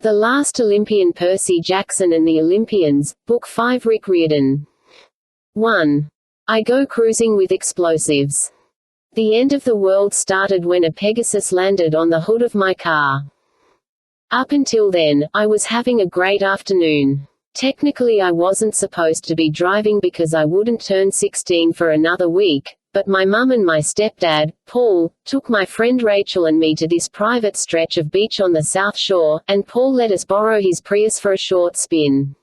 The Last Olympian, Percy Jackson and the Olympians, Book 5, Rick Riordan. 1. I go cruising with explosives. The end of the world started when a Pegasus landed on the hood of my car. Up until then, I was having a great afternoon. Technically I wasn't supposed to be driving because I wouldn't turn 16 for another week, but my mum and my stepdad, Paul, took my friend Rachel and me to this private stretch of beach on the South Shore, and Paul let us borrow his Prius for a short spin.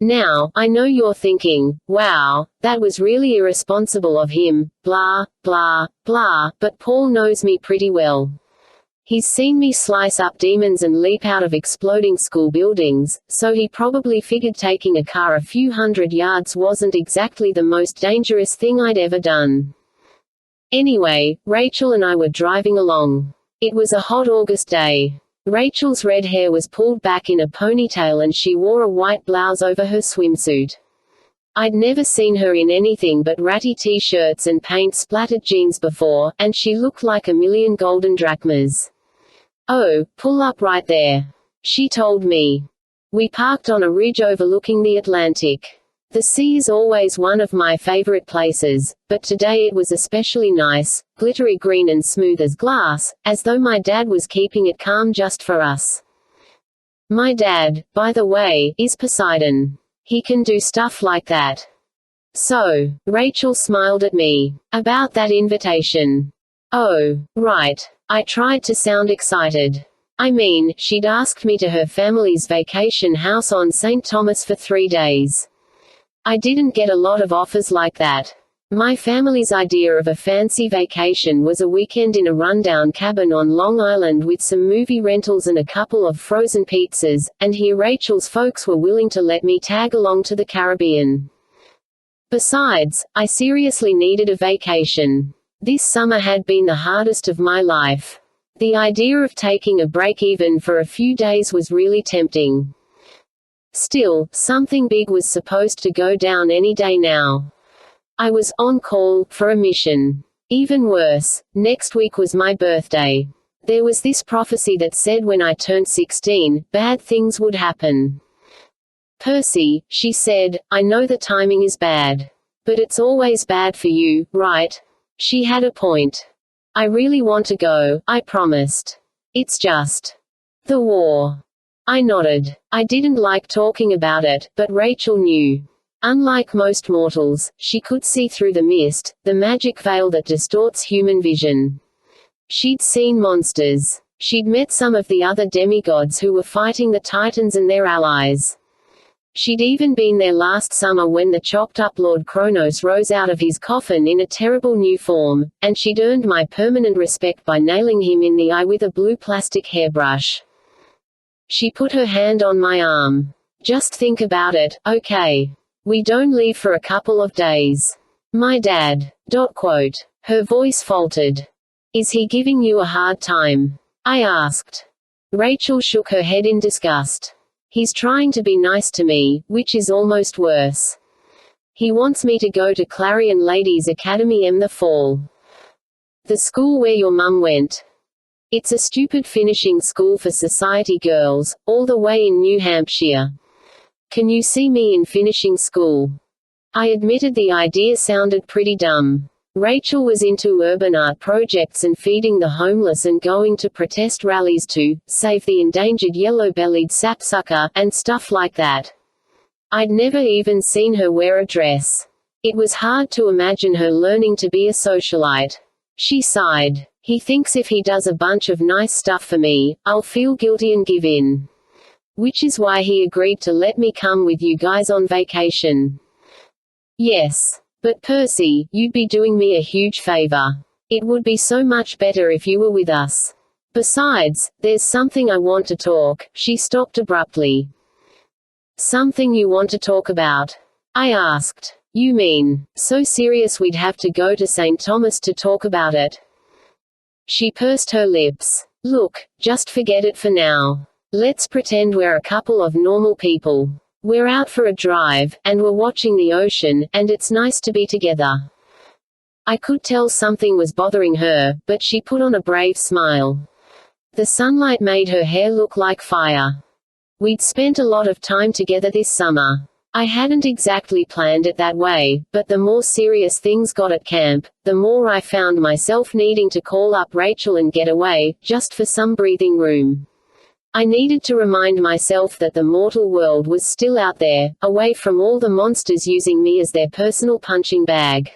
Now, I know you're thinking, wow, that was really irresponsible of him, blah, blah, blah, but Paul knows me pretty well. He's seen me slice up demons and leap out of exploding school buildings, so he probably figured taking a car a few hundred yards wasn't exactly the most dangerous thing I'd ever done. Anyway, Rachel and I were driving along. It was a hot August day. Rachel's red hair was pulled back in a ponytail and she wore a white blouse over her swimsuit. I'd never seen her in anything but ratty t-shirts and paint-splattered jeans before, and she looked like $1,000,000 golden drachmas. "Oh, pull up right there," she told me. We parked on a ridge overlooking the Atlantic. The sea is always one of my favorite places, but today it was especially nice, glittery green and smooth as glass, as though my dad was keeping it calm just for us. My dad, by the way, is Poseidon. He can do stuff like that. So, Rachel smiled at me. About that invitation. Oh, right. I tried to sound excited. I mean, she'd asked me to her family's vacation house on St. Thomas for 3 days. I didn't get a lot of offers like that. My family's idea of a fancy vacation was a weekend in a rundown cabin on Long Island with some movie rentals and a couple of frozen pizzas, and here Rachel's folks were willing to let me tag along to the Caribbean. Besides, I seriously needed a vacation. This summer had been the hardest of my life. The idea of taking a break even for a few days was really tempting. Still, something big was supposed to go down any day now. I was on call for a mission. Even worse, next week was my birthday. There was this prophecy that said when I turned 16, bad things would happen. "Percy," she said, "I know the timing is bad. But it's always bad for you, right?" She had a point. "I really want to go," I promised. "It's just the war." I nodded. I didn't like talking about it, but Rachel knew. Unlike most mortals, she could see through the mist, the magic veil that distorts human vision. She'd seen monsters. She'd met some of the other demigods who were fighting the Titans and their allies. She'd even been there last summer when the chopped-up Lord Kronos rose out of his coffin in a terrible new form, and she'd earned my permanent respect by nailing him in the eye with a blue plastic hairbrush. She put her hand on my arm. "Just think about it, okay? We don't leave for a couple of days. My dad. .. Her voice faltered. "Is he giving you a hard time?" I asked. Rachel shook her head in disgust. "He's trying to be nice to me, which is almost worse. He wants me to go to Clarion Ladies Academy in the fall. The school where your mum went. It's a stupid finishing school for society girls, all the way in New Hampshire. Can you see me in finishing school?" I admitted the idea sounded pretty dumb. Rachel was into urban art projects and feeding the homeless and going to protest rallies to save the endangered yellow-bellied sapsucker, and stuff like that. I'd never even seen her wear a dress. It was hard to imagine her learning to be a socialite. She sighed. "He thinks if he does a bunch of nice stuff for me, I'll feel guilty and give in. Which is why he agreed to let me come with you guys on vacation." "Yes. But Percy, you'd be doing me a huge favor. It would be so much better if you were with us. Besides, there's something I want to talk." She stopped abruptly. "Something you want to talk about?" I asked. "You mean, so serious we'd have to go to St. Thomas to talk about it?" She pursed her lips. "Look, just forget it for now. Let's pretend we're a couple of normal people. We're out for a drive, and we're watching the ocean, and it's nice to be together." I could tell something was bothering her, but she put on a brave smile. The sunlight made her hair look like fire. We'd spent a lot of time together this summer. I hadn't exactly planned it that way, but the more serious things got at camp, the more I found myself needing to call up Rachel and get away, just for some breathing room. I needed to remind myself that the mortal world was still out there, away from all the monsters using me as their personal punching bag.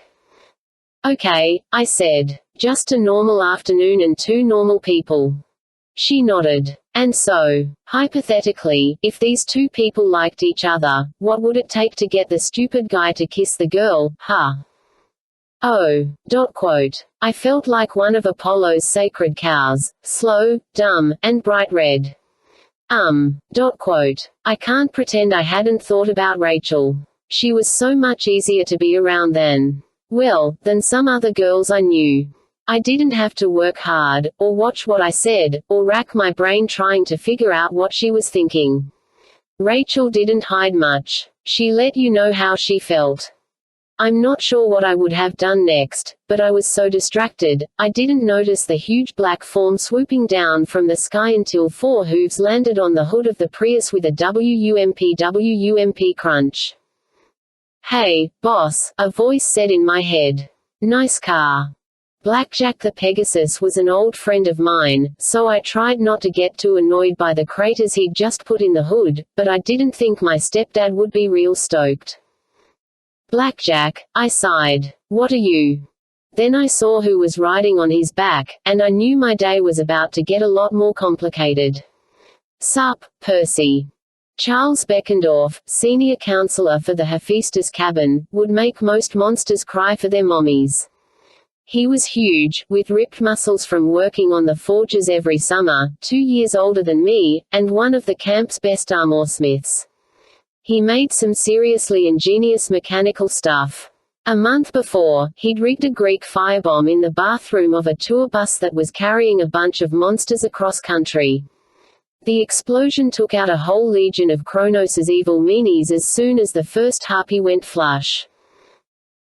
Okay, I said. Just a normal afternoon and two normal people. She nodded. And so, hypothetically, if these two people liked each other, what would it take to get the stupid guy to kiss the girl, huh? Oh. I felt like one of Apollo's sacred cows, slow, dumb, and bright red. I can't pretend I hadn't thought about Rachel. She was so much easier to be around than some other girls I knew. I didn't have to work hard, or watch what I said, or rack my brain trying to figure out what she was thinking. Rachel didn't hide much. She let you know how she felt. I'm not sure what I would have done next, but I was so distracted, I didn't notice the huge black form swooping down from the sky until 4 hooves landed on the hood of the Prius with a WUMP crunch. Hey, boss, a voice said in my head. Nice car. Blackjack the Pegasus was an old friend of mine, so I tried not to get too annoyed by the craters he'd just put in the hood, but I didn't think my stepdad would be real stoked. Blackjack, I sighed. What are you? Then I saw who was riding on his back, and I knew my day was about to get a lot more complicated. Sup, Percy. Charles Beckendorf, senior counselor for the Hephaestus cabin, would make most monsters cry for their mommies. He was huge, with ripped muscles from working on the forges every summer, 2 years older than me, and one of the camp's best armorsmiths. He made some seriously ingenious mechanical stuff. A month before, he'd rigged a Greek firebomb in the bathroom of a tour bus that was carrying a bunch of monsters across country. The explosion took out a whole legion of Kronos' evil meanies as soon as the first harpy went flush.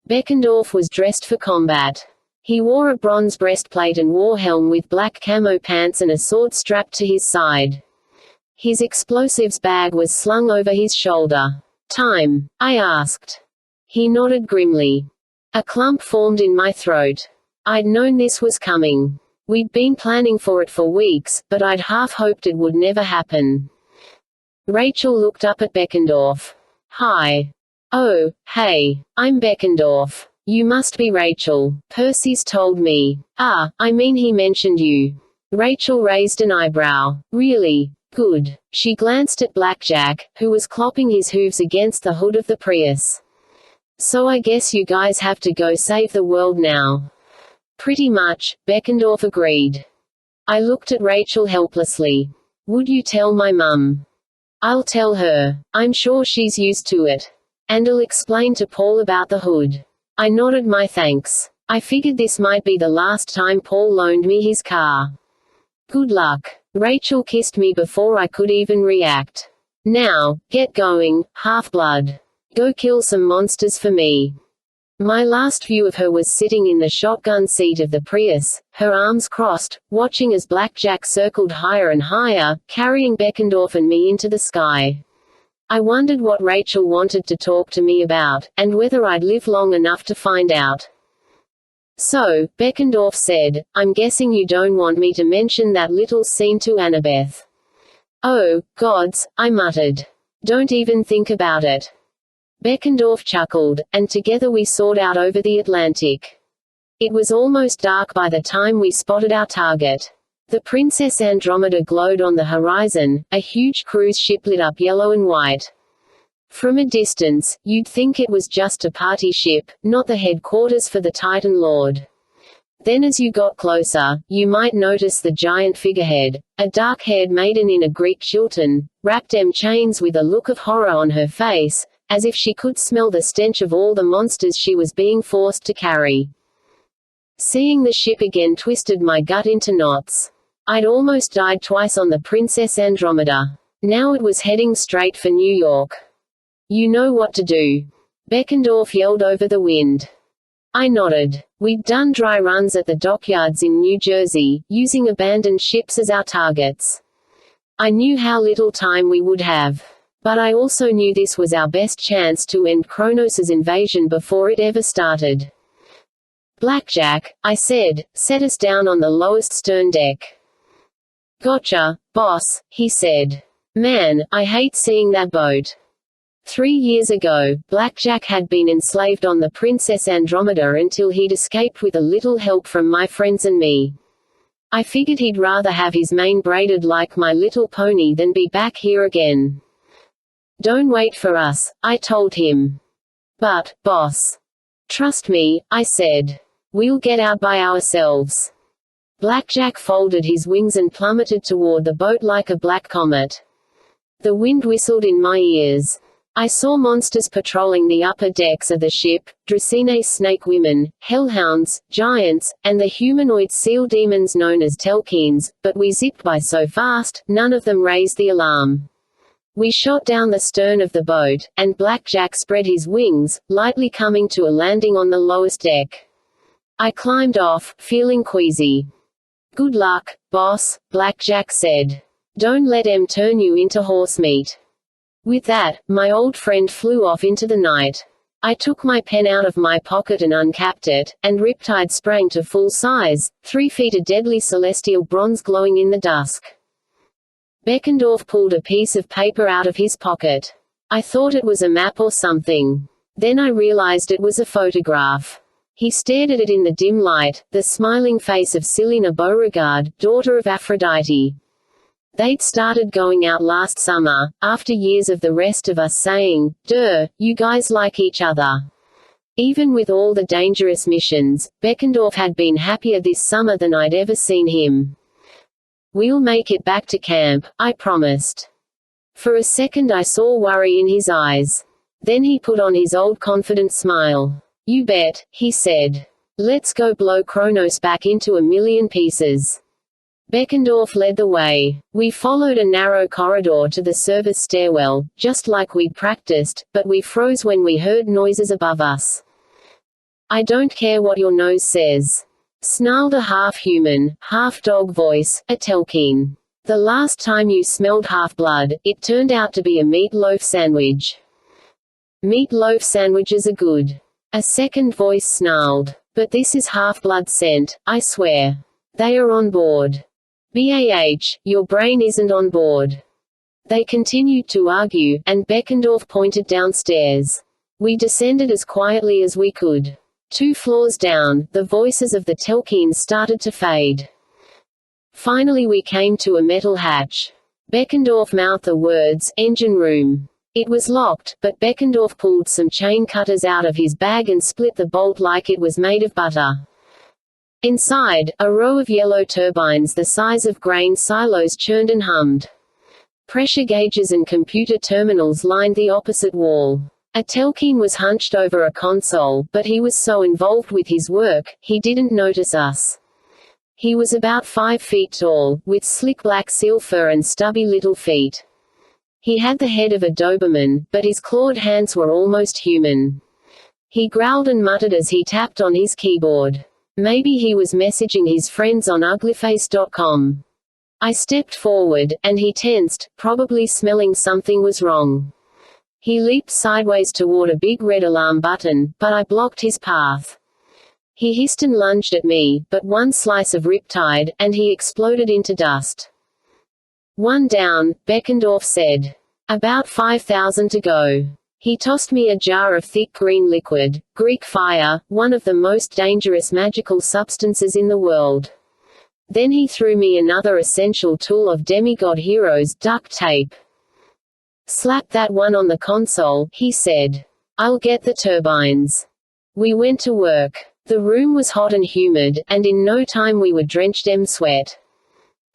Beckendorf was dressed for combat. He wore a bronze breastplate and war helm with black camo pants and a sword strapped to his side. His explosives bag was slung over his shoulder. Time? I asked. He nodded grimly. A clump formed in my throat. I'd known this was coming. We'd been planning for it for weeks, but I'd half hoped it would never happen. Rachel looked up at Beckendorf. Hi. Oh, hey, I'm Beckendorf. You must be Rachel. Percy's told me. I mean he mentioned you. Rachel raised an eyebrow. Really? Good. She glanced at Blackjack, who was clopping his hooves against the hood of the Prius. So I guess you guys have to go save the world now. Pretty much, Beckendorf agreed. I looked at Rachel helplessly. Would you tell my mum? I'll tell her. I'm sure she's used to it. And I'll explain to Paul about the hood. I nodded my thanks. I figured this might be the last time Paul loaned me his car. Good luck. Rachel kissed me before I could even react. Now, get going, Half-Blood. Go kill some monsters for me. My last view of her was sitting in the shotgun seat of the Prius, her arms crossed, watching as Blackjack circled higher and higher, carrying Beckendorf and me into the sky. I wondered what Rachel wanted to talk to me about, and whether I'd live long enough to find out. So, Beckendorf said, I'm guessing you don't want me to mention that little scene to Annabeth. Oh, gods, I muttered. Don't even think about it. Beckendorf chuckled, and together we soared out over the Atlantic. It was almost dark by the time we spotted our target. The Princess Andromeda glowed on the horizon, a huge cruise ship lit up yellow and white. From a distance, you'd think it was just a party ship, not the headquarters for the Titan Lord. Then as you got closer, you might notice the giant figurehead, a dark-haired maiden in a Greek chiton, wrapped in chains with a look of horror on her face, as if she could smell the stench of all the monsters she was being forced to carry. Seeing the ship again twisted my gut into knots. I'd almost died twice on the Princess Andromeda. Now it was heading straight for New York. You know what to do. Beckendorf yelled over the wind. I nodded. We'd done dry runs at the dockyards in New Jersey, using abandoned ships as our targets. I knew how little time we would have. But I also knew this was our best chance to end Kronos' invasion before it ever started. Blackjack, I said, set us down on the lowest stern deck. Gotcha, boss, he said. Man, I hate seeing that boat. 3 years ago, Blackjack had been enslaved on the Princess Andromeda until he'd escaped with a little help from my friends and me. I figured he'd rather have his mane braided like My Little Pony than be back here again. Don't wait for us, I told him. But, boss. Trust me, I said. We'll get out by ourselves. Blackjack folded his wings and plummeted toward the boat like a black comet. The wind whistled in my ears. I saw monsters patrolling the upper decks of the ship, Dracaena snake women, hellhounds, giants, and the humanoid seal demons known as Telkines, but we zipped by so fast, none of them raised the alarm. We shot down the stern of the boat, and Blackjack spread his wings, lightly coming to a landing on the lowest deck. I climbed off, feeling queasy. Good luck, boss, Blackjack said. Don't let 'em turn you into horse meat. With that, my old friend flew off into the night. I took my pen out of my pocket and uncapped it, and Riptide sprang to full size, 3 feet of deadly celestial bronze glowing in the dusk. Beckendorf pulled a piece of paper out of his pocket. I thought it was a map or something. Then I realized it was a photograph. He stared at it in the dim light, the smiling face of Selena Beauregard, daughter of Aphrodite. They'd started going out last summer, after years of the rest of us saying, "Duh, you guys like each other." Even with all the dangerous missions, Beckendorf had been happier this summer than I'd ever seen him. "We'll make it back to camp," I promised. For a second I saw worry in his eyes. Then he put on his old confident smile. "You bet," he said. "Let's go blow Kronos back into a million pieces." Beckendorf led the way. We followed a narrow corridor to the service stairwell, just like we'd practiced, but we froze when we heard noises above us. "I don't care what your nose says," snarled a half-human, half-dog voice, a Telkine. "The last time you smelled half-blood, it turned out to be a meatloaf sandwich." "Meatloaf sandwiches are good," a second voice snarled. "But this is half-blood scent, I swear. They are on board." "Bah, your brain isn't on board." They continued to argue, and Beckendorf pointed downstairs. We descended as quietly as we could. 2 floors down, the voices of the Telkines started to fade. Finally we came to a metal hatch. Beckendorf mouthed the words, "Engine room." It was locked, but Beckendorf pulled some chain cutters out of his bag and split the bolt like it was made of butter. Inside, a row of yellow turbines the size of grain silos churned and hummed. Pressure gauges and computer terminals lined the opposite wall. A Telkine was hunched over a console, but he was so involved with his work, he didn't notice us. He was about 5 feet tall, with slick black seal fur and stubby little feet. He had the head of a Doberman, but his clawed hands were almost human. He growled and muttered as he tapped on his keyboard. Maybe he was messaging his friends on uglyface.com. I stepped forward, and he tensed, probably smelling something was wrong. He leaped sideways toward a big red alarm button, but I blocked his path. He hissed and lunged at me, but one slice of Riptide, and he exploded into dust. "One down," Beckendorf said. "About 5,000 to go." He tossed me a jar of thick green liquid, Greek fire, one of the most dangerous magical substances in the world. Then he threw me another essential tool of demigod heroes, duct tape. "Slap that one on the console," he said. "I'll get the turbines." We went to work. The room was hot and humid, and in no time we were drenched in sweat.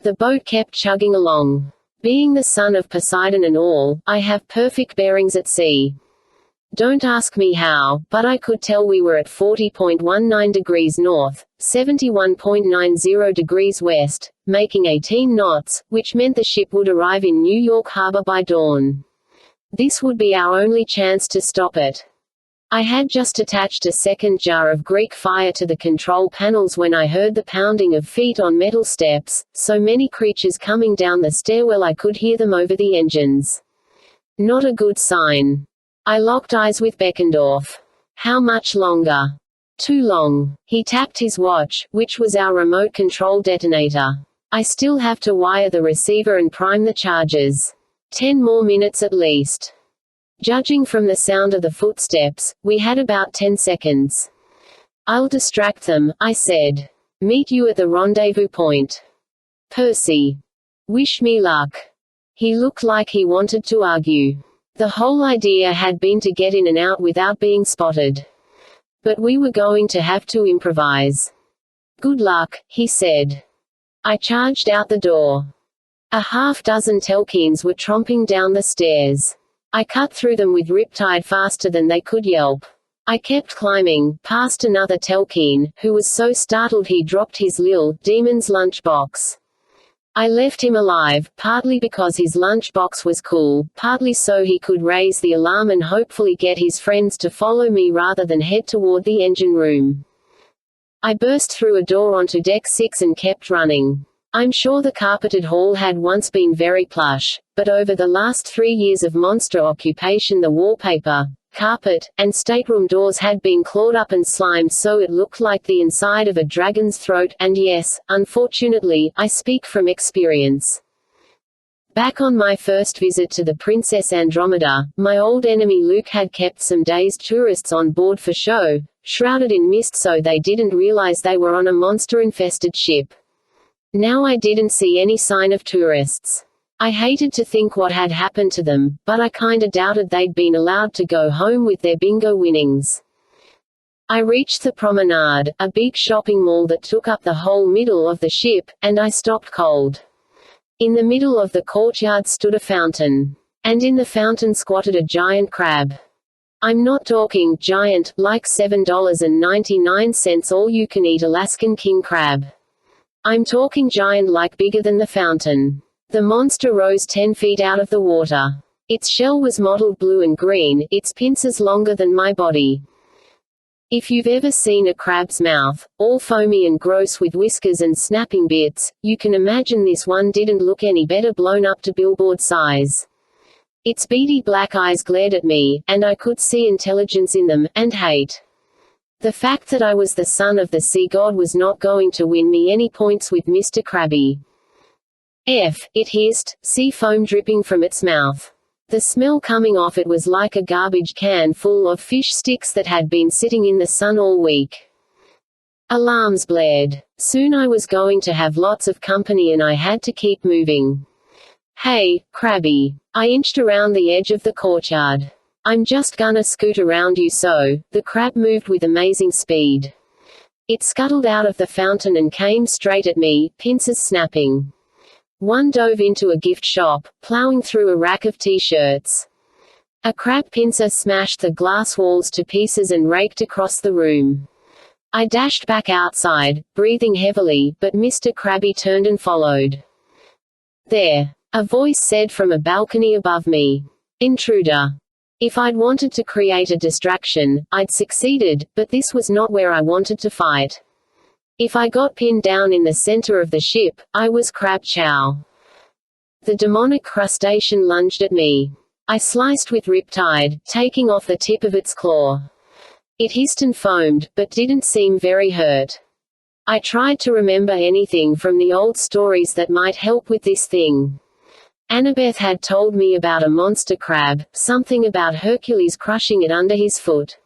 The boat kept chugging along. Being the son of Poseidon and all, I have perfect bearings at sea. Don't ask me how, but I could tell we were at 40.19 degrees north, 71.90 degrees west, making 18 knots, which meant the ship would arrive in New York Harbor by dawn. This would be our only chance to stop it. I had just attached a second jar of Greek fire to the control panels when I heard the pounding of feet on metal steps, so many creatures coming down the stairwell I could hear them over the engines. Not a good sign. I locked eyes with Beckendorf. How much longer? Too long. He tapped his watch, which was our remote control detonator. I still have to wire the receiver and prime the charges. 10 more minutes at least. Judging from the sound of the footsteps, we had about 10 seconds. I'll distract them, I said. Meet you at the rendezvous point. Percy. Wish me luck. He looked like he wanted to argue. The whole idea had been to get in and out without being spotted. But we were going to have to improvise. Good luck, he said. I charged out the door. A half-dozen Telkins were tromping down the stairs. I cut through them with Riptide faster than they could yelp. I kept climbing, past another Telkin, who was so startled he dropped his lil demon's lunchbox. I left him alive, partly because his lunchbox was cool, partly so he could raise the alarm and hopefully get his friends to follow me rather than head toward the engine room. I burst through a door onto deck 6 and kept running. I'm sure the carpeted hall had once been very plush, but over the last 3 years of monster occupation the wallpaper, carpet, and stateroom doors had been clawed up and slimed so it looked like the inside of a dragon's throat, and yes, unfortunately, I speak from experience. Back on my first visit to the Princess Andromeda, my old enemy Luke had kept some dazed tourists on board for show, shrouded in mist so they didn't realize they were on a monster-infested ship. Now I didn't see any sign of tourists. I hated to think what had happened to them, but I kinda doubted they'd been allowed to go home with their bingo winnings. I reached the promenade, a big shopping mall that took up the whole middle of the ship, and I stopped cold. In the middle of the courtyard stood a fountain. And in the fountain squatted a giant crab. I'm not talking giant, like $7.99 all-you-can-eat Alaskan king crab. I'm talking giant like bigger than the fountain. The monster rose 10 feet out of the water. Its shell was mottled blue and green, its pincers longer than my body. If you've ever seen a crab's mouth, all foamy and gross with whiskers and snapping bits, you can imagine this one didn't look any better blown up to billboard size. Its beady black eyes glared at me, and I could see intelligence in them, and hate. The fact that I was the son of the sea god was not going to win me any points with Mr. Krabby. It hissed, sea foam dripping from its mouth. The smell coming off it was like a garbage can full of fish sticks that had been sitting in the sun all week. Alarms blared. Soon I was going to have lots of company and I had to keep moving. Hey, Krabby. I inched around the edge of the courtyard. I'm just gonna scoot around you so. The crab moved with amazing speed. It scuttled out of the fountain and came straight at me, pincers snapping. One dove into a gift shop, plowing through a rack of t-shirts. A crab pincer smashed the glass walls to pieces and raked across the room. I dashed back outside, breathing heavily, but Mr. Krabby turned and followed. There. A voice said from a balcony above me. Intruder. If I'd wanted to create a distraction, I'd succeeded, but this was not where I wanted to fight. If I got pinned down in the center of the ship, I was crab chow. The demonic crustacean lunged at me. I sliced with Riptide, taking off the tip of its claw. It hissed and foamed, but didn't seem very hurt. I tried to remember anything from the old stories that might help with this thing. Annabeth had told me about a monster crab, something about Hercules crushing it under his foot.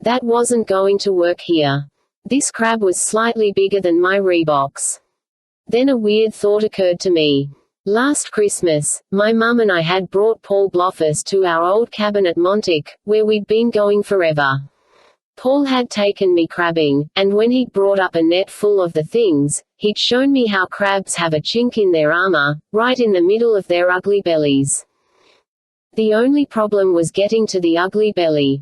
That wasn't going to work here. This crab was slightly bigger than my Reeboks. Then a weird thought occurred to me. Last Christmas, my mum and I had brought Paul Bloffus to our old cabin at Montic, where we'd been going forever. Paul had taken me crabbing, and when he'd brought up a net full of the things, he'd shown me how crabs have a chink in their armor, right in the middle of their ugly bellies. The only problem was getting to the ugly belly.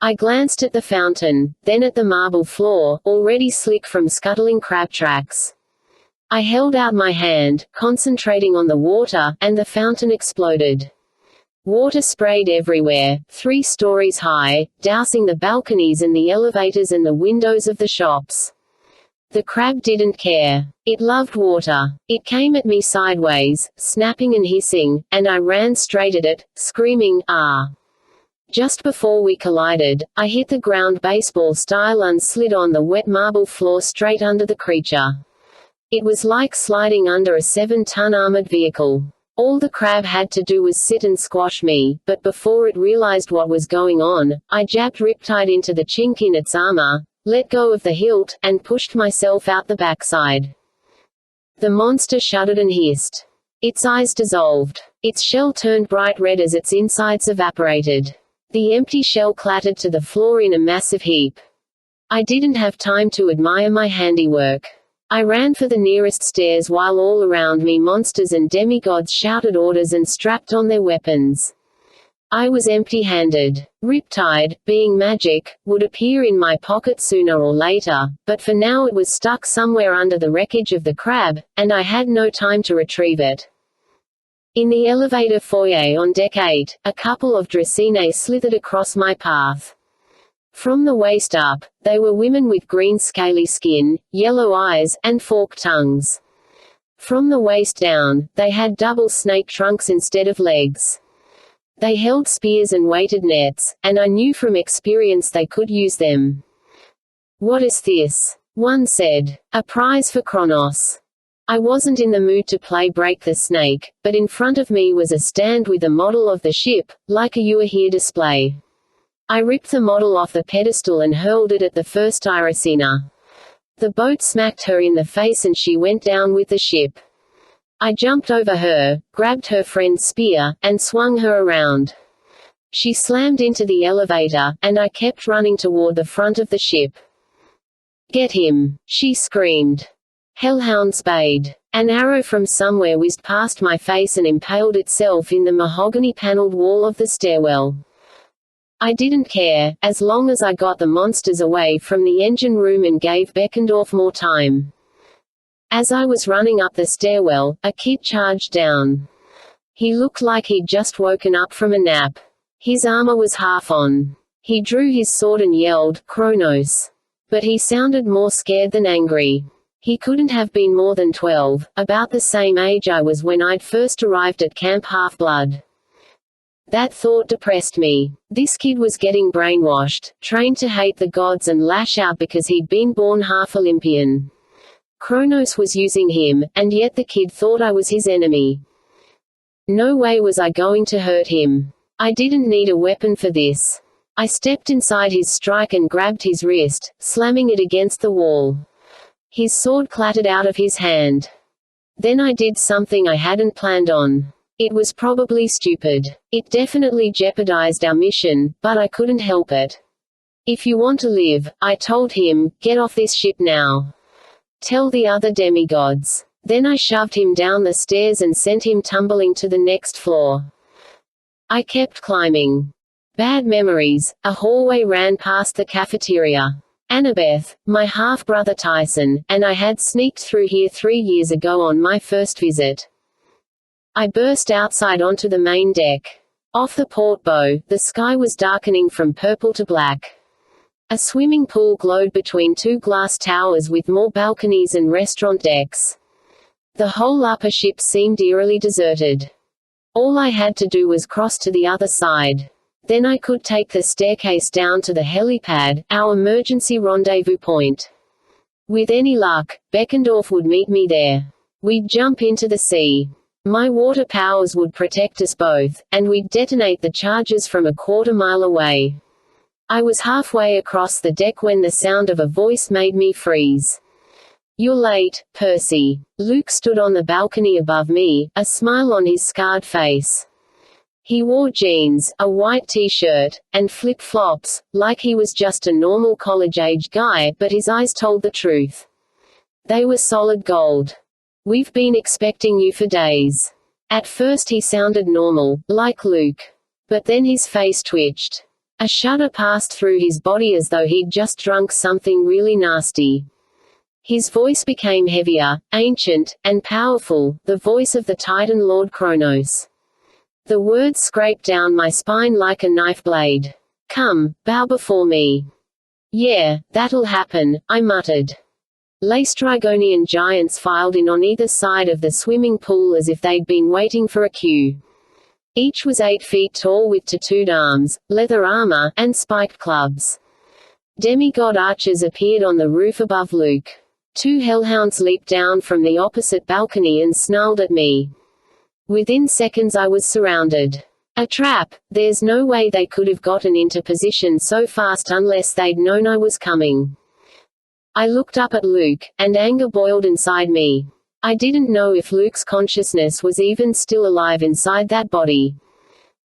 I glanced at the fountain, then at the marble floor, already slick from scuttling crab tracks. I held out my hand, concentrating on the water, and the fountain exploded. Water sprayed everywhere, 3 stories high, dousing the balconies and the elevators and the windows of the shops. The crab didn't care. It loved water. It came at me sideways, snapping and hissing, and I ran straight at it, screaming, "Ah!" Just before we collided, I hit the ground baseball style and slid on the wet marble floor straight under the creature. It was like sliding under a 7-ton armored vehicle. All the crab had to do was sit and squash me, but before it realized what was going on, I jabbed Riptide into the chink in its armor, let go of the hilt, and pushed myself out the backside. The monster shuddered and hissed. Its eyes dissolved. Its shell turned bright red as its insides evaporated. The empty shell clattered to the floor in a massive heap. I didn't have time to admire my handiwork. I ran for the nearest stairs while all around me monsters and demigods shouted orders and strapped on their weapons. I was empty-handed. Riptide, being magic, would appear in my pocket sooner or later, but for now it was stuck somewhere under the wreckage of the crab, and I had no time to retrieve it. In the elevator foyer on deck 8, a couple of Dracinae slithered across my path. From the waist up, they were women with green scaly skin, yellow eyes, and forked tongues. From the waist down, they had double snake trunks instead of legs. They held spears and weighted nets, and I knew from experience they could use them. "What is this?" one said. "A prize for Kronos." I wasn't in the mood to play break the snake, but in front of me was a stand with a model of the ship, like a "You Are Here" display. I ripped the model off the pedestal and hurled it at the first Iracina. The boat smacked her in the face and she went down with the ship. I jumped over her, grabbed her friend's spear, and swung her around. She slammed into the elevator, and I kept running toward the front of the ship. "Get him!" she screamed. Hellhounds bayed. An arrow from somewhere whizzed past my face and impaled itself in the mahogany-paneled wall of the stairwell. I didn't care, as long as I got the monsters away from the engine room and gave Beckendorf more time. As I was running up the stairwell, a kid charged down. He looked like he'd just woken up from a nap. His armor was half on. He drew his sword and yelled, "Kronos!" But he sounded more scared than angry. He couldn't have been more than 12, about the same age I was when I'd first arrived at Camp Half-Blood. That thought depressed me. This kid was getting brainwashed, trained to hate the gods and lash out because he'd been born half Olympian. Kronos was using him, and yet the kid thought I was his enemy. No way was I going to hurt him. I didn't need a weapon for this. I stepped inside his strike and grabbed his wrist, slamming it against the wall. His sword clattered out of his hand. Then I did something I hadn't planned on. It was probably stupid. It definitely jeopardized our mission, but I couldn't help it. "If you want to live," I told him, "get off this ship now. Tell the other demigods." Then I shoved him down the stairs and sent him tumbling to the next floor. I kept climbing. Bad memories. A hallway ran past the cafeteria. Annabeth, my half-brother Tyson, and I had sneaked through here 3 years ago on my first visit. I burst outside onto the main deck. Off the port bow, the sky was darkening from purple to black. A swimming pool glowed between 2 glass towers with more balconies and restaurant decks. The whole upper ship seemed eerily deserted. All I had to do was cross to the other side. Then I could take the staircase down to the helipad, our emergency rendezvous point. With any luck, Beckendorf would meet me there. We'd jump into the sea. My water powers would protect us both, and we'd detonate the charges from a quarter-mile away. I was halfway across the deck when the sound of a voice made me freeze. "You're late, Percy." Luke stood on the balcony above me, a smile on his scarred face. He wore jeans, a white t-shirt, and flip-flops, like he was just a normal college-age guy, but his eyes told the truth. They were solid gold. "We've been expecting you for days." At first he sounded normal, like Luke. But then his face twitched. A shudder passed through his body as though he'd just drunk something really nasty. His voice became heavier, ancient, and powerful, the voice of the Titan Lord Kronos. The words scraped down my spine like a knife blade. Come, bow before me. Yeah, that'll happen, I muttered. Laestrygonian giants filed in on either side of the swimming pool as if they'd been waiting for a cue. Each was 8 feet tall with tattooed arms, leather armor, and spiked clubs. Demigod archers appeared on the roof above Luke. 2 hellhounds leaped down from the opposite balcony and snarled at me. Within seconds I was surrounded. A trap. There's no way they could have gotten into position so fast unless they'd known I was coming. I looked up at Luke, and anger boiled inside me. I didn't know if Luke's consciousness was even still alive inside that body.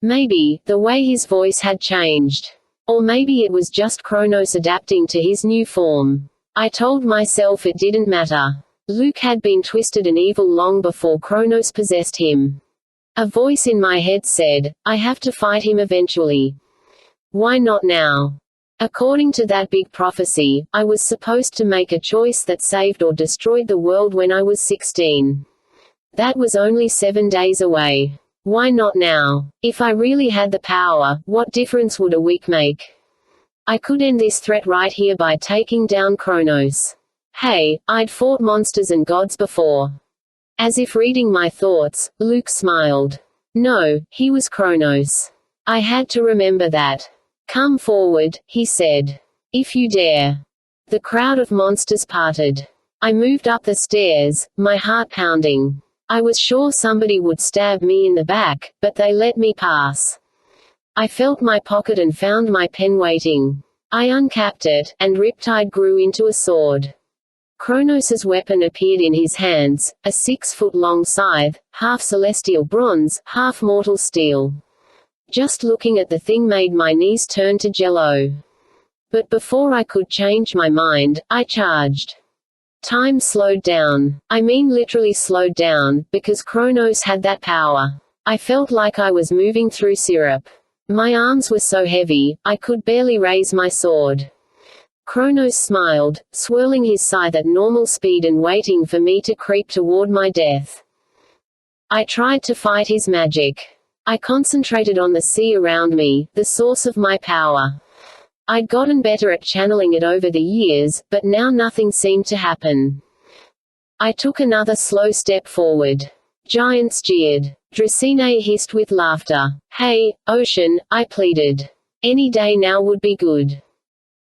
Maybe, the way his voice had changed. Or maybe it was just Kronos adapting to his new form. I told myself it didn't matter. Luke had been twisted and evil long before Kronos possessed him. A voice in my head said, I have to fight him eventually. Why not now? According to that big prophecy, I was supposed to make a choice that saved or destroyed the world when I was 16. That was only 7 days away. Why not now? If I really had the power, what difference would a week make? I could end this threat right here by taking down Kronos. Hey, I'd fought monsters and gods before. As if reading my thoughts, Luke smiled. No, he was Kronos. I had to remember that. Come forward, he said. If you dare. The crowd of monsters parted. I moved up the stairs, my heart pounding. I was sure somebody would stab me in the back, but they let me pass. I felt my pocket and found my pen waiting. I uncapped it, and Riptide grew into a sword. Kronos's weapon appeared in his hands, a 6-foot-long scythe, half celestial bronze, half mortal steel. Just looking at the thing made my knees turn to jello. But before I could change my mind, I charged. Time slowed down. I mean literally slowed down, because Kronos had that power. I felt like I was moving through syrup. My arms were so heavy, I could barely raise my sword. Kronos smiled, swirling his scythe at normal speed and waiting for me to creep toward my death. I tried to fight his magic. I concentrated on the sea around me, the source of my power. I'd gotten better at channeling it over the years, but now nothing seemed to happen. I took another slow step forward. Giants jeered. Dracine hissed with laughter. Hey, Ocean, I pleaded. Any day now would be good.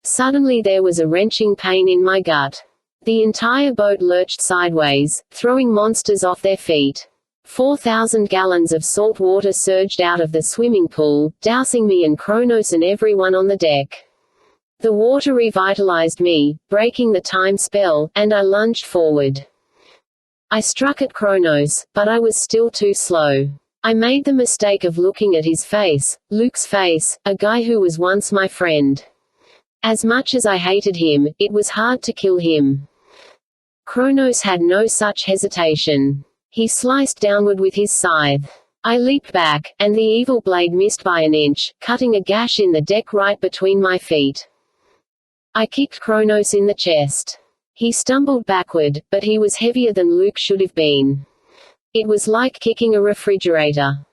Suddenly there was a wrenching pain in my gut. The entire boat lurched sideways, throwing monsters off their feet. 4,000 gallons of salt water surged out of the swimming pool, dousing me and Kronos and everyone on the deck. The water revitalized me, breaking the time spell, and I lunged forward. I struck at Kronos, but I was still too slow. I made the mistake of looking at his face, Luke's face, a guy who was once my friend. As much as I hated him, it was hard to kill him. Kronos had no such hesitation. He sliced downward with his scythe. I leaped back, and the evil blade missed by an inch, cutting a gash in the deck right between my feet. I kicked Kronos in the chest. He stumbled backward, but he was heavier than Luke should have been. It was like kicking a refrigerator.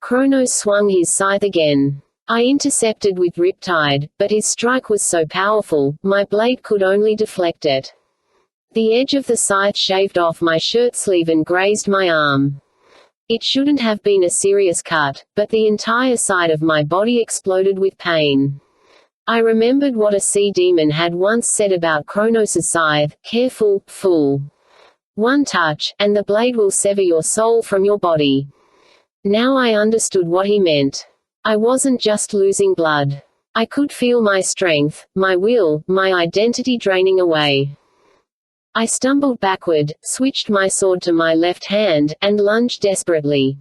Kronos swung his scythe again. I intercepted with Riptide, but his strike was so powerful, my blade could only deflect it. The edge of the scythe shaved off my shirt sleeve and grazed my arm. It shouldn't have been a serious cut, but the entire side of my body exploded with pain. I remembered what a sea demon had once said about Kronos' scythe, careful, fool. One touch, and the blade will sever your soul from your body. Now I understood what he meant. I wasn't just losing blood. I could feel my strength, my will, my identity draining away. I stumbled backward, switched my sword to my left hand, and lunged desperately.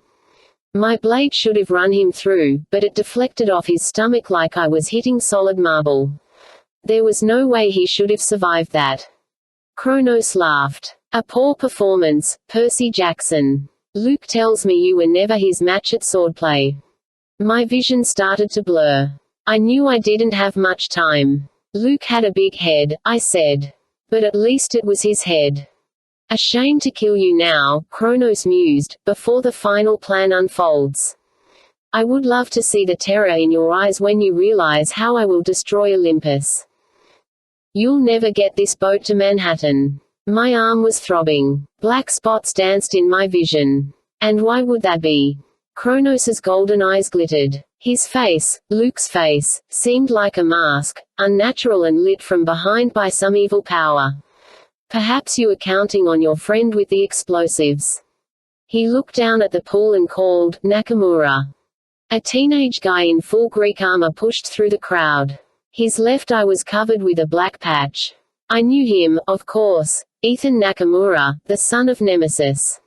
My blade should have run him through, but it deflected off his stomach like I was hitting solid marble. There was no way he should have survived that. Kronos laughed. A poor performance, Percy Jackson. Luke tells me you were never his match at swordplay. My vision started to blur. I knew I didn't have much time. Luke had a big head, I said. But at least it was his head. A shame to kill you now, Kronos mused, before the final plan unfolds. I would love to see the terror in your eyes when you realize how I will destroy Olympus. You'll never get this boat to Manhattan. My arm was throbbing. Black spots danced in my vision. And why would that be? Kronos' golden eyes glittered. His face, Luke's face, seemed like a mask, unnatural and lit from behind by some evil power. Perhaps you were counting on your friend with the explosives. He looked down at the pool and called, Nakamura. A teenage guy in full Greek armor pushed through the crowd. His left eye was covered with a black patch. I knew him, of course, Ethan Nakamura, the son of Nemesis.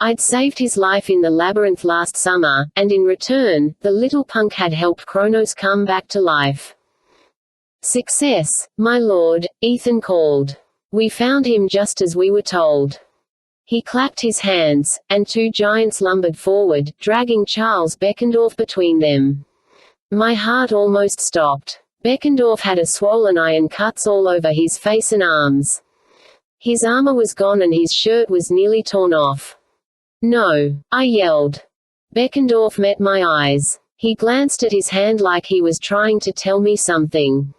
I'd saved his life in the labyrinth last summer, and in return, the little punk had helped Kronos come back to life. Success, my lord, Ethan called. We found him just as we were told. He clapped his hands, and two giants lumbered forward, dragging Charles Beckendorf between them. My heart almost stopped. Beckendorf had a swollen eye and cuts all over his face and arms. His armor was gone and his shirt was nearly torn off. No, I yelled. Beckendorf met my eyes. He glanced at his hand like he was trying to tell me something.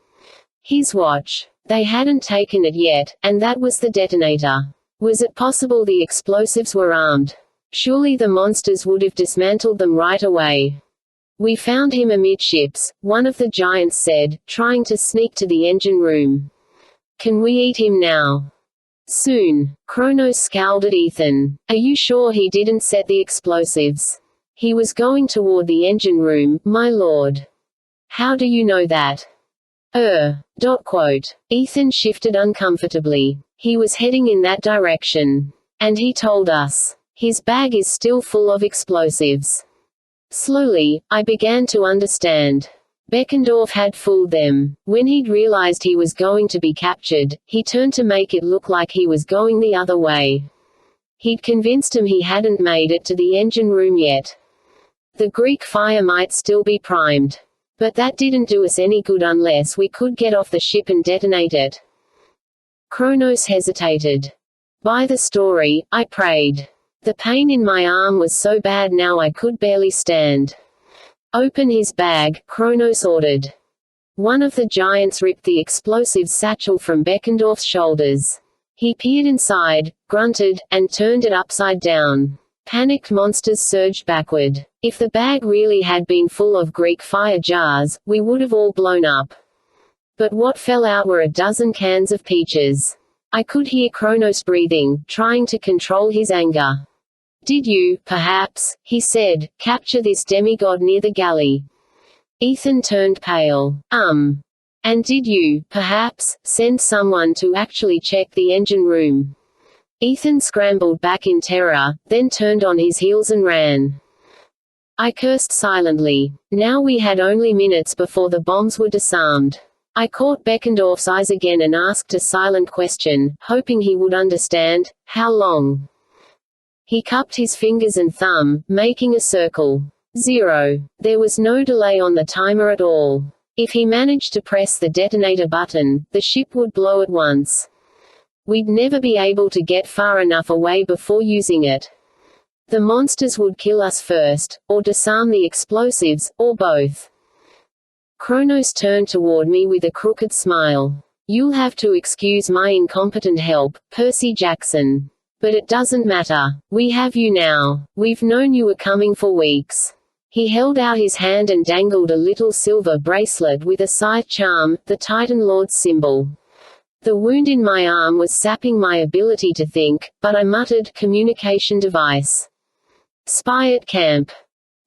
His watch. They hadn't taken it yet, and that was the detonator. Was it possible the explosives were armed? Surely the monsters would have dismantled them right away. We found him amidships, one of the giants said, trying to sneak to the engine room. Can we eat him now? Soon. Kronos scowled at Ethan. Are you sure he didn't set the explosives? He was going toward the engine room, my lord. How do you know that? Ethan shifted uncomfortably. He was heading in that direction. And he told us. His bag is still full of explosives. Slowly, I began to understand. Beckendorf had fooled them. When he'd realized he was going to be captured, he turned to make it look like he was going the other way. He'd convinced him he hadn't made it to the engine room yet. The Greek fire might still be primed. But that didn't do us any good unless we could get off the ship and detonate it. Kronos hesitated. By the story, I prayed. The pain in my arm was so bad now I could barely stand. Open his bag, Kronos ordered. One of the giants ripped the explosive satchel from Beckendorf's shoulders. He peered inside, grunted, and turned it upside down. Panicked monsters surged backward. If the bag really had been full of Greek fire jars, we would have all blown up. But what fell out were a dozen cans of peaches. I could hear Kronos breathing, trying to control his anger. Did you, perhaps, he said, capture this demigod near the galley? Ethan turned pale. And did you, perhaps, send someone to actually check the engine room? Ethan scrambled back in terror, then turned on his heels and ran. I cursed silently. Now we had only minutes before the bombs were disarmed. I caught Beckendorf's eyes again and asked a silent question, hoping he would understand. How long? He cupped his fingers and thumb, making a circle. 0. There was no delay on the timer at all. If he managed to press the detonator button, the ship would blow at once. We'd never be able to get far enough away before using it. The monsters would kill us first, or disarm the explosives, or both. Kronos turned toward me with a crooked smile. You'll have to excuse my incompetent help, Percy Jackson. But it doesn't matter. We have you now. We've known you were coming for weeks. He held out his hand and dangled a little silver bracelet with a scythe charm, the Titan Lord's symbol. The wound in my arm was sapping my ability to think, but I muttered, communication device. Spy at camp.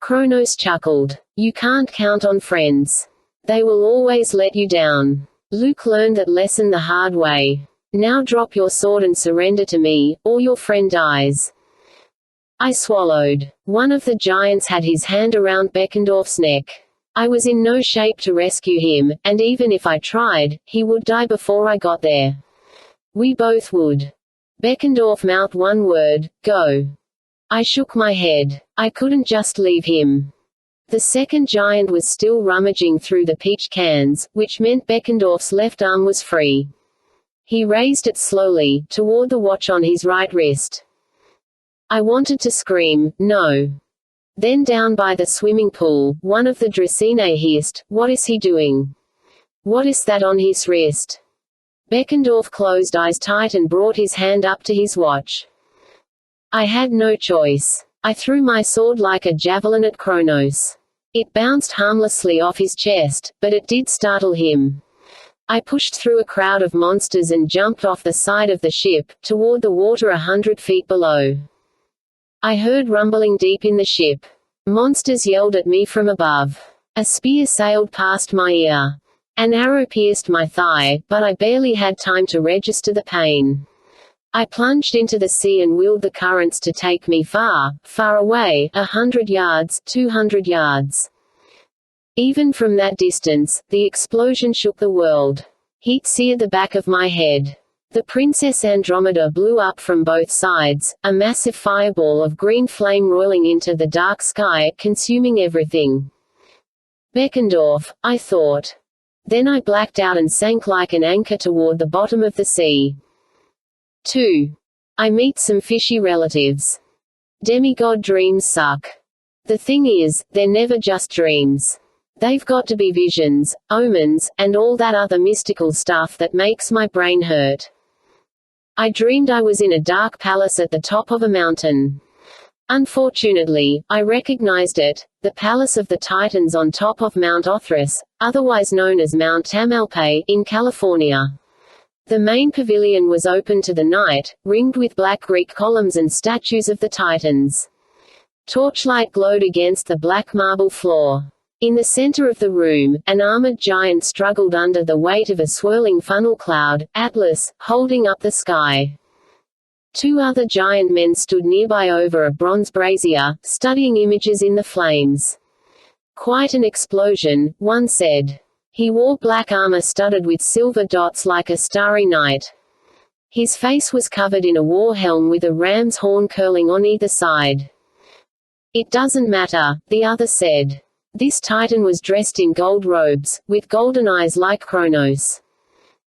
Kronos chuckled. You can't count on friends. They will always let you down. Luke learned that lesson the hard way. Now drop your sword and surrender to me, or your friend dies. I swallowed. One of the giants had his hand around Beckendorf's neck. I was in no shape to rescue him, and even if I tried, he would die before I got there. We both would. Beckendorf mouthed one word, go. I shook my head. I couldn't just leave him. The second giant was still rummaging through the peach cans, which meant Beckendorf's left arm was free. He raised it slowly, toward the watch on his right wrist. I wanted to scream, no. Then down by the swimming pool, one of the Dracaena hissed, "What is he doing? What is that on his wrist?" Beckendorf closed eyes tight and brought his hand up to his watch. I had no choice. I threw my sword like a javelin at Kronos. It bounced harmlessly off his chest, but it did startle him. I pushed through a crowd of monsters and jumped off the side of the ship, toward the water 100 feet below. I heard rumbling deep in the ship. Monsters yelled at me from above. A spear sailed past my ear. An arrow pierced my thigh, but I barely had time to register the pain. I plunged into the sea and willed the currents to take me far, far away, 100 yards, 200 yards. Even from that distance, the explosion shook the world. Heat seared the back of my head. The Princess Andromeda blew up from both sides, a massive fireball of green flame roiling into the dark sky, consuming everything. Beckendorf, I thought. Then I blacked out and sank like an anchor toward the bottom of the sea. 2. I meet some fishy relatives. Demigod dreams suck. The thing is, they're never just dreams. They've got to be visions, omens, and all that other mystical stuff that makes my brain hurt. I dreamed I was in a dark palace at the top of a mountain. Unfortunately, I recognized it, the Palace of the Titans on top of Mount Othris, otherwise known as Mount Tamalpais, in California. The main pavilion was open to the night, ringed with black Greek columns and statues of the Titans. Torchlight glowed against the black marble floor. In the center of the room, an armored giant struggled under the weight of a swirling funnel cloud, Atlas, holding up the sky. 2 other giant men stood nearby over a bronze brazier, studying images in the flames. "Quite an explosion," one said. He wore black armor studded with silver dots like a starry night. His face was covered in a war helm with a ram's horn curling on either side. "It doesn't matter," the other said. This titan was dressed in gold robes, with golden eyes like Kronos.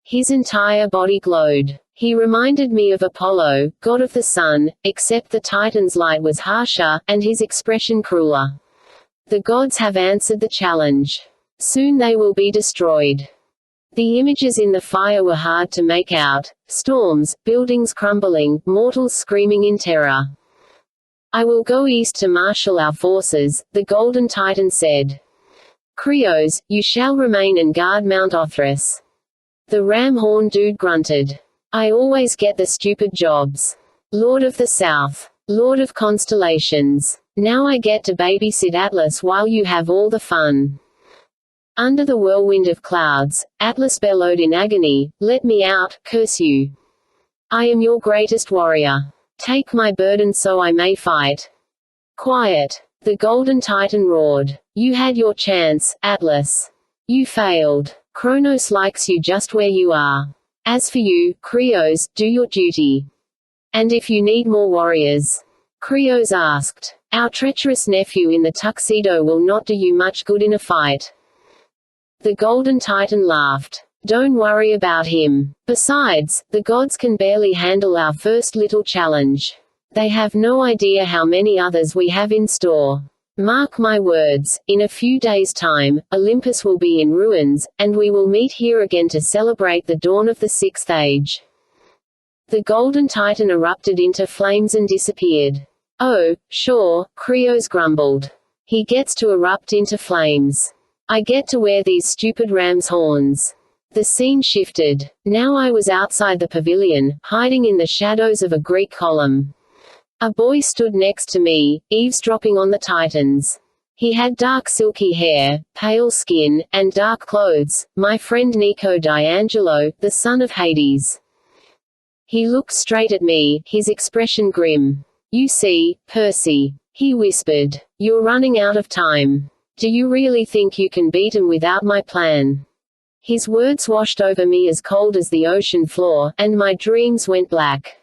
His entire body glowed. He reminded me of Apollo, god of the sun, except the titan's light was harsher, and his expression crueler. The gods have answered the challenge. Soon they will be destroyed. The images in the fire were hard to make out: storms, buildings crumbling, mortals screaming in terror. "I will go east to marshal our forces," the Golden Titan said. "Krios, you shall remain and guard Mount Othris." The ram horn dude grunted. "I always get the stupid jobs. Lord of the South. Lord of Constellations. Now I get to babysit Atlas while you have all the fun." Under the whirlwind of clouds, Atlas bellowed in agony, "Let me out, curse you. I am your greatest warrior. Take my burden so I may fight." "Quiet," the Golden Titan roared. "You had your chance, Atlas. You failed. Kronos likes you just where you are. As for you, Krios, do your duty. And if you need more warriors?" Krios asked. "Our treacherous nephew in the tuxedo will not do you much good in a fight." The Golden Titan laughed. "Don't worry about him. Besides, the gods can barely handle our first little challenge. They have no idea how many others we have in store. Mark my words, in a few days' time, Olympus will be in ruins, and we will meet here again to celebrate the dawn of the Sixth Age." The Golden Titan erupted into flames and disappeared. "Oh, sure," Krios grumbled. "He gets to erupt into flames. I get to wear these stupid ram's horns." The scene shifted. Now I was outside the pavilion, hiding in the shadows of a Greek column. A boy stood next to me, eavesdropping on the Titans. He had dark silky hair, pale skin, and dark clothes, my friend Nico D'Angelo, the son of Hades. He looked straight at me, his expression grim. "You see, Percy," he whispered, "you're running out of time. Do you really think you can beat him without my plan?" His words washed over me as cold as the ocean floor, and my dreams went black.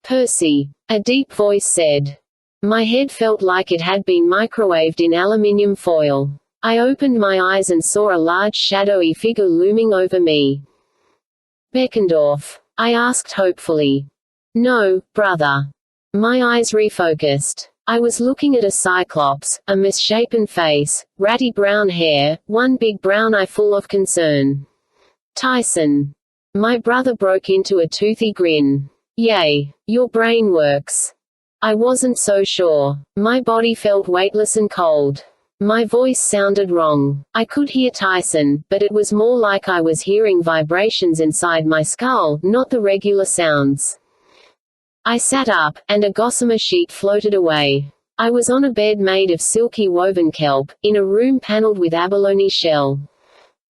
"Percy," a deep voice said. My head felt like it had been microwaved in aluminium foil. I opened my eyes and saw a large shadowy figure looming over me. "Beckendorf?" I asked hopefully. "No, brother." My eyes refocused. I was looking at a cyclops, a misshapen face, ratty brown hair, one big brown eye full of concern. Tyson. My brother broke into a toothy grin. Yay, your brain works. I wasn't so sure. My body felt weightless and cold. My voice sounded wrong. I could hear Tyson, but it was more like I was hearing vibrations inside my skull, not the regular sounds. I sat up, and a gossamer sheet floated away. I was on a bed made of silky woven kelp, in a room paneled with abalone shell.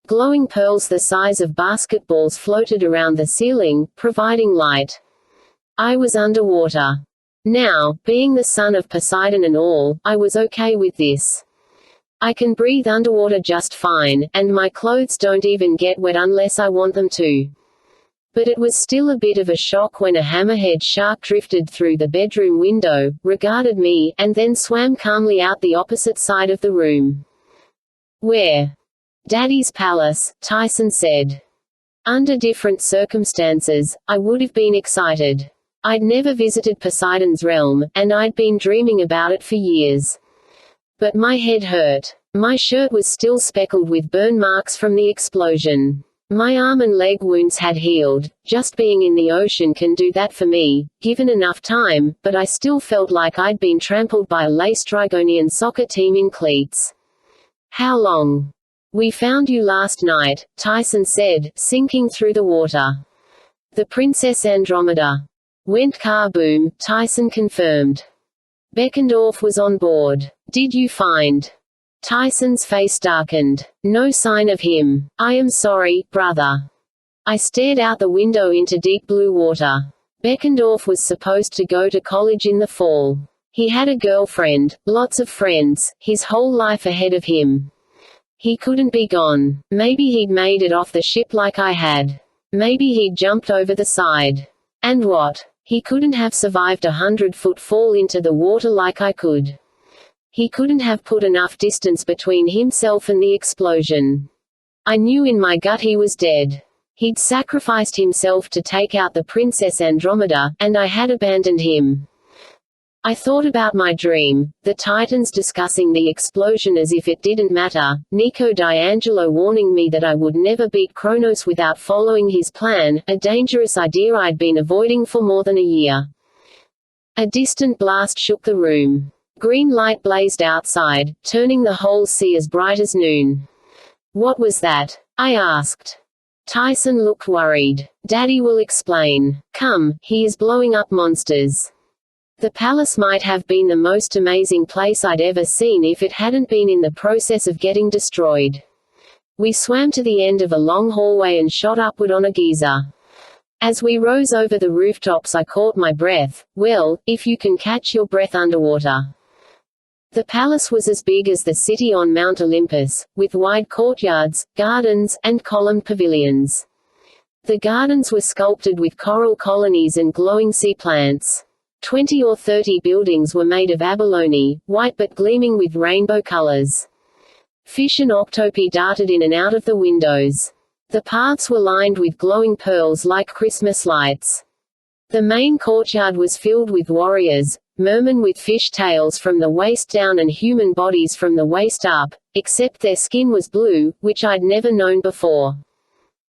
Glowing pearls the size of basketballs floated around the ceiling, providing light. I was underwater. Now, being the son of Poseidon and all, I was okay with this. I can breathe underwater just fine, and my clothes don't even get wet unless I want them to. But it was still a bit of a shock when a hammerhead shark drifted through the bedroom window, regarded me, and then swam calmly out the opposite side of the room. Where? Daddy's palace, Tyson said. Under different circumstances, I would have been excited. I'd never visited Poseidon's realm, and I'd been dreaming about it for years. But my head hurt. My shirt was still speckled with burn marks from the explosion. My arm and leg wounds had healed. Just being in the ocean can do that for me, given enough time, but I still felt like I'd been trampled by a Laestrygonian soccer team in cleats. How long? We found you last night, Tyson said, sinking through the water. The Princess Andromeda. Went kaboom, Tyson confirmed. Beckendorf was on board. Did you find? Tyson's face darkened. No sign of him. I am sorry, brother. I stared out the window into deep blue water. Beckendorf was supposed to go to college in the fall. He had a girlfriend, lots of friends, his whole life ahead of him. He couldn't be gone. Maybe he'd made it off the ship like I had. Maybe he'd jumped over the side. And what? He couldn't have survived 100-foot fall into the water like I could. He couldn't have put enough distance between himself and the explosion. I knew in my gut he was dead. He'd sacrificed himself to take out the Princess Andromeda, and I had abandoned him. I thought about my dream, the Titans discussing the explosion as if it didn't matter, Nico D'Angelo warning me that I would never beat Kronos without following his plan, a dangerous idea I'd been avoiding for more than a year. A distant blast shook the room. Green light blazed outside, turning the whole sea as bright as noon. What was that? I asked. Tyson looked worried. Daddy will explain. Come, he is blowing up monsters. The palace might have been the most amazing place I'd ever seen if it hadn't been in the process of getting destroyed. We swam to the end of a long hallway and shot upward on a geyser. As we rose over the rooftops I caught my breath, well, if you can catch your breath underwater. The palace was as big as the city on Mount Olympus, with wide courtyards, gardens, and columned pavilions. The gardens were sculpted with coral colonies and glowing sea plants. 20 or 30 buildings were made of abalone, white but gleaming with rainbow colors. Fish and octopi darted in and out of the windows. The paths were lined with glowing pearls like Christmas lights. The main courtyard was filled with warriors, mermen with fish tails from the waist down and human bodies from the waist up, except their skin was blue, which I'd never known before.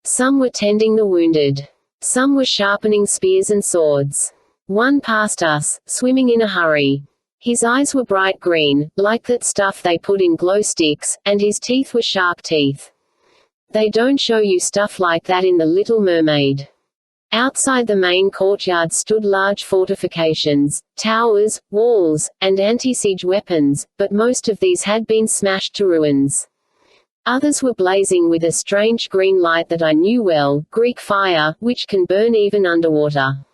Some were tending the wounded. Some were sharpening spears and swords. One passed us, swimming in a hurry. His eyes were bright green, like that stuff they put in glow sticks, and his teeth were shark teeth. They don't show you stuff like that in The Little Mermaid. Outside the main courtyard stood large fortifications, towers, walls, and anti-siege weapons, but most of these had been smashed to ruins. Others were blazing with a strange green light that I knew well, Greek fire, which can burn even underwater.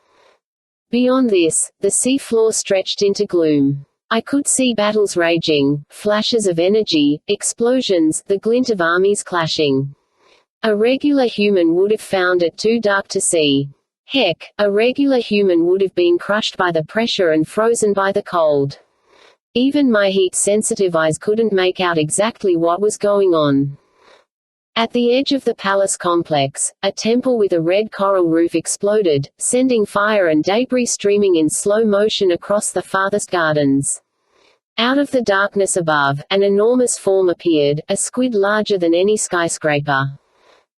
Beyond this, the seafloor stretched into gloom. I could see battles raging, flashes of energy, explosions, the glint of armies clashing. A regular human would have found it too dark to see. Heck, a regular human would have been crushed by the pressure and frozen by the cold. Even my heat-sensitive eyes couldn't make out exactly what was going on. At the edge of the palace complex, a temple with a red coral roof exploded, sending fire and debris streaming in slow motion across the farthest gardens. Out of the darkness above, an enormous form appeared, a squid larger than any skyscraper.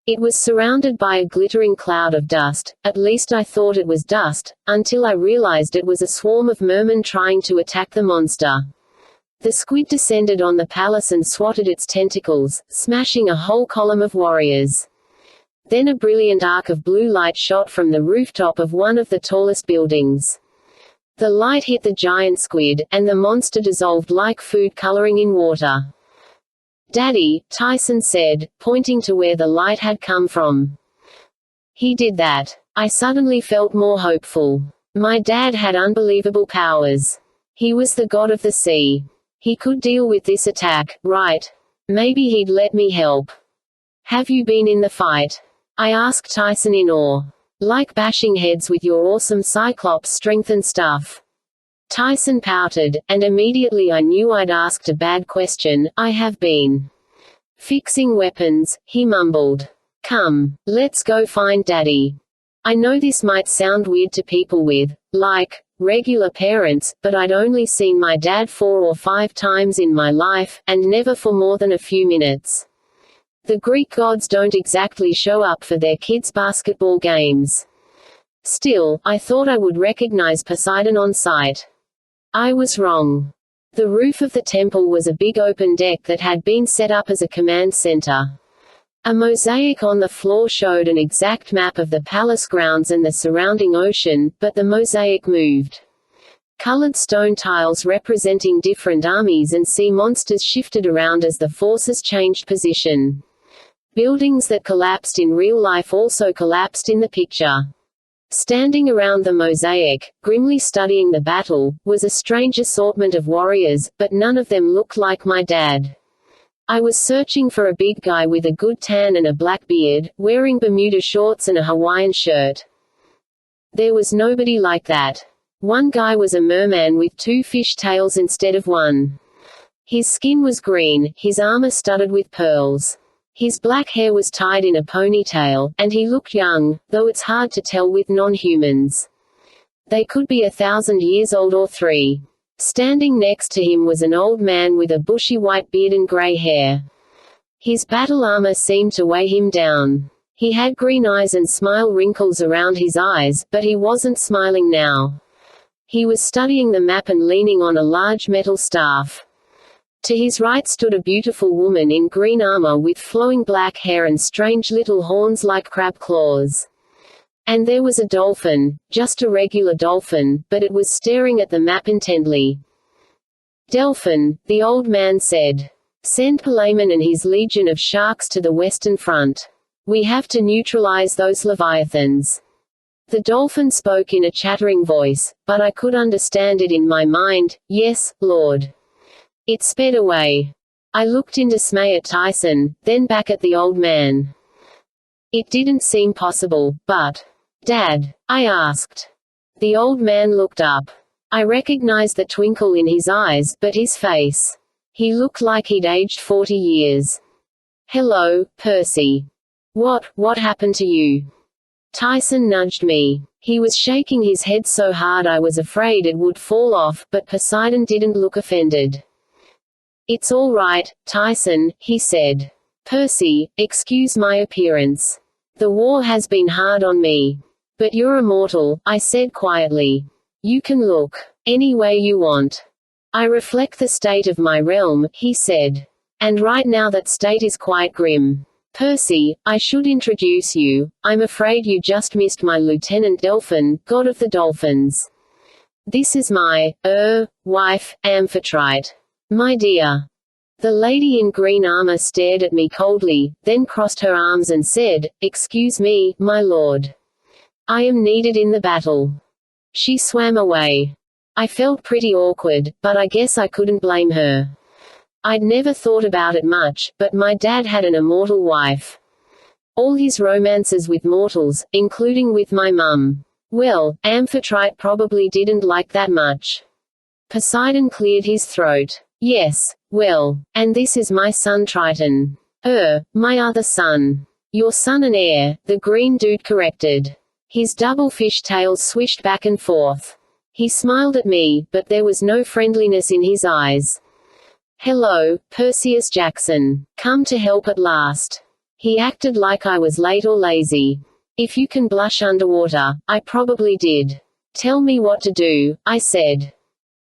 It was surrounded by a glittering cloud of dust, at least I thought it was dust, until I realized it was a swarm of mermen trying to attack the monster. The squid descended on the palace and swatted its tentacles, smashing a whole column of warriors. Then a brilliant arc of blue light shot from the rooftop of one of the tallest buildings. The light hit the giant squid, and the monster dissolved like food coloring in water. "Daddy," Tyson said, pointing to where the light had come from. "He did that." I suddenly felt more hopeful. My dad had unbelievable powers. He was the god of the sea. He could deal with this attack, right? Maybe he'd let me help. "Have you been in the fight?" I asked Tyson in awe. "Like bashing heads with your awesome Cyclops strength and stuff." Tyson pouted, and immediately I knew I'd asked a bad question. "I have been fixing weapons," he mumbled. "Come, let's go find Daddy." I know this might sound weird to people with, like, regular parents, but I'd only seen my dad 4 or 5 times in my life, and never for more than a few minutes. The Greek gods don't exactly show up for their kids' basketball games. Still, I thought I would recognize Poseidon on sight. I was wrong. The roof of the temple was a big open deck that had been set up as a command center. A mosaic on the floor showed an exact map of the palace grounds and the surrounding ocean, but the mosaic moved. Colored stone tiles representing different armies and sea monsters shifted around as the forces changed position. Buildings that collapsed in real life also collapsed in the picture. Standing around the mosaic, grimly studying the battle, was a strange assortment of warriors, but none of them looked like my dad. I was searching for a big guy with a good tan and a black beard, wearing Bermuda shorts and a Hawaiian shirt. There was nobody like that. One guy was a merman with 2 fish tails instead of 1. His skin was green, his armor studded with pearls. His black hair was tied in a ponytail, and he looked young, though it's hard to tell with non-humans. They could be 1,000 years old or 3. Standing next to him was an old man with a bushy white beard and gray hair. His battle armor seemed to weigh him down. He had green eyes and smile wrinkles around his eyes, but he wasn't smiling now. He was studying the map and leaning on a large metal staff. To his right stood a beautiful woman in green armor with flowing black hair and strange little horns like crab claws. And there was a dolphin, just a regular dolphin, but it was staring at the map intently. "Delphin," the old man said. "Send Palemon and his legion of sharks to the western front. We have to neutralize those leviathans." The dolphin spoke in a chattering voice, but I could understand it in my mind. "Yes, Lord." It sped away. I looked in dismay at Tyson, then back at the old man. It didn't seem possible, but... "Dad?" I asked. The old man looked up. I recognized the twinkle in his eyes, but his face. He looked like he'd aged 40 years. "Hello, Percy. What happened to you?" Tyson nudged me. He was shaking his head so hard I was afraid it would fall off, but Poseidon didn't look offended. "It's all right, Tyson," he said. "Percy, excuse my appearance. The war has been hard on me. But you're immortal," I said quietly. "You can look any way you want. I reflect the state of my realm," he said. "And right now that state is quite grim. Percy, I should introduce you. I'm afraid you just missed my Lieutenant Delphin, god of the dolphins. This is my, wife, Amphitrite. My dear." The lady in green armor stared at me coldly, then crossed her arms and said, "Excuse me, my lord. I am needed in the battle." She swam away. I felt pretty awkward, but I guess I couldn't blame her. I'd never thought about it much, but my dad had an immortal wife. All his romances with mortals, including with my mum. Well, Amphitrite probably didn't like that much. Poseidon cleared his throat. "Yes, well, and this is my son Triton." My other son. "Your son and heir," the green dude corrected. His double fish tails swished back and forth. He smiled at me, but there was no friendliness in his eyes. "Hello, Perseus Jackson. Come to help at last." He acted like I was late or lazy. "If you can blush underwater." I probably did. "Tell me what to do," I said.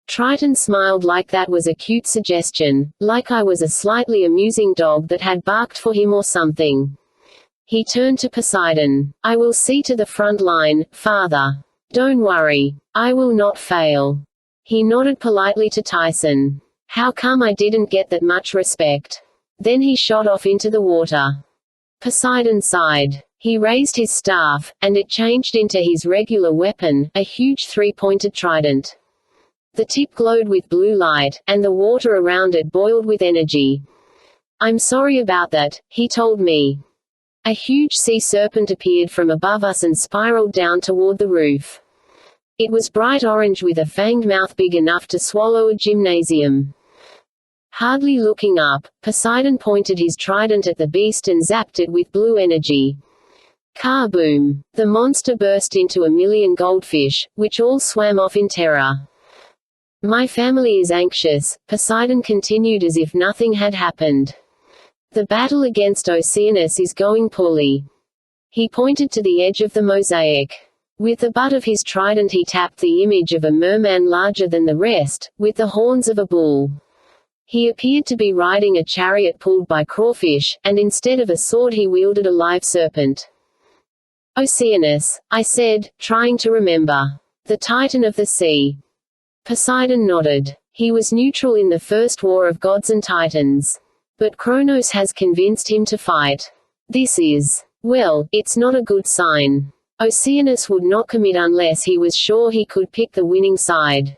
Triton smiled like that was a cute suggestion, like I was a slightly amusing dog that had barked for him or something. He turned to Poseidon. "I will see to the front line, father. Don't worry. I will not fail." He nodded politely to Tyson. How come I didn't get that much respect? Then he shot off into the water. Poseidon sighed. He raised his staff, and it changed into his regular weapon, a huge three-pointed trident. The tip glowed with blue light, and the water around it boiled with energy. "I'm sorry about that," he told me. A huge sea serpent appeared from above us and spiraled down toward the roof. It was bright orange with a fanged mouth big enough to swallow a gymnasium. Hardly looking up, Poseidon pointed his trident at the beast and zapped it with blue energy. Kaboom! The monster burst into a million goldfish, which all swam off in terror. "My family is anxious," Poseidon continued as if nothing had happened. "The battle against Oceanus is going poorly." He pointed to the edge of the mosaic. With the butt of his trident he tapped the image of a merman larger than the rest, with the horns of a bull. He appeared to be riding a chariot pulled by crawfish, and instead of a sword he wielded a live serpent. "Oceanus," I said, trying to remember. "The Titan of the sea." Poseidon nodded. He was neutral in the first war of gods and titans. But Kronos has convinced him to fight. This is, well, it's not a good sign. Oceanus would not commit unless he was sure he could pick the winning side.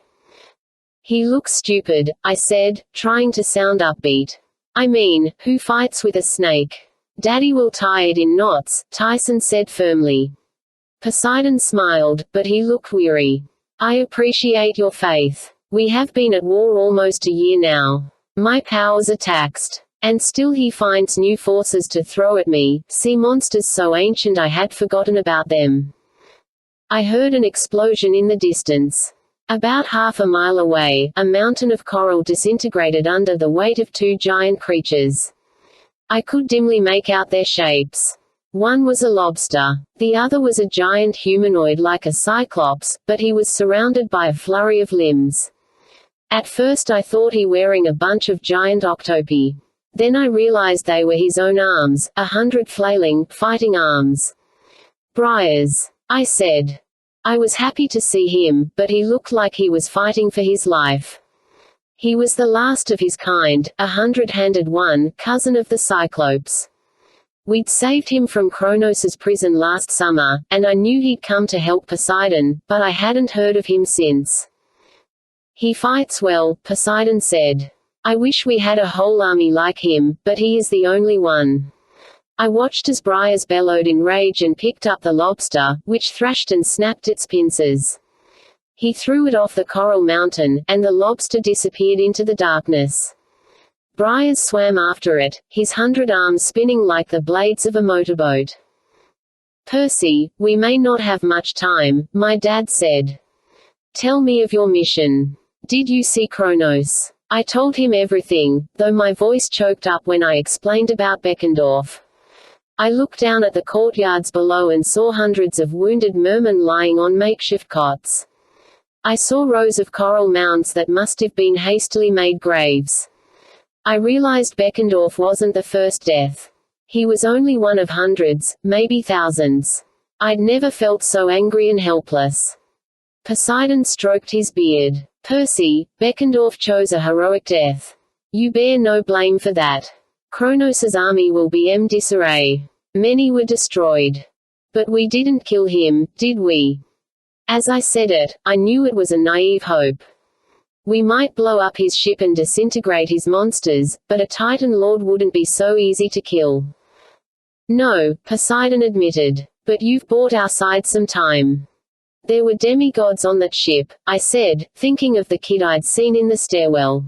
"He looks stupid," I said, trying to sound upbeat. "I mean, who fights with a snake?" "Daddy will tie it in knots," Tyson said firmly. Poseidon smiled, but he looked weary. "I appreciate your faith. We have been at war almost a year now. My powers are taxed. And still he finds new forces to throw at me, sea monsters so ancient I had forgotten about them." I heard an explosion in the distance. About half a mile away, a mountain of coral disintegrated under the weight of two giant creatures. I could dimly make out their shapes. One was a lobster. The other was a giant humanoid like a cyclops, but he was surrounded by a flurry of limbs. At first I thought he wearing a bunch of giant octopi. Then I realized they were his own arms, 100 flailing, fighting arms. "Briars," I said. I was happy to see him, but he looked like he was fighting for his life. He was the last of his kind, a 100-handed one, cousin of the Cyclops. We'd saved him from Kronos' prison last summer, and I knew he'd come to help Poseidon, but I hadn't heard of him since. "He fights well," Poseidon said. "I wish we had a whole army like him, but he is the only one." I watched as Briars bellowed in rage and picked up the lobster, which thrashed and snapped its pincers. He threw it off the coral mountain, and the lobster disappeared into the darkness. Briars swam after it, his 100 arms spinning like the blades of a motorboat. "Percy, we may not have much time," my dad said. "Tell me of your mission. Did you see Kronos?" I told him everything, though my voice choked up when I explained about Beckendorf. I looked down at the courtyards below and saw hundreds of wounded mermen lying on makeshift cots. I saw rows of coral mounds that must have been hastily made graves. I realized Beckendorf wasn't the first death. He was only one of hundreds, maybe thousands. I'd never felt so angry and helpless. Poseidon stroked his beard. "Percy, Beckendorf chose a heroic death. You bear no blame for that. Kronos' army will be in disarray. Many were destroyed. But we didn't kill him, did we?" As I said it, I knew it was a naive hope. We might blow up his ship and disintegrate his monsters, but a Titan Lord wouldn't be so easy to kill. "No," Poseidon admitted. "But you've bought our side some time." "There were demigods on that ship," I said, thinking of the kid I'd seen in the stairwell.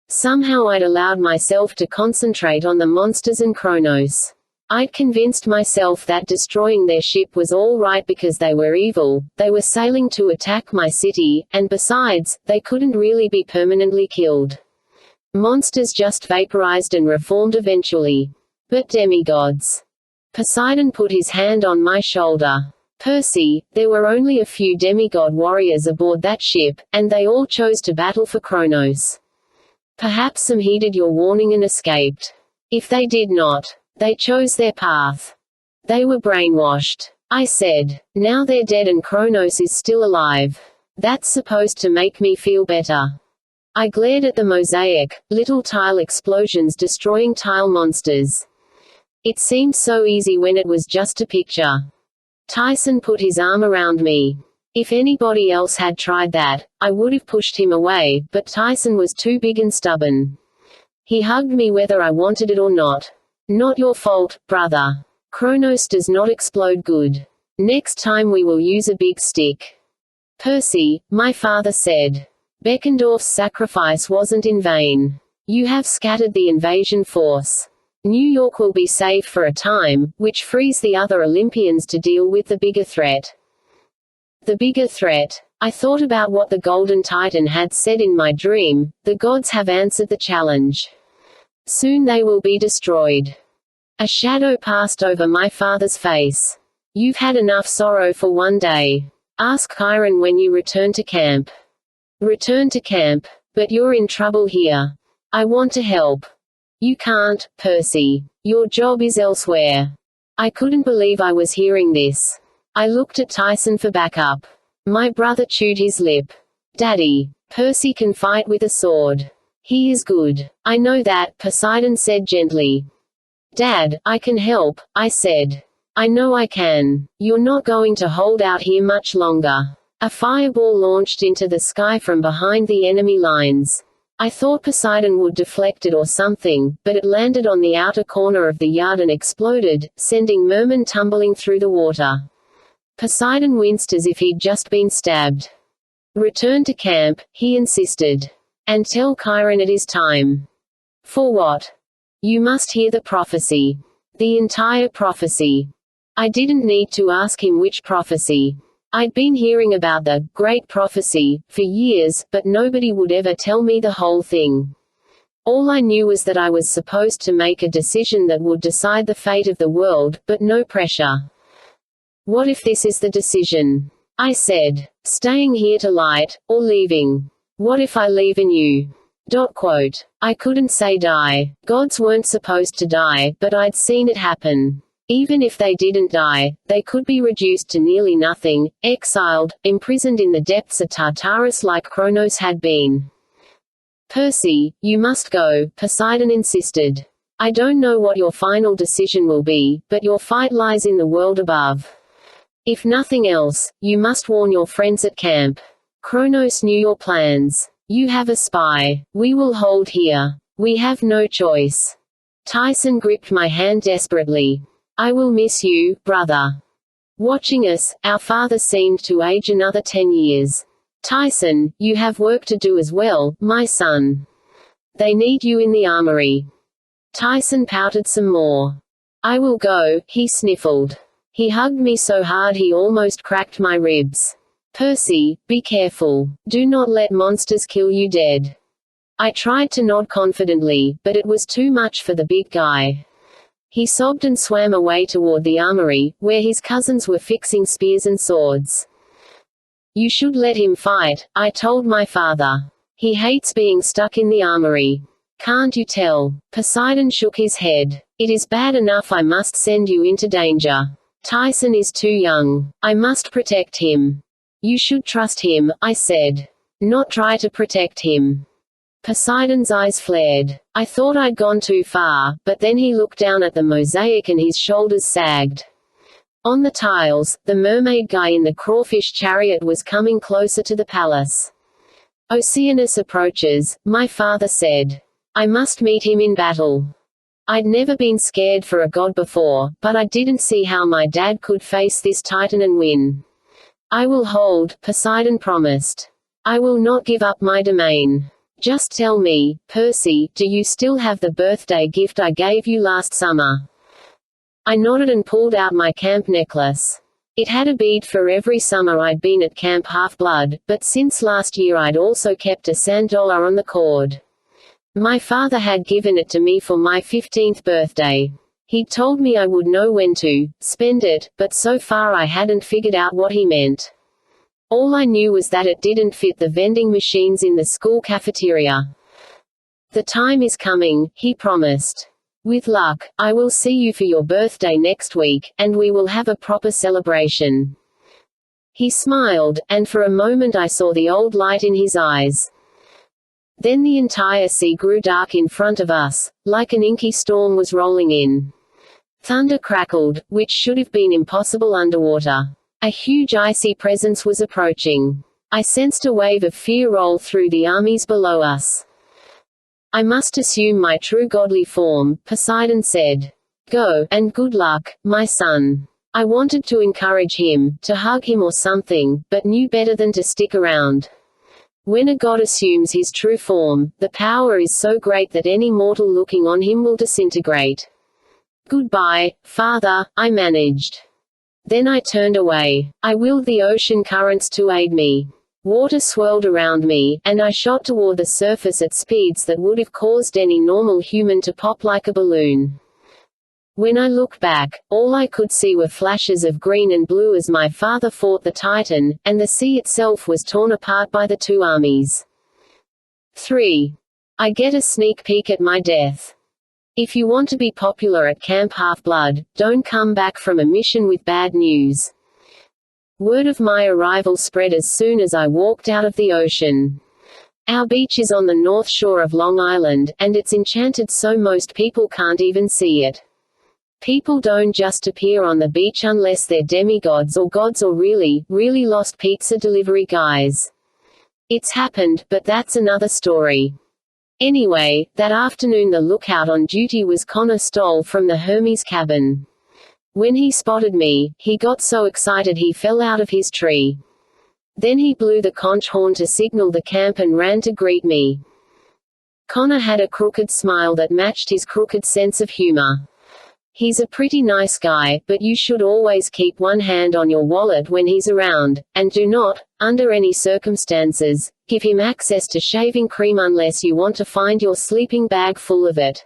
Somehow I'd allowed myself to concentrate on the monsters and Kronos. I'd convinced myself that destroying their ship was all right because they were evil, they were sailing to attack my city, and besides, they couldn't really be permanently killed. Monsters just vaporized and reformed eventually. But demigods. Poseidon put his hand on my shoulder. Percy, there were only a few demigod warriors aboard that ship, and they all chose to battle for Kronos. Perhaps some heeded your warning and escaped. If they did not, they chose their path. They were brainwashed. I said. Now they're dead and Kronos is still alive. That's supposed to make me feel better. I glared at the mosaic, little tile explosions destroying tile monsters. It seemed so easy when it was just a picture. Tyson put his arm around me. If anybody else had tried that, I would have pushed him away, but Tyson was too big and stubborn. He hugged me whether I wanted it or not. Not your fault, brother. Kronos does not explode good. Next time we will use a big stick. Percy, my father said. Beckendorf's sacrifice wasn't in vain. You have scattered the invasion force. New York will be safe for a time, which frees the other Olympians to deal with the bigger threat. The bigger threat. I thought about what the Golden Titan had said in my dream. The gods have answered the challenge. Soon they will be destroyed. A shadow passed over my father's face. You've had enough sorrow for one day. Ask Chiron when you return to camp. Return to camp. But you're in trouble here. I want to help. You can't, Percy. Your job is elsewhere. I couldn't believe I was hearing this. I looked at Tyson for backup. My brother chewed his lip. Daddy, Percy can fight with a sword. He is good. I know that, Poseidon said gently. Dad, I can help, I said. I know I can. You're not going to hold out here much longer. A fireball launched into the sky from behind the enemy lines. I thought Poseidon would deflect it or something, but it landed on the outer corner of the yard and exploded, sending Merman tumbling through the water. Poseidon winced as if he'd just been stabbed. Return to camp, he insisted. And tell Chiron it is time. For what? You must hear the prophecy. The entire prophecy. I didn't need to ask him which prophecy. I'd been hearing about the Great Prophecy for years, but nobody would ever tell me the whole thing. All I knew was that I was supposed to make a decision that would decide the fate of the world, but no pressure. What if this is the decision? I said. Staying here to light, or leaving. What if I leave and you? I couldn't say die. Gods weren't supposed to die, but I'd seen it happen. Even if they didn't die, they could be reduced to nearly nothing, exiled, imprisoned in the depths of Tartarus like Kronos had been. Percy, you must go, Poseidon insisted. I don't know what your final decision will be, but your fight lies in the world above. If nothing else, you must warn your friends at camp. Kronos knew your plans. You have a spy. We will hold here. We have no choice. Tyson gripped my hand desperately. I will miss you, brother. Watching us, our father seemed to age another 10 years. Tyson, you have work to do as well, my son. They need you in the armory. Tyson pouted some more. I will go, he sniffled. He hugged me so hard he almost cracked my ribs. Percy, be careful. Do not let monsters kill you dead. I tried to nod confidently, but it was too much for the big guy. He sobbed and swam away toward the armory, where his cousins were fixing spears and swords. You should let him fight, I told my father. He hates being stuck in the armory. Can't you tell? Poseidon shook his head. It is bad enough I must send you into danger. Tyson is too young. I must protect him. You should trust him, I said. Not try to protect him. Poseidon's eyes flared. I thought I'd gone too far, but then he looked down at the mosaic and his shoulders sagged. On the tiles, the mermaid guy in the crawfish chariot was coming closer to the palace. Oceanus approaches, my father said. I must meet him in battle. I'd never been scared for a god before, but I didn't see how my dad could face this titan and win. I will hold, Poseidon promised. I will not give up my domain. Just tell me, Percy, do you still have the birthday gift I gave you last summer? I nodded and pulled out my camp necklace. It had a bead for every summer I'd been at Camp Half-Blood, but since last year I'd also kept a $1 on the cord. My father had given it to me for my 15th birthday. He'd told me I would know when to spend it, but so far I hadn't figured out what he meant. All I knew was that it didn't fit the vending machines in the school cafeteria. "The time is coming," he promised. "With luck, I will see you for your birthday next week, and we will have a proper celebration." He smiled, and for a moment I saw the old light in his eyes. Then the entire sea grew dark in front of us, like an inky storm was rolling in. Thunder crackled, which should have been impossible underwater. A huge icy presence was approaching. I sensed a wave of fear roll through the armies below us. "I must assume my true godly form," Poseidon said. "Go, and good luck, my son." I wanted to encourage him, to hug him or something, but knew better than to stick around. When a god assumes his true form, the power is so great that any mortal looking on him will disintegrate. "Goodbye, father," I managed. Then I turned away. I willed the ocean currents to aid me. Water swirled around me, and I shot toward the surface at speeds that would have caused any normal human to pop like a balloon. When I looked back, all I could see were flashes of green and blue as my father fought the Titan, and the sea itself was torn apart by the two armies. 3. I get a sneak peek at my death. If you want to be popular at Camp Half-Blood, don't come back from a mission with bad news. Word of my arrival spread as soon as I walked out of the ocean. Our beach is on the north shore of Long Island, and it's enchanted so most people can't even see it. People don't just appear on the beach unless they're demigods or gods or really, really lost pizza delivery guys. It's happened, but that's another story. Anyway, that afternoon the lookout on duty was Connor Stoll from the Hermes cabin. When he spotted me, he got so excited he fell out of his tree. Then he blew the conch horn to signal the camp and ran to greet me. Connor had a crooked smile that matched his crooked sense of humor. He's a pretty nice guy, but you should always keep one hand on your wallet when he's around, and do not, under any circumstances, give him access to shaving cream unless you want to find your sleeping bag full of it.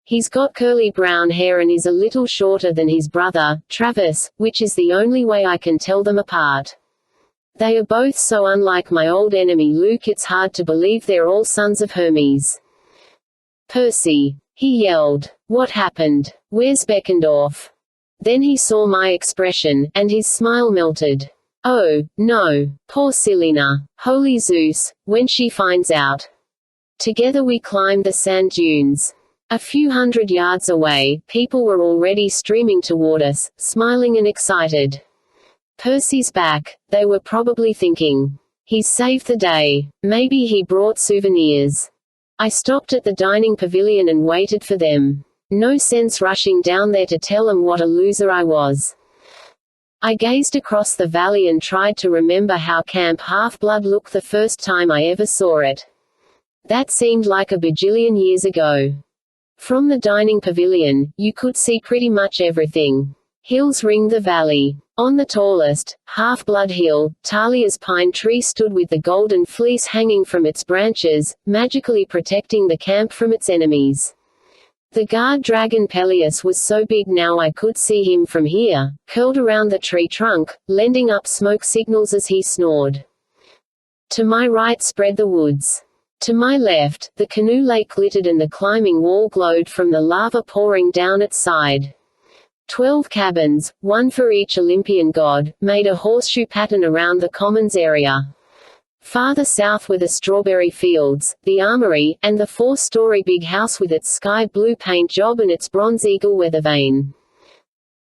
He's got curly brown hair and is a little shorter than his brother, Travis, which is the only way I can tell them apart. They are both so unlike my old enemy Luke it's hard to believe they're all sons of Hermes. "Percy!" he yelled. "What happened? Where's Beckendorf?" Then he saw my expression, and his smile melted. "Oh, no. Poor Selena. Holy Zeus, when she finds out." Together we climbed the sand dunes. A few hundred yards away, people were already streaming toward us, smiling and excited. "Percy's back," they were probably thinking. "He's saved the day. Maybe he brought souvenirs." I stopped at the dining pavilion and waited for them. No sense rushing down there to tell them what a loser I was. I gazed across the valley and tried to remember how Camp Half-Blood looked the first time I ever saw it. That seemed like a bajillion years ago. From the dining pavilion, you could see pretty much everything. Hills ringed the valley. On the tallest, Half-Blood Hill, Talia's pine tree stood with the golden fleece hanging from its branches, magically protecting the camp from its enemies. The guard dragon Peleus was so big now I could see him from here, curled around the tree trunk, lending up smoke signals as he snored. To my right spread the woods. To my left, the canoe lake glittered and the climbing wall glowed from the lava pouring down its side. 12 cabins, one for each Olympian god, made a horseshoe pattern around the commons area. Farther south were the strawberry fields, the armory, and the 4-story big house with its sky blue paint job and its bronze eagle weather vane.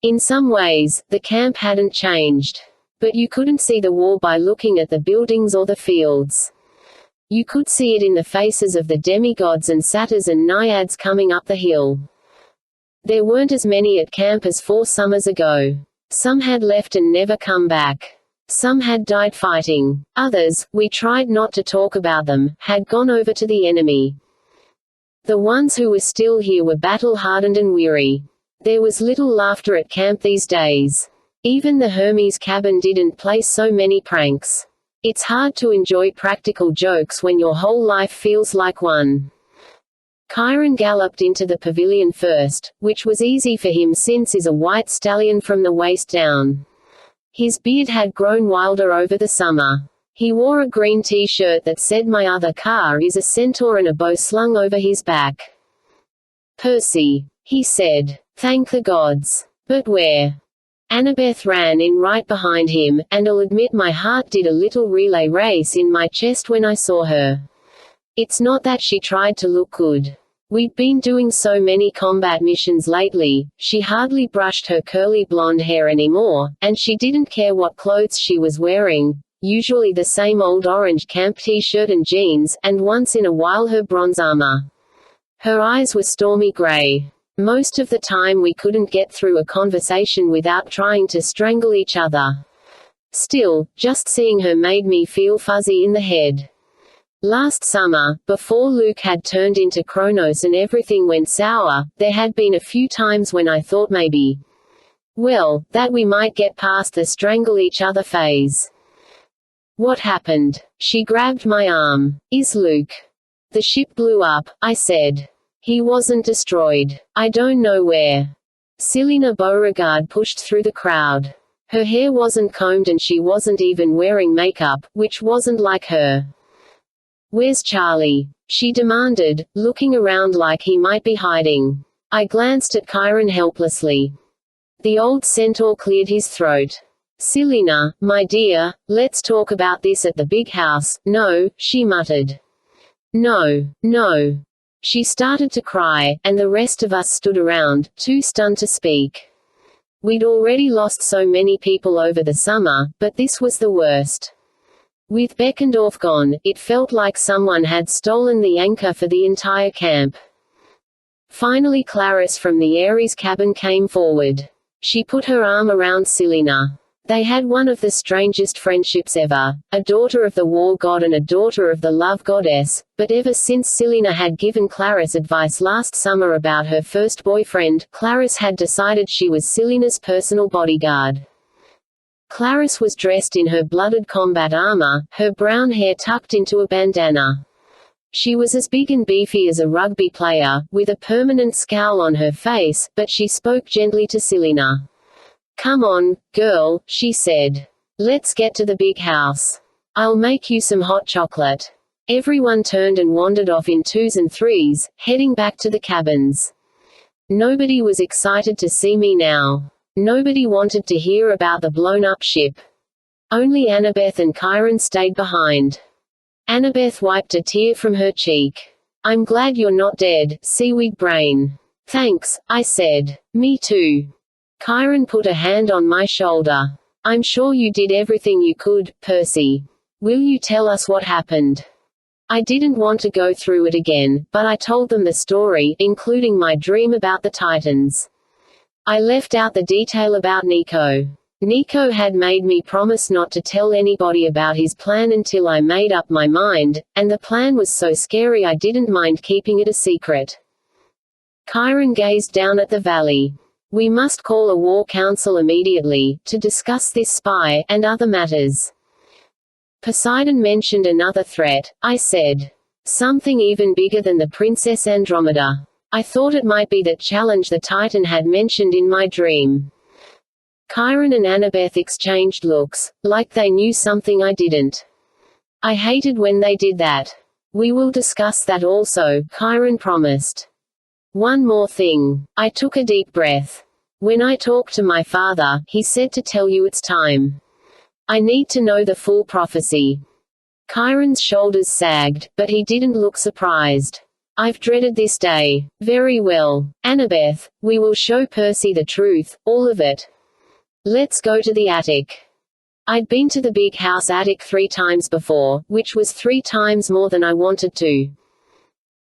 In some ways, the camp hadn't changed. But you couldn't see the war by looking at the buildings or the fields. You could see it in the faces of the demigods and satyrs and naiads coming up the hill. There weren't as many at camp as 4 summers ago. Some had left and never come back. Some had died fighting. Others, we tried not to talk about them, had gone over to the enemy. The ones who were still here were battle-hardened and weary. There was little laughter at camp these days. Even the Hermes cabin didn't play so many pranks. It's hard to enjoy practical jokes when your whole life feels like one. Chiron galloped into the pavilion first, which was easy for him since he's a white stallion from the waist down. His beard had grown wilder over the summer. He wore a green t-shirt that said "My other car is a centaur" and a bow slung over his back. "Percy," he said. "Thank the gods. But where?" Annabeth ran in right behind him, and I'll admit my heart did a little relay race in my chest when I saw her. It's not that she tried to look good. We'd been doing so many combat missions lately, she hardly brushed her curly blonde hair anymore, and she didn't care what clothes she was wearing, usually the same old orange camp t-shirt and jeans, and once in a while her bronze armor. Her eyes were stormy gray. Most of the time we couldn't get through a conversation without trying to strangle each other. Still, just seeing her made me feel fuzzy in the head. Last summer, before Luke had turned into Kronos and everything went sour, there had been a few times when I thought maybe, well, that we might get past the strangle each other phase. What happened? She grabbed my arm. Is Luke? The ship blew up, I said. He wasn't destroyed. I don't know where. Selina Beauregard pushed through the crowd. Her hair wasn't combed and she wasn't even wearing makeup, which wasn't like her. Where's Charlie? She demanded, looking around like he might be hiding. I glanced at Chiron helplessly. The old centaur cleared his throat. Selina, my dear, let's talk about this at the big house. No, she muttered. No, no. She started to cry, and the rest of us stood around, too stunned to speak. We'd already lost so many people over the summer, but this was the worst. With Beckendorf gone, it felt like someone had stolen the anchor for the entire camp. Finally Clarice from the Ares cabin came forward. She put her arm around Selina. They had one of the strangest friendships ever, a daughter of the war god and a daughter of the love goddess, but ever since Selina had given Clarice advice last summer about her first boyfriend, Clarice had decided she was Selina's personal bodyguard. Clarice was dressed in her blooded combat armor, her brown hair tucked into a bandana. She was as big and beefy as a rugby player, with a permanent scowl on her face, but she spoke gently to Selina. Come on, girl, she said. Let's get to the big house. I'll make you some hot chocolate. Everyone turned and wandered off in twos and threes, heading back to the cabins. Nobody was excited to see me now. Nobody wanted to hear about the blown-up ship. Only Annabeth and Chiron stayed behind. Annabeth wiped a tear from her cheek. I'm glad you're not dead, seaweed brain. Thanks, I said. Me too. Chiron put a hand on my shoulder. I'm sure you did everything you could, Percy. Will you tell us what happened? I didn't want to go through it again, but I told them the story, including my dream about the Titans. I left out the detail about Nico. Nico had made me promise not to tell anybody about his plan until I made up my mind, and the plan was so scary I didn't mind keeping it a secret. Chiron gazed down at the valley. We must call a war council immediately, to discuss this spy, and other matters. Poseidon mentioned another threat, I said. Something even bigger than the Princess Andromeda. I thought it might be that challenge the Titan had mentioned in my dream. Chiron and Annabeth exchanged looks, like they knew something I didn't. I hated when they did that. We will discuss that also, Chiron promised. One more thing. I took a deep breath. When I talked to my father, he said to tell you it's time. I need to know the full prophecy. Chiron's shoulders sagged, but he didn't look surprised. I've dreaded this day. Very well. Annabeth, we will show Percy the truth, all of it. Let's go to the attic. I'd been to the big house attic 3 times before, which was 3 times more than I wanted to.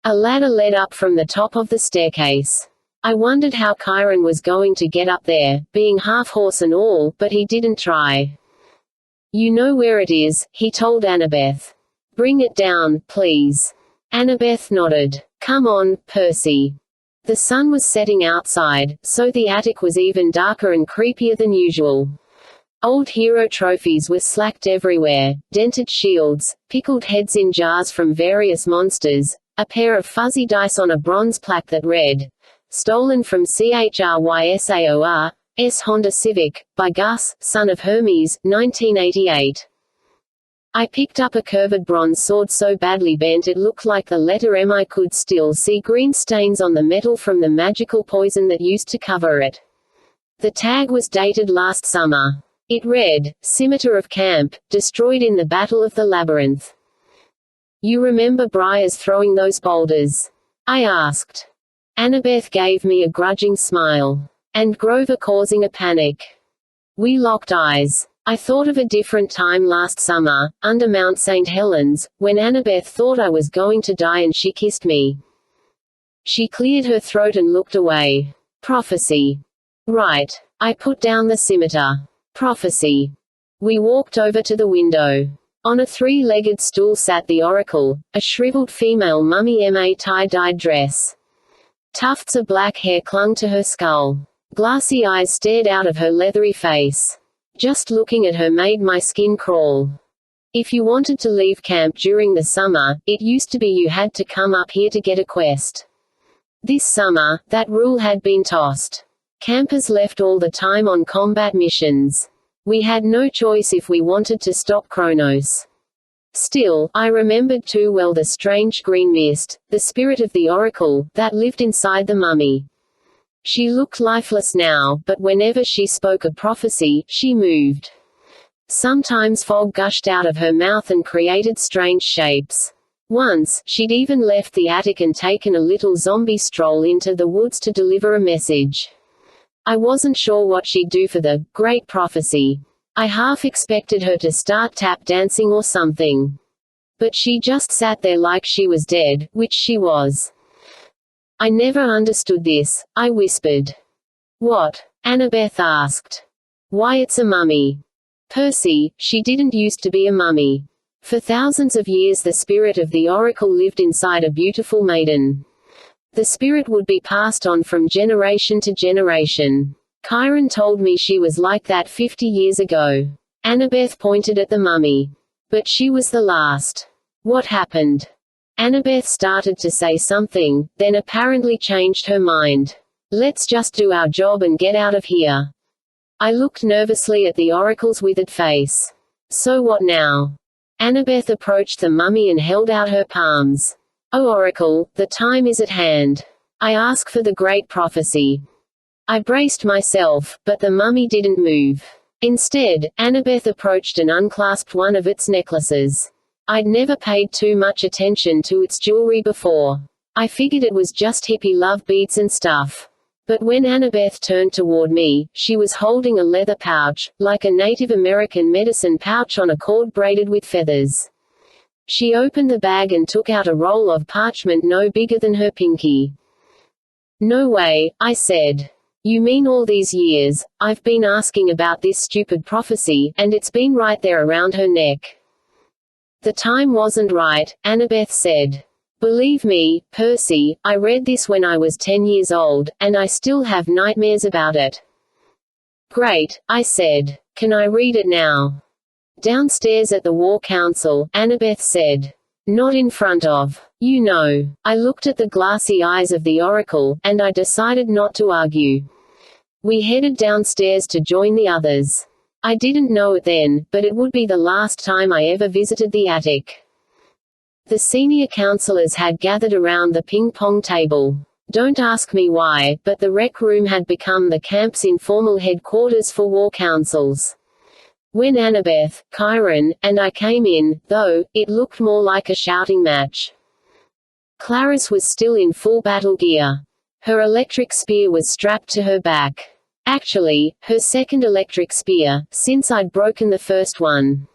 A ladder led up from the top of the staircase. I wondered how Chiron was going to get up there, being half horse and all, but he didn't try. You know where it is, he told Annabeth. Bring it down, please. Annabeth nodded. Come on, Percy. The sun was setting outside, so the attic was even darker and creepier than usual. Old hero trophies were slacked everywhere, dented shields, pickled heads in jars from various monsters, a pair of fuzzy dice on a bronze plaque that read, "Stolen from CHRYSAOR, S Honda Civic, by Gus, son of Hermes, 1988. I picked up a curved bronze sword so badly bent it looked like the letter M. I could still see green stains on the metal from the magical poison that used to cover it. The tag was dated last summer. It read, "Scimitar of Camp, destroyed in the Battle of the Labyrinth." "You remember Briars throwing those boulders?" I asked. Annabeth gave me a grudging smile. And Grover causing a panic. We locked eyes. I thought of a different time last summer, under Mount St. Helens, when Annabeth thought I was going to die and she kissed me. She cleared her throat and looked away. Prophecy. Right. I put down the scimitar. Prophecy. We walked over to the window. On a three-legged stool sat the oracle, a shriveled female mummy in a tie-dyed dress. Tufts of black hair clung to her skull. Glassy eyes stared out of her leathery face. Just looking at her made my skin crawl. If you wanted to leave camp during the summer, it used to be you had to come up here to get a quest. This summer, that rule had been tossed. Campers left all the time on combat missions. We had no choice if we wanted to stop Kronos. Still, I remembered too well the strange green mist, the spirit of the oracle, that lived inside the mummy. She looked lifeless now, but whenever she spoke a prophecy, she moved. Sometimes fog gushed out of her mouth and created strange shapes. Once, she'd even left the attic and taken a little zombie stroll into the woods to deliver a message. I wasn't sure what she'd do for the great prophecy. I half expected her to start tap dancing or something. But she just sat there like she was dead, which she was. I never understood this, I whispered. What? Annabeth asked. Why, it's a mummy. Percy, she didn't used to be a mummy. For thousands of years the spirit of the oracle lived inside a beautiful maiden. The spirit would be passed on from generation to generation. Chiron told me she was like that 50 years ago. Annabeth pointed at the mummy. But she was the last. What happened? Annabeth started to say something, then apparently changed her mind. Let's just do our job and get out of here. I looked nervously at the oracle's withered face. So what now? Annabeth approached the mummy and held out her palms. O oracle, the time is at hand. I ask for the great prophecy. I braced myself, but the mummy didn't move. Instead, Annabeth approached and unclasped one of its necklaces. I'd never paid too much attention to its jewelry before. I figured it was just hippie love beads and stuff. But when Annabeth turned toward me, she was holding a leather pouch, like a Native American medicine pouch on a cord braided with feathers. She opened the bag and took out a roll of parchment no bigger than her pinky. No way, I said. You mean all these years, I've been asking about this stupid prophecy, and it's been right there around her neck. The time wasn't right, Annabeth said. Believe me, Percy, I read this when I was 10 years old, and I still have nightmares about it. Great, I said. Can I read it now? Downstairs at the War Council, Annabeth said. Not in front of. You know. I looked at the glassy eyes of the oracle, and I decided not to argue. We headed downstairs to join the others. I didn't know it then, but it would be the last time I ever visited the attic. The senior counselors had gathered around the ping-pong table. Don't ask me why, but the rec room had become the camp's informal headquarters for war councils. When Annabeth, Chiron, and I came in, though, it looked more like a shouting match. Clarice was still in full battle gear. Her electric spear was strapped to her back. Actually, her second electric spear, since I'd broken the first one.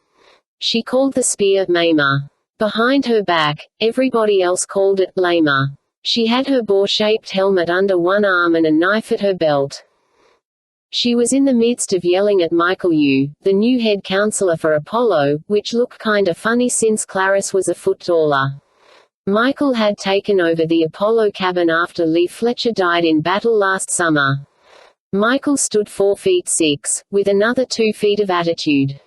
She called the spear Maimer. Behind her back, everybody else called it Lamer. She had her boar-shaped helmet under one arm and a knife at her belt. She was in the midst of yelling at Michael Yu, the new head counselor for Apollo, which looked kinda funny since Clarice was a foot taller. Michael had taken over the Apollo cabin after Lee Fletcher died in battle last summer. Michael stood 4 feet 6, with another 2 feet of attitude.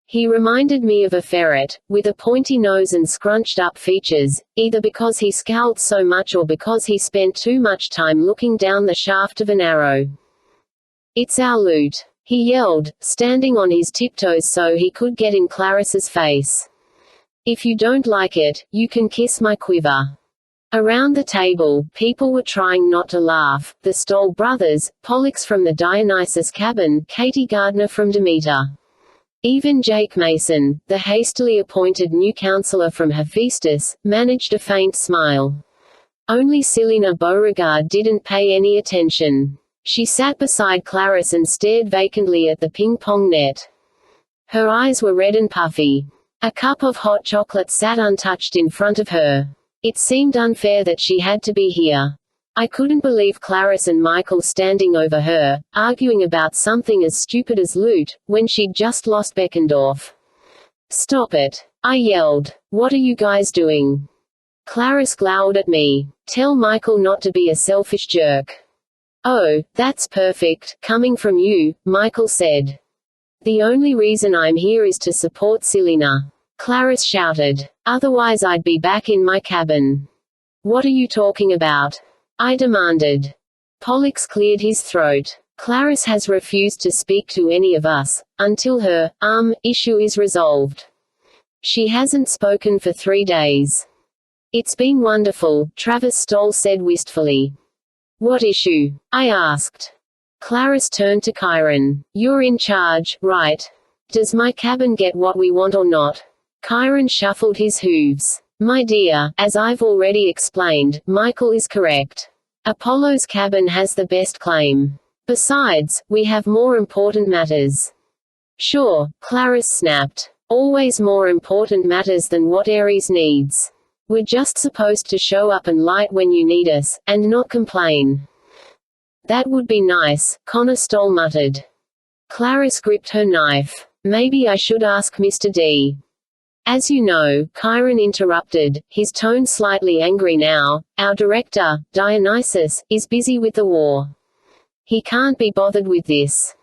He reminded me of a ferret, with a pointy nose and scrunched-up features, either because he scowled so much or because he spent too much time looking down the shaft of an arrow. "It's our loot," he yelled, standing on his tiptoes so he could get in Clarice's face. "If you don't like it, you can kiss my quiver." Around the table, people were trying not to laugh: the Stoll brothers, Pollux from the Dionysus cabin, Katie Gardner from Demeter. Even Jake Mason, the hastily appointed new counselor from Hephaestus, managed a faint smile. Only Selina Beauregard didn't pay any attention. She sat beside Clarice and stared vacantly at the ping-pong net. Her eyes were red and puffy. A cup of hot chocolate sat untouched in front of her. It seemed unfair that she had to be here. I couldn't believe Clarice and Michael standing over her, arguing about something as stupid as loot, when she'd just lost Beckendorf. "Stop it!" I yelled. "What are you guys doing?" Clarice glowered at me. "Tell Michael not to be a selfish jerk." "Oh, that's perfect, coming from you," Michael said. "The only reason I'm here is to support Selina," Clarice shouted. "Otherwise I'd be back in my cabin." "What are you talking about?" I demanded. Pollux cleared his throat. "Clarice has refused to speak to any of us, until her, issue is resolved. She hasn't spoken for 3 days. It's been wonderful," Travis Stoll said wistfully. "What issue?" I asked. Clarice turned to Chiron. "You're in charge, right? Does my cabin get what we want or not?" Chiron shuffled his hooves. "My dear, as I've already explained, Michael is correct. Apollo's cabin has the best claim. Besides, we have more important matters." "Sure," Clarice snapped. "Always more important matters than what Ares needs. We're just supposed to show up and light when you need us, and not complain." "That would be nice," Connor Stoll muttered. Clarice gripped her knife. "Maybe I should ask Mr. D." "As you know," Chiron interrupted, his tone slightly angry now, "our director, Dionysus, is busy with the war. He can't be bothered with this."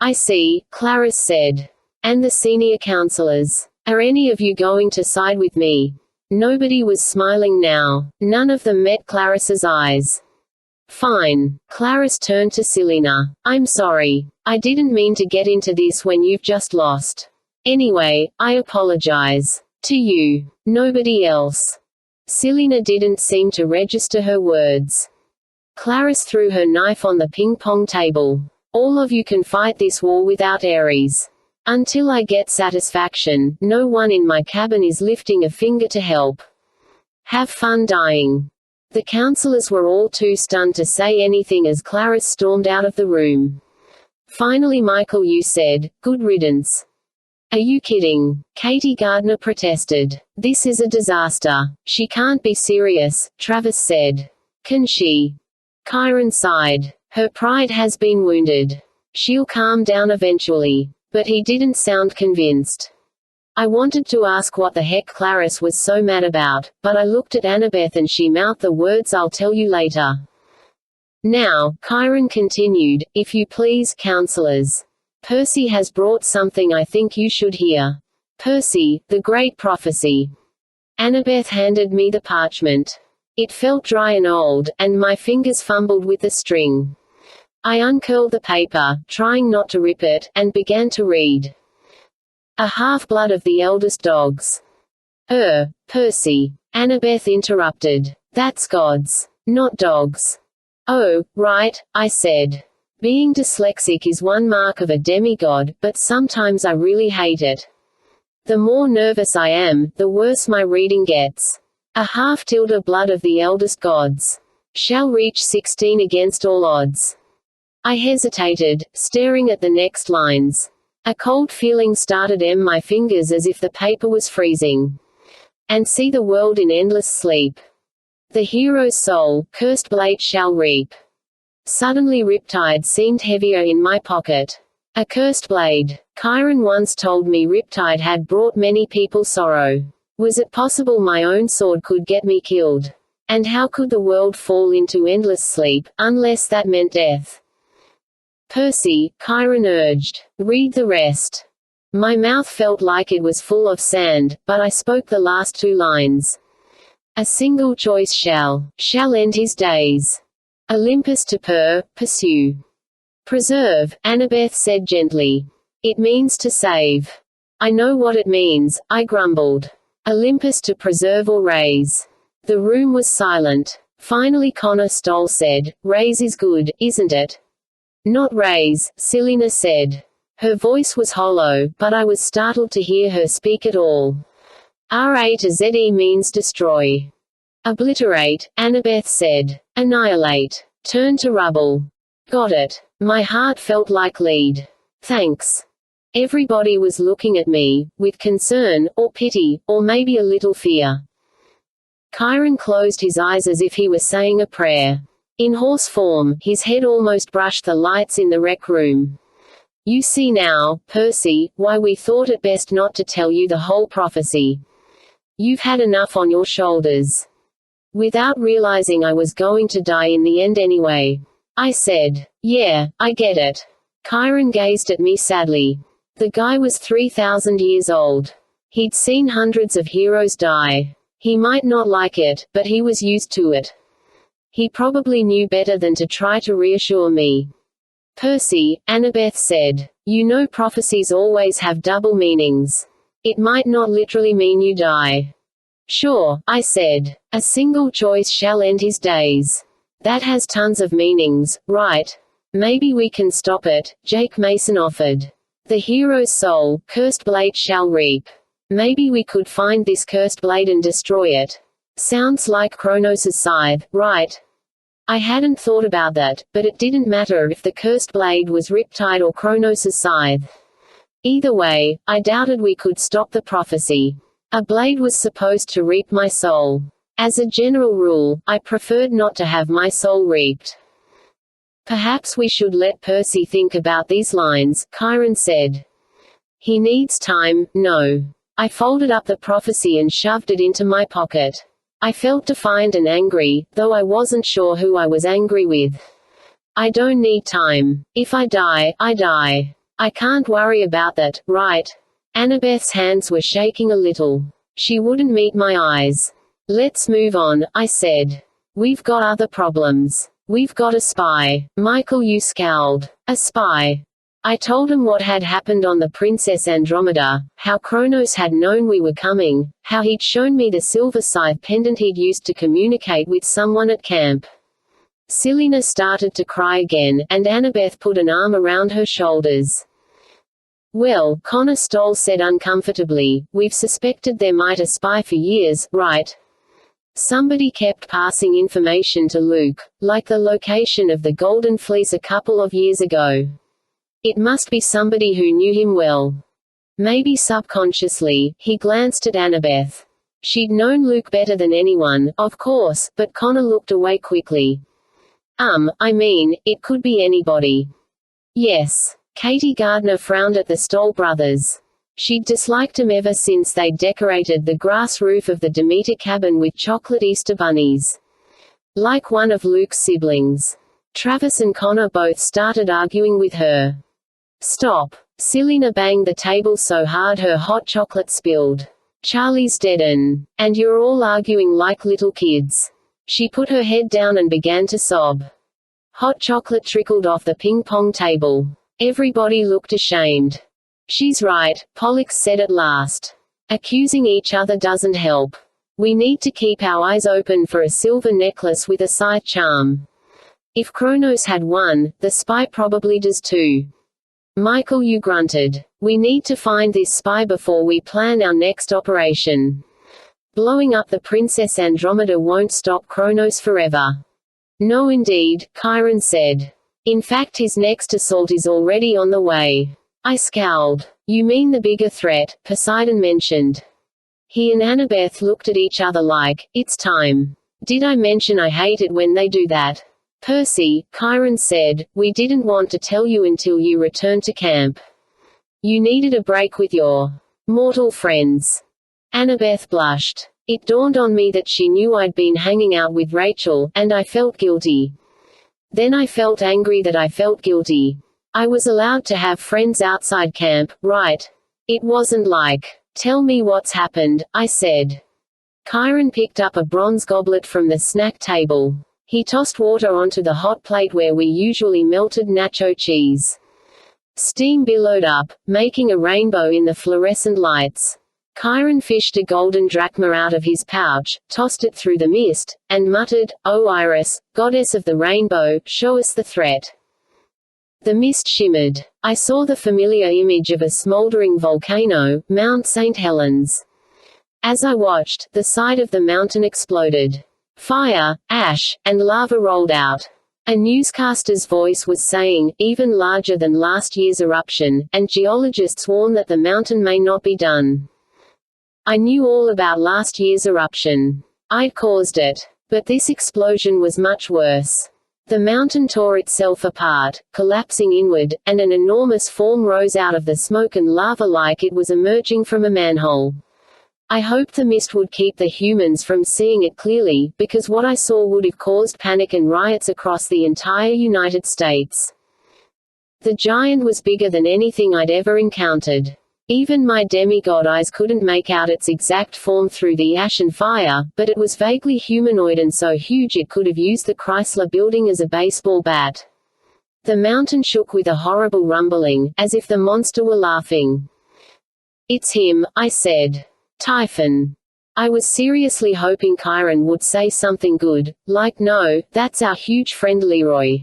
"I see," Clarice said. "And the senior counselors. Are any of you going to side with me?" Nobody was smiling now. None of them met Clarice's eyes. "Fine." Clarice turned to Selina. "I'm sorry. I didn't mean to get into this when you've just lost. Anyway, I apologize. To you. Nobody else." Selina didn't seem to register her words. Clarice threw her knife on the ping-pong table. "All of you can fight this war without Ares. Until I get satisfaction, no one in my cabin is lifting a finger to help. Have fun dying." The counselors were all too stunned to say anything as Clarice stormed out of the room. Finally Michael Yu said, "Good riddance." "Are you kidding?" Katie Gardner protested. "This is a disaster. She can't be serious," Travis said. "Can she?" Chiron sighed. "Her pride has been wounded. She'll calm down eventually." But he didn't sound convinced. I wanted to ask what the heck Clarice was so mad about, but I looked at Annabeth and she mouthed the words, "I'll tell you later." "Now," Chiron continued, "if you please, counselors. Percy has brought something I think you should hear. Percy, the Great Prophecy." Annabeth handed me the parchment. It felt dry and old, and my fingers fumbled with the string. I uncurled the paper, trying not to rip it, and began to read. "A half-blood of the eldest dogs." Percy. Annabeth interrupted. "That's gods. Not dogs." "Oh, right," I said. Being dyslexic is one mark of a demigod, but sometimes I really hate it. The more nervous I am, the worse my reading gets. "A half-blood of the eldest gods. Shall reach 16 against all odds." I hesitated, staring at the next lines. A cold feeling started my fingers as if the paper was freezing. "And see the world in endless sleep. The hero's soul, cursed blade shall reap." Suddenly Riptide seemed heavier in my pocket. A cursed blade. Chiron once told me Riptide had brought many people sorrow. Was it possible my own sword could get me killed? And how could the world fall into endless sleep, unless that meant death? Percy, Chiron urged. Read the rest. My mouth felt like it was full of sand, but I spoke the last two lines. A single choice shall end his days. Olympus to pursue. Preserve, Annabeth said gently. It means to save. I know what it means, I grumbled. Olympus to preserve or raise. The room was silent. Finally Connor Stoll said, raise is good, isn't it? Not raise, Selina said. Her voice was hollow, but I was startled to hear her speak at all. RA to ZE means destroy. Obliterate, Annabeth said. Annihilate. Turn to rubble. Got it. My heart felt like lead. Thanks. Everybody was looking at me, with concern, or pity, or maybe a little fear. Chiron closed his eyes as if he were saying a prayer. In horse form, his head almost brushed the lights in the rec room. You see now, Percy, why we thought it best not to tell you the whole prophecy. You've had enough on your shoulders. Without realizing I was going to die in the end anyway. I said, yeah, I get it. Chiron gazed at me sadly. The guy was 3,000 years old. He'd seen hundreds of heroes die. He might not like it, but he was used to it. He probably knew better than to try to reassure me. Percy, Annabeth said, you know prophecies always have double meanings. It might not literally mean you die. Sure, I said. A single choice shall end his days. That has tons of meanings, right? Maybe we can stop it, Jake Mason offered. The hero's soul, cursed blade shall reap. Maybe we could find this cursed blade and destroy it. Sounds like Kronos' scythe, right? I hadn't thought about that, but it didn't matter if the cursed blade was Riptide or Kronos' scythe. Either way, I doubted we could stop the prophecy. A blade was supposed to reap my soul. As a general rule, I preferred not to have my soul reaped. Perhaps we should let Percy think about these lines, Chiron said. He needs time, no. I folded up the prophecy and shoved it into my pocket. I felt defiant and angry, though I wasn't sure who I was angry with. I don't need time. If I die, I die. I can't worry about that, right? Annabeth's hands were shaking a little. She wouldn't meet my eyes. Let's move on, I said. We've got other problems. We've got a spy. Michael, you scowled. A spy. I told him what had happened on the Princess Andromeda, how Kronos had known we were coming, how he'd shown me the silver scythe pendant he'd used to communicate with someone at camp. Selina started to cry again, and Annabeth put an arm around her shoulders. Well, Connor Stoll said uncomfortably, we've suspected there might a spy for years, right? Somebody kept passing information to Luke, like the location of the Golden Fleece a couple of years ago. It must be somebody who knew him well. Maybe subconsciously, he glanced at Annabeth. She'd known Luke better than anyone, of course, but Connor looked away quickly. I mean, it could be anybody. Yes. Katie Gardner frowned at the Stoll brothers. She'd disliked them ever since they'd decorated the grass roof of the Demeter cabin with chocolate Easter bunnies. Like one of Luke's siblings. Travis and Connor both started arguing with her. Stop. Selina banged the table so hard her hot chocolate spilled. Charlie's deadened. And you're all arguing like little kids. She put her head down and began to sob. Hot chocolate trickled off the ping-pong table. Everybody looked ashamed. She's right, Pollux said at last. Accusing each other doesn't help. We need to keep our eyes open for a silver necklace with a scythe charm. If Kronos had one, the spy probably does too. Michael, you grunted. We need to find this spy before we plan our next operation. Blowing up the Princess Andromeda won't stop Kronos forever. No indeed, Chiron said. In fact, his next assault is already on the way. I scowled. You mean the bigger threat, Poseidon mentioned. He and Annabeth looked at each other like, it's time. Did I mention I hate it when they do that? Percy, Chiron said, we didn't want to tell you until you returned to camp. You needed a break with your mortal friends. Annabeth blushed. It dawned on me that she knew I'd been hanging out with Rachel, and I felt guilty. Then I felt angry that I felt guilty. I was allowed to have friends outside camp, right? It wasn't like, "Tell me what's happened," I said. Kyron picked up a bronze goblet from the snack table. He tossed water onto the hot plate where we usually melted nacho cheese. Steam billowed up, making a rainbow in the fluorescent lights. Kyron fished a golden drachma out of his pouch, tossed it through the mist, and muttered, "Oh Iris, goddess of the rainbow, show us the threat." The mist shimmered. I saw the familiar image of a smoldering volcano, Mount St. Helens. As I watched, the side of the mountain exploded. Fire, ash, and lava rolled out. A newscaster's voice was saying, "Even larger than last year's eruption," and geologists warn that the mountain may not be done. I knew all about last year's eruption. I'd caused it. But this explosion was much worse. The mountain tore itself apart, collapsing inward, and an enormous form rose out of the smoke and lava like it was emerging from a manhole. I hoped the mist would keep the humans from seeing it clearly, because what I saw would have caused panic and riots across the entire United States. The giant was bigger than anything I'd ever encountered. Even my demigod eyes couldn't make out its exact form through the ash and fire, but it was vaguely humanoid and so huge it could have used the Chrysler Building as a baseball bat. The mountain shook with a horrible rumbling, as if the monster were laughing. "It's him," I said. "Typhon." I was seriously hoping Kyron would say something good, like, "No, that's our huge friend Leroy.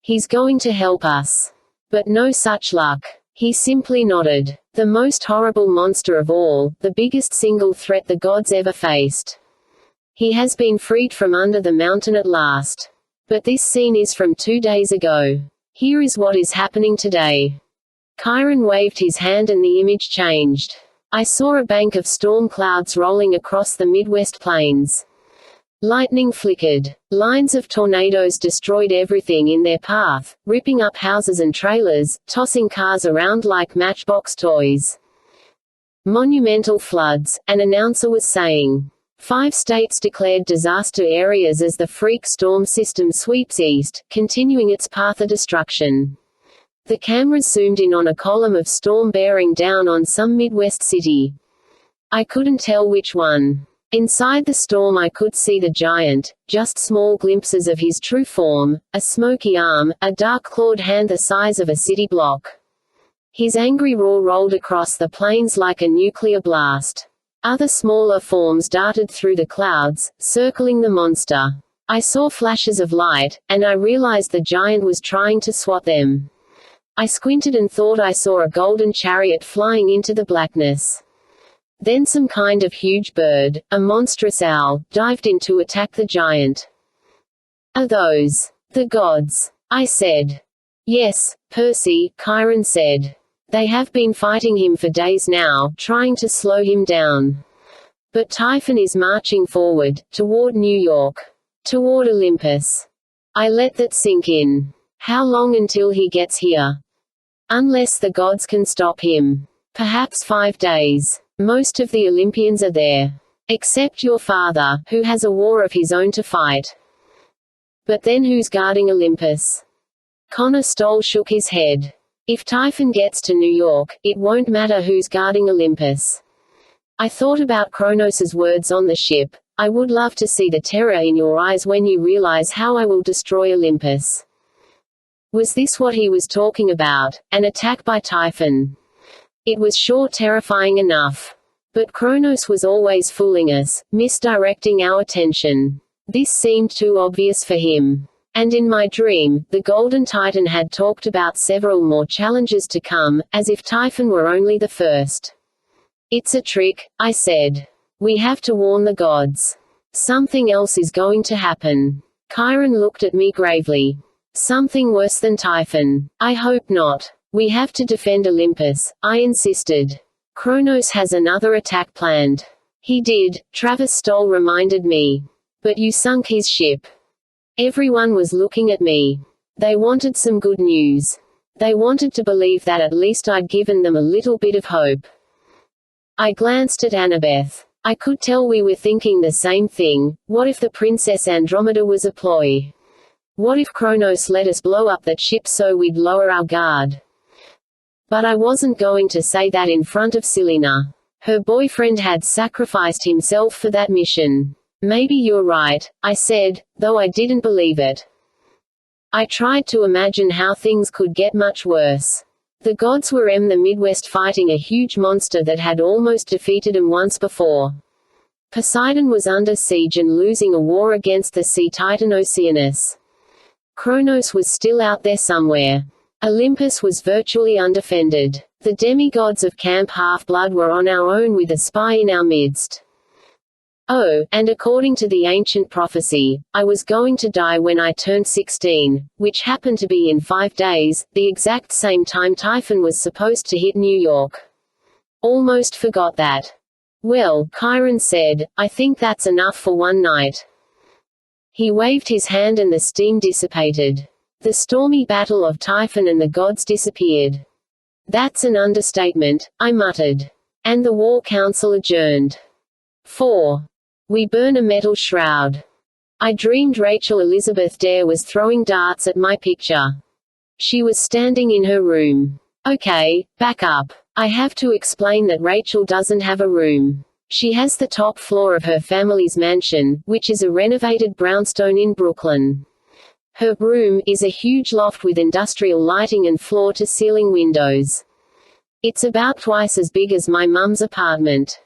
He's going to help us." But no such luck. He simply nodded. The most horrible monster of all, the biggest single threat the gods ever faced. He has been freed from under the mountain at last. But this scene is from 2 days ago. Here is what is happening today. Kyron waved his hand and the image changed. I saw a bank of storm clouds rolling across the Midwest plains. Lightning flickered. Lines of tornadoes destroyed everything in their path, ripping up houses and trailers, tossing cars around like matchbox toys. Monumental floods, an announcer was saying. 5 states declared disaster areas as the freak storm system sweeps east, continuing its path of destruction. The cameras zoomed in on a column of storm bearing down on some Midwest city. I couldn't tell which one. Inside the storm I could see the giant, just small glimpses of his true form, a smoky arm, a dark clawed hand the size of a city block. His angry roar rolled across the plains like a nuclear blast. Other smaller forms darted through the clouds, circling the monster. I saw flashes of light, and I realized the giant was trying to swat them. I squinted and thought I saw a golden chariot flying into the blackness. Then some kind of huge bird, a monstrous owl, dived in to attack the giant. "Are those the gods?" I said. "Yes, Percy," Kyron said. "They have been fighting him for days now, trying to slow him down. But Typhon is marching forward, toward New York. Toward Olympus." I let that sink in. How long until he gets here? Unless the gods can stop him. Perhaps 5 days. Most of the Olympians are there. Except your father, who has a war of his own to fight. But then who's guarding Olympus? Connor Stoll shook his head. If Typhon gets to New York, it won't matter who's guarding Olympus. I thought about Kronos' words on the ship. I would love to see the terror in your eyes when you realize how I will destroy Olympus. Was this what he was talking about? An attack by Typhon? It was sure terrifying enough. But Kronos was always fooling us, misdirecting our attention. This seemed too obvious for him. And in my dream, the Golden Titan had talked about several more challenges to come, as if Typhon were only the first. "It's a trick," I said. "We have to warn the gods. Something else is going to happen." Kyron looked at me gravely. "Something worse than Typhon? I hope not. We have to defend Olympus," I insisted. "Kronos has another attack planned." "He did," Travis Stoll reminded me. "But you sunk his ship." Everyone was looking at me. They wanted some good news. They wanted to believe that at least I'd given them a little bit of hope. I glanced at Annabeth. I could tell we were thinking the same thing. What if the Princess Andromeda was a ploy? What if Kronos let us blow up that ship so we'd lower our guard? But I wasn't going to say that in front of Selena. Her boyfriend had sacrificed himself for that mission. Maybe you're right, I said, though I didn't believe it. I tried to imagine how things could get much worse. The gods were in the Midwest fighting a huge monster that had almost defeated them once before. Poseidon was under siege and losing a war against the sea titan Oceanus. Kronos was still out there somewhere. Olympus was virtually undefended. The demigods of Camp Half-Blood were on our own with a spy in our midst. Oh, and according to the ancient prophecy, I was going to die when I turned 16, which happened to be in 5 days, the exact same time Typhon was supposed to hit New York. Almost forgot that. Well, Chiron said, I think that's enough for one night. He waved his hand and the steam dissipated. The stormy battle of Typhon and the gods disappeared. That's an understatement, I muttered. And the war council adjourned. 4. We burn a metal shroud. I dreamed Rachel Elizabeth Dare was throwing darts at my picture. She was standing in her room. Okay, back up. I have to explain that Rachel doesn't have a room. She has the top floor of her family's mansion, which is a renovated brownstone in Brooklyn. Her room is a huge loft with industrial lighting and floor-to-ceiling windows. It's about twice as big as my mum's apartment.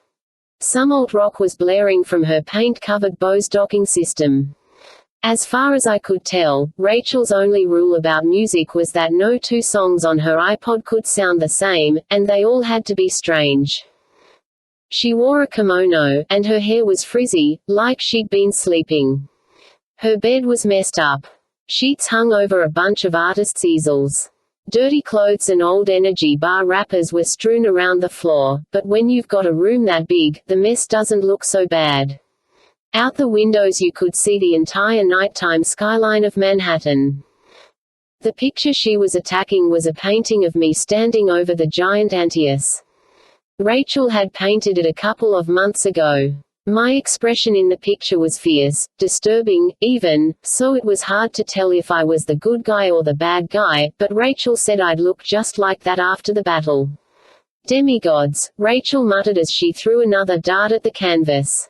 Some alt rock was blaring from her paint-covered Bose docking system. As far as I could tell, Rachel's only rule about music was that no two songs on her iPod could sound the same, and they all had to be strange. She wore a kimono, and her hair was frizzy, like she'd been sleeping. Her bed was messed up. Sheets hung over a bunch of artists' easels. Dirty clothes and old energy bar wrappers were strewn around the floor, but when you've got a room that big, the mess doesn't look so bad. Out the windows you could see the entire nighttime skyline of Manhattan. The picture she was attacking was a painting of me standing over the giant Antaeus. Rachel had painted it a couple of months ago. My expression in the picture was fierce, disturbing, even, so it was hard to tell if I was the good guy or the bad guy, but Rachel said I'd look just like that after the battle. Demigods, Rachel muttered as she threw another dart at the canvas.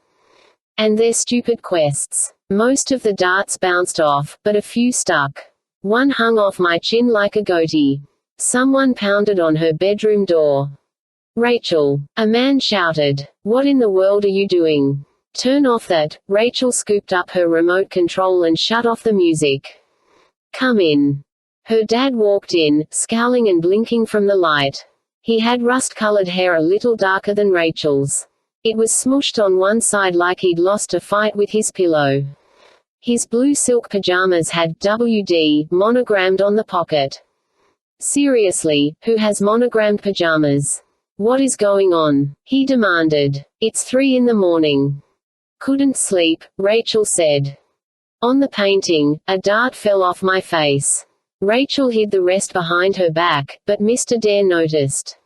And their stupid quests. Most of the darts bounced off, but a few stuck. One hung off my chin like a goatee. Someone pounded on her bedroom door. Rachel. A man shouted. What in the world are you doing? Turn off that. Rachel scooped up her remote control and shut off the music. Come in. Her dad walked in, scowling and blinking from the light. He had rust-colored hair a little darker than Rachel's. It was smooshed on one side like he'd lost a fight with his pillow. His blue silk pajamas had WD monogrammed on the pocket. Seriously, who has monogrammed pajamas? What is going on? He demanded. It's 3 in the morning. Couldn't sleep, Rachel said. On the painting, a dart fell off my face. Rachel hid the rest behind her back, but Mr. Dare noticed.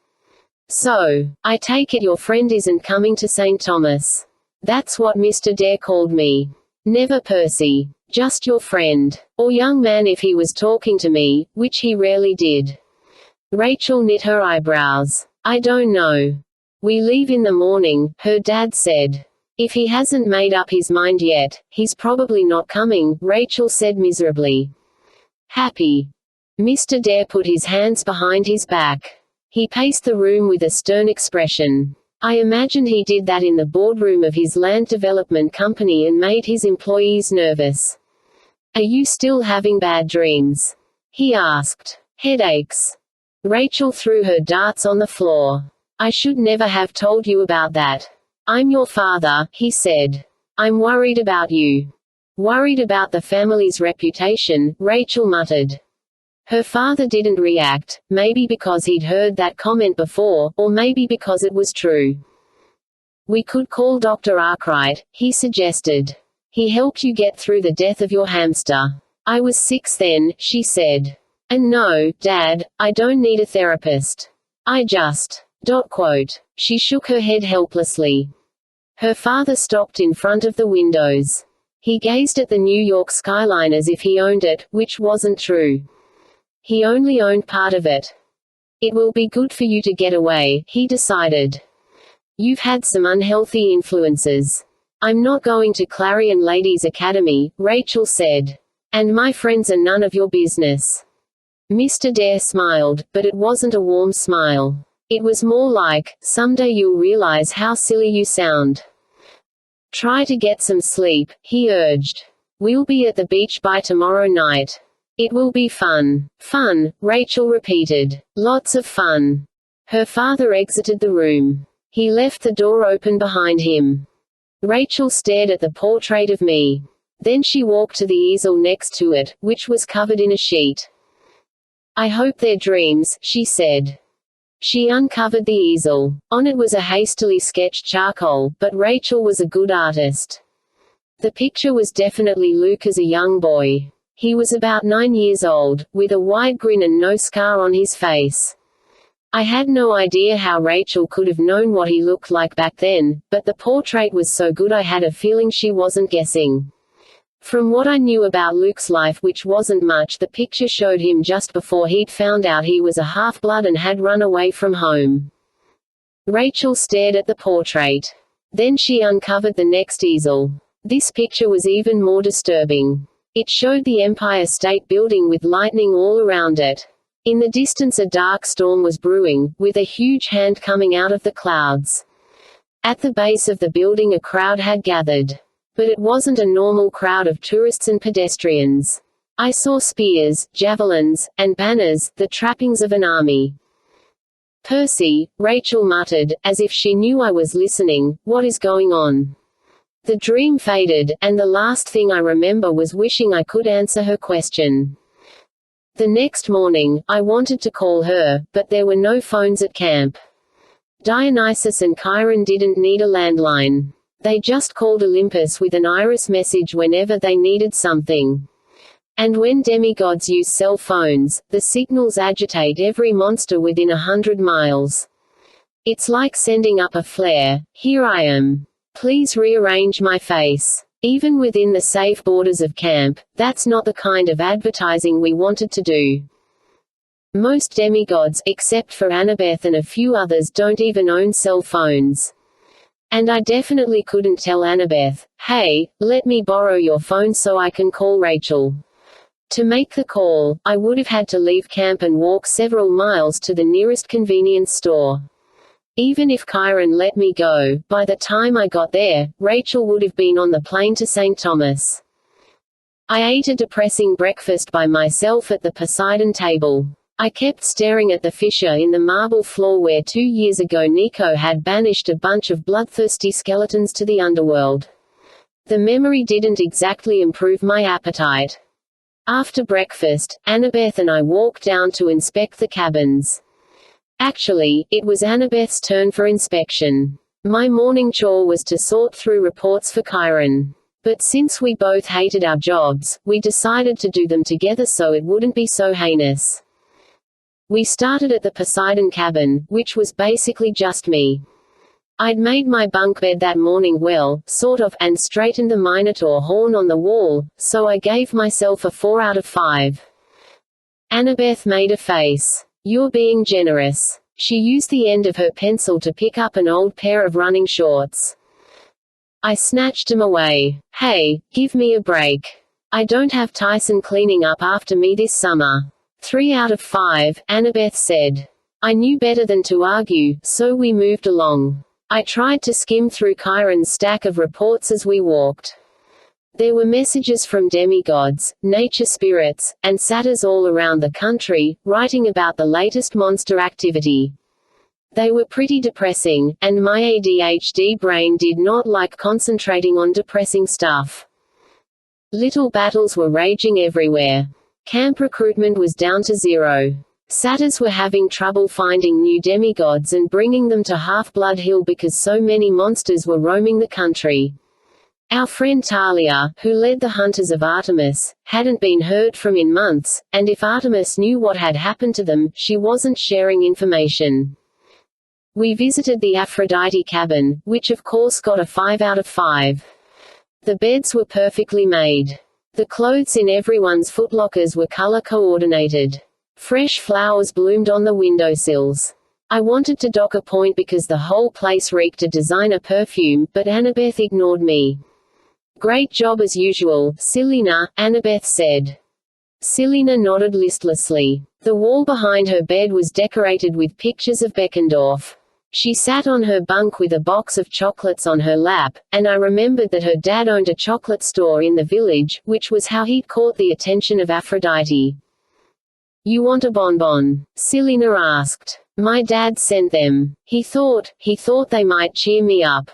So, I take it your friend isn't coming to St. Thomas. That's what Mr. Dare called me. Never Percy. Just your friend. Or young man if he was talking to me, which he rarely did. Rachel knit her eyebrows. I don't know. We leave in the morning, her dad said. If he hasn't made up his mind yet, he's probably not coming, Rachel said miserably. Happy. Mr. Dare put his hands behind his back. He paced the room with a stern expression. I imagined he did that in the boardroom of his land development company and made his employees nervous. Are you still having bad dreams? He asked. Headaches. Rachel threw her darts on the floor. I should never have told you about that. I'm your father, he said. I'm worried about you. Worried about the family's reputation, Rachel muttered. Her father didn't react, maybe because he'd heard that comment before, or maybe because it was true. We could call Dr. Arkwright, he suggested. He helped you get through the death of your hamster. I was 6 then, she said. And no, Dad, I don't need a therapist. I just She shook her head helplessly. Her father stopped in front of the windows. He gazed at the New York skyline as if he owned it, which wasn't true. He only owned part of it. It will be good for you to get away, he decided. You've had some unhealthy influences. I'm not going to Clarion Ladies Academy, Rachel said. And my friends are none of your business. Mr. Dare smiled, but it wasn't a warm smile. It was more like, someday you'll realize how silly you sound. Try to get some sleep, he urged. We'll be at the beach by tomorrow night. It will be fun. Fun, Rachel repeated. Lots of fun. Her father exited the room. He left the door open behind him. Rachel stared at the portrait of me. Then she walked to the easel next to it, which was covered in a sheet. I hope they're dreams, she said. She uncovered the easel. On it was a hastily sketched charcoal, but Rachel was a good artist. The picture was definitely Luke as a young boy. He was about 9 years old, with a wide grin and no scar on his face. I had no idea how Rachel could have known what he looked like back then, but the portrait was so good I had a feeling she wasn't guessing. From what I knew about Luke's life, which wasn't much, the picture showed him just before he'd found out he was a half-blood and had run away from home. Rachel stared at the portrait. Then she uncovered the next easel. This picture was even more disturbing. It showed the Empire State Building with lightning all around it. In the distance a dark storm was brewing, with a huge hand coming out of the clouds. At the base of the building a crowd had gathered. But it wasn't a normal crowd of tourists and pedestrians. I saw spears, javelins, and banners, the trappings of an army. Percy, Rachel muttered, as if she knew I was listening, what is going on? The dream faded, and the last thing I remember was wishing I could answer her question. The next morning, I wanted to call her, but there were no phones at camp. Dionysus and Chiron didn't need a landline. They just called Olympus with an iris message whenever they needed something. And when demigods use cell phones, the signals agitate every monster within 100 miles. It's like sending up a flare, here I am. Please rearrange my face. Even within the safe borders of camp, that's not the kind of advertising we wanted to do. Most demigods, except for Annabeth and a few others, don't even own cell phones. And I definitely couldn't tell Annabeth, hey, let me borrow your phone so I can call Rachel. To make the call, I would have had to leave camp and walk several miles to the nearest convenience store. Even if Chiron let me go, by the time I got there, Rachel would have been on the plane to St. Thomas. I ate a depressing breakfast by myself at the Poseidon table. I kept staring at the fissure in the marble floor where 2 years ago Nico had banished a bunch of bloodthirsty skeletons to the underworld. The memory didn't exactly improve my appetite. After breakfast, Annabeth and I walked down to inspect the cabins. Actually, it was Annabeth's turn for inspection. My morning chore was to sort through reports for Chiron. But since we both hated our jobs, we decided to do them together so it wouldn't be so heinous. We started at the Poseidon cabin, which was basically just me. I'd made my bunk bed that morning well, sort of, and straightened the Minotaur horn on the wall, so I gave myself a 4 out of 5. Annabeth made a face. You're being generous. She used the end of her pencil to pick up an old pair of running shorts. I snatched them away. Hey, give me a break. I don't have Tyson cleaning up after me this summer. 3 out of 5, Annabeth said. I knew better than to argue, so we moved along. I tried to skim through Chiron's stack of reports as we walked. There were messages from demigods, nature spirits, and satyrs all around the country, writing about the latest monster activity. They were pretty depressing, and my ADHD brain did not like concentrating on depressing stuff. Little battles were raging everywhere. Camp recruitment was down to 0. Satyrs were having trouble finding new demigods and bringing them to Half-Blood Hill because so many monsters were roaming the country. Our friend Talia, who led the Hunters of Artemis, hadn't been heard from in months, and if Artemis knew what had happened to them, she wasn't sharing information. We visited the Aphrodite cabin, which of course got a 5 out of 5. The beds were perfectly made. The clothes in everyone's footlockers were color coordinated. Fresh flowers bloomed on the windowsills. I wanted to dock a point because the whole place reeked of designer perfume, but Annabeth ignored me. Great job as usual, Selina, Annabeth said. Selina nodded listlessly. The wall behind her bed was decorated with pictures of Beckendorf. She sat on her bunk with a box of chocolates on her lap, and I remembered that her dad owned a chocolate store in the village, which was how he'd caught the attention of Aphrodite. "You want a bonbon?" Selina asked. "My dad sent them. He thought they might cheer me up."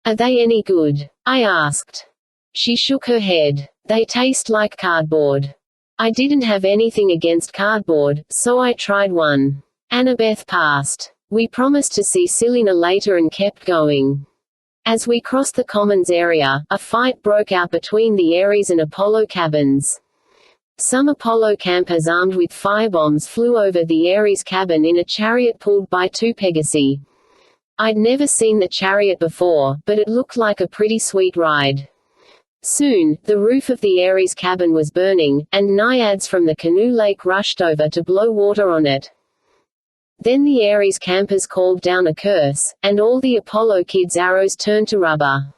"Are they any good?" I asked. She shook her head. "They taste like cardboard." I didn't have anything against cardboard, so I tried one. Annabeth passed. We promised to see Selina later and kept going. As we crossed the commons area, a fight broke out between the Ares and Apollo cabins. Some Apollo campers armed with firebombs flew over the Ares cabin in a chariot pulled by 2 Pegasi. I'd never seen the chariot before, but it looked like a pretty sweet ride. Soon, the roof of the Ares cabin was burning, and naiads from the canoe lake rushed over to blow water on it. Then the Ares campers called down a curse, and all the Apollo kids' arrows turned to rubber.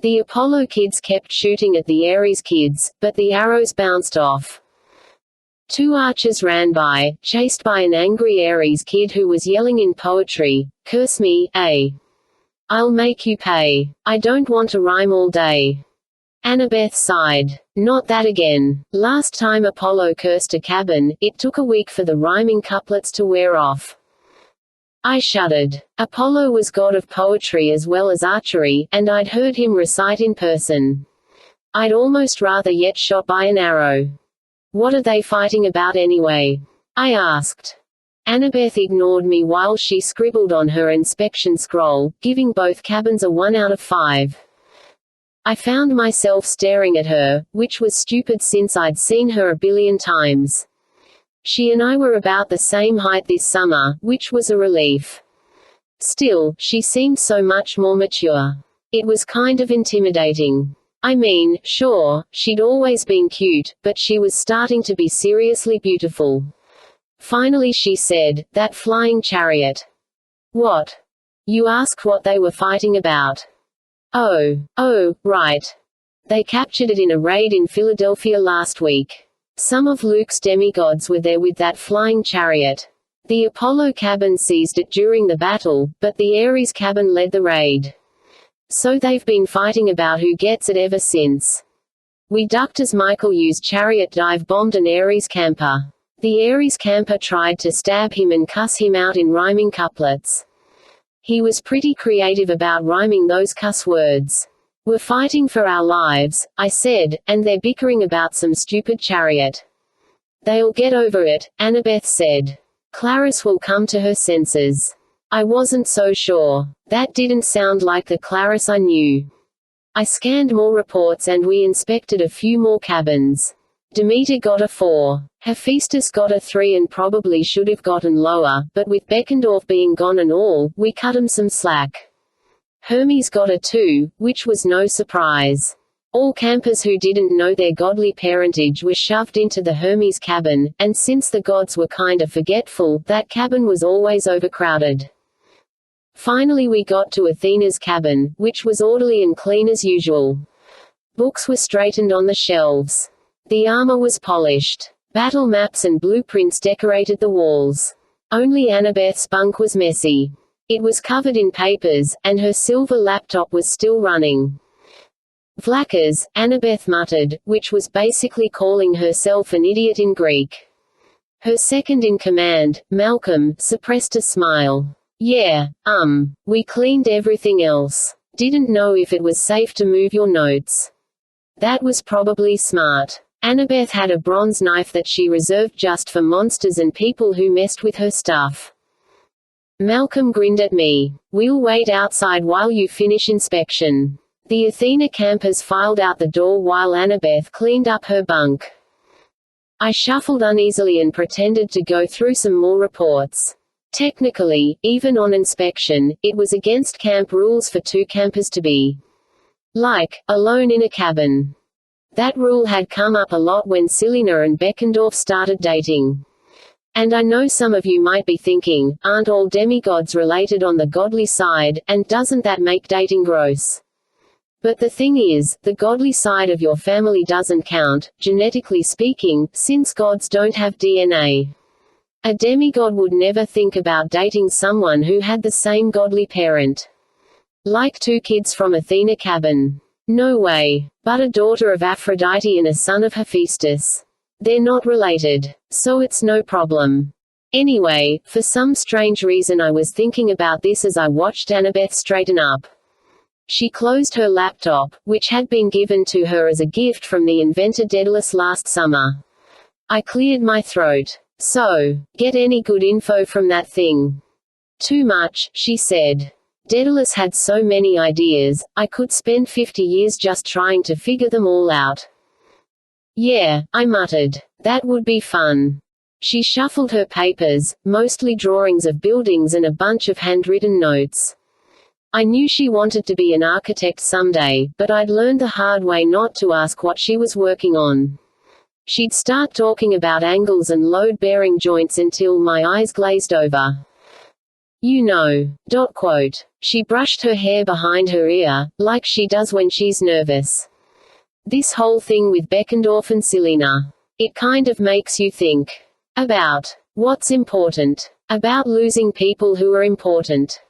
The Apollo kids kept shooting at the Ares kids, but the arrows bounced off. 2 archers ran by, chased by an angry Ares kid who was yelling in poetry, "Curse me, eh? I'll make you pay. I don't want to rhyme all day." Annabeth sighed. "Not that again. Last time Apollo cursed a cabin, it took a week for the rhyming couplets to wear off." I shuddered. Apollo was god of poetry as well as archery, and I'd heard him recite in person. I'd almost rather get shot by an arrow. "What are they fighting about anyway?" I asked. Annabeth ignored me while she scribbled on her inspection scroll, giving both cabins a 1 out of 5. I found myself staring at her, which was stupid since I'd seen her a billion times. She and I were about the same height this summer, which was a relief. Still, she seemed so much more mature. It was kind of intimidating. I mean, sure, she'd always been cute, but she was starting to be seriously beautiful. Finally she said, "That flying chariot." "What?" "You asked what they were fighting about." Oh, right. They captured it in a raid in Philadelphia last week. Some of Luke's demigods were there with that flying chariot. The Apollo cabin seized it during the battle, but the Ares cabin led the raid. So they've been fighting about who gets it ever since. We ducked as Michael used chariot dive bombed an Ares camper. The Ares camper tried to stab him and cuss him out in rhyming couplets. He was pretty creative about rhyming those cuss words. "We're fighting for our lives," I said, "and they're bickering about some stupid chariot." "They'll get over it," Annabeth said. "Clarice will come to her senses." I wasn't so sure. That didn't sound like the Clarice I knew. I scanned more reports and we inspected a few more cabins. Demeter got a 4. Hephaestus got a 3 and probably should have gotten lower, but with Beckendorf being gone and all, we cut him some slack. Hermes got a 2, which was no surprise. All campers who didn't know their godly parentage were shoved into the Hermes cabin, and since the gods were kinda forgetful, that cabin was always overcrowded. Finally we got to Athena's cabin, which was orderly and clean as usual. Books were straightened on the shelves. The armor was polished. Battle maps and blueprints decorated the walls. Only Annabeth's bunk was messy. It was covered in papers, and her silver laptop was still running. "Vlakas," Annabeth muttered, which was basically calling herself an idiot in Greek. Her second-in-command, Malcolm, suppressed a smile. "Yeah, we cleaned everything else. Didn't know if it was safe to move your notes." That was probably smart. Annabeth had a bronze knife that she reserved just for monsters and people who messed with her stuff. Malcolm grinned at me. "We'll wait outside while you finish inspection." The Athena campers filed out the door while Annabeth cleaned up her bunk. I shuffled uneasily and pretended to go through some more reports. Technically, even on inspection, it was against camp rules for two campers to be, like, alone in a cabin. That rule had come up a lot when Selina and Beckendorf started dating. And I know some of you might be thinking, aren't all demigods related on the godly side, and doesn't that make dating gross? But the thing is, the godly side of your family doesn't count, genetically speaking, since gods don't have DNA. A demigod would never think about dating someone who had the same godly parent. Like two kids from Athena cabin. No way. But a daughter of Aphrodite and a son of Hephaestus. They're not related. So it's no problem. Anyway, for some strange reason I was thinking about this as I watched Annabeth straighten up. She closed her laptop, which had been given to her as a gift from the inventor Daedalus last summer. I cleared my throat. So, get any good info from that thing? Too much, she said. Daedalus had so many ideas, I could spend 50 years just trying to figure them all out. Yeah, I muttered. That would be fun. She shuffled her papers, mostly drawings of buildings and a bunch of handwritten notes. I knew she wanted to be an architect someday, but I'd learned the hard way not to ask what she was working on. She'd start talking about angles and load-bearing joints until my eyes glazed over. You know. Quote. She brushed her hair behind her ear, like she does when she's nervous. This whole thing with Beckendorf and Selina. It kind of makes you think. About what's important. About losing people who are important.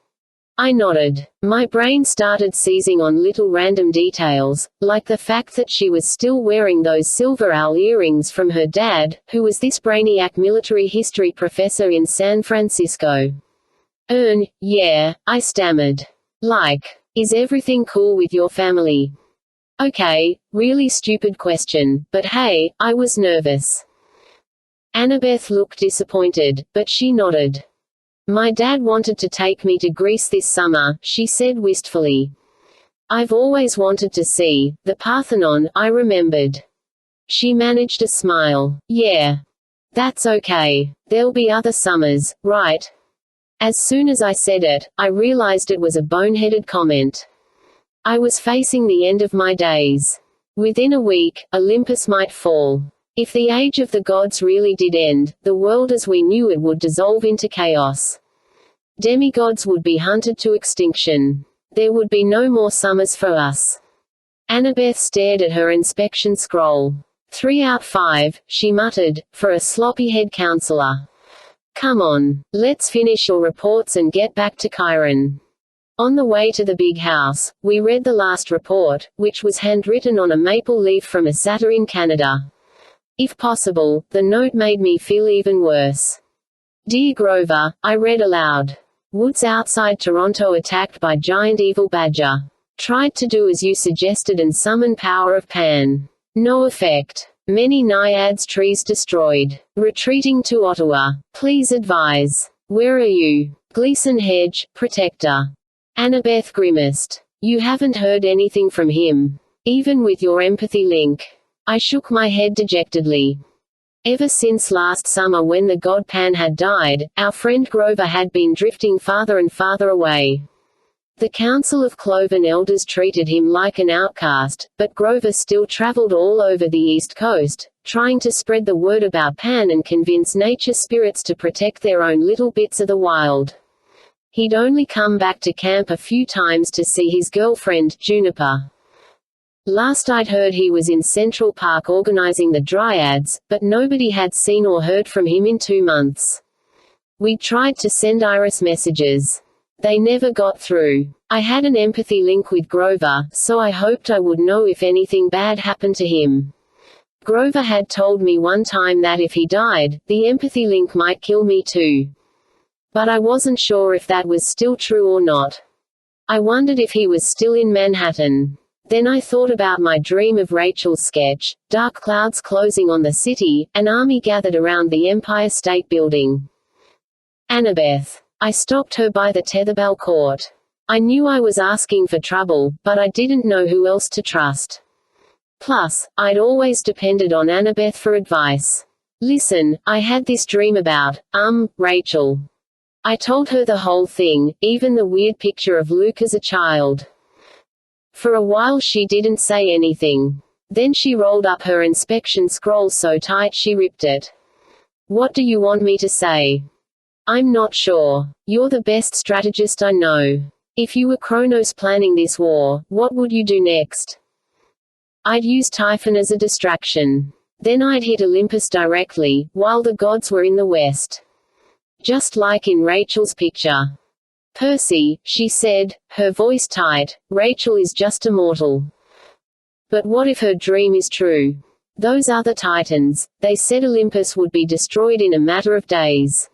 I nodded. My brain started seizing on little random details, like the fact that she was still wearing those silver owl earrings from her dad, who was this brainiac military history professor in San Francisco. Yeah, I stammered. Like, is everything cool with your family? Okay, really stupid question, but hey, I was nervous. Annabeth looked disappointed, but she nodded. My dad wanted to take me to Greece this summer, she said wistfully. I've always wanted to see the Parthenon, I remembered. She managed a smile. Yeah. That's okay. There'll be other summers, right? As soon as I said it, I realized it was a boneheaded comment. I was facing the end of my days. Within a week, Olympus might fall. If the age of the gods really did end, the world as we knew it would dissolve into chaos. Demigods would be hunted to extinction. There would be no more summers for us. Annabeth stared at her inspection scroll. 3 out 5, she muttered, for a sloppy-head counselor. Come on, let's finish your reports and get back to Chiron. On the way to the big house, we read the last report, which was handwritten on a maple leaf from a satyr in Canada. If possible, the note made me feel even worse. Dear Grover, I read aloud. Woods outside Toronto attacked by giant evil badger. Tried to do as you suggested and summon power of Pan. No effect. Many naiads trees destroyed. Retreating to Ottawa. Please advise. Where are you? Gleason Hedge, Protector. Annabeth grimaced. You haven't heard anything from him. Even with your empathy link. I shook my head dejectedly. Ever since last summer when the god Pan had died, our friend Grover had been drifting farther and farther away. The Council of Cloven Elders treated him like an outcast, but Grover still traveled all over the East Coast, trying to spread the word about Pan and convince nature spirits to protect their own little bits of the wild. He'd only come back to camp a few times to see his girlfriend, Juniper. Last I'd heard he was in Central Park organizing the Dryads, but nobody had seen or heard from him in 2 months. We tried to send Iris messages. They never got through. I had an empathy link with Grover, so I hoped I would know if anything bad happened to him. Grover had told me one time that if he died, the empathy link might kill me too. But I wasn't sure if that was still true or not. I wondered if he was still in Manhattan. Then I thought about my dream of Rachel's sketch, dark clouds closing on the city, an army gathered around the Empire State Building. Annabeth. I stopped her by the tetherbell court. I knew I was asking for trouble, but I didn't know who else to trust. Plus, I'd always depended on Annabeth for advice. Listen, I had this dream about, Rachel. I told her the whole thing, even the weird picture of Luke as a child. For a while she didn't say anything. Then she rolled up her inspection scroll so tight she ripped it. What do you want me to say? I'm not sure. You're the best strategist I know. If you were Kronos planning this war, what would you do next? I'd use Typhon as a distraction. Then I'd hit Olympus directly, while the gods were in the west. Just like in Rachel's picture. Percy, she said, her voice tight, Rachel is just a mortal. But what if her dream is true? Those other titans, they said Olympus would be destroyed in a matter of days.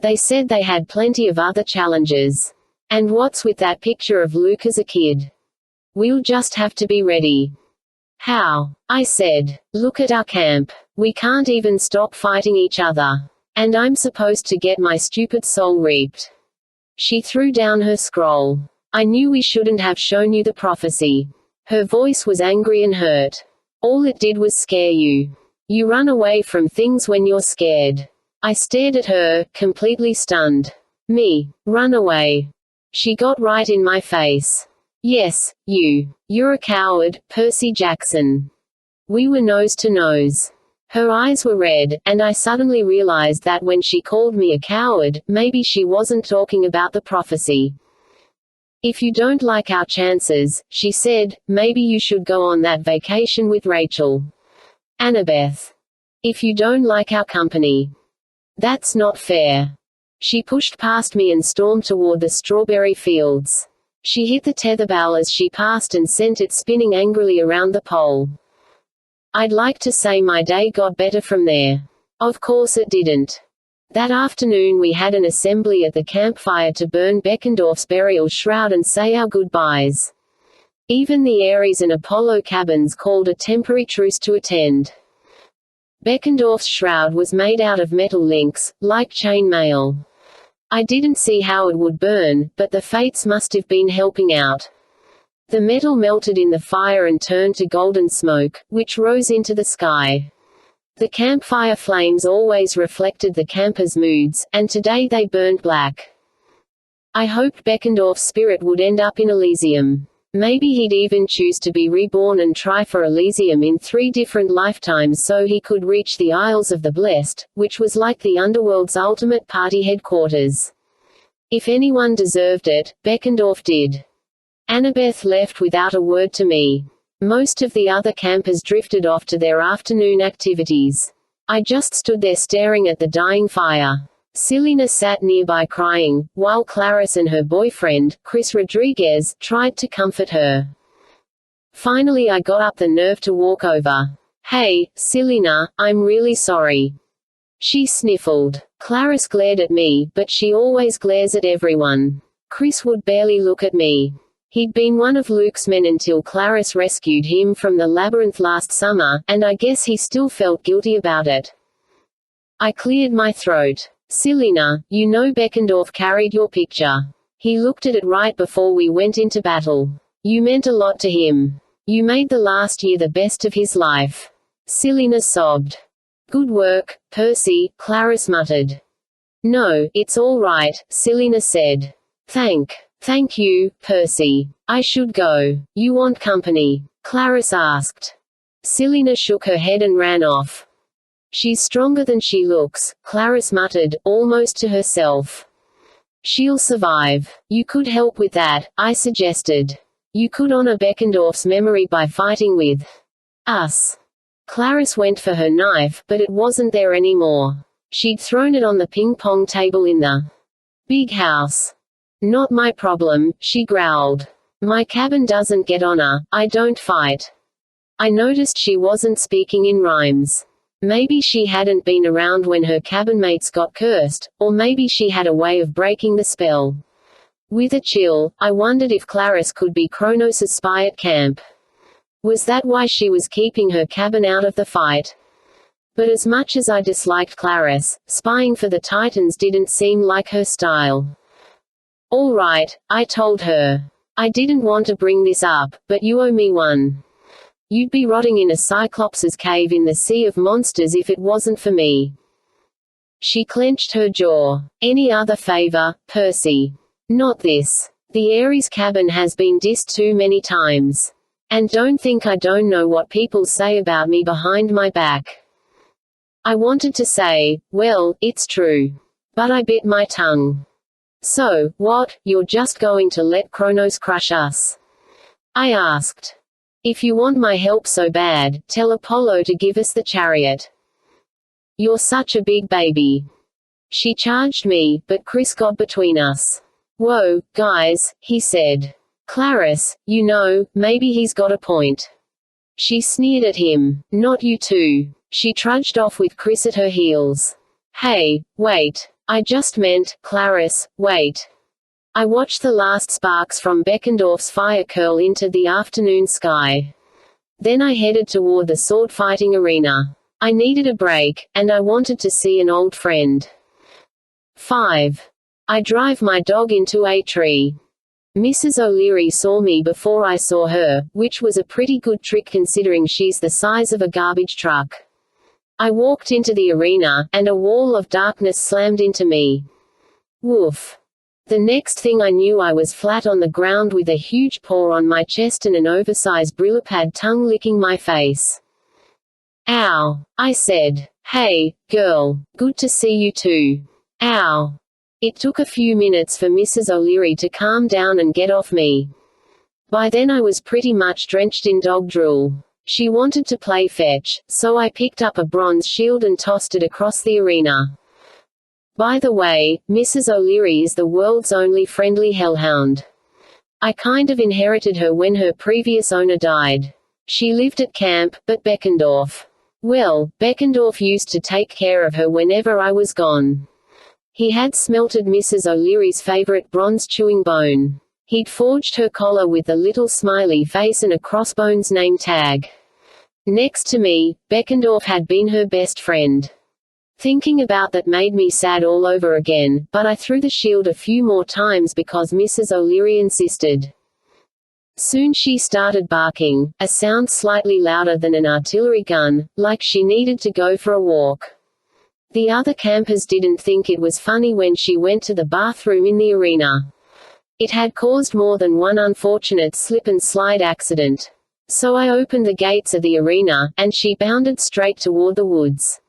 They said they had plenty of other challenges. And what's with that picture of Luke as a kid? We'll just have to be ready. How? I said. Look at our camp. We can't even stop fighting each other. And I'm supposed to get my stupid soul reaped. She threw down her scroll. I knew we shouldn't have shown you the prophecy. Her voice was angry and hurt. All it did was scare you. You run away from things when you're scared. I stared at her, completely stunned. Me. Run away. She got right in my face. Yes, you. You're a coward, Percy Jackson. We were nose to nose. Her eyes were red, and I suddenly realized that when she called me a coward, maybe she wasn't talking about the prophecy. If you don't like our chances, she said, maybe you should go on that vacation with Rachel. Annabeth. If you don't like our company. That's not fair. She pushed past me and stormed toward the strawberry fields. She hit the tetherbell as she passed and sent it spinning angrily around the pole. I'd like to say my day got better from there. Of course it didn't. That afternoon we had an assembly at the campfire to burn Beckendorf's burial shroud and say our goodbyes. Even the Ares and Apollo cabins called a temporary truce to attend. Beckendorf's shroud was made out of metal links, like chain mail. I didn't see how it would burn, but the fates must have been helping out. The metal melted in the fire and turned to golden smoke, which rose into the sky. The campfire flames always reflected the campers' moods, and today they burned black. I hoped Beckendorf's spirit would end up in Elysium. Maybe he'd even choose to be reborn and try for Elysium in 3 different lifetimes so he could reach the Isles of the Blessed, which was like the underworld's ultimate party headquarters. If anyone deserved it, Beckendorf did. Annabeth left without a word to me. Most of the other campers drifted off to their afternoon activities. I just stood there staring at the dying fire. Selena sat nearby crying, while Clarice and her boyfriend, Chris Rodriguez, tried to comfort her. Finally I got up the nerve to walk over. Hey, Selena, I'm really sorry. She sniffled. Clarice glared at me, but she always glares at everyone. Chris would barely look at me. He'd been one of Luke's men until Clarice rescued him from the labyrinth last summer, and I guess he still felt guilty about it. I cleared my throat. Selena, you know Beckendorf carried your picture. He looked at it right before we went into battle. You meant a lot to him. You made the last year the best of his life. Selena sobbed. Good work, Percy, Clarice muttered. No, it's all right, Selena said. Thank you, Percy. I should go. You want company? Clarice asked. Selena shook her head and ran off. She's stronger than she looks, Clarice muttered, almost to herself. She'll survive. You could help with that, I suggested. You could honor Beckendorf's memory by fighting with us. Clarice went for her knife, but it wasn't there anymore. She'd thrown it on the ping-pong table in the big house. Not my problem, she growled. My cabin doesn't get honor, I don't fight. I noticed she wasn't speaking in rhymes. Maybe she hadn't been around when her cabin mates got cursed, or maybe she had a way of breaking the spell. With a chill, I wondered if Clarice could be Kronos' spy at camp. Was that why she was keeping her cabin out of the fight? But as much as I disliked Clarice, spying for the Titans didn't seem like her style. All right, I told her. I didn't want to bring this up, but you owe me one. You'd be rotting in a Cyclops' cave in the Sea of Monsters if it wasn't for me. She clenched her jaw. Any other favor, Percy? Not this. The Ares cabin has been dissed too many times. And don't think I don't know what people say about me behind my back. I wanted to say, well, it's true. But I bit my tongue. So, what, you're just going to let Kronos crush us? I asked. If you want my help so bad, tell Apollo to give us the chariot. You're such a big baby. She charged me, but Chris got between us. Whoa, guys, he said. Clarice, you know, maybe he's got a point. She sneered at him. Not you two. She trudged off with Chris at her heels. Hey, wait. I just meant, Clarice, wait. I watched the last sparks from Beckendorf's fire curl into the afternoon sky. Then I headed toward the sword-fighting arena. I needed a break, and I wanted to see an old friend. 5. I drive my dog into a tree. Mrs. O'Leary saw me before I saw her, which was a pretty good trick considering she's the size of a garbage truck. I walked into the arena, and a wall of darkness slammed into me. Woof. The next thing I knew I was flat on the ground with a huge paw on my chest and an oversized Brilipad tongue licking my face. Ow. I said. Hey, girl. Good to see you too. Ow. It took a few minutes for Mrs. O'Leary to calm down and get off me. By then I was pretty much drenched in dog drool. She wanted to play fetch, so I picked up a bronze shield and tossed it across the arena. By the way, Mrs. O'Leary is the world's only friendly hellhound. I kind of inherited her when her previous owner died. She lived at camp, but Beckendorf. Well, Beckendorf used to take care of her whenever I was gone. He had smelted Mrs. O'Leary's favorite bronze chewing bone. He'd forged her collar with a little smiley face and a crossbones name tag. Next to me, Beckendorf had been her best friend. Thinking about that made me sad all over again, but I threw the shield a few more times because Mrs. O'Leary insisted. Soon she started barking, a sound slightly louder than an artillery gun, like she needed to go for a walk. The other campers didn't think it was funny when she went to the bathroom in the arena. It had caused more than one unfortunate slip and slide accident. So I opened the gates of the arena, and she bounded straight toward the woods.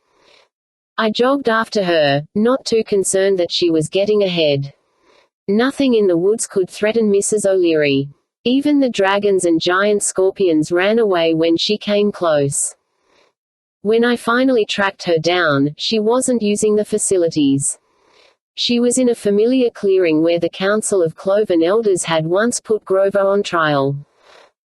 I jogged after her, not too concerned that she was getting ahead. Nothing in the woods could threaten Mrs. O'Leary. Even the dragons and giant scorpions ran away when she came close. When I finally tracked her down, she wasn't using the facilities. She was in a familiar clearing where the Council of Cloven Elders had once put Grover on trial.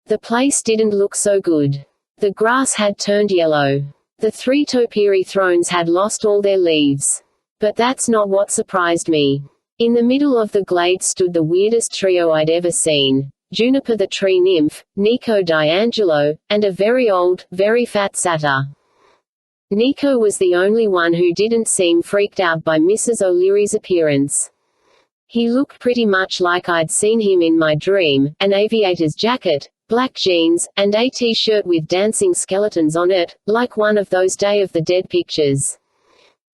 The place didn't look so good. The grass had turned yellow. The 3 topiary thrones had lost all their leaves. But that's not what surprised me. In the middle of the glade stood the weirdest trio I'd ever seen. Juniper the tree nymph, Nico D'Angelo, and a very old, very fat satyr. Nico was the only one who didn't seem freaked out by Mrs. O'Leary's appearance. He looked pretty much like I'd seen him in my dream, an aviator's jacket, black jeans, and a t-shirt with dancing skeletons on it, like one of those Day of the Dead pictures.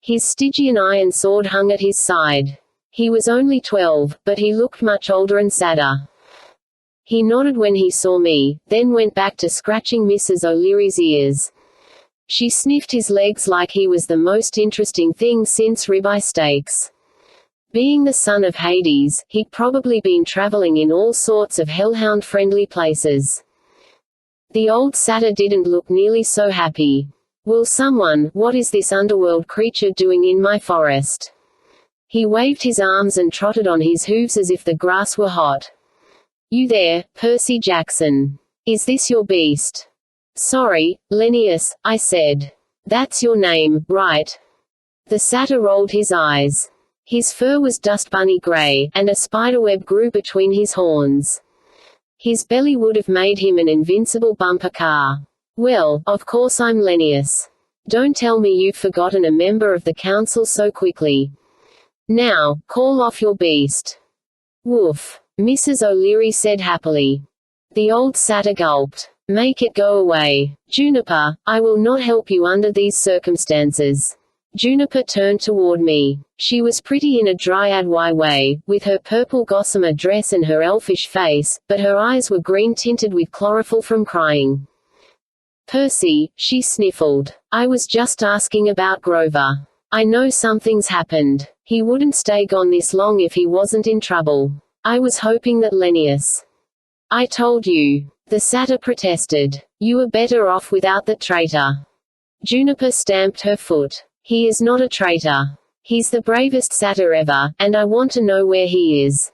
His Stygian iron sword hung at his side. He was only 12, but he looked much older and sadder. He nodded when he saw me, then went back to scratching Mrs. O'Leary's ears. She sniffed his legs like he was the most interesting thing since ribeye steaks. Being the son of Hades, he'd probably been traveling in all sorts of hellhound-friendly places. The old satyr didn't look nearly so happy. Will someone, what is this underworld creature doing in my forest? He waved his arms and trotted on his hooves as if the grass were hot. You there, Percy Jackson. Is this your beast? Sorry, Lennius, I said. That's your name, right? The satyr rolled his eyes. His fur was dust bunny gray, and a spiderweb grew between his horns. His belly would have made him an invincible bumper car. Well, of course I'm Lennius. Don't tell me you've forgotten a member of the council so quickly. Now, call off your beast. Woof, Mrs. O'Leary said happily. The old satyr gulped. Make it go away. Juniper, I will not help you under these circumstances. Juniper turned toward me. She was pretty in a dryad way, with her purple gossamer dress and her elfish face, but her eyes were green-tinted with chlorophyll from crying. Percy, she sniffled. I was just asking about Grover. I know something's happened. He wouldn't stay gone this long if he wasn't in trouble. I was hoping that Lennius. I told you. The satyr protested. You were better off without that traitor. Juniper stamped her foot. He is not a traitor. He's the bravest satyr ever, and I want to know where he is.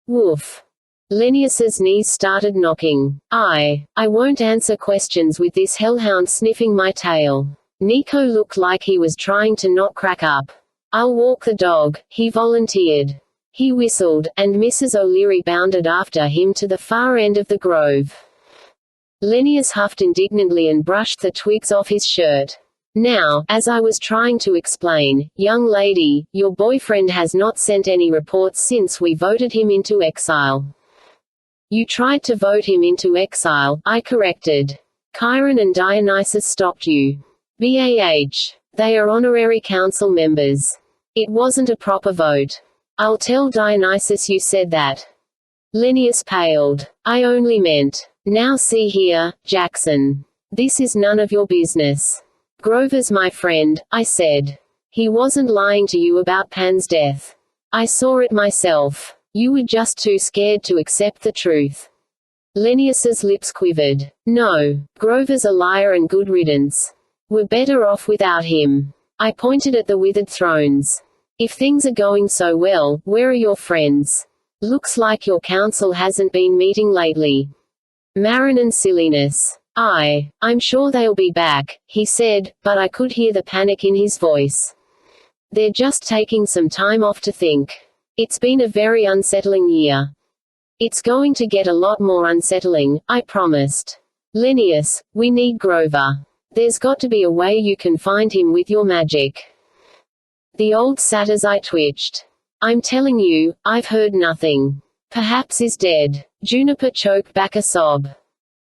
Woof. Lennius's knees started knocking. I won't answer questions with this hellhound sniffing my tail. Nico looked like he was trying to not crack up. I'll walk the dog, he volunteered. He whistled, and Mrs. O'Leary bounded after him to the far end of the grove. Lennius huffed indignantly and brushed the twigs off his shirt. Now, as I was trying to explain, young lady, your boyfriend has not sent any reports since we voted him into exile. You tried to vote him into exile, I corrected. Chiron and Dionysus stopped you. BAH. They are honorary council members. It wasn't a proper vote. I'll tell Dionysus you said that. Lennius paled. I only meant. Now see here, Jackson. This is none of your business. Grover's my friend, I said. He wasn't lying to you about Pan's death. I saw it myself. You were just too scared to accept the truth. Lennius's lips quivered. No, Grover's a liar and good riddance. We're better off without him. I pointed at the withered thrones. If things are going so well, where are your friends? Looks like your council hasn't been meeting lately. Marin and silliness. I'm sure they'll be back, he said, but I could hear the panic in his voice. They're just taking some time off to think. It's been a very unsettling year. It's going to get a lot more unsettling, I promised. Lennius, we need Grover. There's got to be a way you can find him with your magic. The old satyr's eye twitched. I'm telling you, I've heard nothing. Perhaps he's dead. Juniper choked back a sob.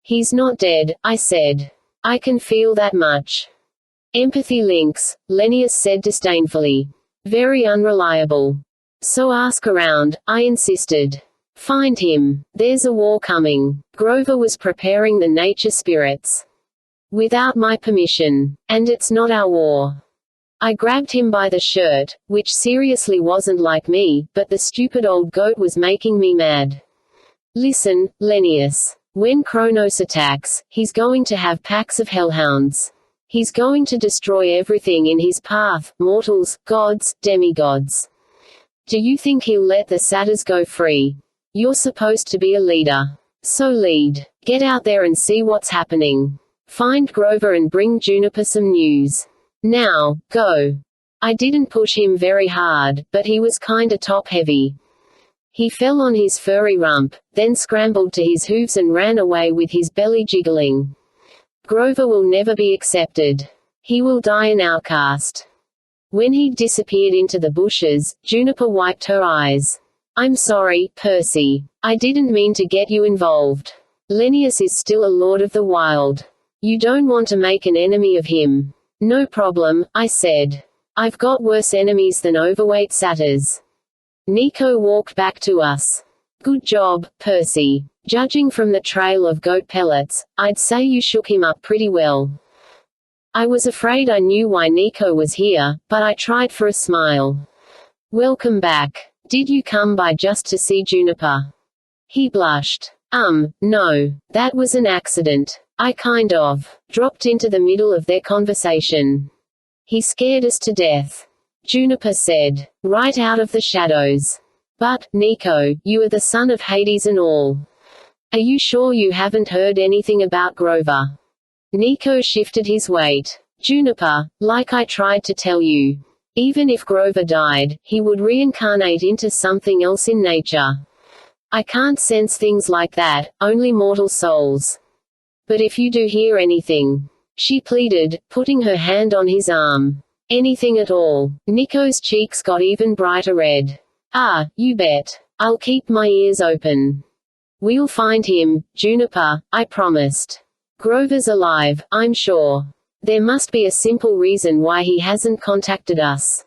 He's not dead, I said. I can feel that much. Empathy links, Lennius said disdainfully. Very unreliable. So ask around, I insisted. Find him. There's a war coming. Grover was preparing the nature spirits. Without my permission. And it's not our war. I grabbed him by the shirt, which seriously wasn't like me, but the stupid old goat was making me mad. Listen, Lennius. When Kronos attacks, he's going to have packs of hellhounds. He's going to destroy everything in his path, mortals, gods, demigods. Do you think he'll let the satyrs go free? You're supposed to be a leader. So lead. Get out there and see what's happening. Find Grover and bring Juniper some news. Now, go. I didn't push him very hard, but he was kinda top-heavy. He fell on his furry rump, then scrambled to his hooves and ran away with his belly jiggling. Grover will never be accepted. He will die an outcast. When he disappeared into the bushes, Juniper wiped her eyes. I'm sorry, Percy. I didn't mean to get you involved. Lennius is still a lord of the wild. You don't want to make an enemy of him. No problem, I said. I've got worse enemies than overweight satyrs. Nico walked back to us. Good job, Percy. Judging from the trail of goat pellets, I'd say you shook him up pretty well. I was afraid I knew why Nico was here, but I tried for a smile. Welcome back. Did you come by just to see Juniper? He blushed. No. That was an accident. I kind of dropped into the middle of their conversation. He scared us to death. Juniper said, right out of the shadows. But, Nico, you are the son of Hades and all. Are you sure you haven't heard anything about Grover? Nico shifted his weight. Juniper, like I tried to tell you. Even if Grover died, he would reincarnate into something else in nature. I can't sense things like that, only mortal souls. But if you do hear anything, she pleaded, putting her hand on his arm. Anything at all. Nico's cheeks got even brighter red. You bet. I'll keep my ears open. We'll find him, Juniper, I promised. Grover's alive, I'm sure. There must be a simple reason why he hasn't contacted us.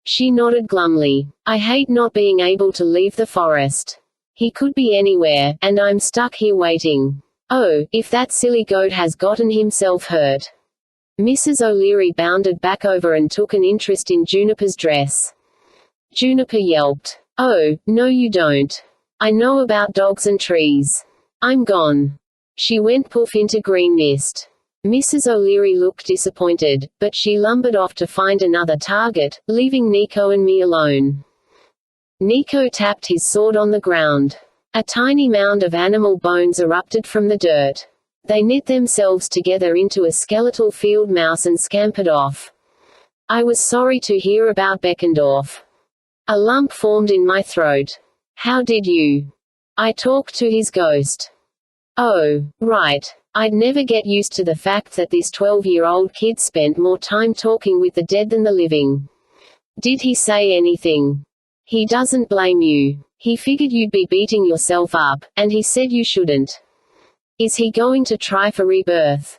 She nodded glumly. I hate not being able to leave the forest. He could be anywhere, and I'm stuck here waiting. Oh, if that silly goat has gotten himself hurt. Mrs. O'Leary bounded back over and took an interest in Juniper's dress. Juniper yelped. Oh, no you don't. I know about dogs and trees. I'm gone. She went poof into green mist. Mrs. O'Leary looked disappointed, but she lumbered off to find another target, leaving Nico and me alone. Nico tapped his sword on the ground. A tiny mound of animal bones erupted from the dirt. They knit themselves together into a skeletal field mouse and scampered off. I was sorry to hear about Beckendorf. A lump formed in my throat. How did you? I talked to his ghost. Oh, right. I'd never get used to the fact that this 12-year-old kid spent more time talking with the dead than the living. Did he say anything? He doesn't blame you. He figured you'd be beating yourself up, and he said you shouldn't. Is he going to try for rebirth?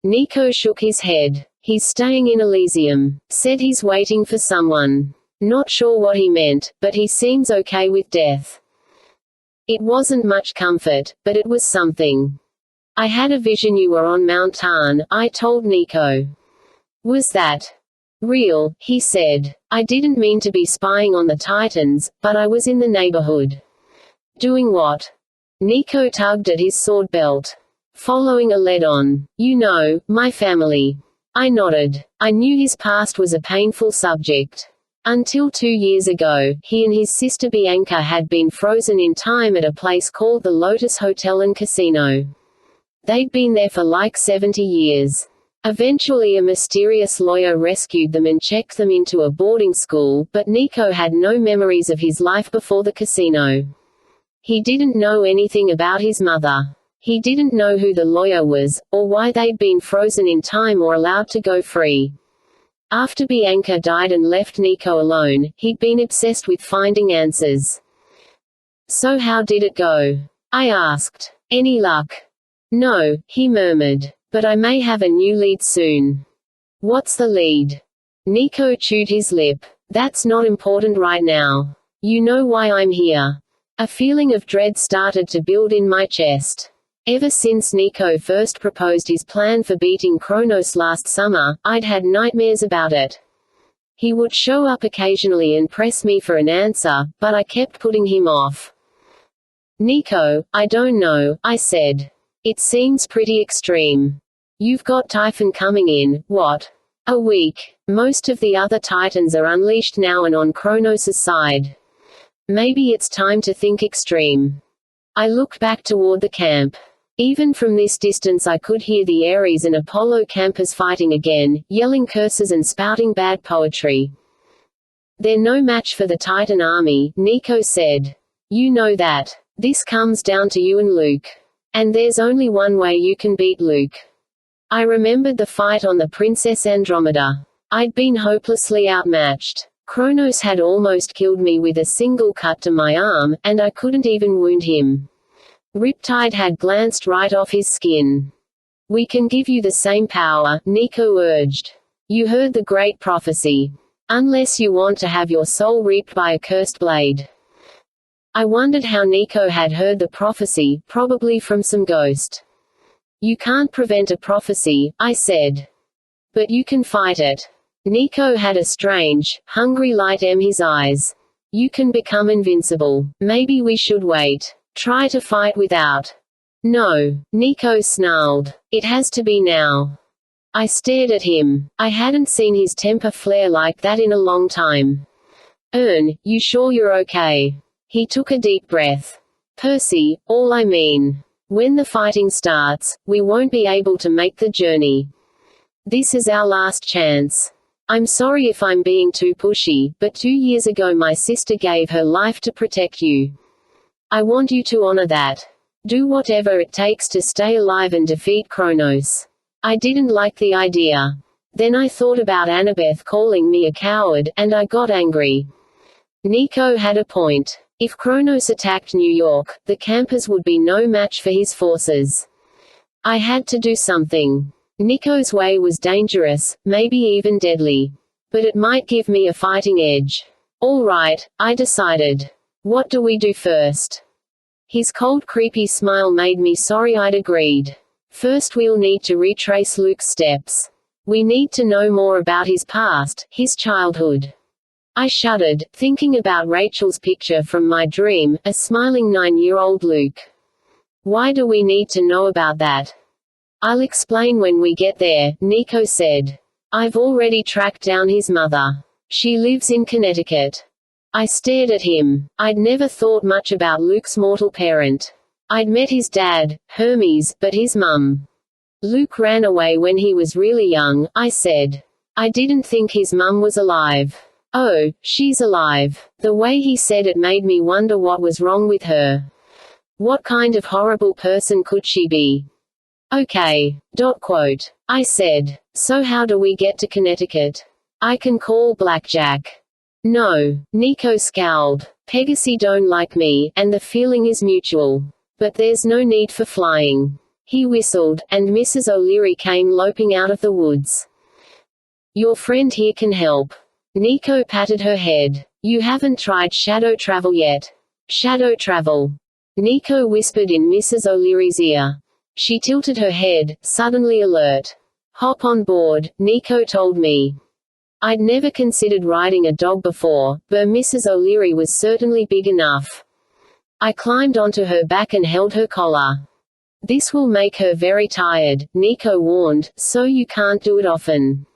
Nico shook his head. He's staying in Elysium. Said he's waiting for someone. Not sure what he meant, but he seems okay with death. It wasn't much comfort, but it was something. I had a vision you were on Mount Tarn, I told Nico. Was that real? He said. I didn't mean to be spying on the Titans, but I was in the neighborhood. Doing what? Nico tugged at his sword belt. Following a lead-on. You know, my family. I nodded. I knew his past was a painful subject. Until 2 years ago, he and his sister Bianca had been frozen in time at a place called the Lotus Hotel and Casino. They'd been there for like 70 years. Eventually a mysterious lawyer rescued them and checked them into a boarding school, but Nico had no memories of his life before the casino. He didn't know anything about his mother. He didn't know who the lawyer was, or why they'd been frozen in time or allowed to go free. After Bianca died and left Nico alone, he'd been obsessed with finding answers. So how did it go? I asked. Any luck? No, he murmured. But I may have a new lead soon. What's the lead? Nico chewed his lip. That's not important right now. You know why I'm here. A feeling of dread started to build in my chest. Ever since Nico first proposed his plan for beating Kronos last summer, I'd had nightmares about it. He would show up occasionally and press me for an answer, but I kept putting him off. Nico, I don't know, I said. It seems pretty extreme. You've got Typhon coming in, what? A week. Most of the other Titans are unleashed now and on Kronos' side. Maybe it's time to think extreme. I looked back toward the camp. Even from this distance I could hear the Ares and Apollo campers fighting again, yelling curses and spouting bad poetry. They're no match for the Titan army, Nico said. You know that. This comes down to you and Luke. And there's only one way you can beat Luke. I remembered the fight on the Princess Andromeda. I'd been hopelessly outmatched. Kronos had almost killed me with a single cut to my arm, and I couldn't even wound him. Riptide had glanced right off his skin. We can give you the same power, Nico urged. You heard the great prophecy. Unless you want to have your soul reaped by a cursed blade. I wondered how Nico had heard the prophecy, probably from some ghost. You can't prevent a prophecy, I said. But you can fight it. Nico had a strange, hungry light in his eyes. You can become invincible. Maybe we should wait. Try to fight without. No, Nico snarled. It has to be now. I stared at him. I hadn't seen his temper flare like that in a long time. You sure you're okay? He took a deep breath. Percy, all I mean. When the fighting starts, we won't be able to make the journey. This is our last chance. I'm sorry if I'm being too pushy, but 2 years ago my sister gave her life to protect you. I want you to honor that. Do whatever it takes to stay alive and defeat Kronos. I didn't like the idea. Then I thought about Annabeth calling me a coward, and I got angry. Nico had a point. If Kronos attacked New York, the campers would be no match for his forces. I had to do something. Nico's way was dangerous, maybe even deadly. But it might give me a fighting edge. All right, I decided. What do we do first? His cold, creepy smile made me sorry I'd agreed. First we'll need to retrace Luke's steps. We need to know more about his past, his childhood. I shuddered, thinking about Rachel's picture from my dream, a smiling 9-year-old Luke. Why do we need to know about that? I'll explain when we get there, Nico said. I've already tracked down his mother. She lives in Connecticut. I stared at him. I'd never thought much about Luke's mortal parent. I'd met his dad, Hermes, but his mum. Luke ran away when he was really young, I said. I didn't think his mum was alive. Oh, she's alive. The way he said it made me wonder what was wrong with her. What kind of horrible person could she be? Okay. I said. So how do we get to Connecticut? I can call Blackjack. No. Nico scowled. Pegasi don't like me, and the feeling is mutual. But there's no need for flying. He whistled, and Mrs. O'Leary came loping out of the woods. Your friend here can help. Nico patted her head. You haven't tried shadow travel yet. Shadow travel. Nico whispered in Mrs. O'Leary's ear. She tilted her head, suddenly alert. Hop on board, Nico told me. I'd never considered riding a dog before, but Mrs. O'Leary was certainly big enough. I climbed onto her back and held her collar. This will make her very tired, Nico warned, so you can't do it often.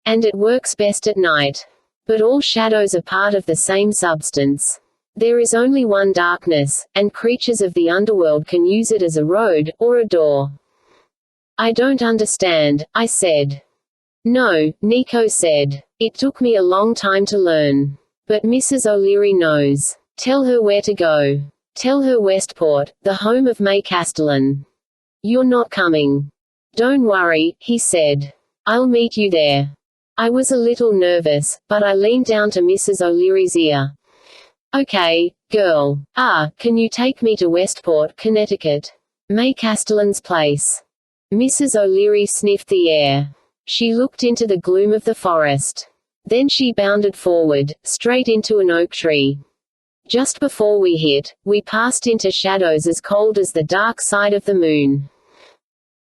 And it works best at night. But all shadows are part of the same substance. There is only one darkness, and creatures of the underworld can use it as a road, or a door. I don't understand, I said. No, Nico said. It took me a long time to learn. But Mrs. O'Leary knows. Tell her where to go. Tell her Westport, the home of May Castellan. You're not coming. Don't worry, he said. I'll meet you there. I was a little nervous, but I leaned down to Mrs. O'Leary's ear. Okay, girl. Can you take me to Westport, Connecticut? May Castellan's place. Mrs. O'Leary sniffed the air. She looked into the gloom of the forest. Then she bounded forward, straight into an oak tree. Just before we hit, we passed into shadows as cold as the dark side of the moon.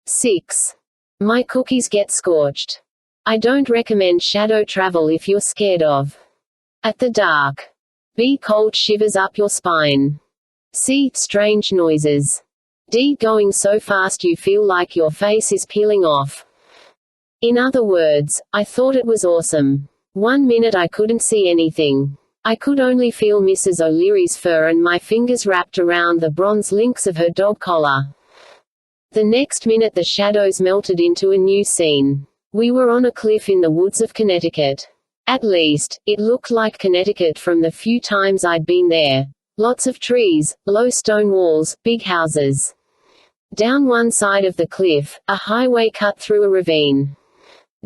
6. My cookies get scorched. I don't recommend shadow travel if you're scared of. At the dark. B. Cold shivers up your spine. C. Strange noises. D. Going so fast you feel like your face is peeling off. In other words, I thought it was awesome. 1 minute I couldn't see anything. I could only feel Mrs. O'Leary's fur and my fingers wrapped around the bronze links of her dog collar. The next minute the shadows melted into a new scene. We were on a cliff in the woods of Connecticut. At least, it looked like Connecticut from the few times I'd been there. Lots of trees, low stone walls, big houses. Down one side of the cliff, a highway cut through a ravine.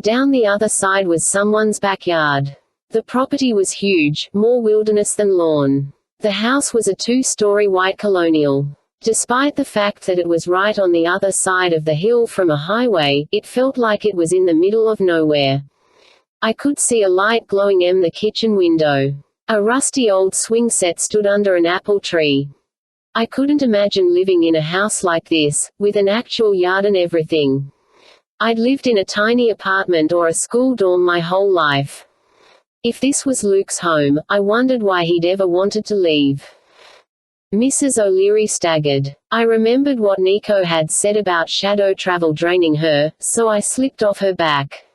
Down the other side was someone's backyard. The property was huge, more wilderness than lawn. The house was a 2-story white colonial. Despite the fact that it was right on the other side of the hill from a highway, it felt like it was in the middle of nowhere. I could see a light glowing in the kitchen window. A rusty old swing set stood under an apple tree. I couldn't imagine living in a house like this, with an actual yard and everything. I'd lived in a tiny apartment or a school dorm my whole life. If this was Luke's home, I wondered why he'd ever wanted to leave. Mrs. O'Leary staggered. I remembered what Nico had said about shadow travel draining her, so I slipped off her back.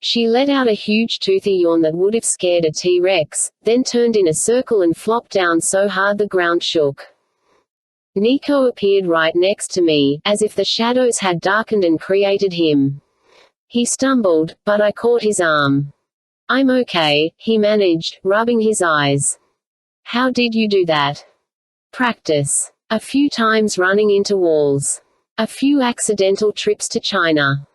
She let out a huge toothy yawn that would have scared a T-Rex, then turned in a circle and flopped down so hard the ground shook. Nico appeared right next to me, as if the shadows had darkened and created him. He stumbled, but I caught his arm. I'm okay, he managed, rubbing his eyes. How did you do that? Practice. A few times running into walls. A few accidental trips to China.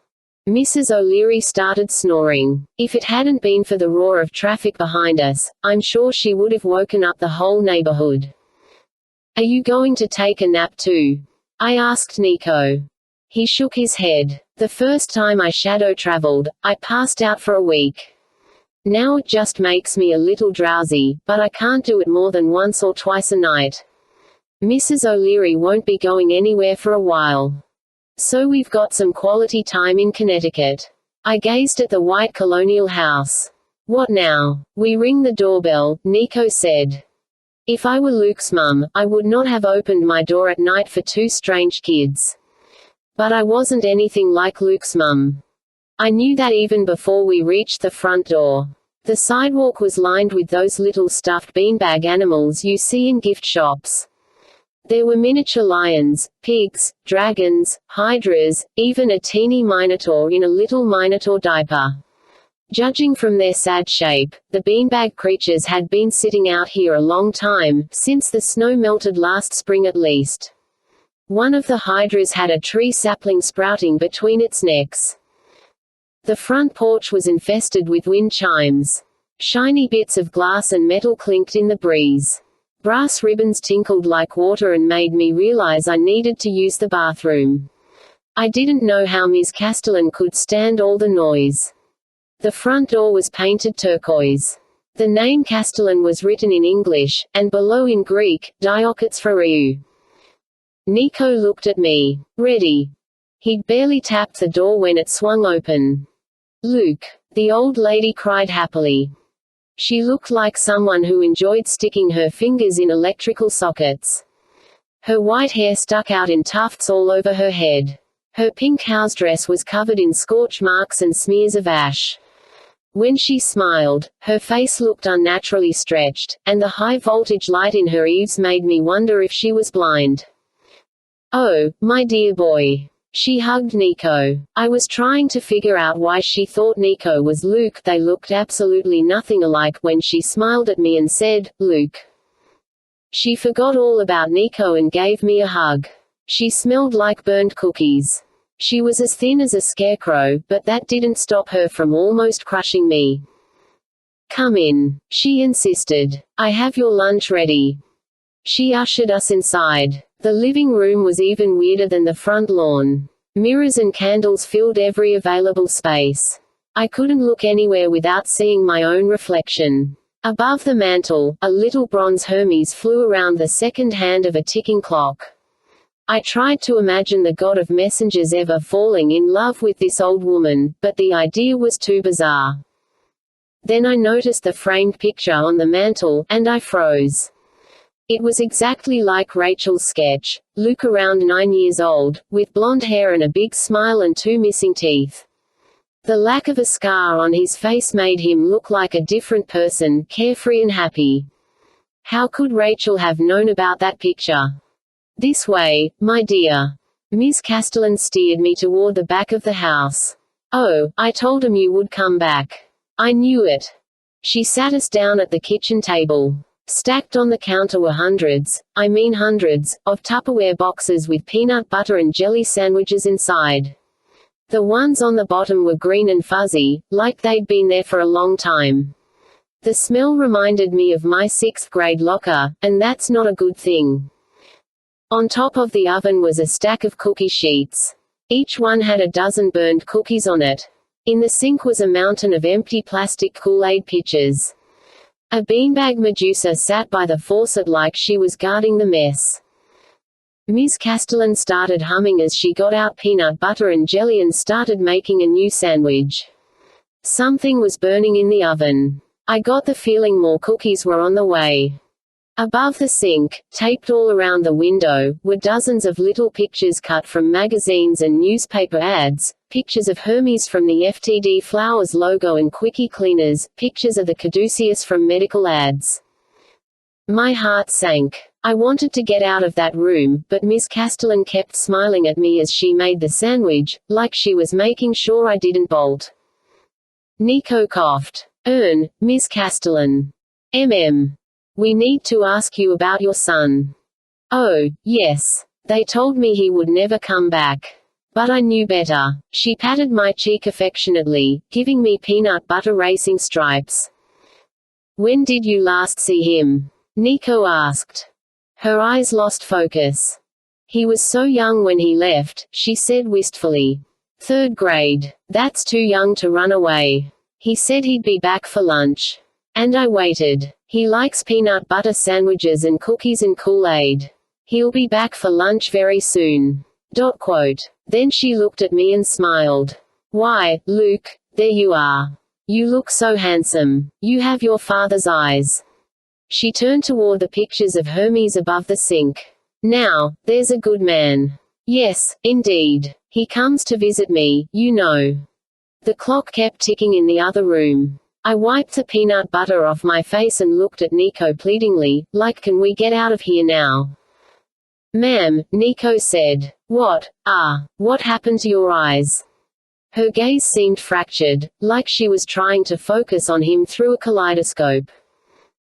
Mrs. O'Leary started snoring. If it hadn't been for the roar of traffic behind us, I'm sure she would have woken up the whole neighborhood. Are you going to take a nap too? I asked Nico. He shook his head. The first time I shadow traveled, I passed out for a week. Now it just makes me a little drowsy, but I can't do it more than once or twice a night. Mrs. O'Leary won't be going anywhere for a while. So we've got some quality time in Connecticut. I gazed at the white colonial house. What now? We ring the doorbell, Nico said. If I were Luke's mum, I would not have opened my door at night for two strange kids. But I wasn't anything like Luke's mum. I knew that even before we reached the front door. The sidewalk was lined with those little stuffed beanbag animals you see in gift shops. There were miniature lions, pigs, dragons, hydras, even a teeny minotaur in a little minotaur diaper. Judging from their sad shape, the beanbag creatures had been sitting out here a long time, since the snow melted last spring at least. One of the hydras had a tree sapling sprouting between its necks. The front porch was infested with wind chimes. Shiny bits of glass and metal clinked in the breeze. Brass ribbons tinkled like water and made me realize I needed to use the bathroom. I didn't know how Ms. Castellan could stand all the noise. The front door was painted turquoise. The name Castellan was written in English, and below in Greek, Diokits Phariou. Nico looked at me. Ready. He'd barely tapped the door when it swung open. Luke, the old lady cried happily. She looked like someone who enjoyed sticking her fingers in electrical sockets. Her white hair stuck out in tufts all over her head. Her pink house dress was covered in scorch marks and smears of ash. When she smiled, her face looked unnaturally stretched, and the high-voltage light in her eaves made me wonder if she was blind. Oh, my dear boy. She hugged Nico. I was trying to figure out why she thought Nico was Luke. They looked absolutely nothing alike when she smiled at me and said, Luke. She forgot all about Nico and gave me a hug. She smelled like burnt cookies. She was as thin as a scarecrow, but that didn't stop her from almost crushing me. Come in, she insisted. I have your lunch ready. She ushered us inside. The living room was even weirder than the front lawn. Mirrors and candles filled every available space. I couldn't look anywhere without seeing my own reflection. Above the mantel, a little bronze Hermes flew around the second hand of a ticking clock. I tried to imagine the god of messengers ever falling in love with this old woman, but the idea was too bizarre. Then I noticed the framed picture on the mantel, and I froze. It was exactly like Rachel's sketch, Luke around 9 years old, with blonde hair and a big smile and 2 missing teeth. The lack of a scar on his face made him look like a different person, carefree and happy. How could Rachel have known about that picture? This way, my dear. Ms. Castellan steered me toward the back of the house. Oh, I told him you would come back. I knew it. She sat us down at the kitchen table. Stacked on the counter were hundreds, of Tupperware boxes with peanut butter and jelly sandwiches inside. The ones on the bottom were green and fuzzy, like they'd been there for a long time. The smell reminded me of my 6th grade locker, and that's not a good thing. On top of the oven was a stack of cookie sheets. Each one had a dozen burned cookies on it. In the sink was a mountain of empty plastic Kool-Aid pitchers. A beanbag Medusa sat by the faucet like she was guarding the mess. Ms. Castellan started humming as she got out peanut butter and jelly and started making a new sandwich. Something was burning in the oven. I got the feeling more cookies were on the way. Above the sink, taped all around the window, were dozens of little pictures cut from magazines and newspaper ads, pictures of Hermes from the FTD Flowers logo and Quickie cleaners, pictures of the caduceus from medical ads. My heart sank. I wanted to get out of that room, but Miss Castellan kept smiling at me as she made the sandwich, like she was making sure I didn't bolt. Nico coughed. Miss Castellan. We need to ask you about your son. Oh, yes. They told me he would never come back. But I knew better. She patted my cheek affectionately, giving me peanut butter racing stripes. When did you last see him? Nico asked. Her eyes lost focus. He was so young when he left, she said wistfully. 3rd grade. That's too young to run away. He said he'd be back for lunch. And I waited. He likes peanut butter sandwiches and cookies and Kool-Aid. He'll be back for lunch very soon. Then she looked at me and smiled. Why, Luke, there you are. You look so handsome. You have your father's eyes. She turned toward the pictures of Hermes above the sink. Now, there's a good man. Yes, indeed. He comes to visit me, you know. The clock kept ticking in the other room. I wiped the peanut butter off my face and looked at Nico pleadingly, like, can we get out of here now? Ma'am, Nico said. What happened to your eyes? Her gaze seemed fractured, like she was trying to focus on him through a kaleidoscope.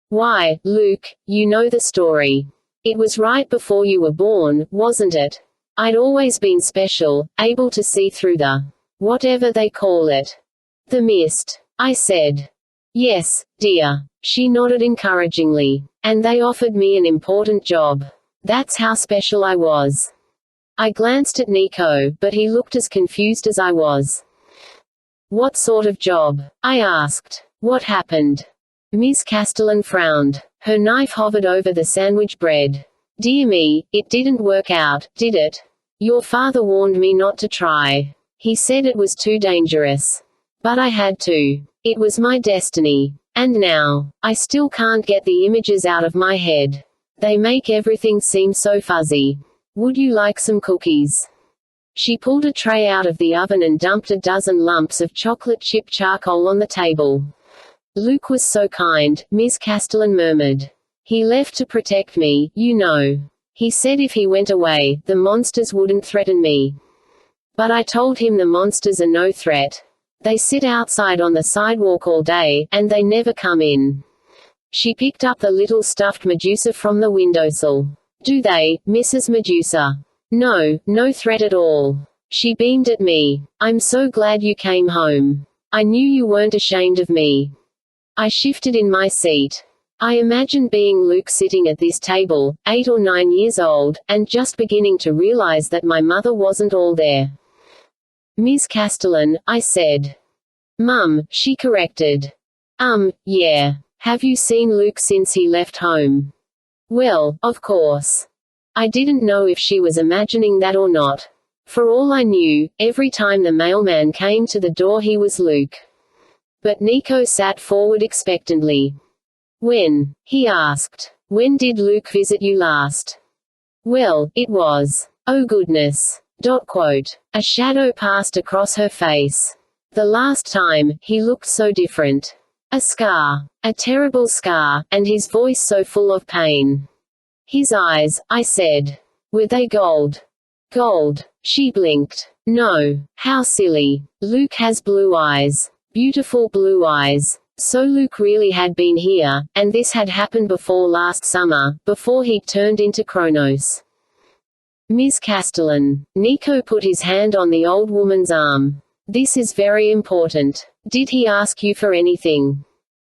Why, Luke, you know the story. It was right before you were born, wasn't it? I'd always been special, able to see through the whatever they call it. The mist. I said. Yes, dear. She nodded encouragingly. And they offered me an important job. That's how special I was. I glanced at Nico, but he looked as confused as I was. What sort of job? I asked. What happened? Ms. Castellan frowned. Her knife hovered over the sandwich bread. Dear me, it didn't work out, did it? Your father warned me not to try. He said it was too dangerous. But I had to. It was my destiny. And now, I still can't get the images out of my head. They make everything seem so fuzzy. Would you like some cookies? She pulled a tray out of the oven and dumped a dozen lumps of chocolate chip charcoal on the table. Luke was so kind, Ms. Castellan murmured. He left to protect me, you know. He said if he went away, the monsters wouldn't threaten me. But I told him the monsters are no threat. They sit outside on the sidewalk all day, and they never come in. She picked up the little stuffed Medusa from the windowsill. Do they, Mrs. Medusa? No, no threat at all. She beamed at me. I'm so glad you came home. I knew you weren't ashamed of me. I shifted in my seat. I imagined being Luke sitting at this table, 8 or 9 years old, and just beginning to realize that my mother wasn't all there. Ms. Castellan, I said. Mum, she corrected. Yeah. Have you seen Luke since he left home? Well, of course. I didn't know if she was imagining that or not. For all I knew, every time the mailman came to the door he was Luke. But Nico sat forward expectantly. When? He asked. When did Luke visit you last? Well, it was. Oh goodness. A shadow passed across her face. The last time, he looked so different. A scar. A terrible scar, and his voice so full of pain. His eyes, I said. Were they gold? Gold. She blinked. No. How silly. Luke has blue eyes. Beautiful blue eyes. So Luke really had been here, and this had happened before last summer, before he'd turned into Kronos. Ms. Castellan. Nico put his hand on the old woman's arm. This is very important. Did he ask you for anything?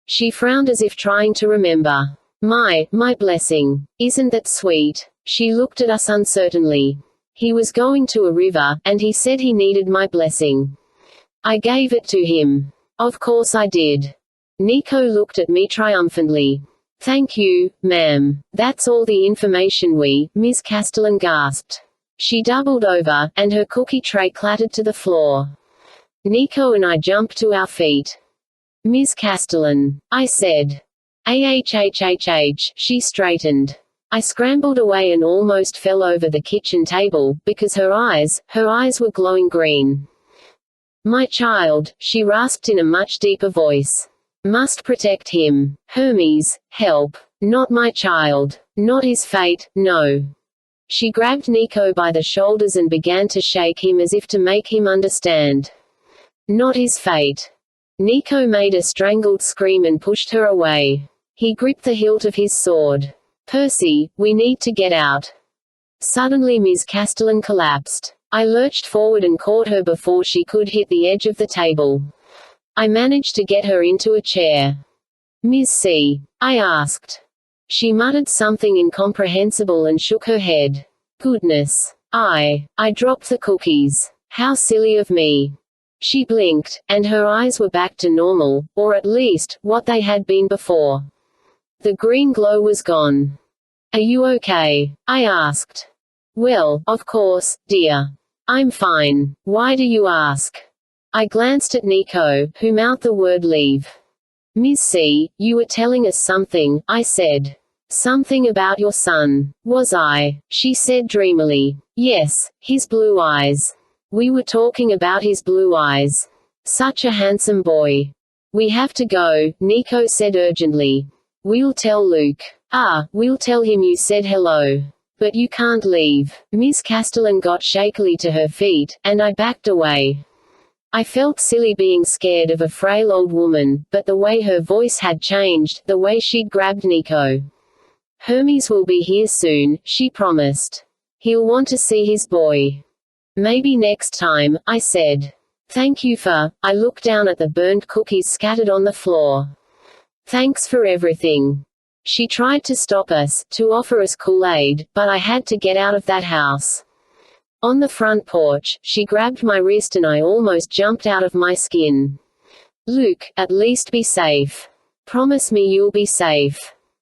She frowned as if trying to remember. My blessing. Isn't that sweet? She looked at us uncertainly. He was going to a river, and he said he needed my blessing. I gave it to him. Of course I did. Nico looked at me triumphantly. Thank you, ma'am. That's all the information Ms. Castellan gasped. She doubled over, and her cookie tray clattered to the floor. Nico and I jumped to our feet. Ms. Castellan, I said. She straightened. I scrambled away and almost fell over the kitchen table, because her eyes were glowing green. My child, she rasped in a much deeper voice. Must protect him. Hermes, help. Not my child. Not his fate, no. She grabbed Nico by the shoulders and began to shake him as if to make him understand. Not his fate. Nico made a strangled scream and pushed her away. He gripped the hilt of his sword. Percy, we need to get out. Suddenly Ms. Castellan collapsed. I lurched forward and caught her before she could hit the edge of the table. I managed to get her into a chair. Ms. C. I asked. She muttered something incomprehensible and shook her head. Goodness. I dropped the cookies. How silly of me. She blinked, and her eyes were back to normal, or at least, what they had been before. The green glow was gone. Are you okay? I asked. Well, of course, dear. I'm fine. Why do you ask? I glanced at Nico, who mouthed the word leave. Ms. C, you were telling us something, I said. Something about your son, was I? She said dreamily. Yes, his blue eyes. We were talking about his blue eyes. Such a handsome boy. We have to go, Nico said urgently. We'll tell Luke. We'll tell him you said hello. But you can't leave. Miss Castellan got shakily to her feet, and I backed away. I felt silly being scared of a frail old woman, but the way her voice had changed, the way she'd grabbed Nico. Hermes will be here soon, she promised. He'll want to see his boy. Maybe next time, I said. Thank you for, I looked down at the burnt cookies scattered on the floor. Thanks for everything. She tried to stop us, to offer us Kool-Aid, but I had to get out of that house. On the front porch, she grabbed my wrist and I almost jumped out of my skin. Luke, at least be safe. Promise me you'll be safe.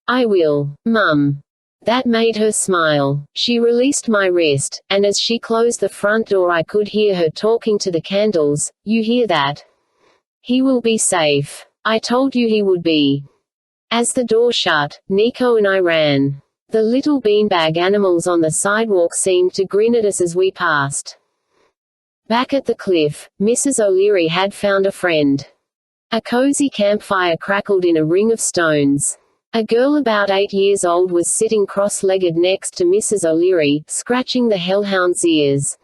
I will, Mum. That made her smile. She released my wrist, and as she closed the front door I could hear her talking to the candles. You hear that? He will be safe. I told you he would be. As the door shut, Nico and I ran. The little beanbag animals on the sidewalk seemed to grin at us as we passed. Back at the cliff, Mrs. O'Leary had found a friend. A cozy campfire crackled in a ring of stones. A girl about 8 years old was sitting cross-legged next to Mrs. O'Leary, scratching the hellhound's ears.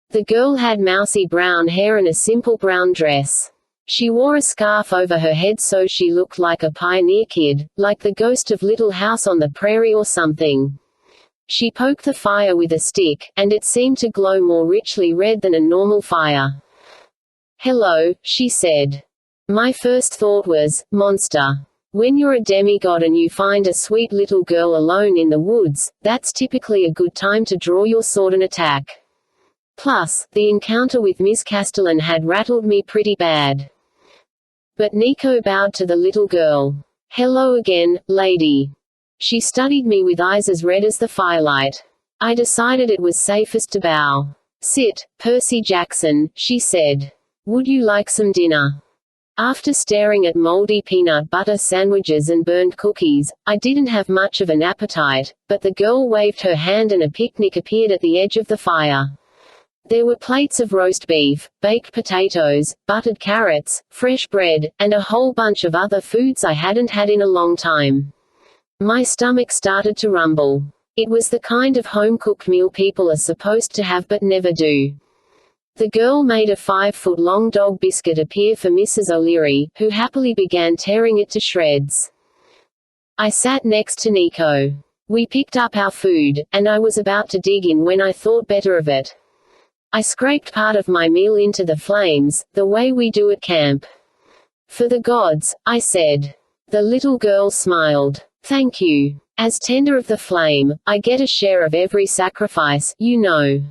The girl had mousy brown hair and a simple brown dress. She wore a scarf over her head so she looked like a pioneer kid, like the ghost of Little House on the Prairie or something. She poked the fire with a stick, and it seemed to glow more richly red than a normal fire. Hello, she said. My first thought was, monster. When you're a demigod and you find a sweet little girl alone in the woods, that's typically a good time to draw your sword and attack. Plus, the encounter with Miss Castellan had rattled me pretty bad. But Nico bowed to the little girl. Hello again, lady. She studied me with eyes as red as the firelight. I decided it was safest to bow. Sit, Percy Jackson, she said. Would you like some dinner? After staring at moldy peanut butter sandwiches and burnt cookies, I didn't have much of an appetite, but the girl waved her hand and a picnic appeared at the edge of the fire. There were plates of roast beef, baked potatoes, buttered carrots, fresh bread, and a whole bunch of other foods I hadn't had in a long time. My stomach started to rumble. It was the kind of home-cooked meal people are supposed to have but never do. The girl made a 5-foot-long dog biscuit appear for Mrs. O'Leary, who happily began tearing it to shreds. I sat next to Nico. We picked up our food, and I was about to dig in when I thought better of it. I scraped part of my meal into the flames, the way we do at camp. For the gods, I said. The little girl smiled. Thank you. As tender of the flame, I get a share of every sacrifice, you know.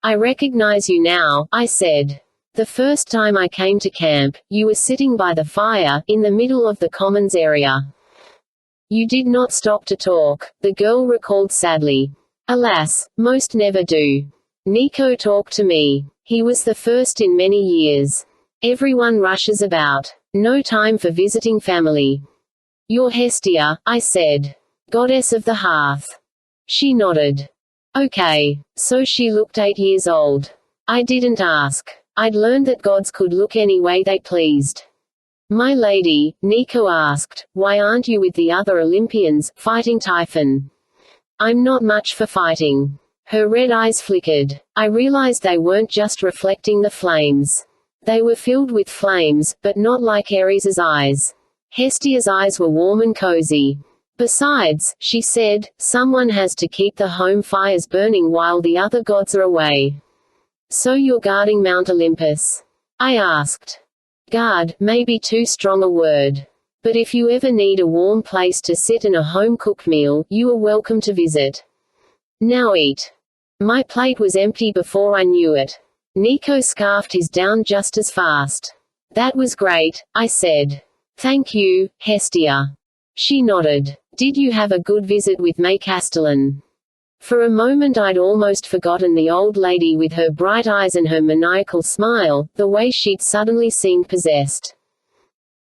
I recognize you now, I said. The first time I came to camp, you were sitting by the fire, in the middle of the commons area. You did not stop to talk, the girl recalled sadly. Alas, most never do. Nico talked to me. He was the first in many years. Everyone rushes about. No time for visiting family. You're Hestia, I said. Goddess of the hearth. She nodded. Okay, so she looked 8 years old. I didn't ask. I'd learned that gods could look any way they pleased. My lady, Nico asked, why aren't you with the other Olympians, fighting Typhon? I'm not much for fighting. Her red eyes flickered. I realized they weren't just reflecting the flames. They were filled with flames, but not like Ares's eyes. Hestia's eyes were warm and cozy. Besides, she said, someone has to keep the home fires burning while the other gods are away. So you're guarding Mount Olympus? I asked. Guard, may be too strong a word. But if you ever need a warm place to sit and a home-cooked meal, you are welcome to visit. Now eat. My plate was empty before I knew it. Nico scarfed his down just as fast. That was great, I said. Thank you, Hestia. She nodded. Did you have a good visit with May Castellan? For a moment I'd almost forgotten the old lady with her bright eyes and her maniacal smile, the way she'd suddenly seemed possessed.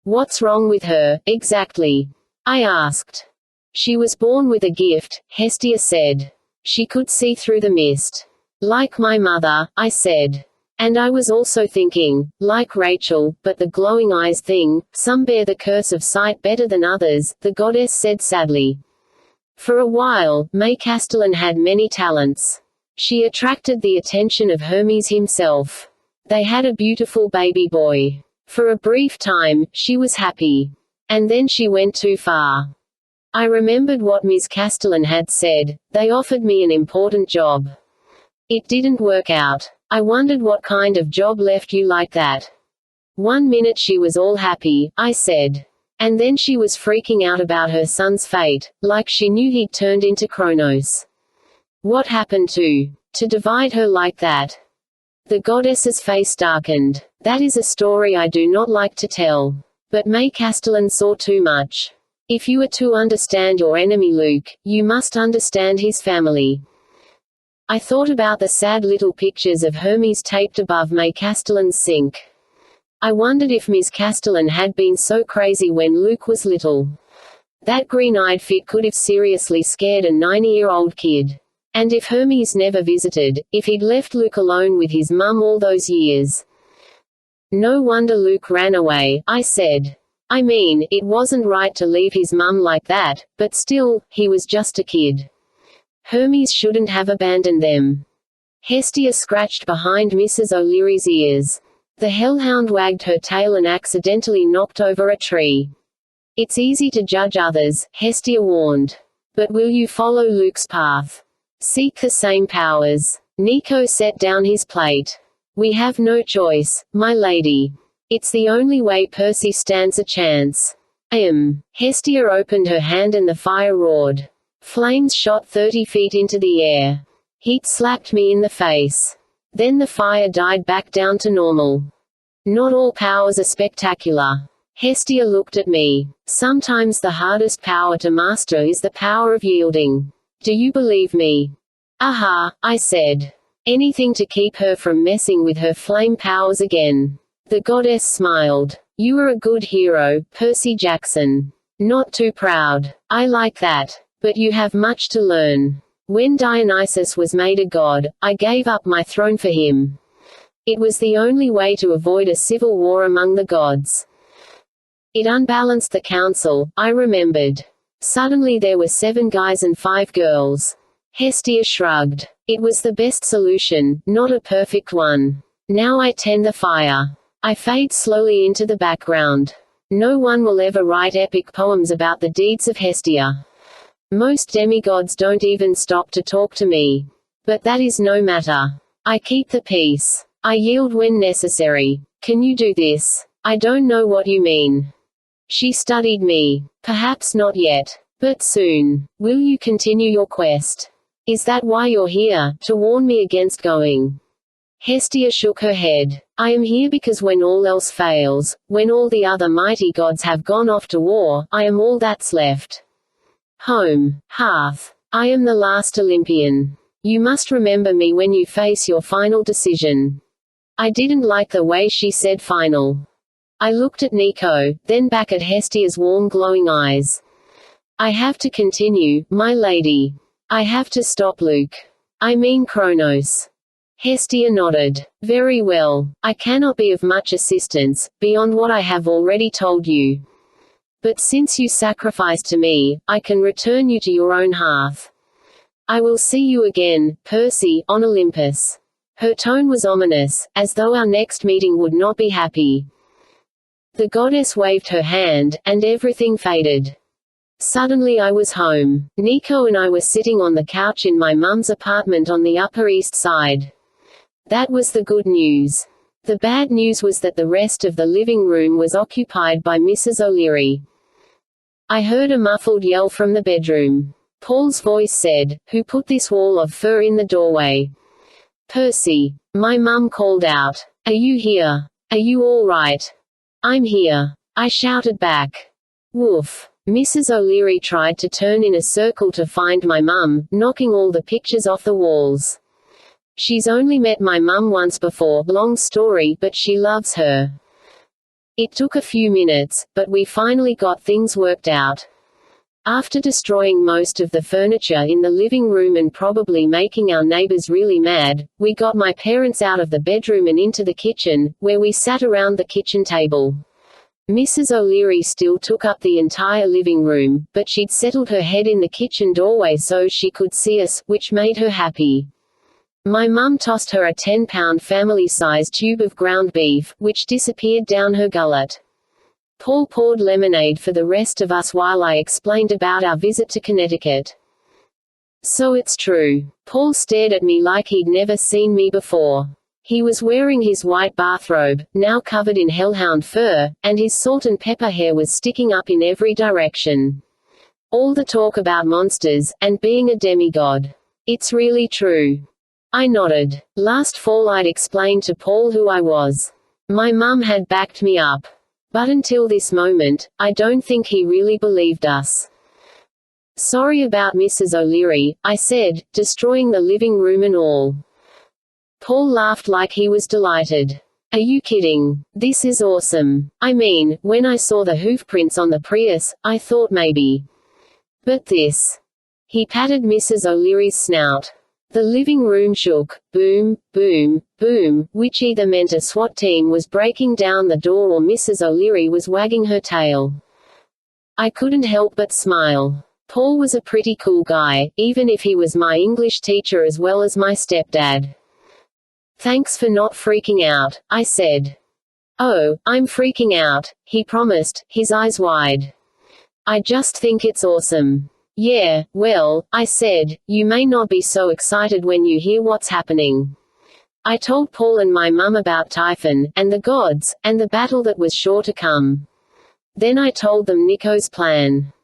What's wrong with her, exactly? I asked. She was born with a gift, Hestia said. She could see through the mist. Like my mother, I said. And I was also thinking, like Rachel, but the glowing eyes thing, some bear the curse of sight better than others, the goddess said sadly. For a while, May Castellan had many talents. She attracted the attention of Hermes himself. They had a beautiful baby boy. For a brief time, she was happy. And then she went too far. I remembered what Ms. Castellan had said. They offered me an important job. It didn't work out. I wondered what kind of job left you like that. 1 minute she was all happy, I said. And then she was freaking out about her son's fate, like she knew he'd turned into Kronos. What happened to divide her like that? The goddess's face darkened. That is a story I do not like to tell. But May Castellan saw too much. If you are to understand your enemy Luke, you must understand his family. I thought about the sad little pictures of Hermes taped above May Castellan's sink. I wondered if Ms. Castellan had been so crazy when Luke was little. That green-eyed fit could have seriously scared a 9-year-old kid. And if Hermes never visited, if he'd left Luke alone with his mum all those years. No wonder Luke ran away, I said. I mean, it wasn't right to leave his mum like that, but still, he was just a kid. Hermes shouldn't have abandoned them. Hestia scratched behind Mrs. O'Leary's ears. The hellhound wagged her tail and accidentally knocked over a tree. It's easy to judge others, Hestia warned. But will you follow Luke's path? Seek the same powers. Nico set down his plate. We have no choice, my lady. It's the only way Percy stands a chance. Hestia opened her hand and the fire roared. Flames shot 30 feet into the air. Heat slapped me in the face. Then the fire died back down to normal. Not all powers are spectacular. Hestia looked at me. Sometimes the hardest power to master is the power of yielding. Do you believe me? Aha, I said. Anything to keep her from messing with her flame powers again. The goddess smiled. You are a good hero, Percy Jackson. Not too proud. I like that. But you have much to learn. When Dionysus was made a god, I gave up my throne for him. It was the only way to avoid a civil war among the gods. It unbalanced the council, I remembered. Suddenly there were 7 guys and 5 girls. Hestia shrugged. It was the best solution, not a perfect one. Now I tend the fire. I fade slowly into the background. No one will ever write epic poems about the deeds of Hestia. Most demigods don't even stop to talk to me. But that is no matter. I keep the peace. I yield when necessary. Can you do this? I don't know what you mean. She studied me. Perhaps not yet. But soon. Will you continue your quest? Is that why you're here, to warn me against going? Hestia shook her head. I am here because when all else fails, when all the other mighty gods have gone off to war, I am all that's left. Home. Hearth. I am the last Olympian. You must remember me when you face your final decision. I didn't like the way she said final. I looked at Nico, then back at Hestia's warm glowing eyes. I have to continue, my lady. I have to stop Luke. I mean Kronos. Hestia nodded. Very well. I cannot be of much assistance, beyond what I have already told you. But since you sacrificed to me, I can return you to your own hearth. I will see you again, Percy, on Olympus. Her tone was ominous, as though our next meeting would not be happy. The goddess waved her hand, and everything faded. Suddenly I was home. Nico and I were sitting on the couch in my mum's apartment on the Upper East Side. That was the good news. The bad news was that the rest of the living room was occupied by Mrs. O'Leary. I heard a muffled yell from the bedroom. Paul's voice said, "Who put this wall of fur in the doorway?" Percy. My mum called out. Are you here? Are you all right? I'm here, I shouted back. Woof. Mrs. O'Leary tried to turn in a circle to find my mum, knocking all the pictures off the walls. She's only met my mum once before, long story, but she loves her. It took a few minutes, but we finally got things worked out. After destroying most of the furniture in the living room and probably making our neighbors really mad, we got my parents out of the bedroom and into the kitchen, where we sat around the kitchen table. Mrs. O'Leary still took up the entire living room, but she'd settled her head in the kitchen doorway so she could see us, which made her happy. My mum tossed her a 10-pound family-sized tube of ground beef, which disappeared down her gullet. Paul poured lemonade for the rest of us while I explained about our visit to Connecticut. So it's true. Paul stared at me like he'd never seen me before. He was wearing his white bathrobe, now covered in hellhound fur, and his salt and pepper hair was sticking up in every direction. All the talk about monsters, and being a demigod. It's really true. I nodded. Last fall I'd explained to Paul who I was. My mum had backed me up. But until this moment, I don't think he really believed us. Sorry about Mrs. O'Leary, I said, destroying the living room and all. Paul laughed like he was delighted. Are you kidding? This is awesome. I mean, when I saw the hoof prints on the Prius, I thought maybe. But this. He patted Mrs. O'Leary's snout. The living room shook, boom, boom, boom, which either meant a SWAT team was breaking down the door or Mrs. O'Leary was wagging her tail. I couldn't help but smile. Paul was a pretty cool guy, even if he was my English teacher as well as my stepdad. Thanks for not freaking out, I said. Oh, I'm freaking out, he promised, his eyes wide. I just think it's awesome. Yeah, well, I said, you may not be so excited when you hear what's happening. I told Paul and my mum about Typhon, and the gods, and the battle that was sure to come. Then I told them Nico's plan.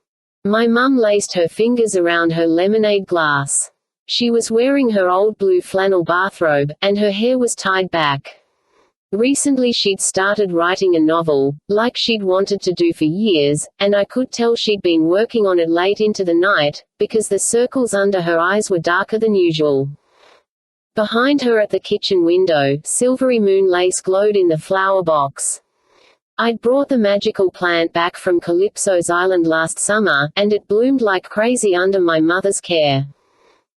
My mum laced her fingers around her lemonade glass. She was wearing her old blue flannel bathrobe, and her hair was tied back. Recently she'd started writing a novel, like she'd wanted to do for years, and I could tell she'd been working on it late into the night, because the circles under her eyes were darker than usual. Behind her at the kitchen window, silvery moon lace glowed in the flower box. I'd brought the magical plant back from Calypso's island last summer, and it bloomed like crazy under my mother's care.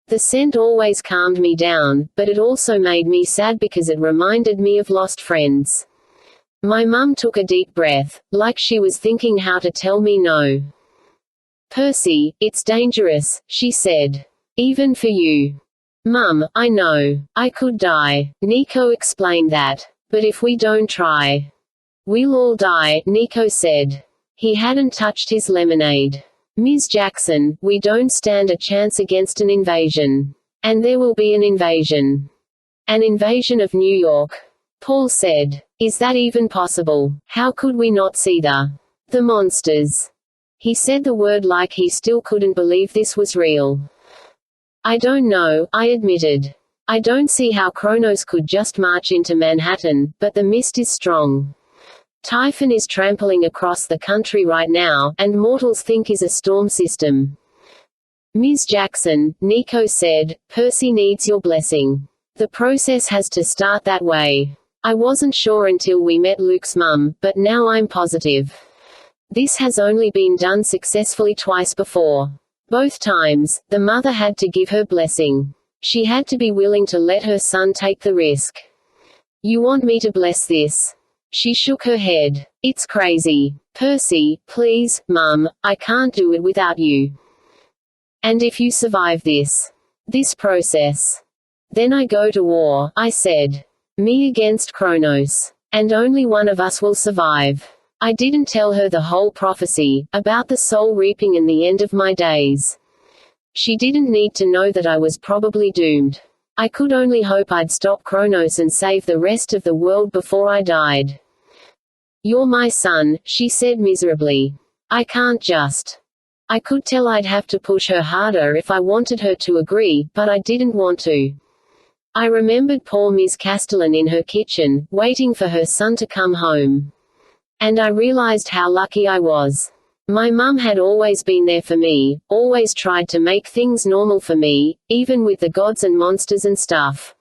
The scent always calmed me down, but it also made me sad because it reminded me of lost friends. My mum took a deep breath, like she was thinking how to tell me no. Percy, it's dangerous, she said. Even for you. Mum, I know. I could die. Nico explained that. But if we don't try. We'll all die, Nico said. He hadn't touched his lemonade. Ms. Jackson, we don't stand a chance against an invasion. And there will be an invasion. An invasion of New York. Paul said. Is that even possible? How could we not see the monsters? He said the word like he still couldn't believe this was real. I don't know, I admitted. I don't see how Kronos could just march into Manhattan, but the mist is strong. Typhon is trampling across the country right now, and mortals think is a storm system. Ms. Jackson, Nico said, Percy needs your blessing. The process has to start that way. I wasn't sure until we met Luke's mum, but now I'm positive. This has only been done successfully twice before. Both times, the mother had to give her blessing. She had to be willing to let her son take the risk. You want me to bless this? She shook her head. It's crazy. Percy, please, Mum, I can't do it without you. And if you survive this process, then I go to war, I said. Me against Kronos. And only one of us will survive. I didn't tell her the whole prophecy, about the soul reaping and the end of my days. She didn't need to know that I was probably doomed. I could only hope I'd stop Kronos and save the rest of the world before I died. You're my son, she said miserably. I can't just. I could tell I'd have to push her harder if I wanted her to agree, but I didn't want to. I remembered poor Miss Castellan in her kitchen, waiting for her son to come home. And I realized how lucky I was. My mum had always been there for me, always tried to make things normal for me, even with the gods and monsters and stuff.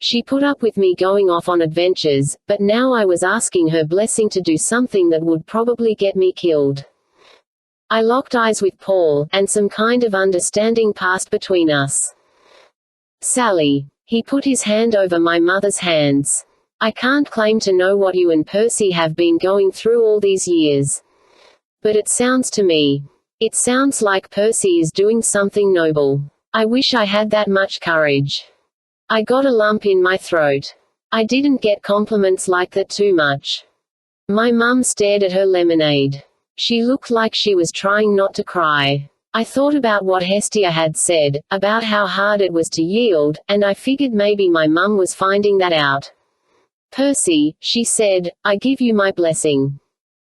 She put up with me going off on adventures, but now I was asking her blessing to do something that would probably get me killed. I locked eyes with Paul, and some kind of understanding passed between us. Sally. He put his hand over my mother's hands. I can't claim to know what you and Percy have been going through all these years. But it sounds like Percy is doing something noble. I wish I had that much courage. I got a lump in my throat. I didn't get compliments like that too much. My mum stared at her lemonade. She looked like she was trying not to cry. I thought about what Hestia had said, about how hard it was to yield, and I figured maybe my mum was finding that out. Percy, she said, I give you my blessing.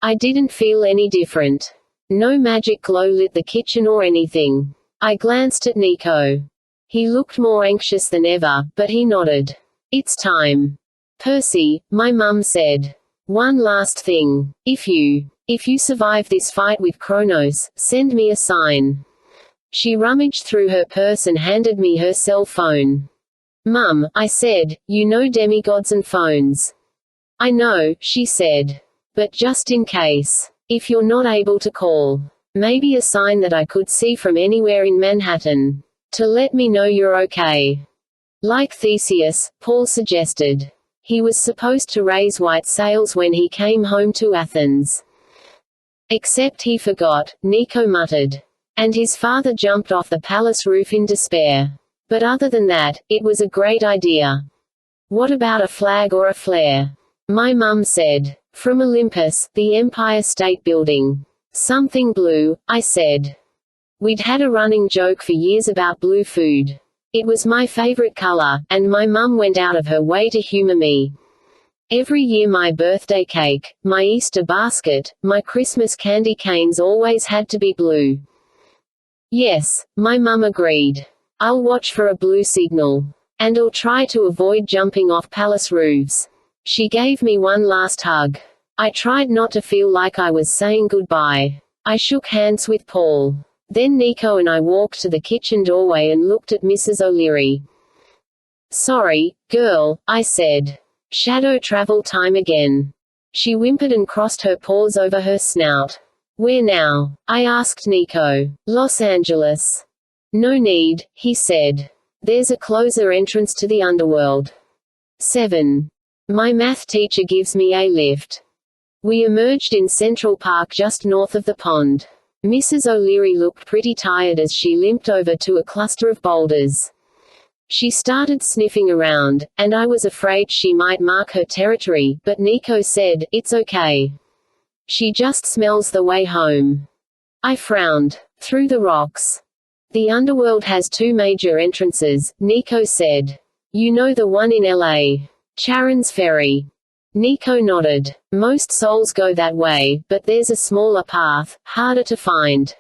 I didn't feel any different. No magic glow lit the kitchen or anything. I glanced at Nico. He looked more anxious than ever, but he nodded. It's time. Percy, my mum said. One last thing. If you survive this fight with Kronos, send me a sign. She rummaged through her purse and handed me her cell phone. Mum, I said, you know demigods and phones. I know, she said. But just in case. If you're not able to call. Maybe a sign that I could see from anywhere in Manhattan. To let me know you're okay. Like Theseus, Paul suggested. He was supposed to raise white sails when he came home to Athens. Except he forgot, Nico muttered. And his father jumped off the palace roof in despair. But other than that, it was a great idea. What about a flag or a flare? My mum said. From Olympus, the Empire State Building. Something blue, I said. We'd had a running joke for years about blue food. It was my favorite color, and my mum went out of her way to humor me. Every year my birthday cake, my Easter basket, my Christmas candy canes always had to be blue. Yes, my mum agreed. I'll watch for a blue signal. And I'll try to avoid jumping off palace roofs. She gave me one last hug. I tried not to feel like I was saying goodbye. I shook hands with Paul. Then Nico and I walked to the kitchen doorway and looked at Mrs. O'Leary. Sorry, girl, I said. Shadow travel time again. She whimpered and crossed her paws over her snout. Where now? I asked Nico. Los Angeles. No need, he said. There's a closer entrance to the underworld. 7. My math teacher gives me a lift. We emerged in Central Park just north of the pond. Mrs. O'Leary looked pretty tired as she limped over to a cluster of boulders. She started sniffing around, and I was afraid she might mark her territory, but Nico said, it's okay. She just smells the way home. I frowned. Through the rocks. The underworld has 2 major entrances, Nico said. You know the one in LA. Charon's Ferry. Nico nodded. Most souls go that way, but there's a smaller path, harder to find.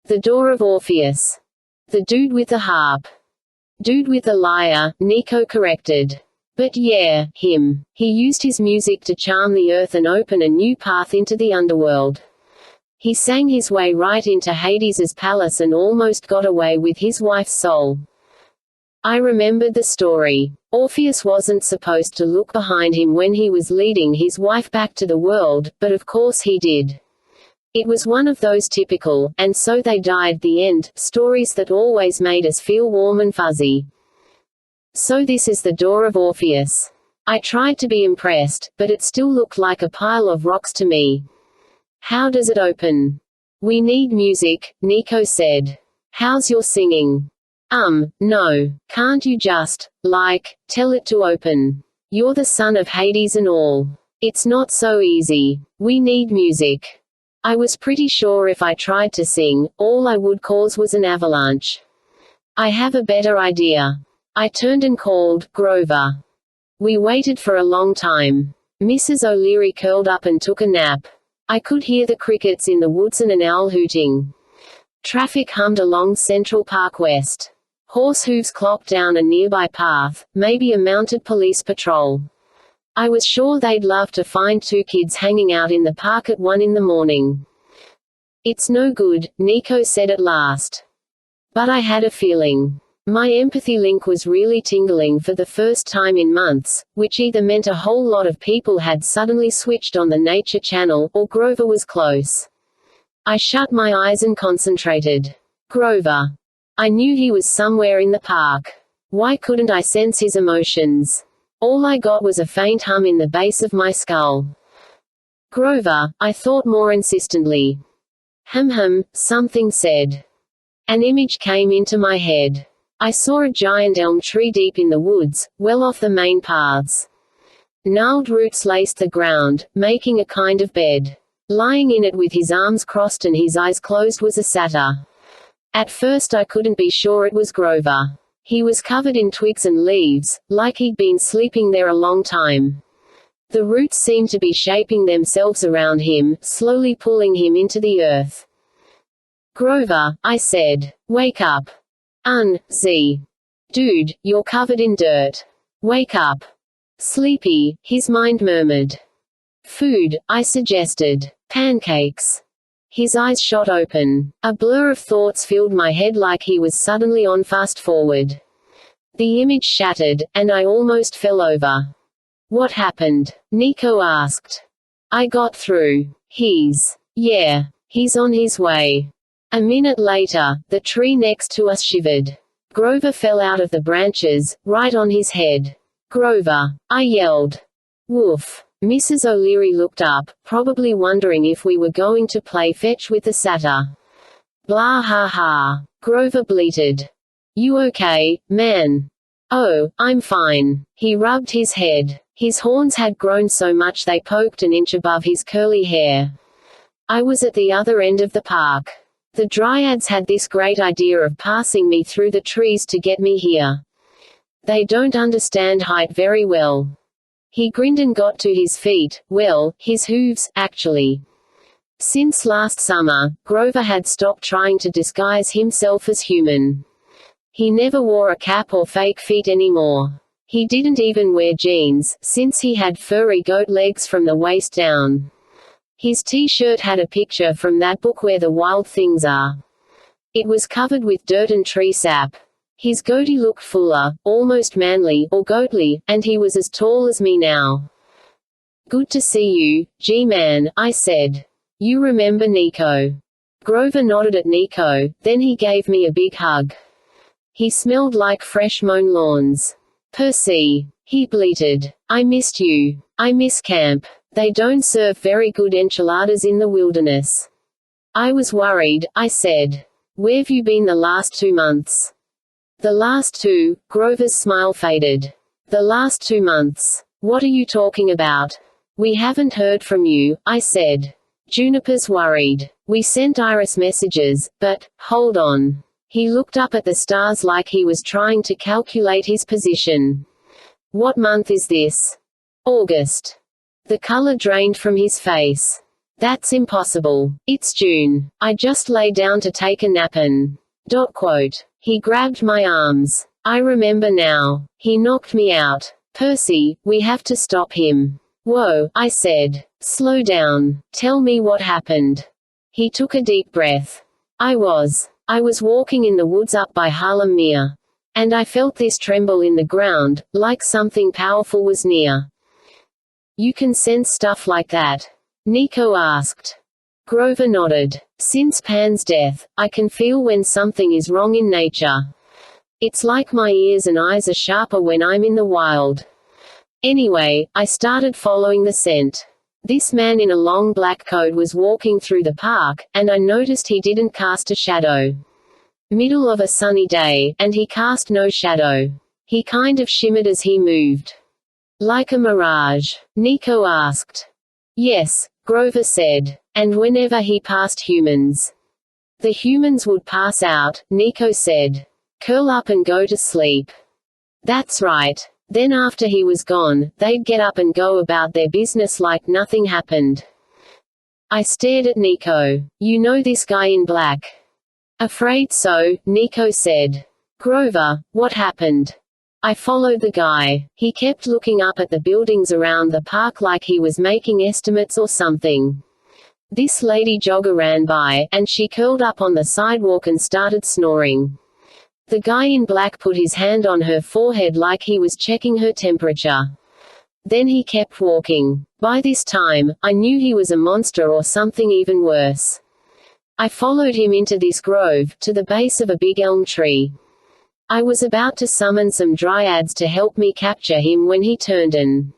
The Door of Orpheus. The dude with the harp. Dude with the lyre, Nico corrected. But yeah, him. He used his music to charm the earth and open a new path into the underworld. He sang his way right into Hades's palace and almost got away with his wife's soul. I remembered the story. Orpheus wasn't supposed to look behind him when he was leading his wife back to the world, but of course he did. It was one of those typical, and so they died the end, stories that always made us feel warm and fuzzy. So this is the Door of Orpheus. I tried to be impressed, but it still looked like a pile of rocks to me. How does it open? We need music, Nico said. How's your singing? No. Can't you just, tell it to open? You're the son of Hades and all. It's not so easy. We need music. I was pretty sure if I tried to sing, all I would cause was an avalanche. I have a better idea. I turned and called, Grover. We waited for a long time. Mrs. O'Leary curled up and took a nap. I could hear the crickets in the woods and an owl hooting. Traffic hummed along Central Park West. Horse hooves clopped down a nearby path, maybe a mounted police patrol. I was sure they'd love to find two kids hanging out in the park at 1 in the morning. It's no good, Nico said at last. But I had a feeling. My empathy link was really tingling for the first time in months, which either meant a whole lot of people had suddenly switched on the Nature Channel, or Grover was close. I shut my eyes and concentrated. Grover. I knew he was somewhere in the park. Why couldn't I sense his emotions? All I got was a faint hum in the base of my skull. Grover, I thought more insistently. Something said. An image came into my head. I saw a giant elm tree deep in the woods, well off the main paths. Gnarled roots laced the ground, making a kind of bed. Lying in it with his arms crossed and his eyes closed was a satyr. At first I couldn't be sure it was Grover. He was covered in twigs and leaves, like he'd been sleeping there a long time. The roots seemed to be shaping themselves around him, slowly pulling him into the earth. Grover, I said. Wake up. Dude, you're covered in dirt. Wake up. Sleepy, his mind murmured. Food, I suggested. Pancakes. His eyes shot open. A blur of thoughts filled my head like he was suddenly on fast forward. The image shattered, and I almost fell over. What happened? Nico asked. I got through. He's on his way. A minute later, the tree next to us shivered. Grover fell out of the branches, right on his head. Grover! I yelled. Woof. Mrs. O'Leary looked up, probably wondering if we were going to play fetch with the satyr. Blah ha ha. Grover bleated. You okay, man? Oh, I'm fine. He rubbed his head. His horns had grown so much they poked an inch above his curly hair. I was at the other end of the park. The dryads had this great idea of passing me through the trees to get me here. They don't understand height very well. He grinned and got to his feet, well, his hooves, actually. Since last summer, Grover had stopped trying to disguise himself as human. He never wore a cap or fake feet anymore. He didn't even wear jeans, since he had furry goat legs from the waist down. His t-shirt had a picture from that book Where the Wild Things Are. It was covered with dirt and tree sap. His goatee looked fuller, almost manly, or goatly, and he was as tall as me now. Good to see you, G-Man, I said. You remember Nico? Grover nodded at Nico, then he gave me a big hug. He smelled like fresh mown lawns. Percy, he bleated. I missed you. I miss camp. They don't serve very good enchiladas in the wilderness. I was worried, I said. Where've you been the last 2 months? The last 2, Grover's smile faded. The last 2 months. What are you talking about? We haven't heard from you, I said. Juniper's worried. We sent Iris messages, but, hold on. He looked up at the stars like he was trying to calculate his position. What month is this? August. The color drained from his face. That's impossible. It's June. I just lay down to take a nap and... He grabbed my arms. I remember now. He knocked me out. Percy, we have to stop him. Whoa, I said. Slow down. Tell me what happened. He took a deep breath. I was walking in the woods up by Harlem Mere. And I felt this tremble in the ground, like something powerful was near. You can sense stuff like that? Nico asked. Grover nodded. Since Pan's death, I can feel when something is wrong in nature. It's like my ears and eyes are sharper when I'm in the wild. Anyway, I started following the scent. This man in a long black coat was walking through the park, and I noticed he didn't cast a shadow. Middle of a sunny day, and he cast no shadow. He kind of shimmered as he moved. Like a mirage? Nico asked. Yes, Grover said. And whenever he passed humans. The humans would pass out, Nico said. Curl up and go to sleep. That's right. Then after he was gone, they'd get up and go about their business like nothing happened. I stared at Nico. You know this guy in black? Afraid so, Nico said. Grover, what happened? I followed the guy. He kept looking up at the buildings around the park like he was making estimates or something. This lady jogger ran by, and she curled up on the sidewalk and started snoring. The guy in black put his hand on her forehead like he was checking her temperature. Then he kept walking. By this time, I knew he was a monster or something even worse. I followed him into this grove, to the base of a big elm tree. I was about to summon some dryads to help me capture him when he turned and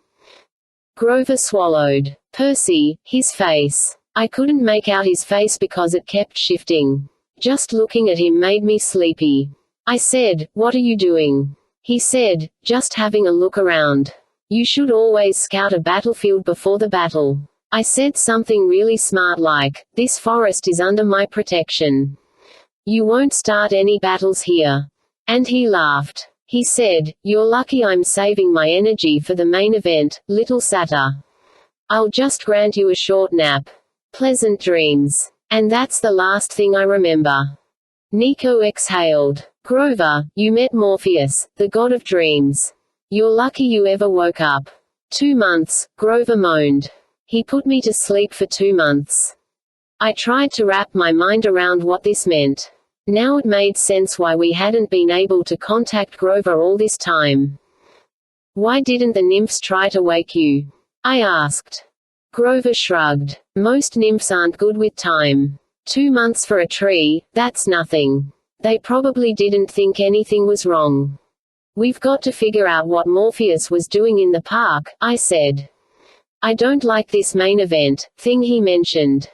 Grover swallowed. Percy, his face. I couldn't make out his face because it kept shifting. Just looking at him made me sleepy. I said, "What are you doing?" He said, "Just having a look around. You should always scout a battlefield before the battle." I said something really smart like, "This forest is under my protection. You won't start any battles here." And he laughed. He said, "You're lucky I'm saving my energy for the main event, little satyr. I'll just grant you a short nap. Pleasant dreams." And that's the last thing I remember. Nico exhaled. Grover, you met Morpheus, the god of dreams. You're lucky you ever woke up. 2 months, Grover moaned. He put me to sleep for 2 months. I tried to wrap my mind around what this meant. Now it made sense why we hadn't been able to contact Grover all this time. Why didn't the nymphs try to wake you? I asked. Grover shrugged. Most nymphs aren't good with time. 2 months for a tree, that's nothing. They probably didn't think anything was wrong. We've got to figure out what Morpheus was doing in the park, I said. I don't like this main event thing he mentioned.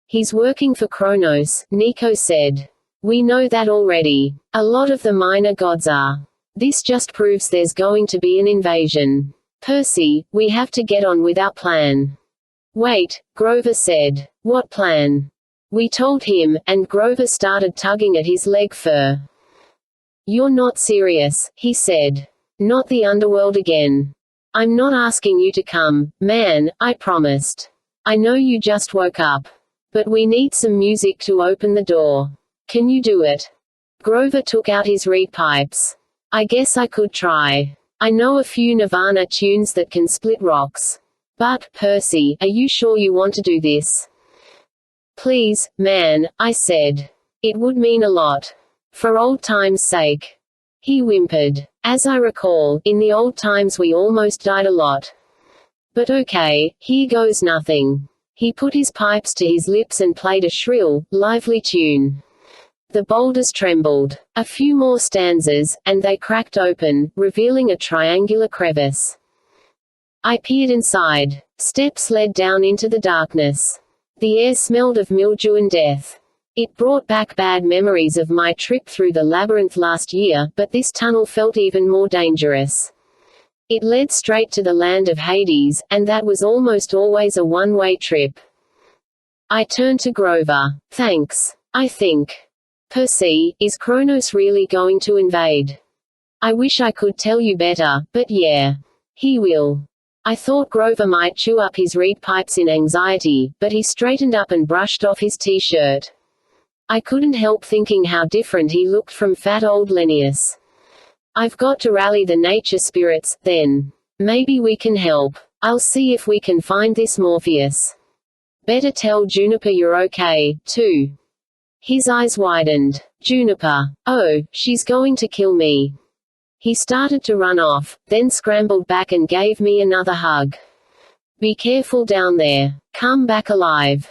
He's working for Kronos, Nico said. We know that already. A lot of the minor gods are. This just proves there's going to be an invasion. Percy, we have to get on with our plan. Wait, Grover said. What plan? We told him, and Grover started tugging at his leg fur. You're not serious, he said. Not the underworld again. I'm not asking you to come, man, I promised. I know you just woke up. But we need some music to open the door. Can you do it? Grover took out his reed pipes. I guess I could try. I know a few Nirvana tunes that can split rocks. But, Percy, are you sure you want to do this? Please, man, I said. It would mean a lot. For old time's sake. He whimpered. As I recall, in the old times we almost died a lot. But okay, here goes nothing. He put his pipes to his lips and played a shrill, lively tune. The boulders trembled. A few more stanzas, and they cracked open, revealing a triangular crevice. I peered inside. Steps led down into the darkness. The air smelled of mildew and death. It brought back bad memories of my trip through the labyrinth last year, but this tunnel felt even more dangerous. It led straight to the land of Hades, and that was almost always a one-way trip. I turned to Grover. Thanks. I think. Percy, is Kronos really going to invade? I wish I could tell you better, but yeah. He will. I thought Grover might chew up his reed pipes in anxiety, but he straightened up and brushed off his t-shirt. I couldn't help thinking how different he looked from fat old Linnaeus. I've got to rally the nature spirits, then. Maybe we can help. I'll see if we can find this Morpheus. Better tell Juniper you're okay, too. His eyes widened. Juniper. Oh, she's going to kill me. He started to run off, then scrambled back and gave me another hug. Be careful down there. Come back alive.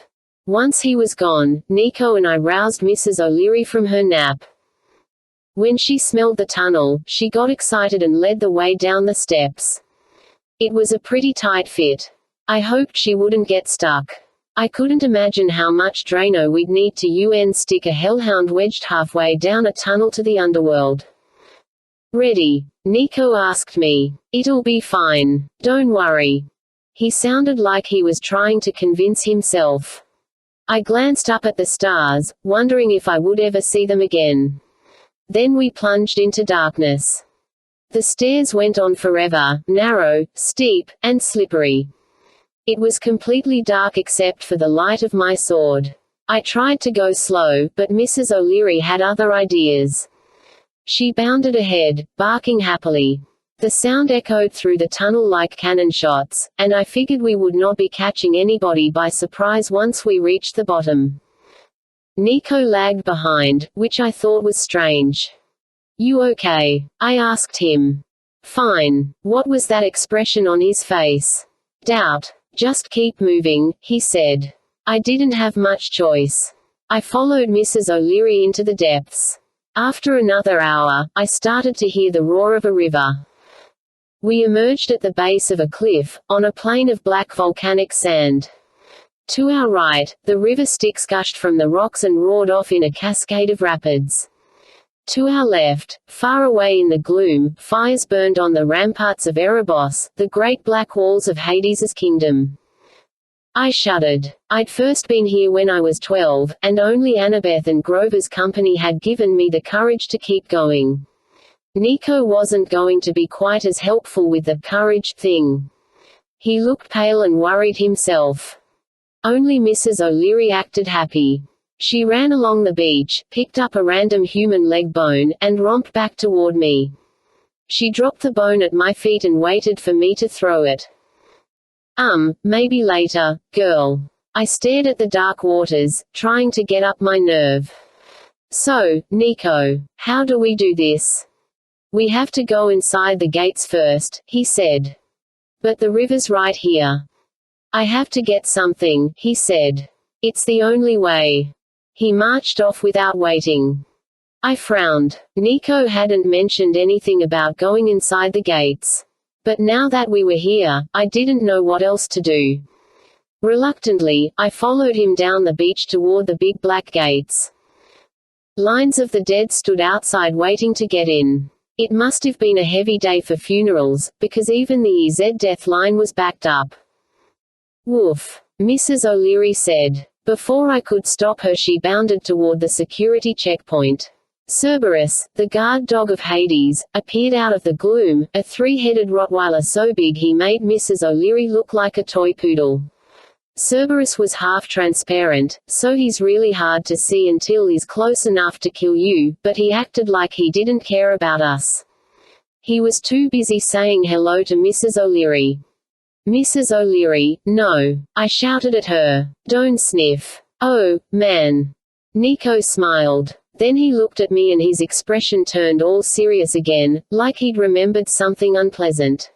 Once he was gone, Nico and I roused Mrs. O'Leary from her nap. When she smelled the tunnel, she got excited and led the way down the steps. It was a pretty tight fit. I hoped she wouldn't get stuck. I couldn't imagine how much Drano we'd need to stick a hellhound wedged halfway down a tunnel to the underworld. Ready? Nico asked me. It'll be fine. Don't worry. He sounded like he was trying to convince himself. I glanced up at the stars, wondering if I would ever see them again. Then we plunged into darkness. The stairs went on forever, narrow, steep, and slippery. It was completely dark except for the light of my sword. I tried to go slow, but Mrs. O'Leary had other ideas. She bounded ahead, barking happily. The sound echoed through the tunnel like cannon shots, and I figured we would not be catching anybody by surprise once we reached the bottom. Nico lagged behind, which I thought was strange. "You okay?" I asked him. "Fine." What was that expression on his face? Doubt. "Just keep moving," he said. I didn't have much choice. I followed Mrs. O'Leary into the depths. After another hour, I started to hear the roar of a river. We emerged at the base of a cliff, on a plain of black volcanic sand. To our right, the river Styx gushed from the rocks and roared off in a cascade of rapids. To our left, far away in the gloom, fires burned on the ramparts of Erebos, the great black walls of Hades's kingdom. I shuddered. I'd first been here when I was 12, and only Annabeth and Grover's company had given me the courage to keep going. Nico wasn't going to be quite as helpful with the courage thing. He looked pale and worried himself. Only Mrs. O'Leary acted happy. She ran along the beach, picked up a random human leg bone, and romped back toward me. She dropped the bone at my feet and waited for me to throw it. Maybe later, girl. I stared at the dark waters, trying to get up my nerve. "So, Nico, how do we do this?" "We have to go inside the gates first," he said. "But the river's right here." "I have to get something," he said. "It's the only way." He marched off without waiting. I frowned. Nico hadn't mentioned anything about going inside the gates. But now that we were here, I didn't know what else to do. Reluctantly, I followed him down the beach toward the big black gates. Lines of the dead stood outside waiting to get in. It must have been a heavy day for funerals, because even the EZ death line was backed up. "Woof," Mrs. O'Leary said. Before I could stop her, she bounded toward the security checkpoint. Cerberus, the guard dog of Hades, appeared out of the gloom, a three-headed Rottweiler so big he made Mrs. O'Leary look like a toy poodle. Cerberus was half transparent, so he's really hard to see until he's close enough to kill you, but he acted like he didn't care about us. He was too busy saying hello to Mrs. O'Leary. "Mrs. O'Leary, no," I shouted at her. "Don't sniff." "Oh, man." Nico smiled. Then he looked at me and his expression turned all serious again, like he'd remembered something unpleasant.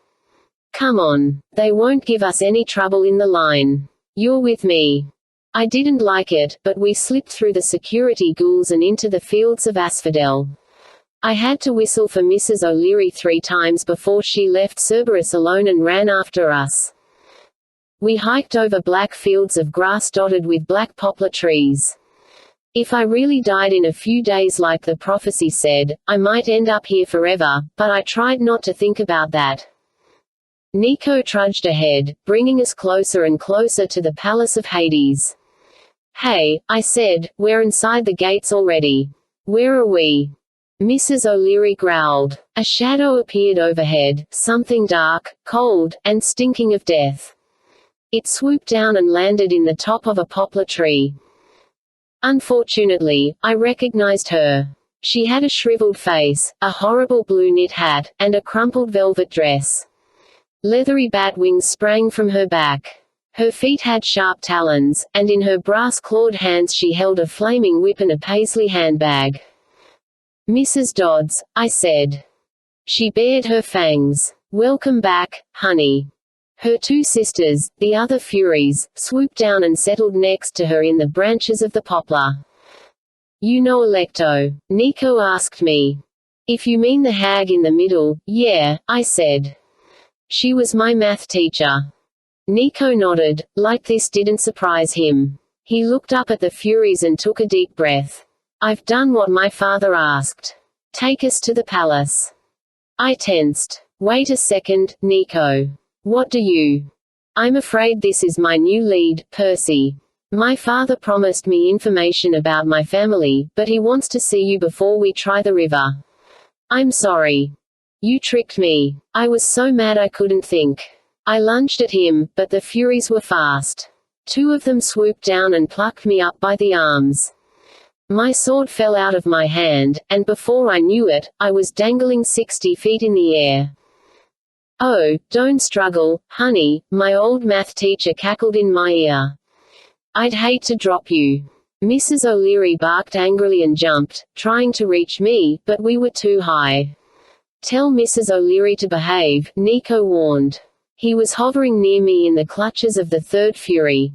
"Come on. They won't give us any trouble in the line. You're with me." I didn't like it, but we slipped through the security ghouls and into the fields of asphodel. I had to whistle for Mrs. O'Leary 3 times before she left Cerberus alone and ran after us. We hiked over black fields of grass dotted with black poplar trees. If I really died in a few days like the prophecy said, I might end up here forever, but I tried not to think about that. Nico trudged ahead, bringing us closer and closer to the palace of Hades. "Hey," I said, "we're inside the gates already. Where are we?" Mrs. O'Leary growled. A shadow appeared overhead, something dark, cold, and stinking of death. It swooped down and landed in the top of a poplar tree. Unfortunately, I recognized her. She had a shriveled face, a horrible blue knit hat, and a crumpled velvet dress. Leathery bat wings sprang from her back. Her feet had sharp talons, and in her brass-clawed hands she held a flaming whip and a paisley handbag. "Mrs. Dodds," I said. She bared her fangs. "Welcome back, honey." Her 2 sisters, the other Furies, swooped down and settled next to her in the branches of the poplar. "You know Electo?" Nico asked me. "If you mean the hag in the middle, yeah," I said. "She was my math teacher." Nico nodded, like this didn't surprise him. He looked up at the Furies and took a deep breath. "I've done what my father asked. Take us to the palace." I tensed. "Wait a second, Nico. What do you?" "I'm afraid this is my new lead, Percy. My father promised me information about my family, but he wants to see you before we try the river." "I'm sorry. You tricked me. I was so mad I couldn't think." I lunged at him, but the Furies were fast. 2 of them swooped down and plucked me up by the arms. My sword fell out of my hand, and before I knew it, I was dangling 60 feet in the air. "Oh, don't struggle, honey," my old math teacher cackled in my ear. "I'd hate to drop you." Mrs. O'Leary barked angrily and jumped, trying to reach me, but we were too high. "Tell Mrs. O'Leary to behave," Nico warned. He was hovering near me in the clutches of the Third Fury.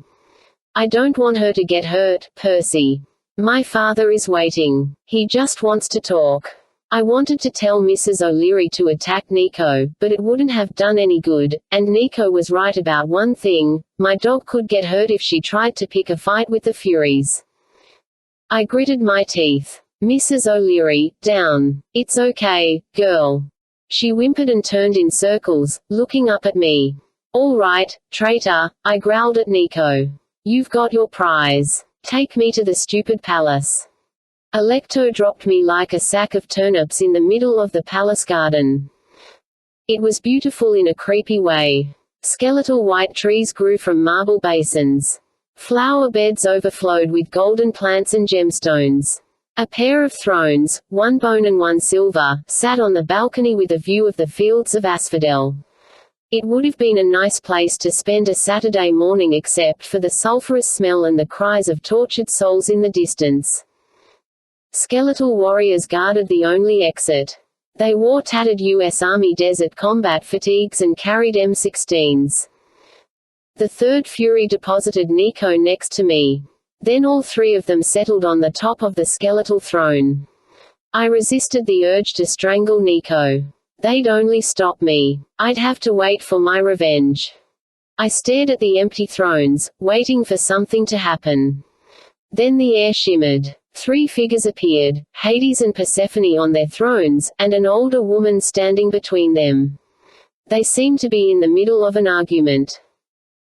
"I don't want her to get hurt, Percy. My father is waiting. He just wants to talk." I wanted to tell Mrs. O'Leary to attack Nico, but it wouldn't have done any good, and Nico was right about one thing: my dog could get hurt if she tried to pick a fight with the Furies. I gritted my teeth. "Mrs. O'Leary, down. It's okay, girl." She whimpered and turned in circles, looking up at me. "All right, traitor," I growled at Nico. "You've got your prize. Take me to the stupid palace." Alecto dropped me like a sack of turnips in the middle of the palace garden. It was beautiful in a creepy way. Skeletal white trees grew from marble basins. Flower beds overflowed with golden plants and gemstones. A pair of thrones, one bone and one silver, sat on the balcony with a view of the fields of asphodel. It would have been a nice place to spend a Saturday morning except for the sulphurous smell and the cries of tortured souls in the distance. Skeletal warriors guarded the only exit. They wore tattered U.S. Army desert combat fatigues and carried M16s. The Third Fury deposited Nico next to me. Then all three of them settled on the top of the skeletal throne. I resisted the urge to strangle Nico. They'd only stop me. I'd have to wait for my revenge. I stared at the empty thrones, waiting for something to happen. Then the air shimmered. 3 figures appeared, Hades and Persephone on their thrones, and an older woman standing between them. They seemed to be in the middle of an argument.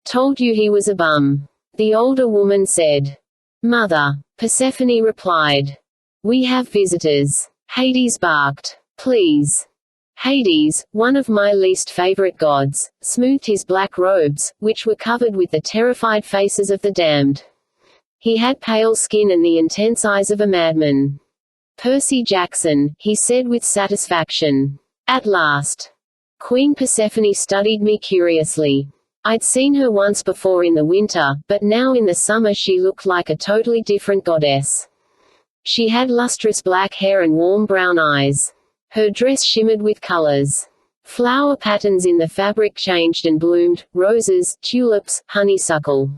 "Told you he was a bum," the older woman said. "Mother," Persephone replied. "We have visitors," Hades barked. "Please." Hades, one of my least favorite gods, smoothed his black robes, which were covered with the terrified faces of the damned. He had pale skin and the intense eyes of a madman. "Percy Jackson," he said with satisfaction. "At last." Queen Persephone studied me curiously. I'd seen her once before in the winter, but now in the summer she looked like a totally different goddess. She had lustrous black hair and warm brown eyes. Her dress shimmered with colors. Flower patterns in the fabric changed and bloomed: roses, tulips, honeysuckle.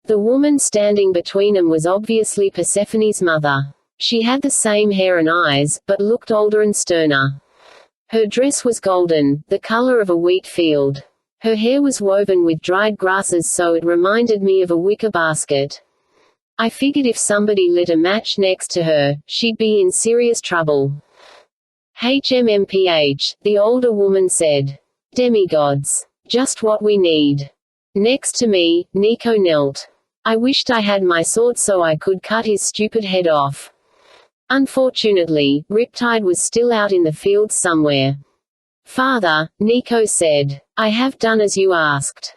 The woman standing between them was obviously Persephone's mother. She had the same hair and eyes, but looked older and sterner. Her dress was golden, the color of a wheat field. Her hair was woven with dried grasses, so it reminded me of a wicker basket. I figured if somebody lit a match next to her, she'd be in serious trouble. "HMMPH," the older woman said. "Demigods. Just what we need." Next to me, Nico knelt. I wished I had my sword so I could cut his stupid head off. Unfortunately, Riptide was still out in the fields somewhere. "Father," Nico said, "I have done as you asked."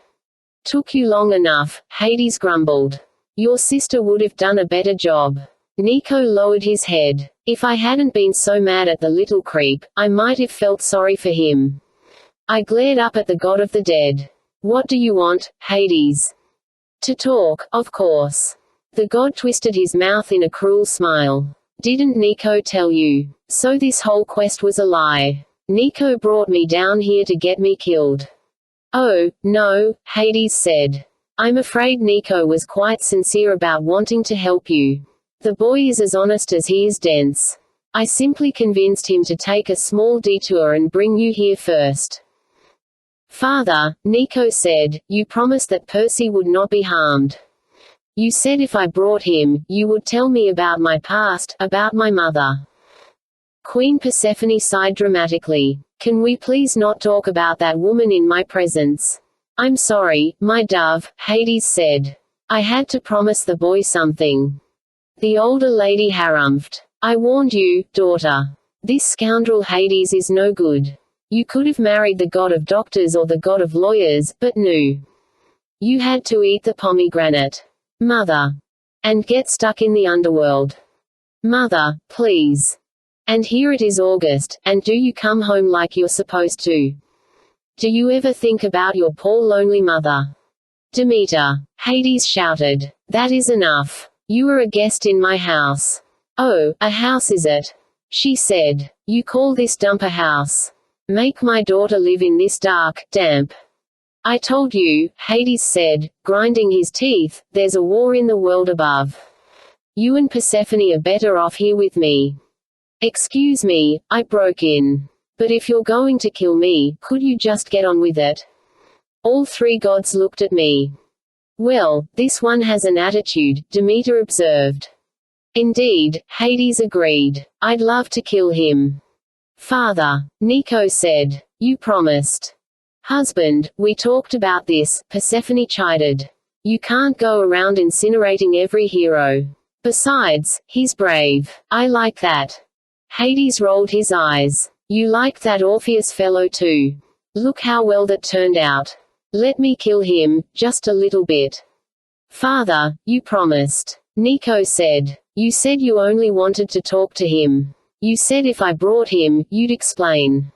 "Took you long enough," Hades grumbled. "Your sister would have done a better job." Nico lowered his head. If I hadn't been so mad at the little creep, I might have felt sorry for him. I glared up at the god of the dead. "What do you want, Hades?" "To talk, of course." The god twisted his mouth in a cruel smile. "Didn't Nico tell you? So this whole quest was a lie. Nico brought me down here to get me killed." "Oh, no," Hades said. "I'm afraid Nico was quite sincere about wanting to help you. The boy is as honest as he is dense. I simply convinced him to take a small detour and bring you here first." "Father," Nico said, "you promised that Percy would not be harmed. You said if I brought him, you would tell me about my past, about my mother." Queen Persephone sighed dramatically. "Can we please not talk about that woman in my presence?" "I'm sorry, my dove," Hades said. "I had to promise the boy something." The older lady harumphed. "I warned you, daughter. This scoundrel Hades is no good. You could have married the god of doctors or the god of lawyers, but no. You had to eat the pomegranate. Mother. And get stuck in the underworld." Mother, please. And here it is August, and do you come home like you're supposed to? Do you ever think about your poor lonely mother? Demeter. Hades shouted. That is enough. You are a guest in my house. Oh, a house is it? She said. You call this dump a house? Make my daughter live in this dark, damp. I told you, Hades said, grinding his teeth, there's a war in the world above. You and Persephone are better off here with me. Excuse me, I broke in. But if you're going to kill me, could you just get on with it? All three gods looked at me. Well, this one has an attitude, Demeter observed. Indeed, Hades agreed. I'd love to kill him. Father, Nico said. You promised. Husband, we talked about this, Persephone chided. You can't go around incinerating every hero. Besides, he's brave. I like that. Hades rolled his eyes. You liked that Orpheus fellow too. Look how well that turned out. Let me kill him, just a little bit. Father, you promised. Nico said. You said you only wanted to talk to him. You said if I brought him, you'd explain.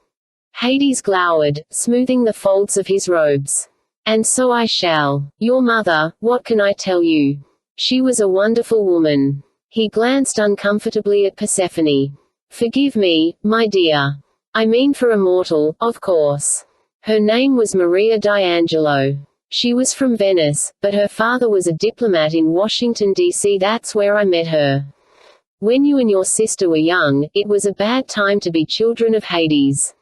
Hades glowered, smoothing the folds of his robes. And so I shall. Your mother, what can I tell you? She was a wonderful woman. He glanced uncomfortably at Persephone. Forgive me, my dear. I mean for a mortal, of course. Her name was Maria D'Angelo. She was from Venice, but her father was a diplomat in Washington, D.C. That's where I met her. When you and your sister were young, it was a bad time to be children of Hades.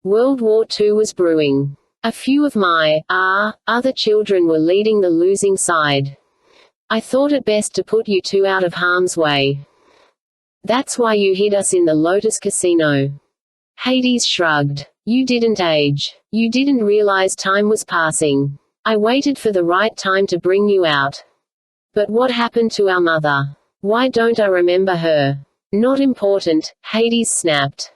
World War II was brewing. A few of my, other children were leading the losing side. I thought it best to put you two out of harm's way. That's why you hid us in the Lotus Casino. Hades shrugged. You didn't age. You didn't realize time was passing. I waited for the right time to bring you out. But what happened to our mother? Why don't I remember her? Not important, Hades snapped.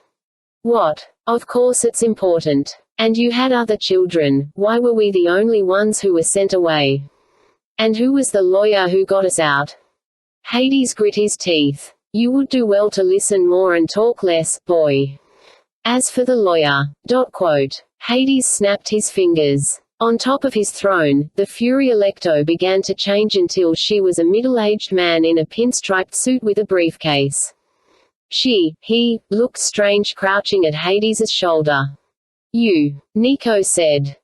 What? Of course it's important. And you had other children, why were we the only ones who were sent away? And who was the lawyer who got us out? Hades grit his teeth. You would do well to listen more and talk less, boy. As for the lawyer, ... Hades snapped his fingers. On top of his throne, the Fury Electo began to change until she was a middle-aged man in a pinstriped suit with a briefcase. He, looked strange crouching at Hades's shoulder. You, Nico said.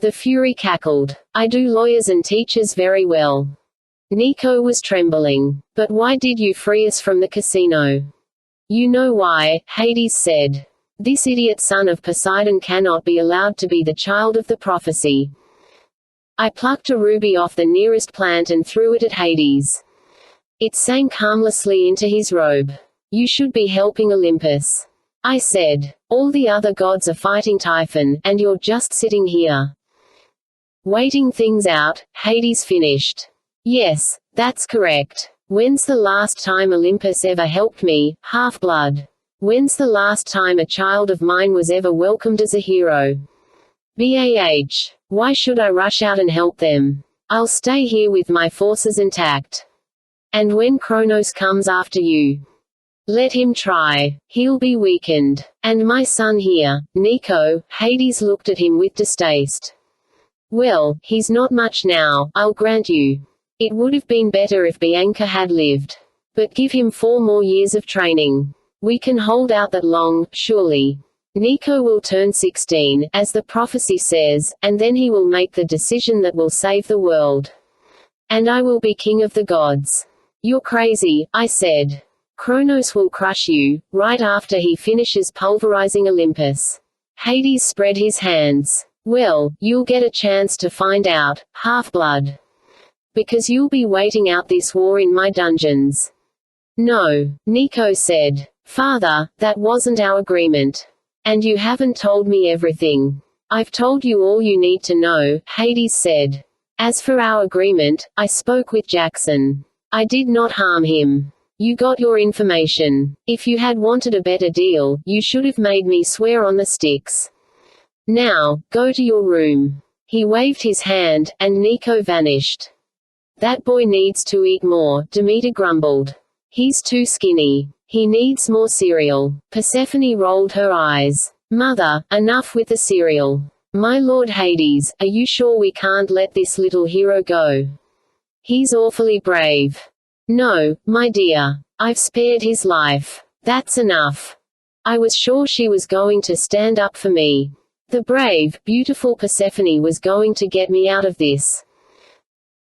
The Fury cackled. I do lawyers and teachers very well. Nico was trembling. But why did you free us from the casino? You know why, Hades said. This idiot son of Poseidon cannot be allowed to be the child of the prophecy. I plucked a ruby off the nearest plant and threw it at Hades. It sank harmlessly into his robe. You should be helping Olympus. I said. All the other gods are fighting Typhon, and you're just sitting here. Waiting things out, Hades finished. Yes, that's correct. When's the last time Olympus ever helped me, Half-Blood? When's the last time a child of mine was ever welcomed as a hero? BAH. Why should I rush out and help them? I'll stay here with my forces intact. And when Kronos comes after you, let him try. He'll be weakened. And my son here, Nico, Hades looked at him with distaste. Well, he's not much now, I'll grant you. It would have been better if Bianca had lived. But give him 4 more years of training. We can hold out that long, surely. Nico will turn 16, as the prophecy says, and then he will make the decision that will save the world. And I will be king of the gods. You're crazy, I said. Kronos will crush you, right after he finishes pulverizing Olympus. Hades spread his hands. Well, you'll get a chance to find out, Half-Blood. Because you'll be waiting out this war in my dungeons. No, Nico said. Father, that wasn't our agreement. And you haven't told me everything. I've told you all you need to know, Hades said. As for our agreement, I spoke with Jackson. I did not harm him. You got your information. If you had wanted a better deal, you should have made me swear on the sticks. Now, go to your room. He waved his hand, and Nico vanished. That boy needs to eat more, Demeter grumbled. He's too skinny. He needs more cereal. Persephone rolled her eyes. Mother, enough with the cereal. My lord Hades, are you sure we can't let this little hero go? He's awfully brave. No, my dear. I've spared his life. That's enough. I was sure she was going to stand up for me. The brave, beautiful Persephone was going to get me out of this.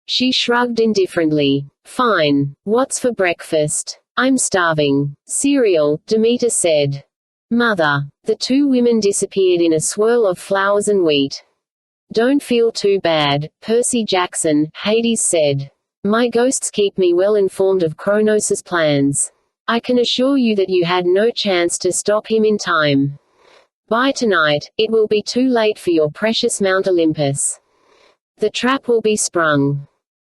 She shrugged indifferently. Fine. What's for breakfast? I'm starving. Cereal, Demeter said. Mother. The two women disappeared in a swirl of flowers and wheat. Don't feel too bad, Percy Jackson, Hades said. My ghosts keep me well informed of Kronos' plans. I can assure you that you had no chance to stop him in time. By tonight, it will be too late for your precious Mount Olympus. The trap will be sprung.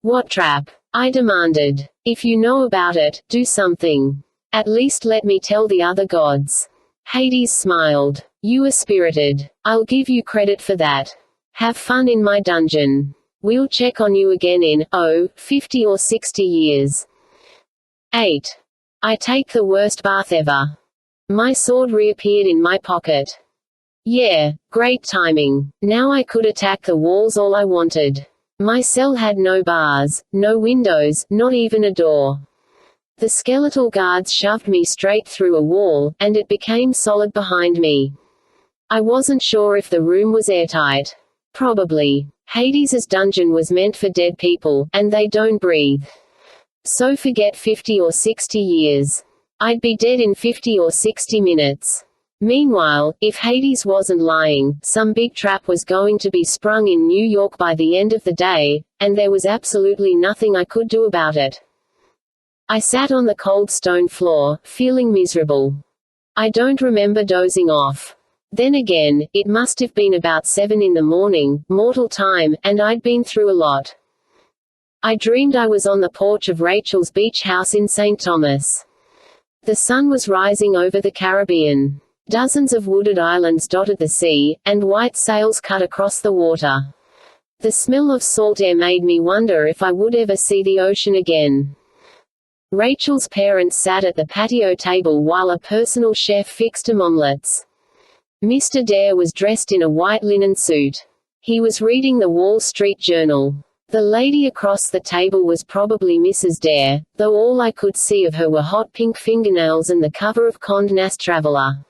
What trap? I demanded. If you know about it, do something. At least let me tell the other gods. Hades smiled. You are spirited. I'll give you credit for that. Have fun in my dungeon. We'll check on you again in, 50 or 60 years. 8. I take the worst bath ever. My sword reappeared in my pocket. Yeah, great timing. Now I could attack the walls all I wanted. My cell had no bars, no windows, not even a door. The skeletal guards shoved me straight through a wall, and it became solid behind me. I wasn't sure if the room was airtight. Probably. Hades's dungeon was meant for dead people, and they don't breathe. So forget 50 or 60 years. I'd be dead in 50 or 60 minutes. Meanwhile, if Hades wasn't lying, some big trap was going to be sprung in New York by the end of the day, and there was absolutely nothing I could do about it. I sat on the cold stone floor, feeling miserable. I don't remember dozing off. Then again, it must have been about 7 in the morning, mortal time, and I'd been through a lot. I dreamed I was on the porch of Rachel's beach house in St. Thomas. The sun was rising over the Caribbean. Dozens of wooded islands dotted the sea, and white sails cut across the water. The smell of salt air made me wonder if I would ever see the ocean again. Rachel's parents sat at the patio table while a personal chef fixed them omelettes. Mr. Dare was dressed in a white linen suit. He was reading the Wall Street Journal. The lady across the table was probably Mrs. Dare, though all I could see of her were hot pink fingernails and the cover of Condé Nast Traveler.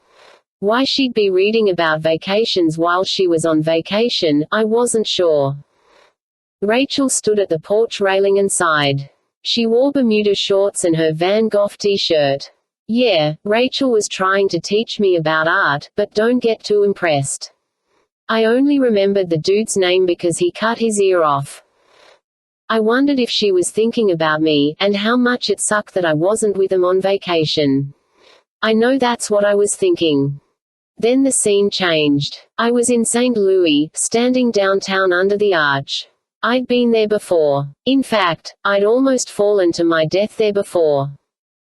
Why she'd be reading about vacations while she was on vacation, I wasn't sure. Rachel stood at the porch railing and sighed. She wore Bermuda shorts and her Van Gogh t-shirt. Yeah, Rachel was trying to teach me about art, but don't get too impressed. I only remembered the dude's name because he cut his ear off. I wondered if she was thinking about me, and how much it sucked that I wasn't with them on vacation. I know that's what I was thinking. Then the scene changed. I was in St. Louis, standing downtown under the arch. I'd been there before. In fact, I'd almost fallen to my death there before.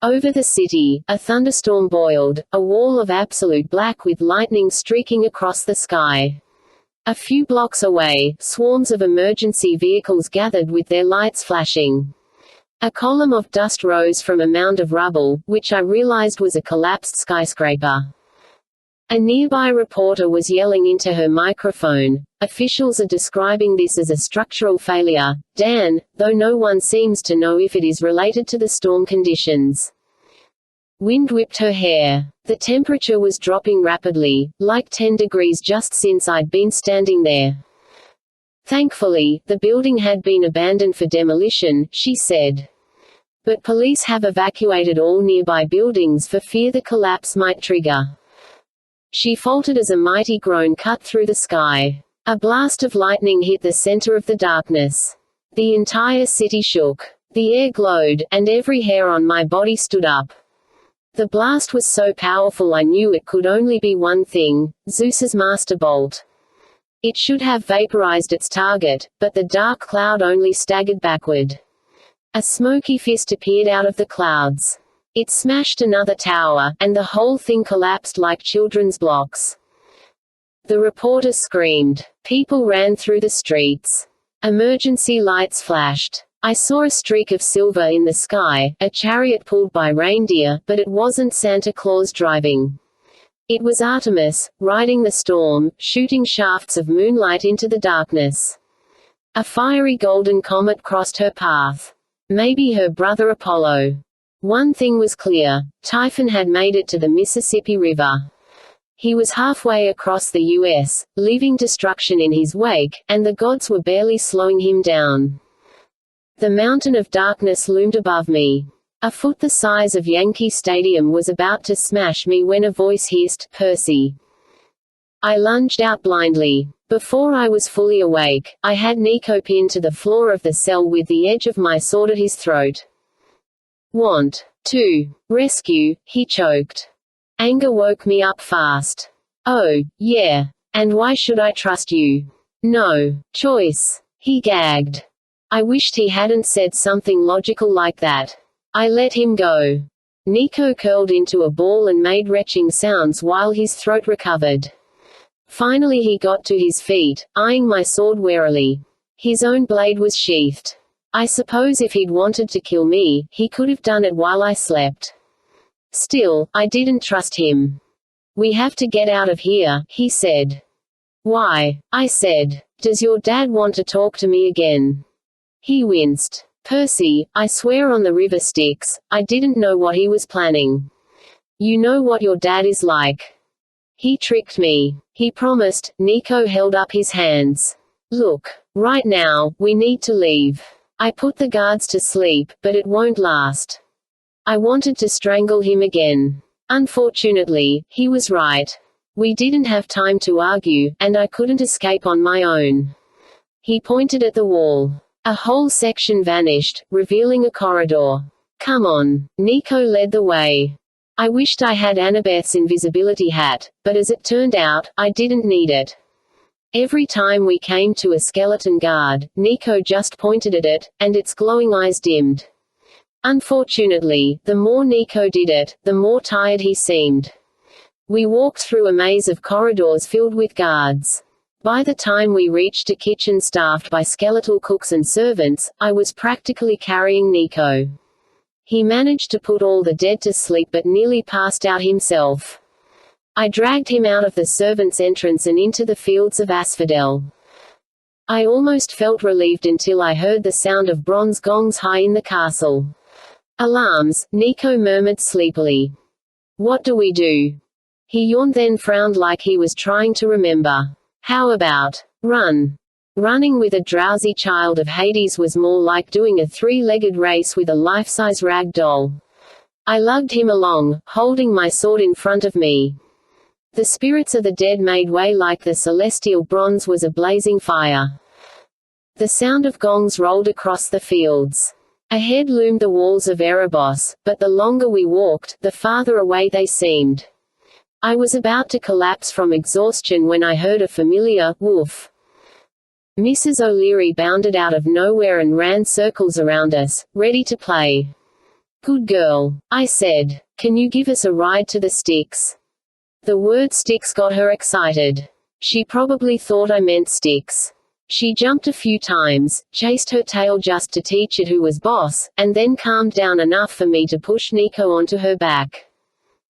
Over the city, a thunderstorm boiled, a wall of absolute black with lightning streaking across the sky. A few blocks away, swarms of emergency vehicles gathered with their lights flashing. A column of dust rose from a mound of rubble, which I realized was a collapsed skyscraper. A nearby reporter was yelling into her microphone, "Officials are describing this as a structural failure, Dan, though no one seems to know if it is related to the storm conditions." Wind whipped her hair. The temperature was dropping rapidly, like 10 degrees just since I'd been standing there. Thankfully, the building had been abandoned for demolition, she said. But police have evacuated all nearby buildings for fear the collapse might trigger. She faltered as a mighty groan cut through the sky. A blast of lightning hit the center of the darkness. The entire city shook. The air glowed, and every hair on my body stood up. The blast was so powerful I knew it could only be one thing: Zeus's master bolt. It should have vaporized its target, but the dark cloud only staggered backward. A smoky fist appeared out of the clouds. It smashed another tower, and the whole thing collapsed like children's blocks. The reporter screamed. People ran through the streets. Emergency lights flashed. I saw a streak of silver in the sky, a chariot pulled by reindeer, but it wasn't Santa Claus driving. It was Artemis, riding the storm, shooting shafts of moonlight into the darkness. A fiery golden comet crossed her path. Maybe her brother Apollo. One thing was clear: Typhon had made it to the Mississippi River. He was halfway across the U.S., leaving destruction in his wake, and the gods were barely slowing him down. The mountain of darkness loomed above me. A foot the size of Yankee Stadium was about to smash me when a voice hissed, "Percy." I lunged out blindly. Before I was fully awake, I had Nico pinned to the floor of the cell with the edge of my sword at his throat. "Want to rescue," he choked. Anger woke me up fast. "Oh, yeah. And why should I trust you?" "No choice," he gagged. I wished he hadn't said something logical like that. I let him go. Nico curled into a ball and made retching sounds while his throat recovered. Finally he got to his feet, eyeing my sword warily. His own blade was sheathed. I suppose if he'd wanted to kill me, he could have done it while I slept. Still, I didn't trust him. "We have to get out of here," he said. "Why?" I said. "Does your dad want to talk to me again?" He winced. "Percy, I swear on the river Styx, I didn't know what he was planning. You know what your dad is like. He tricked me. He promised." Nico held up his hands. "Look. Right now, we need to leave. I put the guards to sleep, but it won't last." I wanted to strangle him again. Unfortunately, he was right. We didn't have time to argue, and I couldn't escape on my own. He pointed at the wall. A whole section vanished, revealing a corridor. "Come on." Nico led the way. I wished I had Annabeth's invisibility hat, but as it turned out, I didn't need it. Every time we came to a skeleton guard, Nico just pointed at it, and its glowing eyes dimmed. Unfortunately, the more Nico did it, the more tired he seemed. We walked through a maze of corridors filled with guards. By the time we reached a kitchen staffed by skeletal cooks and servants, I was practically carrying Nico. He managed to put all the dead to sleep but nearly passed out himself. I dragged him out of the servants' entrance and into the fields of asphodel. I almost felt relieved until I heard the sound of bronze gongs high in the castle. "Alarms," Nico murmured sleepily. "What do we do?" He yawned then frowned like he was trying to remember. "How about run?" Running with a drowsy child of Hades was more like doing a three-legged race with a life-size rag doll. I lugged him along, holding my sword in front of me. The spirits of the dead made way like the celestial bronze was a blazing fire. The sound of gongs rolled across the fields. Ahead loomed the walls of Erebos, but the longer we walked, the farther away they seemed. I was about to collapse from exhaustion when I heard a familiar woof. Mrs. O'Leary bounded out of nowhere and ran circles around us, ready to play. "Good girl," I said. "Can you give us a ride to the Styx?" The word Styx got her excited. She probably thought I meant sticks. She jumped a few times, chased her tail just to teach it who was boss, and then calmed down enough for me to push Nico onto her back.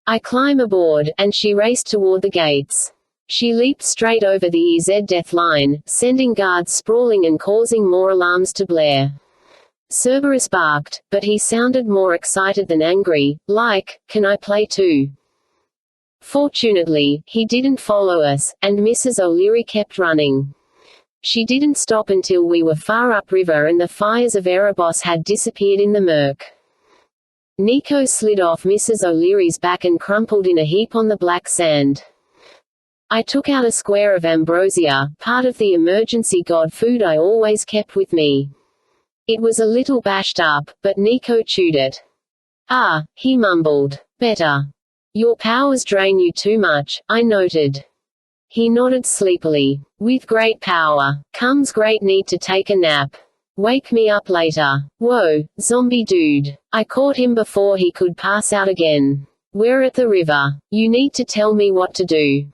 I climb aboard, and she raced toward the gates. She leaped straight over the EZ death line, sending guards sprawling and causing more alarms to blare. Cerberus barked, but he sounded more excited than angry, like, "Can I play too?" Fortunately, he didn't follow us, and Mrs. O'Leary kept running. She didn't stop until we were far upriver and the fires of Erebos had disappeared in the murk. Nico slid off Mrs. O'Leary's back and crumpled in a heap on the black sand. I took out a square of ambrosia, part of the emergency god food I always kept with me. It was a little bashed up, but Nico chewed it. "Ah," he mumbled. "Better. Your powers drain you too much," I noted. He nodded sleepily. "With great power comes great need to take a nap. Wake me up later." "Whoa, zombie dude." I caught him before he could pass out again. "We're at the river. You need to tell me what to do."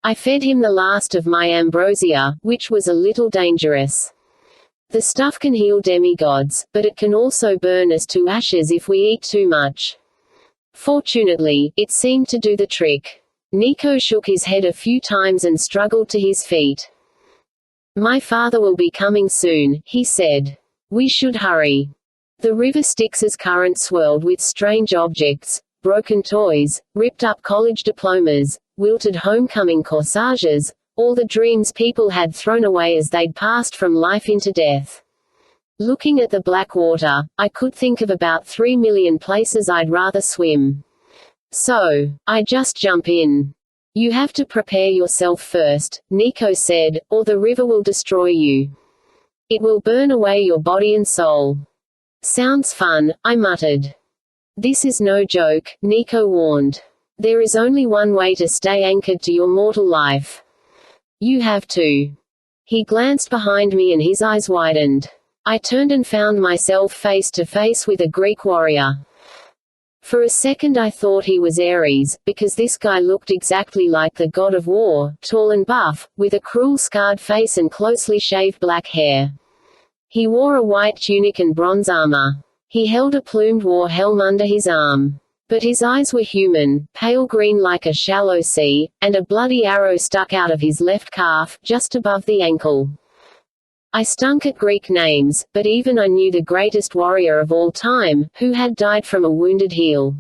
I fed him the last of my ambrosia, which was a little dangerous. The stuff can heal demigods, but it can also burn us to ashes if we eat too much. Fortunately, it seemed to do the trick. Nico shook his head a few times and struggled to his feet. My father will be coming soon, he said. We should hurry. The river Styx's current swirled with strange objects, broken toys, ripped up college diplomas, wilted homecoming corsages, all the dreams people had thrown away as they'd passed from life into death. Looking at the black water, I could think of about 3 million places I'd rather swim. So, I just jump in. You have to prepare yourself first, Nico said, or the river will destroy you. It will burn away your body and soul. Sounds fun, I muttered. This is no joke, Nico warned. There is only one way to stay anchored to your mortal life. You have to. He glanced behind me and his eyes widened. I turned and found myself face to face with a Greek warrior. For a second I thought he was Ares, because this guy looked exactly like the god of war, tall and buff, with a cruel scarred face and closely shaved black hair. He wore a white tunic and bronze armor. He held a plumed war helm under his arm. But his eyes were human, pale green like a shallow sea, and a bloody arrow stuck out of his left calf, just above the ankle. I stunk at Greek names, but even I knew the greatest warrior of all time, who had died from a wounded heel.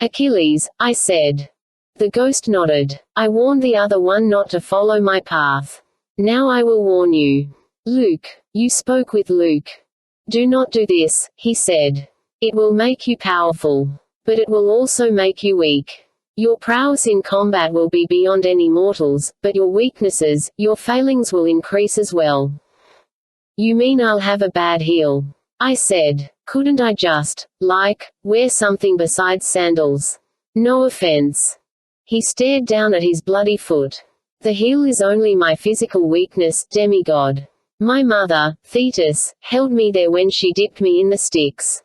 Achilles, I said. The ghost nodded. I warned the other one not to follow my path. Now I will warn you. Luke, you spoke with Luke. Do not do this, he said. It will make you powerful. But it will also make you weak. Your prowess in combat will be beyond any mortals, but your weaknesses, your failings will increase as well. You mean I'll have a bad heel? I said. Couldn't I just, wear something besides sandals? No offense. He stared down at his bloody foot. The heel is only my physical weakness, demigod. My mother, Thetis, held me there when she dipped me in the Styx.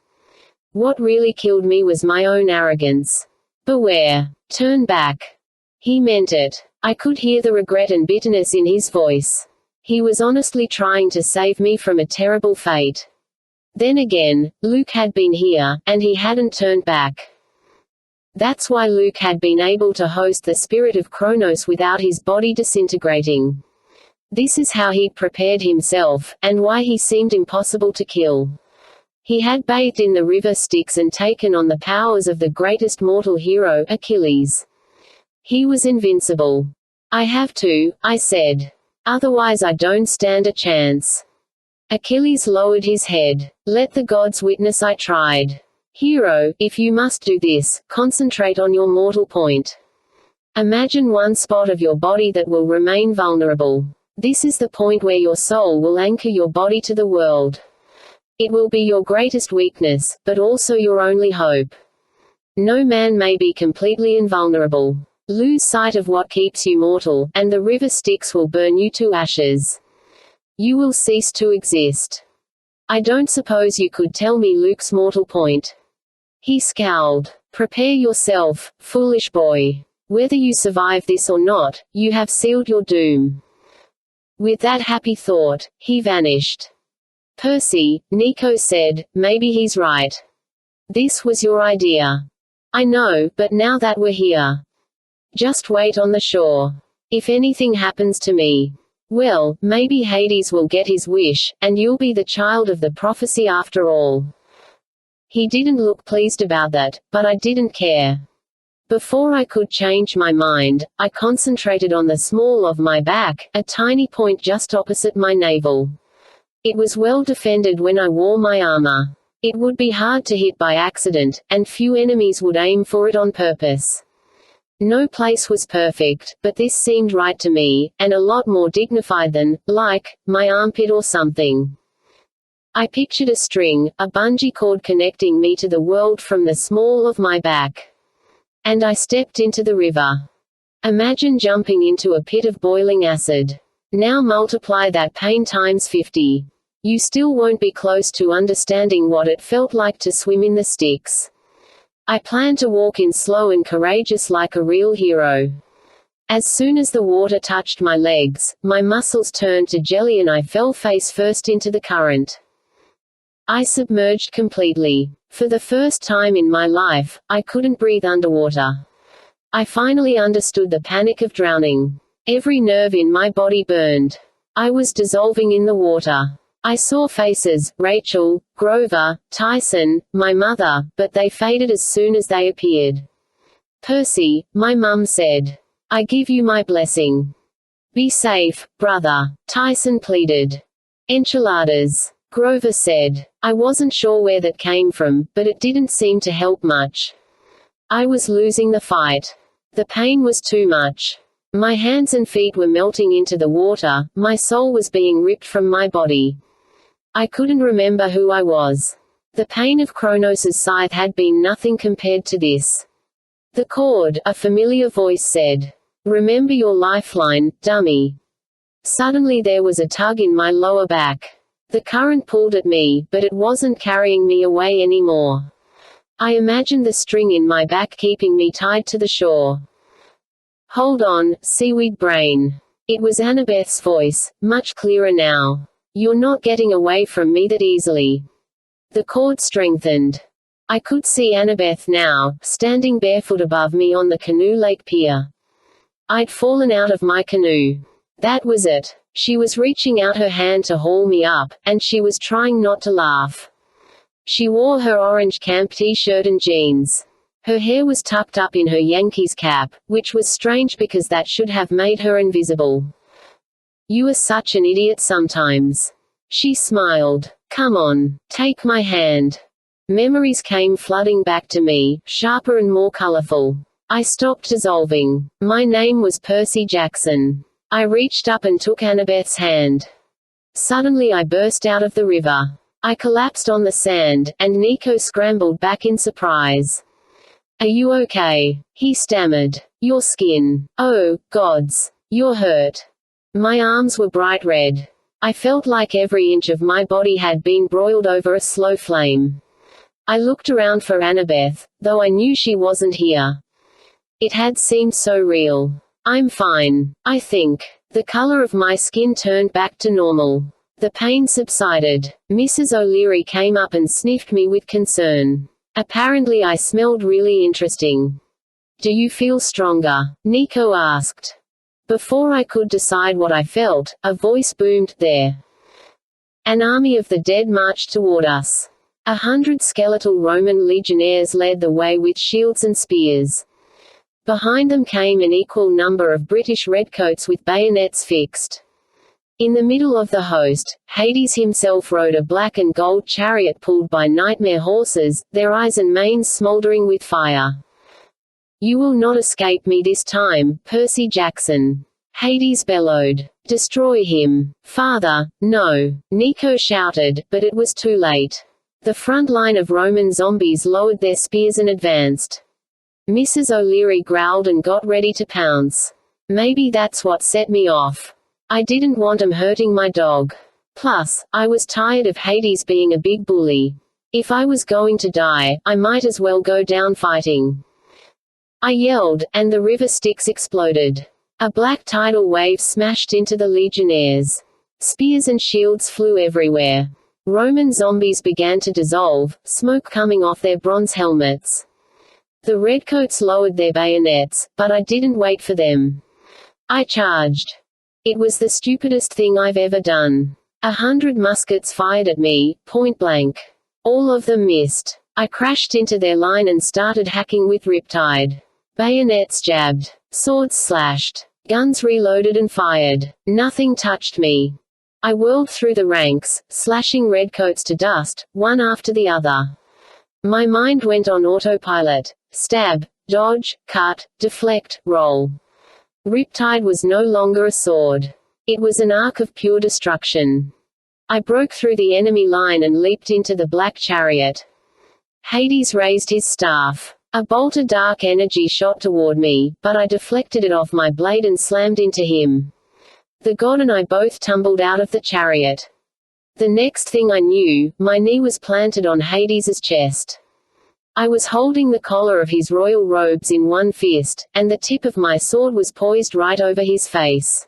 What really killed me was my own arrogance. Beware. Turn back. He meant it. I could hear the regret and bitterness in his voice. He was honestly trying to save me from a terrible fate. Then again, Luke had been here, and he hadn't turned back. That's why Luke had been able to host the spirit of Kronos without his body disintegrating. This is how he'd prepared himself, and why he seemed impossible to kill. He had bathed in the river Styx and taken on the powers of the greatest mortal hero, Achilles. He was invincible. I have to, I said. Otherwise I don't stand a chance. Achilles lowered his head. Let the gods witness I tried. Hero, if you must do this, concentrate on your mortal point. Imagine one spot of your body that will remain vulnerable. This is the point where your soul will anchor your body to the world. It will be your greatest weakness, but also your only hope. No man may be completely invulnerable. Lose sight of what keeps you mortal, and the river Styx will burn you to ashes. You will cease to exist. I don't suppose you could tell me Luke's mortal point. He scowled. Prepare yourself, foolish boy. Whether you survive this or not, you have sealed your doom. With that happy thought, he vanished. Percy, Nico said, maybe he's right. This was your idea. I know, but now that we're here. Just wait on the shore. If anything happens to me, well, maybe Hades will get his wish, and you'll be the child of the prophecy after all. He didn't look pleased about that, but I didn't care. Before I could change my mind, I concentrated on the small of my back, a tiny point just opposite my navel. It was well defended when I wore my armor. It would be hard to hit by accident, and few enemies would aim for it on purpose. No place was perfect, but this seemed right to me, and a lot more dignified than, my armpit or something. I pictured a string, a bungee cord connecting me to the world from the small of my back. And I stepped into the river. Imagine jumping into a pit of boiling acid. Now multiply that pain times 50. You still won't be close to understanding what it felt like to swim in the Styx. I planned to walk in slow and courageous like a real hero. As soon as the water touched my legs, my muscles turned to jelly and I fell face first into the current. I submerged completely. For the first time in my life, I couldn't breathe underwater. I finally understood the panic of drowning. Every nerve in my body burned. I was dissolving in the water. I saw faces, Rachel, Grover, Tyson, my mother, but they faded as soon as they appeared. Percy, my mum said. I give you my blessing. Be safe, brother, Tyson pleaded. Enchiladas, Grover said. I wasn't sure where that came from, but it didn't seem to help much. I was losing the fight. The pain was too much. My hands and feet were melting into the water, my soul was being ripped from my body. I couldn't remember who I was. The pain of Kronos' scythe had been nothing compared to this. The cord, a familiar voice said. Remember your lifeline, dummy. Suddenly there was a tug in my lower back. The current pulled at me, but it wasn't carrying me away anymore. I imagined the string in my back keeping me tied to the shore. Hold on, seaweed brain. It was Annabeth's voice, much clearer now. You're not getting away from me that easily. The cord strengthened. I could see Annabeth now, standing barefoot above me on the Canoe Lake pier. I'd fallen out of my canoe. That was it. She was reaching out her hand to haul me up, and she was trying not to laugh. She wore her orange camp t-shirt and jeans. Her hair was tucked up in her Yankees cap, which was strange because that should have made her invisible. You are such an idiot sometimes. She smiled. Come on, take my hand. Memories came flooding back to me, sharper and more colorful. I stopped dissolving. My name was Percy Jackson. I reached up and took Annabeth's hand. Suddenly I burst out of the river. I collapsed on the sand, and Nico scrambled back in surprise. Are you okay? He stammered. Your skin. Oh, gods. You're hurt. My arms were bright red. I felt like every inch of my body had been broiled over a slow flame. I looked around for Annabeth, though I knew she wasn't here. It had seemed so real. I'm fine, I think. The color of my skin turned back to normal. The pain subsided. Mrs. O'Leary came up and sniffed me with concern. Apparently I smelled really interesting. Do you feel stronger? Nico asked. Before I could decide what I felt, a voice boomed, there. An army of the dead marched toward us. 100 skeletal Roman legionnaires led the way with shields and spears. Behind them came an equal number of British redcoats with bayonets fixed. In the middle of the host, Hades himself rode a black and gold chariot pulled by nightmare horses, their eyes and manes smoldering with fire. You will not escape me this time, Percy Jackson. Hades bellowed. Destroy him. Father, no. Nico shouted, but it was too late. The front line of Roman zombies lowered their spears and advanced. Mrs. O'Leary growled and got ready to pounce. Maybe that's what set me off. I didn't want 'em hurting my dog. Plus, I was tired of Hades being a big bully. If I was going to die, I might as well go down fighting. I yelled, and the river Styx exploded. A black tidal wave smashed into the legionnaires. Spears and shields flew everywhere. Roman zombies began to dissolve, smoke coming off their bronze helmets. The redcoats lowered their bayonets, but I didn't wait for them. I charged. It was the stupidest thing I've ever done. 100 muskets fired at me, point blank. All of them missed. I crashed into their line and started hacking with Riptide. Bayonets jabbed. Swords slashed. Guns reloaded and fired. Nothing touched me. I whirled through the ranks, slashing redcoats to dust, one after the other. My mind went on autopilot. Stab, dodge, cut, deflect, roll. Riptide was no longer a sword. It was an arc of pure destruction. I broke through the enemy line and leaped into the black chariot. Hades raised his staff. A bolt of dark energy shot toward me, but I deflected it off my blade and slammed into him. The god and I both tumbled out of the chariot. The next thing I knew, my knee was planted on Hades's chest. I was holding the collar of his royal robes in one fist, and the tip of my sword was poised right over his face.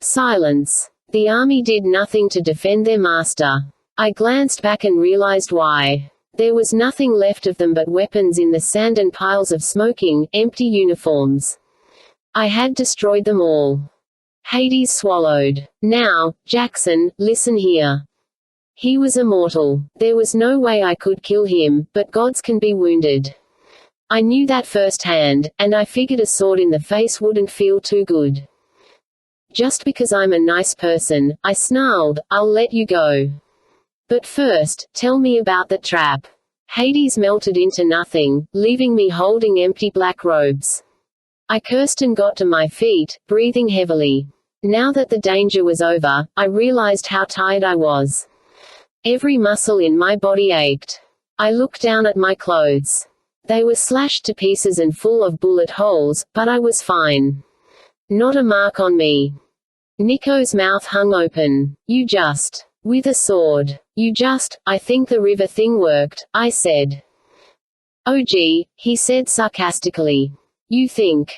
Silence. The army did nothing to defend their master. I glanced back and realized why. There was nothing left of them but weapons in the sand and piles of smoking, empty uniforms. I had destroyed them all. Hades swallowed. Now, Jackson, listen here. He was immortal. There was no way I could kill him, but gods can be wounded. I knew that firsthand, and I figured a sword in the face wouldn't feel too good. Just because I'm a nice person, I snarled, I'll let you go. But first, tell me about the trap. Hades melted into nothing, leaving me holding empty black robes. I cursed and got to my feet, breathing heavily. Now that the danger was over, I realized how tired I was. Every muscle in my body ached. I looked down at my clothes. They were slashed to pieces and full of bullet holes, but I was fine. Not a mark on me. Nico's mouth hung open. You just. With a sword. I think the river thing worked, I said. Oh gee, he said sarcastically. You think.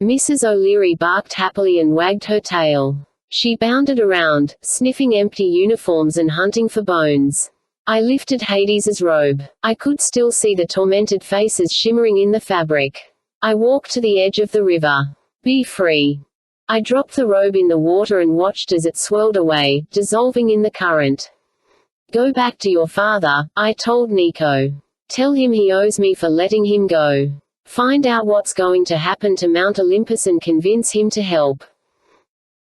Mrs. O'Leary barked happily and wagged her tail. She bounded around, sniffing empty uniforms and hunting for bones. I lifted Hades's robe. I could still see the tormented faces shimmering in the fabric. I walked to the edge of the river. Be free. I dropped the robe in the water and watched as it swirled away, dissolving in the current. Go back to your father, I told Nico. Tell him he owes me for letting him go. Find out what's going to happen to Mount Olympus and convince him to help.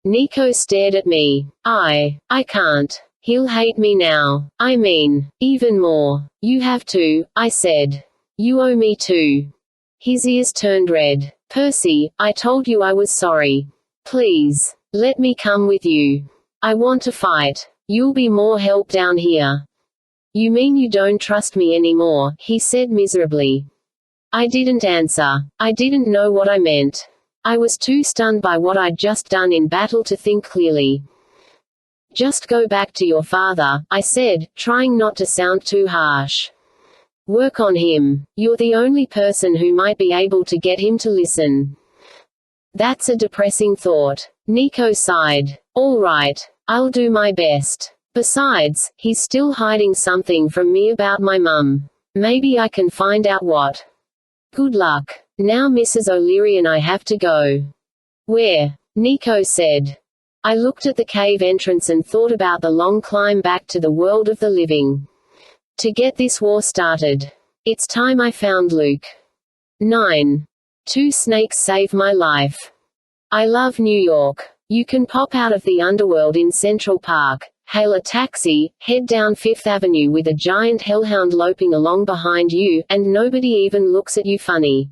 Nico stared at me. I can't. He'll hate me now. I mean, even more. You have to, I said. You owe me too. His ears turned red. Percy, I told you I was sorry. Please, let me come with you. I want to fight. You'll be more help down here. You mean you don't trust me anymore, he said miserably. I didn't answer. I didn't know what I meant. I was too stunned by what I'd just done in battle to think clearly. Just go back to your father, I said, trying not to sound too harsh. Work on him. You're the only person who might be able to get him to listen. That's a depressing thought. Nico sighed. All right. I'll do my best. Besides, he's still hiding something from me about my mum. Maybe I can find out what. Good luck. Now Mrs. O'Leary and I have to go. Where? Nico said. I looked at the cave entrance and thought about the long climb back to the world of the living. To get this war started. It's time I found Luke. 9. 2 snakes saved my life. I love New York. You can pop out of the underworld in Central Park, hail a taxi, head down Fifth Avenue with a giant hellhound loping along behind you, and nobody even looks at you funny.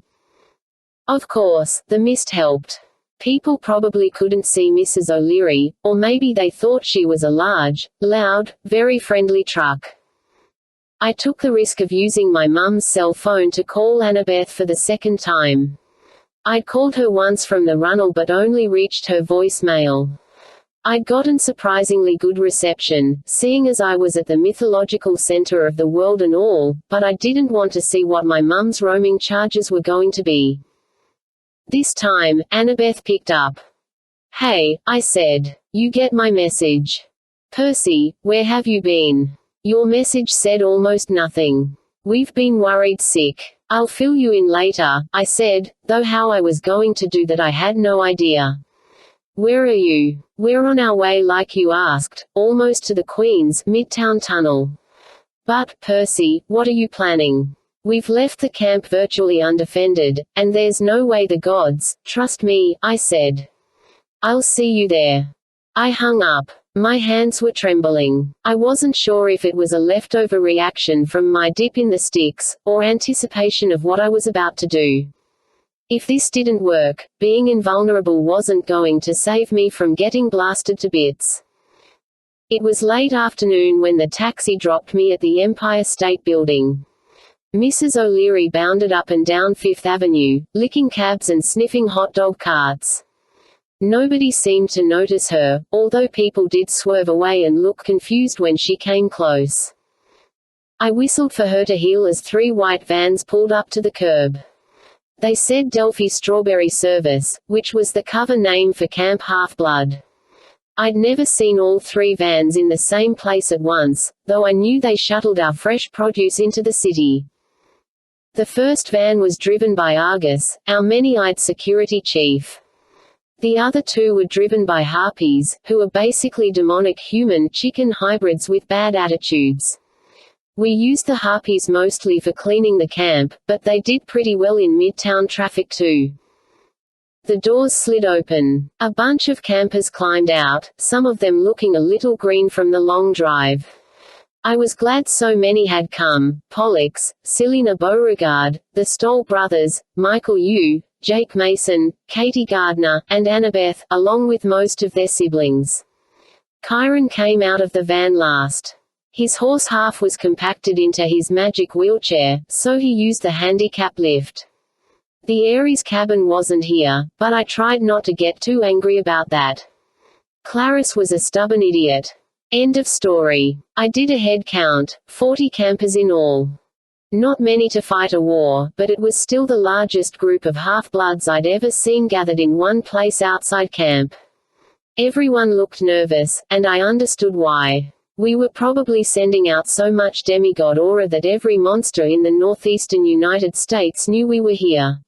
Of course, the mist helped. People probably couldn't see Mrs. O'Leary, or maybe they thought she was a large, loud, very friendly truck. I took the risk of using my mum's cell phone to call Annabeth for the second time. I'd called her once from the runnel but only reached her voicemail. I'd gotten surprisingly good reception, seeing as I was at the mythological center of the world and all, but I didn't want to see what my mum's roaming charges were going to be. This time, Annabeth picked up. Hey, I said. You get my message. Percy, where have you been? Your message said almost nothing. We've been worried sick. I'll fill you in later, I said, though how I was going to do that I had no idea. Where are you? We're on our way like you asked, almost to the Queen's Midtown Tunnel. But, Percy, what are you planning? We've left the camp virtually undefended, and there's no way the gods, trust me, I said. I'll see you there. I hung up. My hands were trembling. I wasn't sure if it was a leftover reaction from my dip in the sticks, or anticipation of what I was about to do. If this didn't work, being invulnerable wasn't going to save me from getting blasted to bits. It was late afternoon when the taxi dropped me at the Empire State Building. Mrs. O'Leary bounded up and down Fifth Avenue, licking cabs and sniffing hot dog carts. Nobody seemed to notice her, although people did swerve away and look confused when she came close. I whistled for her to heel as 3 white vans pulled up to the curb. They said Delphi Strawberry Service, which was the cover name for Camp Half-Blood. I'd never seen all 3 vans in the same place at once, though I knew they shuttled our fresh produce into the city. The first van was driven by Argus, our many-eyed security chief. The other 2 were driven by harpies, who are basically demonic human-chicken hybrids with bad attitudes. We used the harpies mostly for cleaning the camp, but they did pretty well in midtown traffic too. The doors slid open. A bunch of campers climbed out, some of them looking a little green from the long drive. I was glad so many had come: Pollux, Selena Beauregard, the Stoll brothers, Michael Yu, Jake Mason, Katie Gardner, and Annabeth, along with most of their siblings. Kyron came out of the van last. His horse half was compacted into his magic wheelchair, so he used the handicap lift. The Ares cabin wasn't here, but I tried not to get too angry about that. Clarice was a stubborn idiot. End of story. I did a head count, 40 campers in all. Not many to fight a war, but it was still the largest group of half-bloods I'd ever seen gathered in one place outside camp. Everyone looked nervous, and I understood why. We were probably sending out so much demigod aura that every monster in the northeastern United States knew we were here.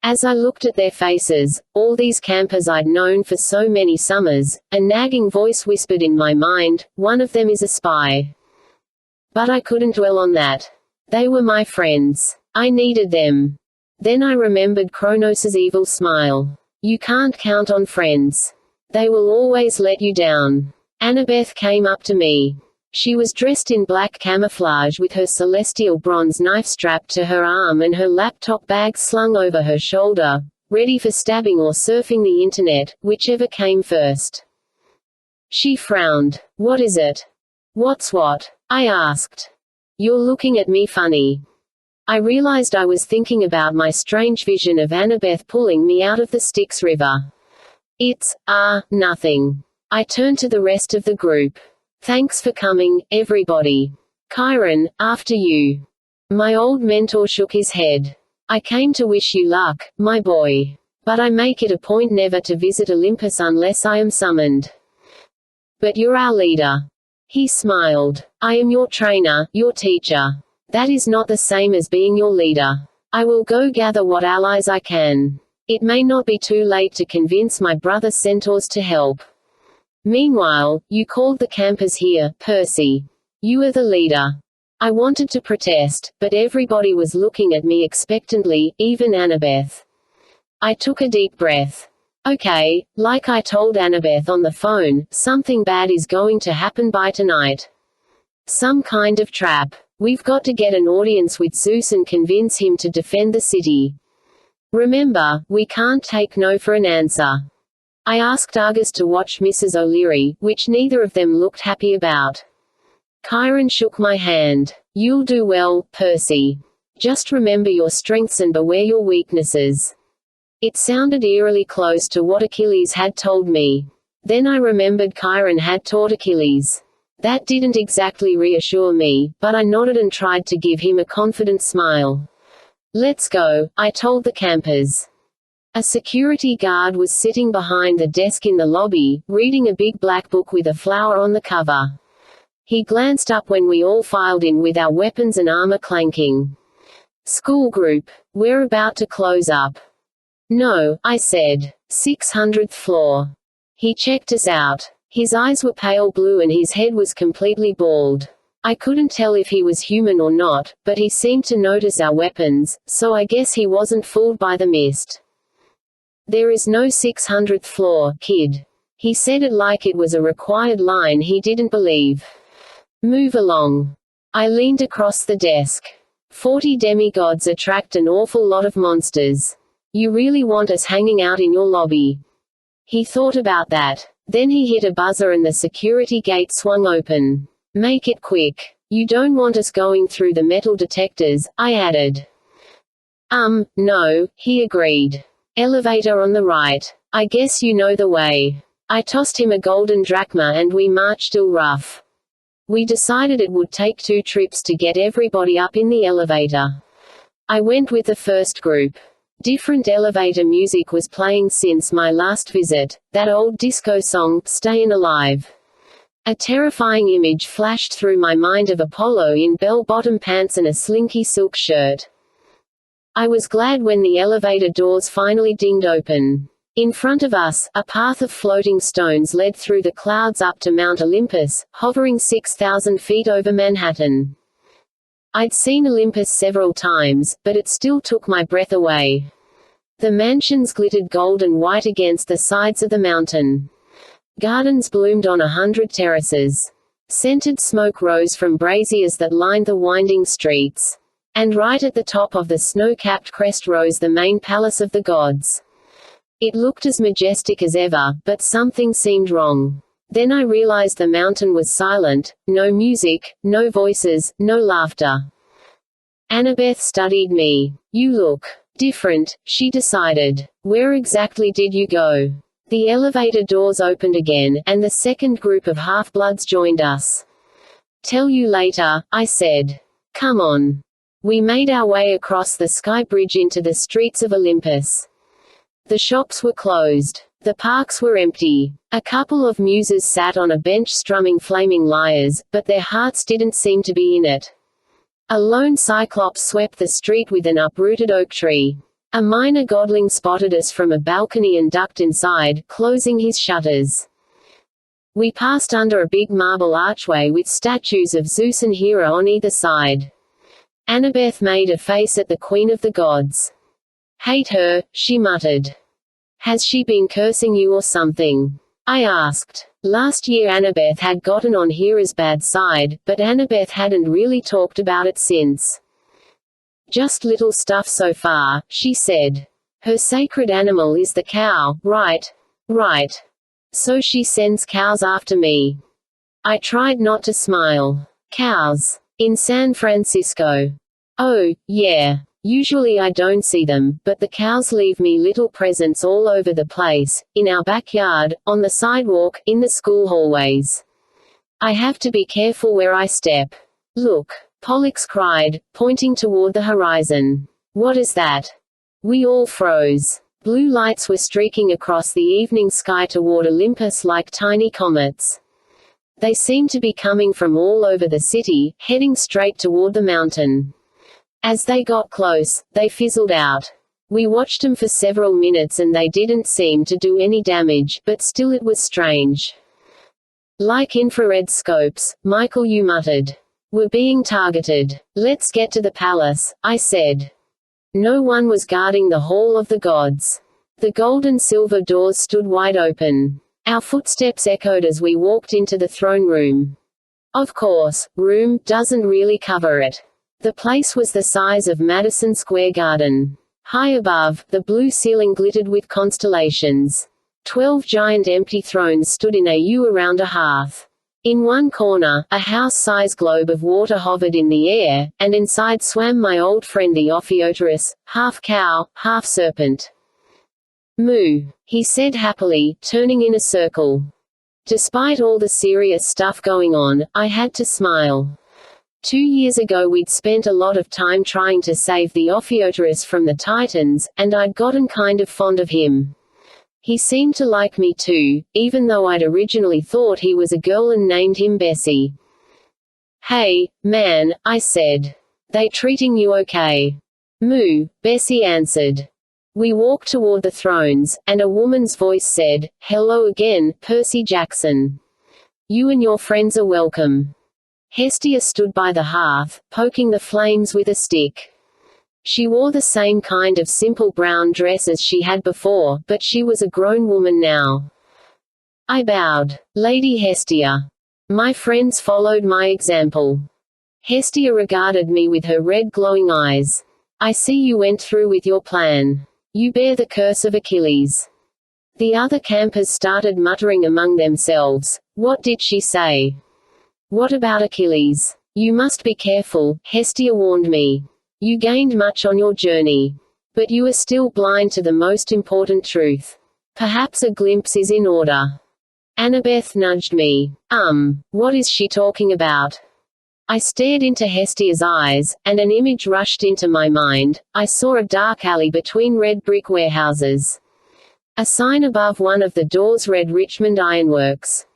As I looked at their faces, all these campers I'd known for so many summers, a nagging voice whispered in my mind, "One of them is a spy." But I couldn't dwell on that. They were my friends. I needed them. Then I remembered Kronos's evil smile. You can't count on friends. They will always let you down. Annabeth came up to me. She was dressed in black camouflage with her celestial bronze knife strapped to her arm and her laptop bag slung over her shoulder, ready for stabbing or surfing the internet, whichever came first. She frowned. What is it? What's what? I asked. You're looking at me funny. I realized I was thinking about my strange vision of Annabeth pulling me out of the Styx River. It's, nothing. I turned to the rest of the group. Thanks for coming, everybody. Kyron, after you. My old mentor shook his head. I came to wish you luck, my boy. But I make it a point never to visit Olympus unless I am summoned. But you're our leader. He smiled. I am your trainer, your teacher. That is not the same as being your leader. I will go gather what allies I can. It may not be too late to convince my brother centaurs to help. Meanwhile, you called the campers here, Percy. You are the leader. I wanted to protest, but everybody was looking at me expectantly, even Annabeth. I took a deep breath. Okay, like I told Annabeth on the phone, something bad is going to happen by tonight. Some kind of trap. We've got to get an audience with Zeus and convince him to defend the city. Remember, we can't take no for an answer. I asked Argus to watch Mrs. O'Leary, which neither of them looked happy about. Kyron shook my hand. You'll do well, Percy. Just remember your strengths and beware your weaknesses. It sounded eerily close to what Achilles had told me. Then I remembered Kyron had taught Achilles. That didn't exactly reassure me, but I nodded and tried to give him a confident smile. Let's go, I told the campers. A security guard was sitting behind the desk in the lobby, reading a big black book with a flower on the cover. He glanced up when we all filed in with our weapons and armor clanking. School group, we're about to close up. No, I said. 600th floor. He checked us out. His eyes were pale blue and his head was completely bald. I couldn't tell if he was human or not, but he seemed to notice our weapons, so I guess he wasn't fooled by the mist. There is no 600th floor, kid. He said it like it was a required line he didn't believe. Move along. I leaned across the desk. 40 demigods attract an awful lot of monsters. You really want us hanging out in your lobby? He thought about that. Then he hit a buzzer and the security gate swung open. Make it quick. You don't want us going through the metal detectors, I added. No, he agreed. Elevator on the right. I guess you know the way. I tossed him a golden drachma and we marched ill rough. We decided it would take 2 trips to get everybody up in the elevator. I went with the first group. Different elevator music was playing since my last visit, that old disco song, Stayin' Alive. A terrifying image flashed through my mind of Apollo in bell-bottom pants and a slinky silk shirt. I was glad when the elevator doors finally dinged open. In front of us, a path of floating stones led through the clouds up to Mount Olympus, hovering 6,000 feet over Manhattan. I'd seen Olympus several times, but it still took my breath away. The mansions glittered gold and white against the sides of the mountain. Gardens bloomed on 100 terraces. Scented smoke rose from braziers that lined the winding streets. And right at the top of the snow-capped crest rose the main palace of the gods. It looked as majestic as ever, but something seemed wrong. Then I realized the mountain was silent, no music, no voices, no laughter. Annabeth studied me. You look different, she decided. Where exactly did you go? The elevator doors opened again, and the second group of half-bloods joined us. Tell you later, I said. Come on. We made our way across the sky bridge into the streets of Olympus. The shops were closed. The parks were empty. A couple of muses sat on a bench strumming Flaming Lyres, but their hearts didn't seem to be in it. A lone cyclops swept the street with an uprooted oak tree. A minor godling spotted us from a balcony and ducked inside, closing his shutters. We passed under a big marble archway with statues of Zeus and Hera on either side. Annabeth made a face at the Queen of the Gods. Hate her, she muttered. Has she been cursing you or something? I asked. Last year Annabeth had gotten on Hera's bad side, but Annabeth hadn't really talked about it since. Just little stuff so far, she said. Her sacred animal is the cow, right? Right. So she sends cows after me. I tried not to smile. Cows. In San Francisco. Oh, yeah. Usually I don't see them, but the cows leave me little presents all over the place, in our backyard, on the sidewalk, in the school hallways. I have to be careful where I step. Look. Pollux cried, pointing toward the horizon. What is that? We all froze. Blue lights were streaking across the evening sky toward Olympus like tiny comets. They seemed to be coming from all over the city, heading straight toward the mountain. As they got close, they fizzled out. We watched them for several minutes and they didn't seem to do any damage, but still it was strange. Like infrared scopes, Michael, you muttered. We're being targeted. Let's get to the palace, I said. No one was guarding the Hall of the Gods. The gold and silver doors stood wide open. Our footsteps echoed as we walked into the throne room. Of course, room doesn't really cover it. The place was the size of Madison Square Garden. High above, the blue ceiling glittered with constellations. 12 giant empty thrones stood in a U around a hearth. In one corner, a house-size globe of water hovered in the air, and inside swam my old friend the Ophiuterus, half cow, half serpent. Moo, he said happily, turning in a circle. Despite all the serious stuff going on, I had to smile. 2 years ago we'd spent a lot of time trying to save the Ophiuterus from the Titans, and I'd gotten kind of fond of him. He seemed to like me too, even though I'd originally thought he was a girl and named him Bessie. Hey, man, I said. They treating you okay? Moo, Bessie answered. We walked toward the thrones, and a woman's voice said, Hello again, Percy Jackson. You and your friends are welcome. Hestia stood by the hearth, poking the flames with a stick. She wore the same kind of simple brown dress as she had before, but she was a grown woman now. I bowed. Lady Hestia. My friends followed my example. Hestia regarded me with her red glowing eyes. I see you went through with your plan. You bear the curse of Achilles. The other campers started muttering among themselves. What did she say? What about Achilles? You must be careful, Hestia warned me. You gained much on your journey. But you are still blind to the most important truth. Perhaps a glimpse is in order. Annabeth nudged me. What is she talking about? I stared into Hestia's eyes, and an image rushed into my mind. I saw a dark alley between red brick warehouses. A sign above one of the doors read Richmond Ironworks.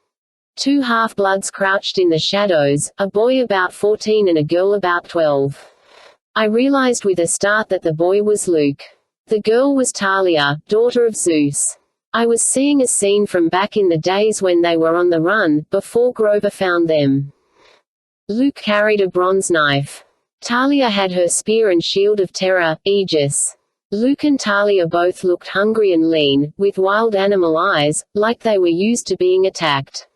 Two half-bloods crouched in the shadows, a boy about 14 and a girl about 12. I realized with a start that the boy was Luke. The girl was Talia, daughter of Zeus. I was seeing a scene from back in the days when they were on the run, before Grover found them. Luke carried a bronze knife. Talia had her spear and shield of terror, Aegis. Luke and Talia both looked hungry and lean, with wild animal eyes, like they were used to being attacked.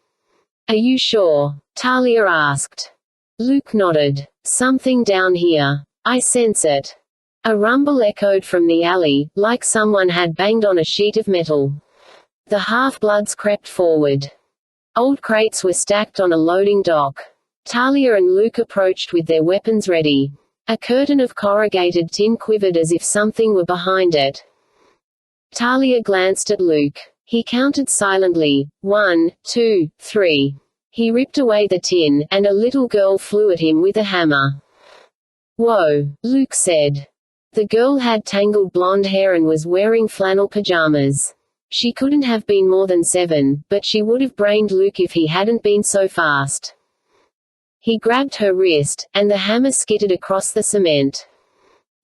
Are you sure? Talia asked. Luke nodded. Something down here. I sense it. A rumble echoed from the alley, like someone had banged on a sheet of metal. The half-bloods crept forward. Old crates were stacked on a loading dock. Talia and Luke approached with their weapons ready. A curtain of corrugated tin quivered as if something were behind it. Talia glanced at Luke. He counted silently. 1, 2, 3. He ripped away the tin, and a little girl flew at him with a hammer. Whoa, Luke said. The girl had tangled blonde hair and was wearing flannel pajamas. She couldn't have been more than 7, but she would have brained Luke if he hadn't been so fast. He grabbed her wrist, and the hammer skittered across the cement.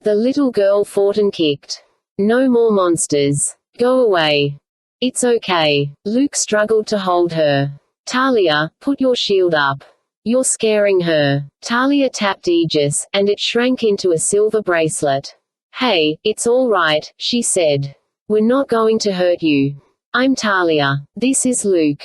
The little girl fought and kicked. No more monsters. Go away. It's okay. Luke struggled to hold her. Talia, put your shield up. You're scaring her. Talia tapped Aegis, and it shrank into a silver bracelet. Hey, it's all right, she said. We're not going to hurt you. I'm Talia. This is Luke.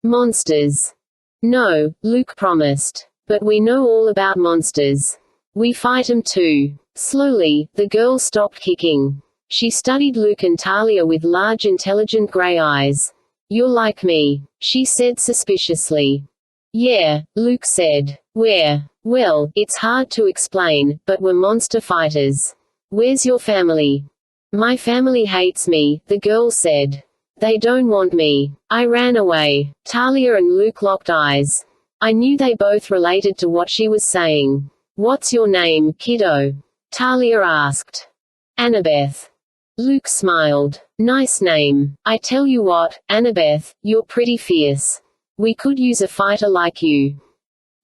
Monsters. No, Luke promised. But we know all about monsters. We fight 'em too. Slowly, the girl stopped kicking. She studied Luke and Talia with large intelligent gray eyes. You're like me, she said suspiciously. Yeah, Luke said. Where? Well, it's hard to explain, but we're monster fighters. Where's your family? My family hates me, the girl said. They don't want me. I ran away. Talia and Luke locked eyes. I knew they both related to what she was saying. What's your name, kiddo? Talia asked. Annabeth. Luke smiled. Nice name. I tell you what, Annabeth, you're pretty fierce. We could use a fighter like you.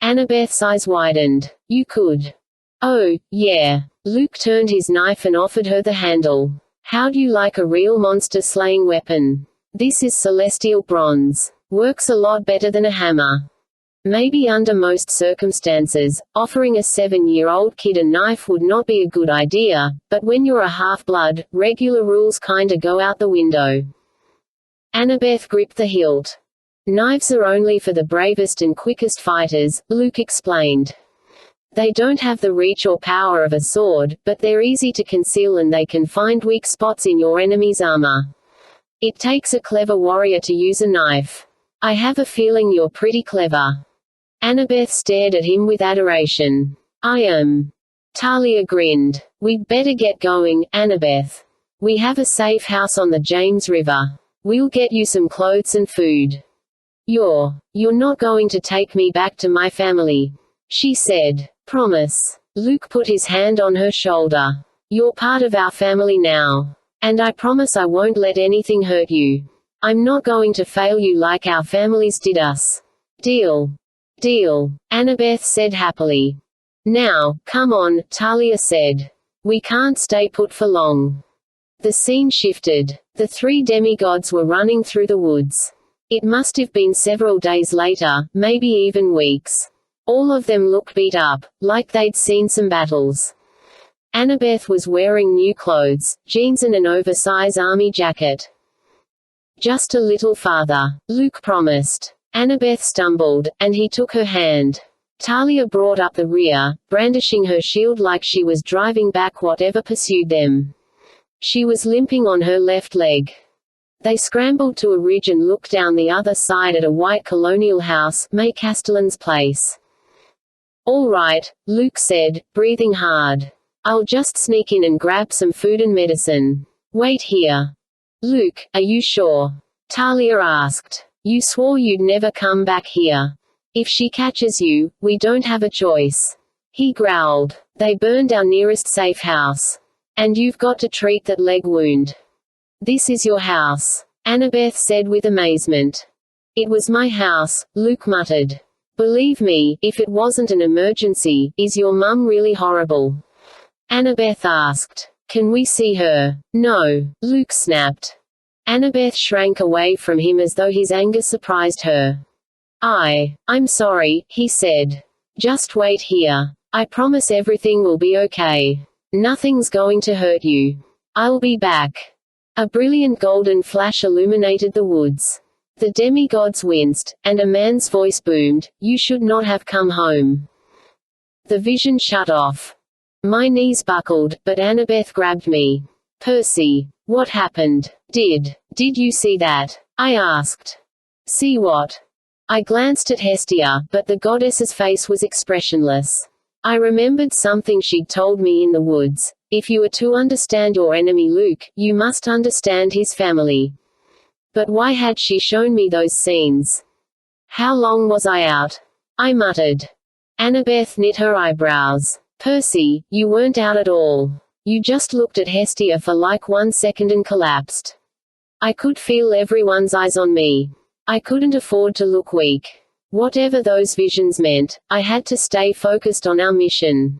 Annabeth's eyes widened. You could. Oh, yeah. Luke turned his knife and offered her the handle. How'd you like a real monster-slaying weapon? This is celestial bronze. Works a lot better than a hammer. Maybe under most circumstances, offering a 7-year-old kid a knife would not be a good idea, but when you're a half-blood, regular rules kinda go out the window. Annabeth gripped the hilt. Knives are only for the bravest and quickest fighters, Luke explained. They don't have the reach or power of a sword, but they're easy to conceal and they can find weak spots in your enemy's armor. It takes a clever warrior to use a knife. I have a feeling you're pretty clever. Annabeth stared at him with adoration. I am. Talia grinned. We'd better get going, Annabeth. We have a safe house on the James River. We'll get you some clothes and food. You're not going to take me back to my family, she said. Promise. Luke put his hand on her shoulder. You're part of our family now. And I promise I won't let anything hurt you. I'm not going to fail you like our families did us. Deal. Deal, Annabeth said happily. Now, come on, Talia said. We can't stay put for long. The scene shifted. The 3 demigods were running through the woods. It must have been several days later, maybe even weeks. All of them looked beat up, like they'd seen some battles. Annabeth was wearing new clothes, jeans and an oversized army jacket. Just a little farther, Luke promised. Annabeth stumbled, and he took her hand. Talia brought up the rear, brandishing her shield like she was driving back whatever pursued them. She was limping on her left leg. They scrambled to a ridge and looked down the other side at a white colonial house, May Castellan's place. All right, Luke said, breathing hard. I'll just sneak in and grab some food and medicine. Wait here. Luke, are you sure? Talia asked. You swore you'd never come back here. If she catches you, we don't have a choice. He growled. They burned our nearest safe house. And you've got to treat that leg wound. This is your house, Annabeth said with amazement. It was my house, Luke muttered. Believe me, if it wasn't an emergency, is your mum really horrible? Annabeth asked. Can we see her? No, Luke snapped. Annabeth shrank away from him as though his anger surprised her. I'm sorry, he said. Just wait here. I promise everything will be okay. Nothing's going to hurt you. I'll be back. A brilliant golden flash illuminated the woods. The demigods winced, and a man's voice boomed, You should not have come home. The vision shut off. My knees buckled, but Annabeth grabbed me. Percy, what happened? Did you see that? I asked. See what? I glanced at Hestia, but the goddess's face was expressionless. I remembered something she'd told me in the woods. If you are to understand your enemy Luke, you must understand his family. But why had she shown me those scenes? How long was I out? I muttered. Annabeth knit her eyebrows. Percy, you weren't out at all. You just looked at Hestia for like 1 second and collapsed. I could feel everyone's eyes on me. I couldn't afford to look weak. Whatever those visions meant, I had to stay focused on our mission.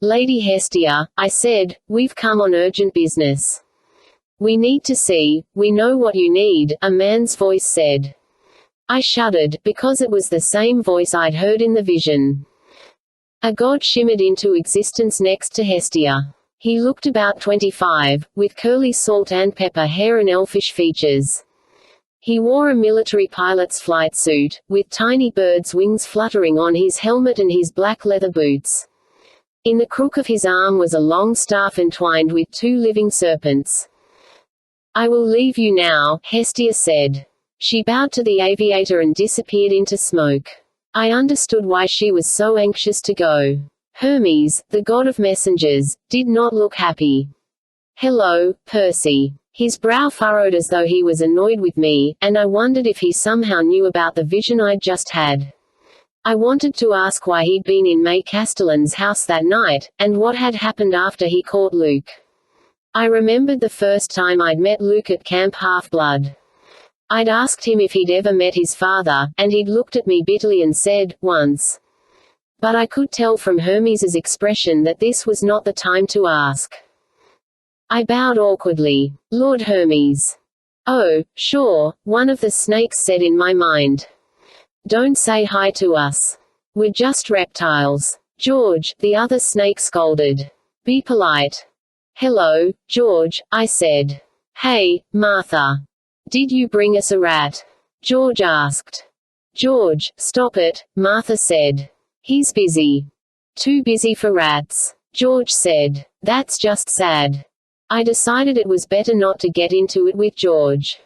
Lady Hestia, I said, we've come on urgent business. We need to see, we know what you need, a man's voice said. I shuddered, because it was the same voice I'd heard in the vision. A god shimmered into existence next to Hestia. He looked about 25, with curly salt and pepper hair and elfish features. He wore a military pilot's flight suit, with tiny birds' wings fluttering on his helmet and his black leather boots. In the crook of his arm was a long staff entwined with 2 living serpents. I will leave you now, Hestia said. She bowed to the aviator and disappeared into smoke. I understood why she was so anxious to go. Hermes, the god of messengers, did not look happy. Hello, Percy. His brow furrowed as though he was annoyed with me, and I wondered if he somehow knew about the vision I'd just had. I wanted to ask why he'd been in May Castellan's house that night, and what had happened after he caught Luke. I remembered the first time I'd met Luke at Camp Half-Blood. I'd asked him if he'd ever met his father, and he'd looked at me bitterly and said, once. But I could tell from Hermes's expression that this was not the time to ask. I bowed awkwardly. Lord Hermes. Oh, sure, one of the snakes said in my mind. Don't say hi to us. We're just reptiles. George, the other snake scolded. Be polite. Hello, George, I said. Hey, Martha. Did you bring us a rat? George asked. George, stop it, Martha said. He's busy. Too busy for rats. George said. That's just sad. I decided it was better not to get into it with George.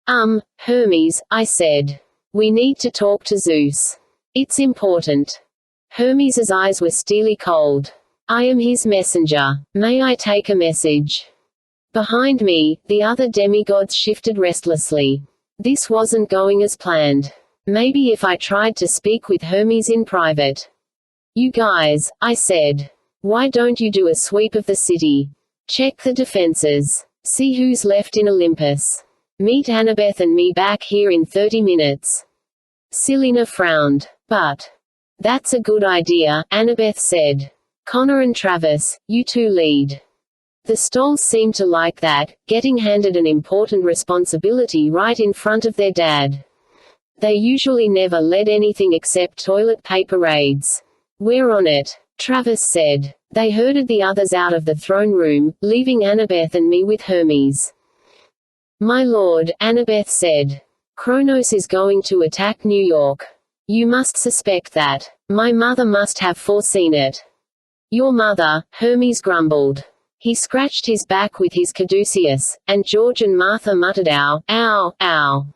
Hermes, I said. We need to talk to Zeus. It's important. Hermes's eyes were steely cold. I am his messenger. May I take a message? Behind me, the other demigods shifted restlessly. This wasn't going as planned. Maybe if I tried to speak with Hermes in private. You guys, I said. Why don't you do a sweep of the city? Check the defenses. See who's left in Olympus. Meet Annabeth and me back here in 30 minutes. Selena frowned. But. That's a good idea, Annabeth said. Connor and Travis, you two lead. The Stolls seemed to like that, getting handed an important responsibility right in front of their dad. They usually never led anything except toilet paper raids. We're on it, Travis said. They herded the others out of the throne room, leaving Annabeth and me with Hermes. My lord, Annabeth said. Kronos is going to attack New York. You must suspect that. My mother must have foreseen it. Your mother, Hermes grumbled. He scratched his back with his caduceus, and George and Martha muttered ow, ow, ow.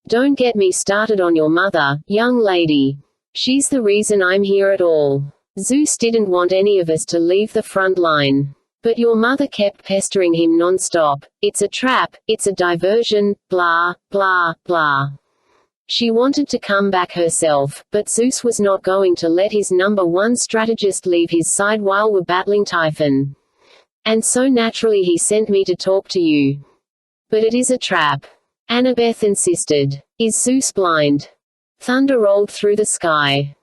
Don't get me started on your mother, young lady. She's the reason I'm here at all. Zeus didn't want any of us to leave the front line. But your mother kept pestering him non-stop. It's a trap, it's a diversion, blah, blah, blah. She wanted to come back herself, but Zeus was not going to let his number one strategist leave his side while we're battling Typhon. And so naturally he sent me to talk to you. But it is a trap. Annabeth insisted. Is Zeus blind? Thunder rolled through the sky.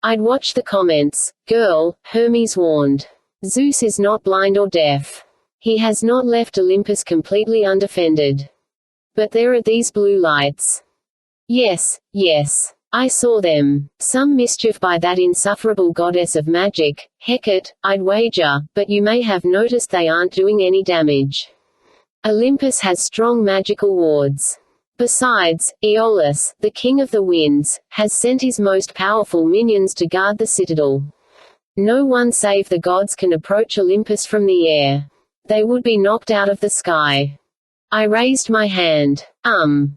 I'd watch the comments. Girl, Hermes warned. Zeus is not blind or deaf. He has not left Olympus completely undefended. But there are these blue lights. Yes, yes. I saw them. Some mischief by that insufferable goddess of magic, Hecate, I'd wager, but you may have noticed they aren't doing any damage. Olympus has strong magical wards. Besides, Aeolus, the king of the winds, has sent his most powerful minions to guard the citadel. No one save the gods can approach Olympus from the air. They would be knocked out of the sky. I raised my hand.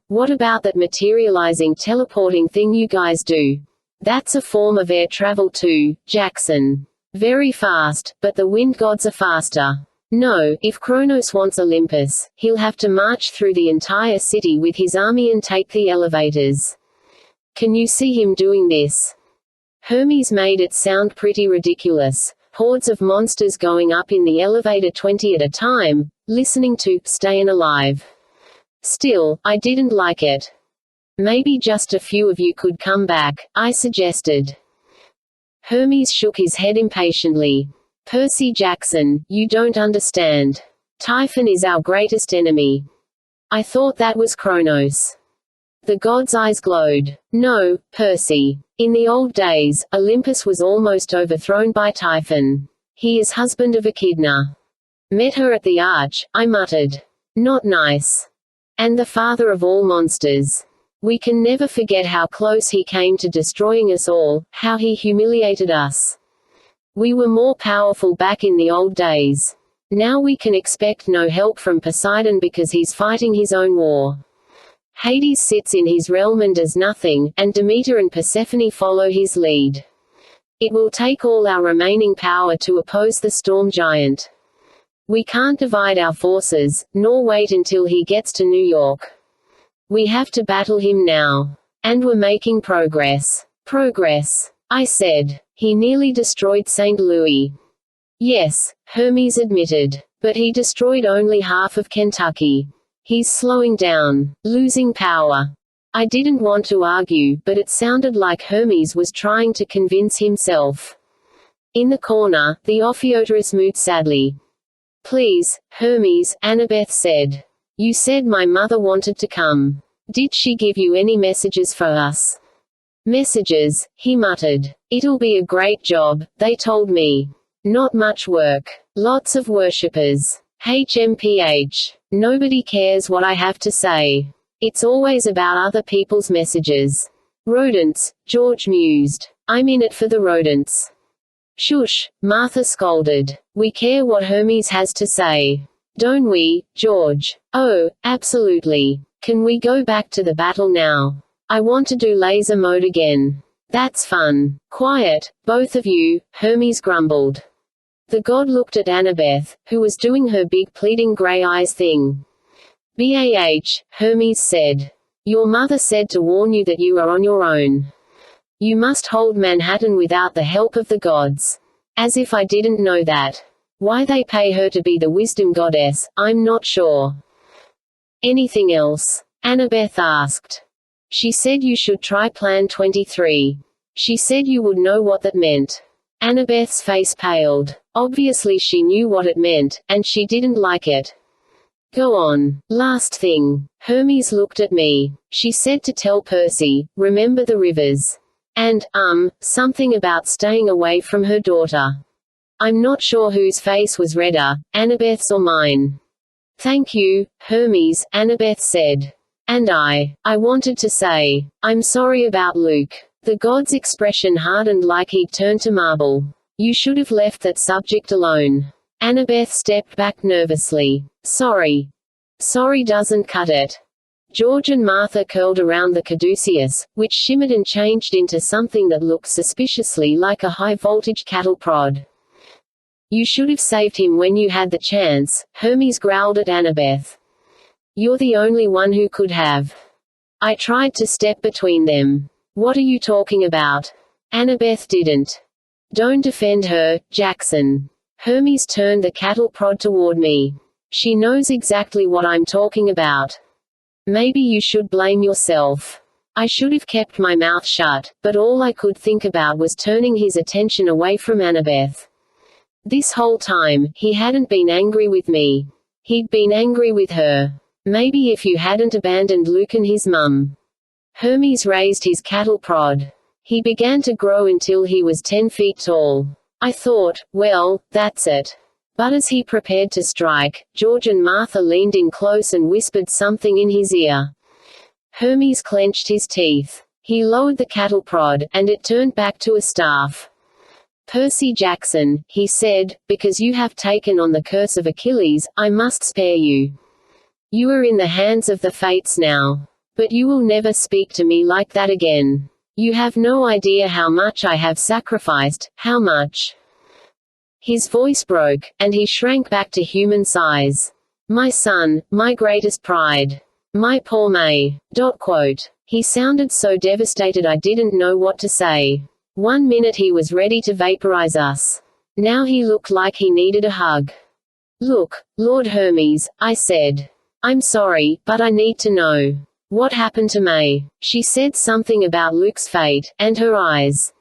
What about that materializing teleporting thing you guys do? That's a form of air travel too, Jackson. Very fast, but the wind gods are faster. No, if Kronos wants Olympus, he'll have to march through the entire city with his army and take the elevators. Can you see him doing this? Hermes made it sound pretty ridiculous. Hordes of monsters going up in the elevator 20 at a time, listening to Stayin' Alive. Still, I didn't like it. Maybe just a few of you could come back, I suggested. Hermes shook his head impatiently. Percy Jackson, you don't understand. Typhon is our greatest enemy. I thought that was Kronos. The god's eyes glowed. No, Percy. In the old days, Olympus was almost overthrown by Typhon. He is husband of Echidna. Met her at the arch, I muttered. Not nice. And the father of all monsters. We can never forget how close he came to destroying us all, how he humiliated us. We were more powerful back in the old days. Now we can expect no help from Poseidon because he's fighting his own war. Hades sits in his realm and does nothing, and Demeter and Persephone follow his lead. It will take all our remaining power to oppose the storm giant. We can't divide our forces, nor wait until he gets to New York. We have to battle him now. And we're making progress. Progress, I said. He nearly destroyed St. Louis. Yes, Hermes admitted. But he destroyed only half of Kentucky. He's slowing down, losing power. I didn't want to argue, but it sounded like Hermes was trying to convince himself. In the corner, the Ophiuterus moved sadly. Please, Hermes, Annabeth said. You said my mother wanted to come. Did she give you any messages for us? Messages, he muttered. It'll be a great job, they told me. Not much work. Lots of worshippers. HMPH. Nobody cares what I have to say. It's always about other people's messages. Rodents, George mused. I'm in it for the rodents. Shush, Martha scolded. We care what Hermes has to say. Don't we, George? Oh, absolutely. Can we go back to the battle now? I want to do laser mode again. That's fun. Quiet, both of you, Hermes grumbled. The god looked at Annabeth, who was doing her big pleading grey eyes thing. BAH, Hermes said. Your mother said to warn you that you are on your own. You must hold Manhattan without the help of the gods. As if I didn't know that. Why they pay her to be the wisdom goddess, I'm not sure. Anything else? Annabeth asked. She said you should try Plan 23. She said you would know what that meant. Annabeth's face paled. Obviously she knew what it meant, and she didn't like it. Go on. Last thing. Hermes looked at me. She said to tell Percy, remember the rivers. And, something about staying away from her daughter. I'm not sure whose face was redder, Annabeth's or mine. Thank you, Hermes, Annabeth said. And I wanted to say, I'm sorry about Luke. The god's expression hardened like he'd turned to marble. You should have left that subject alone. Annabeth stepped back nervously. Sorry. Sorry doesn't cut it. George and Martha curled around the caduceus, which shimmered and changed into something that looked suspiciously like a high-voltage cattle prod. You should have saved him when you had the chance, Hermes growled at Annabeth. You're the only one who could have. I tried to step between them. What are you talking about? Annabeth didn't. Don't defend her, Jackson. Hermes turned the cattle prod toward me. She knows exactly what I'm talking about. Maybe you should blame yourself. I should have kept my mouth shut, but all I could think about was turning his attention away from Annabeth. This whole time, he hadn't been angry with me. He'd been angry with her. Maybe if you hadn't abandoned Luke and his mum. Hermes raised his cattle prod. He began to grow until he was 10 feet tall. I thought, well, that's it. But as he prepared to strike, George and Martha leaned in close and whispered something in his ear. Hermes clenched his teeth. He lowered the cattle prod, and it turned back to a staff. Percy Jackson, he said, because you have taken on the curse of Achilles, I must spare you. You are in the hands of the fates now. But you will never speak to me like that again. You have no idea how much I have sacrificed, how much. His voice broke, and he shrank back to human size. My son, my greatest pride. My poor May. He sounded so devastated I didn't know what to say. 1 minute he was ready to vaporize us. Now he looked like he needed a hug. Look, Lord Hermes, I said. I'm sorry, but I need to know. What happened to May? She said something about Luke's fate, and her eyes.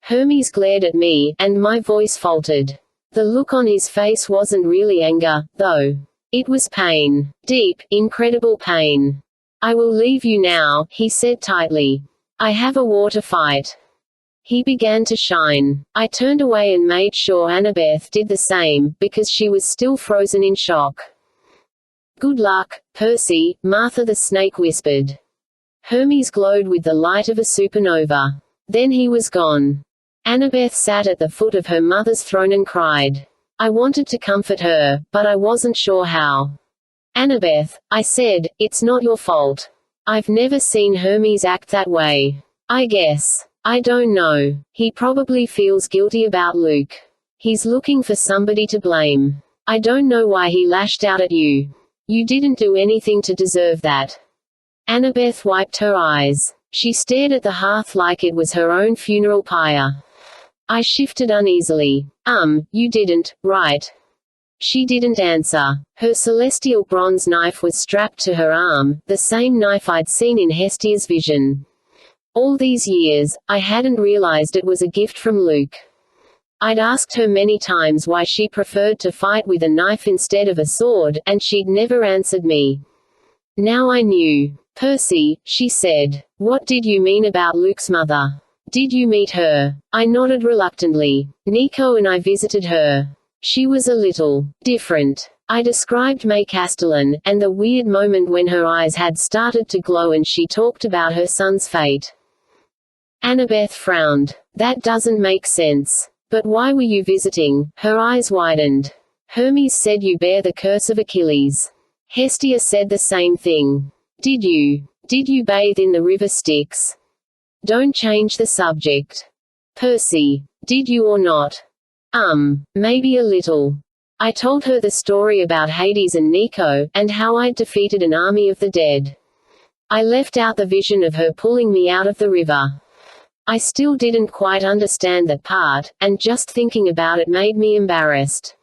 Hermes glared at me, and my voice faltered. The look on his face wasn't really anger, though. It was pain. Deep, incredible pain. I will leave you now, he said tightly. I have a war to fight. He began to shine. I turned away and made sure Annabeth did the same, because she was still frozen in shock. Good luck, Percy, Martha the snake whispered. Hermes glowed with the light of a supernova. Then he was gone. Annabeth sat at the foot of her mother's throne and cried. I wanted to comfort her, but I wasn't sure how. Annabeth, I said, it's not your fault. I've never seen Hermes act that way. I guess. I don't know. He probably feels guilty about Luke. He's looking for somebody to blame. I don't know why he lashed out at you. You didn't do anything to deserve that. Annabeth wiped her eyes. She stared at the hearth like it was her own funeral pyre. I shifted uneasily. You didn't, right? She didn't answer. Her celestial bronze knife was strapped to her arm, the same knife I'd seen in Hestia's vision. All these years, I hadn't realized it was a gift from Luke. I'd asked her many times why she preferred to fight with a knife instead of a sword, and she'd never answered me. Now I knew. Percy, she said. What did you mean about Luke's mother? Did you meet her? I nodded reluctantly. Nico and I visited her. She was a little different. I described May Castellan, and the weird moment when her eyes had started to glow and she talked about her son's fate. Annabeth frowned. That doesn't make sense. But why were you visiting? Her eyes widened. Hermes said you bear the curse of Achilles. Hestia said the same thing. Did you bathe in the river Styx? Don't change the subject. Percy, did you or not? Maybe a little. I told her the story about Hades and Nico, and how I'd defeated an army of the dead. I left out the vision of her pulling me out of the river. I still didn't quite understand that part, and just thinking about it made me embarrassed.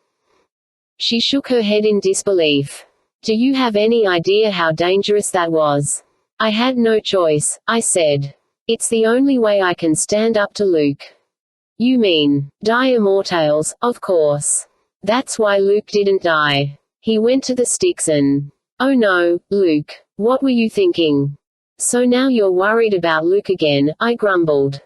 She shook her head in disbelief. Do you have any idea how dangerous that was? I had no choice, I said. It's the only way I can stand up to Luke. You mean, die immortals, of course. That's why Luke didn't die. He went to the Styx and… Oh no, Luke. What were you thinking? So now you're worried about Luke again, I grumbled.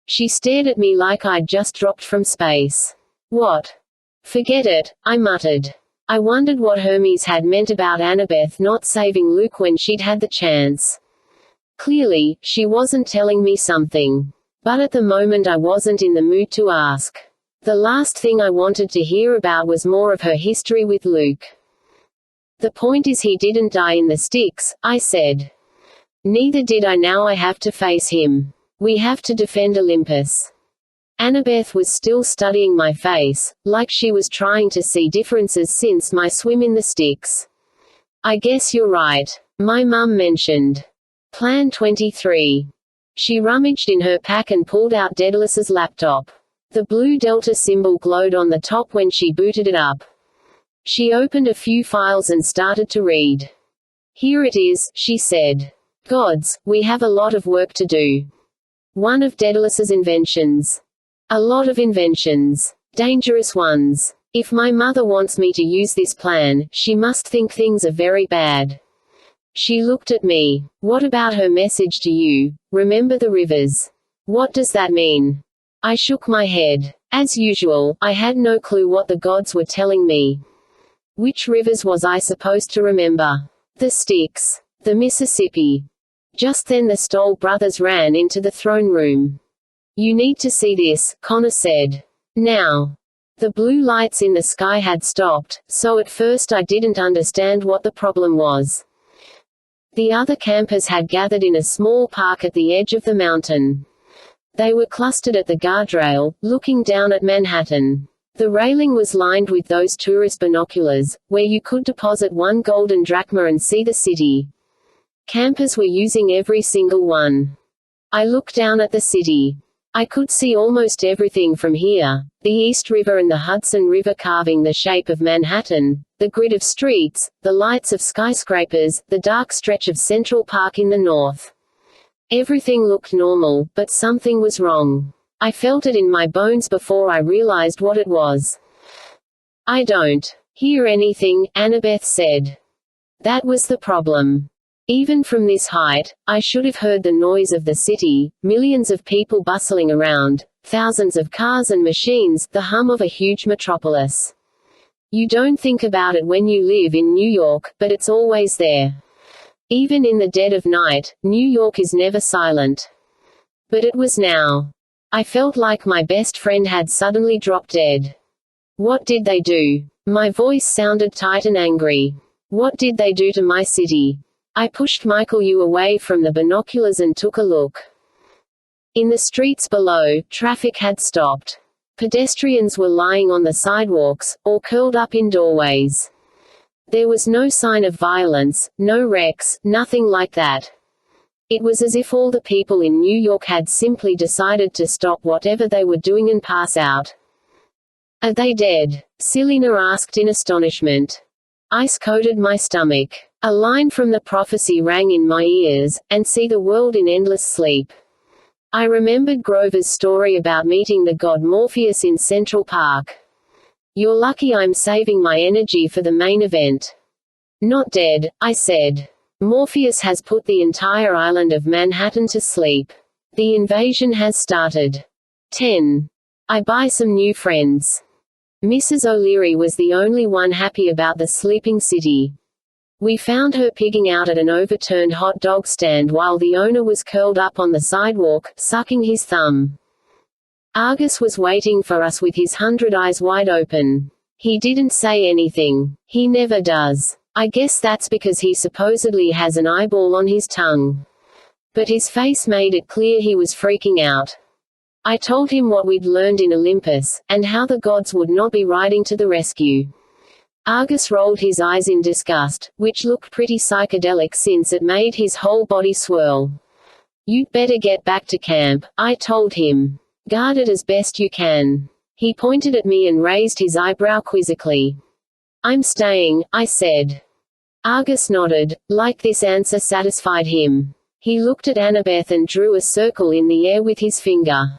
She stared at me like I'd just dropped from space. What? Forget it, I muttered. I wondered what Hermes had meant about Annabeth not saving Luke when she'd had the chance. Clearly, she wasn't telling me something. But at the moment I wasn't in the mood to ask. The last thing I wanted to hear about was more of her history with Luke. The point is he didn't die in the Styx, I said. Neither did I. Now I have to face him. We have to defend Olympus. Annabeth was still studying my face, like she was trying to see differences since my swim in the sticks. I guess you're right. My mum mentioned. Plan 23. She rummaged in her pack and pulled out Daedalus's laptop. The blue Delta symbol glowed on the top when she booted it up. She opened a few files and started to read. Here it is, she said. Gods, we have a lot of work to do. One of Daedalus's inventions. A lot of inventions. Dangerous ones. If my mother wants me to use this plan, she must think things are very bad. She looked at me. What about her message to you? Remember the rivers. What does that mean? I shook my head. As usual, I had no clue what the gods were telling me. Which rivers was I supposed to remember? The Styx. The Mississippi. Just then the Stoll brothers ran into the throne room. You need to see this, Connor said. Now. The blue lights in the sky had stopped, so at first I didn't understand what the problem was. The other campers had gathered in a small park at the edge of the mountain. They were clustered at the guardrail, looking down at Manhattan. The railing was lined with those tourist binoculars, where you could deposit one golden drachma and see the city. Campers were using every single one. I looked down at the city. I could see almost everything from here, the East River and the Hudson River carving the shape of Manhattan, the grid of streets, the lights of skyscrapers, the dark stretch of Central Park in the north. Everything looked normal, but something was wrong. I felt it in my bones before I realized what it was. I don't hear anything, Annabeth said. That was the problem. Even from this height, I should have heard the noise of the city, millions of people bustling around, thousands of cars and machines, the hum of a huge metropolis. You don't think about it when you live in New York, but it's always there. Even in the dead of night, New York is never silent. But it was now. I felt like my best friend had suddenly dropped dead. What did they do? My voice sounded tight and angry. What did they do to my city? I pushed Michael Yu away from the binoculars and took a look. In the streets below, traffic had stopped. Pedestrians were lying on the sidewalks, or curled up in doorways. There was no sign of violence, no wrecks, nothing like that. It was as if all the people in New York had simply decided to stop whatever they were doing and pass out. Are they dead? Selena asked in astonishment. Ice coated my stomach. A line from the prophecy rang in my ears, and see the world in endless sleep. I remembered Grover's story about meeting the god Morpheus in Central Park. You're lucky I'm saving my energy for the main event. Not dead, I said. Morpheus has put the entire island of Manhattan to sleep. The invasion has started. 10. I buy some new friends. Mrs. O'Leary was the only one happy about the sleeping city. We found her pigging out at an overturned hot dog stand while the owner was curled up on the sidewalk, sucking his thumb. Argus was waiting for us with his 100 eyes wide open. He didn't say anything. He never does. I guess that's because he supposedly has an eyeball on his tongue. But his face made it clear he was freaking out. I told him what we'd learned in Olympus, and how the gods would not be riding to the rescue. Argus rolled his eyes in disgust, which looked pretty psychedelic since it made his whole body swirl. You'd better get back to camp, I told him. Guard it as best you can. He pointed at me and raised his eyebrow quizzically. I'm staying, I said. Argus nodded, like this answer satisfied him. He looked at Annabeth and drew a circle in the air with his finger.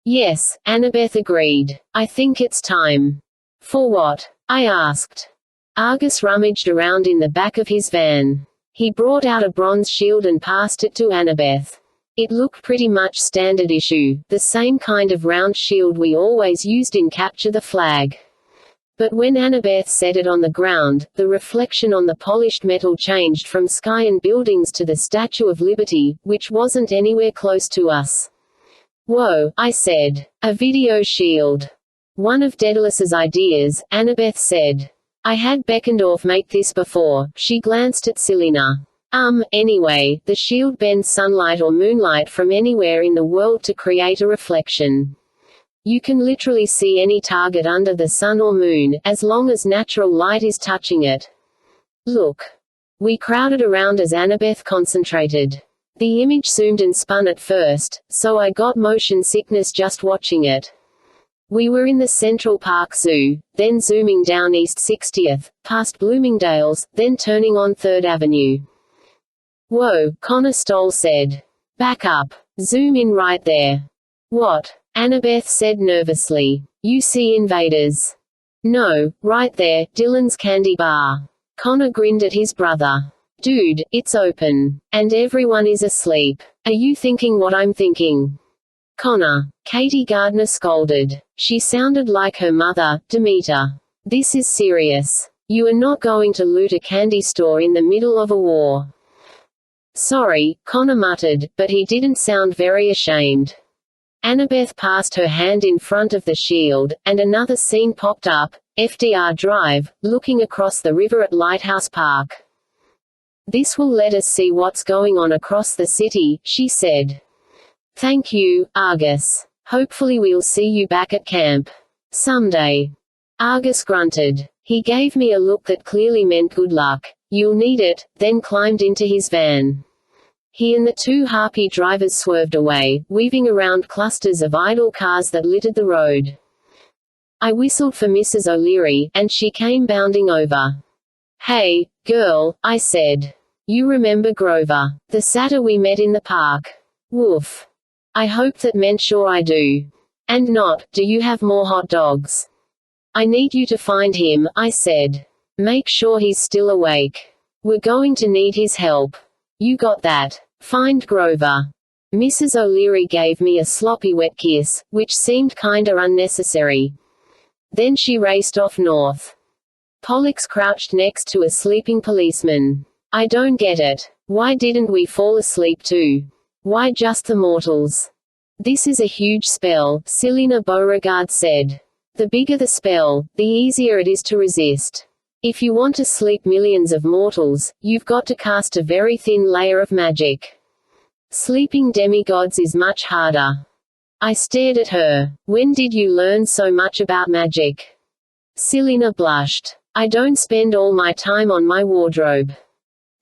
Yes, Annabeth agreed. I think it's time. For what? I asked. Argus rummaged around in the back of his van. He brought out a bronze shield and passed it to Annabeth. It looked pretty much standard issue, the same kind of round shield we always used in Capture the Flag. But when Annabeth set it on the ground, the reflection on the polished metal changed from sky and buildings to the Statue of Liberty, which wasn't anywhere close to us. Whoa, I said. A video shield. One of Daedalus's ideas, Annabeth said. I had Beckendorf make this before. She glanced at Selena. Anyway, the shield bends sunlight or moonlight from anywhere in the world to create a reflection. You can literally see any target under the sun or moon, as long as natural light is touching it. Look. We crowded around as Annabeth concentrated. The image zoomed and spun at first, so I got motion sickness just watching it. We were in the Central Park Zoo, then zooming down East 60th, past Bloomingdale's, then turning on 3rd Avenue. Whoa, Connor Stoll said. Back up. Zoom in right there. What? Annabeth said nervously. You see invaders. No, right there, Dylan's candy bar. Connor grinned at his brother. Dude, it's open. And everyone is asleep. Are you thinking what I'm thinking? Connor. Katie Gardner scolded. She sounded like her mother, Demeter. This is serious. You are not going to loot a candy store in the middle of a war. Sorry, Connor muttered, but he didn't sound very ashamed. Annabeth passed her hand in front of the shield, and another scene popped up, FDR Drive, looking across the river at Lighthouse Park. This will let us see what's going on across the city, she said. Thank you, Argus. Hopefully we'll see you back at camp. Someday. Argus grunted. He gave me a look that clearly meant good luck. You'll need it, then climbed into his van. He and the two harpy drivers swerved away, weaving around clusters of idle cars that littered the road. I whistled for Mrs. O'Leary, and she came bounding over. Hey, girl, I said. You remember Grover, the satyr we met in the park? Woof. I hope that meant sure I do. And not, do you have more hot dogs? I need you to find him, I said. Make sure he's still awake. We're going to need his help. You got that. Find Grover. Mrs. O'Leary gave me a sloppy wet kiss, which seemed kinda unnecessary. Then she raced off north. Pollux crouched next to a sleeping policeman. I don't get it. Why didn't we fall asleep too? Why just the mortals? This is a huge spell, Selina Beauregard said. The bigger the spell, the easier it is to resist. If you want to sleep millions of mortals, you've got to cast a very thin layer of magic. Sleeping demigods is much harder. I stared at her. When did you learn so much about magic? Selina blushed. I don't spend all my time on my wardrobe.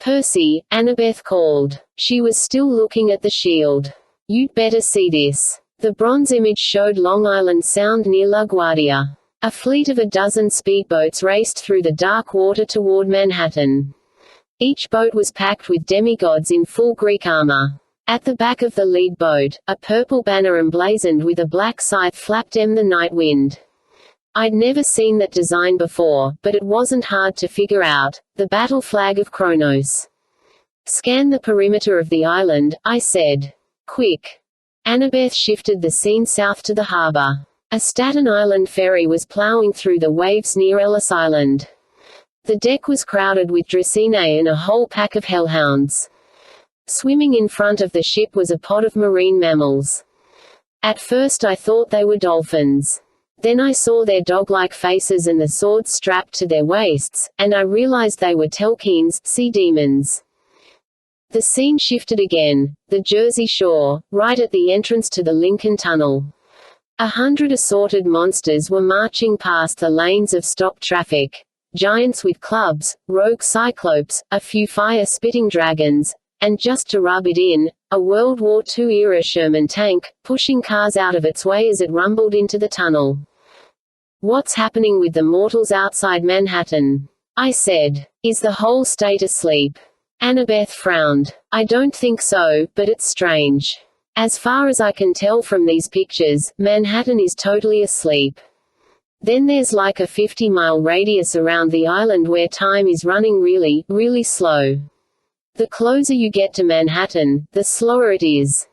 Percy, Annabeth called. She was still looking at the shield. You'd better see this. The bronze image showed Long Island Sound near LaGuardia. A fleet of a dozen speedboats raced through the dark water toward Manhattan. Each boat was packed with demigods in full Greek armor. At the back of the lead boat, a purple banner emblazoned with a black scythe flapped the night wind. I'd never seen that design before, but it wasn't hard to figure out. The battle flag of Kronos. Scan the perimeter of the island, I said. Quick. Annabeth shifted the scene south to the harbor. A Staten Island ferry was plowing through the waves near Ellis Island. The deck was crowded with Dracaenae and a whole pack of hellhounds. Swimming in front of the ship was a pod of marine mammals. At first I thought they were dolphins. Then I saw their dog-like faces and the swords strapped to their waists, and I realized they were Telkines, sea demons. The scene shifted again, the Jersey Shore, right at the entrance to the Lincoln Tunnel. 100 assorted monsters were marching past the lanes of stopped traffic. Giants with clubs, rogue cyclopes, a few fire-spitting dragons, and just to rub it in, a World War II-era Sherman tank, pushing cars out of its way as it rumbled into the tunnel. What's happening with the mortals outside Manhattan? I said. Is the whole state asleep? Annabeth frowned. I don't think so, but it's strange. As far as I can tell from these pictures, Manhattan is totally asleep. Then there's like a 50-mile radius around the island where time is running really, really slow. The closer you get to Manhattan, the slower it is.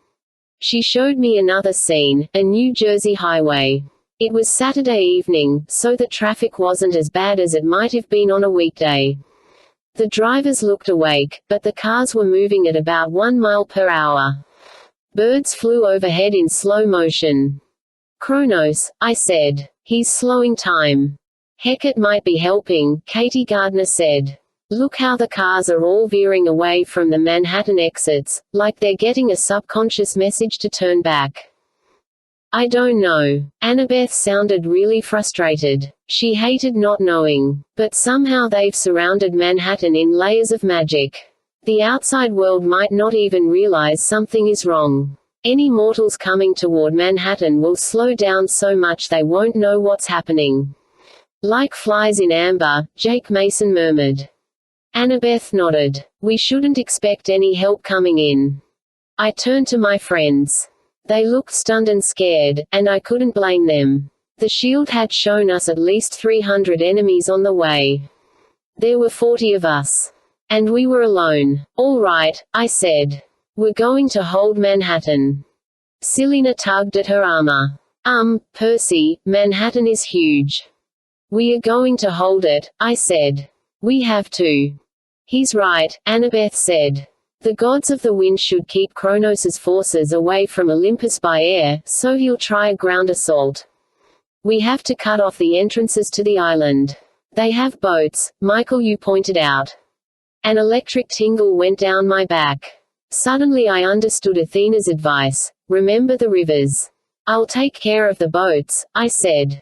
She showed me another scene, a New Jersey highway. It was Saturday evening, so the traffic wasn't as bad as it might have been on a weekday. The drivers looked awake, but the cars were moving at about 1 mile per hour. Birds flew overhead in slow motion. Kronos, I said. He's slowing time. Heck, it might be helping, Katie Gardner said. Look how the cars are all veering away from the Manhattan exits, like they're getting a subconscious message to turn back. I don't know. Annabeth sounded really frustrated. She hated not knowing. But somehow they've surrounded Manhattan in layers of magic. The outside world might not even realize something is wrong. Any mortals coming toward Manhattan will slow down so much they won't know what's happening. Like flies in amber, Jake Mason murmured. Annabeth nodded. We shouldn't expect any help coming in. I turned to my friends. They looked stunned and scared, and I couldn't blame them. The shield had shown us at least 300 enemies on the way. There were 40 of us. And we were alone. All right, I said. We're going to hold Manhattan. Selina tugged at her armor. Percy, Manhattan is huge. We are going to hold it, I said. We have to. He's right, Annabeth said. The gods of the wind should keep Kronos' forces away from Olympus by air, so he'll try a ground assault. We have to cut off the entrances to the island. They have boats, Michael, you pointed out. An electric tingle went down my back. Suddenly I understood Athena's advice. Remember the rivers. I'll take care of the boats, I said.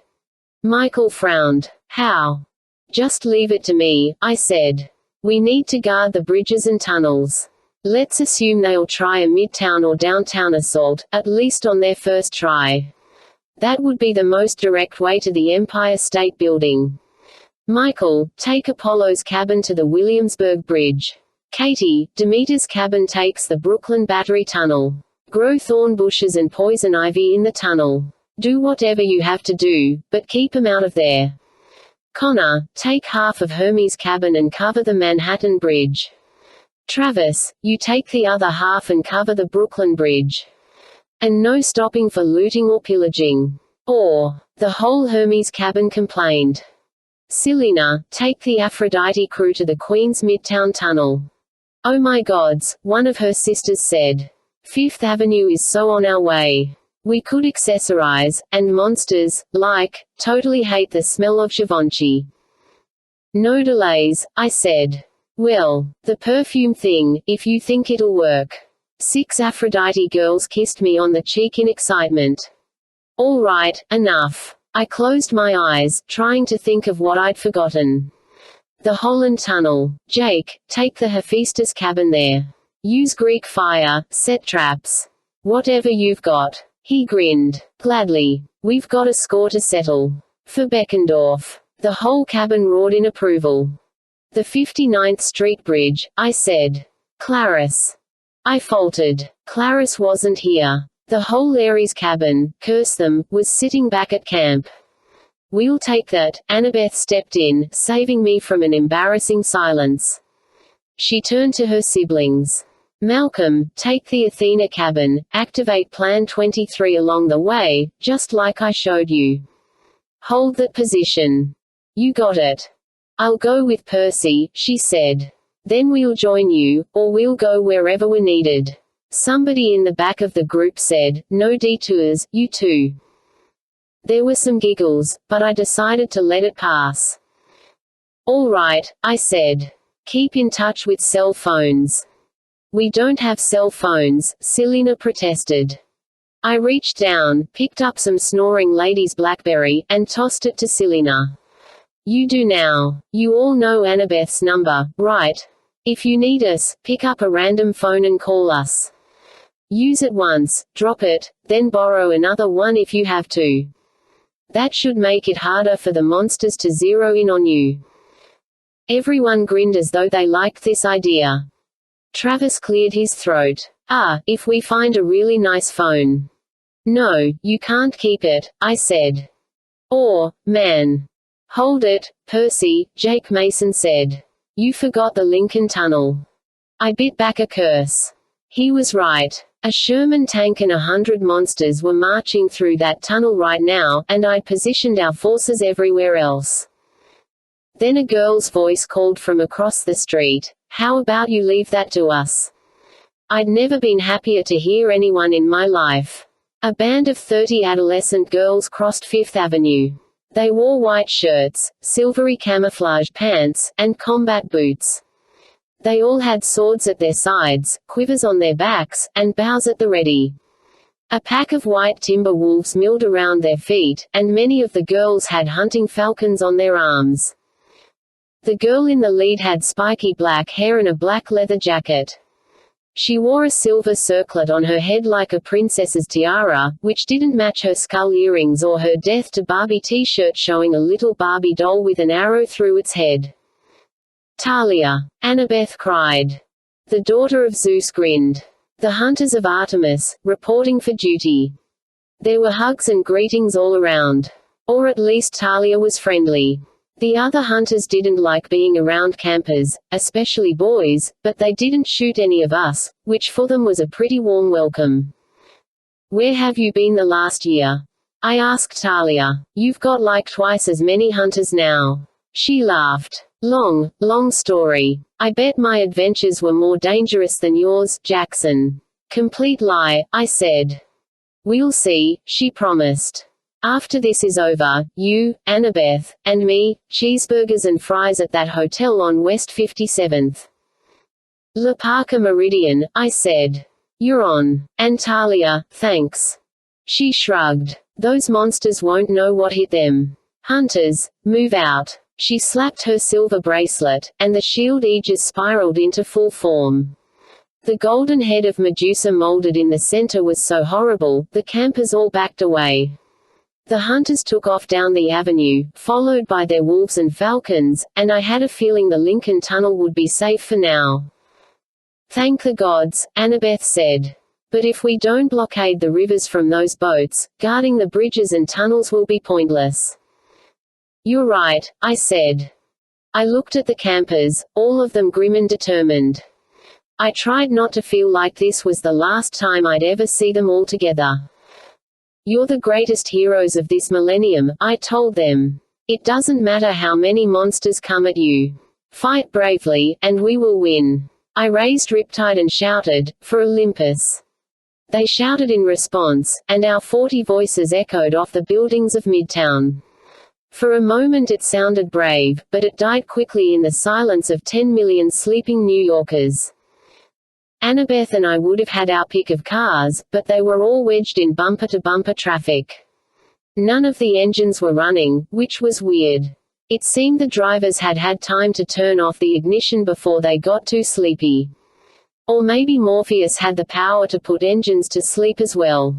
Michael frowned. How? Just leave it to me, I said. We need to guard the bridges and tunnels. Let's assume they'll try a midtown or downtown assault, at least on their first try. That would be the most direct way to the Empire State Building. Michael, take Apollo's cabin to the Williamsburg Bridge. Katie, Demeter's cabin takes the Brooklyn Battery Tunnel. Grow thorn bushes and poison ivy in the tunnel. Do whatever you have to do, but keep 'em out of there. Connor, take half of Hermes' cabin and cover the Manhattan Bridge. Travis, you take the other half and cover the Brooklyn Bridge. And no stopping for looting or pillaging. Or, the whole Hermes cabin complained. Selina, take the Aphrodite crew to the Queens Midtown Tunnel. Oh my gods, one of her sisters said. Fifth Avenue is so on our way. We could accessorize, and monsters, like, totally hate the smell of Givenchy. No delays, I said. Well, the perfume thing, if you think it'll work. 6 Aphrodite girls kissed me on the cheek in excitement. All right, enough. I closed my eyes, trying to think of what I'd forgotten. The Holland Tunnel. Jake, take the Hephaestus cabin there. Use Greek fire, set traps. Whatever you've got. He grinned. Gladly. We've got a score to settle. For Beckendorf. The whole cabin roared in approval. The 59th Street Bridge, I said. Clarice. I faltered. Clarice wasn't here. The whole Ares cabin, curse them, was sitting back at camp. We'll take that, Annabeth stepped in, saving me from an embarrassing silence. She turned to her siblings. Malcolm, take the Athena cabin, activate Plan 23 along the way, just like I showed you. Hold that position. You got it. I'll go with Percy, she said. Then we'll join you, or we'll go wherever we're needed. Somebody in the back of the group said, no detours, you two. There were some giggles, but I decided to let it pass. All right, I said. Keep in touch with cell phones. We don't have cell phones, Selina protested. I reached down, picked up some snoring lady's BlackBerry, and tossed it to Selina. You do now. You all know Annabeth's number, right? If you need us, pick up a random phone and call us. Use it once, drop it, then borrow another one if you have to. That should make it harder for the monsters to zero in on you. Everyone grinned as though they liked this idea. Travis cleared his throat. If we find a really nice phone. No, you can't keep it, I said. Man. Hold it, Percy, Jake Mason said. You forgot the Lincoln Tunnel. I bit back a curse. He was right. A Sherman tank and 100 monsters were marching through that tunnel right now, and I'd positioned our forces everywhere else. Then a girl's voice called from across the street, how about you leave that to us? I'd never been happier to hear anyone in my life. A band of 30 adolescent girls crossed Fifth Avenue. They wore white shirts, silvery camouflage pants, and combat boots. They all had swords at their sides, quivers on their backs, and bows at the ready. A pack of white timber wolves milled around their feet, and many of the girls had hunting falcons on their arms. The girl in the lead had spiky black hair and a black leather jacket. She wore a silver circlet on her head like a princess's tiara, which didn't match her skull earrings or her Death to Barbie t-shirt showing a little Barbie doll with an arrow through its head. "Talia!" Annabeth cried. The daughter of Zeus grinned. "The hunters of Artemis, reporting for duty." There were hugs and greetings all around. Or at least Talia was friendly. The other hunters didn't like being around campers, especially boys, but they didn't shoot any of us, which for them was a pretty warm welcome. "Where have you been the last year?" I asked Talia. "You've got like twice as many hunters now." She laughed. Long story. I bet my adventures were more dangerous than yours, Jackson." "Complete lie," I said. "We'll see," she promised. "After this is over, you, Annabeth, and me, cheeseburgers and fries at that hotel on West 57th. La Parker Meridian," I said. "You're on." "And Talia, thanks." She shrugged. "Those monsters won't know what hit them. Hunters, move out." She slapped her silver bracelet, and the shield aegis spiraled into full form. The golden head of Medusa molded in the center was so horrible, the campers all backed away. The hunters took off down the avenue, followed by their wolves and falcons, and I had a feeling the Lincoln Tunnel would be safe for now. "Thank the gods," Annabeth said. "But if we don't blockade the rivers from those boats, guarding the bridges and tunnels will be pointless." "You're right," I said. I looked at the campers, all of them grim and determined. I tried not to feel like this was the last time I'd ever see them all together. "You're the greatest heroes of this millennium," I told them. "It doesn't matter how many monsters come at you. Fight bravely, and we will win." I raised Riptide and shouted, "For Olympus." They shouted in response, and our 40 voices echoed off the buildings of Midtown. For a moment it sounded brave, but it died quickly in the silence of 10 million sleeping New Yorkers. Annabeth and I would have had our pick of cars, but they were all wedged in bumper-to-bumper traffic. None of the engines were running, which was weird. It seemed the drivers had had time to turn off the ignition before they got too sleepy. Or maybe Morpheus had the power to put engines to sleep as well.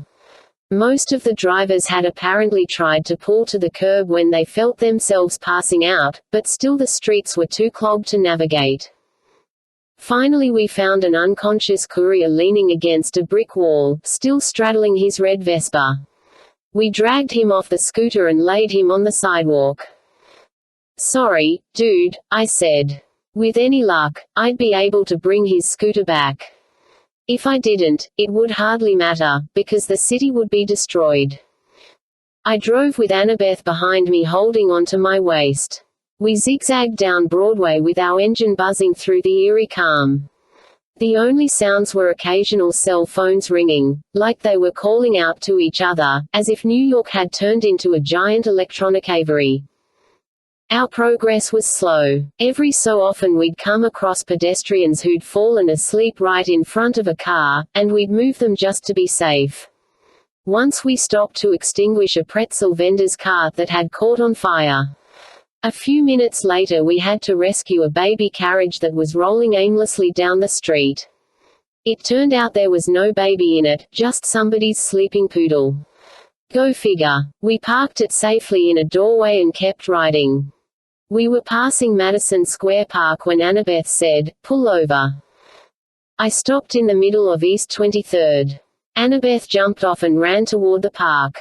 Most of the drivers had apparently tried to pull to the curb when they felt themselves passing out, but still the streets were too clogged to navigate. Finally we found an unconscious courier leaning against a brick wall, still straddling his red Vespa. We dragged him off the scooter and laid him on the sidewalk. "Sorry, dude," I said. With any luck, I'd be able to bring his scooter back. If I didn't, it would hardly matter, because the city would be destroyed. I drove with Annabeth behind me holding onto my waist. We zigzagged down Broadway with our engine buzzing through the eerie calm. The only sounds were occasional cell phones ringing, like they were calling out to each other, as if New York had turned into a giant electronic aviary. Our progress was slow. Every so often we'd come across pedestrians who'd fallen asleep right in front of a car, and we'd move them just to be safe. Once we stopped to extinguish a pretzel vendor's cart that had caught on fire. A few minutes later we had to rescue a baby carriage that was rolling aimlessly down the street. It turned out there was no baby in it, just somebody's sleeping poodle. Go figure. We parked it safely in a doorway and kept riding. We were passing Madison Square Park when Annabeth said, "Pull over." I stopped in the middle of East 23rd. Annabeth jumped off and ran toward the park.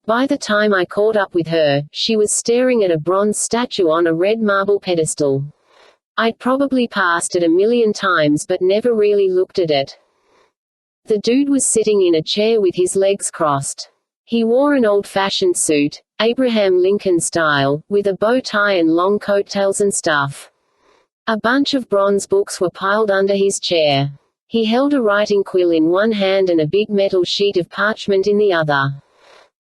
By the time I caught up with her, she was staring at a bronze statue on a red marble pedestal. I'd probably passed it a million times but never really looked at it. The dude was sitting in a chair with his legs crossed. He wore an old-fashioned suit, Abraham Lincoln style, with a bow tie and long coattails and stuff. A bunch of bronze books were piled under his chair. He held a writing quill in one hand and a big metal sheet of parchment in the other.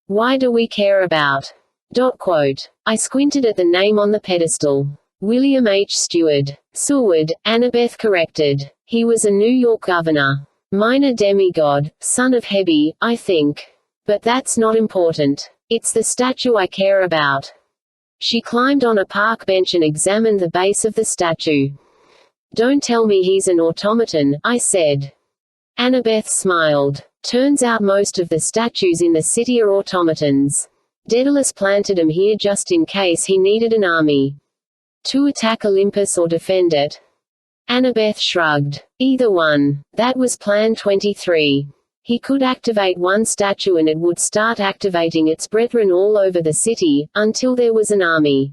"Why do we care about?" I squinted at the name on the pedestal. William H. Seward. Seward, Annabeth corrected. He was a New York governor. Minor demigod, son of Hebi, I think. But that's not important. It's the statue I care about. She climbed on a park bench and examined the base of the statue. Don't tell me he's an automaton, I said. Annabeth smiled. Turns out most of the statues in the city are automatons. Daedalus planted him here just in case he needed an army. To attack Olympus or defend it. Annabeth shrugged. Either one. That was Plan 23. He could activate one statue and it would start activating its brethren all over the city, until there was an army.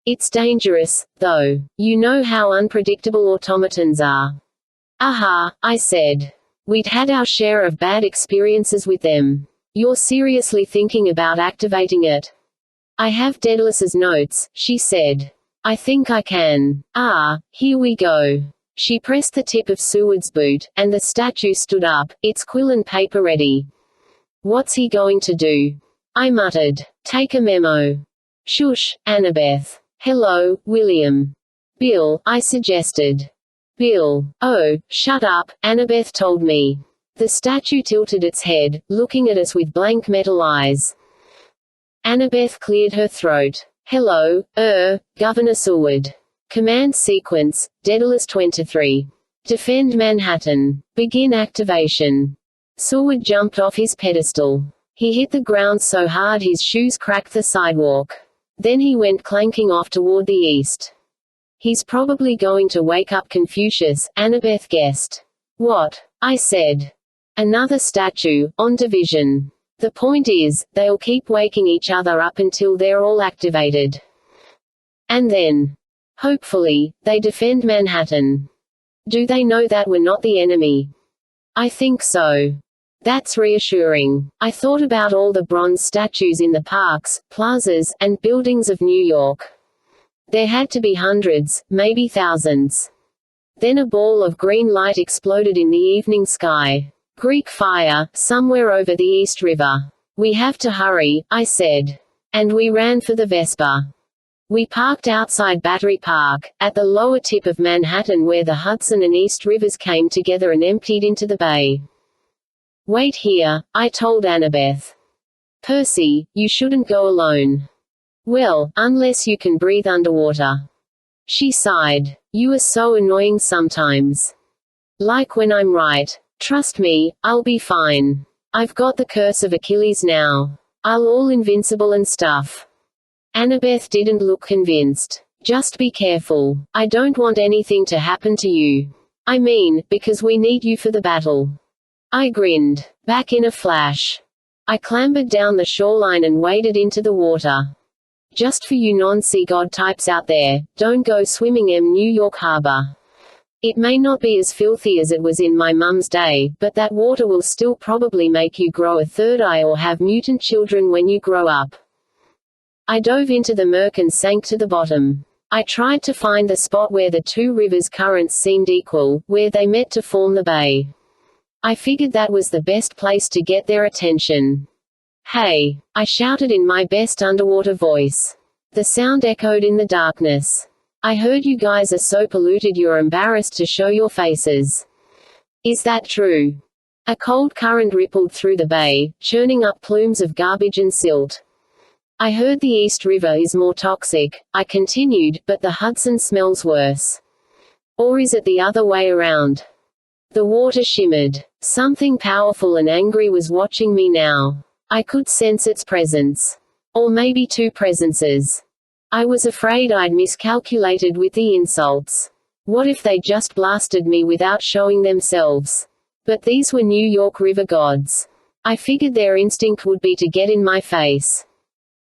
It's dangerous, though. You know how unpredictable automatons are. Aha, I said. We'd had our share of bad experiences with them. You're seriously thinking about activating it? I have Daedalus's notes, she said. I think I can. Ah, here we go. She pressed the tip of Seward's boot, and the statue stood up, its quill and paper ready. What's he going to do? I muttered. Take a memo. Shush, Annabeth. Hello, William. Bill, I suggested. Bill. Oh, shut up, Annabeth told me. The statue tilted its head, looking at us with blank metal eyes. Annabeth cleared her throat. Hello, Governor Seward. Command sequence, Daedalus 23. Defend Manhattan. Begin activation. Seward jumped off his pedestal. He hit the ground so hard his shoes cracked the sidewalk. Then he went clanking off toward the east. He's probably going to wake up Confucius, Annabeth guessed. What? I said. Another statue, on division. The point is, they'll keep waking each other up until they're all activated. And then, hopefully, they defend Manhattan. Do they know that we're not the enemy? I think so. That's reassuring. I thought about all the bronze statues in the parks, plazas, and buildings of New York. There had to be hundreds, maybe thousands. Then a ball of green light exploded in the evening sky. Greek fire, somewhere over the East River. We have to hurry, I said. And we ran for the Vespa. We parked outside Battery Park, at the lower tip of Manhattan where the Hudson and East Rivers came together and emptied into the bay. Wait here, I told Annabeth. Percy, you shouldn't go alone. Well, unless you can breathe underwater. She sighed. You are so annoying sometimes. Like when I'm right. Trust me, I'll be fine. I've got the curse of Achilles now. I'll all invincible and stuff. Annabeth didn't look convinced. Just be careful. I don't want anything to happen to you. I mean, because we need you for the battle. I grinned. Back in a flash. I clambered down the shoreline and waded into the water. Just for you non-sea god types out there, don't go swimming in New York Harbor. It may not be as filthy as it was in my mum's day, but that water will still probably make you grow a third eye or have mutant children when you grow up. I dove into the murk and sank to the bottom. I tried to find the spot where the two rivers' currents seemed equal, where they met to form the bay. I figured that was the best place to get their attention. Hey! I shouted in my best underwater voice. The sound echoed in the darkness. I heard you guys are so polluted you're embarrassed to show your faces. Is that true? A cold current rippled through the bay, churning up plumes of garbage and silt. I heard the East River is more toxic, I continued, but the Hudson smells worse. Or is it the other way around? The water shimmered. Something powerful and angry was watching me now. I could sense its presence. Or maybe two presences. I was afraid I'd miscalculated with the insults. What if they just blasted me without showing themselves? But these were New York River gods. I figured their instinct would be to get in my face.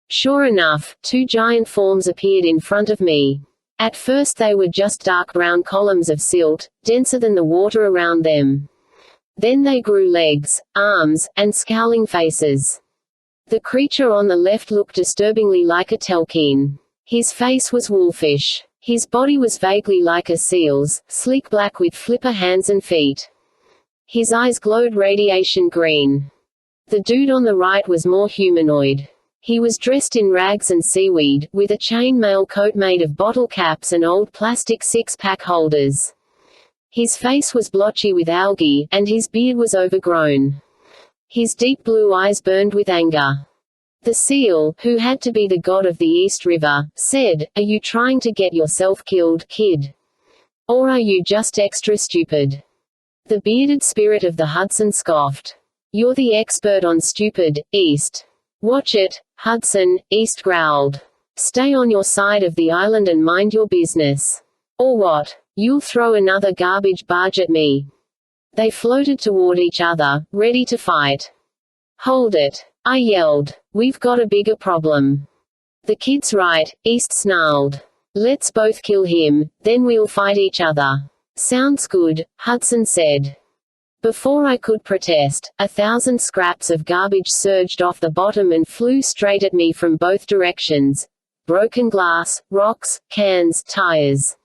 Sure enough, two giant forms appeared in front of me. At first they were just dark brown columns of silt, denser than the water around them. Then they grew legs, arms, and scowling faces. The creature on the left looked disturbingly like a telkin. His face was wolfish. His body was vaguely like a seal's, sleek black with flipper hands and feet. His eyes glowed radiation green. The dude on the right was more humanoid. He was dressed in rags and seaweed, with a chainmail coat made of bottle caps and old plastic six-pack holders. His face was blotchy with algae, and his beard was overgrown. His deep blue eyes burned with anger. The seal, who had to be the god of the East River, said, "Are you trying to get yourself killed, kid? Or are you just extra stupid?" The bearded spirit of the Hudson scoffed. "You're the expert on stupid, East." "Watch it, Hudson," East growled. "Stay on your side of the island and mind your business. Or what? You'll throw another garbage barge at me." They floated toward each other, ready to fight. "Hold it," I yelled. "We've got a bigger problem." "The kid's right," East snarled. "Let's both kill him, then we'll fight each other." "Sounds good," Hudson said. Before I could protest, 1,000 scraps of garbage surged off the bottom and flew straight at me from both directions. Broken glass, rocks, cans, tires.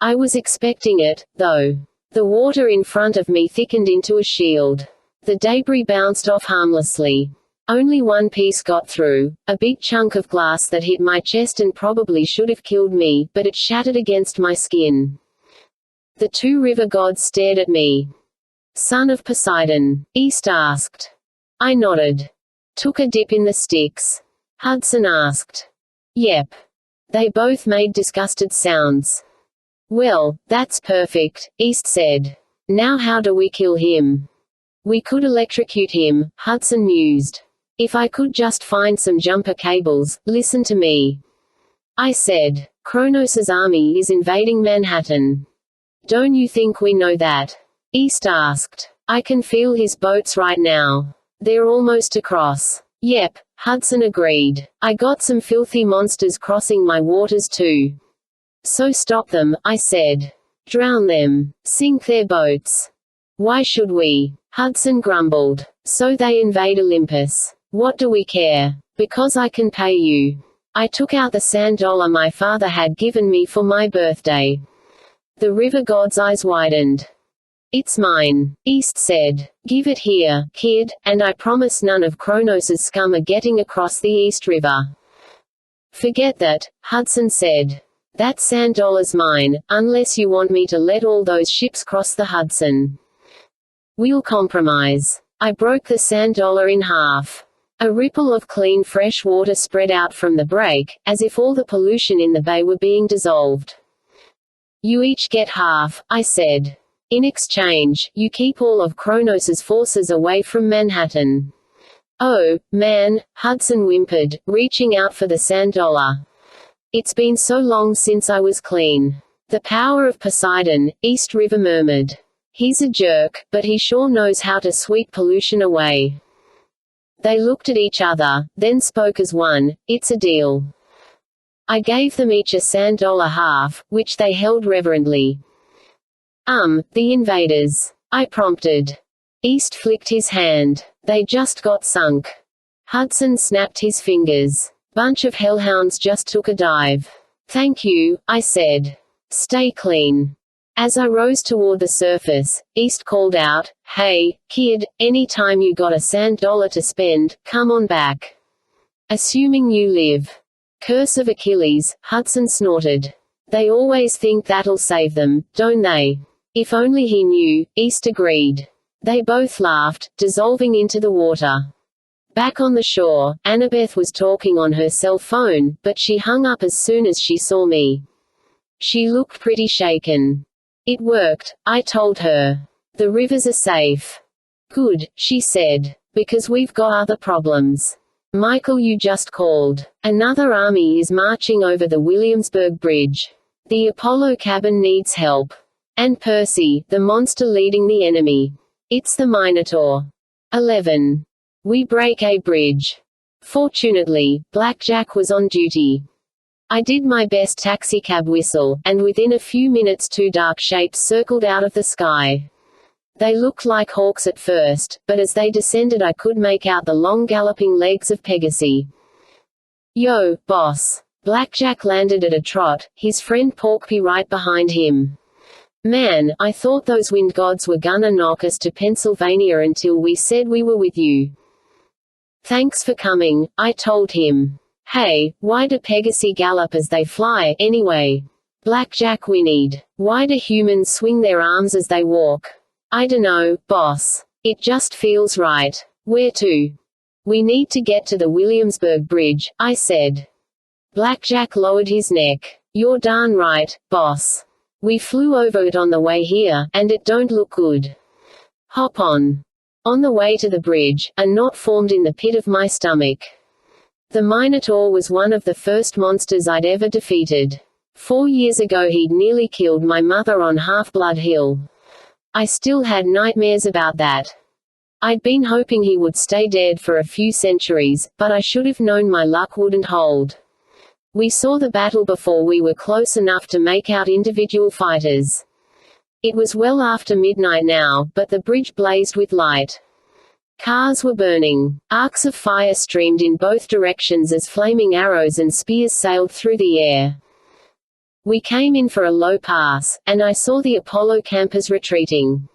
I was expecting it, though. The water in front of me thickened into a shield. The debris bounced off harmlessly. Only one piece got through, a big chunk of glass that hit my chest and probably should have killed me, but it shattered against my skin. The two river gods stared at me. "Son of Poseidon?" East asked. I nodded. "Took a dip in the Styx?" Hudson asked. "Yep." They both made disgusted sounds. "Well, that's perfect," East said. "Now how do we kill him?" "We could electrocute him," Hudson mused. "If I could just find some jumper cables." "Listen to me," I said. "Kronos's army is invading Manhattan. Don't you think we know that?" East asked. "I can feel his boats right now. They're almost across." "Yep," Hudson agreed. "I got some filthy monsters crossing my waters too." "So stop them," I said. "Drown them. Sink their boats." "Why should we?" Hudson grumbled. "So they invade Olympus. What do we care? Because I can pay you." I took out the sand dollar my father had given me for my birthday. The river god's eyes widened. "It's mine," East said. "Give it here, kid, and I promise none of Kronos's scum are getting across the East River." "Forget that," Hudson said. "That sand dollar's mine, unless you want me to let all those ships cross the Hudson." "We'll compromise." I broke the sand dollar in half. A ripple of clean fresh water spread out from the break, as if all the pollution in the bay were being dissolved. "You each get half," I said. "In exchange, you keep all of Kronos's forces away from Manhattan." "Oh, man," Hudson whimpered, reaching out for the sand dollar. "It's been so long since I was clean." "The power of Poseidon," East River murmured. "He's a jerk, but he sure knows how to sweep pollution away." They looked at each other, then spoke as one. "It's a deal." I gave them each a sand dollar half, which they held reverently. The invaders," I prompted. East flicked his hand. "They just got sunk." Hudson snapped his fingers. "Bunch of hellhounds just took a dive." "Thank you," I said. "Stay clean." As I rose toward the surface, East called out, "Hey, kid, any time you got a sand dollar to spend, come on back. Assuming you live." "Curse of Achilles," Hudson snorted. "They always think that'll save them, don't they?" "If only he knew," East agreed. They both laughed, dissolving into the water. Back on the shore, Annabeth was talking on her cell phone, but she hung up as soon as she saw me. She looked pretty shaken. "It worked," I told her. "The rivers are safe." "Good," she said. "Because we've got other problems." "Michael, you just called. Another army is marching over the Williamsburg Bridge. The Apollo cabin needs help. And Percy, the monster leading the enemy. It's the Minotaur." 11. We break a bridge. Fortunately, Blackjack was on duty. I did my best taxicab whistle, and within a few minutes two dark shapes circled out of the sky. They looked like hawks at first, but as they descended I could make out the long galloping legs of Pegasi. "Yo, boss." Blackjack landed at a trot, his friend Porkpie right behind him. "Man, I thought those wind gods were gonna knock us to Pennsylvania until we said we were with you." "Thanks for coming," I told him. "Hey, why do Pegasi gallop as they fly, anyway?" Blackjack whinnied. Why do humans swing their arms as they walk? I dunno, boss. It just feels right. Where to? We need to get to the Williamsburg Bridge, I said. Blackjack lowered his neck. You're darn right, boss. We flew over it on the way here, and it don't look good. Hop on. On the way to the bridge, a knot formed in the pit of my stomach. The Minotaur was one of the first monsters I'd ever defeated. 4 years ago he'd nearly killed my mother on Half-Blood Hill. I still had nightmares about that. I'd been hoping he would stay dead for a few centuries, but I should have known my luck wouldn't hold. We saw the battle before we were close enough to make out individual fighters. It was well after midnight now, but the bridge blazed with light. Cars were burning. Arcs of fire streamed in both directions as flaming arrows and spears sailed through the air. We came in for a low pass, and I saw the Apollo campers retreating.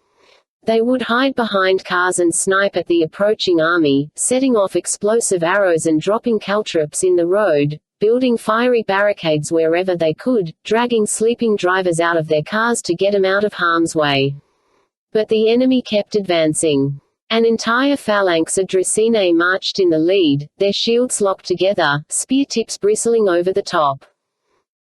They would hide behind cars and snipe at the approaching army, setting off explosive arrows and dropping caltrops in the road, building fiery barricades wherever they could, dragging sleeping drivers out of their cars to get them out of harm's way. But the enemy kept advancing. An entire phalanx of Dracinae marched in the lead, their shields locked together, spear tips bristling over the top.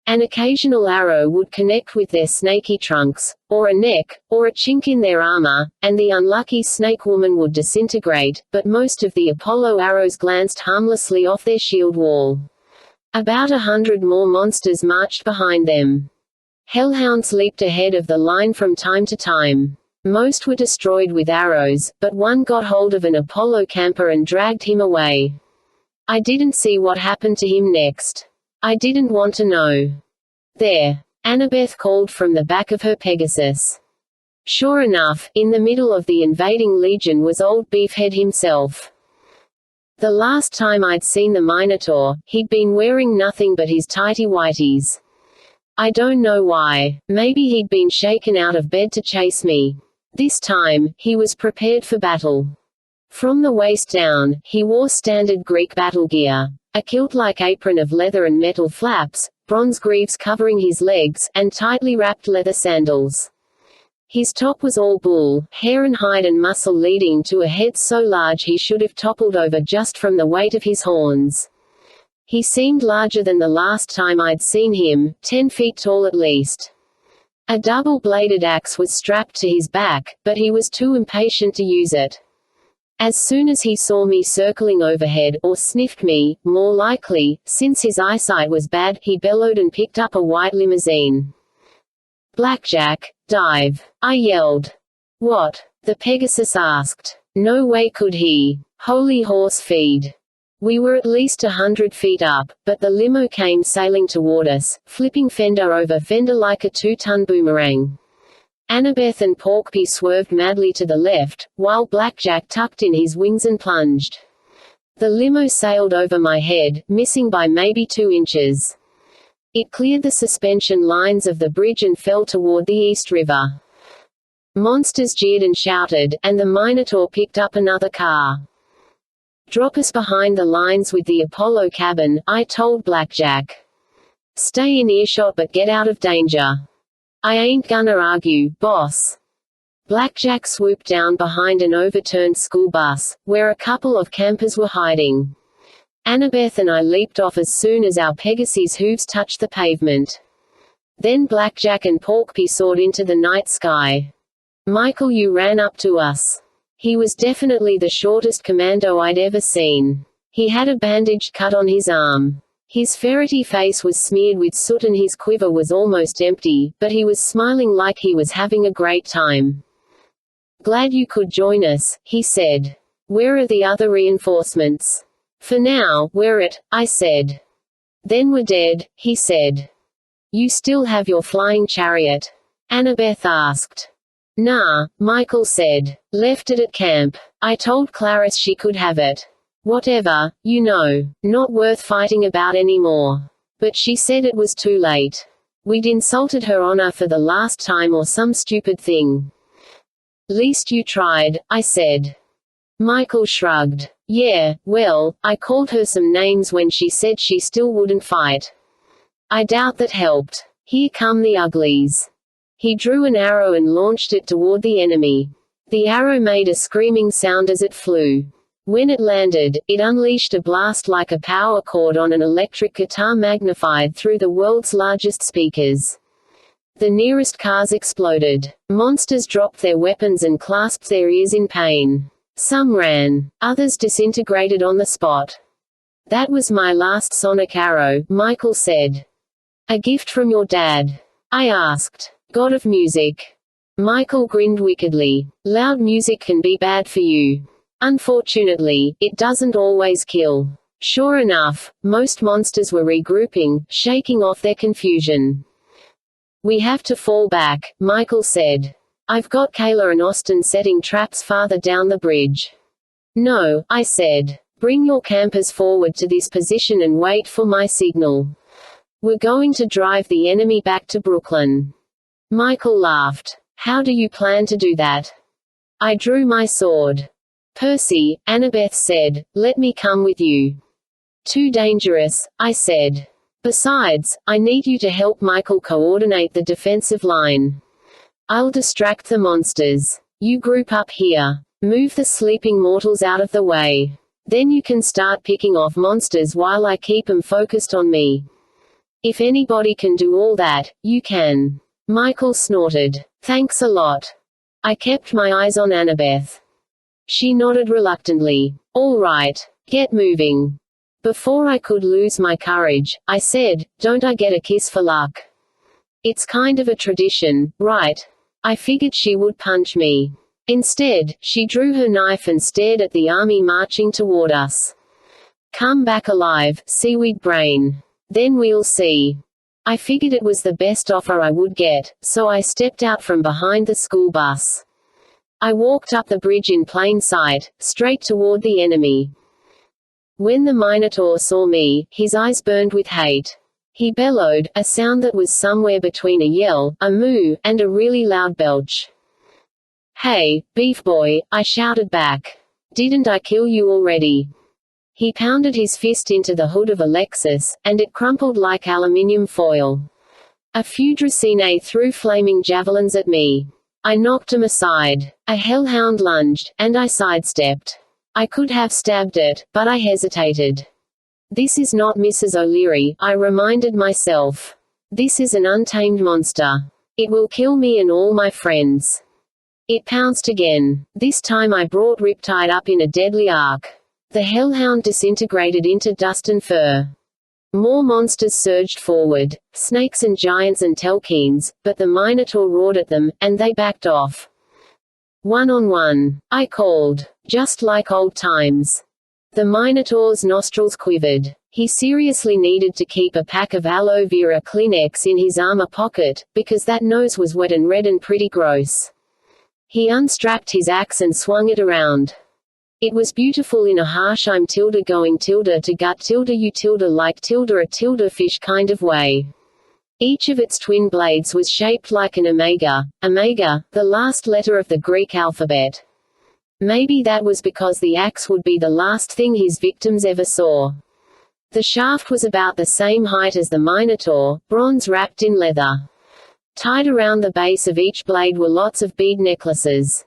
An occasional arrow would connect with their snaky trunks, or a neck, or a chink in their armor, and the unlucky snake woman would disintegrate, but most of the Apollo arrows glanced harmlessly off their shield wall. About 100 more monsters marched behind them. Hellhounds leaped ahead of the line from time to time. Most were destroyed with arrows, but one got hold of an Apollo camper and dragged him away. I didn't see what happened to him next. I didn't want to know. There. Annabeth called from the back of her Pegasus. Sure enough, in the middle of the invading legion was old Beefhead himself. The last time I'd seen the Minotaur, he'd been wearing nothing but his tighty-whities. I don't know why. Maybe he'd been shaken out of bed to chase me. This time, he was prepared for battle. From the waist down, he wore standard Greek battle gear. A kilt-like apron of leather and metal flaps, bronze greaves covering his legs, and tightly wrapped leather sandals. His top was all bull, hair and hide and muscle leading to a head so large he should have toppled over just from the weight of his horns. He seemed larger than the last time I'd seen him, 10 feet tall at least. A double-bladed axe was strapped to his back, but he was too impatient to use it. As soon as he saw me circling overhead, or sniffed me, more likely, since his eyesight was bad, he bellowed and picked up a white limousine. Blackjack, dive! I yelled. What? The Pegasus asked. No way could he. Holy horse feed. We were at least 100 feet up, but the limo came sailing toward us, flipping fender over fender like a 2-ton boomerang. Annabeth and Porkpie swerved madly to the left, while Blackjack tucked in his wings and plunged. The limo sailed over my head, missing by maybe 2 inches. It cleared the suspension lines of the bridge and fell toward the East River. Monsters jeered and shouted, and the Minotaur picked up another car. Drop us behind the lines with the Apollo cabin, I told Blackjack. Stay in earshot but get out of danger. I ain't gonna argue, boss. Blackjack swooped down behind an overturned school bus, where a couple of campers were hiding. Annabeth and I leaped off as soon as our Pegasus' hooves touched the pavement. Then Blackjack and Porkpie soared into the night sky. Michael Yu ran up to us. He was definitely the shortest commando I'd ever seen. He had a bandaged cut on his arm. His ferrety face was smeared with soot and his quiver was almost empty, but he was smiling like he was having a great time. Glad you could join us, he said. Where are the other reinforcements? For now, we're it, I said. Then we're dead, he said. You still have your flying chariot? Annabeth asked. Nah, Michael said. Left it at camp. I told Clarice she could have it. Whatever, you know. Not worth fighting about anymore. But she said it was too late. We'd insulted her honor for the last time or some stupid thing. Least you tried, I said. Michael shrugged. Yeah, well, I called her some names when she said she still wouldn't fight. I doubt that helped. Here come the uglies. He drew an arrow and launched it toward the enemy. The arrow made a screaming sound as it flew. When it landed, it unleashed a blast like a power chord on an electric guitar magnified through the world's largest speakers. The nearest cars exploded. Monsters dropped their weapons and clasped their ears in pain. Some ran. Others disintegrated on the spot. That was my last sonic arrow, Michael said. A gift from your dad? I asked. God of music. Michael grinned wickedly. Loud music can be bad for you. Unfortunately, it doesn't always kill. Sure enough, most monsters were regrouping, shaking off their confusion. We have to fall back, Michael said. I've got Kayla and Austin setting traps farther down the bridge. No, I said. Bring your campers forward to this position and wait for my signal. We're going to drive the enemy back to Brooklyn. Michael laughed. How do you plan to do that? I drew my sword. Percy, Annabeth said, let me come with you. Too dangerous, I said. Besides, I need you to help Michael coordinate the defensive line. I'll distract the monsters. You group up here. Move the sleeping mortals out of the way. Then you can start picking off monsters while I keep 'em focused on me. If anybody can do all that, you can. Michael snorted. Thanks a lot. I kept my eyes on Annabeth. She nodded reluctantly. All right. Get moving. Before I could lose my courage, I said, don't I get a kiss for luck? It's kind of a tradition, right? I figured she would punch me. Instead, she drew her knife and stared at the army marching toward us. Come back alive, seaweed brain. Then we'll see. I figured it was the best offer I would get, so I stepped out from behind the school bus. I walked up the bridge in plain sight, straight toward the enemy. When the Minotaur saw me, his eyes burned with hate. He bellowed, a sound that was somewhere between a yell, a moo, and a really loud belch. Hey, beef boy, I shouted back. Didn't I kill you already? He pounded his fist into the hood of a Lexus, and it crumpled like aluminium foil. A few Dracinae threw flaming javelins at me. I knocked them aside. A hellhound lunged, and I sidestepped. I could have stabbed it, but I hesitated. This is not Mrs. O'Leary, I reminded myself. This is an untamed monster. It will kill me and all my friends. It pounced again. This time I brought Riptide up in a deadly arc. The hellhound disintegrated into dust and fur. More monsters surged forward, snakes and giants and telkines, but the Minotaur roared at them, and they backed off. One-on-one, I called, just like old times. The Minotaur's nostrils quivered. He seriously needed to keep a pack of aloe vera Kleenex in his armor pocket, because that nose was wet and red and pretty gross. He unstrapped his axe and swung it around. It was beautiful in a harsh I'm tilde going tilde to gut tilde you tilde like tilde a tilde fish kind of way. Each of its twin blades was shaped like an omega, the last letter of the Greek alphabet. Maybe that was because the axe would be the last thing his victims ever saw. The shaft was about the same height as the Minotaur, bronze wrapped in leather. Tied around the base of each blade were lots of bead necklaces.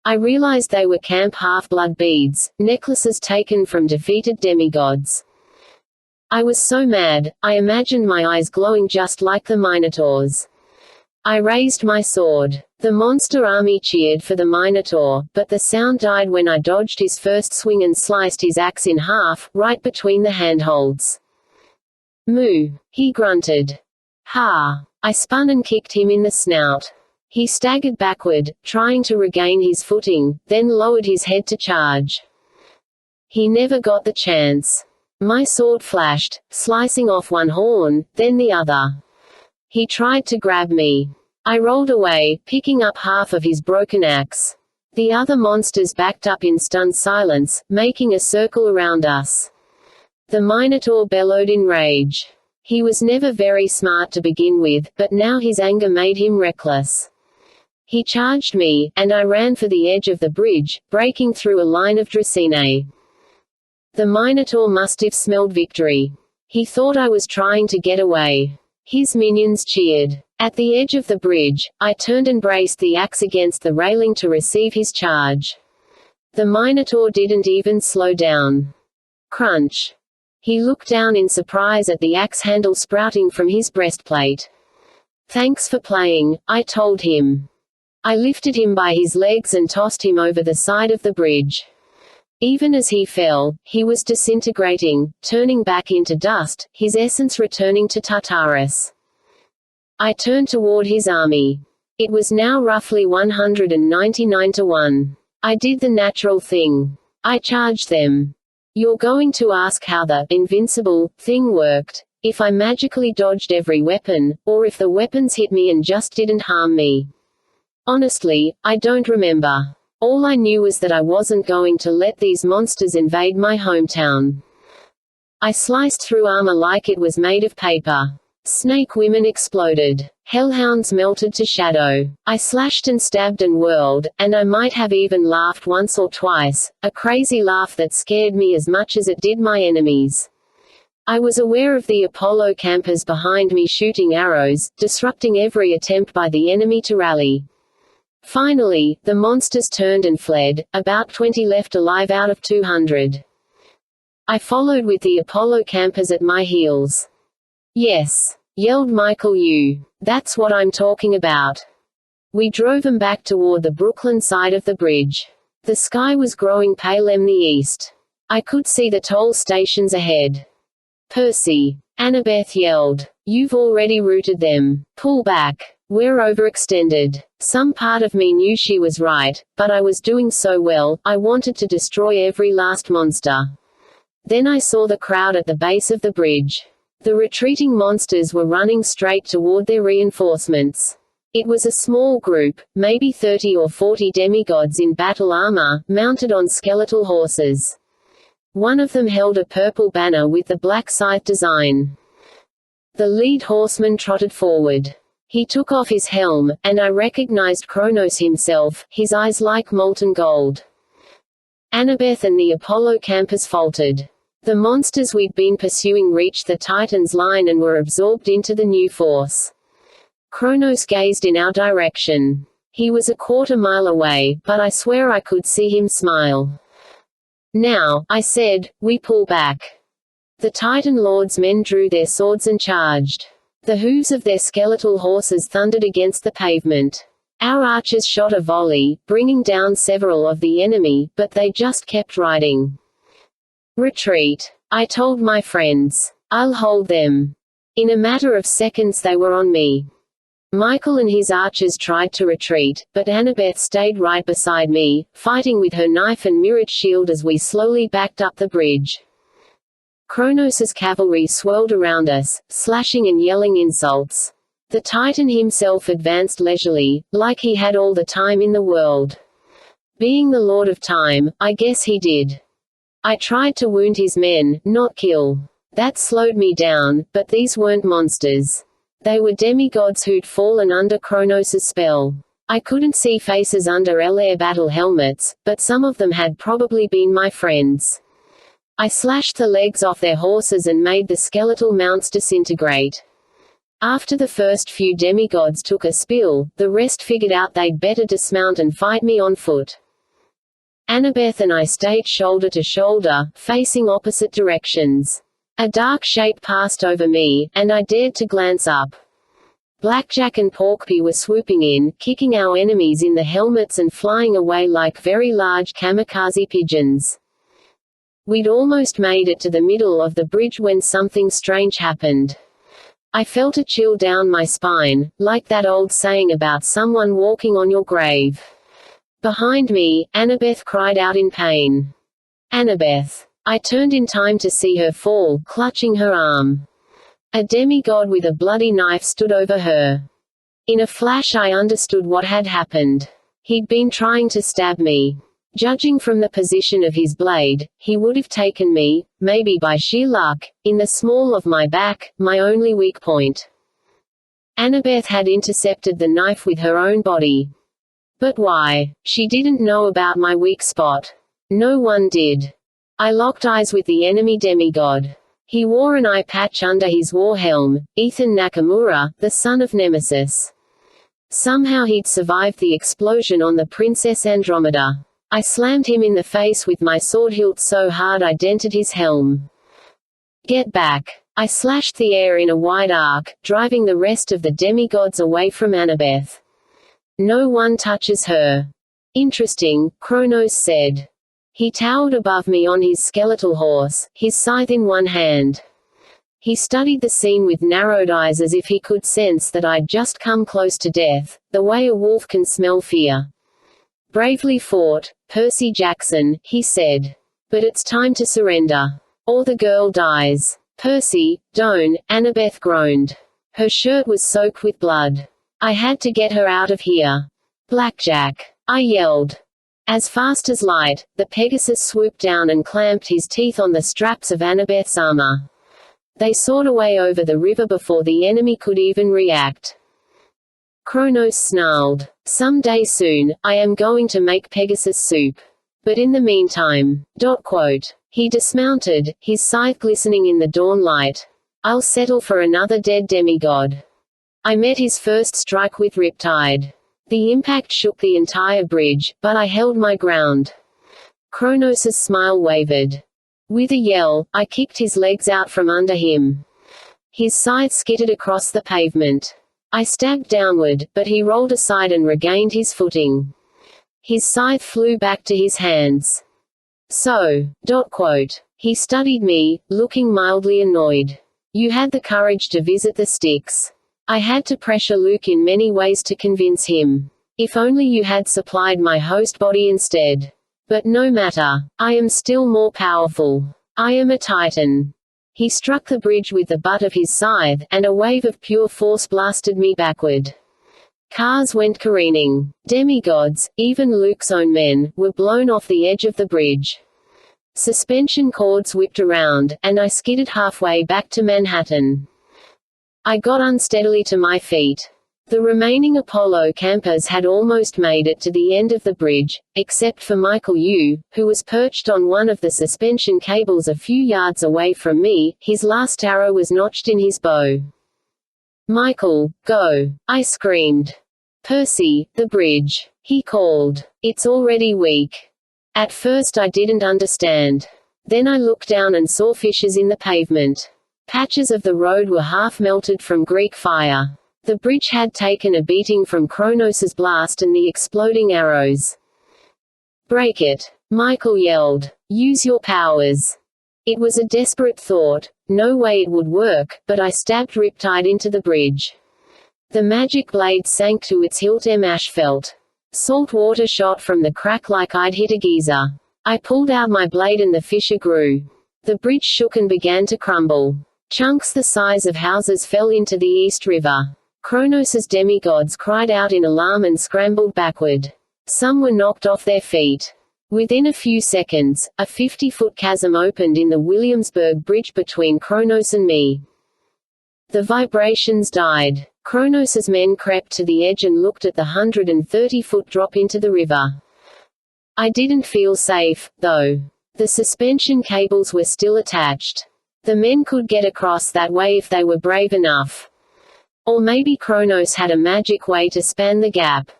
I realized they were camp half-blood beads, necklaces taken from defeated demigods. I was so mad, I imagined my eyes glowing just like the Minotaur's. I raised my sword. The monster army cheered for the Minotaur, but the sound died when I dodged his first swing and sliced his axe in half, right between the handholds. Moo! He grunted. Ha! I spun and kicked him in the snout. He staggered backward, trying to regain his footing, then lowered his head to charge. He never got the chance. My sword flashed, slicing off one horn, then the other. He tried to grab me. I rolled away, picking up half of his broken axe. The other monsters backed up in stunned silence, making a circle around us. The Minotaur bellowed in rage. He was never very smart to begin with, but now his anger made him reckless. He charged me, and I ran for the edge of the bridge, breaking through a line of Dracinae. The Minotaur must have smelled victory. He thought I was trying to get away. His minions cheered. At the edge of the bridge, I turned and braced the axe against the railing to receive his charge. The Minotaur didn't even slow down. Crunch. He looked down in surprise at the axe handle sprouting from his breastplate. "Thanks for playing," I told him. I lifted him by his legs and tossed him over the side of the bridge. Even as he fell, he was disintegrating, turning back into dust, his essence returning to Tartarus. I turned toward his army. It was now roughly 199 to 1. I did the natural thing. I charged them. You're going to ask how the invincible thing worked, if I magically dodged every weapon, or if the weapons hit me and just didn't harm me. Honestly, I don't remember. All I knew was that I wasn't going to let these monsters invade my hometown. I sliced through armor like it was made of paper. Snake women exploded. Hellhounds melted to shadow. I slashed and stabbed and whirled, and I might have even laughed once or twice, a crazy laugh that scared me as much as it did my enemies. I was aware of the Apollo campers behind me shooting arrows, disrupting every attempt by the enemy to rally. Finally, the monsters turned and fled, about 20 left alive out of 200. I followed with the Apollo campers at my heels. "Yes," yelled Michael. That's what I'm talking about." We drove them back toward the Brooklyn side of the bridge. The sky was growing pale in the east. I could see the toll stations ahead. "Percy," Annabeth yelled. "You've already routed them. Pull back. We're overextended." Some part of me knew she was right, but I was doing so well, I wanted to destroy every last monster. Then I saw the crowd at the base of the bridge. The retreating monsters were running straight toward their reinforcements. It was a small group, maybe 30 or 40 demigods in battle armor, mounted on skeletal horses. One of them held a purple banner with the black scythe design. The lead horseman trotted forward. He took off his helm, and I recognized Kronos himself, his eyes like molten gold. Annabeth and the Apollo campers faltered. The monsters we'd been pursuing reached the Titan's line and were absorbed into the new force. Kronos gazed in our direction. He was a quarter-mile away, but I swear I could see him smile. "Now," I said, "we pull back." The Titan Lord's men drew their swords and charged. The hooves of their skeletal horses thundered against the pavement. Our archers shot a volley, bringing down several of the enemy, but they just kept riding. "Retreat," I told my friends. "I'll hold them." In a matter of seconds they were on me. Michael and his archers tried to retreat, but Annabeth stayed right beside me, fighting with her knife and mirrored shield as we slowly backed up the bridge. Kronos' cavalry swirled around us, slashing and yelling insults. The Titan himself advanced leisurely, like he had all the time in the world. Being the Lord of Time, I guess he did. I tried to wound his men, not kill. That slowed me down, but these weren't monsters. They were demigods who'd fallen under Kronos' spell. I couldn't see faces under L-Air battle helmets, but some of them had probably been my friends. I slashed the legs off their horses and made the skeletal mounts disintegrate. After the first few demigods took a spill, the rest figured out they'd better dismount and fight me on foot. Annabeth and I stayed shoulder to shoulder, facing opposite directions. A dark shape passed over me, and I dared to glance up. Blackjack and Porkpie were swooping in, kicking our enemies in the helmets and flying away like very large kamikaze pigeons. We'd almost made it to the middle of the bridge when something strange happened. I felt a chill down my spine, like that old saying about someone walking on your grave. Behind me, Annabeth cried out in pain. "Annabeth!" I turned in time to see her fall, clutching her arm. A demigod with a bloody knife stood over her. In a flash I understood what had happened. He'd been trying to stab me. Judging from the position of his blade, he would have taken me, maybe by sheer luck, in the small of my back, my only weak point. Annabeth had intercepted the knife with her own body. But why? She didn't know about my weak spot. No one did. I locked eyes with the enemy demigod. He wore an eye patch under his war helm, Ethan Nakamura, the son of Nemesis. Somehow he'd survived the explosion on the Princess Andromeda. I slammed him in the face with my sword hilt so hard I dented his helm. Get back. I slashed the air in a wide arc, driving the rest of the demigods away from Annabeth. No one touches her. Interesting, Kronos said. He towered above me on his skeletal horse, his scythe in one hand. He studied the scene with narrowed eyes as if he could sense that I'd just come close to death, the way a wolf can smell fear. Bravely fought, Percy Jackson, he said. But it's time to surrender. Or the girl dies. Percy, don't, Annabeth groaned. Her shirt was soaked with blood. I had to get her out of here. Blackjack, I yelled. As fast as light, the Pegasus swooped down and clamped his teeth on the straps of Annabeth's armor. They soared away over the river before the enemy could even react. Kronos snarled, "Someday soon, I am going to make Pegasus soup. But in the meantime." He dismounted, his scythe glistening in the dawn light. "I'll settle for another dead demigod." I met his first strike with Riptide. The impact shook the entire bridge, but I held my ground. Kronos' smile wavered. With a yell, I kicked his legs out from under him. His scythe skittered across the pavement. I stabbed downward, but he rolled aside and regained his footing. His scythe flew back to his hands. So, he studied me, looking mildly annoyed. You had the courage to visit the Styx. I had to pressure Luke in many ways to convince him. If only you had supplied my host body instead. But no matter. I am still more powerful. I am a titan. He struck the bridge with the butt of his scythe, and a wave of pure force blasted me backward. Cars went careening. Demigods, even Luke's own men, were blown off the edge of the bridge. Suspension cords whipped around, and I skidded halfway back to Manhattan. I got unsteadily to my feet. The remaining Apollo campers had almost made it to the end of the bridge, except for Michael Yu, who was perched on one of the suspension cables a few yards away from me. His last arrow was notched in his bow. "Michael, go!" I screamed. "Percy, the bridge," he called. "It's already weak." At first I didn't understand. Then I looked down and saw fissures in the pavement. Patches of the road were half melted from Greek fire. The bridge had taken a beating from Kronos' blast and the exploding arrows. "Break it!" Michael yelled. "Use your powers!" It was a desperate thought. No way it would work, but I stabbed Riptide into the bridge. The magic blade sank to its hilt asphalt. Salt water shot from the crack like I'd hit a geyser. I pulled out my blade and the fissure grew. The bridge shook and began to crumble. Chunks the size of houses fell into the East River. Kronos' demigods cried out in alarm and scrambled backward. Some were knocked off their feet. Within a few seconds, a 50-foot chasm opened in the Williamsburg Bridge between Kronos and me. The vibrations died. Kronos' men crept to the edge and looked at the 130-foot drop into the river. I didn't feel safe, though. The suspension cables were still attached. The men could get across that way if they were brave enough. Or maybe Kronos had a magic way to span the gap.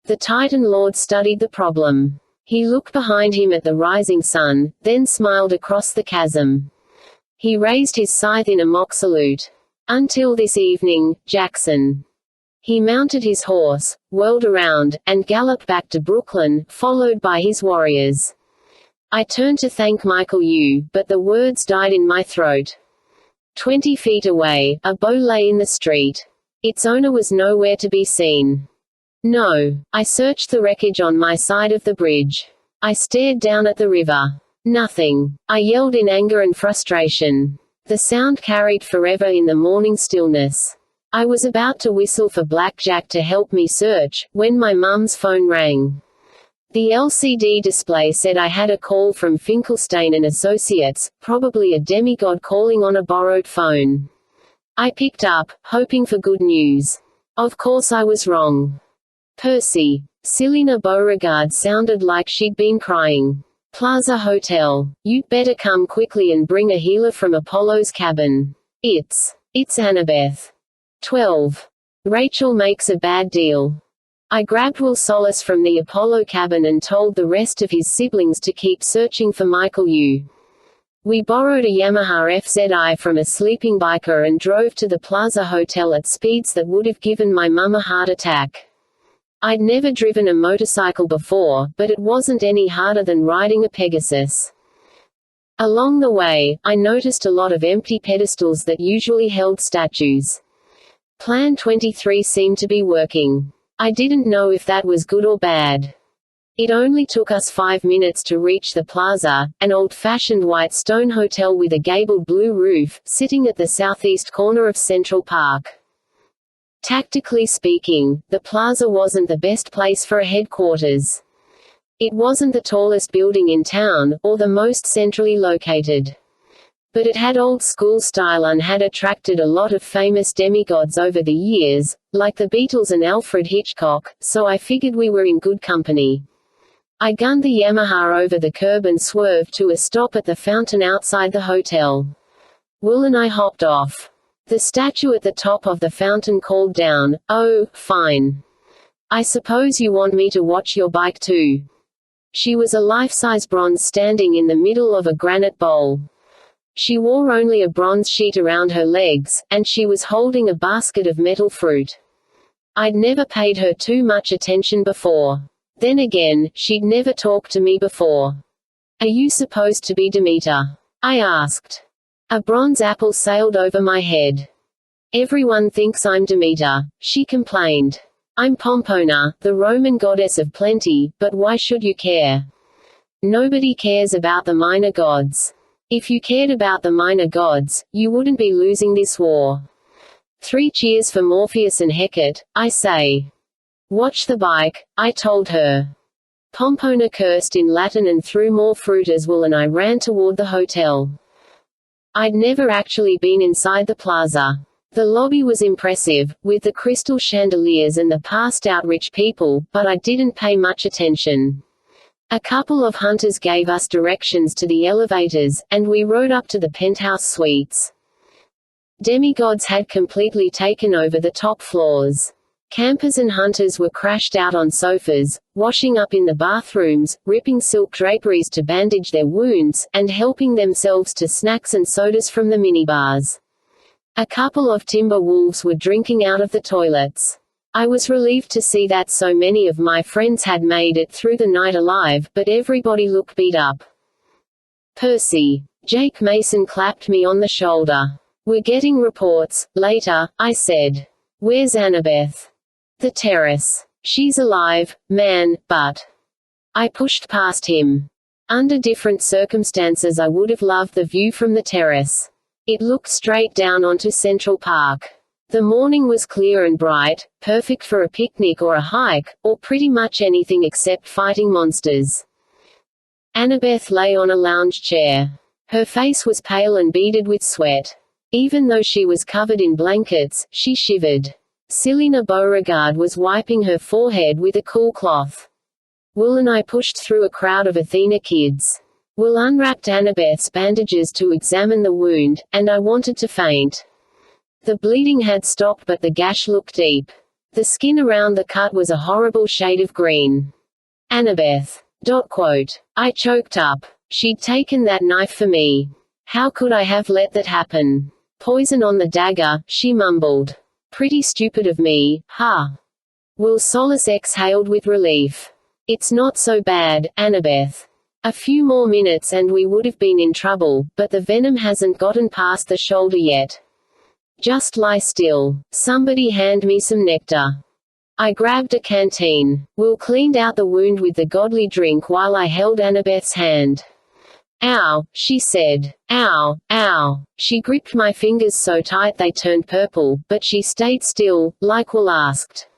The Titan Lord studied the problem. He looked behind him at the rising sun, then smiled across the chasm. He raised his scythe in a mock salute. "Until this evening, Jackson." He mounted his horse, whirled around, and galloped back to Brooklyn, followed by his warriors. I turned to thank Michael Yu, but the words died in my throat. 20 feet away, a bow lay in the street. Its owner was nowhere to be seen. No. I searched the wreckage on my side of the bridge. I stared down at the river. Nothing. I yelled in anger and frustration. The sound carried forever in the morning stillness. I was about to whistle for Blackjack to help me search, when my mum's phone rang. The LCD display said I had a call from Finkelstein and Associates, probably a demigod calling on a borrowed phone. I picked up, hoping for good news. Of course I was wrong. "Percy." Selina Beauregard sounded like she'd been crying. Plaza Hotel. You'd better come quickly and bring a healer from Apollo's cabin. It's Annabeth. 12. Rachel makes a bad deal. I grabbed Will Solis from the Apollo cabin and told the rest of his siblings to keep searching for Michael Yu. We borrowed a Yamaha FZI from a sleeping biker and drove to the Plaza Hotel at speeds that would have given my mum a heart attack. I'd never driven a motorcycle before, but it wasn't any harder than riding a Pegasus. Along the way, I noticed a lot of empty pedestals that usually held statues. Plan 23 seemed to be working. I didn't know if that was good or bad. It only took us 5 minutes to reach the plaza, an old-fashioned white stone hotel with a gabled blue roof, sitting at the southeast corner of Central Park. Tactically speaking, the plaza wasn't the best place for a headquarters. It wasn't the tallest building in town, or the most centrally located. But it had old-school style and had attracted a lot of famous demigods over the years, like the Beatles and Alfred Hitchcock, so I figured we were in good company. I gunned the Yamaha over the curb and swerved to a stop at the fountain outside the hotel. Will and I hopped off. The statue at the top of the fountain called down, "Oh, fine. I suppose you want me to watch your bike too." She was a life-size bronze standing in the middle of a granite bowl. She wore only a bronze sheet around her legs, and she was holding a basket of metal fruit. I'd never paid her too much attention before. Then again, she'd never talked to me before. "Are you supposed to be Demeter?" I asked. A bronze apple sailed over my head. "Everyone thinks I'm Demeter," she complained. "I'm Pompona, the Roman goddess of plenty, but why should you care? Nobody cares about the minor gods. If you cared about the minor gods, you wouldn't be losing this war. 3 cheers for Morpheus and Hecate, I say." "Watch the bike," I told her. Pompona cursed in Latin and threw more fruit as Will and I ran toward the hotel. I'd never actually been inside the plaza. The lobby was impressive, with the crystal chandeliers and the passed-out rich people, but I didn't pay much attention. A couple of hunters gave us directions to the elevators, and we rode up to the penthouse suites. Demigods had completely taken over the top floors. Campers and hunters were crashed out on sofas, washing up in the bathrooms, ripping silk draperies to bandage their wounds, and helping themselves to snacks and sodas from the minibars. A couple of timber wolves were drinking out of the toilets. I was relieved to see that so many of my friends had made it through the night alive, but everybody looked beat up. "Percy." Jake Mason clapped me on the shoulder. "We're getting reports, later," I said. "Where's Annabeth?" "The terrace. She's alive, man, but..." I pushed past him. Under different circumstances I would have loved the view from the terrace. It looked straight down onto Central Park. The morning was clear and bright, perfect for a picnic or a hike, or pretty much anything except fighting monsters. Annabeth lay on a lounge chair. Her face was pale and beaded with sweat. Even though she was covered in blankets, she shivered. Selena Beauregard was wiping her forehead with a cool cloth. Will and I pushed through a crowd of Athena kids. Will unwrapped Annabeth's bandages to examine the wound, and I wanted to faint. The bleeding had stopped but the gash looked deep. The skin around the cut was a horrible shade of green. Annabeth. I choked up. She'd taken that knife for me. How could I have let that happen? Poison on the dagger, she mumbled. Pretty stupid of me, huh? Will Solis exhaled with relief. It's not so bad, Annabeth. A few more minutes and we would have been in trouble, but the venom hasn't gotten past the shoulder yet. Just lie still. Somebody hand me some nectar. I grabbed a canteen. Will cleaned out the wound with the godly drink while I held Annabeth's hand. Ow, she said. Ow, ow. She gripped my fingers so tight they turned purple, but she stayed still, like Will asked.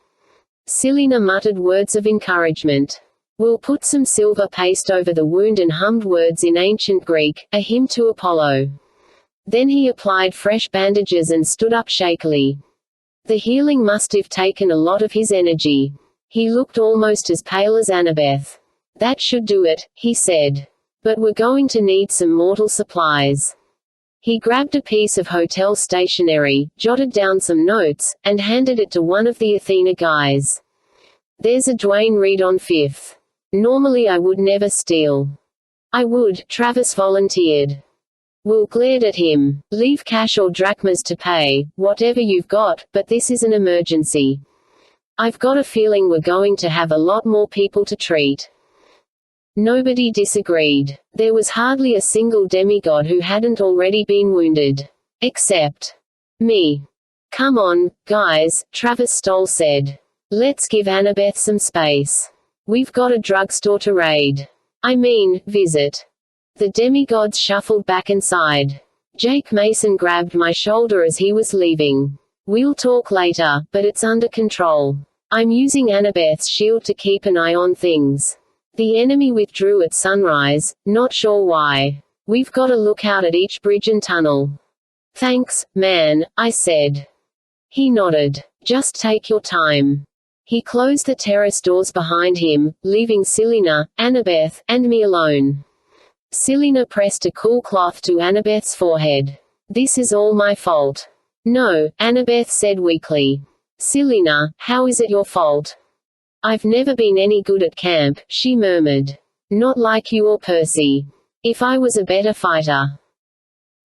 Selena muttered words of encouragement. Will put some silver paste over the wound and hummed words in ancient Greek, a hymn to Apollo. Then he applied fresh bandages and stood up shakily. The healing must have taken a lot of his energy. He looked almost as pale as Annabeth. That should do it, he said. But we're going to need some mortal supplies. He grabbed a piece of hotel stationery, jotted down some notes, and handed it to one of the Athena guys. There's a Dwayne Reed on 5th. Normally I would never steal. I would, Travis volunteered. Will glared at him. Leave cash or drachmas to pay, whatever you've got, but this is an emergency. I've got a feeling we're going to have a lot more people to treat. Nobody disagreed. There was hardly a single demigod who hadn't already been wounded. Except me. Come on, guys, Travis Stoll said. Let's give Annabeth some space. We've got a drugstore to raid. I mean, visit. The demigods shuffled back inside. Jake Mason grabbed my shoulder as he was leaving. We'll talk later, but it's under control. I'm using Annabeth's shield to keep an eye on things. The enemy withdrew at sunrise, not sure why. We've got a lookout at each bridge and tunnel. Thanks, man, I said. He nodded. Just take your time. He closed the terrace doors behind him, leaving Selena, Annabeth, and me alone. Selena pressed a cool cloth to Annabeth's forehead. This is all my fault. No, Annabeth said weakly. Selena, how is it your fault? I've never been any good at camp, she murmured. Not like you or Percy. If I was a better fighter.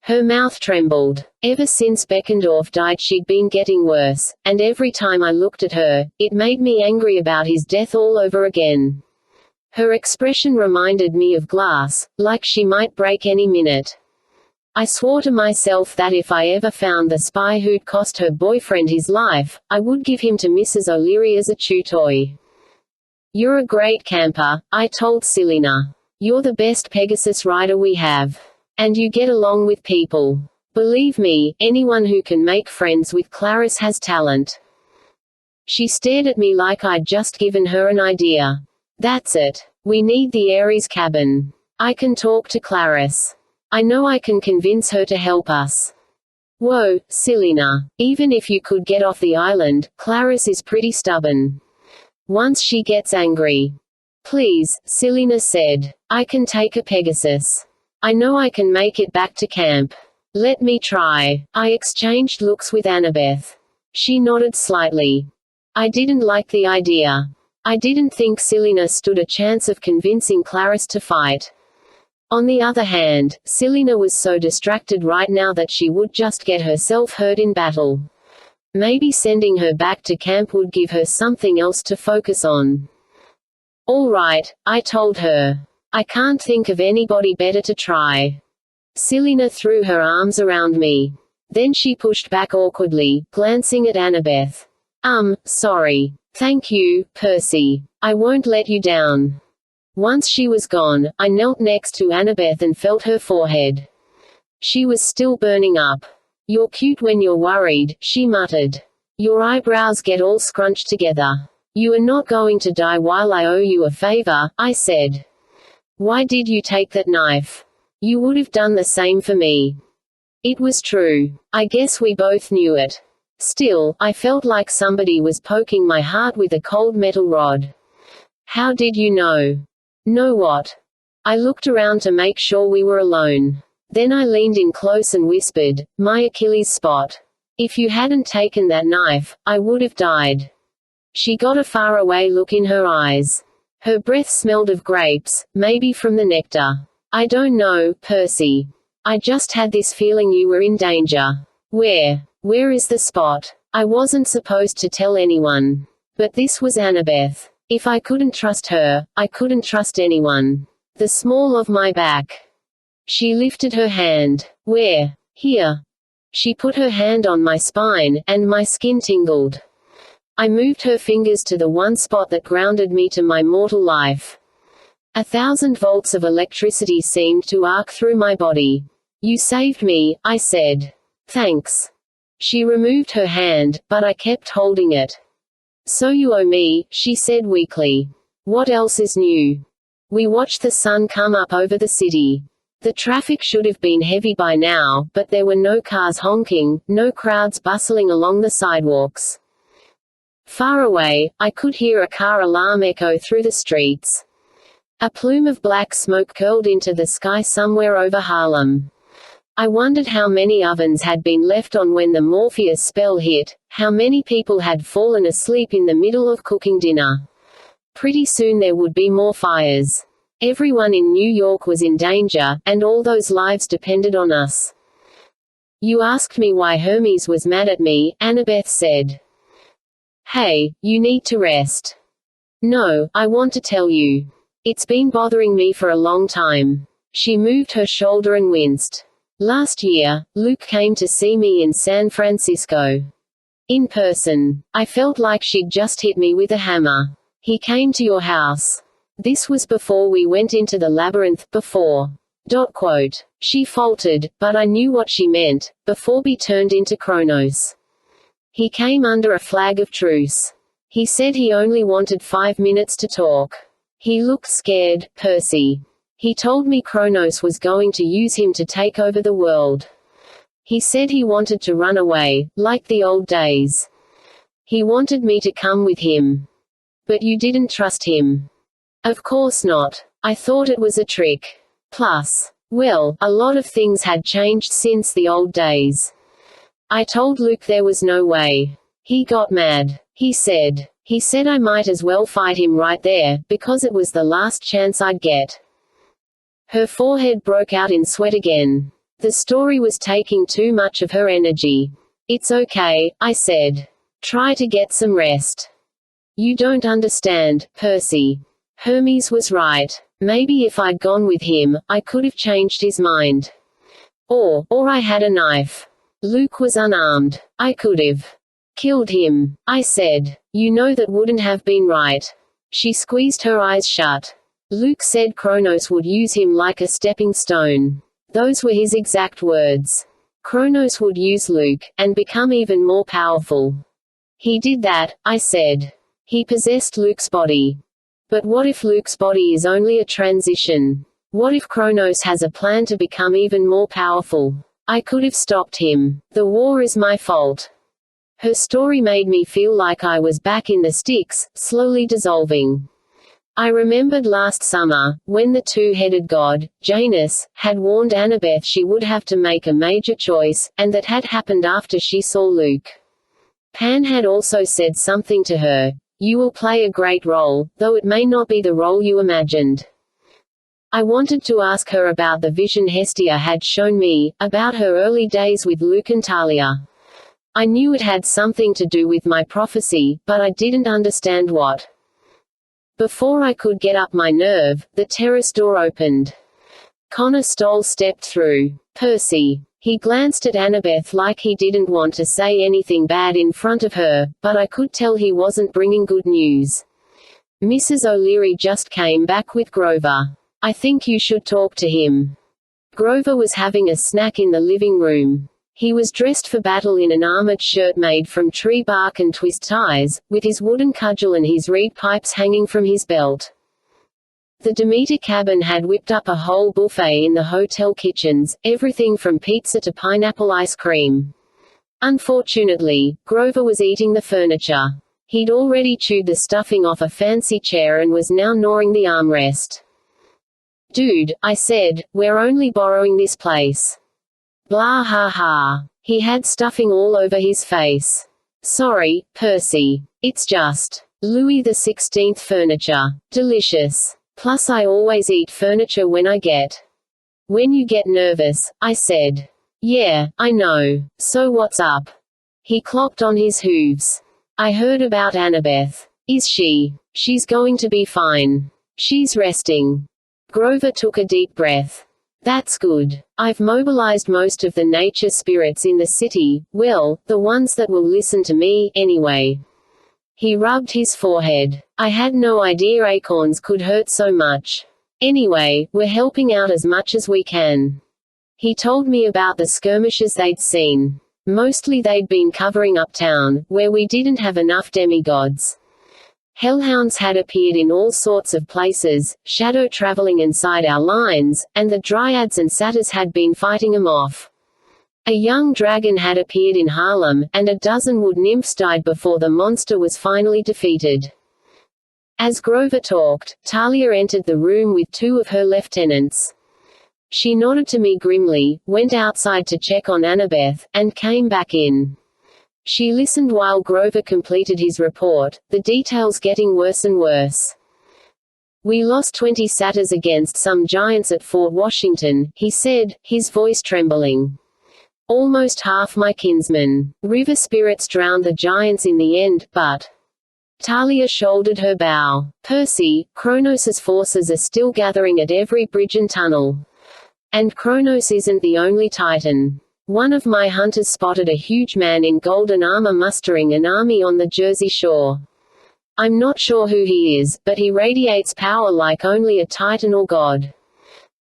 Her mouth trembled. Ever since Beckendorf died she'd been getting worse, and every time I looked at her, it made me angry about his death all over again. Her expression reminded me of glass, like she might break any minute. I swore to myself that if I ever found the spy who'd cost her boyfriend his life, I would give him to Mrs. O'Leary as a chew toy. You're a great camper, I told Selena. You're the best Pegasus rider we have. And you get along with people. Believe me, anyone who can make friends with Clarice has talent. She stared at me like I'd just given her an idea. That's it. We need the Ares cabin. I can talk to Clarice. I know I can convince her to help us. Whoa, Selena. Even if you could get off the island, Clarice is pretty stubborn. Once she gets angry. Please, Selena said. I can take a Pegasus. I know I can make it back to camp. Let me try. I exchanged looks with Annabeth. She nodded slightly. I didn't like the idea. I didn't think Selena stood a chance of convincing Clarice to fight. On the other hand, Selena was so distracted right now that she would just get herself hurt in battle. Maybe sending her back to camp would give her something else to focus on. All right, I told her. I can't think of anybody better to try. Selena threw her arms around me. Then she pushed back awkwardly, glancing at Annabeth. Sorry. Thank you, Percy. I won't let you down. Once she was gone, I knelt next to Annabeth and felt her forehead. She was still burning up. You're cute when you're worried, she muttered. Your eyebrows get all scrunched together. You are not going to die while I owe you a favor, I said. Why did you take that knife? You would have done the same for me. It was true. I guess we both knew it. Still, I felt like somebody was poking my heart with a cold metal rod. How did you know? Know what? I looked around to make sure we were alone. Then I leaned in close and whispered, my Achilles spot. If you hadn't taken that knife, I would have died. She got a faraway look in her eyes. Her breath smelled of grapes, maybe from the nectar. I don't know, Percy. I just had this feeling you were in danger. Where is the spot? I wasn't supposed to tell anyone. But this was Annabeth. If I couldn't trust her, I couldn't trust anyone. The small of my back. She lifted her hand. Where? Here. She put her hand on my spine, and my skin tingled. I moved her fingers to the one spot that grounded me to my mortal life. 1,000 volts of electricity seemed to arc through my body. You saved me, I said. Thanks. She removed her hand, but I kept holding it. So you owe me, she said weakly. What else is new? We watched the sun come up over the city. The traffic should have been heavy by now, but there were no cars honking, no crowds bustling along the sidewalks. Far away, I could hear a car alarm echo through the streets. A plume of black smoke curled into the sky somewhere over Harlem. I wondered how many ovens had been left on when the Morpheus spell hit, how many people had fallen asleep in the middle of cooking dinner. Pretty soon there would be more fires. Everyone in New York was in danger, and all those lives depended on us. You asked me why Hermes was mad at me, Annabeth said. Hey, you need to rest. No, I want to tell you. It's been bothering me for a long time. She moved her shoulder and winced. Last year, Luke came to see me in San Francisco. In person. I felt like she'd just hit me with a hammer. He came to your house. This was before we went into the labyrinth, before. She faltered, but I knew what she meant, before we turned into Kronos. He came under a flag of truce. He said he only wanted 5 minutes to talk. He looked scared, Percy. He told me Kronos was going to use him to take over the world. He said he wanted to run away, like the old days. He wanted me to come with him. But you didn't trust him. Of course not. I thought it was a trick. Plus, well, a lot of things had changed since the old days. I told Luke there was no way. He got mad. He said I might as well fight him right there, because it was the last chance I'd get. Her forehead broke out in sweat again. The story was taking too much of her energy. It's okay, I said. Try to get some rest. You don't understand, Percy. Hermes was right. Maybe if I'd gone with him, I could have changed his mind. Or I had a knife. Luke was unarmed. I could have killed him. I said. You know that wouldn't have been right. She squeezed her eyes shut. Luke said Kronos would use him like a stepping stone. Those were his exact words. Kronos would use Luke, and become even more powerful. He did that, I said. He possessed Luke's body. But what if Luke's body is only a transition? What if Kronos has a plan to become even more powerful? I could have stopped him. The war is my fault. Her story made me feel like I was back in the sticks, slowly dissolving. I remembered last summer, when the two-headed god, Janus, had warned Annabeth she would have to make a major choice, and that had happened after she saw Luke. Pan had also said something to her. You will play a great role, though it may not be the role you imagined. I wanted to ask her about the vision Hestia had shown me, about her early days with Luke and Talia. I knew it had something to do with my prophecy, but I didn't understand what. Before I could get up my nerve, the terrace door opened. Connor Stoll stepped through. Percy. He glanced at Annabeth like he didn't want to say anything bad in front of her, but I could tell he wasn't bringing good news. Mrs. O'Leary just came back with Grover. I think you should talk to him. Grover was having a snack in the living room. He was dressed for battle in an armored shirt made from tree bark and twist ties, with his wooden cudgel and his reed pipes hanging from his belt. The Demeter cabin had whipped up a whole buffet in the hotel kitchens, everything from pizza to pineapple ice cream. Unfortunately, Grover was eating the furniture. He'd already chewed the stuffing off a fancy chair and was now gnawing the armrest. Dude, I said, we're only borrowing this place. Blah ha ha. He had stuffing all over his face. Sorry, Percy. It's just Louis XVI furniture. Delicious. Plus I always eat furniture when you get nervous, I said. Yeah, I know. So what's up? He clocked on his hooves. I heard about Annabeth. Is she? She's going to be fine. She's resting. Grover took a deep breath. That's good. I've mobilized most of the nature spirits in the city, well, the ones that will listen to me, anyway. He rubbed his forehead. I had no idea acorns could hurt so much. Anyway, we're helping out as much as we can. He told me about the skirmishes they'd seen. Mostly they'd been covering up town, where we didn't have enough demigods. Hellhounds had appeared in all sorts of places, shadow traveling inside our lines, and the dryads and satyrs had been fighting 'em off. A young dragon had appeared in Harlem, and a dozen wood nymphs died before the monster was finally defeated. As Grover talked, Talia entered the room with two of her lieutenants. She nodded to me grimly, went outside to check on Annabeth, and came back in. She listened while Grover completed his report, the details getting worse and worse. "We lost 20 satyrs against some giants at Fort Washington," he said, his voice trembling. "Almost half my kinsmen. River spirits drowned the giants in the end, but—" Talia shouldered her bow. "Percy, Kronos' forces are still gathering at every bridge and tunnel. And Kronos isn't the only Titan. One of my hunters spotted a huge man in golden armor mustering an army on the Jersey shore. I'm not sure who he is, but he radiates power like only a Titan or god.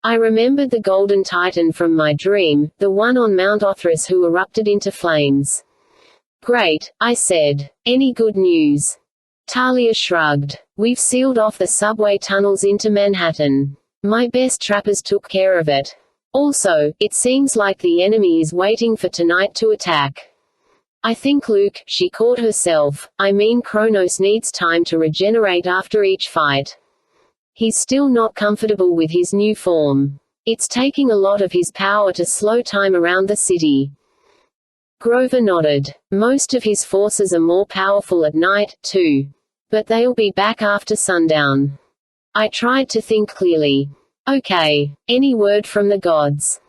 I remembered the Golden Titan from my dream, the one on Mount Othras who erupted into flames." "Great," I said. "Any good news?" Talia shrugged. "We've sealed off the subway tunnels into Manhattan. My best trappers took care of it. Also, it seems like the enemy is waiting for tonight to attack. I think Luke," she caught herself, "I mean Kronos needs time to regenerate after each fight. He's still not comfortable with his new form. It's taking a lot of his power to slow time around the city." Grover nodded. "Most of his forces are more powerful at night, too. But they'll be back after sundown." I tried to think clearly. "Okay. Any word from the gods?"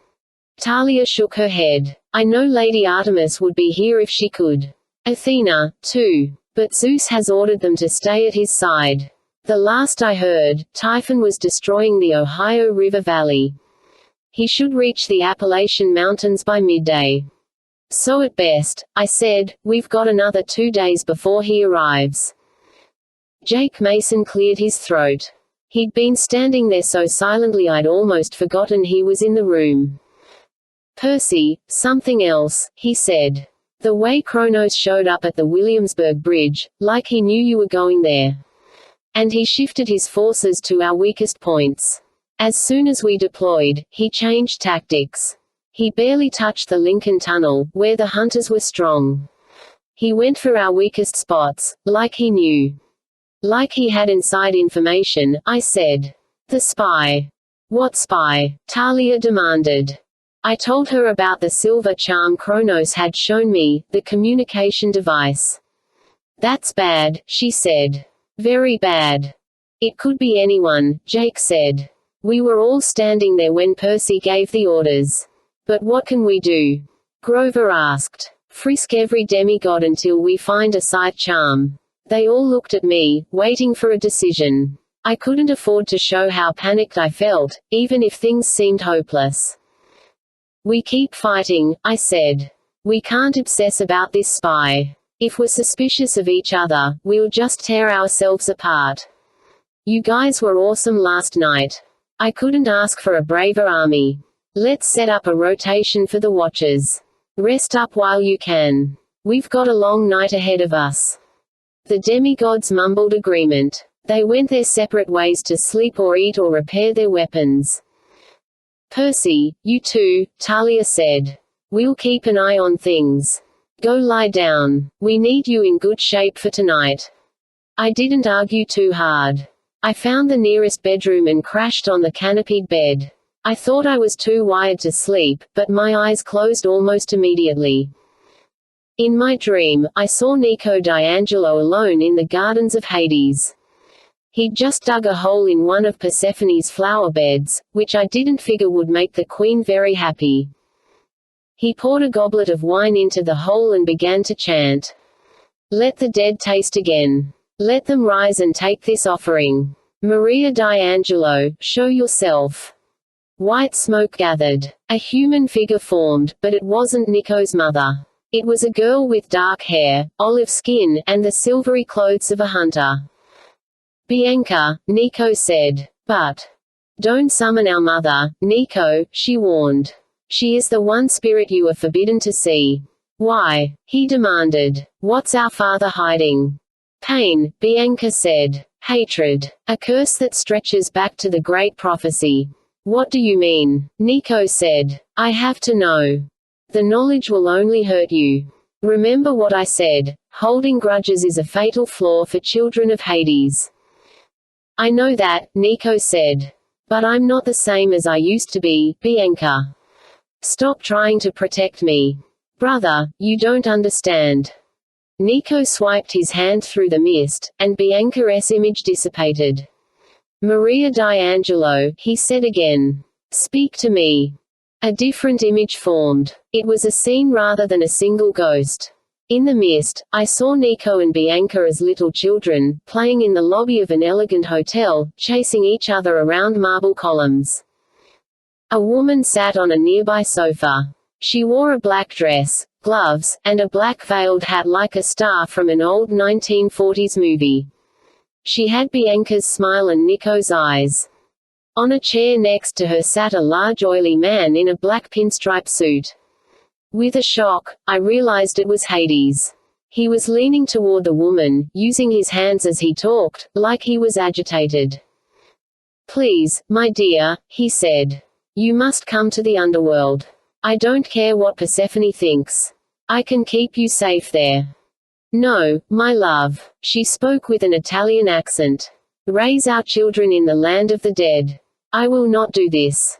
Talia shook her head. "I know Lady Artemis would be here if she could. Athena, too. But Zeus has ordered them to stay at his side. The last I heard, Typhon was destroying the Ohio River Valley. He should reach the Appalachian Mountains by midday. So at best," I said, "we've got another 2 days before he arrives." Jake Mason cleared his throat. He'd been standing there so silently I'd almost forgotten he was in the room. "Percy, something else," he said. "The way Kronos showed up at the Williamsburg Bridge, like he knew you were going there. And he shifted his forces to our weakest points. As soon as we deployed, he changed tactics. He barely touched the Lincoln Tunnel, where the hunters were strong. He went for our weakest spots, like he knew. Like he had inside information," I said. "The spy." "What spy?" Talia demanded. I told her about the silver charm Kronos had shown me, the communication device. "That's bad," she said. "Very bad." "It could be anyone," Jake said. "We were all standing there when Percy gave the orders. But what can we do?" Grover asked. "Frisk every demigod until we find a sight charm." They all looked at me, waiting for a decision. I couldn't afford to show how panicked I felt, even if things seemed hopeless. "We keep fighting," I said. "We can't obsess about this spy. If we're suspicious of each other, we'll just tear ourselves apart. You guys were awesome last night. I couldn't ask for a braver army. Let's set up a rotation for the watchers. Rest up while you can. We've got a long night ahead of us." The demigods mumbled agreement. They went their separate ways to sleep or eat or repair their weapons. "Percy, you too," Talia said. "We'll keep an eye on things. Go lie down. We need you in good shape for tonight." I didn't argue too hard. I found the nearest bedroom and crashed on the canopied bed. I thought I was too wired to sleep, but my eyes closed almost immediately. In my dream, I saw Nico D'Angelo alone in the gardens of Hades. He'd just dug a hole in one of Persephone's flower beds, which I didn't figure would make the queen very happy. He poured a goblet of wine into the hole and began to chant. "Let the dead taste again. Let them rise and take this offering. Maria D'Angelo, show yourself." White smoke gathered. A human figure formed, but it wasn't Nico's mother. It was a girl with dark hair, olive skin, and the silvery clothes of a hunter. "Bianca," Nico said. "But don't summon our mother, Nico," she warned. "She is the one spirit you are forbidden to see." "Why?" he demanded. "What's our father hiding?" "Pain," Bianca said. "Hatred. A curse that stretches back to the great prophecy." "What do you mean?" Nico said. "I have to know. The knowledge will only hurt you. Remember what I said, holding grudges is a fatal flaw for children of Hades. I know that, Nico said. But I'm not the same as I used to be, Bianca. Stop trying to protect me. Brother, you don't understand. Nico swiped his hand through the mist, and Bianca's image dissipated. Maria D'Angelo, he said again. Speak to me. A different image formed. It was a scene rather than a single ghost. In the mist, I saw Nico and Bianca as little children, playing in the lobby of an elegant hotel, chasing each other around marble columns. A woman sat on a nearby sofa. She wore a black dress, gloves, and a black veiled hat like a star from an old 1940s movie. She had Bianca's smile and Nico's eyes. On a chair next to her sat a large oily man in a black pinstripe suit. With a shock, I realized it was Hades. He was leaning toward the woman, using his hands as he talked, like he was agitated. Please, my dear, he said. You must come to the underworld. I don't care what Persephone thinks. I can keep you safe there. No, my love. She spoke with an Italian accent. Raise our children in the land of the dead. I will not do this.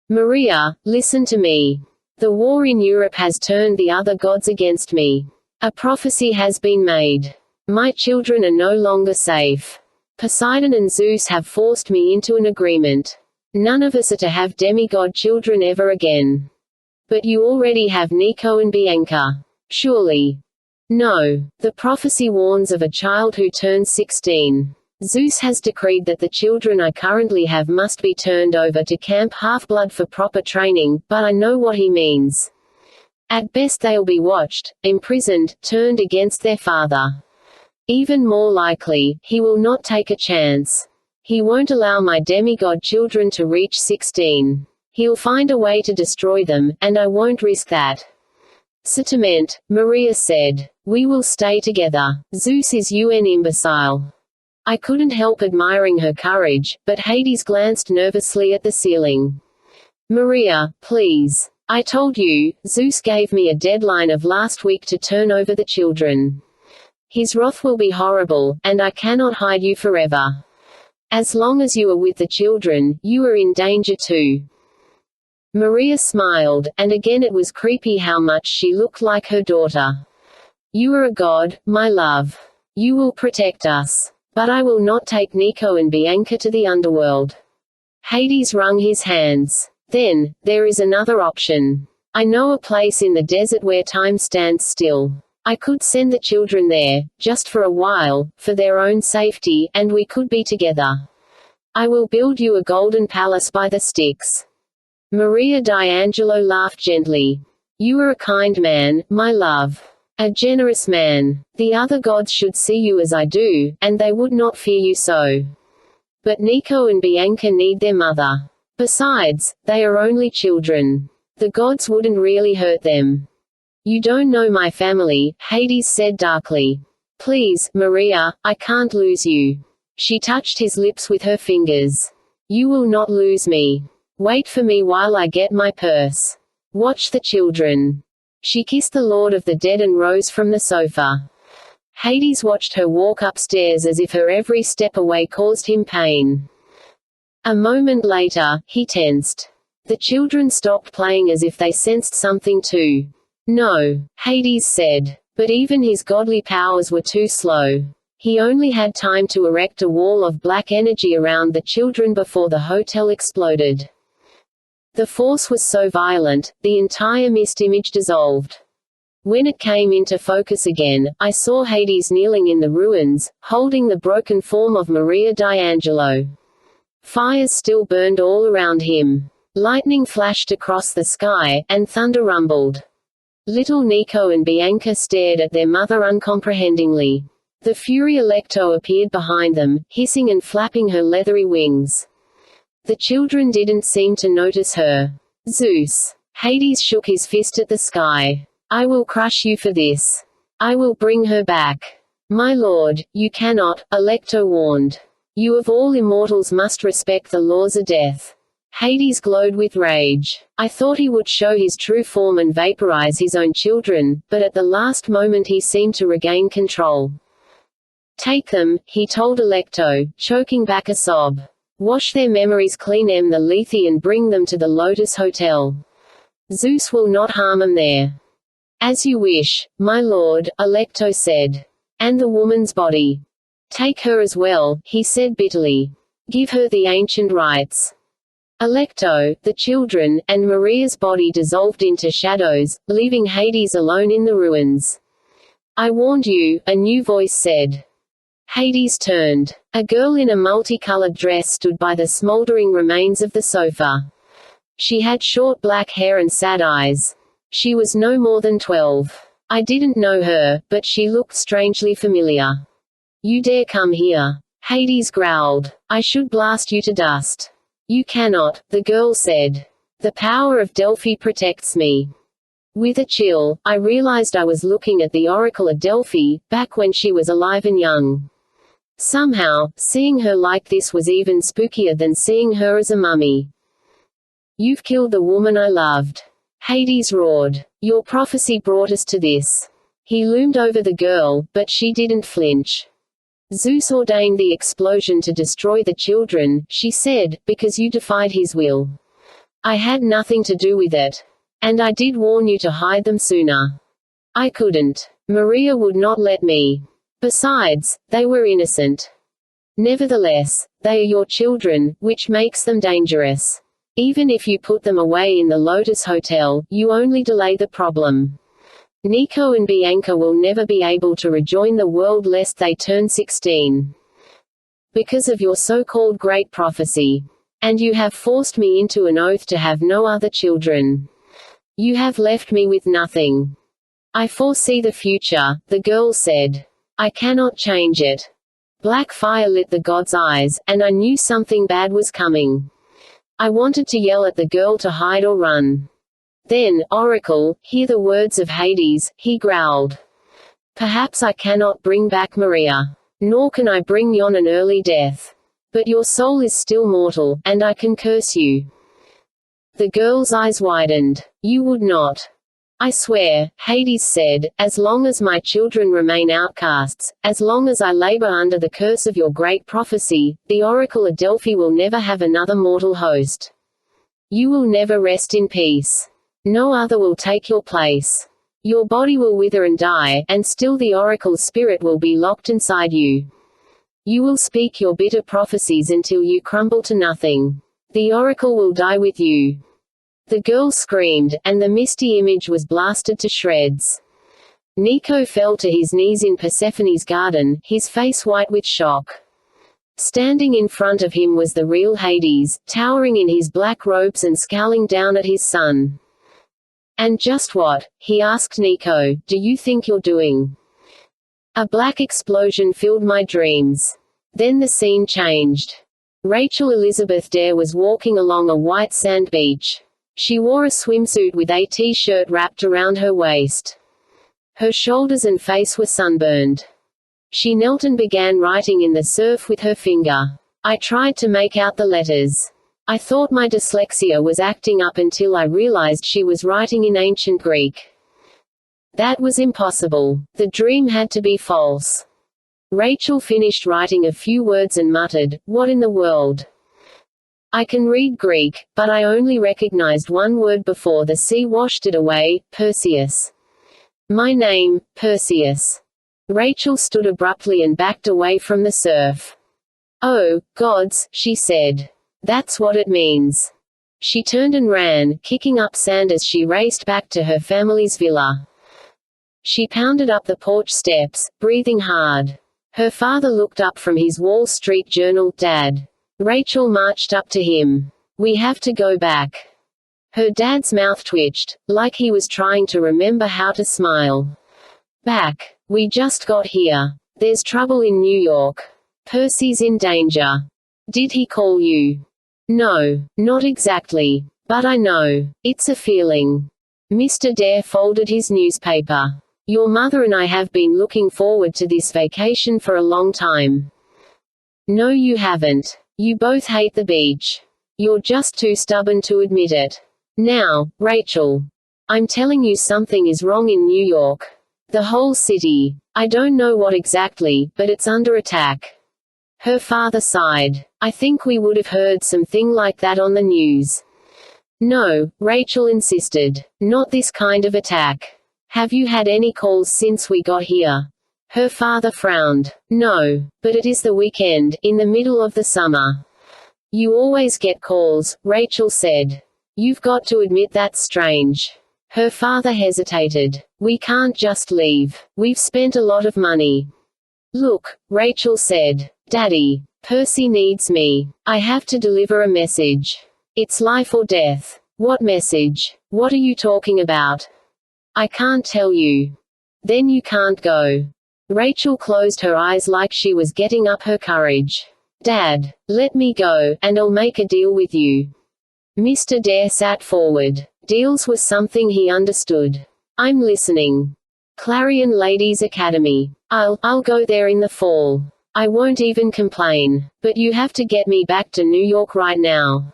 Maria, listen to me. The war in Europe has turned the other gods against me. A prophecy has been made. My children are no longer safe. Poseidon and Zeus have forced me into an agreement. None of us are to have demigod children ever again. But you already have Nico and Bianca. Surely. No. The prophecy warns of a child who turns 16. Zeus has decreed that the children I currently have must be turned over to Camp Half-Blood for proper training, but I know what he means. At best they'll be watched, imprisoned, turned against their father. Even more likely, he will not take a chance. He won't allow my demigod children to reach 16. He'll find a way to destroy them, and I won't risk that. Certamente, Maria said. We will stay together. Zeus is an imbecile. I couldn't help admiring her courage, but Hades glanced nervously at the ceiling. Maria, please. I told you, Zeus gave me a deadline of last week to turn over the children. His wrath will be horrible, and I cannot hide you forever. As long as you are with the children, you are in danger too. Maria smiled, and again it was creepy how much she looked like her daughter. You are a god, my love. You will protect us. But I will not take Nico and Bianca to the underworld. Hades wrung his hands. Then, there is another option. I know a place in the desert where time stands still. I could send the children there, just for a while, for their own safety, and we could be together. I will build you a golden palace by the Styx. Maria D'Angelo laughed gently. You are a kind man, my love. A generous man. The other gods should see you as I do, and they would not fear you so. But Nico and Bianca need their mother. Besides, they are only children. The gods wouldn't really hurt them. You don't know my family, Hades said darkly. Please, Maria, I can't lose you. She touched his lips with her fingers. You will not lose me. Wait for me while I get my purse. Watch the children. She kissed the Lord of the Dead and rose from the sofa. Hades watched her walk upstairs as if her every step away caused him pain. A moment later, he tensed. The children stopped playing as if they sensed something too. No, Hades said. But even his godly powers were too slow. He only had time to erect a wall of black energy around the children before the hotel exploded. The force was so violent, the entire mist image dissolved. When it came into focus again, I saw Hades kneeling in the ruins, holding the broken form of Maria D'Angelo. Fires still burned all around him. Lightning flashed across the sky, and thunder rumbled. Little Nico and Bianca stared at their mother uncomprehendingly. The Fury Electo appeared behind them, hissing and flapping her leathery wings. The children didn't seem to notice her. Zeus. Hades shook his fist at the sky. I will crush you for this. I will bring her back. My lord, you cannot, Electo warned. You of all immortals must respect the laws of death. Hades glowed with rage. I thought he would show his true form and vaporize his own children, but at the last moment he seemed to regain control. Take them, he told Alecto, choking back a sob. Wash their memories clean the Lethe and bring them to the Lotus Hotel. Zeus will not harm them there. As you wish, my lord, Alecto said. And the woman's body. Take her as well, he said bitterly. Give her the ancient rites. Alecto, the children, and Maria's body dissolved into shadows, leaving Hades alone in the ruins. I warned you, a new voice said. Hades turned. A girl in a multicolored dress stood by the smoldering remains of the sofa. She had short black hair and sad eyes. She was no more than 12. I didn't know her, but she looked strangely familiar. You dare come here? Hades growled. I should blast you to dust. You cannot, the girl said. The power of Delphi protects me. With a chill, I realized I was looking at the oracle of Delphi, back when she was alive and young. Somehow, seeing her like this was even spookier than seeing her as a mummy. You've killed the woman I loved. Hades roared. Your prophecy brought us to this. He loomed over the girl, but she didn't flinch. Zeus ordained the explosion to destroy the children, she said, because you defied his will. I had nothing to do with it. And I did warn you to hide them sooner. I couldn't. Maria would not let me. Besides, they were innocent. Nevertheless, they are your children, which makes them dangerous. Even if you put them away in the Lotus Hotel, you only delay the problem. Nico and Bianca will never be able to rejoin the world lest they turn 16. Because of your so-called great prophecy. And you have forced me into an oath to have no other children. You have left me with nothing. I foresee the future, the girl said. I cannot change it. Black fire lit the god's eyes, and I knew something bad was coming. I wanted to yell at the girl to hide or run. Then, Oracle, hear the words of Hades, he growled. Perhaps I cannot bring back Maria. Nor can I bring yon an early death. But your soul is still mortal, and I can curse you. The girl's eyes widened. You would not. I swear, Hades said, as long as my children remain outcasts, as long as I labor under the curse of your great prophecy, the Oracle of Delphi will never have another mortal host. You will never rest in peace. No other will take your place. Your body will wither and die, and still the oracle's spirit will be locked inside you. You will speak your bitter prophecies until you crumble to nothing. The oracle will die with you. The girl screamed, and the misty image was blasted to shreds. Nico fell to his knees in Persephone's garden, his face white with shock. Standing in front of him was the real Hades, towering in his black robes and scowling down at his son. And just what, he asked Nico, do you think you're doing? A black explosion filled my dreams. Then the scene changed. Rachel Elizabeth Dare was walking along a white sand beach. She wore a swimsuit with a t-shirt wrapped around her waist. Her shoulders and face were sunburned. She knelt and began writing in the surf with her finger. I tried to make out the letters. I thought my dyslexia was acting up until I realized she was writing in ancient Greek. That was impossible. The dream had to be false. Rachel finished writing a few words and muttered, "What in the world?" I can read Greek, but I only recognized one word before the sea washed it away, Perseus. My name, Perseus. Rachel stood abruptly and backed away from the surf. Oh, gods, she said. That's what it means. She turned and ran, kicking up sand as she raced back to her family's villa. She pounded up the porch steps, breathing hard. Her father looked up from his Wall Street Journal. Dad. Rachel marched up to him. We have to go back. Her dad's mouth twitched, like he was trying to remember how to smile. Back. We just got here. There's trouble in New York. Percy's in danger. Did he call you? No, not exactly. But I know. It's a feeling. Mr. Dare folded his newspaper. Your mother and I have been looking forward to this vacation for a long time. No, you haven't. You both hate the beach. You're just too stubborn to admit it. Now, Rachel. I'm telling you something is wrong in New York. The whole city. I don't know what exactly, but it's under attack. Her father sighed. I think we would have heard something like that on the news. No, Rachel insisted. Not this kind of attack. Have you had any calls since we got here? Her father frowned. No, but it is the weekend, in the middle of the summer. You always get calls, Rachel said. You've got to admit that's strange. Her father hesitated. We can't just leave. We've spent a lot of money. Look, Rachel said. Daddy, Percy needs me. I have to deliver a message. It's life or death. What message? What are you talking about? I can't tell you. Then you can't go. Rachel closed her eyes like she was getting up her courage. Dad, let me go, and I'll make a deal with you. Mr. Dare sat forward. Deals was something he understood. I'm listening. Clarion Ladies Academy. I'll go there in the fall. I won't even complain. But you have to get me back to New York right now.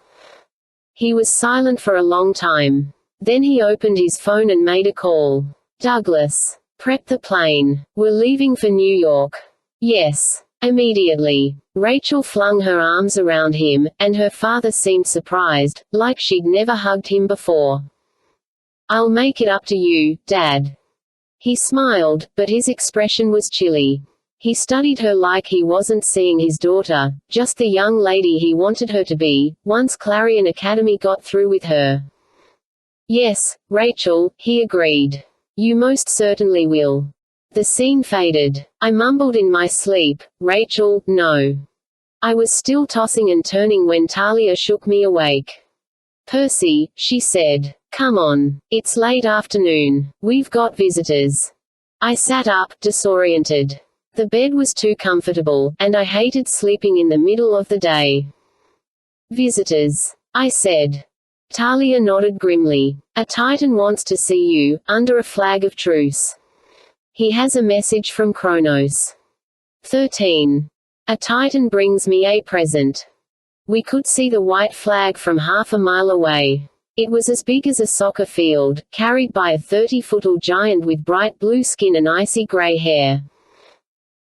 He was silent for a long time. Then he opened his phone and made a call. Douglas. Prep the plane. We're leaving for New York. Yes. Immediately. Rachel flung her arms around him, and her father seemed surprised, like she'd never hugged him before. I'll make it up to you, Dad. He smiled, but his expression was chilly. He studied her like he wasn't seeing his daughter, just the young lady he wanted her to be, once Clarion Academy got through with her. Yes, Rachel, he agreed. You most certainly will. The scene faded. I mumbled in my sleep, Rachel, no. I was still tossing and turning when Talia shook me awake. Percy, she said. Come on. It's late afternoon. We've got visitors. I sat up, disoriented. The bed was too comfortable, and I hated sleeping in the middle of the day. Visitors. I said. Talia nodded grimly. A Titan wants to see you, under a flag of truce. He has a message from Kronos. 13. A Titan brings me a present. We could see the white flag from half a mile away. It was as big as a soccer field, carried by a 30-foot-tall giant with bright blue skin and icy gray hair.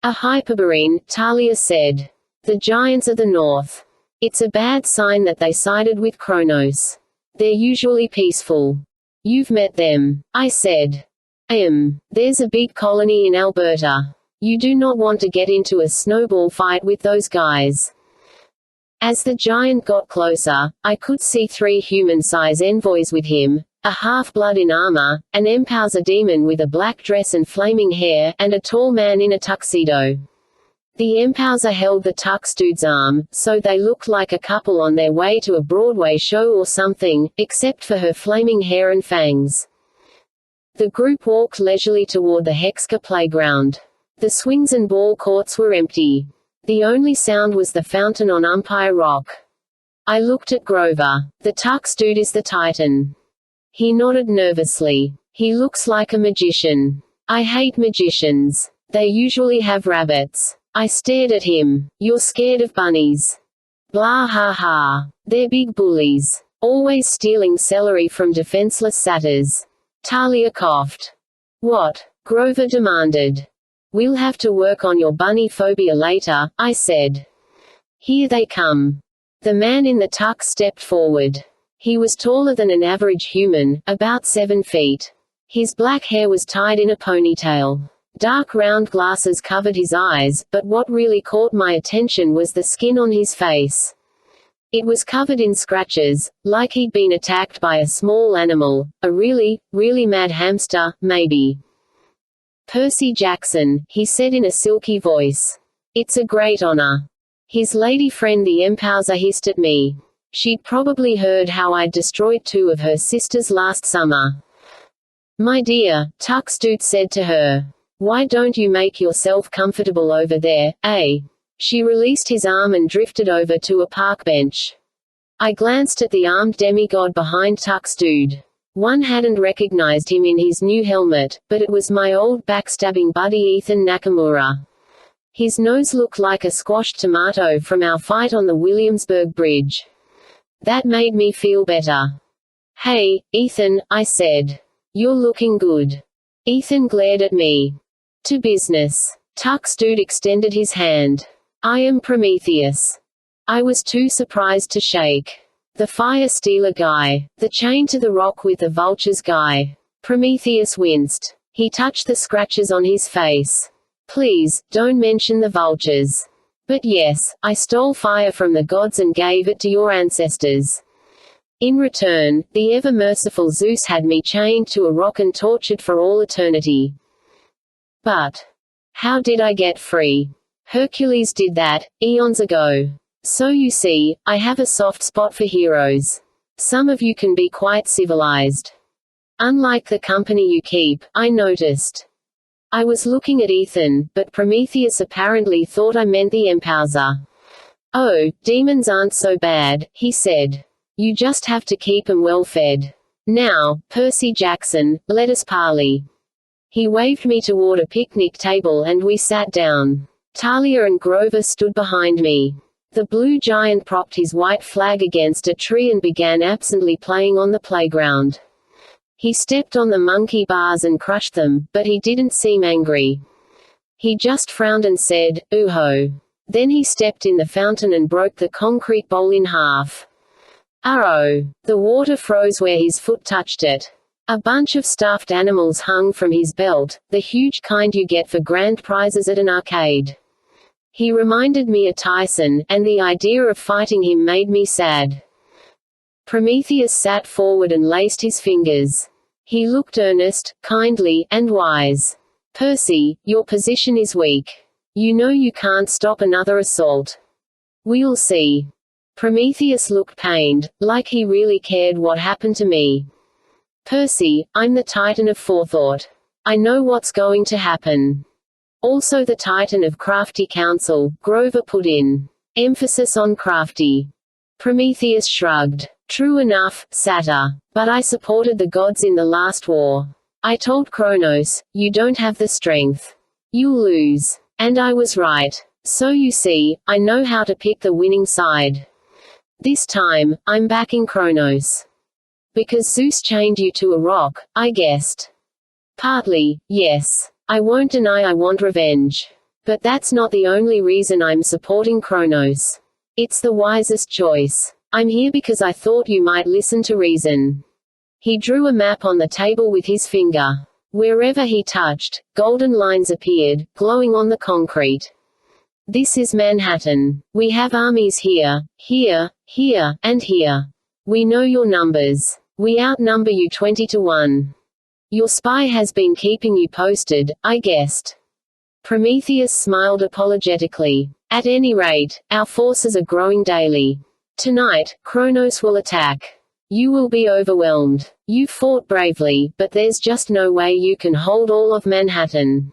A Hyperborine, Talia said. The giants of the north. It's a bad sign that they sided with Kronos. They're usually peaceful. You've met them, I said. There's a big colony in Alberta. You do not want to get into a snowball fight with those guys. As the giant got closer, I could see 3 human-size envoys with him, a half-blood in armor, an Empowser demon with a black dress and flaming hair, and a tall man in a tuxedo. The Empowser held the Tux dude's arm, so they looked like a couple on their way to a Broadway show or something, except for her flaming hair and fangs. The group walked leisurely toward the Hexka playground. The swings and ball courts were empty. The only sound was the fountain on Umpire Rock. I looked at Grover. The Tux dude is the Titan. He nodded nervously. He looks like a magician. I hate magicians. They usually have rabbits. I stared at him. You're scared of bunnies. Blah ha ha. They're big bullies. Always stealing celery from defenseless satyrs. Talia coughed. What? Grover demanded. We'll have to work on your bunny phobia later, I said. Here they come. The man in the tux stepped forward. He was taller than an average human, about 7 feet. His black hair was tied in a ponytail. Dark round glasses covered his eyes, but what really caught my attention was the skin on his face. It was covered in scratches, like he'd been attacked by a small animal, a really, really mad hamster, maybe. Percy Jackson, he said in a silky voice. It's a great honor. His lady friend the Empowser hissed at me. She'd probably heard how I'd destroyed 2 of her sisters last summer. My dear, Tux Dude said to her. Why don't you make yourself comfortable over there, eh? She released his arm and drifted over to a park bench. I glanced at the armed demigod behind Tux Dude. One hadn't recognized him in his new helmet, but it was my old backstabbing buddy Ethan Nakamura. His nose looked like a squashed tomato from our fight on the Williamsburg Bridge. That made me feel better. Hey, Ethan, I said. You're looking good. Ethan glared at me. To business. Tux Dude extended his hand. I am Prometheus. I was too surprised to shake. The fire stealer guy. The chain to the rock with the vultures guy. Prometheus winced. He touched the scratches on his face. Please, don't mention the vultures. But yes, I stole fire from the gods and gave it to your ancestors. In return, the ever-merciful Zeus had me chained to a rock and tortured for all eternity. But how did I get free? Hercules did that, eons ago. So you see, I have a soft spot for heroes. Some of you can be quite civilized. Unlike the company you keep, I noticed. I was looking at Ethan, but Prometheus apparently thought I meant the Empowser. Oh, demons aren't so bad, he said. You just have to keep 'em well fed. Now, Percy Jackson, let us parley. He waved me toward a picnic table and we sat down. Talia and Grover stood behind me. The blue giant propped his white flag against a tree and began absently playing on the playground. He stepped on the monkey bars and crushed them, but he didn't seem angry. He just frowned and said, "Ooh-ho." Then he stepped in the fountain and broke the concrete bowl in half. Uh-oh. The water froze where his foot touched it. A bunch of stuffed animals hung from his belt, the huge kind you get for grand prizes at an arcade. He reminded me of Tyson, and the idea of fighting him made me sad. Prometheus sat forward and laced his fingers. He looked earnest, kindly, and wise. Percy, your position is weak. You know you can't stop another assault. We'll see. Prometheus looked pained, like he really cared what happened to me. Percy, I'm the Titan of forethought. I know what's going to happen. Also the Titan of crafty counsel, Grover put in. Emphasis on crafty. Prometheus shrugged. True enough, Satyr. But I supported the gods in the last war. I told Kronos, you don't have the strength. You'll lose. And I was right. So you see, I know how to pick the winning side. This time, I'm backing Kronos. Because Zeus chained you to a rock, I guessed. Partly, yes. I won't deny I want revenge. But that's not the only reason I'm supporting Kronos. It's the wisest choice. I'm here because I thought you might listen to reason. He drew a map on the table with his finger. Wherever he touched, golden lines appeared, glowing on the concrete. This is Manhattan. We have armies here, here, here, and here. We know your numbers. We outnumber you 20-1. Your spy has been keeping you posted, I guessed. Prometheus smiled apologetically. At any rate, our forces are growing daily. Tonight, Kronos will attack. You will be overwhelmed. You fought bravely, but there's just no way you can hold all of Manhattan.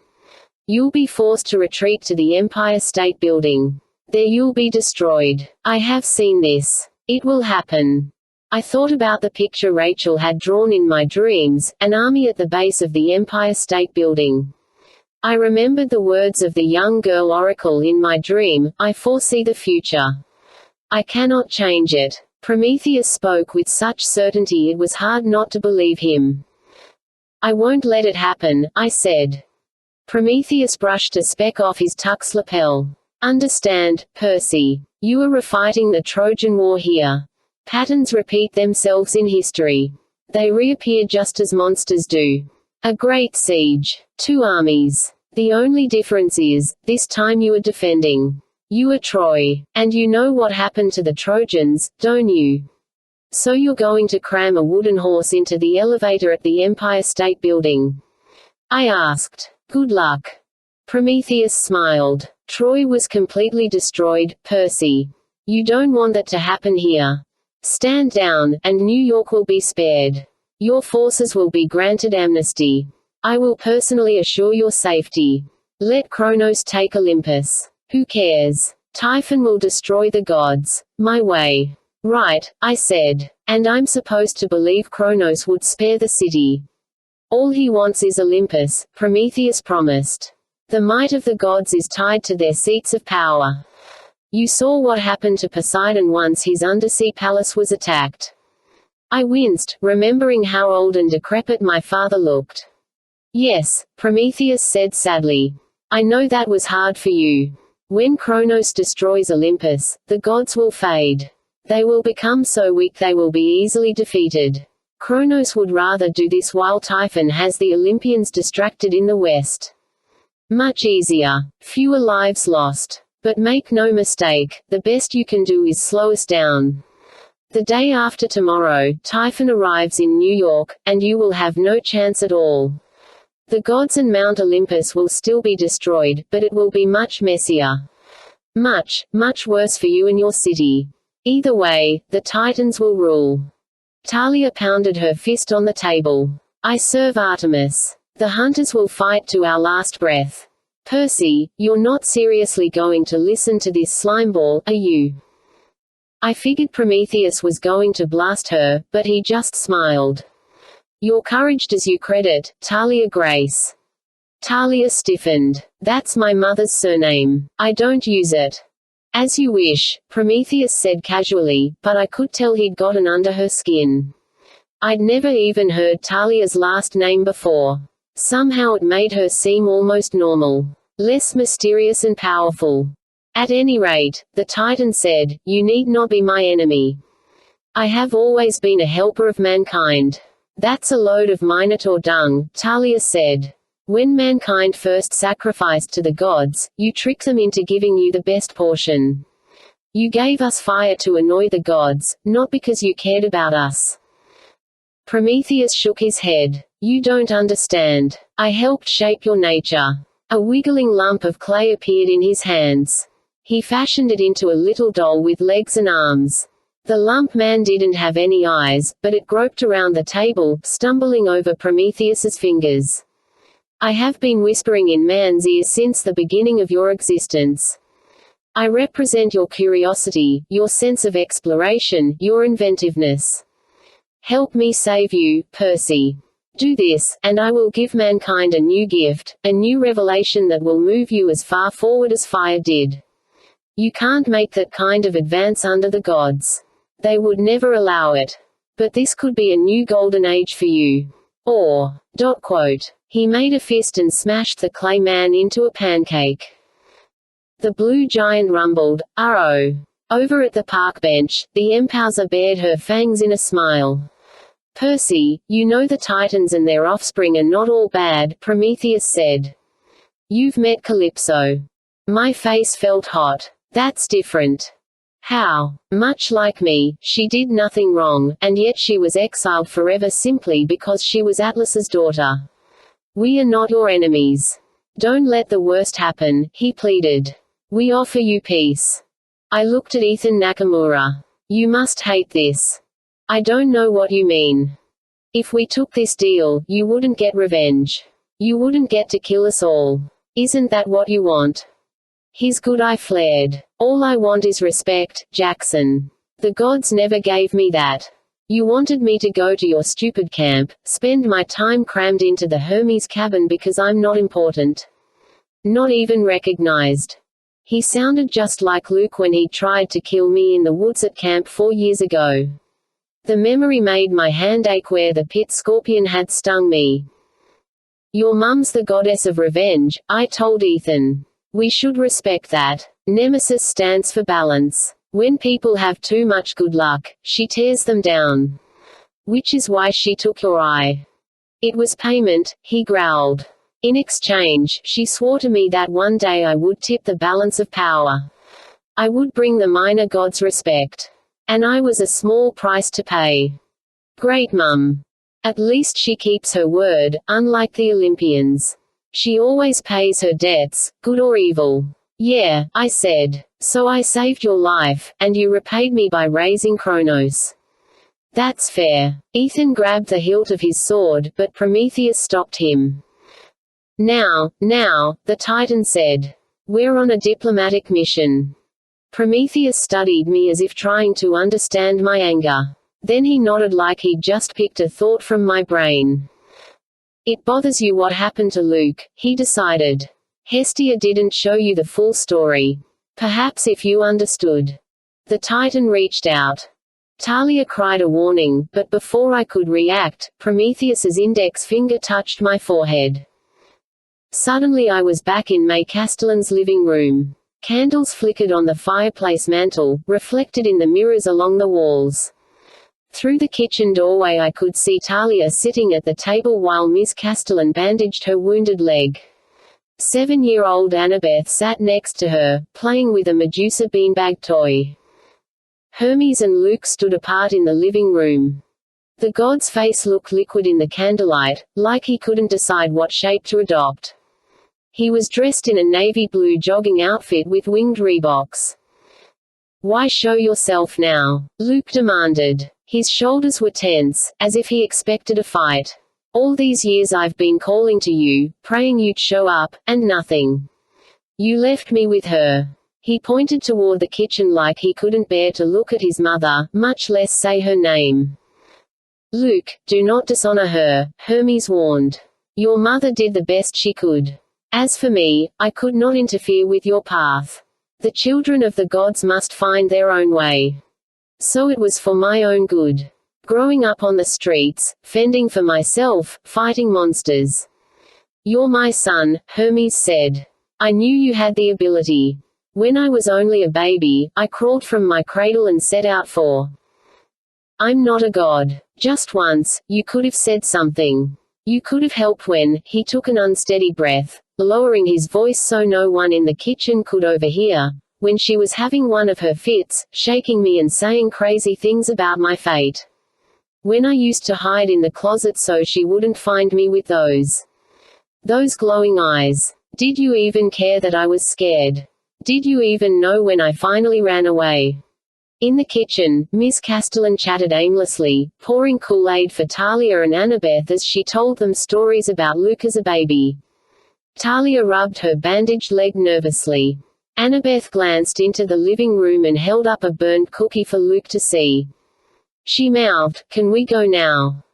You'll be forced to retreat to the Empire State Building. There you'll be destroyed. I have seen this. It will happen. I thought about the picture Rachel had drawn in my dreams, an army at the base of the Empire State Building. I remembered the words of the young girl oracle in my dream, I foresee the future. I cannot change it. Prometheus spoke with such certainty it was hard not to believe him. I won't let it happen, I said. Prometheus brushed a speck off his tux lapel. Understand, Percy. You are refighting the Trojan War here. Patterns repeat themselves in history. They reappear just as monsters do. A great siege. 2 armies. The only difference is, this time you are defending. You are Troy. And you know what happened to the Trojans, don't you? So you're going to cram a wooden horse into the elevator at the Empire State Building? I asked. Good luck. Prometheus smiled. Troy was completely destroyed, Percy. You don't want that to happen here. Stand down, and New York will be spared. Your forces will be granted amnesty. I will personally assure your safety. Let Kronos take Olympus. Who cares? Typhon will destroy the gods. My way. Right, I said. And I'm supposed to believe Kronos would spare the city. All he wants is Olympus, Prometheus promised. The might of the gods is tied to their seats of power. You saw what happened to Poseidon once his undersea palace was attacked. I winced, remembering how old and decrepit my father looked. Yes, Prometheus said sadly. I know that was hard for you. When Kronos destroys Olympus, the gods will fade. They will become so weak they will be easily defeated. Kronos would rather do this while Typhon has the Olympians distracted in the west. Much easier. Fewer lives lost. But make no mistake, the best you can do is slow us down. The day after tomorrow, Typhon arrives in New York, and you will have no chance at all. The gods and Mount Olympus will still be destroyed, but it will be much messier. Much, much worse for you and your city. Either way, the Titans will rule. Talia pounded her fist on the table. I serve Artemis. The hunters will fight to our last breath. Percy, you're not seriously going to listen to this slimeball, are you? I figured Prometheus was going to blast her, but he just smiled. Your courage does you credit, Talia Grace. Talia stiffened. That's my mother's surname. I don't use it. As you wish, Prometheus said casually, but I could tell he'd gotten under her skin. I'd never even heard Talia's last name before. Somehow it made her seem almost normal. Less mysterious and powerful. At any rate, the Titan said, you need not be my enemy. I have always been a helper of mankind. That's a load of Minotaur dung, Talia said. When mankind first sacrificed to the gods, you tricked them into giving you the best portion. You gave us fire to annoy the gods, not because you cared about us. Prometheus shook his head. You don't understand. I helped shape your nature. A wiggling lump of clay appeared in his hands. He fashioned it into a little doll with legs and arms. The lump man didn't have any eyes, but it groped around the table, stumbling over Prometheus's fingers. I have been whispering in man's ear since the beginning of your existence. I represent your curiosity, your sense of exploration, your inventiveness. Help me save you, Percy. Do this, and I will give mankind a new gift, a new revelation that will move you as far forward as fire did. You can't make that kind of advance under the gods. They would never allow it. But this could be a new golden age for you. Or, ... He made a fist and smashed the clay man into a pancake. The blue giant rumbled, "Uh-oh." Over at the park bench, the Empouser bared her fangs in a smile. Percy, you know the Titans and their offspring are not all bad, Prometheus said. You've met Calypso. My face felt hot. That's different. How? Much like me, she did nothing wrong, and yet she was exiled forever simply because she was Atlas's daughter. We are not your enemies. Don't let the worst happen, he pleaded. We offer you peace. I looked at Ethan Nakamura. You must hate this. I don't know what you mean. If we took this deal, you wouldn't get revenge. You wouldn't get to kill us all. Isn't that what you want? His good eye flared. All I want is respect, Jackson. The gods never gave me that. You wanted me to go to your stupid camp, spend my time crammed into the Hermes cabin because I'm not important. Not even recognized. He sounded just like Luke when he tried to kill me in the woods at camp 4 years ago. The memory made my hand ache where the pit scorpion had stung me. Your mum's the goddess of revenge, I told Ethan. We should respect that. Nemesis stands for balance. When people have too much good luck, she tears them down. Which is why she took your eye. It was payment, he growled. In exchange, she swore to me that one day I would tip the balance of power. I would bring the minor gods respect. And I was a small price to pay. Great mum. At least she keeps her word, unlike the Olympians. She always pays her debts, good or evil. Yeah, I said. So I saved your life, and you repaid me by raising Kronos. That's fair. Ethan grabbed the hilt of his sword, but Prometheus stopped him. Now, the Titan said. We're on a diplomatic mission. Prometheus studied me as if trying to understand my anger. Then he nodded like he'd just picked a thought from my brain. It bothers you what happened to Luke, he decided. Hestia didn't show you the full story. Perhaps if you understood. The Titan reached out. Talia cried a warning, but before I could react, Prometheus's index finger touched my forehead. Suddenly I was back in May Castellan's living room. Candles flickered on the fireplace mantel, reflected in the mirrors along the walls. Through the kitchen doorway I could see Talia sitting at the table while Miss Castellan bandaged her wounded leg. 7-year-old Annabeth sat next to her, playing with a Medusa beanbag toy. Hermes and Luke stood apart in the living room. The god's face looked liquid in the candlelight, like he couldn't decide what shape to adopt. He was dressed in a navy blue jogging outfit with winged Reeboks. "Why show yourself now?" Luke demanded. His shoulders were tense, as if he expected a fight. "All these years I've been calling to you, praying you'd show up, and nothing. You left me with her." He pointed toward the kitchen like he couldn't bear to look at his mother, much less say her name. "Luke, do not dishonor her," Hermes warned. "Your mother did the best she could. As for me, I could not interfere with your path. The children of the gods must find their own way. So it was for my own good. Growing up on the streets, fending for myself, fighting monsters." "You're my son," Hermes said. "I knew you had the ability. When I was only a baby, I crawled from my cradle and set out for. I'm not a god. Just once, you could have said something. You could have helped when." He took an unsteady breath, lowering his voice so no one in the kitchen could overhear. "When she was having one of her fits, shaking me and saying crazy things about my fate. When I used to hide in the closet so she wouldn't find me with those glowing eyes. Did you even care that I was scared? Did you even know when I finally ran away?" In the kitchen, Miss Castellan chatted aimlessly, pouring Kool-Aid for Talia and Annabeth as she told them stories about Luke as a baby. Talia rubbed her bandaged leg nervously. Annabeth glanced into the living room and held up a burnt cookie for Luke to see. She mouthed, "Can we go now?"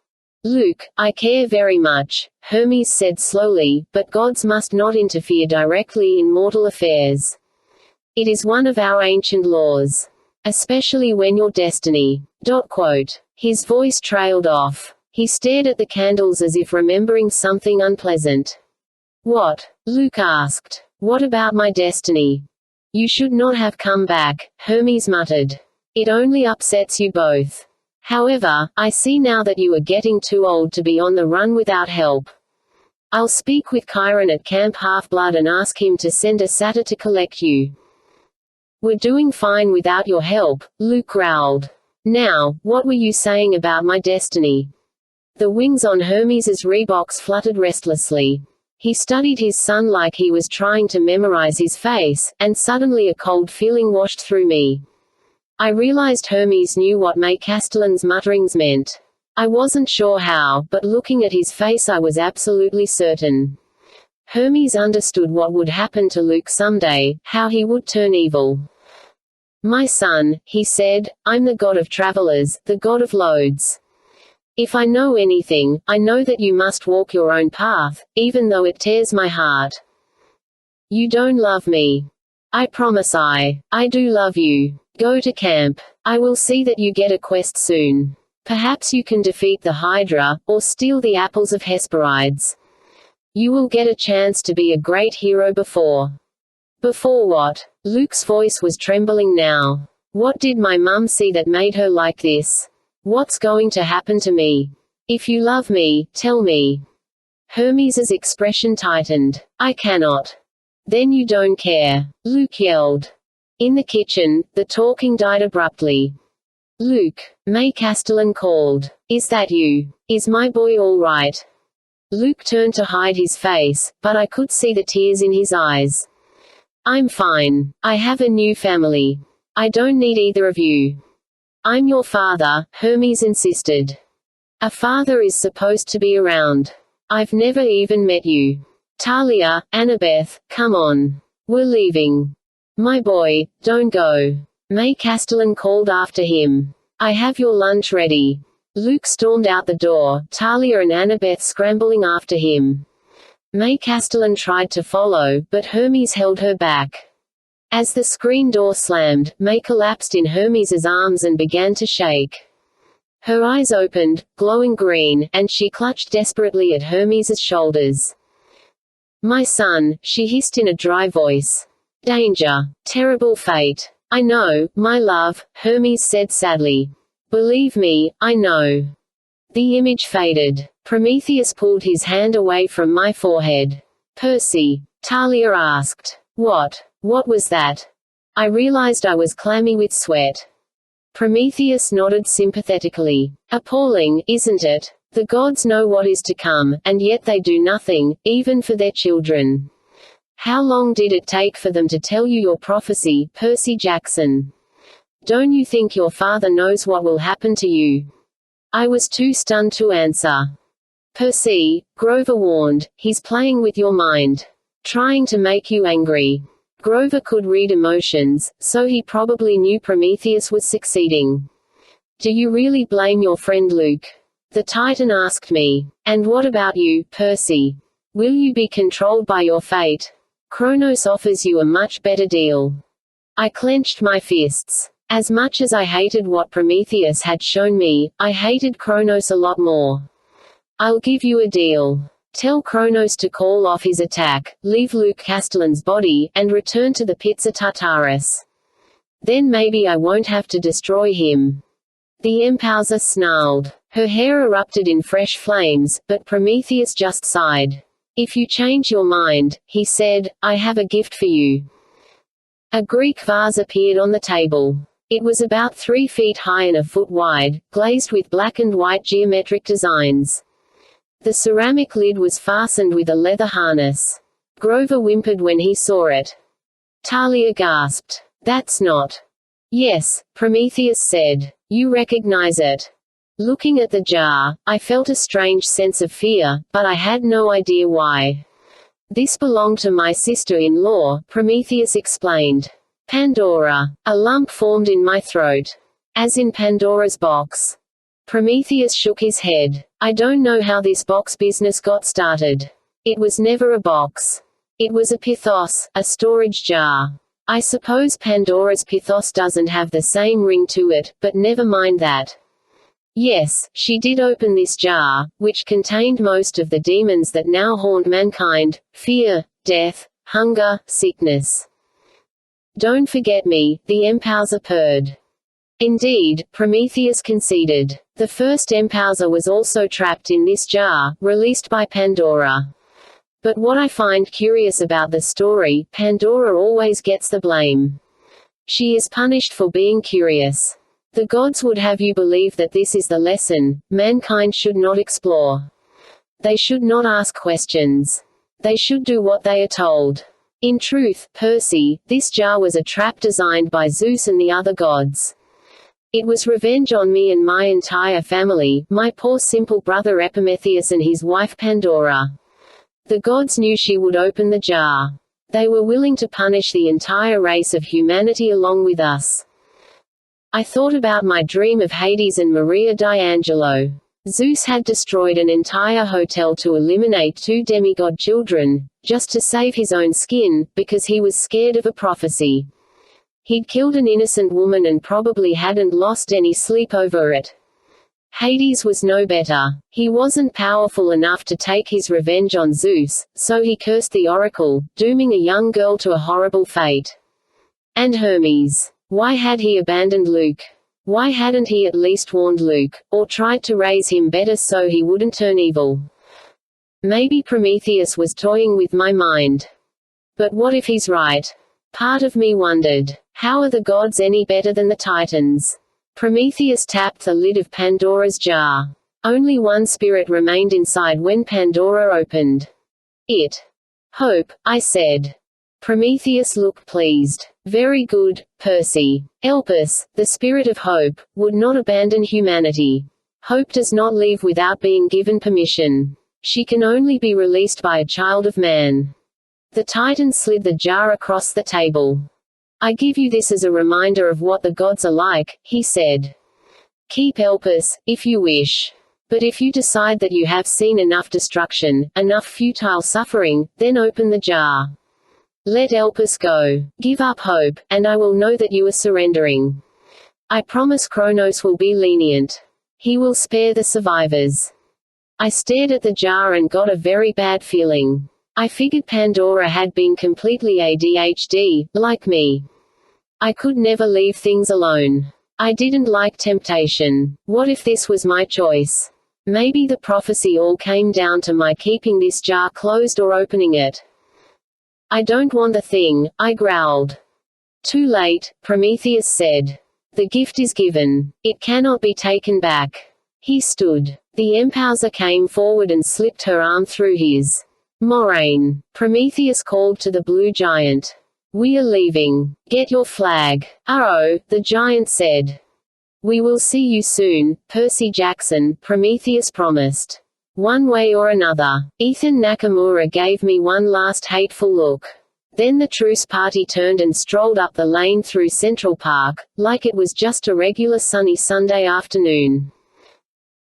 "Luke, I care very much," Hermes said slowly, "but gods must not interfere directly in mortal affairs. It is one of our ancient laws. Especially when your destiny. His voice trailed off. He stared at the candles as if remembering something unpleasant. "What?" Luke asked. "What about my destiny?" "You should not have come back," Hermes muttered. "It only upsets you both. However, I see now that you are getting too old to be on the run without help. I'll speak with Chiron at Camp Half-Blood and ask him to send a satyr to collect you." "We're doing fine without your help," Luke growled. "Now, what were you saying about my destiny?" The wings on Hermes's Reeboks fluttered restlessly. He studied his son like he was trying to memorize his face, and suddenly a cold feeling washed through me. I realized Hermes knew what May Castellan's mutterings meant. I wasn't sure how, but looking at his face I was absolutely certain. Hermes understood what would happen to Luke someday, how he would turn evil. "My son," he said, "I'm the god of travelers, the god of loads. If I know anything, I know that you must walk your own path, even though it tears my heart. You don't love me. I promise I do love you. Go to camp. I will see that you get a quest soon. Perhaps you can defeat the Hydra, or steal the apples of Hesperides. You will get a chance to be a great hero before." "Before what?" Luke's voice was trembling now. "What did my mum see that made her like this? What's going to happen to me? If you love me, tell me." Hermes's expression tightened. "I cannot." "Then you don't care," Luke yelled. In the kitchen, the talking died abruptly. "Luke," May Castellan called. "Is that you? Is my boy all right?" Luke turned to hide his face, but I could see the tears in his eyes. "I'm fine. I have a new family. I don't need either of you." "I'm your father," Hermes insisted. "A father is supposed to be around. I've never even met you. Talia, Annabeth, come on. We're leaving." "My boy, don't go," May Castellan called after him. "I have your lunch ready." Luke stormed out the door, Talia and Annabeth scrambling after him. May Castellan tried to follow, but Hermes held her back. As the screen door slammed, May collapsed in Hermes's arms and began to shake. Her eyes opened, glowing green, and she clutched desperately at Hermes's shoulders. "My son," she hissed in a dry voice. "Danger. Terrible fate." "I know, my love," Hermes said sadly. "Believe me, I know." The image faded. Prometheus pulled his hand away from my forehead. "Percy," Talia asked. What was that?" I realized I was clammy with sweat. Prometheus nodded sympathetically. "Appalling, isn't it? The gods know what is to come, and yet they do nothing, even for their children. How long did it take for them to tell you your prophecy, Percy Jackson? Don't you think your father knows what will happen to you?" I was too stunned to answer. "Percy," Grover warned, "he's playing with your mind. Trying to make you angry." Grover could read emotions, so he probably knew Prometheus was succeeding. "Do you really blame your friend Luke?" the Titan asked me. "And what about you, Percy? Will you be controlled by your fate? Kronos offers you a much better deal." I clenched my fists. As much as I hated what Prometheus had shown me, I hated Kronos a lot more. "I'll give you a deal. Tell Kronos to call off his attack, leave Luke Castellan's body, and return to the Pizza Tartarus. Then maybe I won't have to destroy him." The Empouser snarled. Her hair erupted in fresh flames, but Prometheus just sighed. "If you change your mind," he said, "I have a gift for you." A Greek vase appeared on the table. It was about 3 feet high and a foot wide, glazed with black and white geometric designs. The ceramic lid was fastened with a leather harness. Grover whimpered when he saw it. Talia gasped. "That's not." "Yes," Prometheus said. "You recognize it." Looking at the jar, I felt a strange sense of fear, but I had no idea why. "This belonged to my sister-in-law," Prometheus explained. "Pandora." A lump formed in my throat. "As in Pandora's box." Prometheus shook his head. "I don't know how this box business got started. It was never a box. It was a pithos, a storage jar. I suppose Pandora's pithos doesn't have the same ring to it, but never mind that. Yes, she did open this jar, which contained most of the demons that now haunt mankind: fear, death, hunger, sickness. Don't forget me," the Empouser purred. Indeed, Prometheus conceded. The first Empouser was also trapped in this jar, released by Pandora. But what I find curious about the story, Pandora always gets the blame. She is punished for being curious. The gods would have you believe that this is the lesson: mankind should not explore. They should not ask questions. They should do what they are told. In truth, Percy, this jar was a trap designed by Zeus and the other gods. It was revenge on me and my entire family, my poor simple brother Epimetheus and his wife Pandora. The gods knew she would open the jar. They were willing to punish the entire race of humanity along with us. I thought about my dream of Hades and Maria D'Angelo. Zeus had destroyed an entire hotel to eliminate 2 demigod children, just to save his own skin, because he was scared of a prophecy. He'd killed an innocent woman and probably hadn't lost any sleep over it. Hades was no better. He wasn't powerful enough to take his revenge on Zeus, so he cursed the oracle, dooming a young girl to a horrible fate. And Hermes. Why had he abandoned Luke? Why hadn't he at least warned Luke, or tried to raise him better so he wouldn't turn evil? Maybe Prometheus was toying with my mind. But what if he's right? Part of me wondered, how are the gods any better than the Titans? Prometheus tapped the lid of Pandora's jar. Only one spirit remained inside when Pandora opened. It. Hope, I said. Prometheus looked pleased. Very good, Percy. Elpis, the spirit of hope, would not abandon humanity. Hope does not leave without being given permission. She can only be released by a child of man. The Titan slid the jar across the table. I give you this as a reminder of what the gods are like, he said. Keep Elpis, if you wish. But if you decide that you have seen enough destruction, enough futile suffering, then open the jar. Let Elpis go. Give up hope, and I will know that you are surrendering. I promise Kronos will be lenient. He will spare the survivors. I stared at the jar and got a very bad feeling. I figured Pandora had been completely ADHD, like me. I could never leave things alone. I didn't like temptation. What if this was my choice? Maybe the prophecy all came down to my keeping this jar closed or opening it. I don't want the thing, I growled. Too late, Prometheus said. The gift is given. It cannot be taken back. He stood. The Empowser came forward and slipped her arm through his. Moraine. Prometheus called to the blue giant. We are leaving. Get your flag. Oh, the giant said. We will see you soon, Percy Jackson, Prometheus promised. One way or another. Ethan Nakamura gave me one last hateful look. Then the truce party turned and strolled up the lane through Central Park, like it was just a regular sunny Sunday afternoon.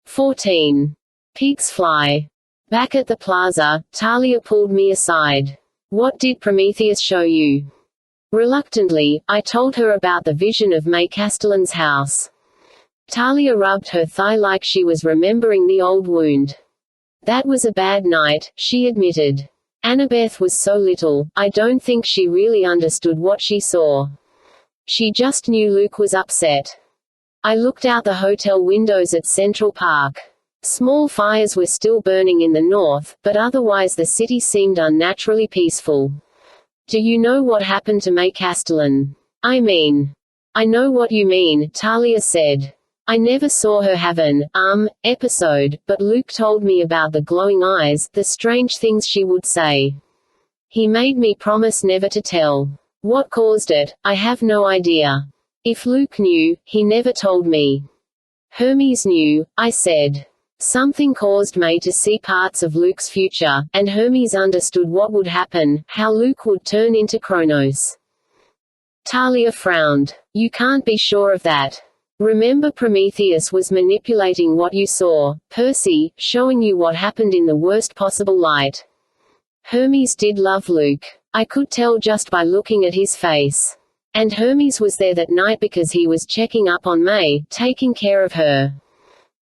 14. Pigs fly. Back at the plaza, Talia pulled me aside. What did Prometheus show you? Reluctantly, I told her about the vision of May Castellan's house. Talia rubbed her thigh like she was remembering the old wound. That was a bad night, she admitted. Annabeth was so little, I don't think she really understood what she saw. She just knew Luke was upset. I looked out the hotel windows at Central Park. Small fires were still burning in the north, but otherwise the city seemed unnaturally peaceful. Do you know what happened to May Castellan? I know what you mean, Talia said. I never saw her have an, episode, but Luke told me about the glowing eyes, the strange things she would say. He made me promise never to tell. What caused it, I have no idea. If Luke knew, he never told me. Hermes knew, I said. Something caused May to see parts of Luke's future, and Hermes understood what would happen, how Luke would turn into Kronos. Talia frowned. You can't be sure of that. Remember, Prometheus was manipulating what you saw, Percy, showing you what happened in the worst possible light. Hermes did love Luke. I could tell just by looking at his face. And Hermes was there that night because he was checking up on May, taking care of her.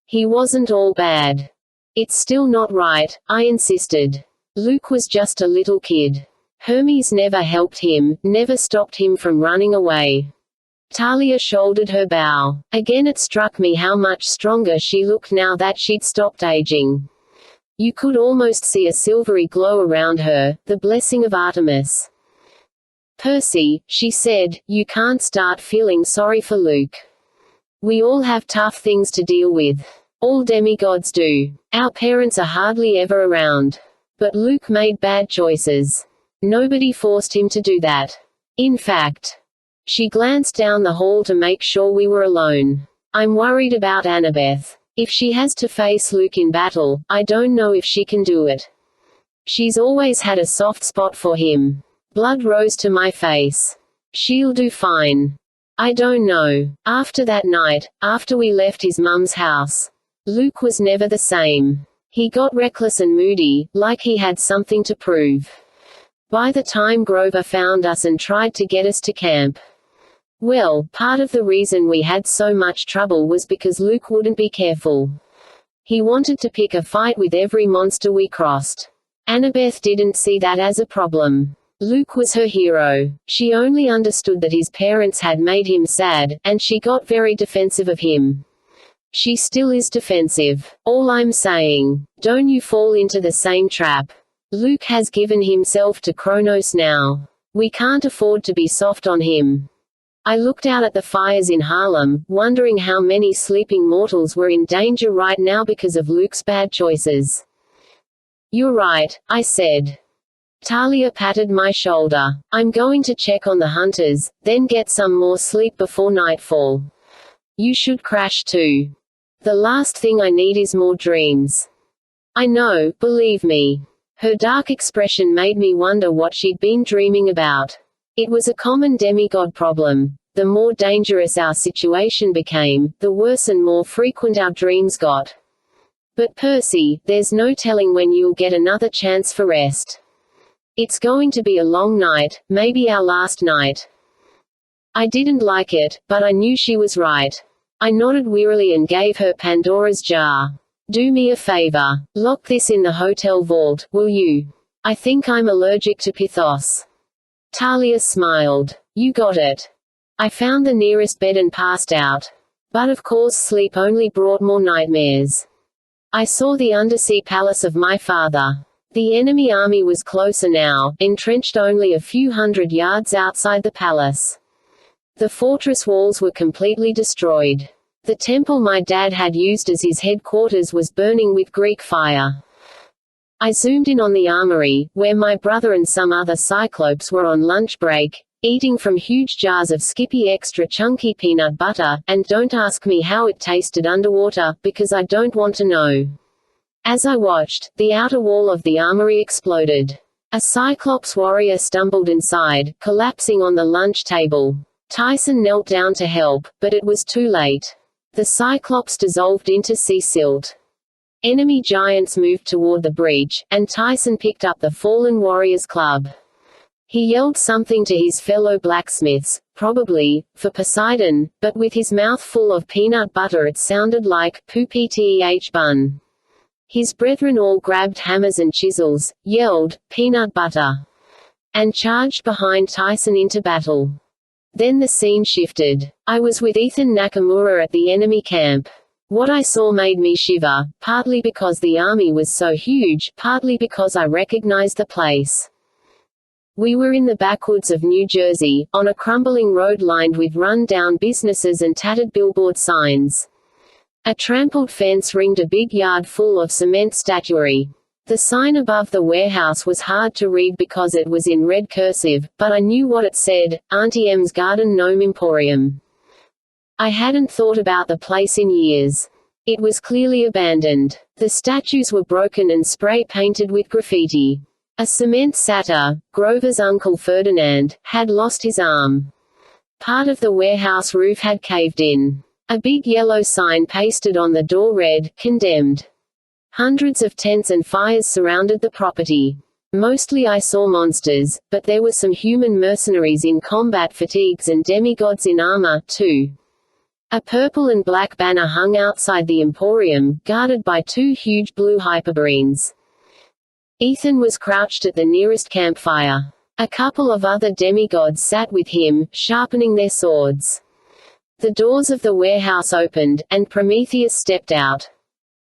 He wasn't all bad. It's still not right, I insisted. Luke was just a little kid. Hermes never helped him, never stopped him from running away. Talia shouldered her bow. Again it struck me how much stronger she looked now that she'd stopped aging. You could almost see a silvery glow around her, the blessing of Artemis. Percy, she said, you can't start feeling sorry for Luke. We all have tough things to deal with. All demigods do. Our parents are hardly ever around. But Luke made bad choices. Nobody forced him to do that. In fact, she glanced down the hall to make sure we were alone. I'm worried about Annabeth. If she has to face Luke in battle, I don't know if she can do it. She's always had a soft spot for him. Blood rose to my face. She'll do fine. I don't know. After that night, after we left his mum's house, Luke was never the same. He got reckless and moody, like he had something to prove. By the time Grover found us and tried to get us to camp, well, part of the reason we had so much trouble was because Luke wouldn't be careful. He wanted to pick a fight with every monster we crossed. Annabeth didn't see that as a problem. Luke was her hero. She only understood that his parents had made him sad, and she got very defensive of him. She still is defensive. All I'm saying, don't you fall into the same trap. Luke has given himself to Kronos now. We can't afford to be soft on him. I looked out at the fires in Harlem, wondering how many sleeping mortals were in danger right now because of Luke's bad choices. You're right, I said. Talia patted my shoulder. I'm going to check on the hunters, then get some more sleep before nightfall. You should crash too. The last thing I need is more dreams. I know, believe me. Her dark expression made me wonder what she'd been dreaming about. It was a common demigod problem. The more dangerous our situation became, the worse and more frequent our dreams got. But Percy, there's no telling when you'll get another chance for rest. It's going to be a long night, maybe our last night. I didn't like it, but I knew she was right. I nodded wearily and gave her Pandora's jar. Do me a favor. Lock this in the hotel vault, will you? I think I'm allergic to pithos. Talia smiled. You got it. I found the nearest bed and passed out. But of course sleep only brought more nightmares. I saw the undersea palace of my father. The enemy army was closer now, entrenched only a few hundred yards outside the palace. The fortress walls were completely destroyed. The temple my dad had used as his headquarters was burning with Greek fire. I zoomed in on the armory, where my brother and some other cyclopes were on lunch break, eating from huge jars of Skippy extra chunky peanut butter, and don't ask me how it tasted underwater, because I don't want to know. As I watched, the outer wall of the armory exploded. A Cyclops warrior stumbled inside, collapsing on the lunch table. Tyson knelt down to help, but it was too late. The Cyclops dissolved into sea silt. Enemy giants moved toward the breach, and Tyson picked up the fallen warrior's club. He yelled something to his fellow blacksmiths, probably, for Poseidon, but with his mouth full of peanut butter it sounded like, "Poopeteh bun." His brethren all grabbed hammers and chisels, yelled, "Peanut butter!" and charged behind Tyson into battle. Then the scene shifted. I was with Ethan Nakamura at the enemy camp. What I saw made me shiver, partly because the army was so huge, partly because I recognized the place. We were in the backwoods of New Jersey, on a crumbling road lined with run-down businesses and tattered billboard signs. A trampled fence ringed a big yard full of cement statuary. The sign above the warehouse was hard to read because it was in red cursive, but I knew what it said, Auntie M's Garden Gnome Emporium. I hadn't thought about the place in years. It was clearly abandoned. The statues were broken and spray-painted with graffiti. A cement satyr, Grover's uncle Ferdinand, had lost his arm. Part of the warehouse roof had caved in. A big yellow sign pasted on the door read, "Condemned." Hundreds of tents and fires surrounded the property. Mostly I saw monsters, but there were some human mercenaries in combat fatigues and demigods in armor, too. A purple and black banner hung outside the Emporium, guarded by two huge blue Hyperboreans. Ethan was crouched at the nearest campfire. A couple of other demigods sat with him, sharpening their swords. The doors of the warehouse opened, and Prometheus stepped out.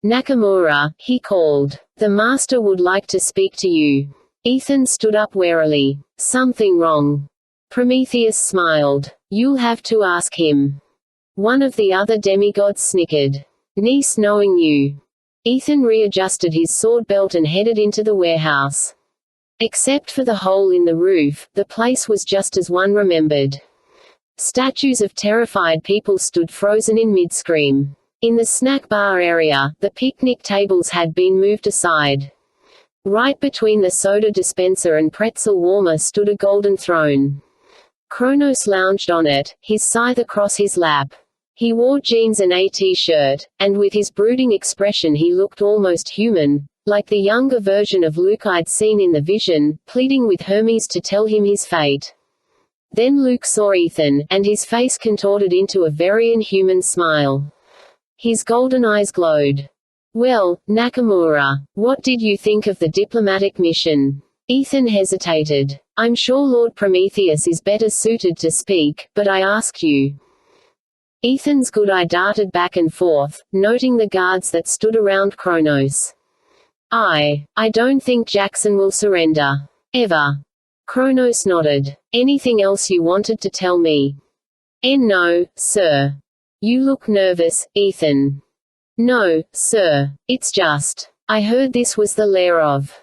"Nakamura," he called. "The master would like to speak to you." Ethan stood up warily. "Something wrong?" Prometheus smiled. "You'll have to ask him." One of the other demigods snickered. "Niece knowing you." Ethan readjusted his sword belt and headed into the warehouse. Except for the hole in the roof, the place was just as one remembered. Statues of terrified people stood frozen in mid-scream. In the snack bar area, the picnic tables had been moved aside. Right between the soda dispenser and pretzel warmer stood a golden throne. Kronos lounged on it, his scythe across his lap. He wore jeans and a t-shirt, and with his brooding expression he looked almost human, like the younger version of Luke I'd seen in the vision, pleading with Hermes to tell him his fate. Then Luke saw Ethan, and his face contorted into a very inhuman smile. His golden eyes glowed. "Well, Nakamura, what did you think of the diplomatic mission?" Ethan hesitated. "I'm sure Lord Prometheus is better suited to speak, but I asked you." Ethan's good eye darted back and forth, noting the guards that stood around Kronos. I don't think Jackson will surrender. Ever." Kronos nodded. "Anything else you wanted to tell me?" No, sir." "You look nervous, Ethan." "No, sir. It's just. I heard this was the lair of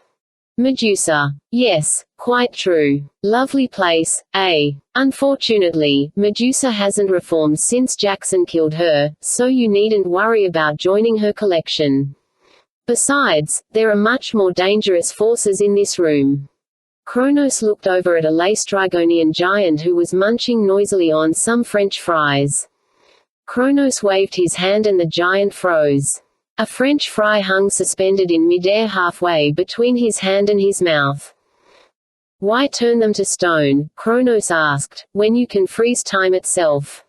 Medusa." "Yes, quite true. Lovely place, eh? Unfortunately, Medusa hasn't reformed since Jackson killed her, so you needn't worry about joining her collection. Besides, there are much more dangerous forces in this room." Kronos looked over at a Laestrygonian giant who was munching noisily on some French fries. Kronos waved his hand and the giant froze. A French fry hung suspended in midair halfway between his hand and his mouth. Why turn them to stone, Kronos asked, when you can freeze time itself?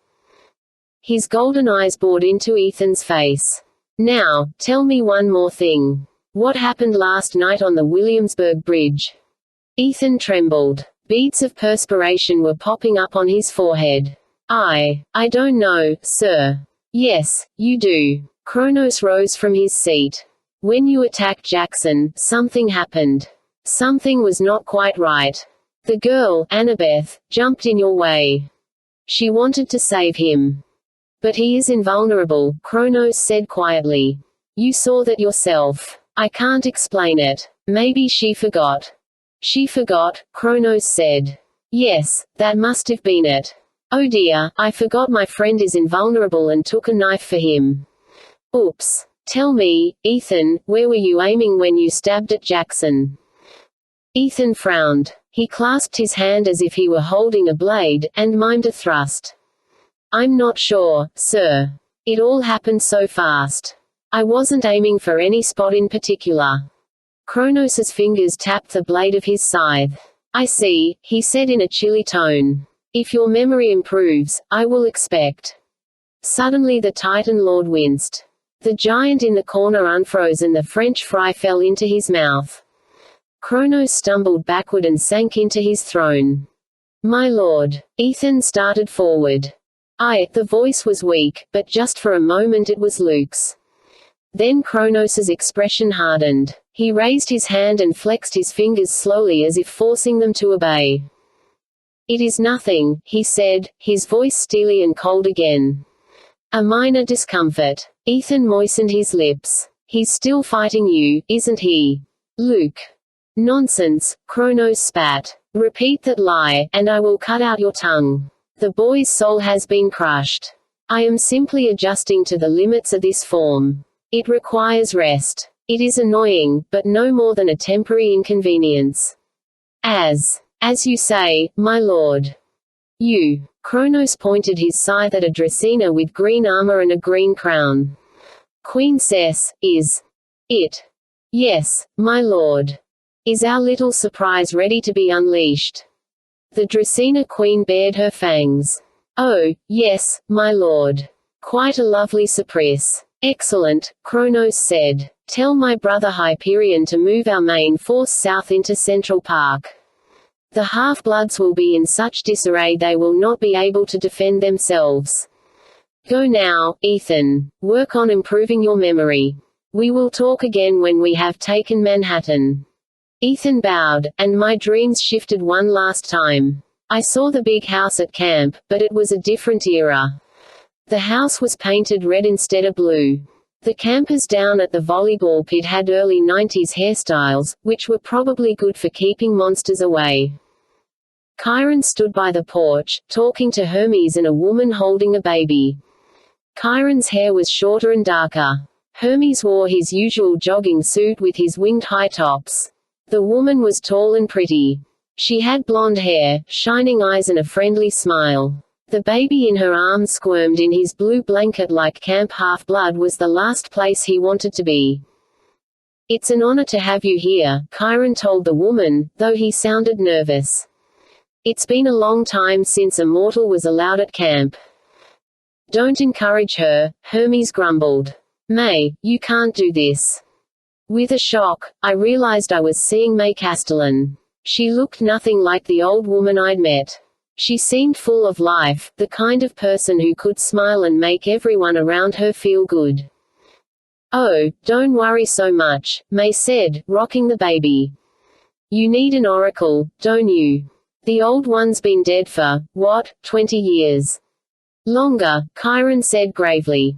His golden eyes bored into Ethan's face. Now, tell me one more thing. What happened last night on the Williamsburg Bridge? Ethan trembled. Beads of perspiration were popping up on his forehead. I don't know, sir. Yes, you do. Kronos rose from his seat. When you attacked Jackson, something happened. Something was not quite right. The girl, Annabeth, jumped in your way. She wanted to save him. But he is invulnerable, Kronos said quietly. You saw that yourself. I can't explain it. Maybe she forgot. She forgot, Kronos said. Yes, that must have been it. Oh dear, I forgot my friend is invulnerable and took a knife for him. Oops. Tell me, Ethan, where were you aiming when you stabbed at Jackson? Ethan frowned. He clasped his hand as if he were holding a blade, and mimed a thrust. I'm not sure, sir. It all happened so fast. I wasn't aiming for any spot in particular. Kronos's fingers tapped the blade of his scythe. I see, he said in a chilly tone. If your memory improves, I will expect. Suddenly the Titan Lord winced. The giant in the corner unfroze and the French fry fell into his mouth. Kronos stumbled backward and sank into his throne. My lord. Ethan started forward. The voice was weak, but just for a moment it was Luke's. Then Kronos's expression hardened. He raised his hand and flexed his fingers slowly as if forcing them to obey. It is nothing, he said, his voice steely and cold again. A minor discomfort. Ethan moistened his lips. He's still fighting you, isn't he? Luke. Nonsense, Kronos spat. Repeat that lie, and I will cut out your tongue. The boy's soul has been crushed. I am simply adjusting to the limits of this form. It requires rest. It is annoying, but no more than a temporary inconvenience. As you say, my lord. You. Kronos pointed his scythe at a Dracena with green armor and a green crown. Queen Cess, is it? Yes, my lord. Is our little surprise ready to be unleashed? The Dracena queen bared her fangs. Oh, yes, my lord. Quite a lovely surprise. Excellent, Kronos said. Tell my brother Hyperion to move our main force south into Central Park. The half-bloods will be in such disarray they will not be able to defend themselves. Go now, Ethan. Work on improving your memory. We will talk again when we have taken Manhattan. Ethan bowed, and my dreams shifted one last time. I saw the big house at camp, but it was a different era. The house was painted red instead of blue. The campers down at the volleyball pit had early 90s hairstyles, which were probably good for keeping monsters away. Chiron stood by the porch, talking to Hermes and a woman holding a baby. Chiron's hair was shorter and darker. Hermes wore his usual jogging suit with his winged high tops. The woman was tall and pretty. She had blonde hair, shining eyes and a friendly smile. The baby in her arms squirmed in his blue blanket like Camp Half-Blood was the last place he wanted to be. It's an honor to have you here, Chiron told the woman, though he sounded nervous. It's been a long time since a mortal was allowed at camp. Don't encourage her, Hermes grumbled. May, you can't do this. With a shock, I realized I was seeing May Castellan. She looked nothing like the old woman I'd met. She seemed full of life, the kind of person who could smile and make everyone around her feel good. Oh, don't worry so much, May said, rocking the baby. You need an oracle, don't you? The old one's been dead for, 20 years? Longer, Chiron said gravely.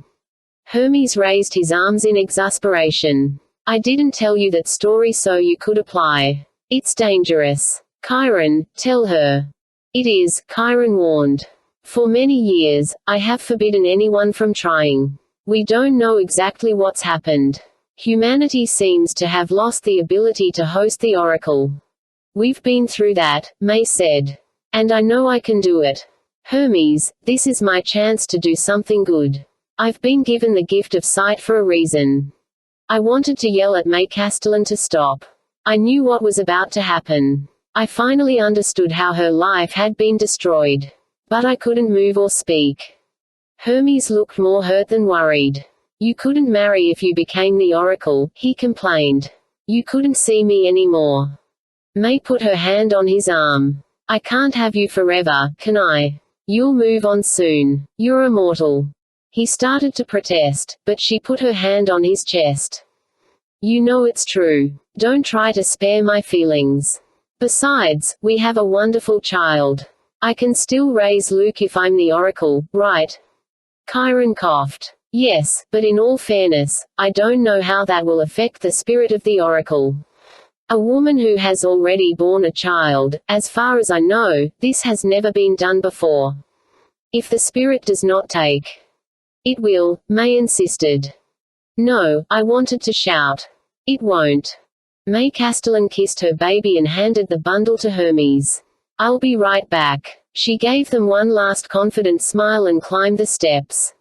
Hermes raised his arms in exasperation. I didn't tell you that story so you could apply. It's dangerous. Chiron, tell her. It is, Chiron warned. For many years, I have forbidden anyone from trying. We don't know exactly what's happened. Humanity seems to have lost the ability to host the oracle. We've been through that, May said. And I know I can do it. Hermes, this is my chance to do something good. I've been given the gift of sight for a reason. I wanted to yell at May Castellan to stop. I knew what was about to happen. I finally understood how her life had been destroyed. But I couldn't move or speak. Hermes looked more hurt than worried. You couldn't marry if you became the oracle, he complained. You couldn't see me anymore. May put her hand on his arm. I can't have you forever, can I? You'll move on soon. You're immortal. He started to protest, but she put her hand on his chest. You know it's true. Don't try to spare my feelings. Besides, we have a wonderful child. I can still raise Luke if I'm the oracle, right? Chiron coughed. Yes, but in all fairness, I don't know how that will affect the spirit of the oracle. A woman who has already borne a child, as far as I know, this has never been done before. If the spirit does not take. It will, May insisted. No, I wanted to shout. It won't. May Castellan kissed her baby and handed the bundle to Hermes. I'll be right back. She gave them one last confident smile and climbed the steps.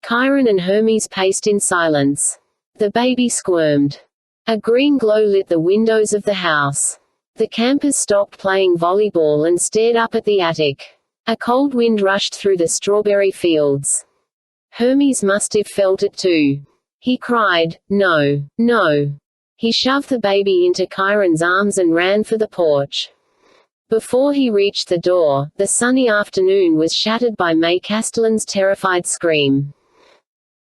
Chiron and Hermes paced in silence. The baby squirmed. A green glow lit the windows of the house. The campers stopped playing volleyball and stared up at the attic. A cold wind rushed through the strawberry fields. Hermes must have felt it too. He cried, no, no. He shoved the baby into Chiron's arms and ran for the porch. Before he reached the door, the sunny afternoon was shattered by May Castellan's terrified scream.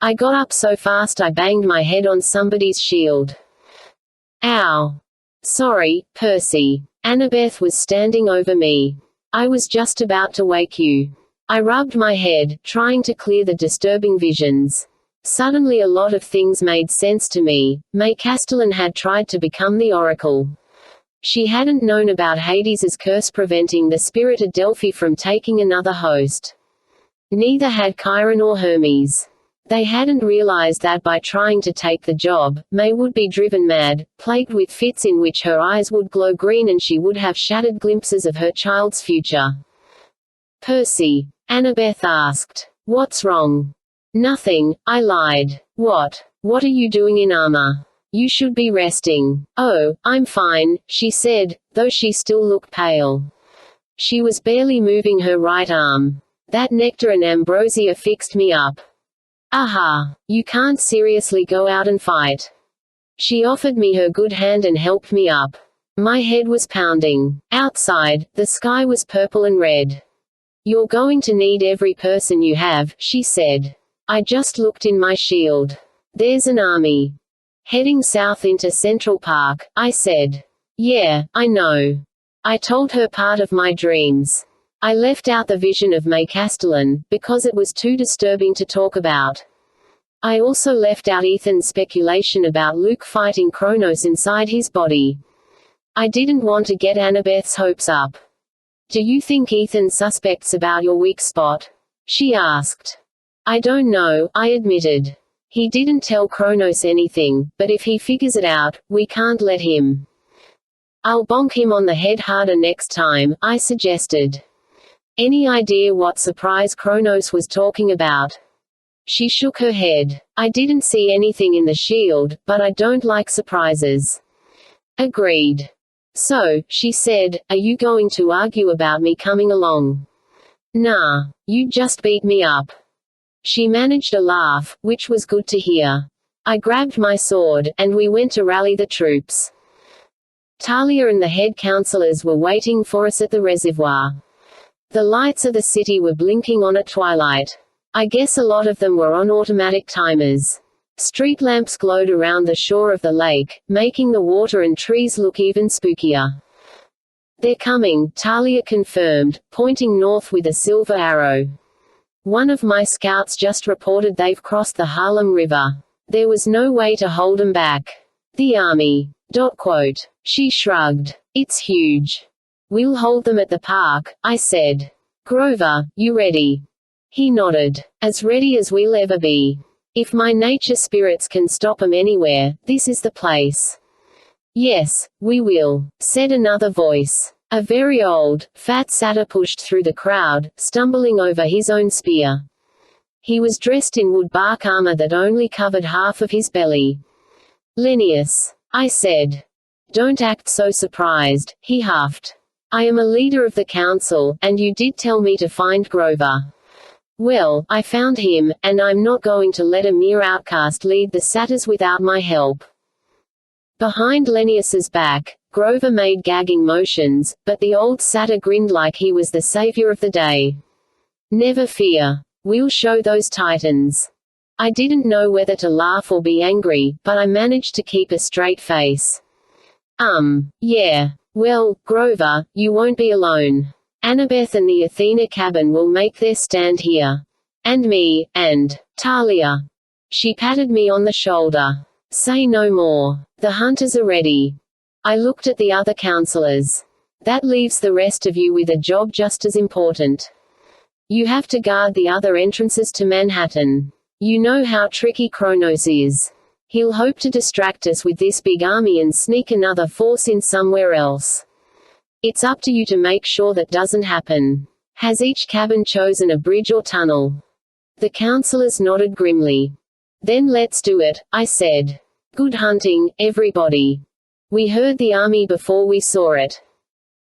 I got up so fast I banged my head on somebody's shield. Ow. Sorry, Percy. Annabeth was standing over me. I was just about to wake you. I rubbed my head, trying to clear the disturbing visions. Suddenly a lot of things made sense to me. May Castellan had tried to become the oracle. She hadn't known about Hades's curse preventing the spirit of Delphi from taking another host. Neither had Chiron or Hermes. They hadn't realized that by trying to take the job, May would be driven mad, plagued with fits in which her eyes would glow green and she would have shattered glimpses of her child's future. Percy, Annabeth asked. What's wrong? Nothing, I lied. What are you doing in armor? You should be resting. Oh, I'm fine, she said, though she still looked pale. She was barely moving her right arm. That nectar and ambrosia fixed me up. Aha, you can't seriously go out and fight. She offered me her good hand and helped me up. My head was pounding. Outside, the sky was purple and red. You're going to need every person you have, she said. I just looked in my shield. There's an army. Heading south into Central Park, I said. Yeah, I know. I told her part of my dreams. I left out the vision of May Castellan, because it was too disturbing to talk about. I also left out Ethan's speculation about Luke fighting Kronos inside his body. I didn't want to get Annabeth's hopes up. Do you think Ethan suspects about your weak spot? She asked. I don't know, I admitted. He didn't tell Kronos anything, but if he figures it out, we can't let him. I'll bonk him on the head harder next time, I suggested. Any idea what surprise Kronos was talking about? She shook her head. I didn't see anything in the shield, but I don't like surprises. Agreed. So, she said, are you going to argue about me coming along? Nah, you just beat me up. She managed a laugh, which was good to hear. I grabbed my sword, and we went to rally the troops. Talia and the head counselors were waiting for us at the reservoir. The lights of the city were blinking on at twilight. I guess a lot of them were on automatic timers. Street lamps glowed around the shore of the lake, making the water and trees look even spookier. They're coming, Talia confirmed, pointing north with a silver arrow. One of my scouts just reported they've crossed the Harlem River. There was no way to hold them back. The army. She shrugged. It's huge. We'll hold them at the park, I said. Grover, you ready? He nodded. As ready as we'll ever be. If my nature spirits can stop 'em anywhere, this is the place. Yes, we will, said another voice. A very old, fat satyr pushed through the crowd, stumbling over his own spear. He was dressed in wood bark armor that only covered half of his belly. Linnaeus, I said. Don't act so surprised, he huffed. I am a leader of the council, and you did tell me to find Grover. Well, I found him, and I'm not going to let a mere outcast lead the satyrs without my help." Behind Lennius's back, Grover made gagging motions, but the old satyr grinned like he was the savior of the day. "Never fear. We'll show those titans." I didn't know whether to laugh or be angry, but I managed to keep a straight face. Yeah. Well, Grover, you won't be alone. Annabeth and the Athena cabin will make their stand here. And me, and Talia." She patted me on the shoulder. "Say no more. The hunters are ready." I looked at the other counselors. "That leaves the rest of you with a job just as important. You have to guard the other entrances to Manhattan. You know how tricky Kronos is. He'll hope to distract us with this big army and sneak another force in somewhere else. It's up to you to make sure that doesn't happen. Has each cabin chosen a bridge or tunnel?" The counselors nodded grimly. "Then let's do it," I said. "Good hunting, everybody." We heard the army before we saw it.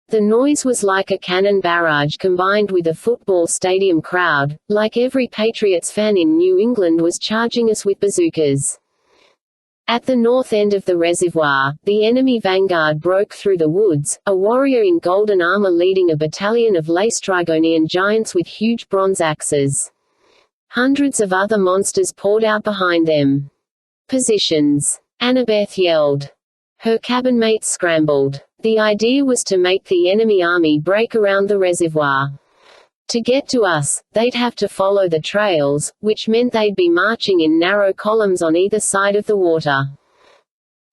The noise was like a cannon barrage combined with a football stadium crowd, like every Patriots fan in New England was charging us with bazookas. At the north end of the reservoir, the enemy vanguard broke through the woods, a warrior in golden armor leading a battalion of Laestrygonian giants with huge bronze axes. Hundreds of other monsters poured out behind them. "Positions!" Annabeth yelled. Her cabin mates scrambled. The idea was to make the enemy army break around the reservoir. To get to us, they'd have to follow the trails, which meant they'd be marching in narrow columns on either side of the water.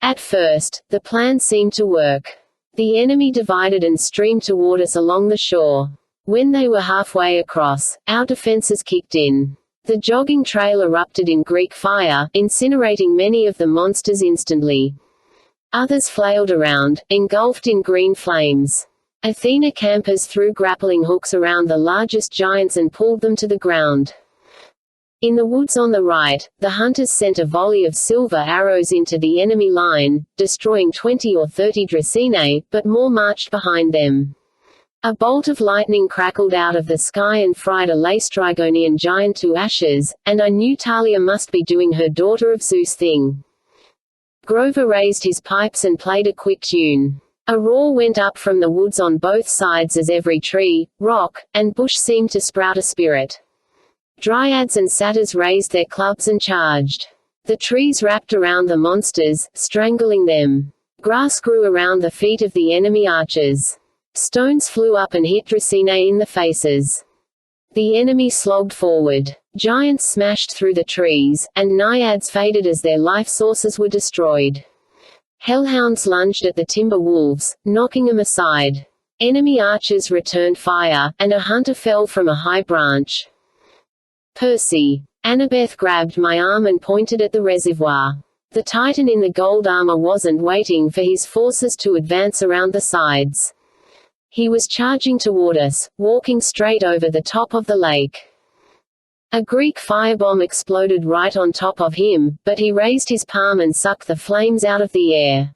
At first, the plan seemed to work. The enemy divided and streamed toward us along the shore. When they were halfway across, our defenses kicked in. The jogging trail erupted in Greek fire, incinerating many of the monsters instantly. Others flailed around, engulfed in green flames. Athena campers threw grappling hooks around the largest giants and pulled them to the ground. In the woods on the right, the hunters sent a volley of silver arrows into the enemy line, destroying 20 or 30 Dracinae, but more marched behind them. A bolt of lightning crackled out of the sky and fried a Laestrygonian giant to ashes, and I knew Talia must be doing her Daughter of Zeus thing. Grover raised his pipes and played a quick tune. A roar went up from the woods on both sides as every tree, rock, and bush seemed to sprout a spirit. Dryads and satyrs raised their clubs and charged. The trees wrapped around the monsters, strangling them. Grass grew around the feet of the enemy archers. Stones flew up and hit Dracinae in the faces. The enemy slogged forward. Giants smashed through the trees, and naiads faded as their life sources were destroyed. Hellhounds lunged at the timber wolves, knocking them aside. Enemy archers returned fire, and a hunter fell from a high branch. "Percy!" Annabeth grabbed my arm and pointed at the reservoir. The titan in the gold armor wasn't waiting for his forces to advance around the sides. He was charging toward us, walking straight over the top of the lake. A Greek firebomb exploded right on top of him, but he raised his palm and sucked the flames out of the air.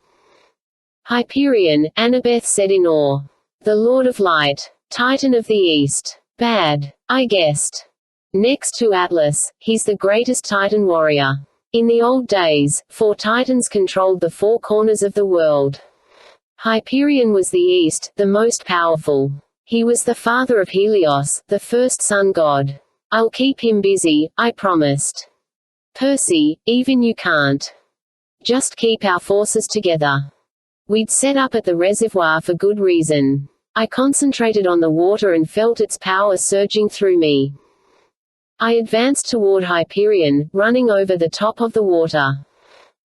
"Hyperion," Annabeth said in awe. "The Lord of Light. Titan of the East. Bad, I guessed. Next to Atlas, he's the greatest Titan warrior. In the old days, 4 Titans controlled the 4 corners of the world. Hyperion was the East, the most powerful. He was the father of Helios, the first sun god. I'll keep him busy, I promised. Percy, even you can't. Just keep our forces together." We'd set up at the reservoir for good reason. I concentrated on the water and felt its power surging through me. I advanced toward Hyperion, running over the top of the water.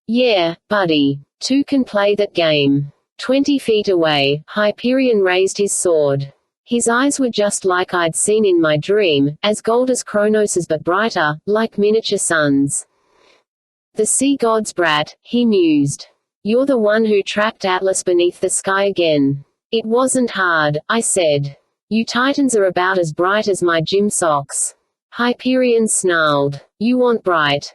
"Yeah, buddy. 2 can play that game." 20 feet away, Hyperion raised his sword. His eyes were just like I'd seen in my dream, as gold as Kronos's but brighter, like miniature suns. "The sea god's brat," he mused. "You're the one who trapped Atlas beneath the sky again." "It wasn't hard," I said. "You titans are about as bright as my gym socks." Hyperion snarled. "You want bright."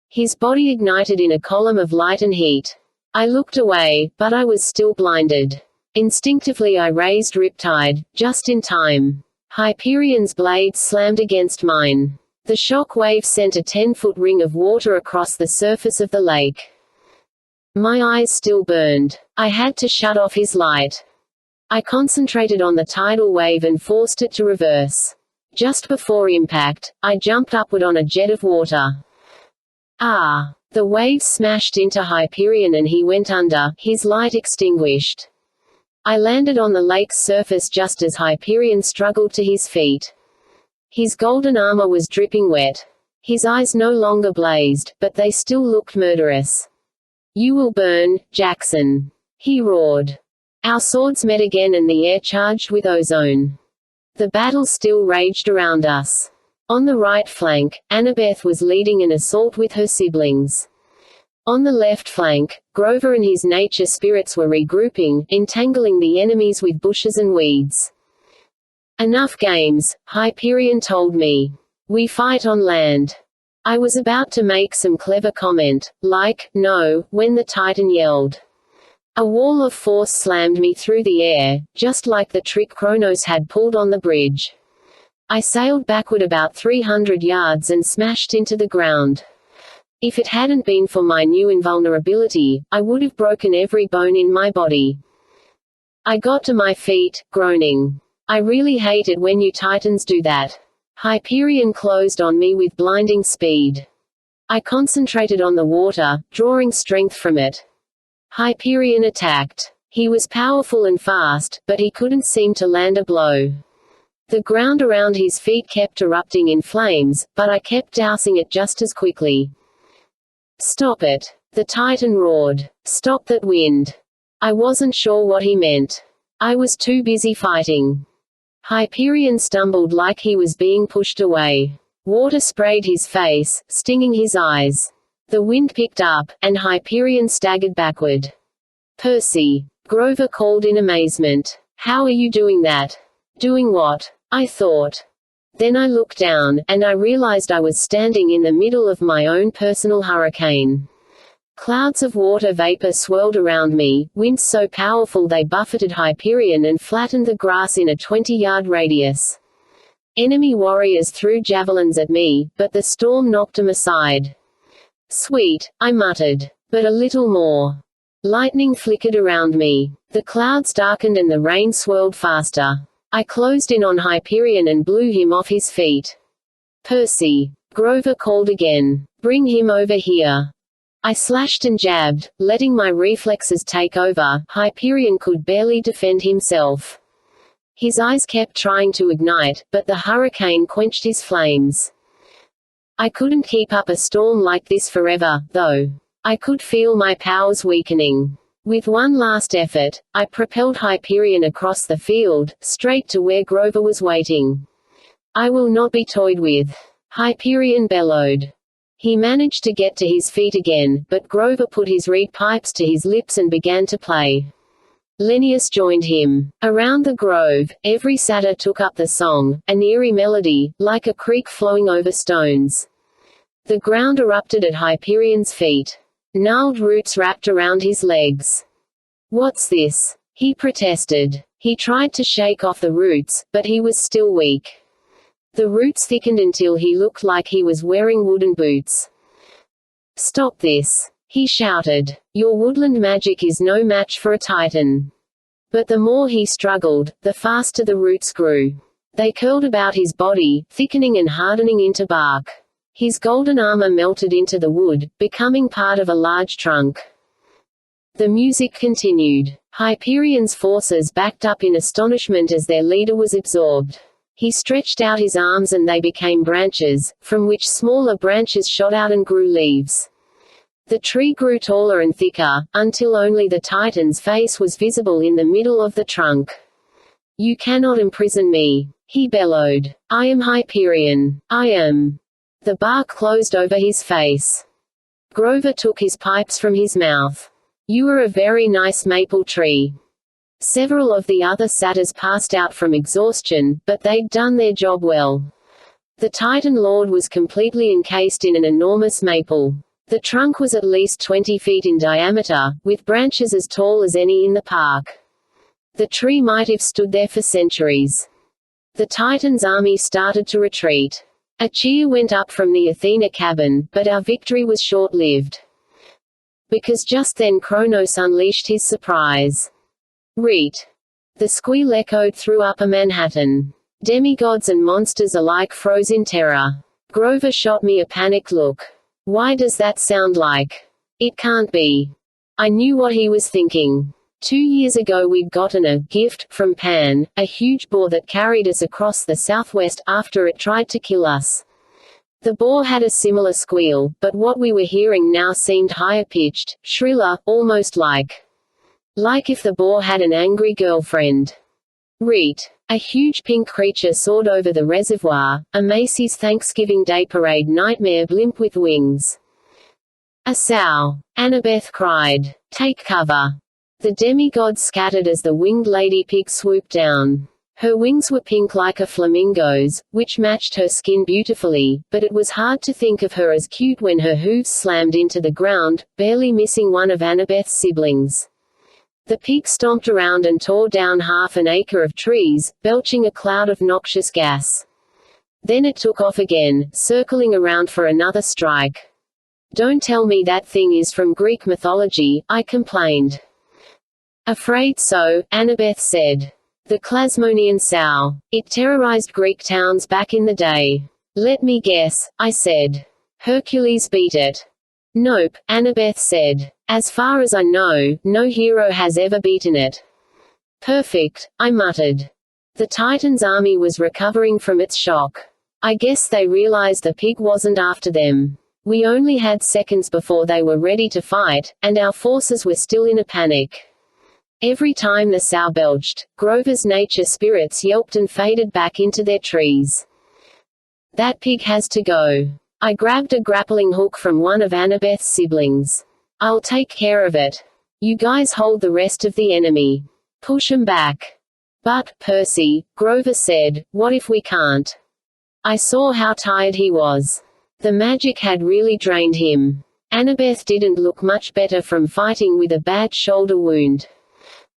His body ignited in a column of light and heat. I looked away, but I was still blinded. Instinctively I raised Riptide, just in time. Hyperion's blades slammed against mine. The shock wave sent a 10-foot ring of water across the surface of the lake. My eyes still burned. I had to shut off his light. I concentrated on the tidal wave and forced it to reverse. Just before impact, I jumped upward on a jet of water. Ah! The waves smashed into Hyperion and he went under, his light extinguished. I landed on the lake's surface just as Hyperion struggled to his feet. His golden armor was dripping wet. His eyes no longer blazed, but they still looked murderous. "You will burn, Jackson," he roared. Our swords met again and the air charged with ozone. The battle still raged around us. On the right flank, Annabeth was leading an assault with her siblings. On the left flank, Grover and his nature spirits were regrouping, entangling the enemies with bushes and weeds. "Enough games," Hyperion told me. "We fight on land." I was about to make some clever comment, like, "No," when the Titan yelled. A wall of force slammed me through the air, just like the trick Kronos had pulled on the bridge. I sailed backward about 300 yards and smashed into the ground. If it hadn't been for my new invulnerability, I would have broken every bone in my body. I got to my feet, groaning. "I really hate it when you Titans do that." Hyperion closed on me with blinding speed. I concentrated on the water, drawing strength from it. Hyperion attacked. He was powerful and fast, but he couldn't seem to land a blow. The ground around his feet kept erupting in flames, but I kept dousing it just as quickly. "Stop it!" the Titan roared. "Stop that wind!" I wasn't sure what he meant. I was too busy fighting. Hyperion stumbled like he was being pushed away. Water sprayed his face, stinging his eyes. The wind picked up, and Hyperion staggered backward. "Percy!" Grover called in amazement. "How are you doing that?" "Doing what?" I thought. Then I looked down, and I realized I was standing in the middle of my own personal hurricane. Clouds of water vapor swirled around me, winds so powerful they buffeted Hyperion and flattened the grass in a 20-yard radius. Enemy warriors threw javelins at me, but the storm knocked them aside. "Sweet," I muttered. "But a little more." Lightning flickered around me. The clouds darkened and the rain swirled faster. I closed in on Hyperion and blew him off his feet. "Percy!" Grover called again. "Bring him over here." I slashed and jabbed, letting my reflexes take over. Hyperion could barely defend himself. His eyes kept trying to ignite, but the hurricane quenched his flames. I couldn't keep up a storm like this forever, though. I could feel my powers weakening. With one last effort, I propelled Hyperion across the field, straight to where Grover was waiting. "I will not be toyed with," Hyperion bellowed. He managed to get to his feet again, but Grover put his reed pipes to his lips and began to play. Lennius joined him. Around the grove, every satyr took up the song, an eerie melody, like a creek flowing over stones. The ground erupted at Hyperion's feet. Gnarled roots wrapped around his legs. "What's this?" he protested. He tried to shake off the roots, but he was still weak. The roots thickened until he looked like he was wearing wooden boots. "Stop this!" he shouted. "Your woodland magic is no match for a Titan." But the more he struggled, the faster the roots grew. They curled about his body, thickening and hardening into bark. His golden armor melted into the wood, becoming part of a large trunk. The music continued. Hyperion's forces backed up in astonishment as their leader was absorbed. He stretched out his arms and they became branches, from which smaller branches shot out and grew leaves. The tree grew taller and thicker, until only the Titan's face was visible in the middle of the trunk. "You cannot imprison me," he bellowed. "I am Hyperion. I am." The bark closed over his face. Grover took his pipes from his mouth. "You are a very nice maple tree." Several of the other satyrs passed out from exhaustion, but they'd done their job well. The Titan Lord was completely encased in an enormous maple. The trunk was at least 20 feet in diameter, with branches as tall as any in the park. The tree might have stood there for centuries. The Titan's army started to retreat. A cheer went up from the Athena cabin, but our victory was short-lived. Because just then Kronos unleashed his surprise. Reet. The squeal echoed through Upper Manhattan. Demigods and monsters alike froze in terror. Grover shot me a panicked look. Why does that sound like? It can't be. I knew what he was thinking. 2 years ago we'd gotten a gift from Pan, a huge boar that carried us across the Southwest after it tried to kill us. The boar had a similar squeal, but what we were hearing now seemed higher-pitched, shriller, almost like if the boar had an angry girlfriend. Reet. A huge pink creature soared over the reservoir, a Macy's Thanksgiving Day Parade nightmare blimp with wings. A sow. Annabeth cried. Take cover. The demigods scattered as the winged lady pig swooped down. Her wings were pink like a flamingo's, which matched her skin beautifully, but it was hard to think of her as cute when her hooves slammed into the ground, barely missing one of Annabeth's siblings. The pig stomped around and tore down half an acre of trees, belching a cloud of noxious gas. Then it took off again, circling around for another strike. Don't tell me that thing is from Greek mythology, I complained. Afraid so, Annabeth said. The Klasmonian sow. It terrorized Greek towns back in the day. Let me guess, I said. Hercules beat it. Nope, Annabeth said. As far as I know, no hero has ever beaten it. Perfect, I muttered. The Titan's army was recovering from its shock. I guess they realized the pig wasn't after them. We only had seconds before they were ready to fight, and our forces were still in a panic. Every time the sow belched, Grover's nature spirits yelped and faded back into their trees. That pig has to go. I grabbed a grappling hook from one of Annabeth's siblings. I'll take care of it. You guys hold the rest of the enemy. Push 'em back. But, Percy, Grover said, what if we can't? I saw how tired he was. The magic had really drained him. Annabeth didn't look much better from fighting with a bad shoulder wound.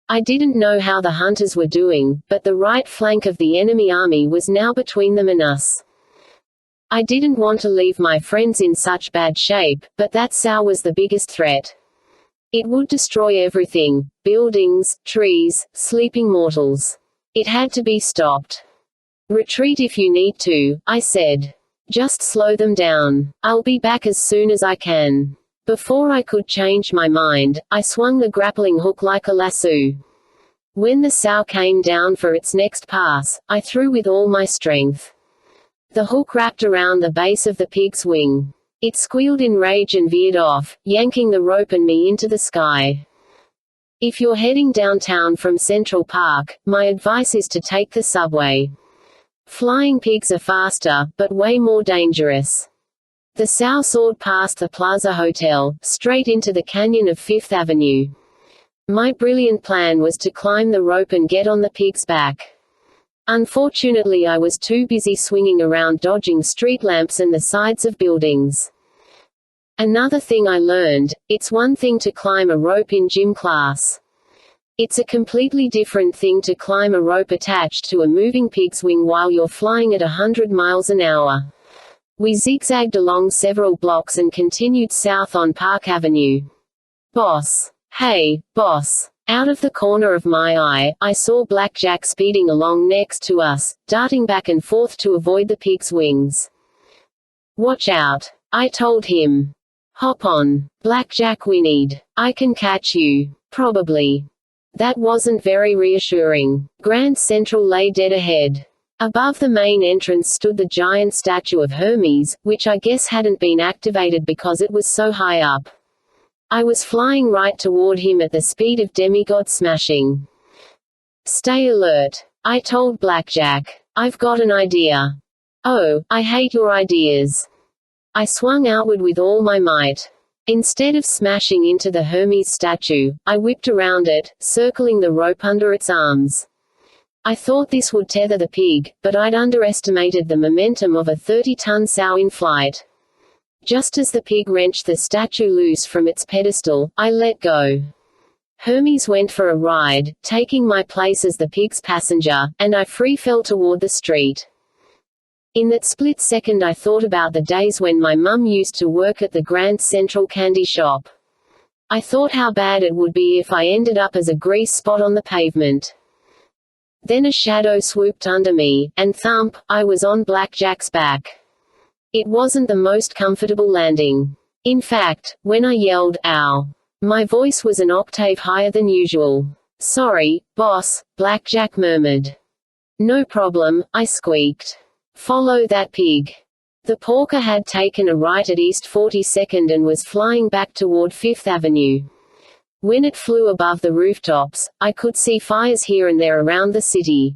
I didn't know how the hunters were doing, but the right flank of the enemy army was now between them and us. I didn't want to leave my friends in such bad shape, but that sow was the biggest threat. It would destroy everything: buildings, trees, sleeping mortals. It had to be stopped. Retreat if you need to, I said. Just slow them down. I'll be back as soon as I can. Before I could change my mind, I swung the grappling hook like a lasso. When the sow came down for its next pass, I threw with all my strength. The hook wrapped around the base of the pig's wing. It squealed in rage and veered off, yanking the rope and me into the sky. If you're heading downtown from Central Park, my advice is to take the subway. Flying pigs are faster, but way more dangerous. The sow soared past the Plaza Hotel, straight into the canyon of Fifth Avenue. My brilliant plan was to climb the rope and get on the pig's back. Unfortunately, I was too busy swinging around dodging street lamps and the sides of buildings. Another thing I learned: it's one thing to climb a rope in gym class. It's a completely different thing to climb a rope attached to a moving pig's wing while you're flying at 100 miles an hour. We zigzagged along several blocks and continued south on Park Avenue. Boss. Hey, boss. Out of the corner of my eye, I saw Blackjack speeding along next to us, darting back and forth to avoid the pig's wings. Watch out, I told him. Hop on, Blackjack whinnied. I can catch you. Probably. That wasn't very reassuring. Grand Central lay dead ahead. Above the main entrance stood the giant statue of Hermes, which I guess hadn't been activated because it was so high up. I was flying right toward him at the speed of demigod smashing. Stay alert, I told Blackjack. I've got an idea. Oh, I hate your ideas. I swung outward with all my might. Instead of smashing into the Hermes statue, I whipped around it, circling the rope under its arms. I thought this would tether the pig, but I'd underestimated the momentum of a 30-ton sow in flight. Just as the pig wrenched the statue loose from its pedestal, I let go. Hermes went for a ride, taking my place as the pig's passenger, and I free fell toward the street. In that split second I thought about the days when my mum used to work at the Grand Central candy shop. I thought how bad it would be if I ended up as a grease spot on the pavement. Then a shadow swooped under me, and thump, I was on Blackjack's back. It wasn't the most comfortable landing. In fact, when I yelled, "Ow!" my voice was an octave higher than usual. "Sorry, boss," Blackjack murmured. "No problem," I squeaked. "Follow that pig." The porker had taken a right at East 42nd and was flying back toward 5th Avenue. When it flew above the rooftops, I could see fires here and there around the city.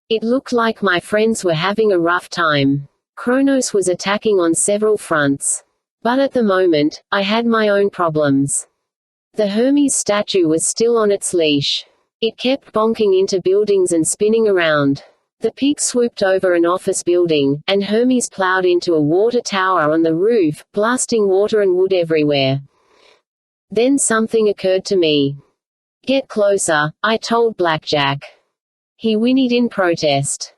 It looked like my friends were having a rough time. Kronos was attacking on several fronts. But at the moment, I had my own problems. The Hermes statue was still on its leash. It kept bonking into buildings and spinning around. The pig swooped over an office building, and Hermes plowed into a water tower on the roof, blasting water and wood everywhere. Then something occurred to me. "Get closer," I told Blackjack. He whinnied in protest.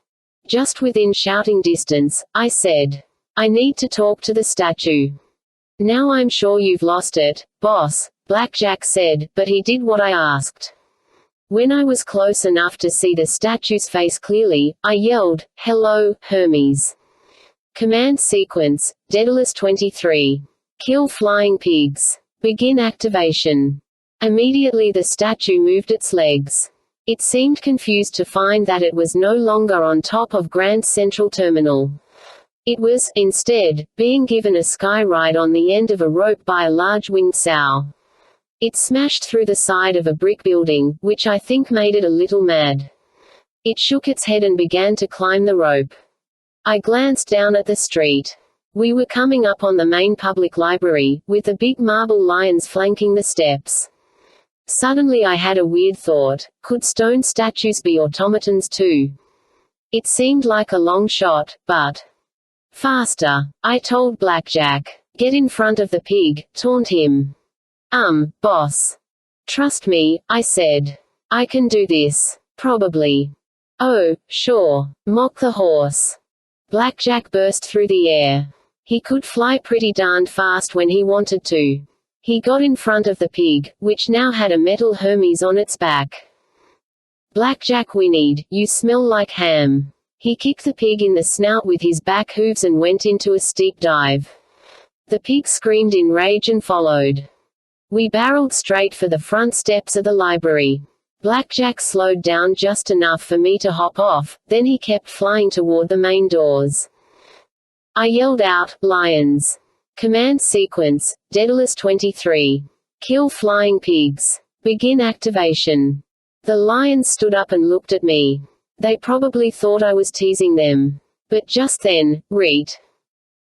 Just within shouting distance, I said, "I need to talk to the statue." "Now I'm sure you've lost it, boss," Blackjack said, but he did what I asked. When I was close enough to see the statue's face clearly, I yelled, "Hello, Hermes." Command sequence, Daedalus 23. Kill flying pigs. Begin activation. Immediately the statue moved its legs. It seemed confused to find that it was no longer on top of Grand Central Terminal. It was, instead, being given a sky ride on the end of a rope by a large winged sow. It smashed through the side of a brick building, which I think made it a little mad. It shook its head and began to climb the rope. I glanced down at the street. We were coming up on the main public library, with the big marble lions flanking the steps. Suddenly I had a weird thought: could stone statues be automatons too? It seemed like a long shot, but... Faster, I told Blackjack. Get in front of the pig, taunt him. Boss. Trust me, I said. I can do this. Probably. Oh, sure. Mock the horse. Blackjack burst through the air. He could fly pretty darned fast when he wanted to. He got in front of the pig, which now had a metal Hermes on its back. Blackjack whinnied, "You smell like ham." He kicked the pig in the snout with his back hooves and went into a steep dive. The pig screamed in rage and followed. We barreled straight for the front steps of the library. Blackjack slowed down just enough for me to hop off, then he kept flying toward the main doors. I yelled out, "Lions." Command sequence, Daedalus 23. Kill flying pigs. Begin activation. The lions stood up and looked at me. They probably thought I was teasing them. But just then, reet.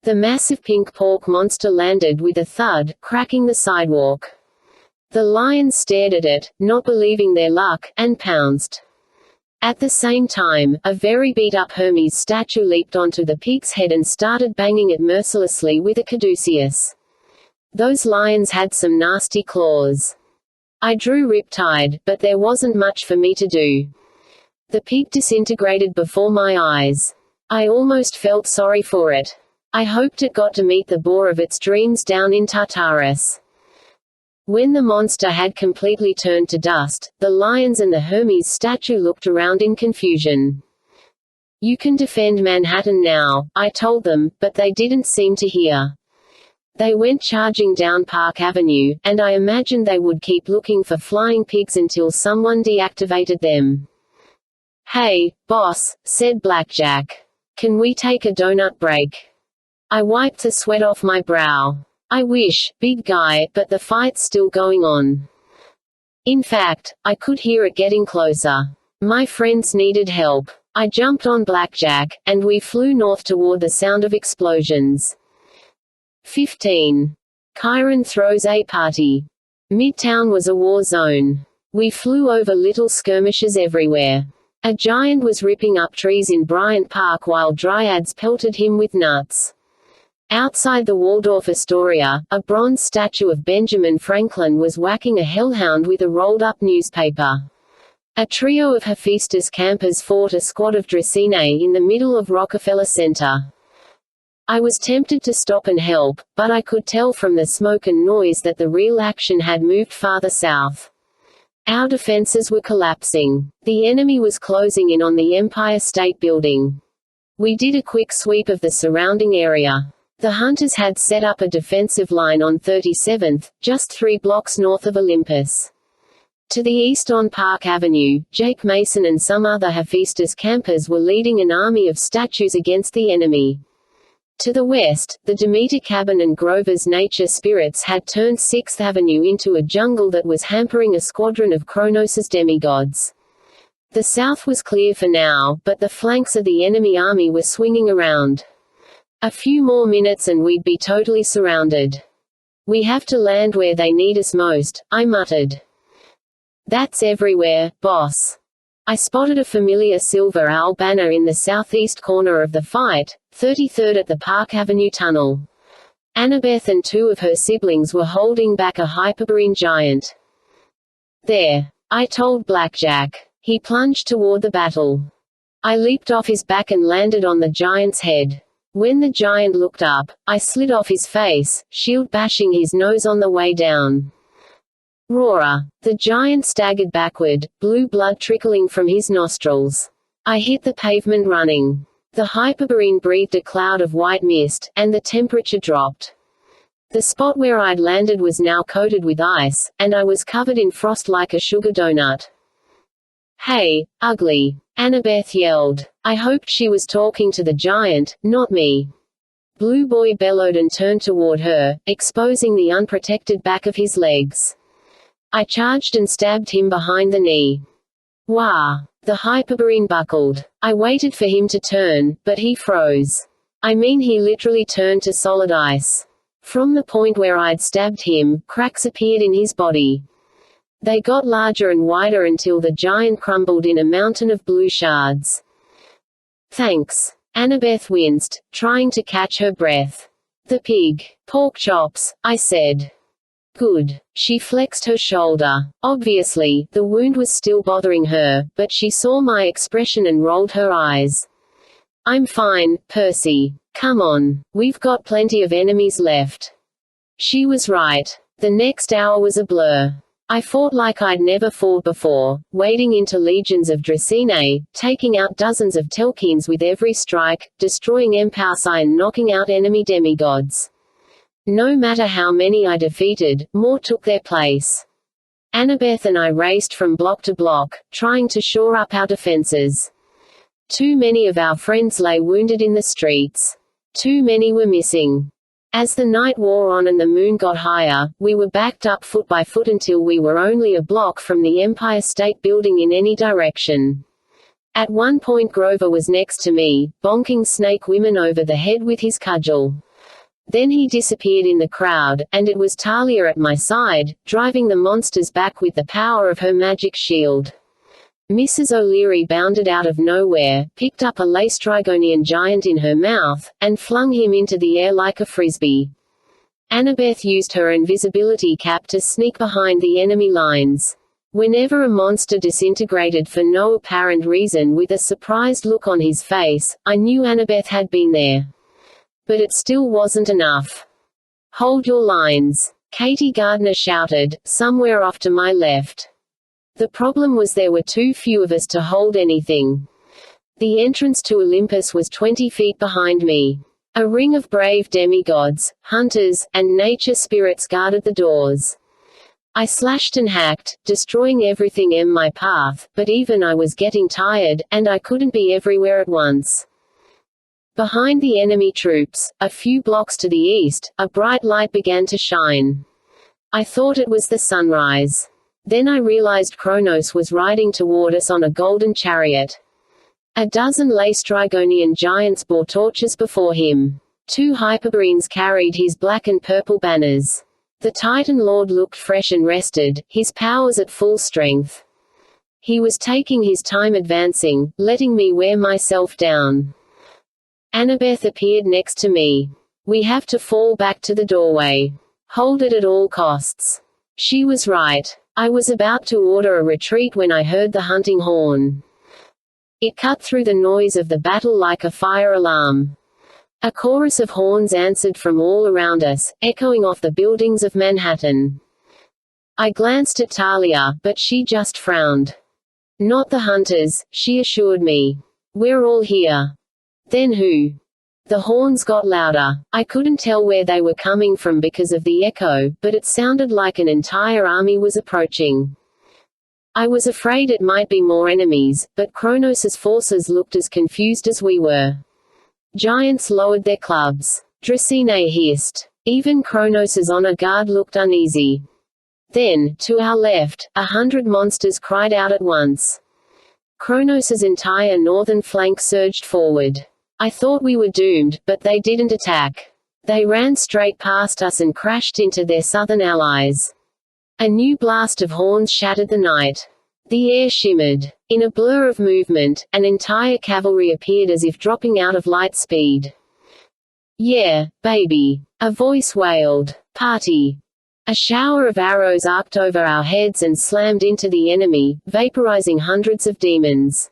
The massive pink pork monster landed with a thud, cracking the sidewalk. The lions stared at it, not believing their luck, and pounced. At the same time, a very beat-up Hermes statue leaped onto the pig's head and started banging it mercilessly with a caduceus. Those lions had some nasty claws. I drew riptide, but there wasn't much for me to do. The pig disintegrated before my eyes. I almost felt sorry for it. I hoped it got to meet the boar of its dreams down in Tartarus. When the monster had completely turned to dust, the lions and the Hermes statue looked around in confusion. "You can defend Manhattan now," I told them, but they didn't seem to hear. They went charging down Park Avenue, and I imagined they would keep looking for flying pigs until someone deactivated them. "Hey, boss," said Blackjack. "Can we take a donut break?" I wiped the sweat off my brow. I wish, big guy, but the fight's still going on. In fact, I could hear it getting closer. My friends needed help. I jumped on Blackjack, and we flew north toward the sound of explosions. 15. Chiron throws a party. Midtown was a war zone. We flew over little skirmishes everywhere. A giant was ripping up trees in Bryant Park while dryads pelted him with nuts. Outside the Waldorf Astoria, a bronze statue of Benjamin Franklin was whacking a hellhound with a rolled-up newspaper. A trio of Hephaestus campers fought a squad of Dracaenae in the middle of Rockefeller Center. I was tempted to stop and help, but I could tell from the smoke and noise that the real action had moved farther south. Our defenses were collapsing. The enemy was closing in on the Empire State Building. We did a quick sweep of the surrounding area. The hunters had set up a defensive line on 37th, just 3 blocks north of Olympus. To the east on Park Avenue, Jake Mason and some other Hephaestus campers were leading an army of statues against the enemy. To the west, the Demeter Cabin and Grover's nature spirits had turned 6th Avenue into a jungle that was hampering a squadron of Kronos' demigods. The south was clear for now, but the flanks of the enemy army were swinging around. A few more minutes and we'd be totally surrounded. We have to land where they need us most, I muttered. That's everywhere, boss. I spotted a familiar silver owl banner in the southeast corner of the fight, 33rd at the Park Avenue tunnel. Annabeth and 2 of her siblings were holding back a Hyperborean giant. There. I told Blackjack. He plunged toward the battle. I leaped off his back and landed on the giant's head. When the giant looked up, I slid off his face, shield bashing his nose on the way down. Roar! The giant staggered backward, blue blood trickling from his nostrils. I hit the pavement running. The Hyperborean breathed a cloud of white mist, and the temperature dropped. The spot where I'd landed was now coated with ice, and I was covered in frost like a sugar donut. Hey, ugly! Annabeth yelled. I hoped she was talking to the giant, not me. Blue Boy bellowed and turned toward her, exposing the unprotected back of his legs. I charged and stabbed him behind the knee. Wah! The Hyperborean buckled. I waited for him to turn, but he froze. I mean, he literally turned to solid ice. From the point where I'd stabbed him, cracks appeared in his body. They got larger and wider until the giant crumbled in a mountain of blue shards. Thanks. Annabeth winced, trying to catch her breath. The pig. Pork chops, I said. Good. She flexed her shoulder. Obviously, the wound was still bothering her, but she saw my expression and rolled her eyes. I'm fine, Percy. Come on. We've got plenty of enemies left. She was right. The next hour was a blur. I fought like I'd never fought before, wading into legions of Dracaenae, taking out dozens of Telkins with every strike, destroying Empausi and knocking out enemy demigods. No matter how many I defeated, more took their place. Annabeth and I raced from block to block, trying to shore up our defenses. Too many of our friends lay wounded in the streets. Too many were missing. As the night wore on and the moon got higher, we were backed up foot by foot until we were only a block from the Empire State Building in any direction. At one point Grover was next to me, bonking snake women over the head with his cudgel. Then he disappeared in the crowd, and it was Talia at my side, driving the monsters back with the power of her magic shield. Mrs. O'Leary bounded out of nowhere, picked up a Laestrygonian giant in her mouth, and flung him into the air like a frisbee. Annabeth used her invisibility cap to sneak behind the enemy lines. Whenever a monster disintegrated for no apparent reason with a surprised look on his face, I knew Annabeth had been there. But it still wasn't enough. Hold your lines. Katie Gardner shouted, somewhere off to my left. The problem was there were too few of us to hold anything. The entrance to Olympus was 20 feet behind me. A ring of brave demigods, hunters, and nature spirits guarded the doors. I slashed and hacked, destroying everything in my path, but even I was getting tired, and I couldn't be everywhere at once. Behind the enemy troops, a few blocks to the east, a bright light began to shine. I thought it was the sunrise. Then I realized Kronos was riding toward us on a golden chariot. A dozen Laestrygonian giants bore torches before him. 2 Hyperboreans carried his black and purple banners. The Titan Lord looked fresh and rested, his powers at full strength. He was taking his time advancing, letting me wear myself down. Annabeth appeared next to me. We have to fall back to the doorway. Hold it at all costs. She was right. I was about to order a retreat when I heard the hunting horn. It cut through the noise of the battle like a fire alarm. A chorus of horns answered from all around us, echoing off the buildings of Manhattan. I glanced at Talia, but she just frowned. Not the hunters, she assured me. We're all here. Then who? The horns got louder. I couldn't tell where they were coming from because of the echo, but it sounded like an entire army was approaching. I was afraid it might be more enemies, but Kronos' forces looked as confused as we were. Giants lowered their clubs. Dracaena hissed. Even Kronos' honor guard looked uneasy. Then, to our left, 100 monsters cried out at once. Kronos' entire northern flank surged forward. I thought we were doomed, but they didn't attack. They ran straight past us and crashed into their southern allies. A new blast of horns shattered the night. The air shimmered. In a blur of movement, an entire cavalry appeared as if dropping out of light speed. Yeah, baby. A voice wailed. Party. A shower of arrows arced over our heads and slammed into the enemy, vaporizing hundreds of demons.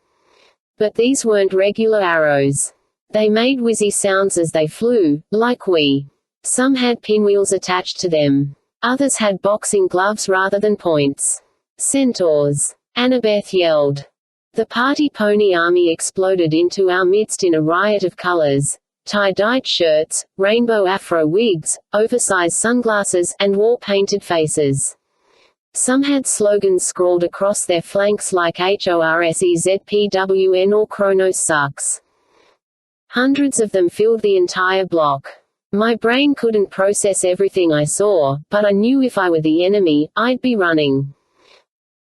But these weren't regular arrows. They made whizzy sounds as they flew, like we. Some had pinwheels attached to them. Others had boxing gloves rather than points. Centaurs. Annabeth yelled. The party pony army exploded into our midst in a riot of colors. Tie-dyed shirts, rainbow afro wigs, oversized sunglasses, and war-painted faces. Some had slogans scrawled across their flanks like HORSEZPWN or Kronos sucks. Hundreds of them filled the entire block. My brain couldn't process everything I saw, but I knew if I were the enemy, I'd be running.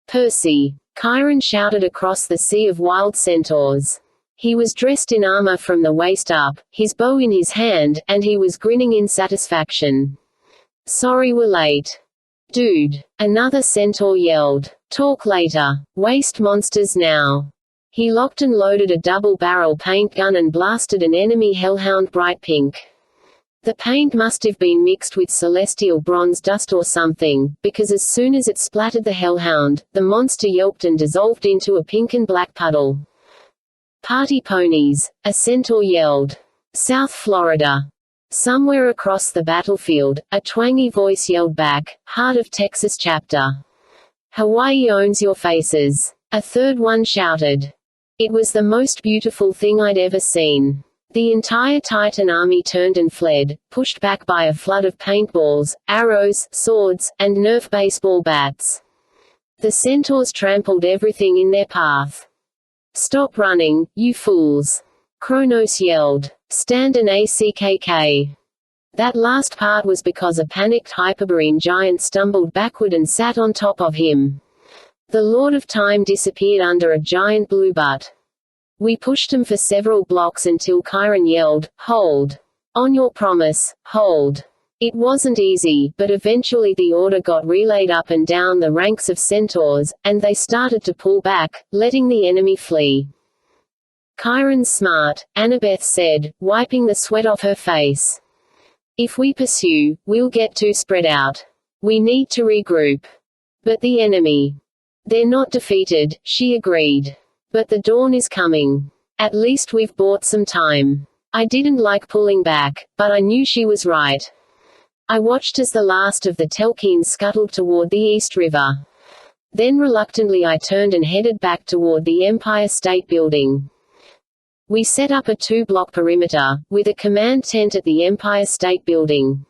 Percy. Chiron shouted across the sea of wild centaurs. He was dressed in armor from the waist up, his bow in his hand, and he was grinning in satisfaction. Sorry we're late. Dude. Another centaur yelled. Talk later. Waste monsters now. He locked and loaded a double-barrel paint gun and blasted an enemy hellhound bright pink. The paint must have been mixed with celestial bronze dust or something, because as soon as it splattered the hellhound, the monster yelped and dissolved into a pink and black puddle. Party ponies, a centaur yelled. South Florida. Somewhere across the battlefield, a twangy voice yelled back, Heart of Texas chapter. Hawaii owns your faces. A third one shouted. It was the most beautiful thing I'd ever seen. The entire Titan army turned and fled, pushed back by a flood of paintballs, arrows, swords, and Nerf baseball bats. The centaurs trampled everything in their path. Stop running, you fools. Kronos yelled. Stand an ACKK. That last part was because a panicked Hyperborean giant stumbled backward and sat on top of him. The Lord of Time disappeared under a giant blue butt. We pushed him for several blocks until Chiron yelled, Hold. On your promise, hold. It wasn't easy, but eventually the order got relayed up and down the ranks of centaurs, and they started to pull back, letting the enemy flee. Chiron's smart, Annabeth said, wiping the sweat off her face. If we pursue, we'll get too spread out. We need to regroup. But the enemy. They're not defeated, she agreed. But the dawn is coming. At least we've bought some time. I didn't like pulling back, but I knew she was right. I watched as the last of the Telkines scuttled toward the East River. Then reluctantly I turned and headed back toward the Empire State Building. We set up a 2-block perimeter, with a command tent at the Empire State Building.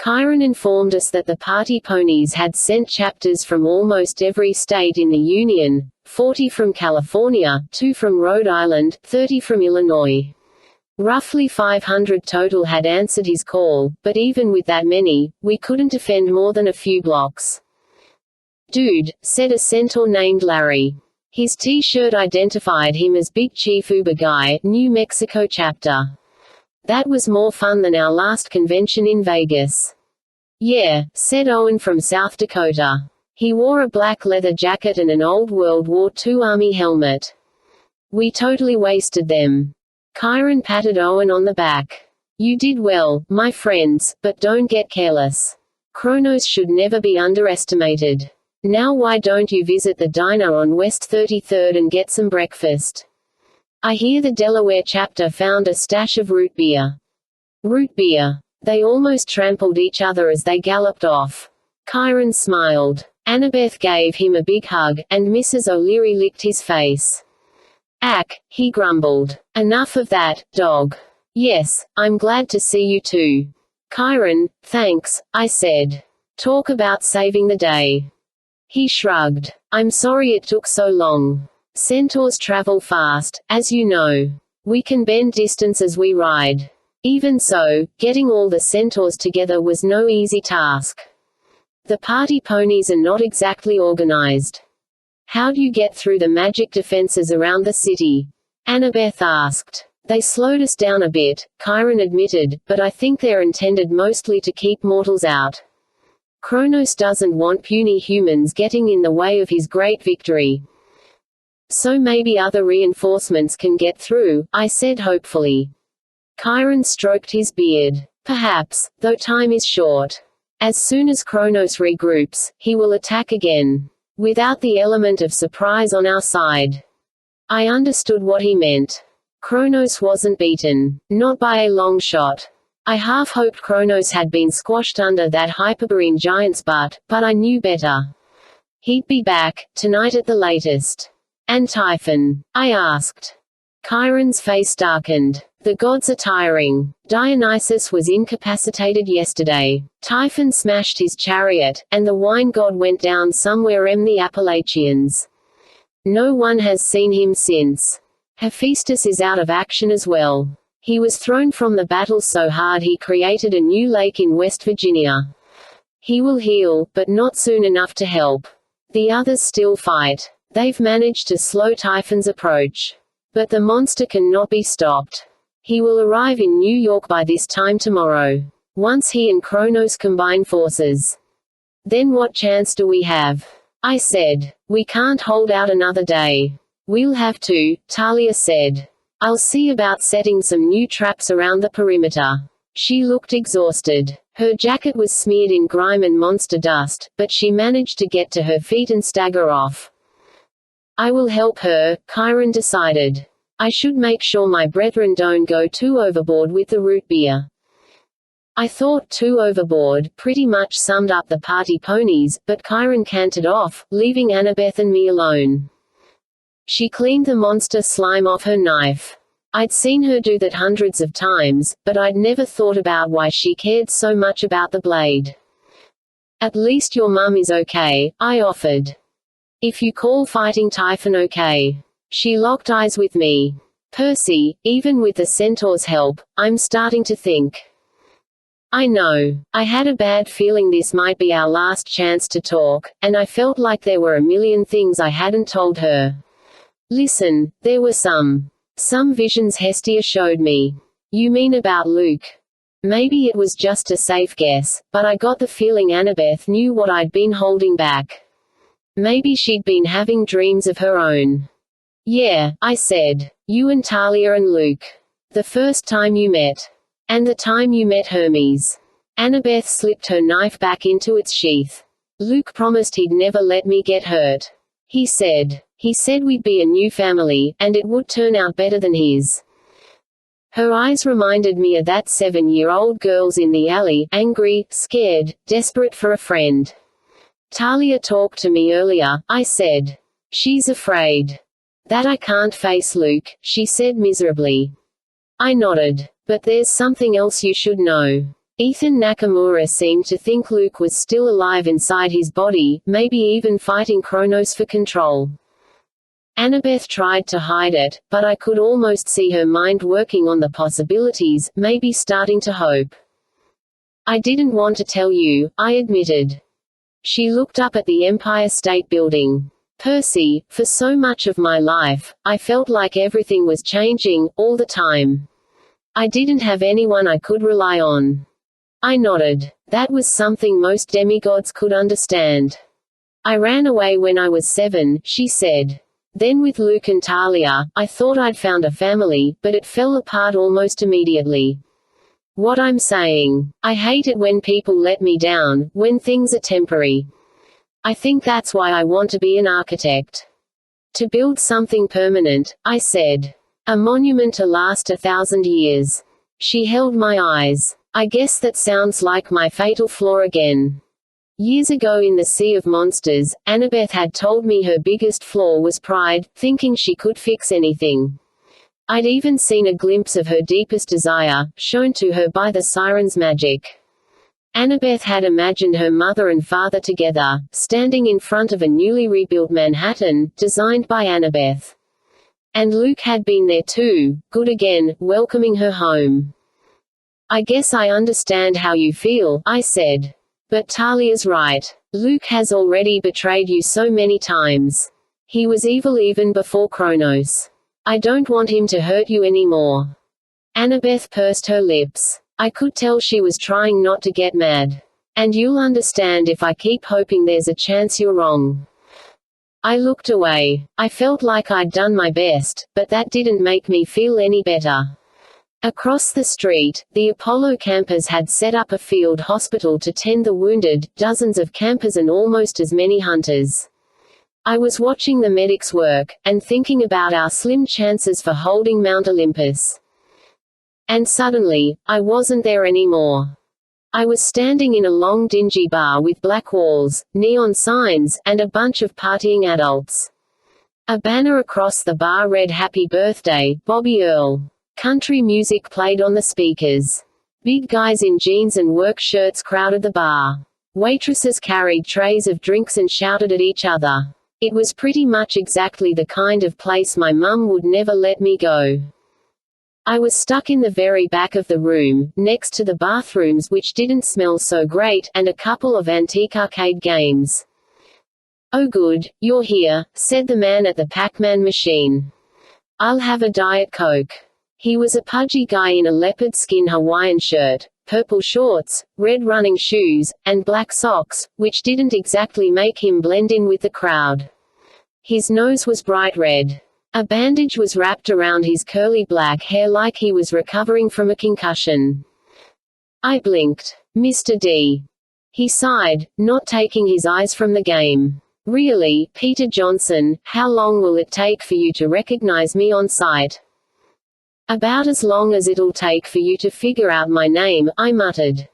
Chiron informed us that the party ponies had sent chapters from almost every state in the Union, 40 from California, 2 from Rhode Island, 30 from Illinois. Roughly 500 total had answered his call, but even with that many, we couldn't defend more than a few blocks. Dude, said a centaur named Larry. His T-shirt identified him as Big Chief Uber Guy, New Mexico chapter. That was more fun than our last convention in Vegas. Yeah, said Owen from South Dakota. He wore a black leather jacket and an old World War II Army helmet. We totally wasted them. Chiron patted Owen on the back. You did well, my friends, but don't get careless. Kronos should never be underestimated. Now why don't you visit the diner on West 33rd and get some breakfast? I hear the Delaware chapter found a stash of root beer. Root beer. They almost trampled each other as they galloped off. Chiron smiled. Annabeth gave him a big hug, and Mrs. O'Leary licked his face. Ack, he grumbled. Enough of that, dog. Yes, I'm glad to see you too. Chiron, thanks, I said. Talk about saving the day. He shrugged. I'm sorry it took so long. Centaurs travel fast, as you know. We can bend distance as we ride. Even so, getting all the centaurs together was no easy task. The party ponies are not exactly organized. How do you get through the magic defenses around the city? Annabeth asked. They slowed us down a bit, Chiron admitted, but I think they're intended mostly to keep mortals out. Kronos doesn't want puny humans getting in the way of his great victory. So maybe other reinforcements can get through, I said hopefully. Chiron stroked his beard. Perhaps, though time is short. As soon as Kronos regroups, he will attack again. Without the element of surprise on our side. I understood what he meant. Kronos wasn't beaten. Not by a long shot. I half hoped Kronos had been squashed under that Hyperborean giant's butt, but I knew better. He'd be back, tonight at the latest. And Typhon? I asked. Chiron's face darkened. The gods are tiring. Dionysus was incapacitated yesterday. Typhon smashed his chariot, and the wine god went down somewhere in the Appalachians. No one has seen him since. Hephaestus is out of action as well. He was thrown from the battle so hard he created a new lake in West Virginia. He will heal, but not soon enough to help. The others still fight. They've managed to slow Typhon's approach. But the monster cannot be stopped. He will arrive in New York by this time tomorrow. Once he and Kronos combine forces. Then what chance do we have? I said. We can't hold out another day. We'll have to, Talia said. I'll see about setting some new traps around the perimeter. She looked exhausted. Her jacket was smeared in grime and monster dust, but she managed to get to her feet and stagger off. I will help her, Chiron decided. I should make sure my brethren don't go too overboard with the root beer. I thought too overboard pretty much summed up the party ponies, but Chiron cantered off, leaving Annabeth and me alone. She cleaned the monster slime off her knife. I'd seen her do that hundreds of times, but I'd never thought about why she cared so much about the blade. At least your mum is okay, I offered. If you call fighting Typhon okay. She locked eyes with me. Percy, even with the centaur's help, I'm starting to think. I know. I had a bad feeling this might be our last chance to talk, and I felt like there were a million things I hadn't told her. Listen, there were some visions Hestia showed me. You mean about Luke? Maybe it was just a safe guess, but I got the feeling Annabeth knew what I'd been holding back. Maybe she'd been having dreams of her own. Yeah, I said. You and Talia and Luke. The first time you met. And the time you met Hermes. Annabeth slipped her knife back into its sheath. Luke promised he'd never let me get hurt. He said we'd be a new family, and it would turn out better than his. Her eyes reminded me of that 7-year-old girls in the alley, angry, scared, desperate for a friend. Talia talked to me earlier, I said. She's afraid. That I can't face Luke, she said miserably. I nodded. But there's something else you should know. Ethan Nakamura seemed to think Luke was still alive inside his body, maybe even fighting Kronos for control. Annabeth tried to hide it, but I could almost see her mind working on the possibilities, maybe starting to hope. I didn't want to tell you, I admitted. She looked up at the Empire State Building. Percy, for so much of my life, I felt like everything was changing, all the time. I didn't have anyone I could rely on. I nodded. That was something most demigods could understand. I ran away when I was 7, she said. Then with Luke and Talia, I thought I'd found a family, but it fell apart almost immediately. what I'm saying. I hate it when people let me down, when things are temporary. I think that's why I want to be an architect. To build something permanent, I said. A monument to last 1,000 years. She held my eyes. I guess that sounds like my fatal flaw again. Years ago in the Sea of Monsters, Annabeth had told me her biggest flaw was pride, thinking she could fix anything. I'd even seen a glimpse of her deepest desire, shown to her by the siren's magic. Annabeth had imagined her mother and father together, standing in front of a newly rebuilt Manhattan, designed by Annabeth. And Luke had been there too, good again, welcoming her home. I guess I understand how you feel, I said. But Talia's right. Luke has already betrayed you so many times. He was evil even before Kronos. I don't want him to hurt you anymore. Annabeth pursed her lips. I could tell she was trying not to get mad. And you'll understand if I keep hoping there's a chance you're wrong. I looked away. I felt like I'd done my best, but that didn't make me feel any better. Across the street, the Apollo campers had set up a field hospital to tend the wounded, dozens of campers and almost as many hunters. I was watching the medics work, and thinking about our slim chances for holding Mount Olympus. And suddenly, I wasn't there anymore. I was standing in a long dingy bar with black walls, neon signs, and a bunch of partying adults. A banner across the bar read "Happy Birthday, Bobby Earl." Country music played on the speakers. Big guys in jeans and work shirts crowded the bar. Waitresses carried trays of drinks and shouted at each other. It was pretty much exactly the kind of place my mum would never let me go. I was stuck in the very back of the room, next to the bathrooms which didn't smell so great, and a couple of antique arcade games. "Oh good, you're here," said the man at the Pac-Man machine. "I'll have a Diet Coke." He was a pudgy guy in a leopard skin Hawaiian shirt, purple shorts, red running shoes, and black socks, which didn't exactly make him blend in with the crowd. His nose was bright red. A bandage was wrapped around his curly black hair like he was recovering from a concussion. I blinked. "Mr. D." He sighed, not taking his eyes from the game. "Really, Peter Johnson, how long will it take for you to recognize me on sight?" "About as long as it'll take for you to figure out my name," I muttered.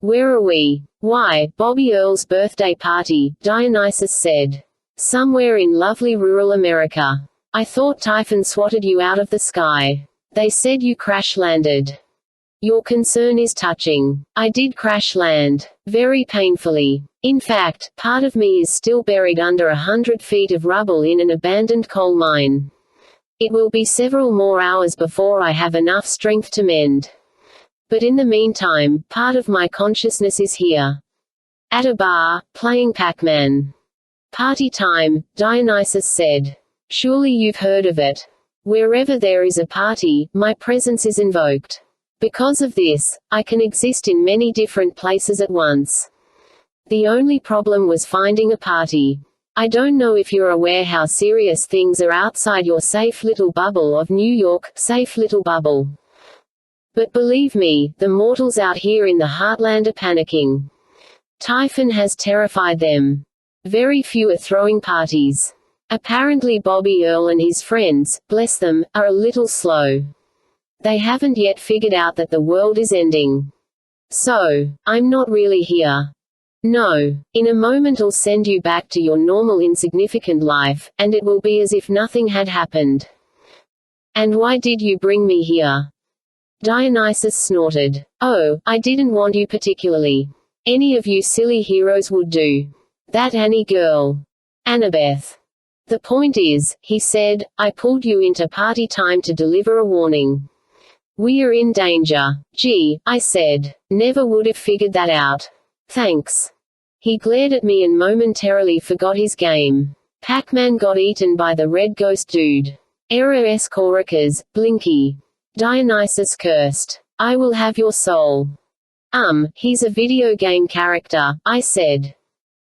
"Where are we?" "Why, Bobby Earl's birthday party," Dionysus said. "Somewhere in lovely rural America. I thought Typhon swatted you out of the sky. They said you crash-landed. Your concern is touching. I did crash-land. Very painfully. In fact, part of me is still buried under 100 feet of rubble in an abandoned coal mine. It will be several more hours before I have enough strength to mend. But in the meantime, part of my consciousness is here. At a bar, playing Pac-Man. Party time, Dionysus said. Surely you've heard of it. Wherever there is a party, my presence is invoked. Because of this, I can exist in many different places at once. The only problem was finding a party. I don't know if you're aware how serious things are outside your safe little bubble of New York, safe little bubble. But believe me, the mortals out here in the heartland are panicking. Typhon has terrified them. Very few are throwing parties. Apparently Bobby Earl and his friends, bless them, are a little slow. They haven't yet figured out that the world is ending. So, I'm not really here. No. In a moment I'll send you back to your normal insignificant life, and it will be as if nothing had happened. And why did you bring me here? Dionysus snorted. Oh, I didn't want you particularly. Any of you silly heroes would do. That Annie girl. Annabeth. The point is, he said, I pulled you into party time to deliver a warning. We are in danger. Gee, I said. Never would have figured that out. Thanks. He glared at me and momentarily forgot his game. Pac-Man got eaten by the red ghost dude. Error es Coricas, Blinky. Dionysus cursed. I will have your soul. He's a video game character, I said.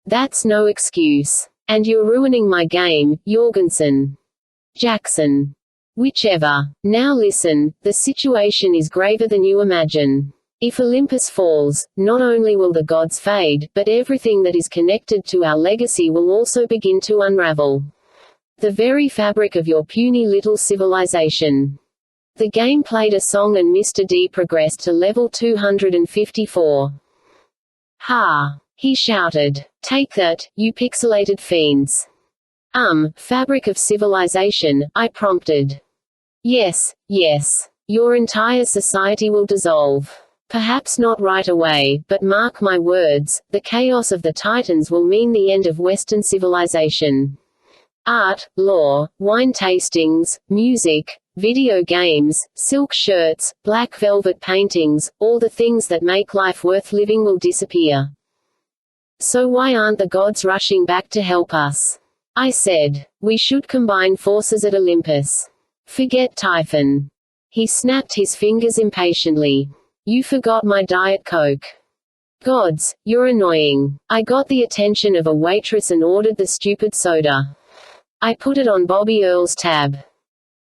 That's no excuse. And you're ruining my game, Jorgensen. Jackson. Whichever. Now listen, the situation is graver than you imagine. If Olympus falls, not only will the gods fade, but everything that is connected to our legacy will also begin to unravel. The very fabric of your puny little civilization. The game played a song and Mr. D progressed to level 254. Ha! He shouted. Take that, you pixelated fiends. Fabric of civilization, I prompted. Yes, yes. Your entire society will dissolve. Perhaps not right away, but mark my words, the chaos of the Titans will mean the end of Western civilization. Art, law, wine tastings, music, video games, silk shirts, black velvet paintings, all the things that make life worth living will disappear. So why aren't the gods rushing back to help us? I said. We should combine forces at Olympus. Forget Typhon. He snapped his fingers impatiently. You forgot my Diet Coke. Gods, you're annoying. I got the attention of a waitress and ordered the stupid soda. I put it on Bobby Earl's tab.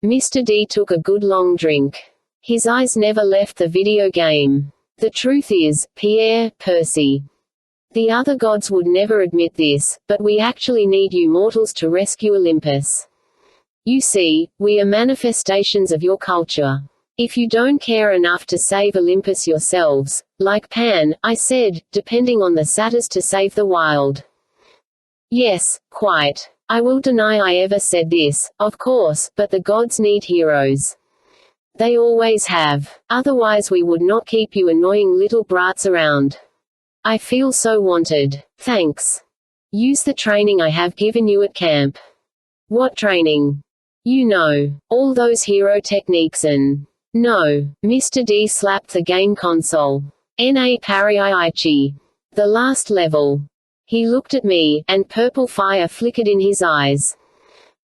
Mr. D took a good long drink. His eyes never left the video game. The truth is, Pierre, Percy. The other gods would never admit this, but we actually need you mortals to rescue Olympus. You see, we are manifestations of your culture. If you don't care enough to save Olympus yourselves, like Pan, I said, depending on the satyrs to save the wild. Yes, quite. I will deny I ever said this, of course, but the gods need heroes. They always have. Otherwise we would not keep you annoying little brats around. I feel so wanted. Thanks. Use the training I have given you at camp. What training? You know, all those hero techniques and... No. Mr. D slapped the game console. N.A. Pariaichi. The last level. He looked at me, and purple fire flickered in his eyes.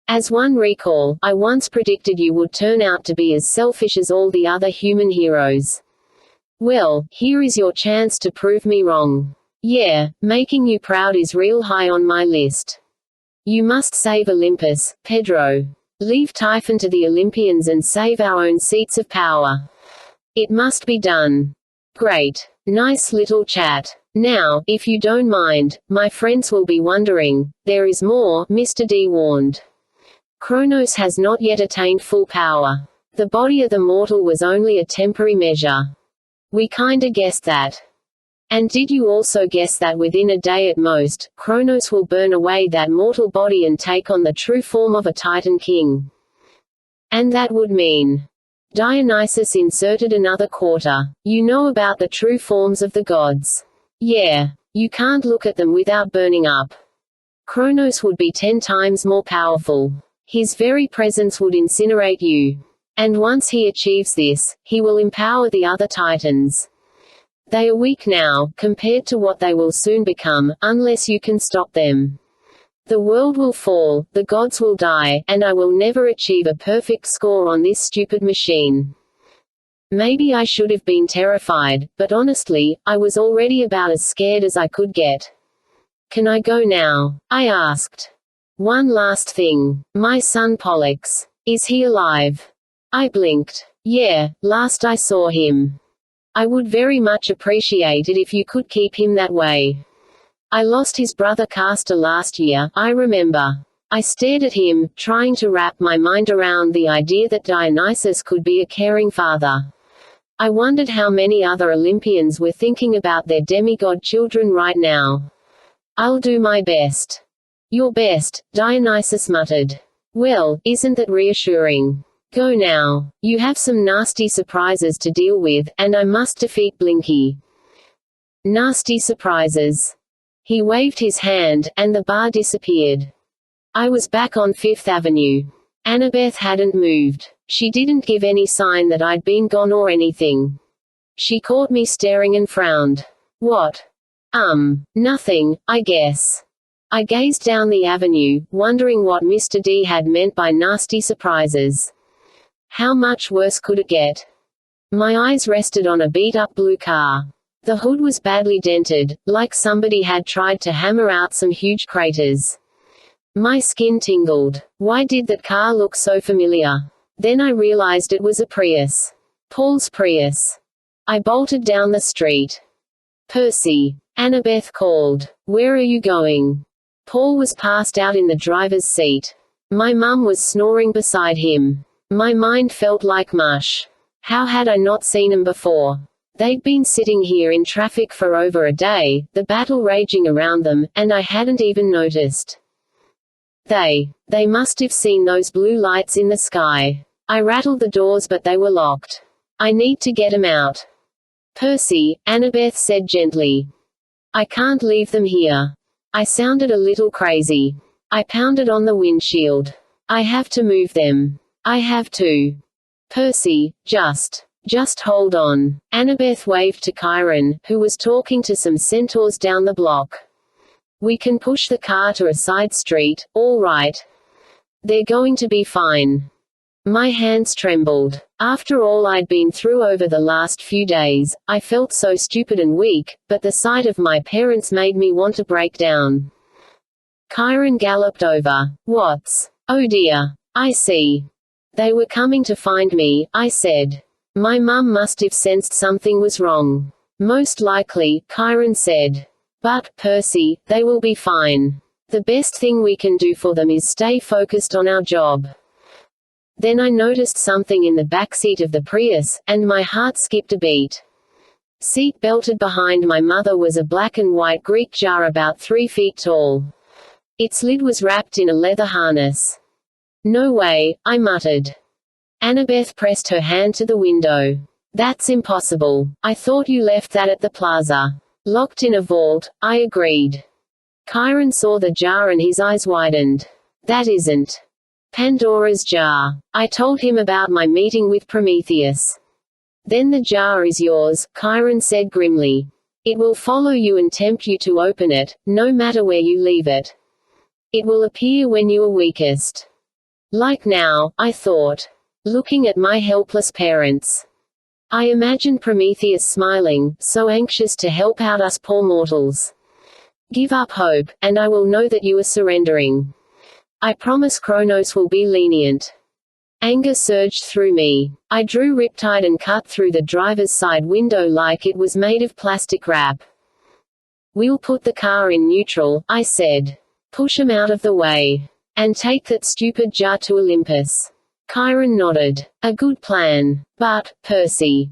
As one recall, I once predicted you would turn out to be as selfish as all the other human heroes. Well, here is your chance to prove me wrong. Yeah, making you proud is real high on my list. You must save Olympus, Pedro. Leave Typhon to the Olympians and save our own seats of power. It must be done. Great. Nice little chat. Now, if you don't mind, my friends will be wondering, there is more, Mr. D warned. Kronos has not yet attained full power. The body of the mortal was only a temporary measure. We kinda guessed that. And did you also guess that within a day at most, Kronos will burn away that mortal body and take on the true form of a Titan king? And that would mean... Dionysus inserted another quarter. You know about the true forms of the gods. Yeah. You can't look at them without burning up. Kronos would be 10 times more powerful. His very presence would incinerate you. And once he achieves this, he will empower the other Titans. They are weak now, compared to what they will soon become, unless you can stop them. The world will fall, the gods will die, and I will never achieve a perfect score on this stupid machine. Maybe I should have been terrified, but honestly, I was already about as scared as I could get. Can I go now? I asked. One last thing. My son Pollux. Is he alive? I blinked. Yeah, last I saw him. I would very much appreciate it if you could keep him that way. I lost his brother Castor last year, I remember. I stared at him, trying to wrap my mind around the idea that Dionysus could be a caring father. I wondered how many other Olympians were thinking about their demigod children right now. I'll do my best. Your best, Dionysus muttered. Well, isn't that reassuring? Go now. You have some nasty surprises to deal with, and I must defeat Blinky. Nasty surprises. He waved his hand, and the bar disappeared. I was back on Fifth Avenue. Annabeth hadn't moved. She didn't give any sign that I'd been gone or anything. She caught me staring and frowned. What? Nothing, I guess. I gazed down the avenue, wondering what Mr. D had meant by nasty surprises. How much worse could it get? My eyes rested on a beat-up blue car. The hood was badly dented, like somebody had tried to hammer out some huge craters. My skin tingled. Why did that car look so familiar? Then I realized it was a Prius. Paul's Prius. I bolted down the street. Percy. Annabeth called. Where are you going? Paul was passed out in the driver's seat. My mum was snoring beside him. My mind felt like mush. How had I not seen him before? They'd been sitting here in traffic for over a day, the battle raging around them, and I hadn't even noticed. They must have seen those blue lights in the sky. I rattled the doors but they were locked. I need to get 'em out. Percy, Annabeth said gently. I can't leave them here. I sounded a little crazy. I pounded on the windshield. I have to move them. I have to. Percy, just hold on. Annabeth waved to Chiron, who was talking to some centaurs down the block. We can push the car to a side street, all right. They're going to be fine. My hands trembled. After all I'd been through over the last few days, I felt so stupid and weak, but the sight of my parents made me want to break down. Chiron galloped over. What's? Oh dear. I see. They were coming to find me, I said. My mum must have sensed something was wrong. Most likely, Chiron said. But, Percy, they will be fine. The best thing we can do for them is stay focused on our job. Then I noticed something in the back seat of the Prius, and my heart skipped a beat. Seat belted behind my mother was a black and white Greek jar about 3 feet tall. Its lid was wrapped in a leather harness. No way, I muttered. Annabeth pressed her hand to the window. That's impossible. I thought you left that at the plaza. Locked in a vault, I agreed. Chiron saw the jar and his eyes widened. That isn't Pandora's jar. I told him about my meeting with Prometheus. Then the jar is yours, Chiron said grimly. It will follow you and tempt you to open it, no matter where you leave it. It will appear when you are weakest. Like now, I thought. Looking at my helpless parents. I imagined Prometheus smiling, so anxious to help out us poor mortals. Give up hope, and I will know that you are surrendering. I promise Kronos will be lenient. Anger surged through me. I drew riptide and cut through the driver's side window like it was made of plastic wrap. We'll put the car in neutral, I said. Push 'em out of the way. And take that stupid jar to Olympus. Chiron nodded. A good plan. But, Percy.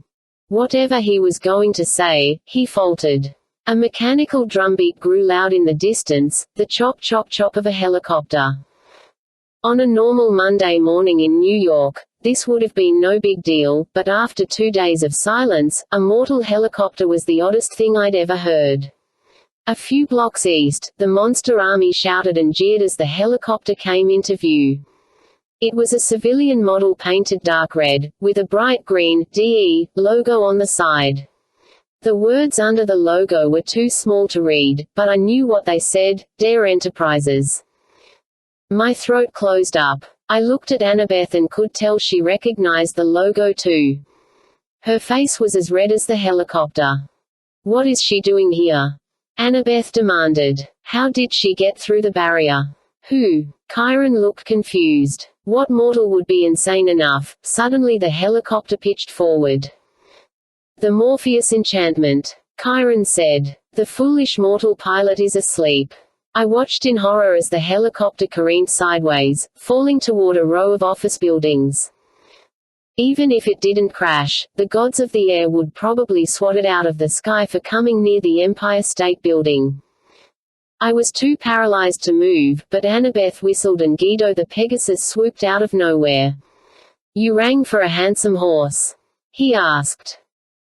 Whatever he was going to say, he faltered. A mechanical drumbeat grew loud in the distance, the chop-chop-chop of a helicopter. On a normal Monday morning in New York, this would have been no big deal, but after 2 days of silence, a mortal helicopter was the oddest thing I'd ever heard. A few blocks east, the monster army shouted and jeered as the helicopter came into view. It was a civilian model painted dark red, with a bright green DE logo on the side. The words under the logo were too small to read, but I knew what they said, Dare Enterprises. My throat closed up. I looked at Annabeth and could tell she recognized the logo too. Her face was as red as the helicopter. What is she doing here? Annabeth demanded. How did she get through the barrier? Who? Chiron looked confused. What mortal would be insane enough? Suddenly the helicopter pitched forward. The Morpheus enchantment. Chiron said. The foolish mortal pilot is asleep. I watched in horror as the helicopter careened sideways, falling toward a row of office buildings. Even if it didn't crash, the gods of the air would probably swat it out of the sky for coming near the Empire State Building. I was too paralyzed to move, but Annabeth whistled and Guido the Pegasus swooped out of nowhere. You rang for a handsome horse? He asked.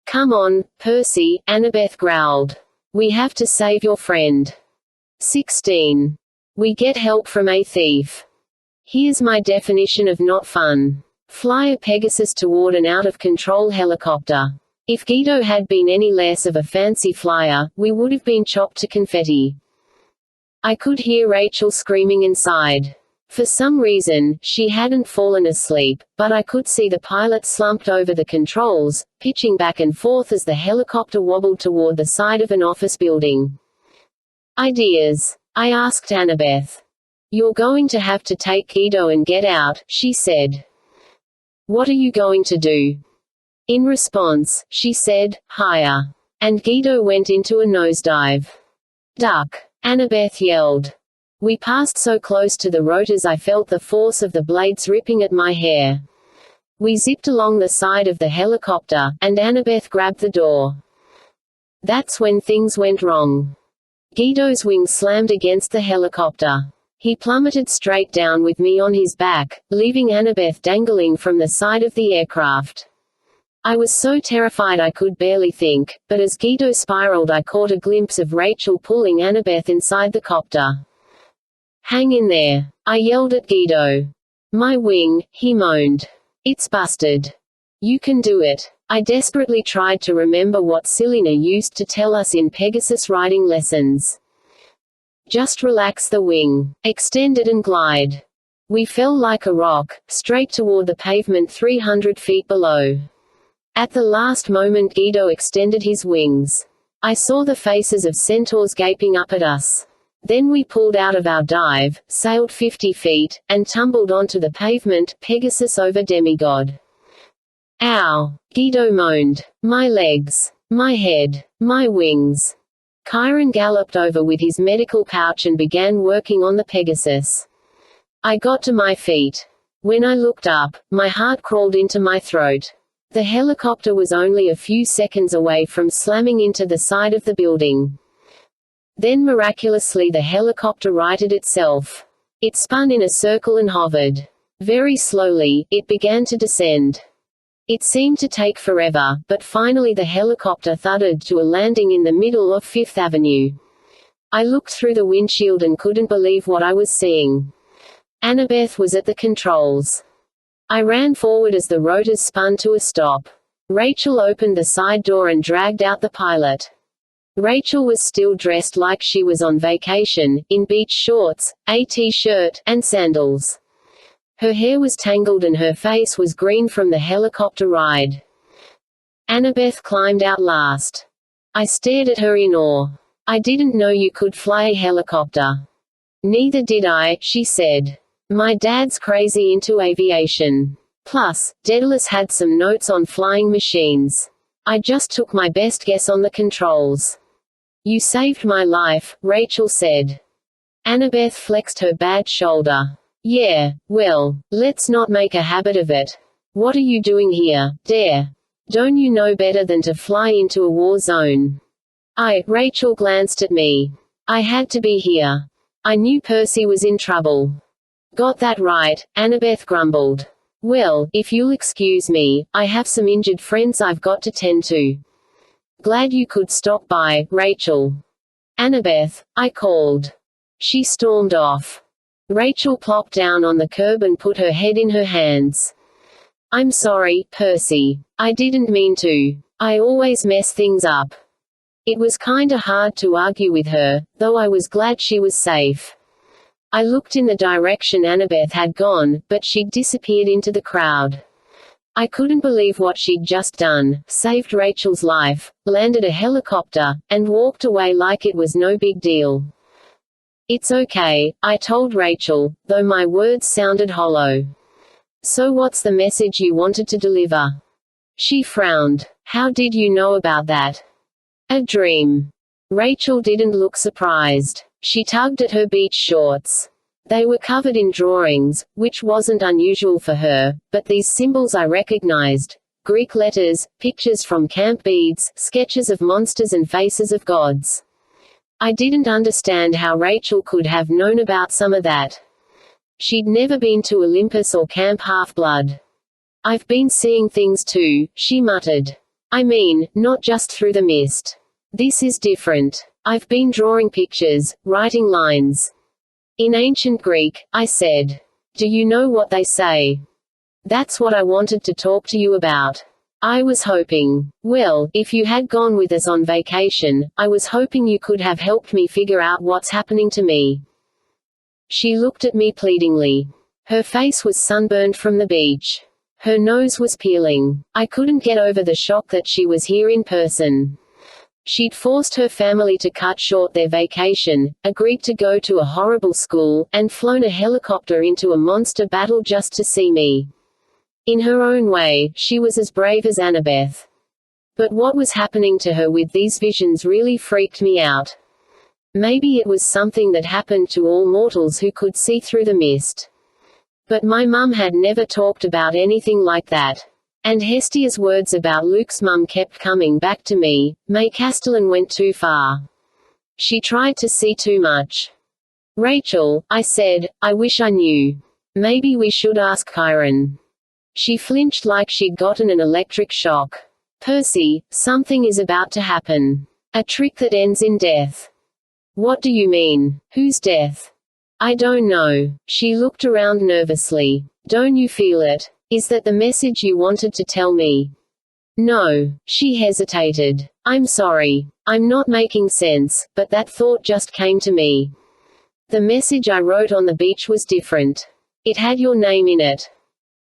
Come on, Percy, Annabeth growled. We have to save your friend. 16. We get help from a thief. Here's my definition of not fun. Fly a Pegasus toward an out-of-control helicopter. If Guido had been any less of a fancy flyer, we would have been chopped to confetti. I could hear Rachel screaming inside. For some reason, she hadn't fallen asleep, but I could see the pilot slumped over the controls, pitching back and forth as the helicopter wobbled toward the side of an office building. Ideas? I asked Annabeth. You're going to have to take Guido and get out, she said. What are you going to do? In response, she said, higher. And Guido went into a nosedive. Duck! Annabeth yelled. We passed so close to the rotors I felt the force of the blades ripping at my hair. We zipped along the side of the helicopter, and Annabeth grabbed the door. That's when things went wrong. Guido's wings slammed against the helicopter. He plummeted straight down with me on his back, leaving Annabeth dangling from the side of the aircraft. I was so terrified I could barely think, but as Guido spiraled I caught a glimpse of Rachel pulling Annabeth inside the copter. Hang in there, I yelled at Guido. My wing, he moaned. It's busted. You can do it. I desperately tried to remember what Selena used to tell us in Pegasus riding lessons. Just relax the wing, extend it and glide. We fell like a rock, straight toward the pavement 300 feet below. At the last moment Guido extended his wings. I saw the faces of centaurs gaping up at us. Then we pulled out of our dive, sailed 50 feet, and tumbled onto the pavement, Pegasus over demigod. Ow! Guido moaned. My legs. My head. My wings. Chiron galloped over with his medical pouch and began working on the Pegasus. I got to my feet. When I looked up, my heart crawled into my throat. The helicopter was only a few seconds away from slamming into the side of the building. Then miraculously the helicopter righted itself. It spun in a circle and hovered. Very slowly, it began to descend. It seemed to take forever, but finally the helicopter thudded to a landing in the middle of Fifth Avenue. I looked through the windshield and couldn't believe what I was seeing. Annabeth was at the controls. I ran forward as the rotors spun to a stop. Rachel opened the side door and dragged out the pilot. Rachel was still dressed like she was on vacation, in beach shorts, a t-shirt, and sandals. Her hair was tangled and her face was green from the helicopter ride. Annabeth climbed out last. I stared at her in awe. I didn't know you could fly a helicopter. Neither did I, she said. My dad's crazy into aviation. Plus, Daedalus had some notes on flying machines. I just took my best guess on the controls. You saved my life, Rachel said. Annabeth flexed her bad shoulder. Yeah, well, let's not make a habit of it. What are you doing here, Dare? Don't you know better than to fly into a war zone? Rachel glanced at me. I had to be here. I knew Percy was in trouble. Got that right, Annabeth grumbled. Well, if you'll excuse me, I have some injured friends I've got to tend to. Glad you could stop by, Rachel. Annabeth, I called. She stormed off. Rachel plopped down on the curb and put her head in her hands. I'm sorry, Percy. I didn't mean to. I always mess things up. It was kinda hard to argue with her, though I was glad she was safe. I looked in the direction Annabeth had gone, but she'd disappeared into the crowd. I couldn't believe what she'd just done, saved Rachel's life, landed a helicopter, and walked away like it was no big deal. It's okay, I told Rachel, though my words sounded hollow. So what's the message you wanted to deliver? She frowned. How did you know about that? A dream. Rachel didn't look surprised. She tugged at her beach shorts. They were covered in drawings, which wasn't unusual for her, but these symbols I recognized. Greek letters, pictures from camp beads, sketches of monsters and faces of gods. I didn't understand how Rachel could have known about some of that. She'd never been to Olympus or Camp Half-Blood. I've been seeing things too, she muttered. I mean, not just through the mist. This is different. I've been drawing pictures, writing lines. In ancient Greek, I said. Do you know what they say? That's what I wanted to talk to you about. I was hoping. Well, if you had gone with us on vacation, I was hoping you could have helped me figure out what's happening to me. She looked at me pleadingly. Her face was sunburned from the beach. Her nose was peeling. I couldn't get over the shock that she was here in person. She'd forced her family to cut short their vacation, agreed to go to a horrible school, and flown a helicopter into a monster battle just to see me. In her own way, she was as brave as Annabeth. But what was happening to her with these visions really freaked me out. Maybe it was something that happened to all mortals who could see through the mist. But my mum had never talked about anything like that. And Hestia's words about Luke's mum kept coming back to me. May Castellan went too far. She tried to see too much. Rachel, I said, I wish I knew. Maybe we should ask Chiron. She flinched like she'd gotten an electric shock. Percy, something is about to happen. A trick that ends in death. What do you mean? Whose death? I don't know. She looked around nervously. Don't you feel it? Is that the message you wanted to tell me? No. She hesitated. I'm sorry. I'm not making sense, but that thought just came to me. The message I wrote on the beach was different. It had your name in it.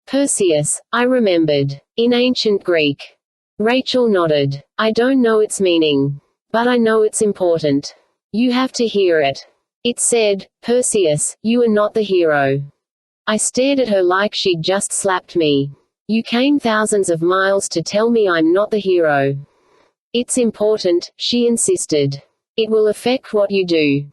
Perseus, I remembered. In ancient Greek. Rachel nodded. I don't know its meaning. But I know it's important. You have to hear it. It said, Perseus, you are not the hero. I stared at her like she'd just slapped me. You came thousands of miles to tell me I'm not the hero. It's important, she insisted. It will affect what you do.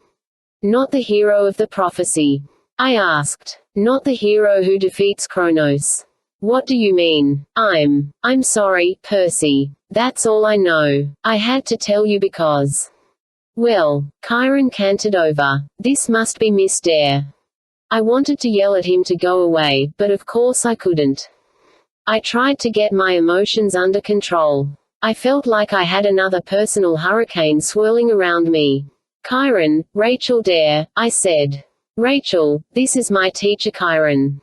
Not the hero of the prophecy. I asked. Not the hero who defeats Kronos. What do you mean? I'm sorry, Percy. That's all I know. I had to tell you because. Well, Chiron cantered over. This must be Miss Dare. I wanted to yell at him to go away, but of course I couldn't. I tried to get my emotions under control. I felt like I had another personal hurricane swirling around me. Chiron, Rachel Dare, I said. Rachel, this is my teacher Chiron.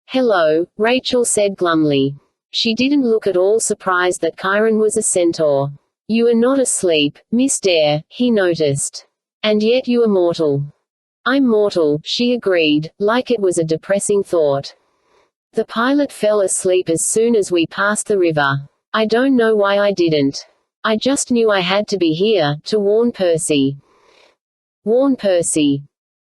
Hello, Rachel said glumly. She didn't look at all surprised that Chiron was a centaur. You are not asleep, Miss Dare, he noticed. And yet you are mortal. I'm mortal, she agreed, like it was a depressing thought. The pilot fell asleep as soon as we passed the river. I don't know why I didn't. I just knew I had to be here, to warn Percy. Warn Percy.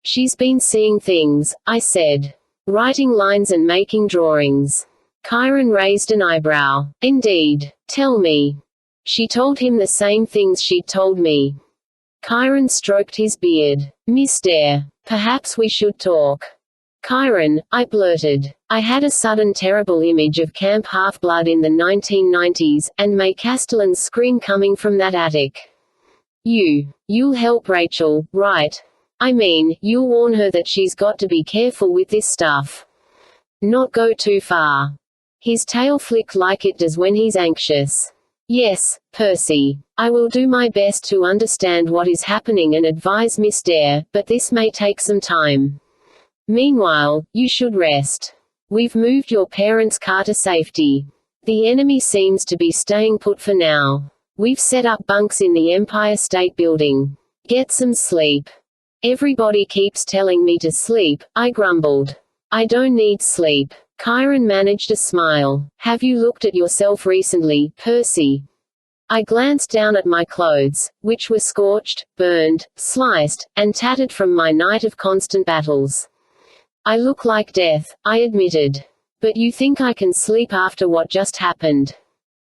She's been seeing things, I said. Writing lines and making drawings. Chiron raised an eyebrow. Indeed. Tell me. She told him the same things she'd told me. Chiron stroked his beard. Miss Dare, perhaps we should talk. Chiron, I blurted. I had a sudden terrible image of Camp Half-Blood in the 1990s, and May Castellan's scream coming from that attic. You'll help Rachel, right? I mean, you'll warn her that she's got to be careful with this stuff. Not go too far. His tail flicked like it does when he's anxious. Yes, Percy. I will do my best to understand what is happening and advise Miss Dare, but this may take some time. Meanwhile, you should rest. We've moved your parents' car to safety. The enemy seems to be staying put for now. We've set up bunks in the Empire State Building. Get some sleep. Everybody keeps telling me to sleep, I grumbled. I don't need sleep. Chiron managed a smile. Have you looked at yourself recently, Percy? I glanced down at my clothes, which were scorched, burned, sliced, and tattered from my night of constant battles. I look like death, I admitted. But you think I can sleep after what just happened?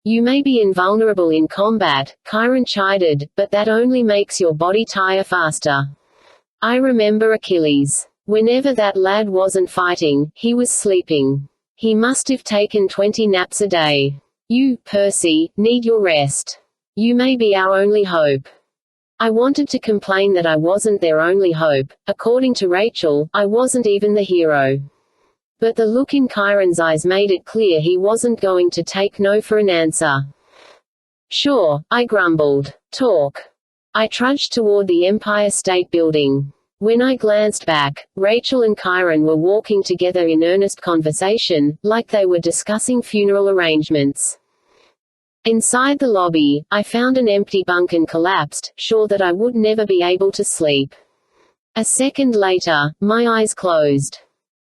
You may be invulnerable in combat, Chiron chided, but that only makes your body tire faster. I remember Achilles. Whenever that lad wasn't fighting, he was sleeping. He must have taken 20 naps a day. You, Percy, need your rest. You may be our only hope. I wanted to complain that I wasn't their only hope. According to Rachel, I wasn't even the hero. But the look in Chiron's eyes made it clear he wasn't going to take no for an answer. Sure, I grumbled. Talk. I trudged toward the Empire State Building. When I glanced back, Rachel and Chiron were walking together in earnest conversation, like they were discussing funeral arrangements. Inside the lobby, I found an empty bunk and collapsed, sure that I would never be able to sleep. A second later, my eyes closed.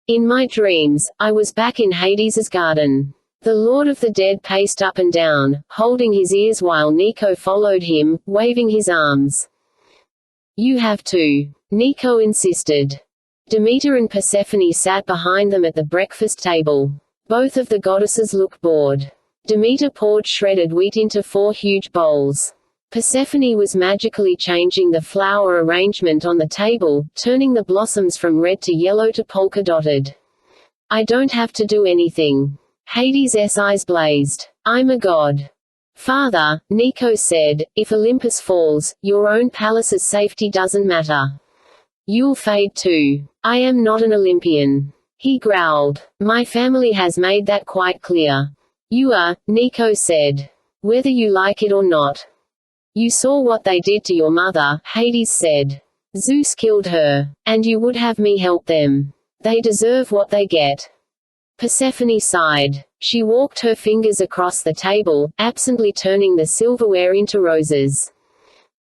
In my dreams, I was back in Hades's garden. The Lord of the Dead paced up and down, holding his ears while Nico followed him, waving his arms. You have to. Nico insisted. Demeter and Persephone sat behind them at the breakfast table. Both of the goddesses look bored. Demeter poured shredded wheat into 4 huge bowls. Persephone was magically changing the flower arrangement on the table, turning the blossoms from red to yellow to polka-dotted. I don't have to do anything. Hades' eyes blazed. I'm a god. Father, Nico said, if Olympus falls, your own palace's safety doesn't matter. You'll fade too. I am not an Olympian. He growled. My family has made that quite clear. You are, Nico said. Whether you like it or not. You saw what they did to your mother, Hades said. Zeus killed her. And you would have me help them. They deserve what they get. Persephone sighed. She walked her fingers across the table, absently turning the silverware into roses.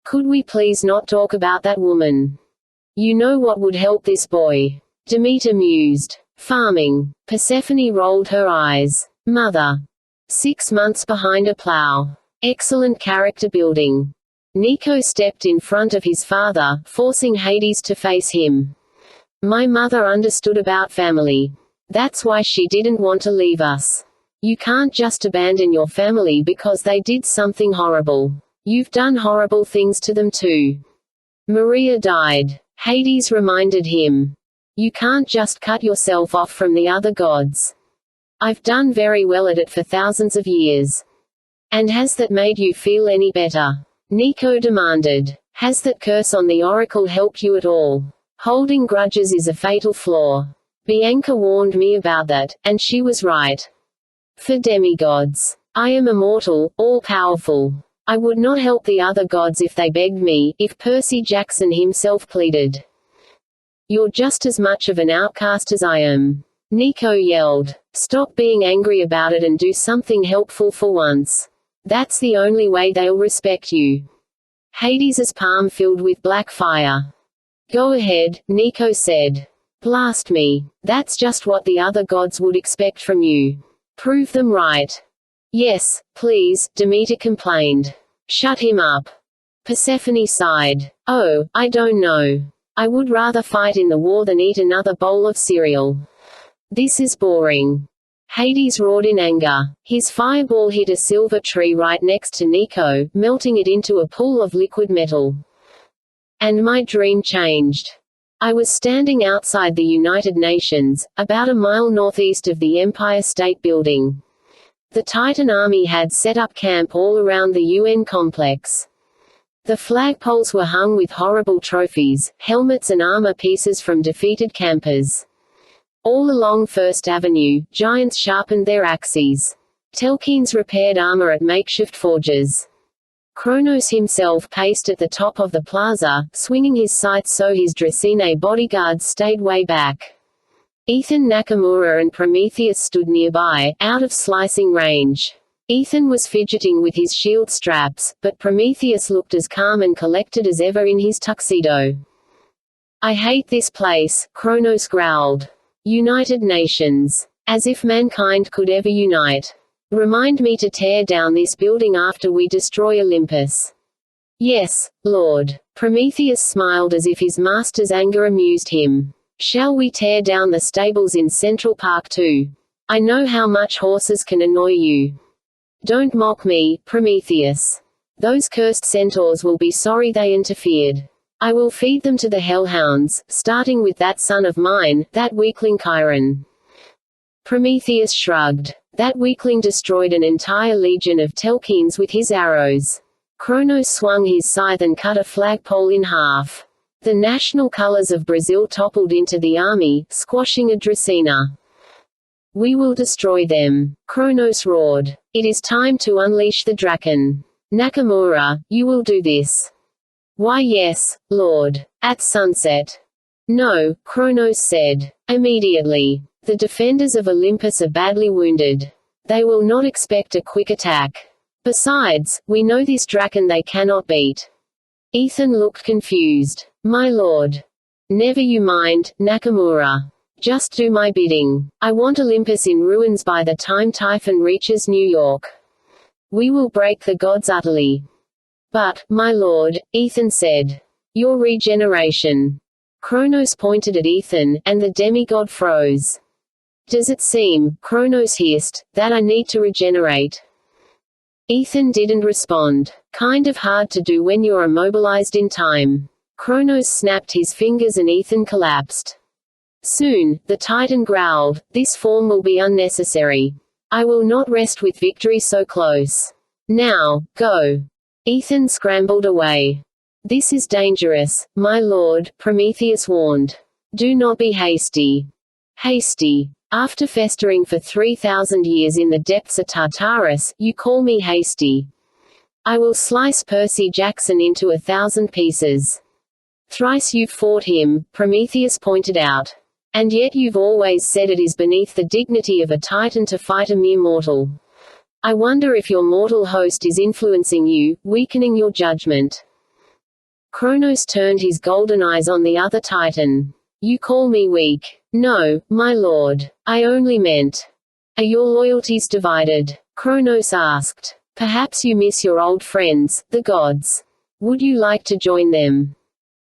Could we please not talk about that woman? You know what would help this boy? Demeter mused. Farming. Persephone rolled her eyes. Mother. 6 months behind a plow. Excellent character building. Nico stepped in front of his father, forcing Hades to face him. My mother understood about family. That's why she didn't want to leave us. You can't just abandon your family because they did something horrible. You've done horrible things to them too. Maria died. Hades reminded him. You can't just cut yourself off from the other gods. I've done very well at it for thousands of years. And has that made you feel any better? Nico demanded. Has that curse on the oracle helped you at all? Holding grudges is a fatal flaw. Bianca warned me about that, and she was right. For demigods. I am immortal, all-powerful. I would not help the other gods if they begged me, if Percy Jackson himself pleaded. You're just as much of an outcast as I am. Nico yelled. Stop being angry about it and do something helpful for once. That's the only way they'll respect you. Hades' palm filled with black fire. Go ahead, Nico said. Blast me. That's just what the other gods would expect from you. Prove them right. Yes, please, Demeter complained. Shut him up. Persephone sighed. Oh, I don't know. I would rather fight in the war than eat another bowl of cereal. This is boring. Hades roared in anger. His fireball hit a silver tree right next to Nico, melting it into a pool of liquid metal. And my dream changed. I was standing outside the United Nations, about a mile northeast of the Empire State Building. The Titan Army had set up camp all around the UN complex. The flagpoles were hung with horrible trophies, helmets and armor pieces from defeated campers. All along First Avenue, giants sharpened their axes. Telkines repaired armor at makeshift forges. Kronos himself paced at the top of the plaza, swinging his sights so his Dracaena bodyguards stayed way back. Ethan Nakamura and Prometheus stood nearby, out of slicing range. Ethan was fidgeting with his shield straps, but Prometheus looked as calm and collected as ever in his tuxedo. I hate this place, Kronos growled. United Nations. As if mankind could ever unite. Remind me to tear down this building after we destroy Olympus. Yes, Lord. Prometheus smiled as if his master's anger amused him. Shall we tear down the stables in Central Park too? I know how much horses can annoy you. Don't mock me, Prometheus. Those cursed centaurs will be sorry they interfered. I will feed them to the hellhounds, starting with that son of mine, that weakling Chiron. Prometheus shrugged. That weakling destroyed an entire legion of Telkines with his arrows. Kronos swung his scythe and cut a flagpole in half. The national colors of Brazil toppled into the army, squashing a Dracaena. We will destroy them. Kronos roared. It is time to unleash the Draken. Nakamura, you will do this. Why yes, Lord. At sunset. No, Kronos said. Immediately. The defenders of Olympus are badly wounded. They will not expect a quick attack. Besides, we know this Draken they cannot beat. Ethan looked confused. My lord. Never you mind, Nakamura. Just do my bidding. I want Olympus in ruins by the time Typhon reaches New York. We will break the gods utterly. But, my lord, Ethan said. Your regeneration. Kronos pointed at Ethan, and the demigod froze. Does it seem, Kronos hissed, that I need to regenerate? Ethan didn't respond. Kind of hard to do when you're immobilized in time. Kronos snapped his fingers and Ethan collapsed. Soon, the Titan growled, this form will be unnecessary. I will not rest with victory so close. Now, go. Ethan scrambled away. This is dangerous, my lord, Prometheus warned. Do not be hasty. Hasty. After festering for 3,000 years in the depths of Tartarus, you call me hasty. I will slice Percy Jackson into 1,000 pieces. Thrice you've fought him, Prometheus pointed out. And yet you've always said it is beneath the dignity of a Titan to fight a mere mortal. I wonder if your mortal host is influencing you, weakening your judgment. Kronos turned his golden eyes on the other Titan. You call me weak. No, my lord. I only meant. Are your loyalties divided? Kronos asked. Perhaps you miss your old friends, the gods. Would you like to join them?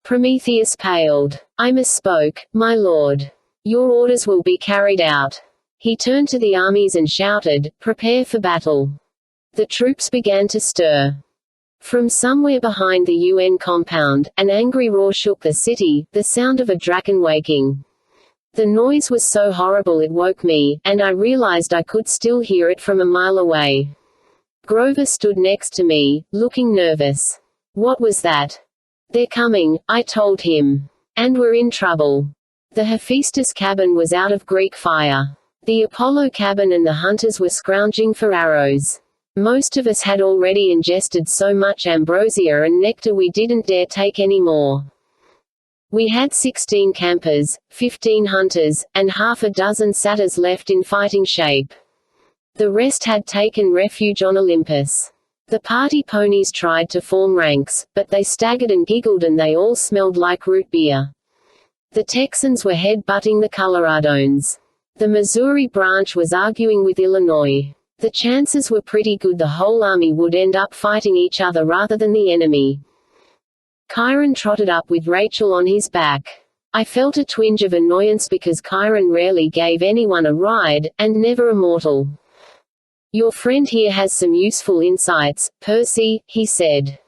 Prometheus paled. I misspoke, my lord. Your orders will be carried out. He turned to the armies and shouted, prepare for battle. The troops began to stir. From somewhere behind the UN compound, an angry roar shook the city, the sound of a dragon waking. The noise was so horrible it woke me, and I realized I could still hear it from a mile away. Grover stood next to me, looking nervous. What was that? They're coming, I told him. And we're in trouble. The Hephaestus cabin was out of Greek fire. The Apollo cabin and the hunters were scrounging for arrows. Most of us had already ingested so much ambrosia and nectar we didn't dare take any more. We had 16 campers, 15 hunters, and half a dozen satyrs left in fighting shape. The rest had taken refuge on Olympus. The party ponies tried to form ranks, but they staggered and giggled and they all smelled like root beer. The Texans were head-butting the Coloradones. The Missouri branch was arguing with Illinois. The chances were pretty good the whole army would end up fighting each other rather than the enemy. Chiron trotted up with Rachel on his back. I felt a twinge of annoyance because Chiron rarely gave anyone a ride, and never a mortal. Your friend here has some useful insights, Percy, he said.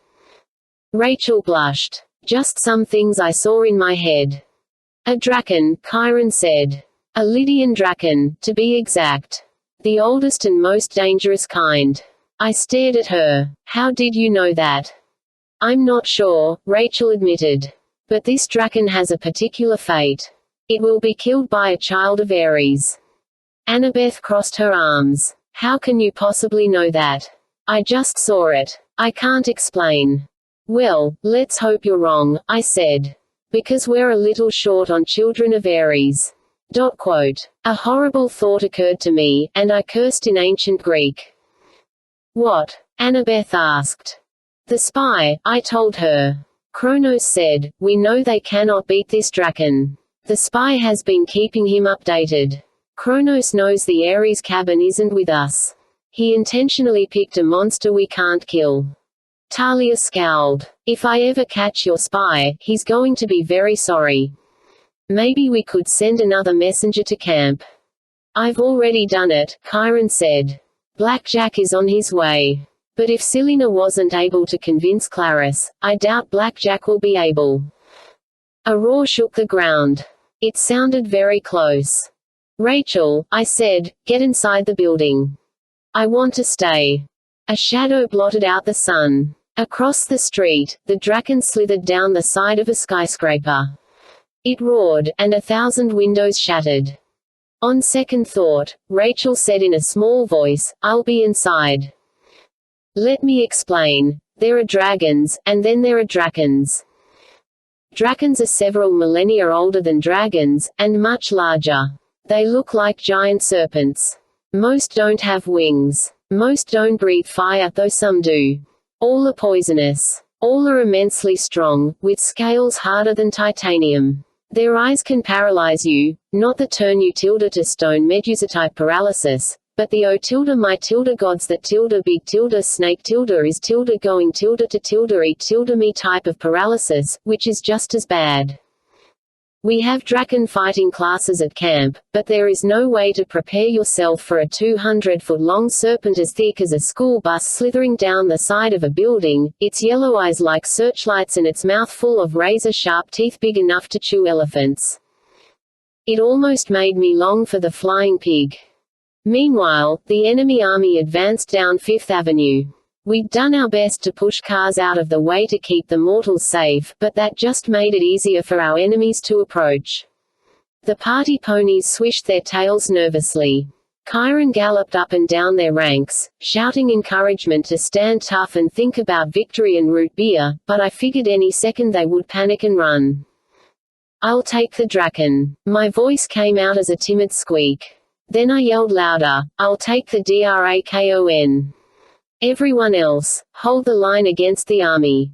Rachel blushed. Just some things I saw in my head. A draken, Chiron said. A Lydian draken, to be exact. The oldest and most dangerous kind. I stared at her. How did you know that? I'm not sure, Rachel admitted. But this draken has a particular fate. It will be killed by a child of Ares. Annabeth crossed her arms. How can you possibly know that? I just saw it. I can't explain. Well, let's hope you're wrong, I said. Because we're a little short on children of Ares. A horrible thought occurred to me, and I cursed in ancient Greek. What? Annabeth asked. The spy, I told her. Kronos said, we know they cannot beat this draken. The spy has been keeping him updated. Kronos knows the Ares cabin isn't with us. He intentionally picked a monster we can't kill. Talia scowled. If I ever catch your spy, he's going to be very sorry. Maybe we could send another messenger to camp. I've already done it, Chiron said. Blackjack is on his way. But if Selena wasn't able to convince Clarice, I doubt Blackjack will be able. A roar shook the ground. It sounded very close. Rachel, I said, get inside the building. I want to stay. A shadow blotted out the sun. Across the street, the draken slithered down the side of a skyscraper. It roared, and 1,000 windows shattered. On second thought, Rachel said in a small voice, I'll be inside. Let me explain. There are dragons, and then there are drakens. Drakens are several millennia older than dragons, and much larger. They look like giant serpents. Most don't have wings. Most don't breathe fire, though some do. All are poisonous. All are immensely strong, with scales harder than titanium. Their eyes can paralyze you, not the turn you tilde to stone medusa-type paralysis, but the O tilde my tilde gods that tilde big tilde snake tilde is tilde going tilde to tilde eat tilde me type of paralysis, which is just as bad. We have Draken fighting classes at camp, but there is no way to prepare yourself for a 200-foot-long serpent as thick as a school bus slithering down the side of a building, its yellow eyes like searchlights and its mouth full of razor-sharp teeth big enough to chew elephants. It almost made me long for the flying pig. Meanwhile, the enemy army advanced down Fifth Avenue. We'd done our best to push cars out of the way to keep the mortals safe, but that just made it easier for our enemies to approach. The party ponies swished their tails nervously. Chiron galloped up and down their ranks, shouting encouragement to stand tough and think about victory and root beer, but I figured any second they would panic and run. "I'll take the Draken." My voice came out as a timid squeak. Then I yelled louder, "I'll take the Drakon." Everyone else, hold the line against the army.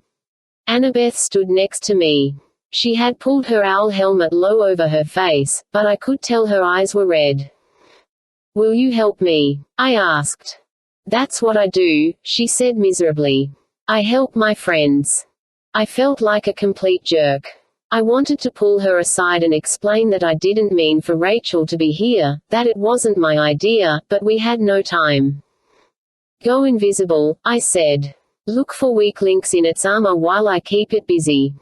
Annabeth stood next to me. She had pulled her owl helmet low over her face, but I could tell her eyes were red. "Will you help me?" I asked. "That's what I do," she said miserably. "I help my friends." I felt like a complete jerk. I wanted to pull her aside and explain that I didn't mean for Rachel to be here, that it wasn't my idea, but we had no time. "Go invisible," I said. "Look for weak links in its armor while I keep it busy.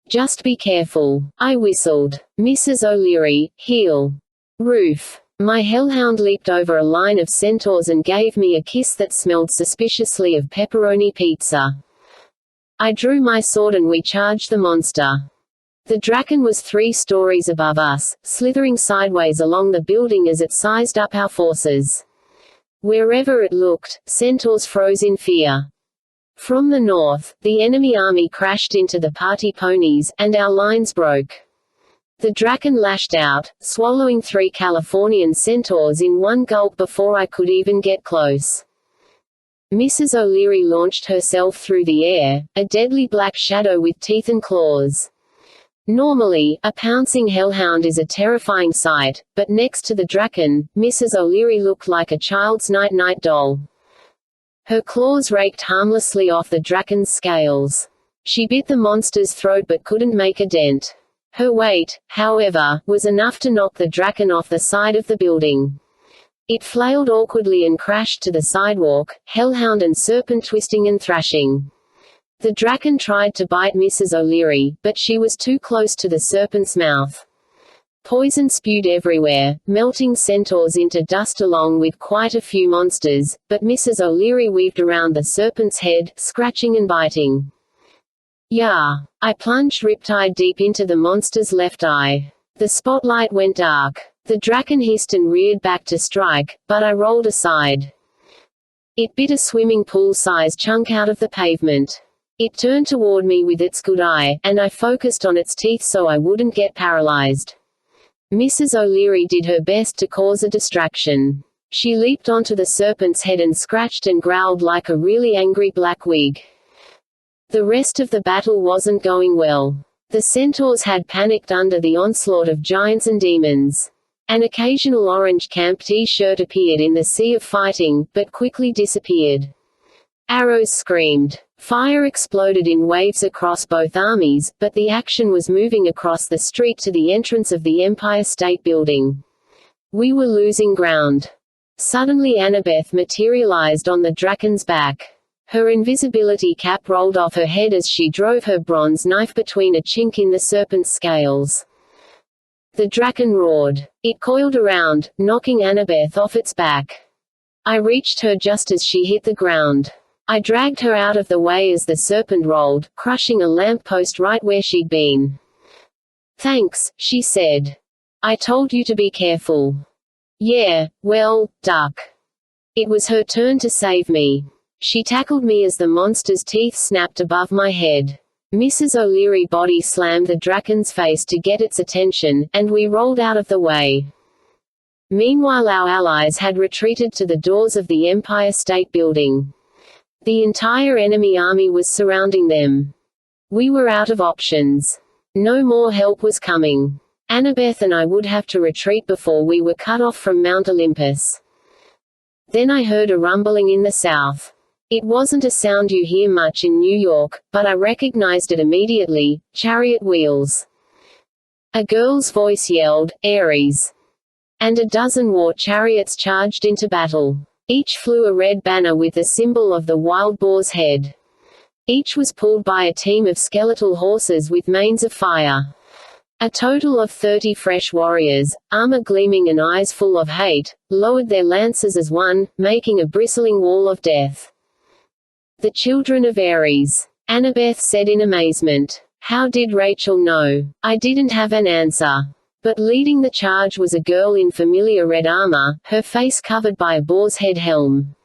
Just be careful." I whistled. "Mrs. O'Leary, heel. Roof." My hellhound leaped over a line of centaurs and gave me a kiss that smelled suspiciously of pepperoni pizza. I drew my sword and we charged the monster. The Draken was 3 stories above us, slithering sideways along the building as it sized up our forces. Wherever it looked, centaurs froze in fear. From the north, the enemy army crashed into the party ponies, and our lines broke. The Draken lashed out, swallowing 3 Californian centaurs in one gulp before I could even get close. Mrs. O'Leary launched herself through the air, a deadly black shadow with teeth and claws. Normally, a pouncing hellhound is a terrifying sight, but next to the Draken, Mrs. O'Leary looked like a child's night-night doll. Her claws raked harmlessly off the Draken's scales. She bit the monster's throat but couldn't make a dent. Her weight, however, was enough to knock the Draken off the side of the building. It flailed awkwardly and crashed to the sidewalk, hellhound and serpent twisting and thrashing. The Draken tried to bite Mrs. O'Leary, but she was too close to the serpent's mouth. Poison spewed everywhere, melting centaurs into dust along with quite a few monsters, but Mrs. O'Leary weaved around the serpent's head, scratching and biting. "Yah!" I plunged riptide deep into the monster's left eye. The spotlight went dark. The Draken hissed and reared back to strike, but I rolled aside. It bit a swimming pool-sized chunk out of the pavement. It turned toward me with its good eye, and I focused on its teeth so I wouldn't get paralyzed. Mrs. O'Leary did her best to cause a distraction. She leaped onto the serpent's head and scratched and growled like a really angry black wig. The rest of the battle wasn't going well. The centaurs had panicked under the onslaught of giants and demons. An occasional orange camp t-shirt appeared in the sea of fighting, but quickly disappeared. Arrows screamed. Fire exploded in waves across both armies, but the action was moving across the street to the entrance of the Empire State Building. We were losing ground. Suddenly Annabeth materialized on the Draken's back. Her invisibility cap rolled off her head as she drove her bronze knife between a chink in the serpent's scales. The Draken roared. It coiled around, knocking Annabeth off its back. I reached her just as she hit the ground. I dragged her out of the way as the serpent rolled, crushing a lamppost right where she'd been. "Thanks," she said. "I told you to be careful." "Yeah, well, duck." It was her turn to save me. She tackled me as the monster's teeth snapped above my head. Mrs. O'Leary body slammed the Draken's face to get its attention, and we rolled out of the way. Meanwhile our allies had retreated to the doors of the Empire State Building. The entire enemy army was surrounding them. We were out of options. No more help was coming. Annabeth and I would have to retreat before we were cut off from Mount Olympus. Then I heard a rumbling in the south. It wasn't a sound you hear much in New York, but I recognized it immediately: chariot wheels. A girl's voice yelled, "Ares!" And a dozen war chariots charged into battle. Each flew a red banner with the symbol of the wild boar's head. Each was pulled by a team of skeletal horses with manes of fire. A total of 30 fresh warriors, armor gleaming and eyes full of hate, lowered their lances as one, making a bristling wall of death. "The children of Ares," Annabeth said in amazement. How did Rachel know? I didn't have an answer. But leading the charge was a girl in familiar red armor, her face covered by a boar's head helm.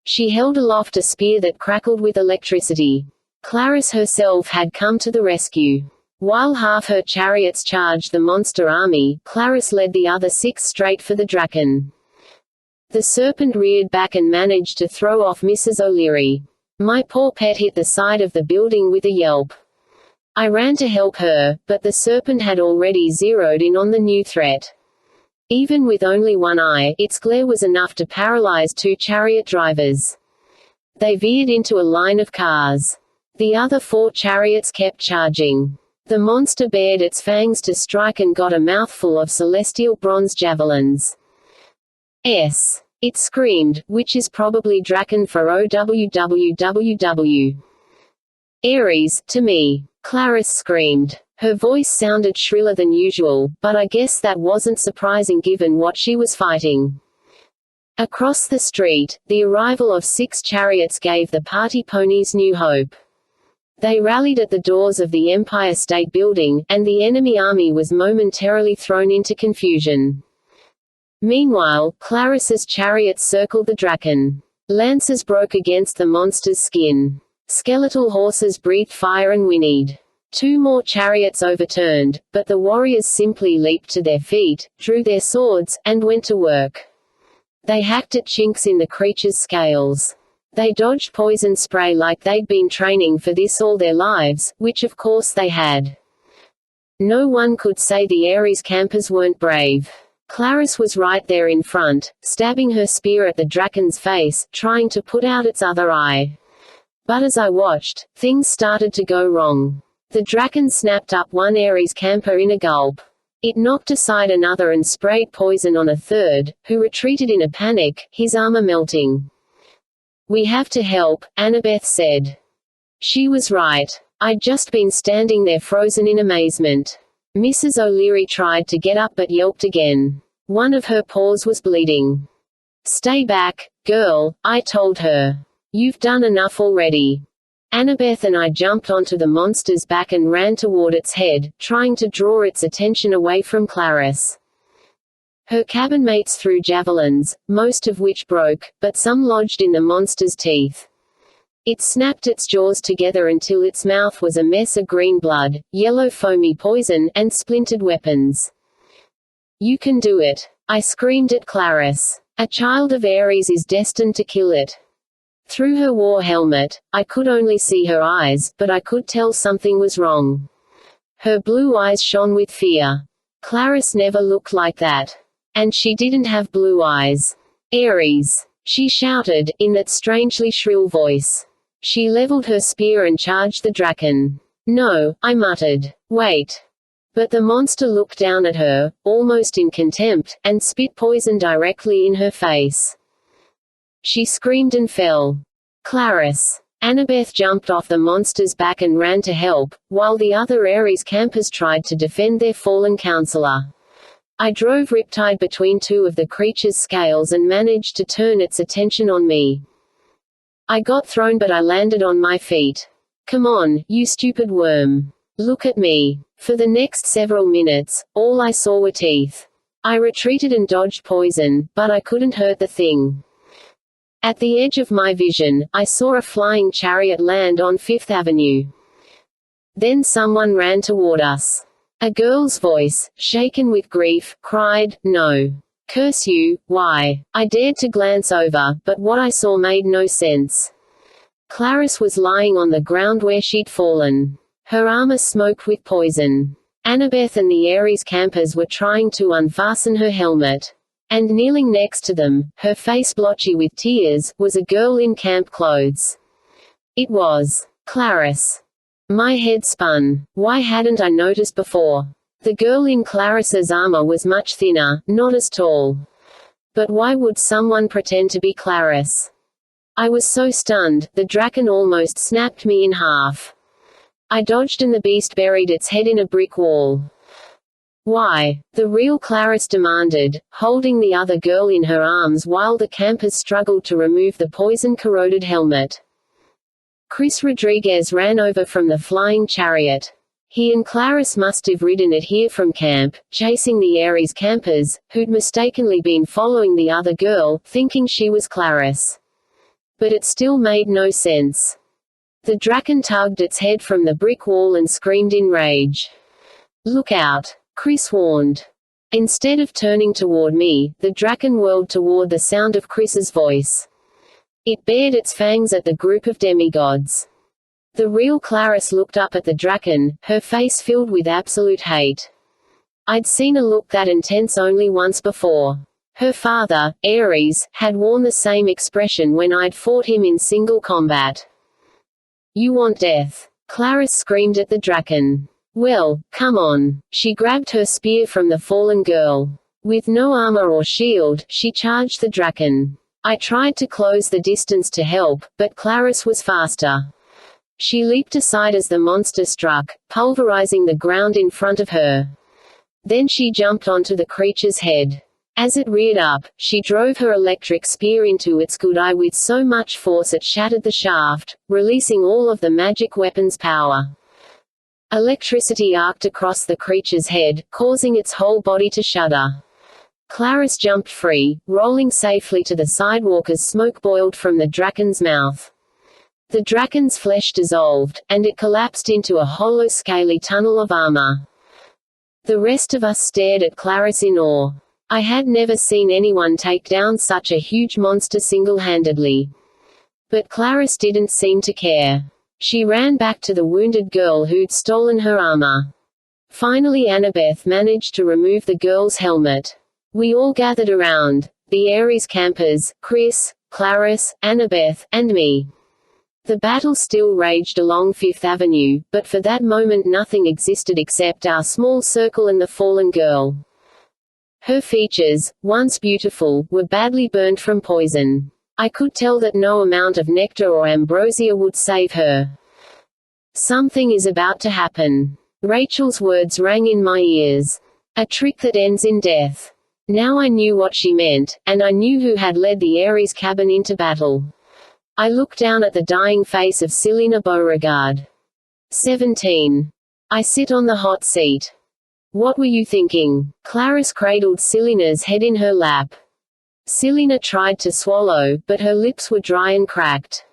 She held aloft a spear that crackled with electricity. Clarice herself had come to the rescue. While half her chariots charged the monster army, Clarice led the other 6 straight for the Draken. The serpent reared back and managed to throw off Mrs. O'Leary. My poor pet hit the side of the building with a yelp. I ran to help her, but the serpent had already zeroed in on the new threat. Even with only one eye, its glare was enough to paralyze 2 chariot drivers. They veered into a line of cars. The other 4 chariots kept charging. The monster bared its fangs to strike and got a mouthful of celestial bronze javelins. It screamed, which is probably Draken for OWWWW. Ares, to me. Clarice screamed. Her voice sounded shriller than usual, but I guess that wasn't surprising given what she was fighting. Across the street, the arrival of 6 chariots gave the party ponies new hope. They rallied at the doors of the Empire State Building, and the enemy army was momentarily thrown into confusion. Meanwhile, Clarice's chariots circled the Draken. Lances broke against the monster's skin. Skeletal horses breathed fire and whinnied. 2 more chariots overturned, but the warriors simply leaped to their feet, drew their swords, and went to work. They hacked at chinks in the creature's scales. They dodged poison spray like they'd been training for this all their lives, which of course they had. No one could say the Ares campers weren't brave. Clarice was right there in front, stabbing her spear at the Draken's face, trying to put out its other eye. But as I watched, things started to go wrong. The Draken snapped up one Ares camper in a gulp. It knocked aside another and sprayed poison on a third, who retreated in a panic, his armor melting. "We have to help," Annabeth said. She was right. I'd just been standing there frozen in amazement. Mrs. O'Leary tried to get up but yelped again. One of her paws was bleeding. "Stay back, girl," I told her. "You've done enough already." Annabeth and I jumped onto the monster's back and ran toward its head, trying to draw its attention away from Clarice. Her cabin mates threw javelins, most of which broke, but some lodged in the monster's teeth. It snapped its jaws together until its mouth was a mess of green blood, yellow foamy poison, and splintered weapons. "You can do it," I screamed at Clarice. "A child of Ares is destined to kill it." Through her war helmet, I could only see her eyes, but I could tell something was wrong. Her blue eyes shone with fear. Clarice never looked like that. And she didn't have blue eyes. "Ares!" she shouted, in that strangely shrill voice. She leveled her spear and charged the Draken. "No," I muttered. "Wait." But the monster looked down at her, almost in contempt, and spit poison directly in her face. She screamed and fell. "Clarice!" Annabeth jumped off the monster's back and ran to help, while the other Ares campers tried to defend their fallen counselor. I drove Riptide between 2 of the creature's scales and managed to turn its attention on me. I got thrown but I landed on my feet. "Come on, you stupid worm. Look at me." For the next several minutes, all I saw were teeth. I retreated and dodged poison, but I couldn't hurt the thing. At the edge of my vision, I saw a flying chariot land on 5th Avenue. Then someone ran toward us. A girl's voice, shaken with grief, cried, "No. Curse you, why?" I dared to glance over, but what I saw made no sense. Clarice was lying on the ground where she'd fallen. Her armor smoked with poison. Annabeth and the Ares campers were trying to unfasten her helmet. And kneeling next to them, her face blotchy with tears, was a girl in camp clothes. It was Clarice. My head spun. Why hadn't I noticed before? The girl in Clarissa's armor was much thinner, not as tall. But why would someone pretend to be Clarice? I was so stunned, the Draken almost snapped me in half. I dodged and the beast buried its head in a brick wall. Why? The real Clarice demanded, holding the other girl in her arms while the campers struggled to remove the poison-corroded helmet. Chris Rodriguez ran over from the flying chariot. He and Clarice must have ridden it here from camp, chasing the Ares campers, who'd mistakenly been following the other girl, thinking she was Clarice. But it still made no sense. The Draken tugged its head from the brick wall and screamed in rage. "Look out!" Chris warned. Instead of turning toward me, the Draken whirled toward the sound of Chris's voice. It bared its fangs at the group of demigods. The real Clarice looked up at the Draken, her face filled with absolute hate. I'd seen a look that intense only once before. Her father, Ares, had worn the same expression when I'd fought him in single combat. "You want death?" Clarice screamed at the Draken. "Well, come on." She grabbed her spear from the fallen girl. With no armor or shield, she charged the Draken. I tried to close the distance to help, but Clarice was faster. She leaped aside as the monster struck, pulverizing the ground in front of her. Then she jumped onto the creature's head. As it reared up, she drove her electric spear into its good eye with so much force it shattered the shaft, releasing all of the magic weapon's power. Electricity arced across the creature's head, causing its whole body to shudder. Clarice jumped free, rolling safely to the sidewalk as smoke boiled from the Draken's mouth. The Draken's flesh dissolved, and it collapsed into a hollow scaly tunnel of armor. The rest of us stared at Clarice in awe. I had never seen anyone take down such a huge monster single-handedly. But Clarice didn't seem to care. She ran back to the wounded girl who'd stolen her armor. Finally Annabeth managed to remove the girl's helmet. We all gathered around, the Ares campers, Chris, Clarice, Annabeth, and me. The battle still raged along Fifth Avenue, but for that moment nothing existed except our small circle and the fallen girl. Her features, once beautiful, were badly burned from poison. I could tell that no amount of nectar or ambrosia would save her. "Something is about to happen." Rachel's words rang in my ears. "A trick that ends in death." Now I knew what she meant, and I knew who had led the Ares cabin into battle. I looked down at the dying face of Selena Beauregard. 17. I sit on the hot seat. "What were you thinking?" Clarice cradled Selena's head in her lap. Selena tried to swallow, but her lips were dry and cracked.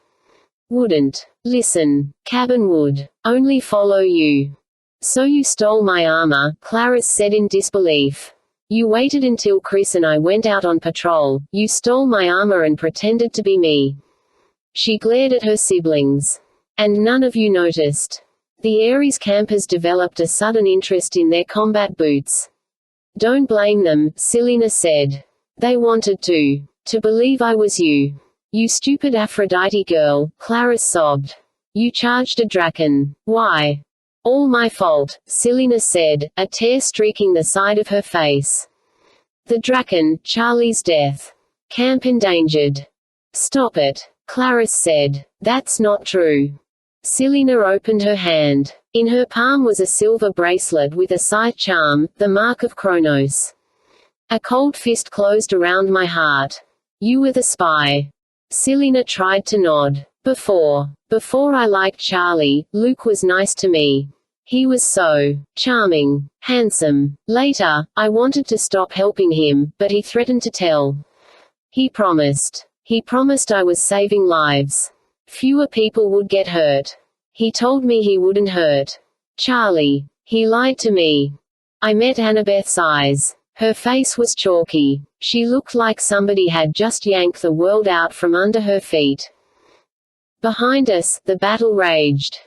"Wouldn't. Listen. Cabin would. Only follow you." "So you stole my armor," Clarice said in disbelief. "You waited until Chris and I went out on patrol, you stole my armor and pretended to be me." She glared at her siblings. "And none of you noticed." The Ares campers developed a sudden interest in their combat boots. "Don't blame them," Selena said. "They wanted to believe I was you." "You stupid Aphrodite girl," Clarice sobbed. "You charged a Draken. Why?" "All my fault," Selena said, a tear streaking the side of her face. "The Draken, Charlie's death. Camp endangered." "Stop it," Clarice said. "That's not true." Selena opened her hand. In her palm was a silver bracelet with a scythe charm, the mark of Kronos. A cold fist closed around my heart. "You were the spy." Selena tried to nod. Before I liked Charlie, Luke was nice to me. He was so charming, handsome. Later, I wanted to stop helping him, but he threatened to tell. He promised I was saving lives. Fewer people would get hurt. He told me he wouldn't hurt Charlie. He lied to me. I met Annabeth's eyes. Her face was chalky. She looked like somebody had just yanked the world out from under her feet. Behind us, the battle raged.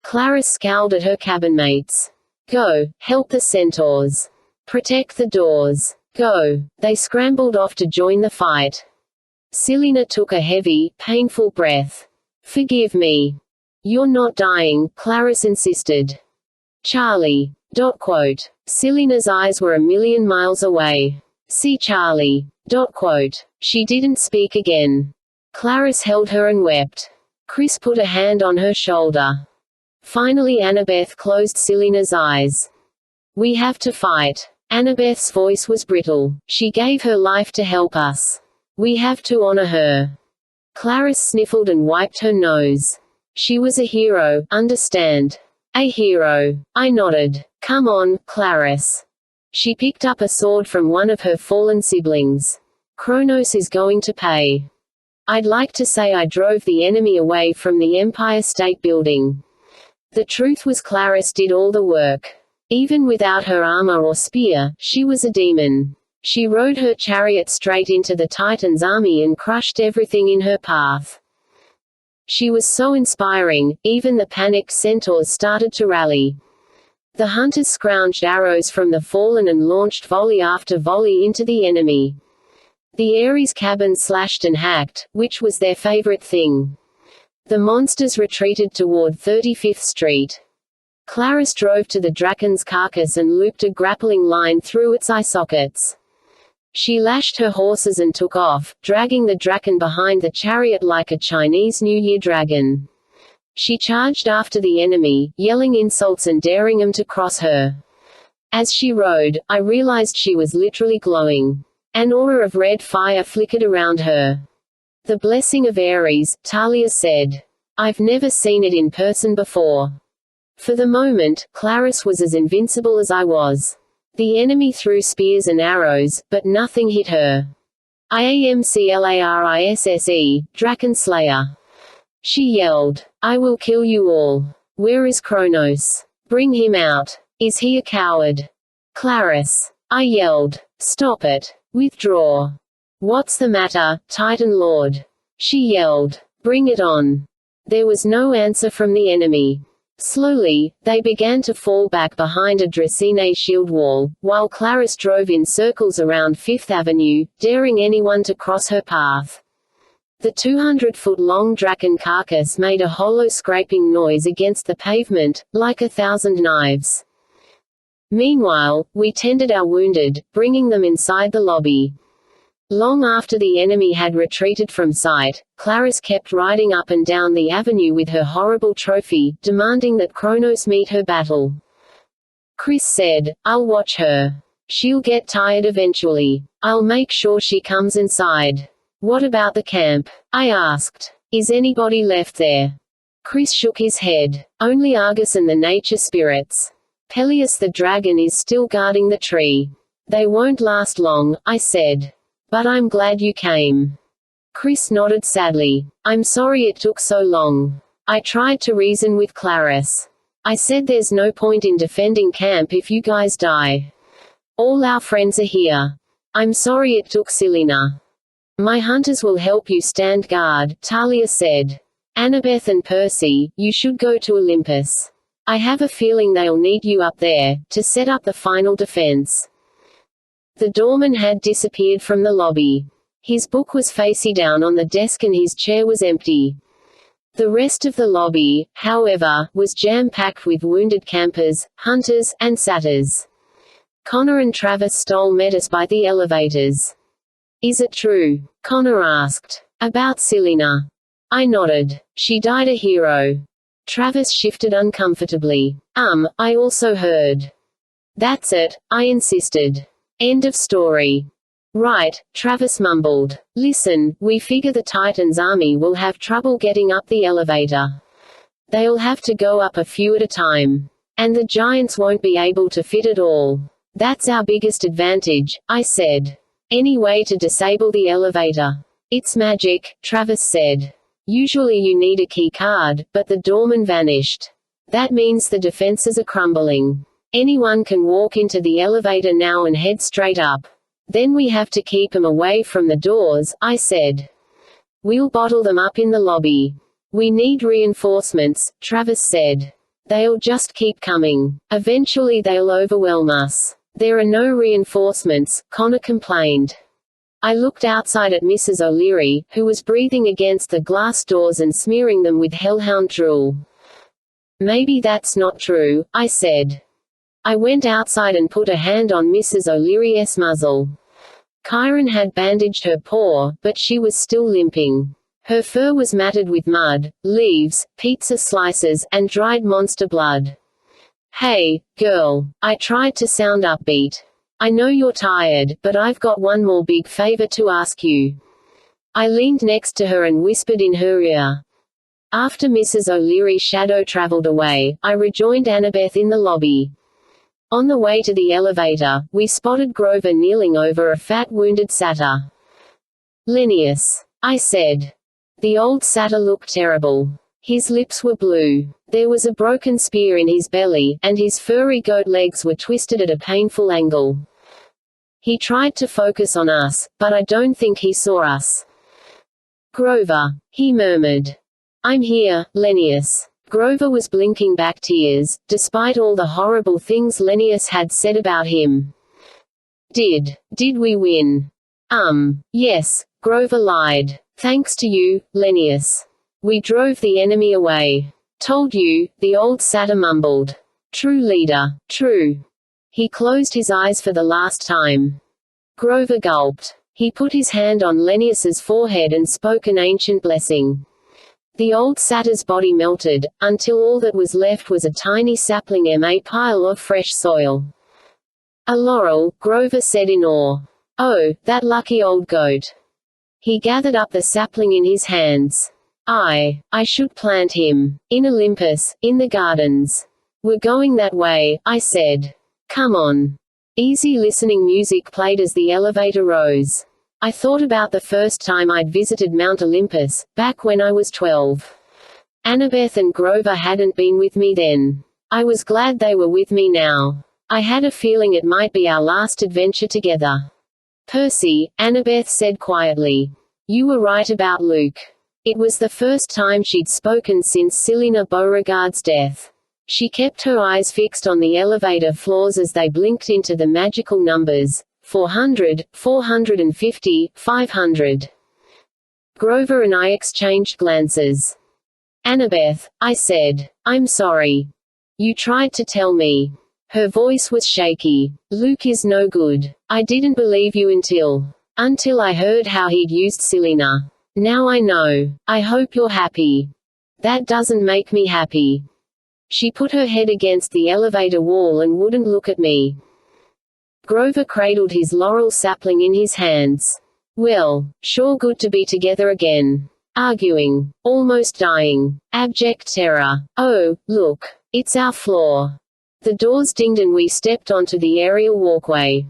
Clarice scowled at her cabinmates. "Go, help the centaurs. Protect the doors. Go." They scrambled off to join the fight. Selena took a heavy, painful breath. "Forgive me." "You're not dying," Clarice insisted. "Charlie. Selena's eyes were a million miles away. See Charlie. She didn't speak again. Clarice held her and wept. Chris put a hand on her shoulder. Finally Annabeth closed Selena's eyes. We have to fight. Annabeth's voice was brittle. She gave her life to help us. We have to honor her. Clarice sniffled and wiped her nose. She was a hero, understand? A hero. I nodded. Come on, Clarice. She picked up a sword from one of her fallen siblings. Kronos is going to pay. I'd like to say I drove the enemy away from the Empire State Building. The truth was Clarice did all the work. Even without her armor or spear, she was a demon. She rode her chariot straight into the Titan's army and crushed everything in her path. She was so inspiring, even the panicked centaurs started to rally. The hunters scrounged arrows from the fallen and launched volley after volley into the enemy. The Ares cabin slashed and hacked, which was their favorite thing. The monsters retreated toward 35th Street. Clarice drove to the Draken's carcass and looped a grappling line through its eye sockets. She lashed her horses and took off, dragging the Draken behind the chariot like a Chinese New Year dragon. She charged after the enemy, yelling insults and daring them to cross her. As she rode, I realized she was literally glowing. An aura of red fire flickered around her. The blessing of Ares, Talia said. I've never seen it in person before. For the moment, Clarice was as invincible as I was. The enemy threw spears and arrows, but nothing hit her. IAMCLARISSE, Draken Slayer. She yelled. I will kill you all. Where is Kronos? Bring him out. Is he a coward? Clarice. I yelled. Stop it. Withdraw. What's the matter, Titan Lord? She yelled. Bring it on. There was no answer from the enemy. Slowly, they began to fall back behind a Dracene shield wall, while Clarice drove in circles around Fifth Avenue, daring anyone to cross her path. The 200-foot-long Draken carcass made a hollow scraping noise against the pavement, like 1,000 knives. Meanwhile, we tended our wounded, bringing them inside the lobby. Long after the enemy had retreated from sight, Clarice kept riding up and down the avenue with her horrible trophy, demanding that Kronos meet her battle. Chris said, I'll watch her. She'll get tired eventually. I'll make sure she comes inside. What about the camp? I asked. Is anybody left there? Chris shook his head. Only Argus and the nature spirits. Peleus the dragon is still guarding the tree. They won't last long, I said. But I'm glad you came. Chris nodded sadly. I'm sorry it took so long. I tried to reason with Clarice. I said there's no point in defending camp if you guys die. All our friends are here. I'm sorry it took Selena. My hunters will help you stand guard, Talia said. Annabeth and Percy, you should go to Olympus. I have a feeling they'll need you up there, to set up the final defense. The doorman had disappeared from the lobby. His book was face down on the desk and his chair was empty. The rest of the lobby, however, was jam-packed with wounded campers, hunters, and satyrs. Connor and Travis met us by the elevators. Is it true? Connor asked. About Selena. I nodded. She died a hero. Travis shifted uncomfortably. I also heard. That's it, I insisted. End of story. Right, Travis mumbled. Listen, we figure the Titan's army will have trouble getting up the elevator. They'll have to go up a few at a time. And the giants won't be able to fit it all. That's our biggest advantage, I said. Any way to disable the elevator? It's magic, Travis said. Usually you need a key card, but the doorman vanished. That means the defenses are crumbling. Anyone can walk into the elevator now and head straight up. Then we have to keep them away from the doors, I said. We'll bottle them up in the lobby. We need reinforcements, Travis said. They'll just keep coming. Eventually they'll overwhelm us. There are no reinforcements, Connor complained. I looked outside at Mrs. O'Leary, who was breathing against the glass doors and smearing them with hellhound drool. Maybe that's not true, I said. I went outside and put a hand on Mrs. O'Leary's muzzle. Kyron had bandaged her paw, but she was still limping. Her fur was matted with mud, leaves, pizza slices, and dried monster blood. "Hey, girl," I tried to sound upbeat. "I know you're tired, but I've got one more big favor to ask you." I leaned next to her and whispered in her ear. After Mrs. O'Leary's shadow traveled away, I rejoined Annabeth in the lobby. On the way to the elevator, we spotted Grover kneeling over a fat wounded satyr. "Linnaeus," I said. The old satyr looked terrible. His lips were blue. There was a broken spear in his belly, and his furry goat legs were twisted at a painful angle. He tried to focus on us, but I don't think he saw us. "Grover," he murmured. "I'm here, Linnaeus." Grover was blinking back tears, despite all the horrible things Linnaeus had said about him. Did we win?" Yes," Grover lied. "Thanks to you, Linnaeus. We drove the enemy away." "Told you," the old satyr mumbled. "True leader, true." He closed his eyes for the last time. Grover gulped. He put his hand on Linnaeus's forehead and spoke an ancient blessing. The old satyr's body melted, until all that was left was a tiny sapling pile of fresh soil. "A laurel," Grover said in awe. "Oh, that lucky old goat." He gathered up the sapling in his hands. I should plant him. In Olympus, in the gardens. "We're going that way," I said. "Come on." Easy listening music played as the elevator rose. I thought about the first time I'd visited Mount Olympus, back when I was 12. Annabeth and Grover hadn't been with me then. I was glad they were with me now. I had a feeling it might be our last adventure together. "Percy," Annabeth said quietly. "You were right about Luke." It was the first time she'd spoken since Selina Beauregard's death. She kept her eyes fixed on the elevator floors as they blinked into the magical numbers. 400, 450, 500. Grover and I exchanged glances. "Annabeth," I said, "I'm sorry. You tried to tell me." Her voice was shaky. "Luke is no good. I didn't believe you until I heard how he'd used Selina. Now I know. I hope you're happy." "That doesn't make me happy." She put her head against the elevator wall and wouldn't look at me. Grover cradled his laurel sapling in his hands. "Well, sure good to be together again. Arguing. Almost dying. Abject terror. Oh, look. It's our floor." The doors dinged and we stepped onto the aerial walkway.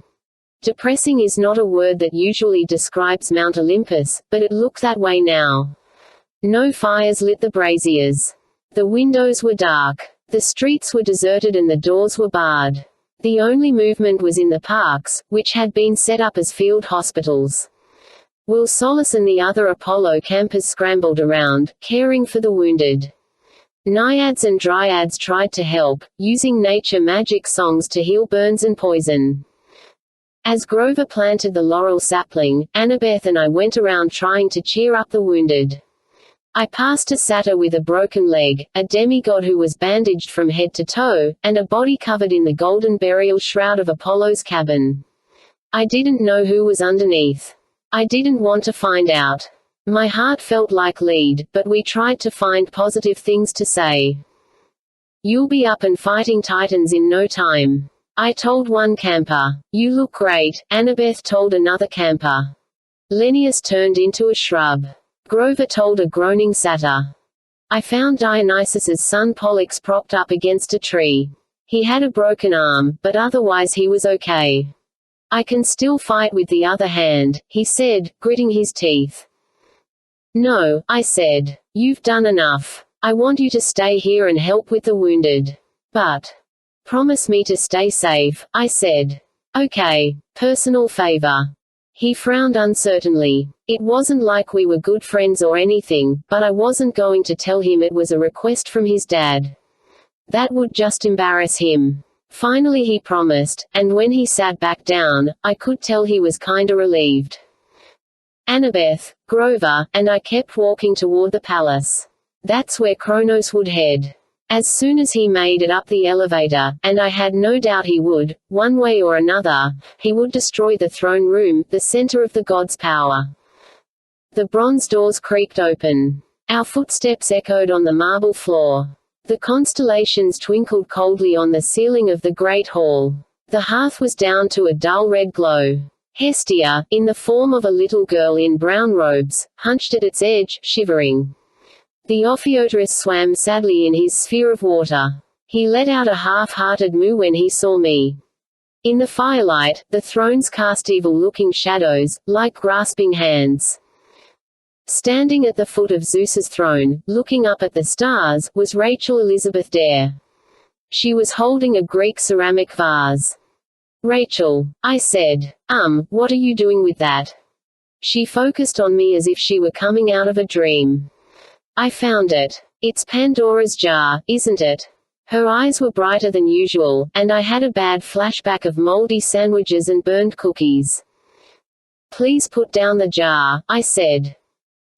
Depressing is not a word that usually describes Mount Olympus, but it looked that way now. No fires lit the braziers. The windows were dark. The streets were deserted and the doors were barred. The only movement was in the parks, which had been set up as field hospitals. Will Solis and the other Apollo campers scrambled around, caring for the wounded. Naiads and dryads tried to help, using nature magic songs to heal burns and poison. As Grover planted the laurel sapling, Annabeth and I went around trying to cheer up the wounded. I passed a satyr with a broken leg, a demigod who was bandaged from head to toe, and a body covered in the golden burial shroud of Apollo's cabin. I didn't know who was underneath. I didn't want to find out. My heart felt like lead, but we tried to find positive things to say. "You'll be up and fighting titans in no time," I told one camper. "You look great," Annabeth told another camper. Linnaeus turned into a shrub. Grover told a groaning satyr. I found Dionysus's son Pollux propped up against a tree. He had a broken arm, but otherwise he was okay. "I can still fight with the other hand," he said, gritting his teeth. "No," I said. "You've done enough. I want you to stay here and help with the wounded. But promise me to stay safe," I said. "Okay. Personal favor." He frowned uncertainly. It wasn't like we were good friends or anything, but I wasn't going to tell him it was a request from his dad. That would just embarrass him. Finally he promised, and when he sat back down, I could tell he was kinda relieved. Annabeth, Grover, and I kept walking toward the palace. That's where Kronos would head. As soon as he made it up the elevator, and I had no doubt he would, one way or another, he would destroy the throne room, the center of the god's power. The bronze doors creaked open. Our footsteps echoed on the marble floor. The constellations twinkled coldly on the ceiling of the great hall. The hearth was down to a dull red glow. Hestia, in the form of a little girl in brown robes, hunched at its edge, shivering. The Ophiotrus swam sadly in his sphere of water. He let out a half-hearted moo when he saw me. In the firelight, the thrones cast evil-looking shadows, like grasping hands. Standing at the foot of Zeus's throne, looking up at the stars, was Rachel Elizabeth Dare. She was holding a Greek ceramic vase. "Rachel," I said, what are you doing with that?" She focused on me as if she were coming out of a dream. "I found it. It's Pandora's jar, isn't it?" Her eyes were brighter than usual, and I had a bad flashback of moldy sandwiches and burned cookies. "Please put down the jar," I said.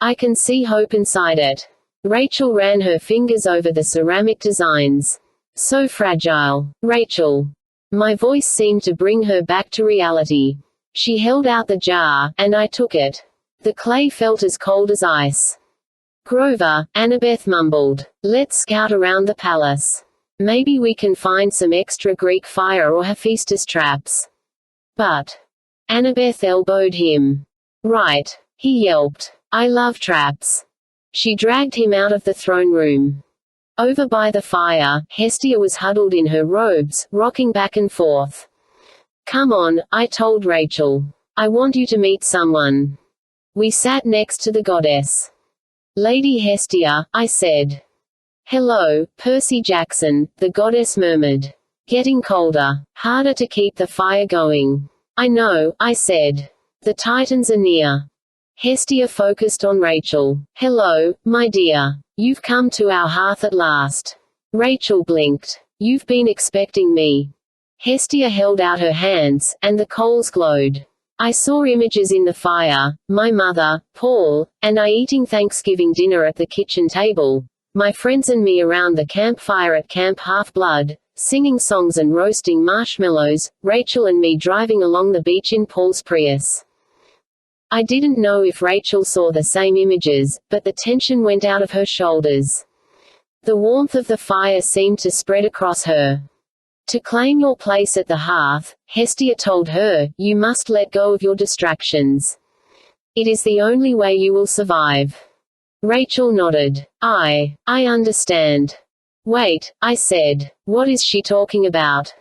"I can see hope inside it." Rachel ran her fingers over the ceramic designs. "So fragile, Rachel." My voice seemed to bring her back to reality. She held out the jar, and I took it. The clay felt as cold as ice. "Grover," Annabeth mumbled, "let's scout around the palace. Maybe we can find some extra Greek fire or Hephaestus traps." "But..." Annabeth elbowed him. "Right," he yelped. "I love traps." She dragged him out of the throne room. Over by the fire, Hestia was huddled in her robes, rocking back and forth. "Come on," I told Rachel. "I want you to meet someone." We sat next to the goddess. "Lady Hestia," I said. "Hello, Percy Jackson," the goddess murmured. "Getting colder. Harder to keep the fire going." "I know," I said. "The Titans are near." Hestia focused on Rachel. "Hello, my dear. You've come to our hearth at last." Rachel blinked. "You've been expecting me." Hestia held out her hands, and the coals glowed. I saw images in the fire, my mother, Paul, and I eating Thanksgiving dinner at the kitchen table, my friends and me around the campfire at Camp Half-Blood, singing songs and roasting marshmallows, Rachel and me driving along the beach in Paul's Prius. I didn't know if Rachel saw the same images, but the tension went out of her shoulders. The warmth of the fire seemed to spread across her. "To claim your place at the hearth," Hestia told her, "you must let go of your distractions. It is the only way you will survive." Rachel nodded. I understand." "Wait," I said. "What is she talking about?"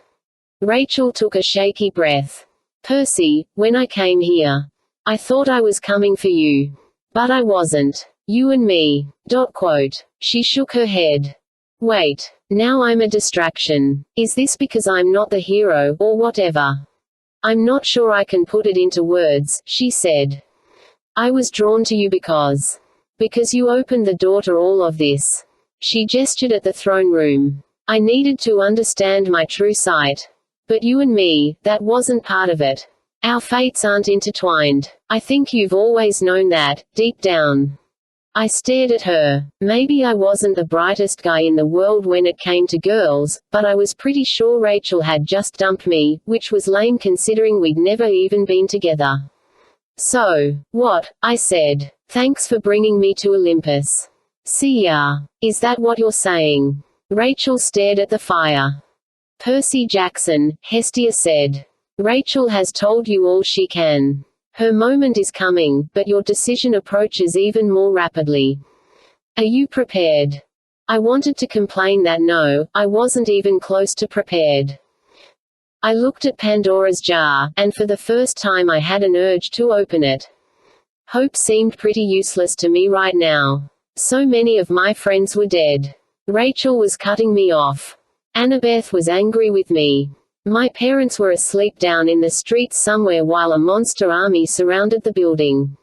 Rachel took a shaky breath. "Percy, when I came here, I thought I was coming for you. But I wasn't. You and me. .. She shook her head. "Wait. Now I'm a distraction. Is this because I'm not the hero, or whatever?" "I'm not sure I can put it into words," she said. "I was drawn to you because you opened the door to all of this." She gestured at the throne room. "I needed to understand my true sight. But you and me, that wasn't part of it. Our fates aren't intertwined. I think you've always known that, deep down." I stared at her. Maybe I wasn't the brightest guy in the world when it came to girls, but I was pretty sure Rachel had just dumped me, which was lame considering we'd never even been together. "So, what?" I said. "Thanks for bringing me to Olympus. See ya. Is that what you're saying?" Rachel stared at the fire. "Percy Jackson," Hestia said. "Rachel has told you all she can. Her moment is coming, but your decision approaches even more rapidly. Are you prepared?" I wanted to complain that no, I wasn't even close to prepared. I looked at Pandora's jar, and for the first time I had an urge to open it. Hope seemed pretty useless to me right now. So many of my friends were dead. Rachel was cutting me off. Annabeth was angry with me. My parents were asleep down in the streets somewhere while a monster army surrounded the building.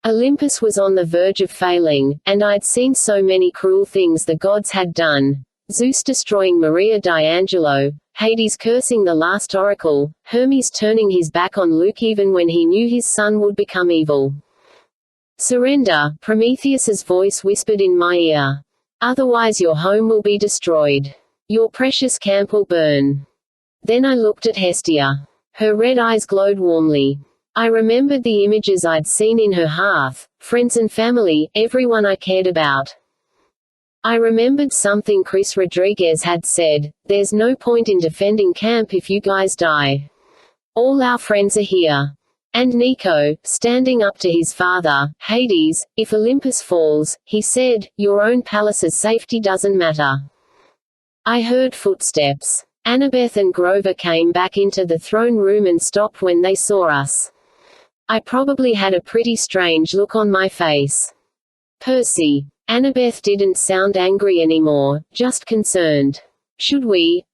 Olympus was on the verge of failing, and I'd seen so many cruel things the gods had done. Zeus destroying Maria D'Angelo, Hades cursing the last oracle, Hermes turning his back on Luke even when he knew his son would become evil. "Surrender," Prometheus's voice whispered in my ear. Otherwise your home will be destroyed. Your precious camp will burn. Then I looked at Hestia. Her red eyes glowed warmly. I remembered the images I'd seen in her hearth, friends and family, everyone I cared about. I remembered something Chris Rodriguez had said, "There's no point in defending camp if you guys die. All our friends are here." And Nico, standing up to his father, "Hades, if Olympus falls," he said, "your own palace's safety doesn't matter." I heard footsteps. Annabeth and Grover came back into the throne room and stopped when they saw us. I probably had a pretty strange look on my face. "Percy." Annabeth didn't sound angry anymore, just concerned. "Should we,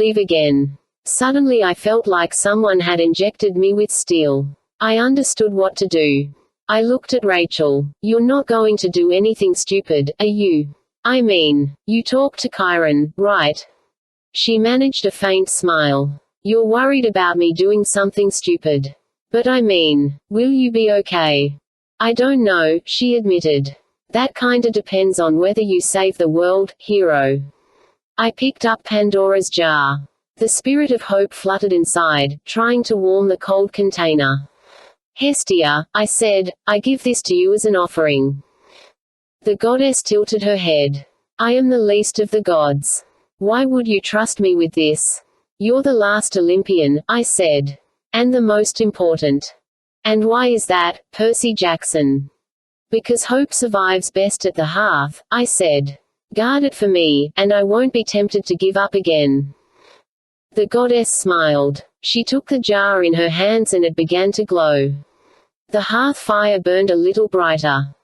leave again?" Suddenly I felt like someone had injected me with steel. I understood what to do. I looked at Rachel. "You're not going to do anything stupid, are you? I mean, you talked to Chiron, right?" She managed a faint smile. "You're worried about me doing something stupid. But I mean, will you be okay?" "I don't know," she admitted. "That kinda depends on whether you save the world, hero." I picked up Pandora's jar. The spirit of hope fluttered inside, trying to warm the cold container. "Hestia," I said, "I give this to you as an offering." The goddess tilted her head. "I am the least of the gods. Why would you trust me with this?" "You're the last Olympian," I said. "And the most important." "And why is that, Percy Jackson?" "Because hope survives best at the hearth," I said. "Guard it for me, and I won't be tempted to give up again." The goddess smiled. She took the jar in her hands and it began to glow. The hearth fire burned a little brighter.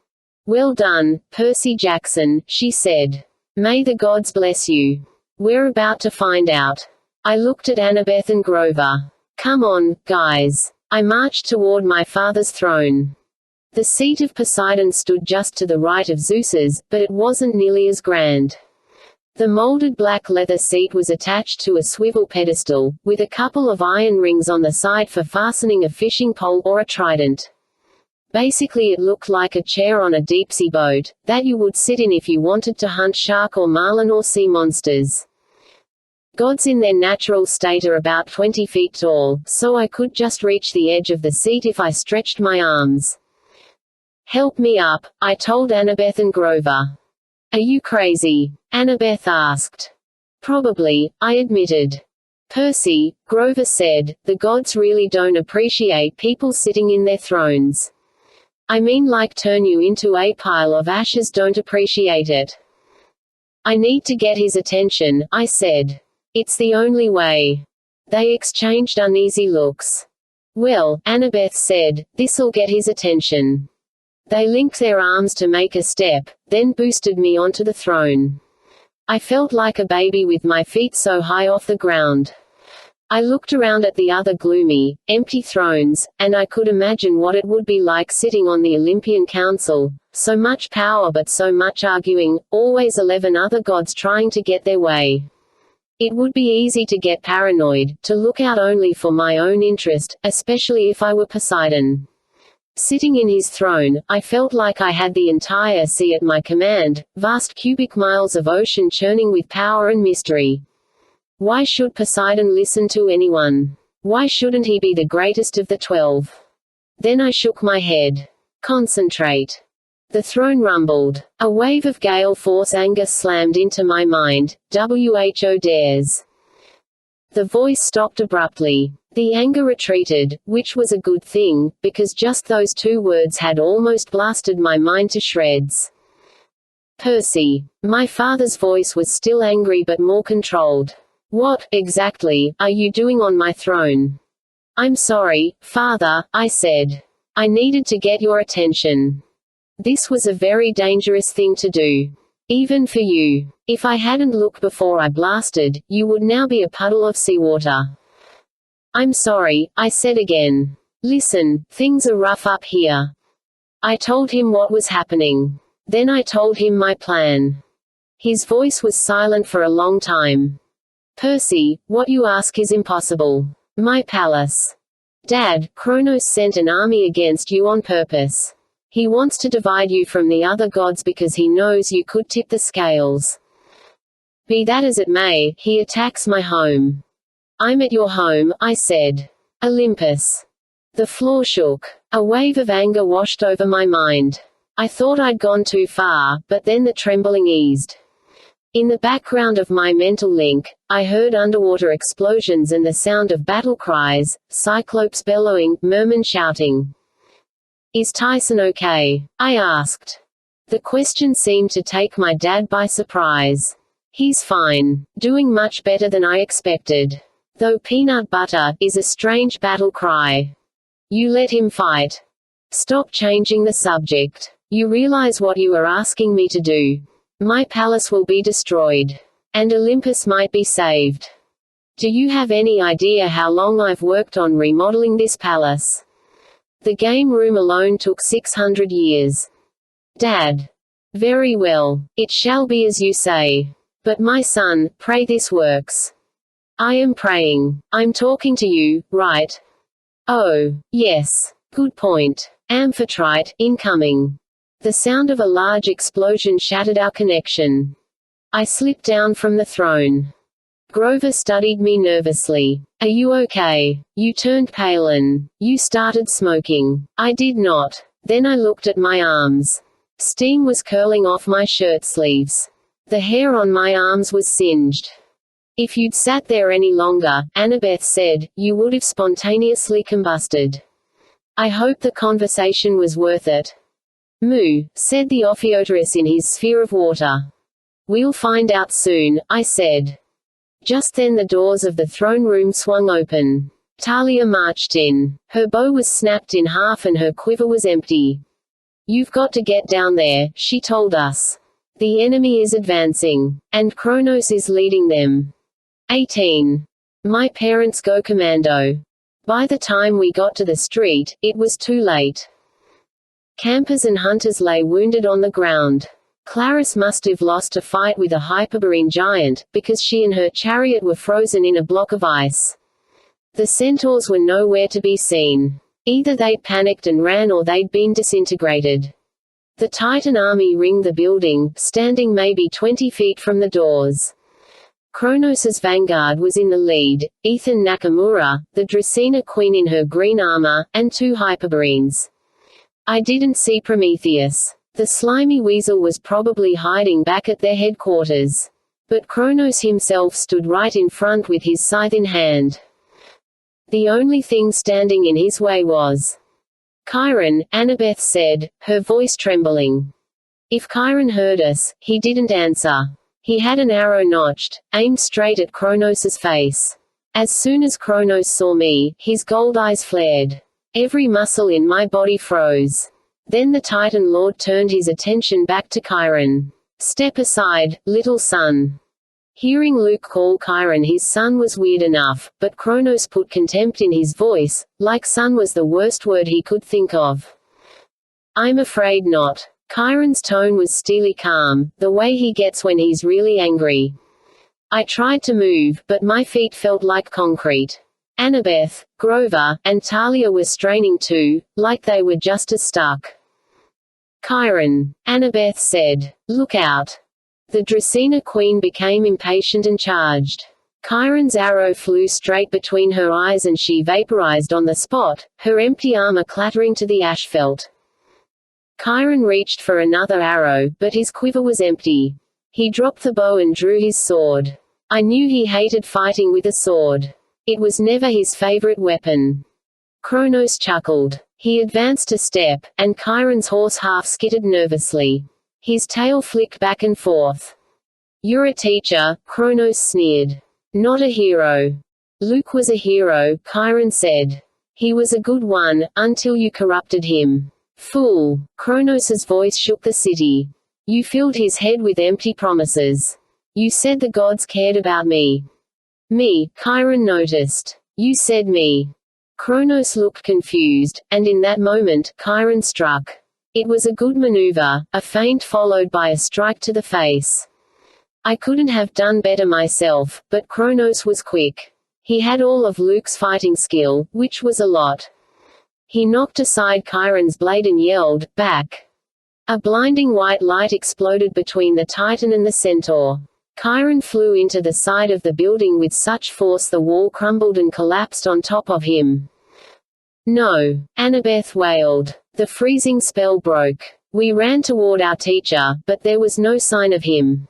"Well done, Percy Jackson," she said. "May the gods bless you. We're about to find out." I looked at Annabeth and Grover. "Come on, guys." I marched toward my father's throne. The seat of Poseidon stood just to the right of Zeus's, but it wasn't nearly as grand. The molded black leather seat was attached to a swivel pedestal, with a couple of iron rings on the side for fastening a fishing pole or a trident. Basically it looked like a chair on a deep-sea boat, that you would sit in if you wanted to hunt shark or marlin or sea monsters. Gods in their natural state are about 20 feet tall, so I could just reach the edge of the seat if I stretched my arms. "Help me up," I told Annabeth and Grover. "Are you crazy?" Annabeth asked. "Probably," I admitted. "Percy," Grover said, "the gods really don't appreciate people sitting in their thrones. I mean, like turn you into a pile of ashes, don't appreciate it." "I need to get his attention," I said. "It's the only way." They exchanged uneasy looks. "Well," Annabeth said, "this'll get his attention." They linked their arms to make a step, then boosted me onto the throne. I felt like a baby with my feet so high off the ground. I looked around at the other gloomy, empty thrones, and I could imagine what it would be like sitting on the Olympian Council. So much power but so much arguing, always 11 other gods trying to get their way. It would be easy to get paranoid, to look out only for my own interest, especially if I were Poseidon. Sitting in his throne, I felt like I had the entire sea at my command, vast cubic miles of ocean churning with power and mystery. Why should Poseidon listen to anyone? Why shouldn't he be the greatest of the 12? Then I shook my head. Concentrate. The throne rumbled. A wave of gale force anger slammed into my mind. "Who dares?" The voice stopped abruptly. The anger retreated, which was a good thing, because just those two words had almost blasted my mind to shreds. "Percy." My father's voice was still angry but more controlled. "What, exactly, are you doing on my throne?" "I'm sorry, father," I said. "I needed to get your attention. This was a very dangerous thing to do. Even for you. If I hadn't looked before I blasted, you would now be a puddle of seawater." "I'm sorry," I said again. "Listen, things are rough up here." I told him what was happening. Then I told him my plan. His voice was silent for a long time. "Percy, what you ask is impossible. My palace. Dad, Kronos sent an army against you on purpose. He wants to divide you from the other gods because he knows you could tip the scales. Be that as it may, he attacks my home. I'm at your home, I said. Olympus. The floor shook. A wave of anger washed over my mind. I thought I'd gone too far, but then the trembling eased. In the background of my mental link, I heard underwater explosions and the sound of battle cries, cyclopes bellowing, mermen shouting. Is Tyson okay? I asked. The question seemed to take my dad by surprise. He's fine. Doing much better than I expected. Though peanut butter is a strange battle cry. You let him fight. Stop changing the subject. You realize what you are asking me to do. My palace will be destroyed. And Olympus might be saved. Do you have any idea how long I've worked on remodeling this palace? The game room alone took 600 years. Dad. Very well. It shall be as you say. But my son, pray this works. I am praying. I'm talking to you, right? Oh, yes. Good point. Amphitrite, incoming. The sound of a large explosion shattered our connection. I slipped down from the throne. Grover studied me nervously. Are you okay? You turned pale and you started smoking. I did not. Then I looked at my arms. Steam was curling off my shirt sleeves. The hair on my arms was singed. If you'd sat there any longer, Annabeth said, you would have spontaneously combusted. I hope the conversation was worth it. Moo, said the Ophioteros in his sphere of water. We'll find out soon, I said. Just then the doors of the throne room swung open. Talia marched in. Her bow was snapped in half and her quiver was empty. You've got to get down there, she told us. The enemy is advancing. And Kronos is leading them. 18. My parents go commando. By the time we got to the street, it was too late. Campers and hunters lay wounded on the ground. Clarice must have lost a fight with a Hyperborean giant, because she and her chariot were frozen in a block of ice. The centaurs were nowhere to be seen. Either they'd panicked and ran or they'd been disintegrated. The Titan army ringed the building, standing maybe 20 feet from the doors. Kronos' vanguard was in the lead, Ethan Nakamura, the Dracena queen in her green armor, and 2 Hyperboreans. I didn't see Prometheus. The slimy weasel was probably hiding back at their headquarters. But Kronos himself stood right in front with his scythe in hand. The only thing standing in his way was Chiron, Annabeth said, her voice trembling. If Chiron heard us, he didn't answer. He had an arrow notched, aimed straight at Kronos' face. As soon as Kronos saw me, his gold eyes flared. Every muscle in my body froze. Then the Titan Lord turned his attention back to Chiron. Step aside, little son. Hearing Luke call Chiron his son was weird enough, but Kronos put contempt in his voice, like son was the worst word he could think of. I'm afraid not. Chiron's tone was steely calm, the way he gets when he's really angry. I tried to move, but my feet felt like concrete. Annabeth, Grover, and Talia were straining too, like they were just as stuck. Chiron, Annabeth said, look out. The Dracena queen became impatient and charged. Chiron's arrow flew straight between her eyes and she vaporized on the spot, her empty armor clattering to the asphalt. Chiron reached for another arrow, but his quiver was empty. He dropped the bow and drew his sword. I knew he hated fighting with a sword. It was never his favorite weapon. Kronos chuckled. He advanced a step, and Chiron's horse half skittered nervously. His tail flicked back and forth. You're a teacher, Kronos sneered. Not a hero. Luke was a hero, Chiron said. He was a good one, until you corrupted him. Fool. Kronos' voice shook the city. You filled his head with empty promises. You said the gods cared about me. Me, Chiron noticed. You said me. Kronos looked confused, and in that moment, Chiron struck. It was a good maneuver, a feint followed by a strike to the face. I couldn't have done better myself, but Kronos was quick. He had all of Luke's fighting skill, which was a lot. He knocked aside Chiron's blade and yelled, "Back!" A blinding white light exploded between the Titan and the Centaur. Chiron flew into the side of the building with such force the wall crumbled and collapsed on top of him. "No!" Annabeth wailed. The freezing spell broke. We ran toward our teacher, but there was no sign of him.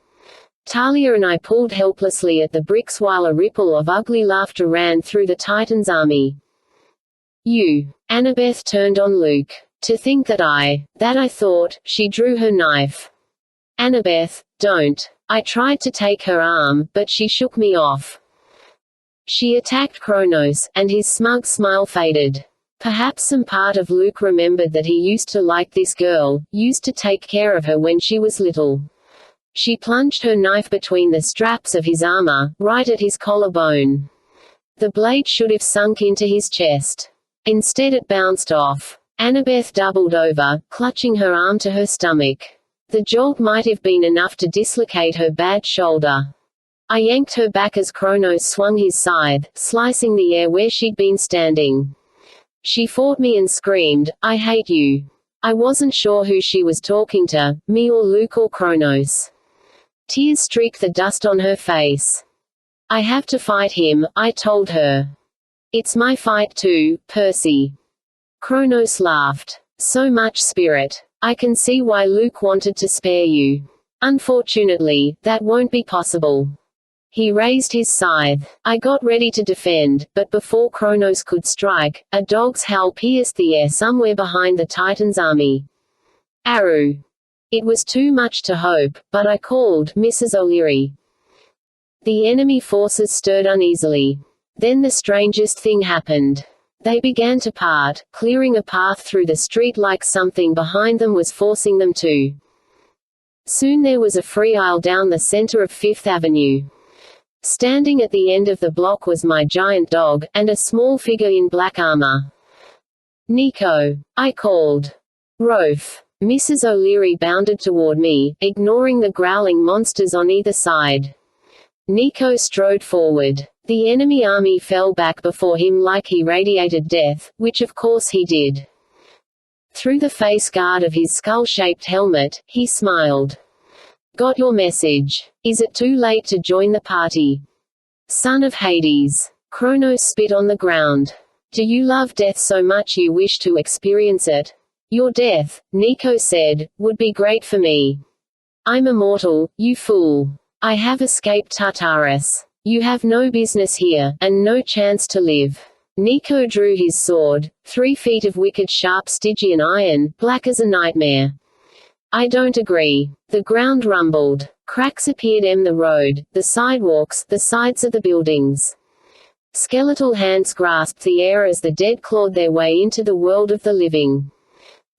Talia and I pulled helplessly at the bricks while a ripple of ugly laughter ran through the Titan's army. "You!" Annabeth turned on Luke. "To think that I thought," she drew her knife. "Annabeth, don't." I tried to take her arm, but she shook me off. She attacked Kronos, and his smug smile faded. Perhaps some part of Luke remembered that he used to like this girl, used to take care of her when she was little. She plunged her knife between the straps of his armor, right at his collarbone. The blade should have sunk into his chest. Instead it bounced off. Annabeth doubled over, clutching her arm to her stomach. The jolt might have been enough to dislocate her bad shoulder. I yanked her back as Kronos swung his scythe, slicing the air where she'd been standing. She fought me and screamed, "I hate you." I wasn't sure who she was talking to, me or Luke or Kronos. Tears streaked the dust on her face. "I have to fight him," I told her. "It's my fight too, Percy." Kronos laughed. "So much spirit. I can see why Luke wanted to spare you. Unfortunately, that won't be possible." He raised his scythe. I got ready to defend, but before Kronos could strike, a dog's howl pierced the air somewhere behind the Titan's army. "Aru!" It was too much to hope, but I called, "Mrs. O'Leary." The enemy forces stirred uneasily. Then the strangest thing happened. They began to part, clearing a path through the street like something behind them was forcing them to. Soon there was a free aisle down the center of Fifth Avenue. Standing at the end of the block was my giant dog, and a small figure in black armor. "Nico!" I called. "Rolf!" Mrs. O'Leary bounded toward me, ignoring the growling monsters on either side. Nico strode forward. The enemy army fell back before him like he radiated death, which of course he did. Through the face guard of his skull-shaped helmet, he smiled. "Got your message. Is it too late to join the party?" "Son of Hades." Kronos spit on the ground. "Do you love death so much you wish to experience it?" "Your death," Nico said, "would be great for me. I'm immortal, you fool. I have escaped Tartarus. You have no business here, and no chance to live." Nico drew his sword, 3 feet of wicked sharp Stygian iron, black as a nightmare. "I don't agree." The ground rumbled. Cracks appeared in the road, the sidewalks, the sides of the buildings. Skeletal hands grasped the air as the dead clawed their way into the world of the living.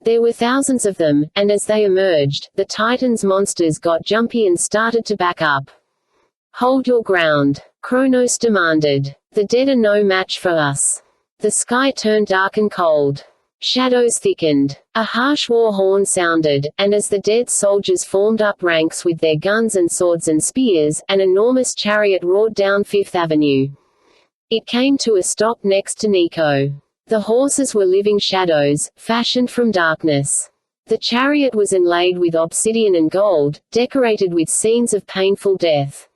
There were thousands of them, and as they emerged, the Titan's monsters got jumpy and started to back up. "Hold your ground," Kronos demanded. "The dead are no match for us." The sky turned dark and cold. Shadows thickened. A harsh war horn sounded, and as the dead soldiers formed up ranks with their guns and swords and spears, an enormous chariot roared down Fifth Avenue. It came to a stop next to Nico. The horses were living shadows, fashioned from darkness. The chariot was inlaid with obsidian and gold, decorated with scenes of painful death.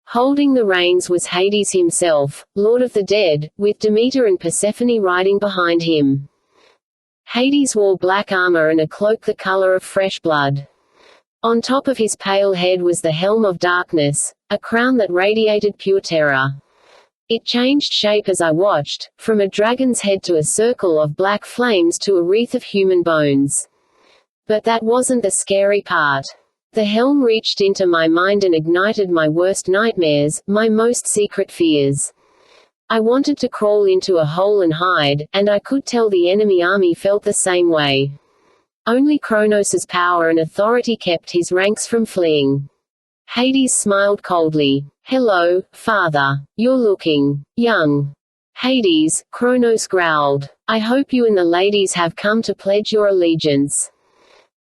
Holding the reins was Hades himself, Lord of the Dead, with Demeter and Persephone riding behind him. Hades wore black armor and a cloak the color of fresh blood. On top of his pale head was the helm of darkness, a crown that radiated pure terror. It changed shape as I watched, from a dragon's head to a circle of black flames to a wreath of human bones. But that wasn't the scary part. The helm reached into my mind and ignited my worst nightmares, my most secret fears. I wanted to crawl into a hole and hide, and I could tell the enemy army felt the same way. Only Kronos' power and authority kept his ranks from fleeing. Hades smiled coldly. "Hello, father. You're looking young." "Hades," Kronos growled. "I hope you and the ladies have come to pledge your allegiance."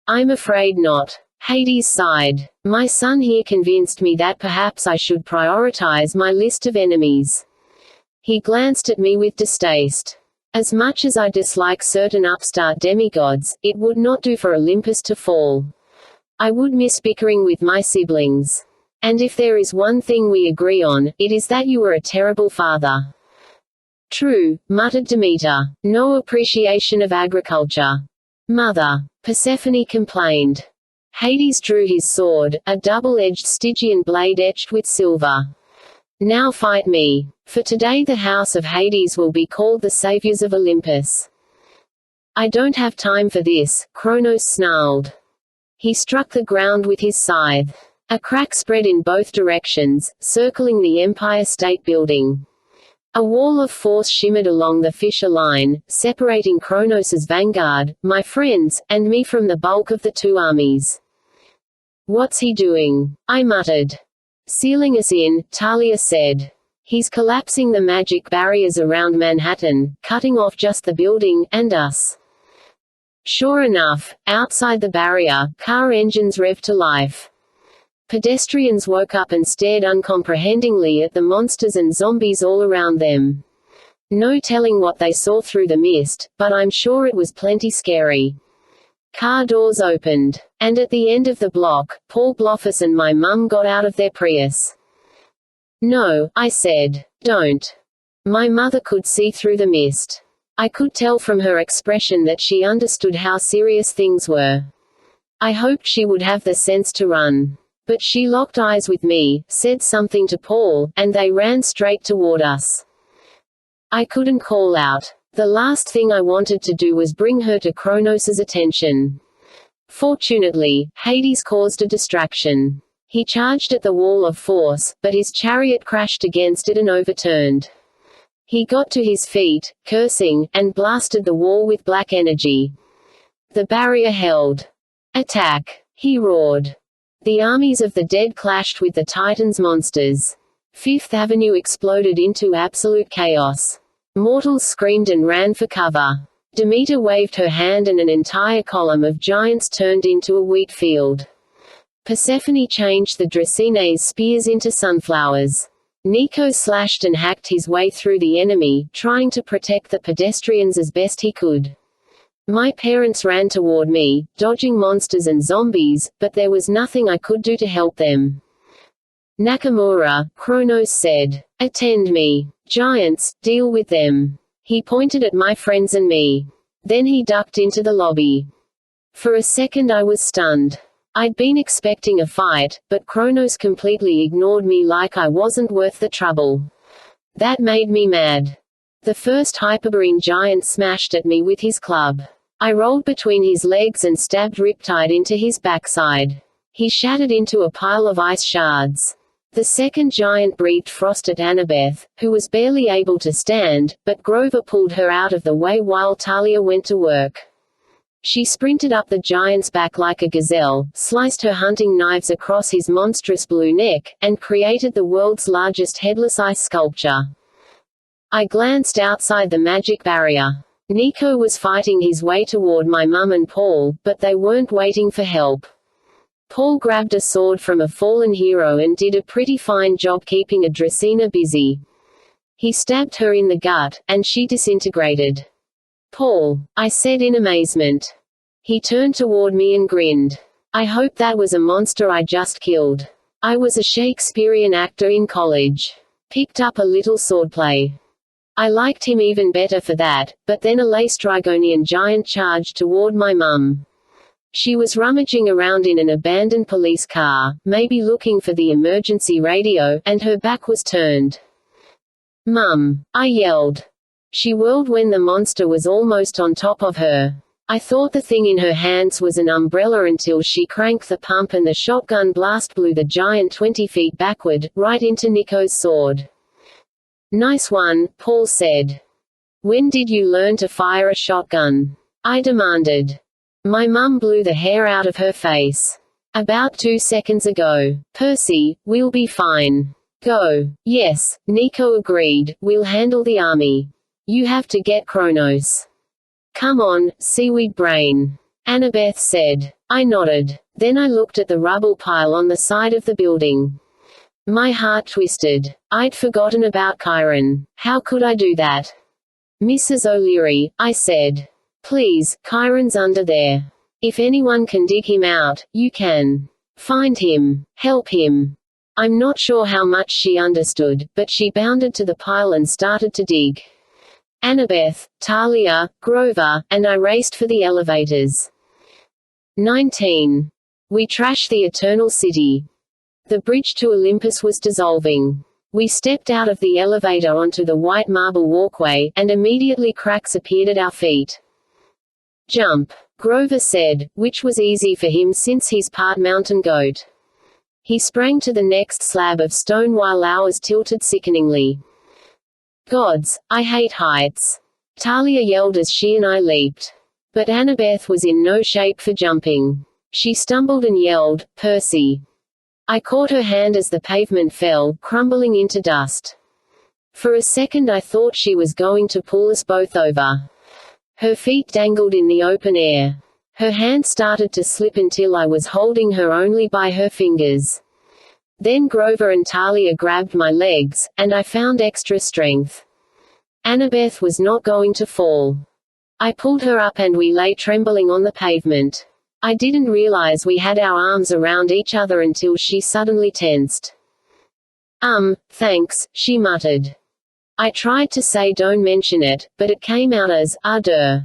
"I'm afraid not." Hades sighed. "My son here convinced me that perhaps I should prioritize my list of enemies." He glanced at me with distaste. As much as I dislike certain upstart demigods, it would not do for Olympus to fall. I would miss bickering with my siblings. And if there is one thing we agree on, it is that you were a terrible father. True, muttered Demeter. No appreciation of agriculture. Mother. Persephone complained. Hades drew his sword, a double-edged Stygian blade etched with silver. Now fight me. For today the house of Hades will be called the saviors of Olympus. I don't have time for this, Kronos snarled. He struck the ground with his scythe. A crack spread in both directions, circling the Empire State Building. A wall of force shimmered along the fissure line, separating Kronos's vanguard, my friends, and me from the bulk of the two armies. What's he doing? I muttered. Sealing us in, Talia said. He's collapsing the magic barriers around Manhattan, cutting off just the building, and us. Sure enough, outside the barrier, car engines revved to life. Pedestrians woke up and stared uncomprehendingly at the monsters and zombies all around them. No telling what they saw through the mist, but I'm sure it was plenty scary. Car doors opened. And at the end of the block, Paul Bloffus and my mum got out of their Prius. No, I said. Don't. My mother could see through the mist. I could tell from her expression that she understood how serious things were. I hoped she would have the sense to run. But she locked eyes with me, said something to Paul, and they ran straight toward us. I couldn't call out. The last thing I wanted to do was bring her to Kronos's attention. Fortunately, Hades caused a distraction. He charged at the wall of force, but his chariot crashed against it and overturned. He got to his feet, cursing, and blasted the wall with black energy. The barrier held. Attack! He roared. The armies of the dead clashed with the Titans' monsters. Fifth Avenue exploded into absolute chaos. Mortals screamed and ran for cover. Demeter waved her hand and an entire column of giants turned into a wheat field. Persephone changed the Dracenes spears into sunflowers. Nico slashed and hacked his way through the enemy, trying to protect the pedestrians as best he could. My parents ran toward me, dodging monsters and zombies, but there was nothing I could do to help them. Nakamura, Kronos said. Attend me. Giants, deal with them. He pointed at my friends and me. Then he ducked into the lobby. For a second I was stunned. I'd been expecting a fight, but Kronos completely ignored me like I wasn't worth the trouble. That made me mad. The first Hyperborine giant smashed at me with his club. I rolled between his legs and stabbed Riptide into his backside. He shattered into a pile of ice shards. The second giant breathed frost at Annabeth, who was barely able to stand, but Grover pulled her out of the way while Talia went to work. She sprinted up the giant's back like a gazelle, sliced her hunting knives across his monstrous blue neck, and created the world's largest headless ice sculpture. I glanced outside the magic barrier. Nico was fighting his way toward my mum and Paul, but they weren't waiting for help. Paul grabbed a sword from a fallen hero and did a pretty fine job keeping a Dracena busy. He stabbed her in the gut, and she disintegrated. Paul, I said in amazement. He turned toward me and grinned. I hope that was a monster I just killed. I was a Shakespearean actor in college. Picked up a little swordplay. I liked him even better for that, but then a Laestrygonian giant charged toward my mum. She was rummaging around in an abandoned police car, maybe looking for the emergency radio, and her back was turned. Mum! I yelled. She whirled when the monster was almost on top of her. I thought the thing in her hands was an umbrella until she cranked the pump and the shotgun blast blew the giant 20 feet backward, right into Nico's sword. Nice one, Paul said. When did you learn to fire a shotgun? I demanded. My mum blew the hair out of her face. About 2 seconds ago. Percy, we'll be fine. Go. Yes, Nico agreed, we'll handle the army. You have to get Kronos. Come on, seaweed brain. Annabeth said. I nodded. Then I looked at the rubble pile on the side of the building. My heart twisted. I'd forgotten about Chiron. How could I do that? Mrs. O'Leary, I said. Please, Chiron's under there. If anyone can dig him out, you can. Find him. Help him. I'm not sure how much she understood, but she bounded to the pile and started to dig. Annabeth, Talia, Grover, and I raced for the elevators. 19. We trash the Eternal City. The bridge to Olympus was dissolving. We stepped out of the elevator onto the white marble walkway, and immediately cracks appeared at our feet. Jump, Grover said, which was easy for him since he's part mountain goat. He sprang to the next slab of stone while ours tilted sickeningly. Gods, I hate heights. Talia yelled as she and I leaped. But Annabeth was in no shape for jumping. She stumbled and yelled, Percy. I caught her hand as the pavement fell, crumbling into dust. For a second I thought she was going to pull us both over. Her feet dangled in the open air. Her hand started to slip until I was holding her only by her fingers. Then Grover and Talia grabbed my legs, and I found extra strength. Annabeth was not going to fall. I pulled her up and we lay trembling on the pavement. I didn't realize we had our arms around each other until she suddenly tensed. Thanks, she muttered. I tried to say don't mention it, but it came out as, duh.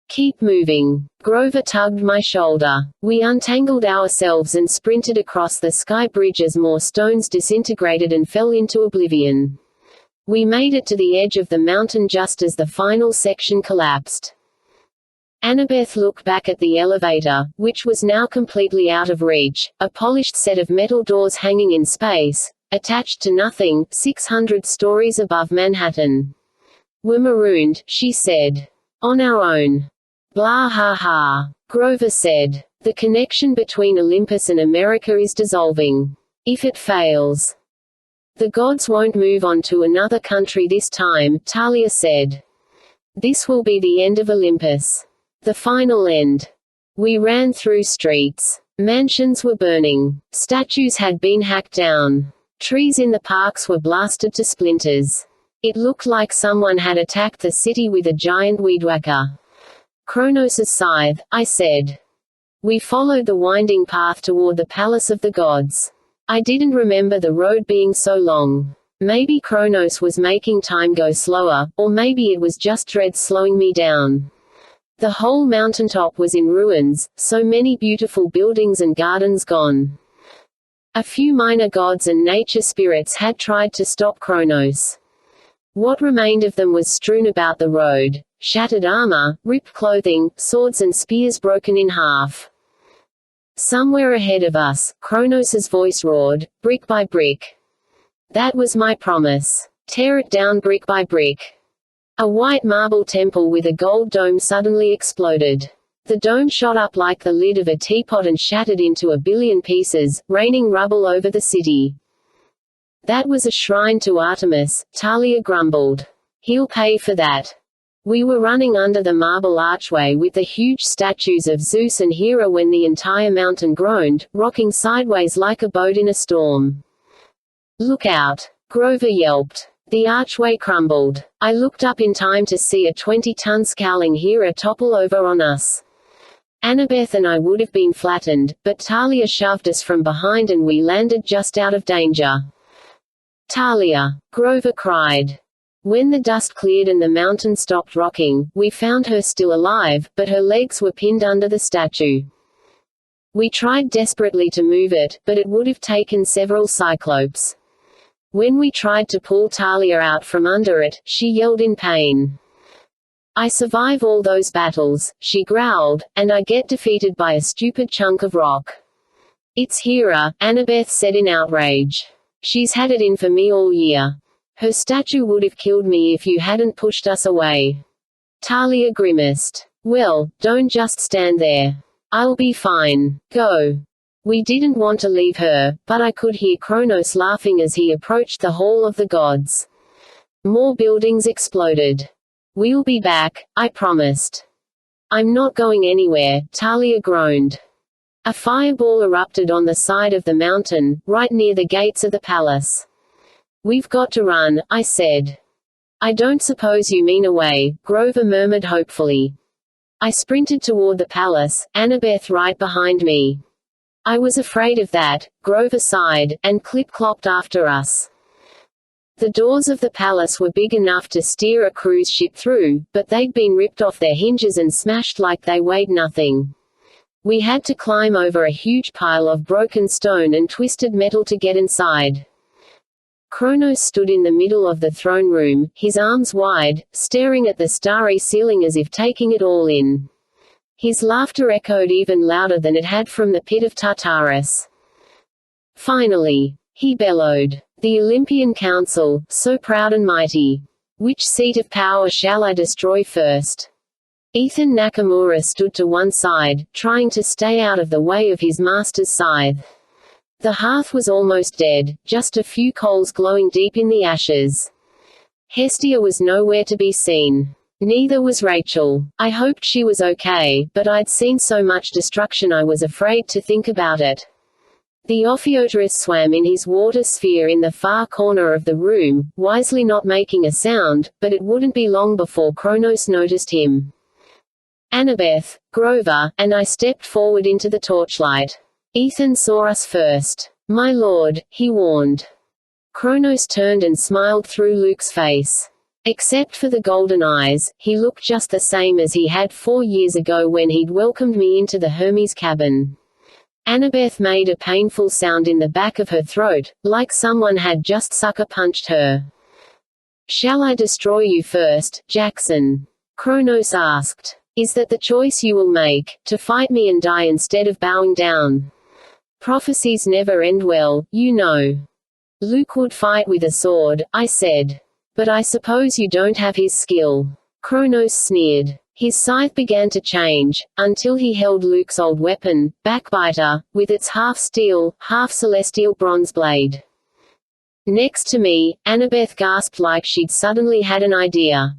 Keep moving. Grover tugged my shoulder. We untangled ourselves and sprinted across the sky bridge as more stones disintegrated and fell into oblivion. We made it to the edge of the mountain just as the final section collapsed. Annabeth looked back at the elevator, which was now completely out of reach, a polished set of metal doors hanging in space, attached to nothing, 600 stories above Manhattan. We're marooned, she said. On our own. Blah ha ha. Grover said. The connection between Olympus and America is dissolving. If it fails. The gods won't move on to another country this time, Talia said. This will be the end of Olympus. The final end. We ran through streets. Mansions were burning. Statues had been hacked down. Trees in the parks were blasted to splinters. It looked like someone had attacked the city with a giant weedwhacker. Kronos' scythe, I said. We followed the winding path toward the palace of the gods. I didn't remember the road being so long. Maybe Kronos was making time go slower, or maybe it was just dread slowing me down. The whole mountaintop was in ruins, so many beautiful buildings and gardens gone. A few minor gods and nature spirits had tried to stop Kronos. What remained of them was strewn about the road, shattered armor, ripped clothing, swords and spears broken in half. Somewhere ahead of us, Kronos' voice roared, brick by brick. That was my promise. Tear it down brick by brick. A white marble temple with a gold dome suddenly exploded. The dome shot up like the lid of a teapot and shattered into a billion pieces, raining rubble over the city. That was a shrine to Artemis, Talia grumbled. He'll pay for that. We were running under the marble archway with the huge statues of Zeus and Hera when the entire mountain groaned, rocking sideways like a boat in a storm. Look out! Grover yelped. The archway crumbled. I looked up in time to see a 20-ton scowling Hera topple over on us. Annabeth and I would have been flattened, but Talia shoved us from behind and we landed just out of danger. Talia! Grover cried. When the dust cleared and the mountain stopped rocking, we found her still alive, but her legs were pinned under the statue. We tried desperately to move it, but it would have taken several cyclopes. When we tried to pull Talia out from under it, she yelled in pain. I survive all those battles, she growled, and I get defeated by a stupid chunk of rock. It's Hera, Annabeth said in outrage. She's had it in for me all year. Her statue would have killed me if you hadn't pushed us away. Talia grimaced. Well, don't just stand there. I'll be fine. Go. We didn't want to leave her, but I could hear Kronos laughing as he approached the Hall of the Gods. More buildings exploded. We'll be back, I promised. I'm not going anywhere, Talia groaned. A fireball erupted on the side of the mountain, right near the gates of the palace. We've got to run, I said. I don't suppose you mean away, Grover murmured hopefully. I sprinted toward the palace, Annabeth right behind me. I was afraid of that, Grover sighed, and clip-clopped after us. The doors of the palace were big enough to steer a cruise ship through, but they'd been ripped off their hinges and smashed like they weighed nothing. We had to climb over a huge pile of broken stone and twisted metal to get inside. Kronos stood in the middle of the throne room, his arms wide, staring at the starry ceiling as if taking it all in. His laughter echoed even louder than it had from the pit of Tartarus. Finally, he bellowed. The Olympian Council, so proud and mighty. Which seat of power shall I destroy first? Ethan Nakamura stood to one side, trying to stay out of the way of his master's scythe. The hearth was almost dead, just a few coals glowing deep in the ashes. Hestia was nowhere to be seen. Neither was Rachel. I hoped she was okay, but I'd seen so much destruction I was afraid to think about it. The Ophiuterus swam in his water sphere in the far corner of the room, wisely not making a sound, but it wouldn't be long before Kronos noticed him. Annabeth, Grover, and I stepped forward into the torchlight. Ethan saw us first. My lord, he warned. Kronos turned and smiled through Luke's face. Except for the golden eyes, he looked just the same as he had 4 years ago when he'd welcomed me into the Hermes cabin. Annabeth made a painful sound in the back of her throat, like someone had just sucker-punched her. Shall I destroy you first, Jackson? Kronos asked. Is that the choice you will make, to fight me and die instead of bowing down? Prophecies never end well, you know. Luke would fight with a sword, I said. But I suppose you don't have his skill. Kronos sneered. His scythe began to change, until he held Luke's old weapon, Backbiter, with its half-steel, half-celestial bronze blade. Next to me, Annabeth gasped like she'd suddenly had an idea.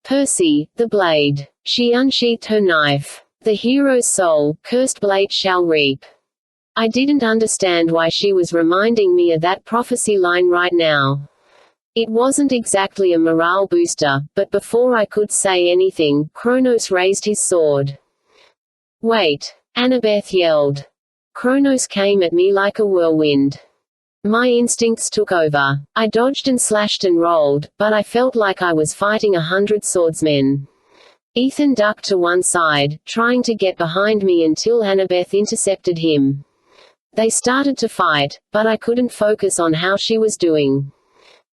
Percy, the blade. She unsheathed her knife. The hero's soul, cursed blade shall reap. I didn't understand why she was reminding me of that prophecy line right now. It wasn't exactly a morale booster, but before I could say anything, Kronos raised his sword. Wait! Annabeth yelled. Kronos came at me like a whirlwind. My instincts took over. I dodged and slashed and rolled, but I felt like I was fighting 100 swordsmen. Ethan ducked to one side, trying to get behind me until Annabeth intercepted him. They started to fight, but I couldn't focus on how she was doing.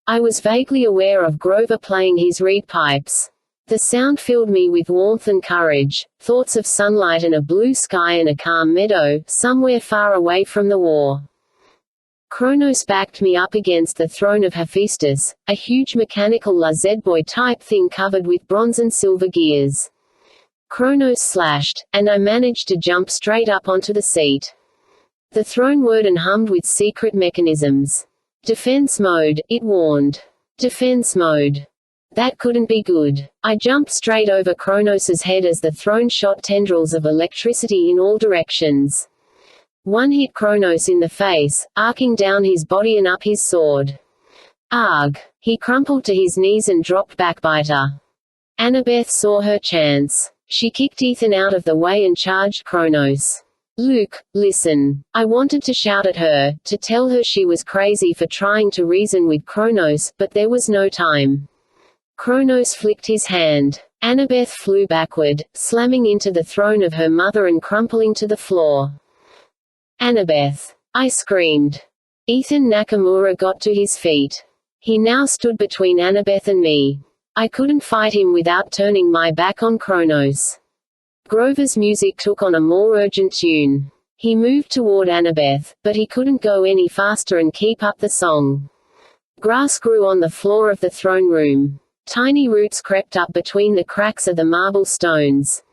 I was vaguely aware of Grover playing his reed pipes. The sound filled me with warmth and courage, thoughts of sunlight and a blue sky and a calm meadow, somewhere far away from the war. Kronos backed me up against the throne of Hephaestus, a huge mechanical Lazeboy type thing covered with bronze and silver gears. Kronos slashed, and I managed to jump straight up onto the seat. The throne whirred and hummed with secret mechanisms. Defense mode, it warned. Defense mode. That couldn't be good. I jumped straight over Kronos's head as the throne shot tendrils of electricity in all directions. One hit Kronos in the face, arcing down his body and up his sword. Arg! He crumpled to his knees and dropped Backbiter. Annabeth saw her chance. She kicked Ethan out of the way and charged Kronos. Luke, listen. I wanted to shout at her, to tell her she was crazy for trying to reason with Kronos, but there was no time. Kronos flicked his hand. Annabeth flew backward, slamming into the throne of her mother and crumpling to the floor. Annabeth! I screamed. Ethan Nakamura got to his feet. He now stood between Annabeth and me. I couldn't fight him without turning my back on Kronos. Grover's music took on a more urgent tune. He moved toward Annabeth, but he couldn't go any faster and keep up the song. Grass grew on the floor of the throne room. Tiny roots crept up between the cracks of the marble stones.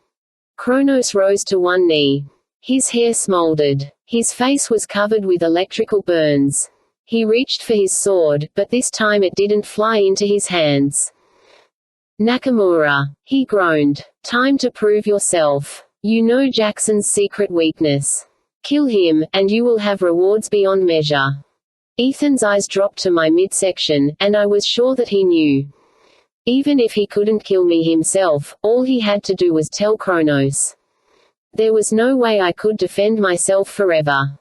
Kronos rose to one knee. His hair smoldered. His face was covered with electrical burns. He reached for his sword, but this time it didn't fly into his hands. Nakamura, he groaned. Time to prove yourself. You know Jackson's secret weakness. Kill him, and you will have rewards beyond measure. Ethan's eyes dropped to my midsection, and I was sure that he knew. Even if he couldn't kill me himself, all he had to do was tell Kronos. There was no way I could defend myself forever.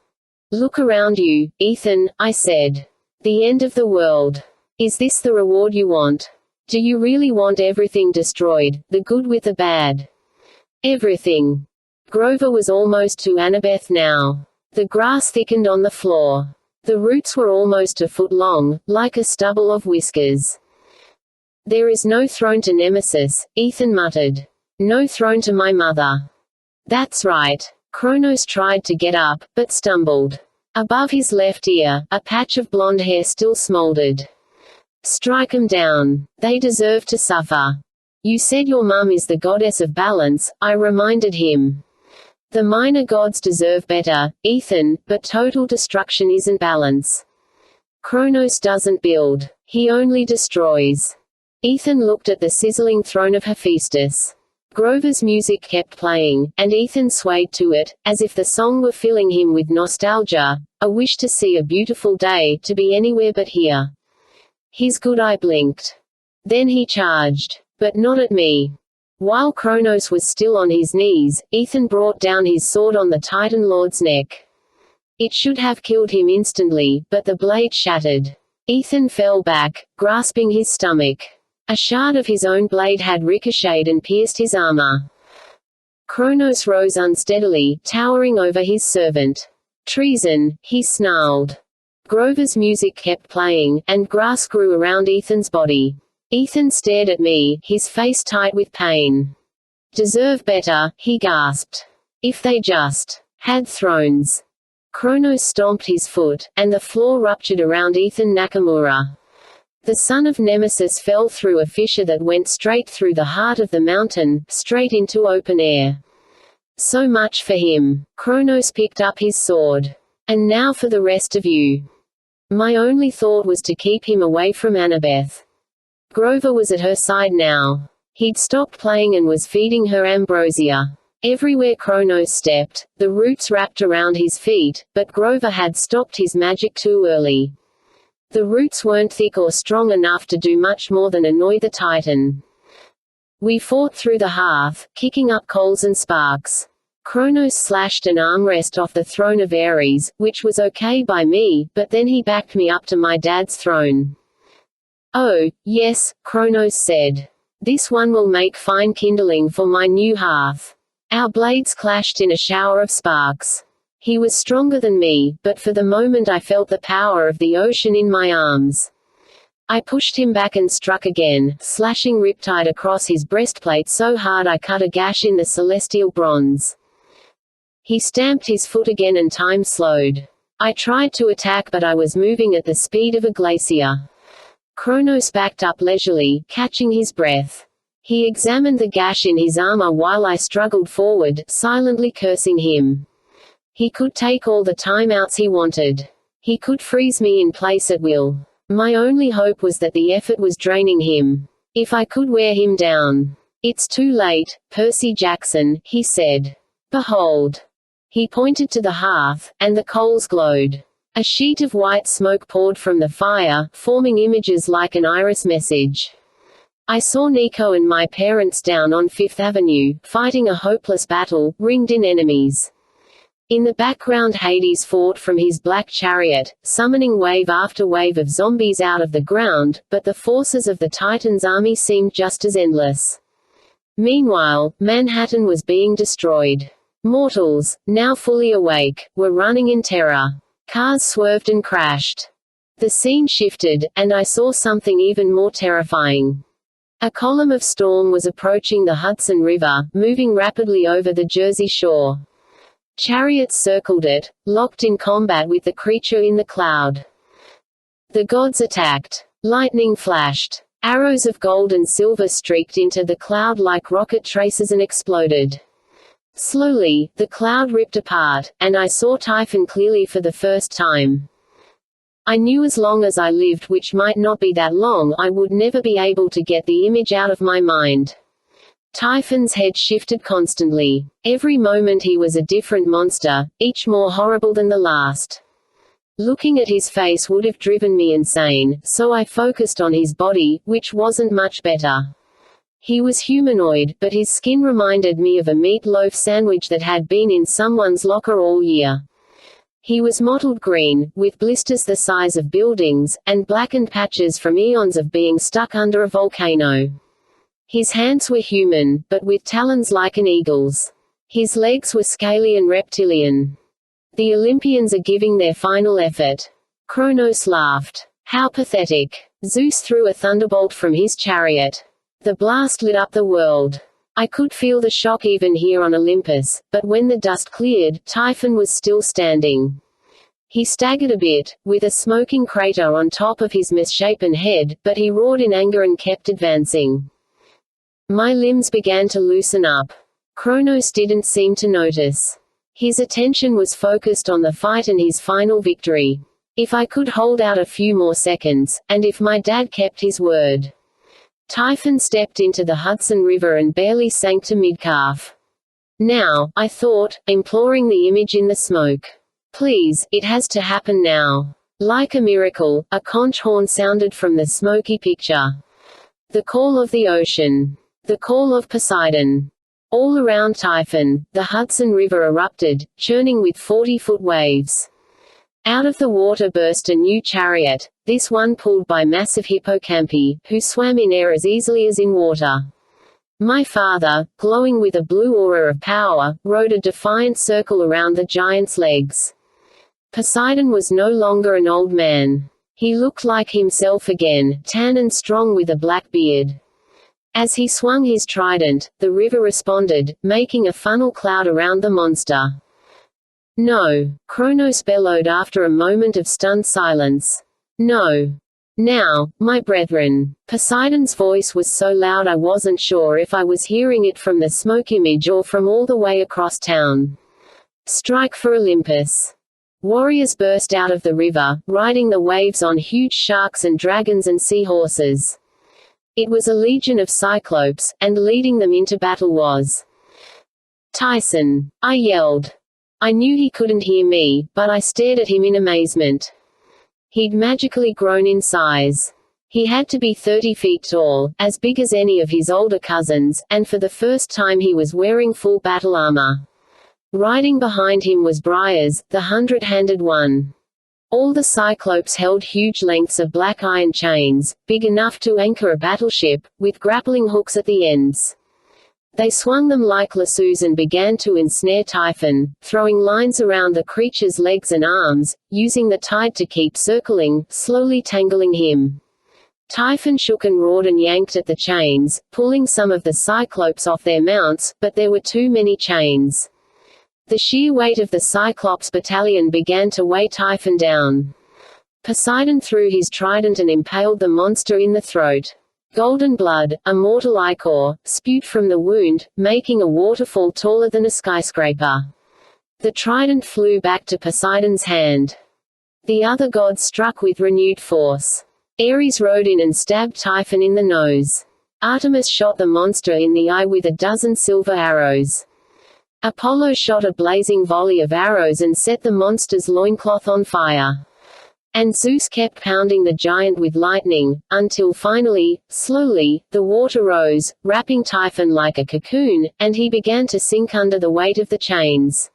Look around you, Ethan, I said. The end of the world. Is this the reward you want? Do you really want everything destroyed, the good with the bad? Everything. Grover was almost to Annabeth now. The grass thickened on the floor. The roots were almost a foot long, like a stubble of whiskers. There is no throne to Nemesis, Ethan muttered. No throne to my mother. That's right. Kronos tried to get up, but stumbled. Above his left ear, a patch of blonde hair still smoldered. Strike 'em down. They deserve to suffer. You said your mum is the goddess of balance, I reminded him. The minor gods deserve better, Ethan, but total destruction isn't balance. Kronos doesn't build. He only destroys. Ethan looked at the sizzling throne of Hephaestus. Grover's music kept playing, and Ethan swayed to it, as if the song were filling him with nostalgia, a wish to see a beautiful day, to be anywhere but here. His good eye blinked. Then he charged. But not at me. While Kronos was still on his knees, Ethan brought down his sword on the Titan Lord's neck. It should have killed him instantly, but the blade shattered. Ethan fell back, grasping his stomach. A shard of his own blade had ricocheted and pierced his armor. Kronos rose unsteadily, towering over his servant. Treason, he snarled. Grover's music kept playing, and grass grew around Ethan's body. Ethan stared at me, his face tight with pain. Deserve better, he gasped. If they just had thrones. Kronos stomped his foot, and the floor ruptured around Ethan Nakamura. The son of Nemesis fell through a fissure that went straight through the heart of the mountain, straight into open air. So much for him. Kronos picked up his sword. And now for the rest of you. My only thought was to keep him away from Annabeth. Grover was at her side now. He'd stopped playing and was feeding her ambrosia. Everywhere Kronos stepped, the roots wrapped around his feet, but Grover had stopped his magic too early. The roots weren't thick or strong enough to do much more than annoy the Titan. We fought through the hearth, kicking up coals and sparks. Kronos slashed an armrest off the throne of Ares, which was okay by me, but then he backed me up to my dad's throne. Oh, yes, Kronos said. This one will make fine kindling for my new hearth. Our blades clashed in a shower of sparks. He was stronger than me, but for the moment I felt the power of the ocean in my arms. I pushed him back and struck again, slashing riptide across his breastplate so hard I cut a gash in the celestial bronze. He stamped his foot again and time slowed. I tried to attack but I was moving at the speed of a glacier. Kronos backed up leisurely, catching his breath. He examined the gash in his armor while I struggled forward, silently cursing him. He could take all the timeouts he wanted. He could freeze me in place at will. My only hope was that the effort was draining him. If I could wear him down. It's too late, Percy Jackson, he said. Behold. He pointed to the hearth, and the coals glowed. A sheet of white smoke poured from the fire, forming images like an iris message. I saw Nico and my parents down on Fifth Avenue, fighting a hopeless battle, ringed in enemies. In the background Hades fought from his black chariot, summoning wave after wave of zombies out of the ground, but the forces of the Titan's army seemed just as endless. Meanwhile, Manhattan was being destroyed. Mortals, now fully awake, were running in terror. Cars swerved and crashed. The scene shifted, and I saw something even more terrifying. A column of storm was approaching the Hudson River, moving rapidly over the Jersey Shore. Chariots circled it, locked in combat with the creature in the cloud. The gods attacked. Lightning flashed. Arrows of gold and silver streaked into the cloud like rocket traces and exploded. Slowly, the cloud ripped apart, and I saw Typhon clearly for the first time. I knew as long as I lived, which might not be that long, I would never be able to get the image out of my mind. Typhon's head shifted constantly. Every moment he was a different monster, each more horrible than the last. Looking at his face would have driven me insane, so I focused on his body, which wasn't much better. He was humanoid, but his skin reminded me of a meatloaf sandwich that had been in someone's locker all year. He was mottled green, with blisters the size of buildings, and blackened patches from eons of being stuck under a volcano. His hands were human, but with talons like an eagle's. His legs were scaly and reptilian. The Olympians are giving their final effort. Kronos laughed. How pathetic. Zeus threw a thunderbolt from his chariot. The blast lit up the world. I could feel the shock even here on Olympus, but when the dust cleared, Typhon was still standing. He staggered a bit, with a smoking crater on top of his misshapen head, but he roared in anger and kept advancing. My limbs began to loosen up. Kronos didn't seem to notice. His attention was focused on the fight and his final victory. If I could hold out a few more seconds, and if my dad kept his word. Typhon stepped into the Hudson River and barely sank to mid-calf. Now, I thought, imploring the image in the smoke. Please, it has to happen now. Like a miracle, a conch horn sounded from the smoky picture. The call of the ocean. The call of Poseidon. All around Typhon, the Hudson River erupted, churning with 40-foot waves. Out of the water burst a new chariot, this one pulled by massive hippocampi, who swam in air as easily as in water. My father, glowing with a blue aura of power, rode a defiant circle around the giant's legs. Poseidon was no longer an old man. He looked like himself again, tan and strong with a black beard. As he swung his trident, the river responded, making a funnel cloud around the monster. No, Kronos bellowed after a moment of stunned silence. No. Now, my brethren. Poseidon's voice was so loud I wasn't sure if I was hearing it from the smoke image or from all the way across town. Strike for Olympus. Warriors burst out of the river, riding the waves on huge sharks and dragons and seahorses. It was a legion of cyclopes, and leading them into battle was Tyson. I yelled. I knew he couldn't hear me, but I stared at him in amazement. He'd magically grown in size. He had to be 30 feet tall, as big as any of his older cousins, and for the first time he was wearing full battle armor. Riding behind him was Briars, the 100-handed one. All the Cyclopes held huge lengths of black iron chains, big enough to anchor a battleship, with grappling hooks at the ends. They swung them like lassos and began to ensnare Typhon, throwing lines around the creature's legs and arms, using the tide to keep circling, slowly tangling him. Typhon shook and roared and yanked at the chains, pulling some of the Cyclopes off their mounts, but there were too many chains. The sheer weight of the Cyclops battalion began to weigh Typhon down. Poseidon threw his trident and impaled the monster in the throat. Golden blood, a mortal ichor, spewed from the wound, making a waterfall taller than a skyscraper. The trident flew back to Poseidon's hand. The other gods struck with renewed force. Ares rode in and stabbed Typhon in the nose. Artemis shot the monster in the eye with a dozen silver arrows. Apollo shot a blazing volley of arrows and set the monster's loincloth on fire. And Zeus kept pounding the giant with lightning, until finally, slowly, the water rose, wrapping Typhon like a cocoon, and he began to sink under the weight of the chains.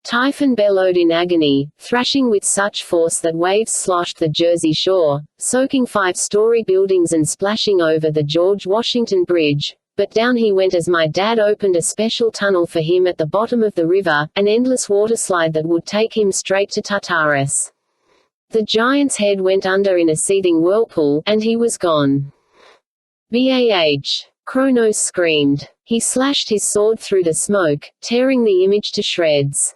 Typhon bellowed in agony, thrashing with such force that waves sloshed the Jersey shore, soaking 5-story buildings and splashing over the George Washington Bridge. But down he went as my dad opened a special tunnel for him at the bottom of the river, an endless waterslide that would take him straight to Tartarus. The giant's head went under in a seething whirlpool, and he was gone. Bah! Kronos screamed. He slashed his sword through the smoke, tearing the image to shreds.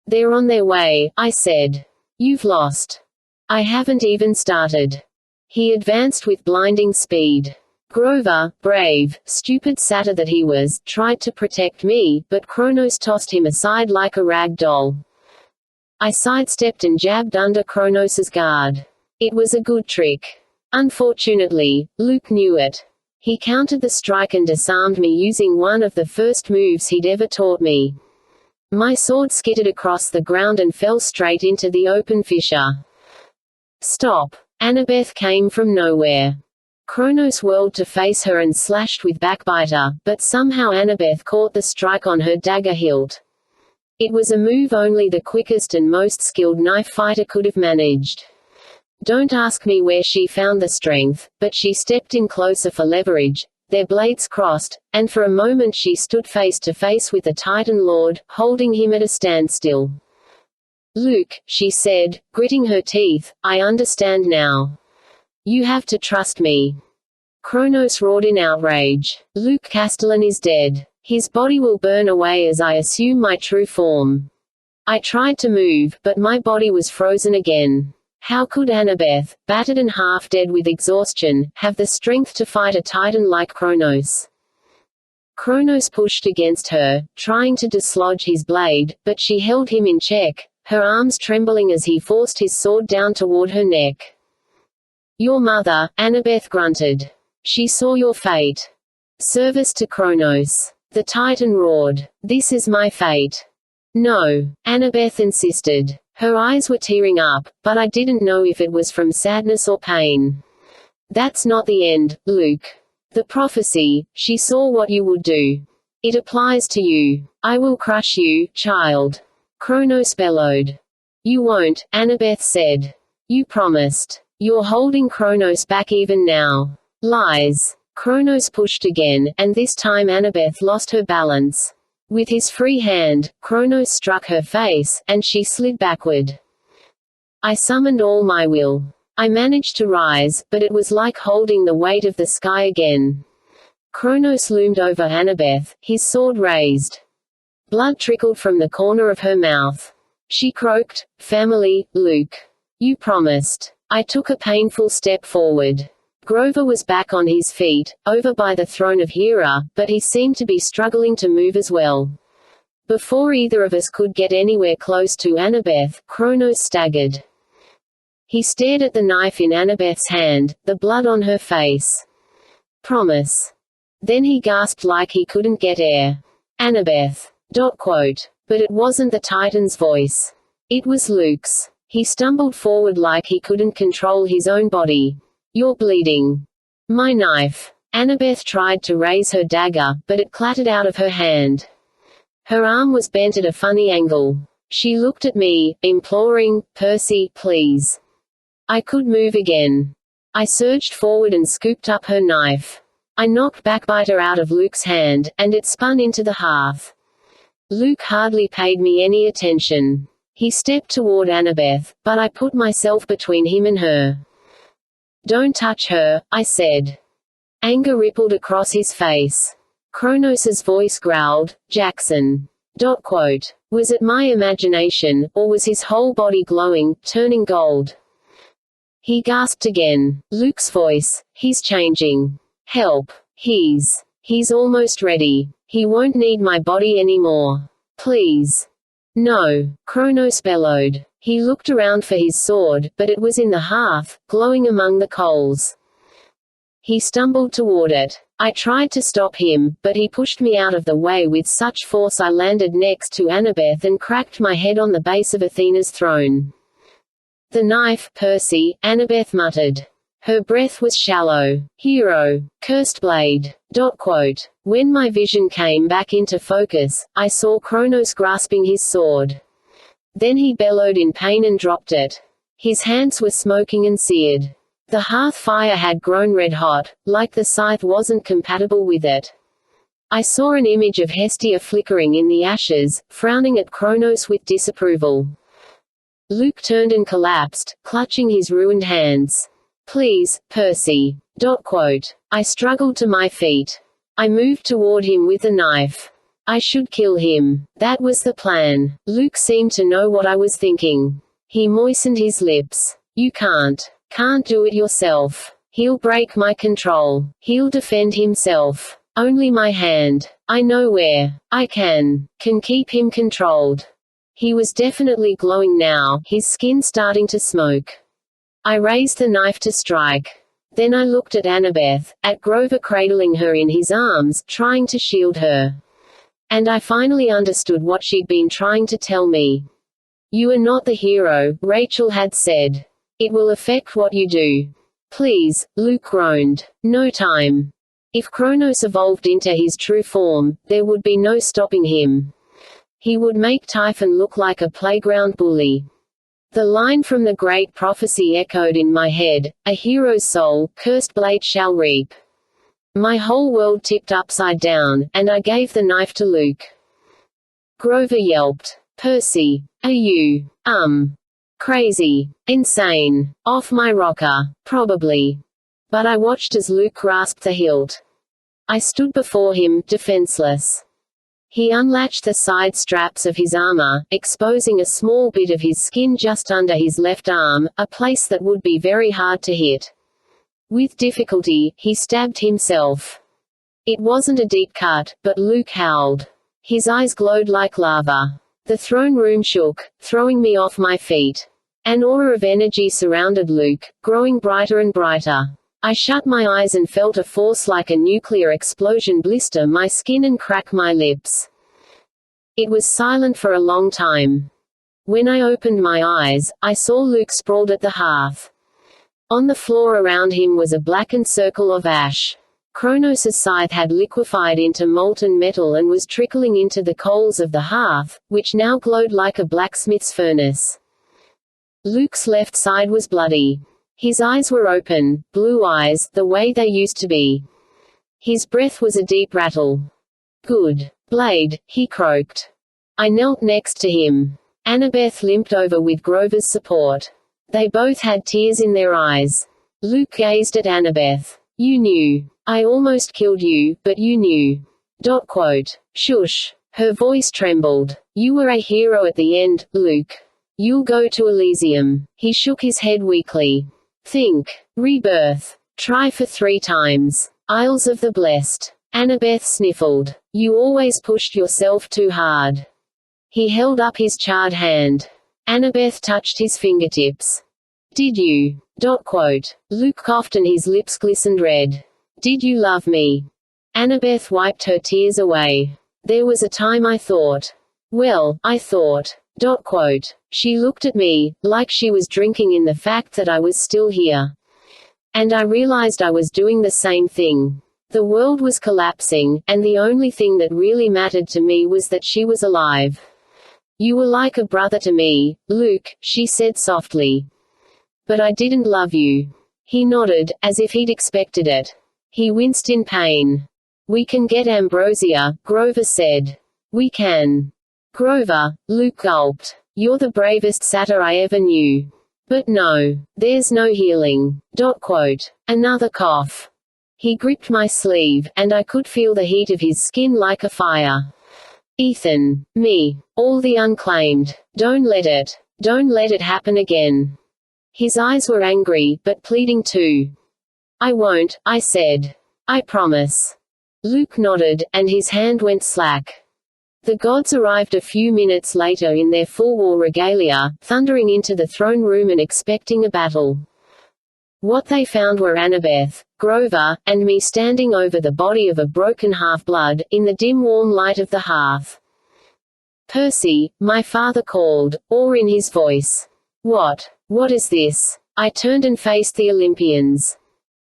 They're on their way, I said. You've lost. I haven't even started. He advanced with blinding speed. Grover, brave, stupid satyr that he was, tried to protect me, but Kronos tossed him aside like a rag doll. I sidestepped and jabbed under Kronos's guard. It was a good trick. Unfortunately, Luke knew it. He countered the strike and disarmed me using one of the first moves he'd ever taught me. My sword skidded across the ground and fell straight into the open fissure. Stop! Annabeth came from nowhere. Kronos whirled to face her and slashed with Backbiter, but somehow Annabeth caught the strike on her dagger hilt. It was a move only the quickest and most skilled knife fighter could have managed. Don't ask me where she found the strength, but she stepped in closer for leverage. Their blades crossed, and for a moment she stood face to face with the Titan Lord, holding him at a standstill. "Luke," she said, gritting her teeth, "I understand now. You have to trust me." Kronos roared in outrage. "Luke Castellan is dead. His body will burn away as I assume my true form." I tried to move, but my body was frozen again. How could Annabeth, battered and half-dead with exhaustion, have the strength to fight a titan like Kronos? Kronos pushed against her, trying to dislodge his blade, but she held him in check, her arms trembling as he forced his sword down toward her neck. "Your mother," Annabeth grunted. "She saw your fate." "Service to Kronos." The Titan roared. "This is my fate." "No," Annabeth insisted. Her eyes were tearing up, but I didn't know if it was from sadness or pain. "That's not the end, Luke. The prophecy, she saw what you would do. It applies to you. I will crush you, child." Kronos bellowed. "You won't," Annabeth said. "You promised. You're holding Kronos back even now." "Lies." Kronos pushed again, and this time Annabeth lost her balance. With his free hand, Kronos struck her face, and she slid backward. I summoned all my will. I managed to rise, but it was like holding the weight of the sky again. Kronos loomed over Annabeth, his sword raised. Blood trickled from the corner of her mouth. She croaked, "Family, Luke. You promised." I took a painful step forward. Grover was back on his feet, over by the throne of Hera, but he seemed to be struggling to move as well. Before either of us could get anywhere close to Annabeth, Kronos staggered. He stared at the knife in Annabeth's hand, the blood on her face. "Promise." Then he gasped like he couldn't get air. "Annabeth." But it wasn't the Titan's voice. It was Luke's. He stumbled forward like he couldn't control his own body. "You're bleeding." "My knife." Annabeth tried to raise her dagger, but it clattered out of her hand. Her arm was bent at a funny angle. She looked at me, imploring, "Percy, please." I could move again. I surged forward and scooped up her knife. I knocked Backbiter out of Luke's hand, and it spun into the hearth. Luke hardly paid me any attention. He stepped toward Annabeth, but I put myself between him and her. "Don't touch her," I said. Anger rippled across his face. Kronos's voice growled, "Jackson." Was it my imagination, or was his whole body glowing, turning gold? He gasped again. Luke's voice, "He's changing. Help. He's almost ready. He won't need my body anymore. Please." "No," Kronos bellowed. He looked around for his sword, but it was in the hearth, glowing among the coals. He stumbled toward it. I tried to stop him, but he pushed me out of the way with such force I landed next to Annabeth and cracked my head on the base of Athena's throne. "The knife, Percy," Annabeth muttered. Her breath was shallow. "Hero. Cursed blade." When my vision came back into focus, I saw Kronos grasping his sword. Then he bellowed in pain and dropped it. His hands were smoking and seared. The hearth fire had grown red-hot, like the scythe wasn't compatible with it. I saw an image of Hestia flickering in the ashes, frowning at Kronos with disapproval. Luke turned and collapsed, clutching his ruined hands. "Please, Percy." I struggled to my feet. I moved toward him with the knife. I should kill him. That was the plan. Luke seemed to know what I was thinking. He moistened his lips. "You can't do it yourself. He'll break my control. He'll defend himself. Only my hand. I know where. I can keep him controlled." He was definitely glowing now, his skin starting to smoke. I raised the knife to strike. Then I looked at Annabeth, at Grover cradling her in his arms, trying to shield her. And I finally understood what she'd been trying to tell me. You are not the hero, Rachel had said. It will affect what you do. Please, Luke groaned. No time. If Kronos evolved into his true form, there would be no stopping him. He would make Typhon look like a playground bully. The line from the great prophecy echoed in my head, a hero's soul, cursed blade shall reap. My whole world tipped upside down, and I gave the knife to Luke. Grover yelped. Percy, are you, crazy, insane, off my rocker? Probably. But I watched as Luke grasped the hilt. I stood before him, defenseless. He unlatched the side straps of his armor, exposing a small bit of his skin just under his left arm, a place that would be very hard to hit. With difficulty, he stabbed himself. It wasn't a deep cut, but Luke howled. His eyes glowed like lava. The throne room shook, throwing me off my feet. An aura of energy surrounded Luke, growing brighter and brighter. I shut my eyes and felt a force like a nuclear explosion blister my skin and crack my lips. It was silent for a long time. When I opened my eyes, I saw Luke sprawled at the hearth. On the floor around him was a blackened circle of ash. Kronos' scythe had liquefied into molten metal and was trickling into the coals of the hearth, which now glowed like a blacksmith's furnace. Luke's left side was bloody. His eyes were open, blue eyes, the way they used to be. His breath was a deep rattle. Good blade, he croaked. I knelt next to him. Annabeth limped over with Grover's support. They both had tears in their eyes. Luke gazed at Annabeth. You knew. I almost killed you, but you knew. Shush. Her voice trembled. You were a hero at the end, Luke. You'll go to Elysium. He shook his head weakly. Think. Rebirth. Try for 3 times. Isles of the Blessed. Annabeth sniffled. You always pushed yourself too hard. He held up his charred hand. Annabeth touched his fingertips. Did you? Luke coughed and his lips glistened red. Did you love me? Annabeth wiped her tears away. There was a time I thought. Well, I thought. She looked at me, like she was drinking in the fact that I was still here. And I realized I was doing the same thing. The world was collapsing, and the only thing that really mattered to me was that she was alive. You were like a brother to me, Luke, she said softly. But I didn't love you. He nodded, as if he'd expected it. He winced in pain. We can get ambrosia, Grover said. We can. Grover, Luke gulped. You're the bravest satyr I ever knew. But no. There's no healing. Another cough. He gripped my sleeve, and I could feel the heat of his skin like a fire. Ethan. Me. All the unclaimed. Don't let it happen again. His eyes were angry, but pleading too. I won't, I said. I promise. Luke nodded, and his hand went slack. The gods arrived a few minutes later in their full war regalia, thundering into the throne room and expecting a battle. What they found were Annabeth, Grover, and me standing over the body of a broken half-blood, in the dim warm light of the hearth. Percy, my father called, awe in his voice. What is this? I turned and faced the Olympians.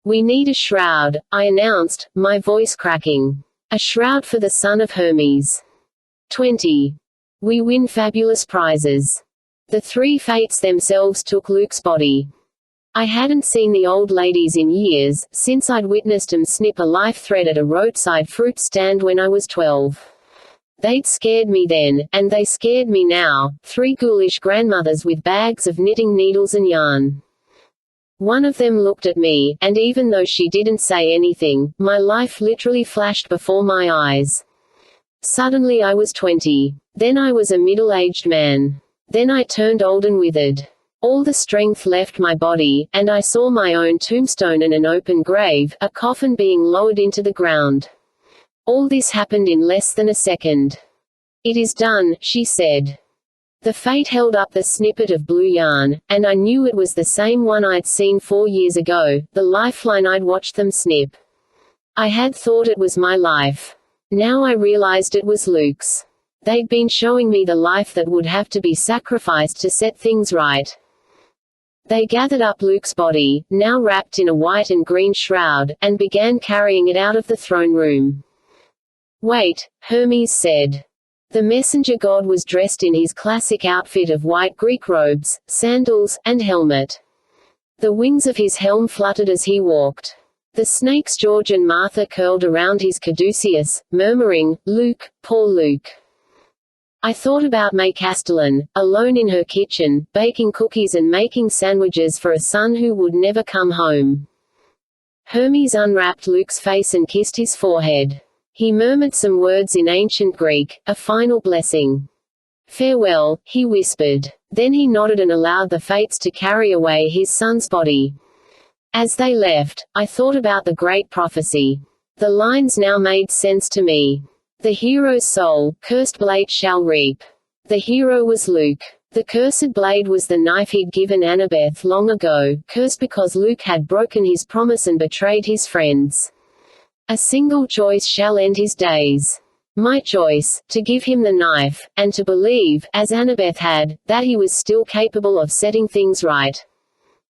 We need a shroud, I announced, my voice cracking. A shroud for the son of Hermes. 20. We win fabulous prizes. The 3 fates themselves took Luke's body. I hadn't seen the old ladies in years, since I'd witnessed 'em snip a life thread at a roadside fruit stand when I was 12. They'd scared me then, and they scared me now, 3 ghoulish grandmothers with bags of knitting needles and yarn. One of them looked at me, and even though she didn't say anything, my life literally flashed before my eyes. Suddenly I was 20. Then I was a middle-aged man. Then I turned old and withered. All the strength left my body, and I saw my own tombstone and an open grave, a coffin being lowered into the ground. All this happened in less than a second. It is done, she said. The fate held up the snippet of blue yarn, and I knew it was the same one I'd seen 4 years ago, the lifeline I'd watched them snip. I had thought it was my life. Now I realized it was Luke's. They'd been showing me the life that would have to be sacrificed to set things right. They gathered up Luke's body, now wrapped in a white and green shroud, and began carrying it out of the throne room. Wait, Hermes said. The messenger god was dressed in his classic outfit of white Greek robes, sandals, and helmet. The wings of his helm fluttered as he walked. The snakes George and Martha curled around his caduceus, murmuring, "Luke, poor Luke." I thought about May Castellan, alone in her kitchen, baking cookies and making sandwiches for a son who would never come home. Hermes unwrapped Luke's face and kissed his forehead. He murmured some words in ancient Greek, a final blessing. "Farewell," he whispered. Then he nodded and allowed the fates to carry away his son's body. As they left, I thought about the great prophecy. The lines now made sense to me. The hero's soul, cursed blade shall reap. The hero was Luke. The cursed blade was the knife he'd given Annabeth long ago, cursed because Luke had broken his promise and betrayed his friends. A single choice shall end his days. My choice, to give him the knife, and to believe, as Annabeth had, that he was still capable of setting things right.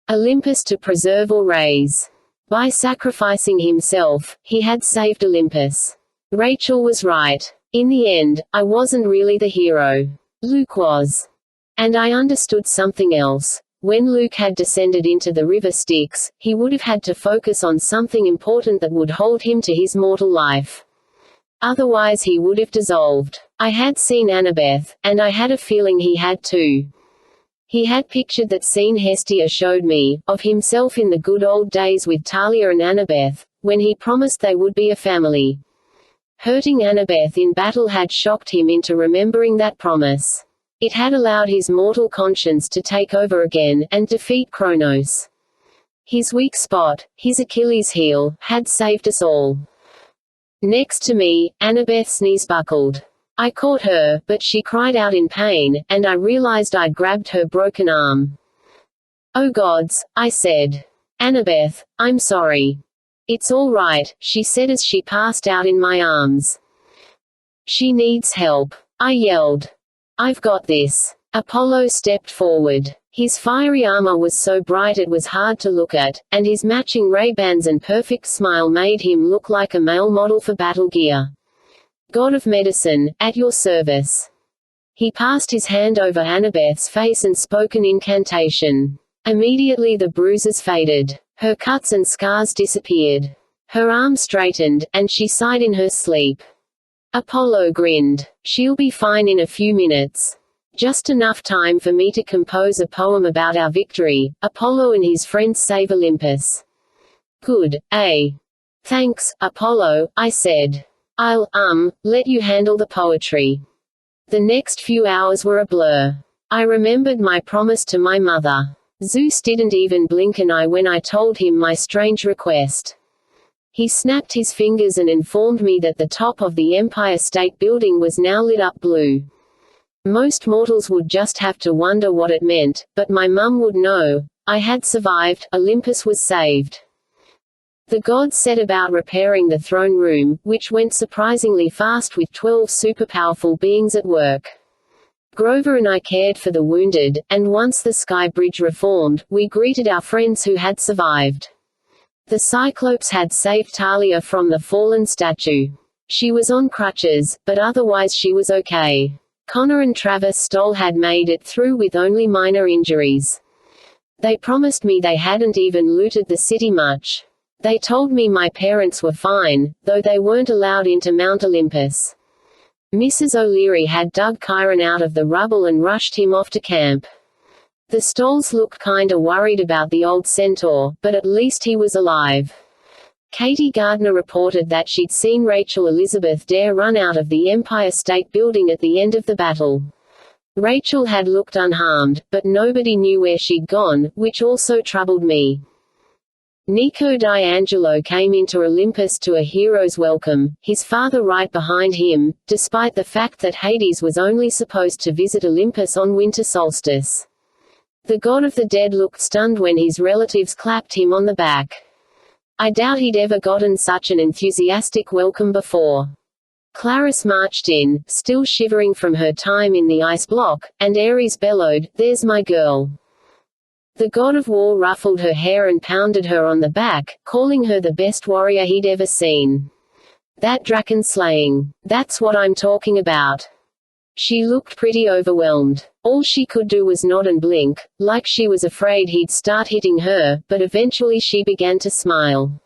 Olympus to preserve or raise. By sacrificing himself, he had saved Olympus. Rachel was right. In the end, I wasn't really the hero. Luke was. And I understood something else. When Luke had descended into the river Styx, he would have had to focus on something important that would hold him to his mortal life. Otherwise he would have dissolved. I had seen Annabeth, and I had a feeling he had too. He had pictured that scene Hestia showed me, of himself in the good old days with Talia and Annabeth, when he promised they would be a family. Hurting Annabeth in battle had shocked him into remembering that promise. It had allowed his mortal conscience to take over again, and defeat Kronos. His weak spot, his Achilles heel, had saved us all. Next to me, Annabeth's knees buckled. I caught her, but she cried out in pain, and I realized I'd grabbed her broken arm. "Oh gods," I said. "Annabeth, I'm sorry." "It's all right," she said as she passed out in my arms. "She needs help," I yelled. "I've got this." Apollo stepped forward. His fiery armor was so bright it was hard to look at, and his matching Ray-Bans and perfect smile made him look like a male model for battle gear. "God of medicine, at your service." He passed his hand over Annabeth's face and spoke an incantation. Immediately the bruises faded. Her cuts and scars disappeared. Her arm straightened, and she sighed in her sleep. Apollo grinned. "She'll be fine in a few minutes. Just enough time for me to compose a poem about our victory. Apollo and his friends save Olympus." "Good, eh?" "Thanks, Apollo," I said. "I'll, let you handle the poetry." The next few hours were a blur. I remembered my promise to my mother. Zeus didn't even blink an eye when I told him my strange request. He snapped his fingers and informed me that the top of the Empire State Building was now lit up blue. Most mortals would just have to wonder what it meant, but my mum would know. I had survived, Olympus was saved. The gods set about repairing the throne room, which went surprisingly fast with 12 superpowerful beings at work. Grover and I cared for the wounded, and once the Sky Bridge reformed, we greeted our friends who had survived. The Cyclops had saved Talia from the fallen statue. She was on crutches, but otherwise she was okay. Connor and Travis Stoll had made it through with only minor injuries. They promised me they hadn't even looted the city much. They told me my parents were fine, though they weren't allowed into Mount Olympus. Mrs. O'Leary had dug Chiron out of the rubble and rushed him off to camp. The Stolls looked kinda worried about the old centaur, but at least he was alive. Katie Gardner reported that she'd seen Rachel Elizabeth Dare run out of the Empire State Building at the end of the battle. Rachel had looked unharmed, but nobody knew where she'd gone, which also troubled me. Nico D'Angelo came into Olympus to a hero's welcome, his father right behind him, despite the fact that Hades was only supposed to visit Olympus on winter solstice. The god of the dead looked stunned when his relatives clapped him on the back. I doubt he'd ever gotten such an enthusiastic welcome before. Clarice marched in, still shivering from her time in the ice block, and Ares bellowed, "There's my girl." The god of war ruffled her hair and pounded her on the back, calling her the best warrior he'd ever seen. "That draken slaying. That's what I'm talking about." She looked pretty overwhelmed. All she could do was nod and blink, like she was afraid he'd start hitting her, but eventually she began to smile.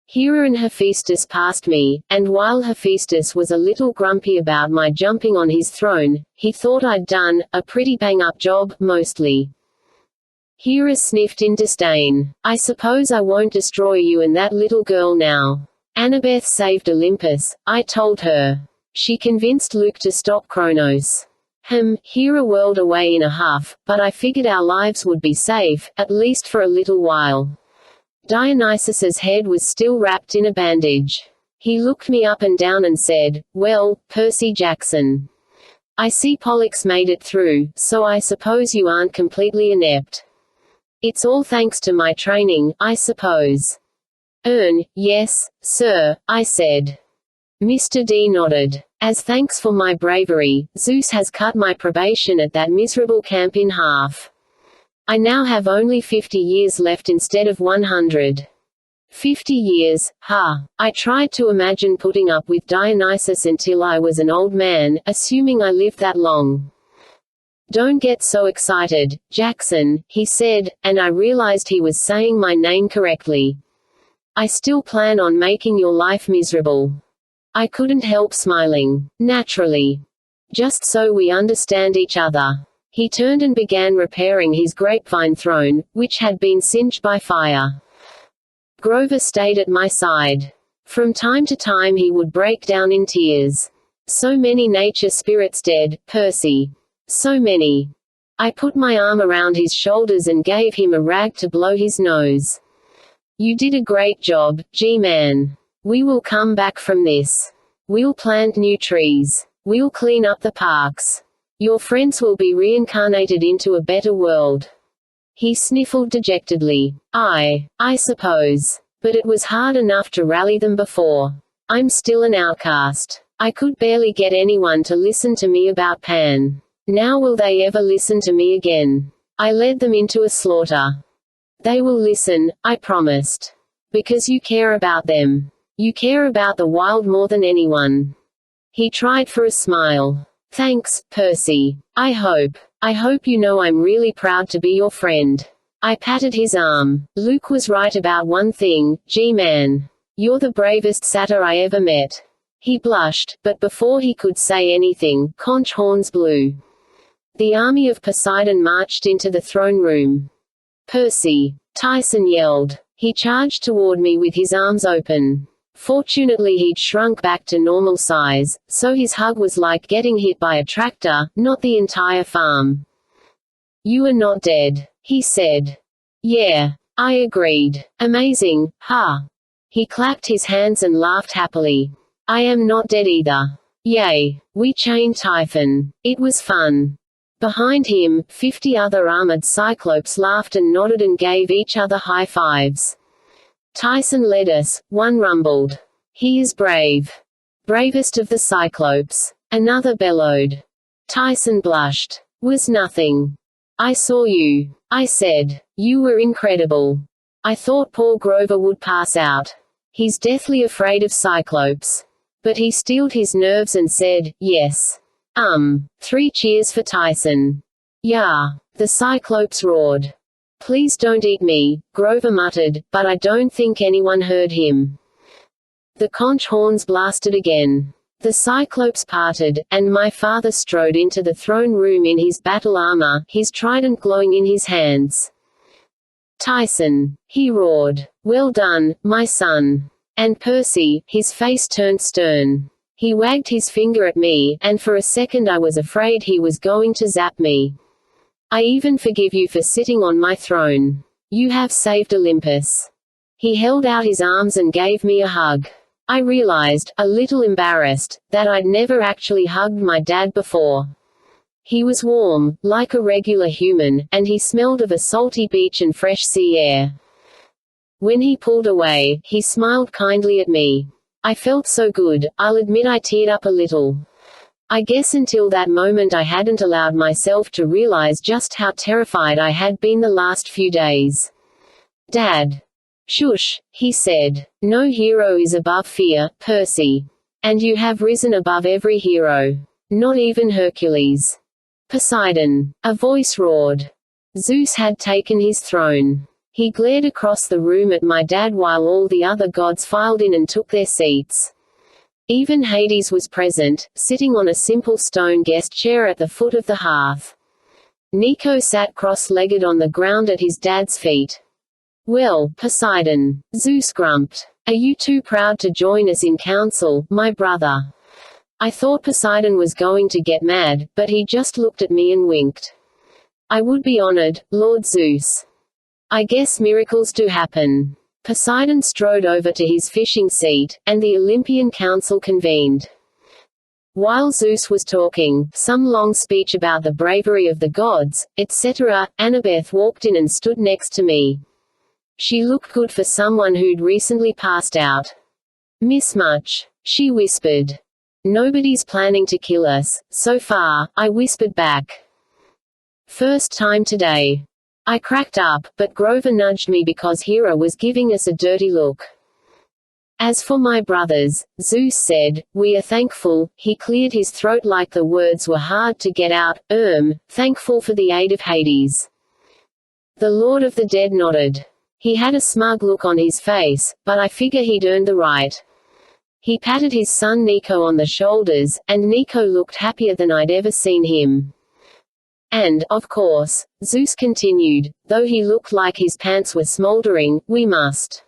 Hera and Hephaestus passed me, and while Hephaestus was a little grumpy about my jumping on his throne, he thought I'd done a pretty bang-up job, mostly. Hera sniffed in disdain. "I suppose I won't destroy you and that little girl now. Annabeth saved Olympus," I told her. She convinced Luke to stop Kronos. Hera whirled away in a huff, but I figured our lives would be safe, at least for a little while. Dionysus's head was still wrapped in a bandage. He looked me up and down and said, "Well, Percy Jackson. I see Pollux made it through, so I suppose you aren't completely inept." "It's all thanks to my training, I suppose." Yes, sir," I said. Mr. D nodded. "As thanks for my bravery, Zeus has cut my probation at that miserable camp in half. I now have only 50 years left instead of 100. 50 years, ha. I tried to imagine putting up with Dionysus until I was an old man, assuming I lived that long. "Don't get so excited, Jackson," he said, and I realized he was saying my name correctly. "I still plan on making your life miserable." I couldn't help smiling. Naturally. "Just so we understand each other." He turned and began repairing his grapevine throne, which had been singed by fire. Grover stayed at my side. From time to time he would break down in tears. "So many nature spirits dead, Percy. So many." I put my arm around his shoulders and gave him a rag to blow his nose. "You did a great job, G-Man. We will come back from this. We'll plant new trees. We'll clean up the parks. Your friends will be reincarnated into a better world." He sniffled dejectedly. I suppose. But it was hard enough to rally them before. I'm still an outcast. I could barely get anyone to listen to me about Pan. Now will they ever listen to me again? I led them into a slaughter. "They will listen," I promised. "Because you care about them. You care about the wild more than anyone." He tried for a smile. "Thanks, Percy. I hope you know I'm really proud to be your friend." I patted his arm. "Luke was right about one thing, G-Man. You're the bravest satyr I ever met." He blushed, but before he could say anything, conch horns blew. The army of Poseidon marched into the throne room. "Percy!" Tyson yelled. He charged toward me with his arms open. Fortunately he'd shrunk back to normal size, so his hug was like getting hit by a tractor, not the entire farm. "You are not dead," he said. "Yeah," I agreed. "Amazing, huh?" He clapped his hands and laughed happily. "I am not dead either. Yay. We chained Typhon. It was fun." Behind him, 50 other armored cyclopes laughed and nodded and gave each other high fives. "Tyson led us," one rumbled. "He is brave. Bravest of the Cyclopes." Another bellowed. Tyson blushed. "Was nothing. I saw you," I said. "You were incredible. I thought poor Grover would pass out. He's deathly afraid of Cyclopes." But he steeled his nerves and said, "Yes. 3 cheers for Tyson." "Yeah." The Cyclopes roared. "Please don't eat me," Grover muttered, but I don't think anyone heard him. The conch horns blasted again. The Cyclopes parted, and my father strode into the throne room in his battle armor, his trident glowing in his hands. "Tyson!" he roared. "Well done, my son." And Percy, his face turned stern. He wagged his finger at me, and for a second I was afraid he was going to zap me. "I even forgive you for sitting on my throne. You have saved Olympus." He held out his arms and gave me a hug. I realized, a little embarrassed, that I'd never actually hugged my dad before. He was warm, like a regular human, and he smelled of a salty beach and fresh sea air. When he pulled away, he smiled kindly at me. I felt so good, I'll admit I teared up a little. I guess until that moment I hadn't allowed myself to realize just how terrified I had been the last few days. Dad. Shush, he said. No hero is above fear, Percy. And you have risen above every hero. Not even Hercules. Poseidon. A voice roared. Zeus had taken his throne. He glared across the room at my dad while all the other gods filed in and took their seats. Even Hades was present, sitting on a simple stone guest chair at the foot of the hearth. Nico sat cross-legged on the ground at his dad's feet. Well, Poseidon, Zeus grumped. Are you too proud to join us in council, my brother? I thought Poseidon was going to get mad, but he just looked at me and winked. I would be honored, Lord Zeus. I guess miracles do happen. Poseidon strode over to his fishing seat, and the Olympian council convened. While Zeus was talking, some long speech about the bravery of the gods, etc., Annabeth walked in and stood next to me. She looked good for someone who'd recently passed out. Miss Much, she whispered. Nobody's planning to kill us, so far, I whispered back. First time today. I cracked up, but Grover nudged me because Hera was giving us a dirty look. As for my brothers, Zeus said, we are thankful. He cleared his throat like the words were hard to get out, thankful for the aid of Hades. The Lord of the Dead nodded. He had a smug look on his face, but I figure he'd earned the right. He patted his son Nico on the shoulders, and Nico looked happier than I'd ever seen him. And, of course, Zeus continued, though he looked like his pants were smoldering, we must.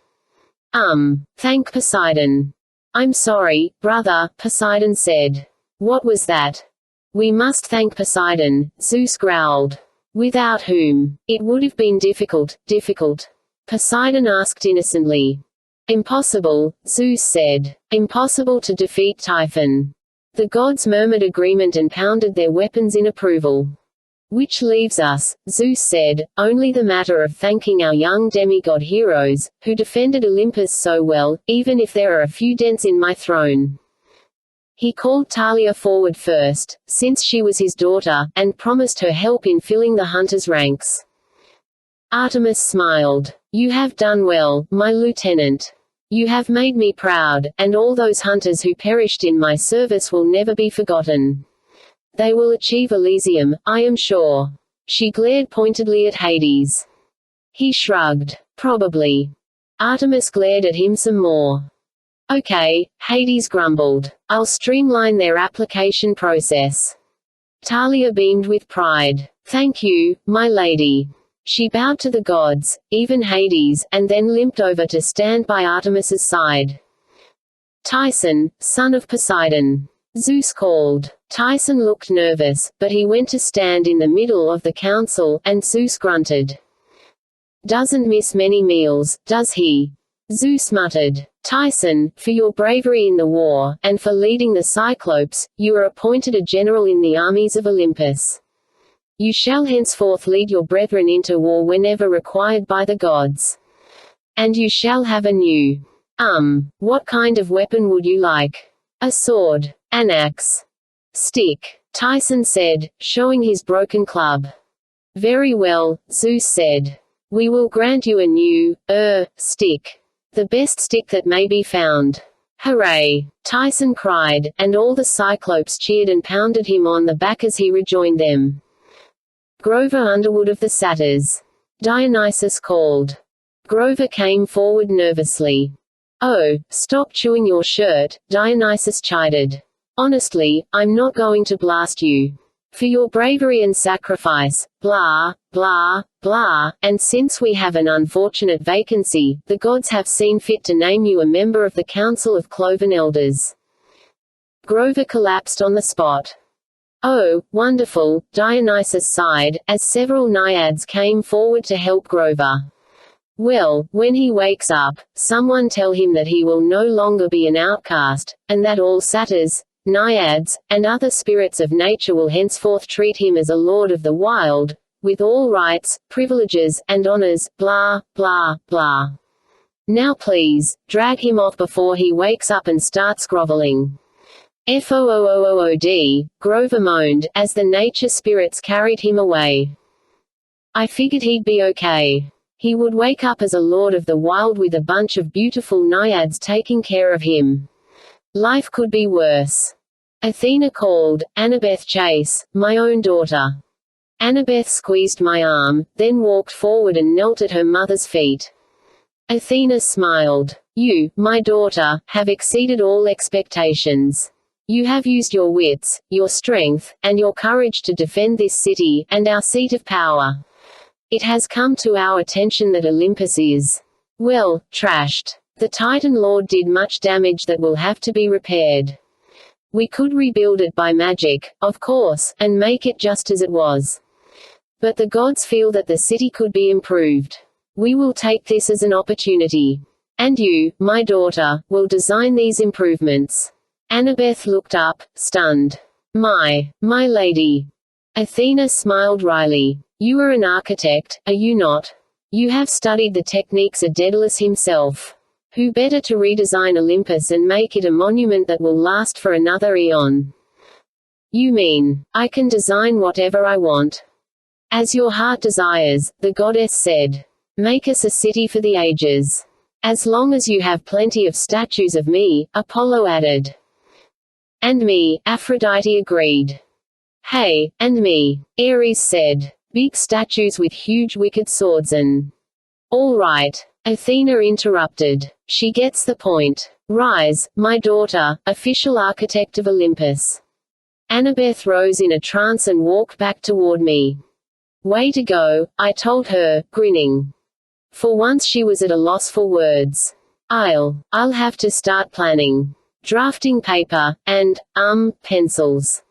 Thank Poseidon. I'm sorry, brother, Poseidon said. What was that? We must thank Poseidon, Zeus growled. Without whom, it would have been difficult. Poseidon asked innocently. Impossible, Zeus said. Impossible to defeat Typhon. The gods murmured agreement and pounded their weapons in approval. Which leaves us, Zeus said, only the matter of thanking our young demigod heroes, who defended Olympus so well, even if there are a few dents in my throne. He called Thalia forward first, since she was his daughter, and promised her help in filling the hunters' ranks. Artemis smiled. You have done well, my lieutenant. You have made me proud, and all those hunters who perished in my service will never be forgotten. They will achieve Elysium, I am sure. She glared pointedly at Hades. He shrugged. Probably. Artemis glared at him some more. Okay, Hades grumbled. I'll streamline their application process. Thalia beamed with pride. Thank you, my lady. She bowed to the gods, even Hades, and then limped over to stand by Artemis's side. Tyson, son of Poseidon. Zeus called. Tyson looked nervous, but he went to stand in the middle of the council, and Zeus grunted. Doesn't miss many meals, does he? Zeus muttered. Tyson, for your bravery in the war, and for leading the Cyclopes, you are appointed a general in the armies of Olympus. You shall henceforth lead your brethren into war whenever required by the gods. And you shall have a new. What kind of weapon would you like? A sword. An axe. Stick. Tyson said, showing his broken club. Very well, Zeus said. We will grant you a new, stick. The best stick that may be found. Hooray! Tyson cried, and all the Cyclopes cheered and pounded him on the back as he rejoined them. Grover Underwood of the Satyrs. Dionysus called. Grover came forward nervously. Oh, stop chewing your shirt, Dionysus chided. Honestly, I'm not going to blast you. For your bravery and sacrifice, blah, blah, blah, and since we have an unfortunate vacancy, the gods have seen fit to name you a member of the Council of Cloven Elders. Grover collapsed on the spot. Oh, wonderful, Dionysus sighed, as several naiads came forward to help Grover. Well, when he wakes up, someone tell him that he will no longer be an outcast, and that all satyrs, naiads, and other spirits of nature will henceforth treat him as a lord of the wild, with all rights, privileges, and honors, blah, blah, blah. Now please, drag him off before he wakes up and starts groveling. Food, Grover moaned, as the nature spirits carried him away. I figured he'd be okay. He would wake up as a lord of the wild with a bunch of beautiful naiads taking care of him. Life could be worse. Athena called, Annabeth Chase, my own daughter. Annabeth squeezed my arm, then walked forward and knelt at her mother's feet. Athena smiled. You, my daughter, have exceeded all expectations. You have used your wits, your strength, and your courage to defend this city, and our seat of power. It has come to our attention that Olympus is, well, trashed. The Titan Lord did much damage that will have to be repaired. We could rebuild it by magic, of course, and make it just as it was. But the gods feel that the city could be improved. We will take this as an opportunity. And you, my daughter, will design these improvements. Annabeth looked up, stunned. My lady. Athena smiled wryly. You are an architect, are you not? You have studied the techniques of Daedalus himself. Who better to redesign Olympus and make it a monument that will last for another eon? You mean, I can design whatever I want? As your heart desires, the goddess said. Make us a city for the ages. As long as you have plenty of statues of me, Apollo added. And me, Aphrodite agreed. Hey, and me, Ares said. Big statues with huge wicked swords and… All right, Athena interrupted. She gets the point. Rise, my daughter, official architect of Olympus. Annabeth rose in a trance and walked back toward me. Way to go, I told her, grinning. For once she was at a loss for words. I'll have to start planning. Drafting paper, and, pencils.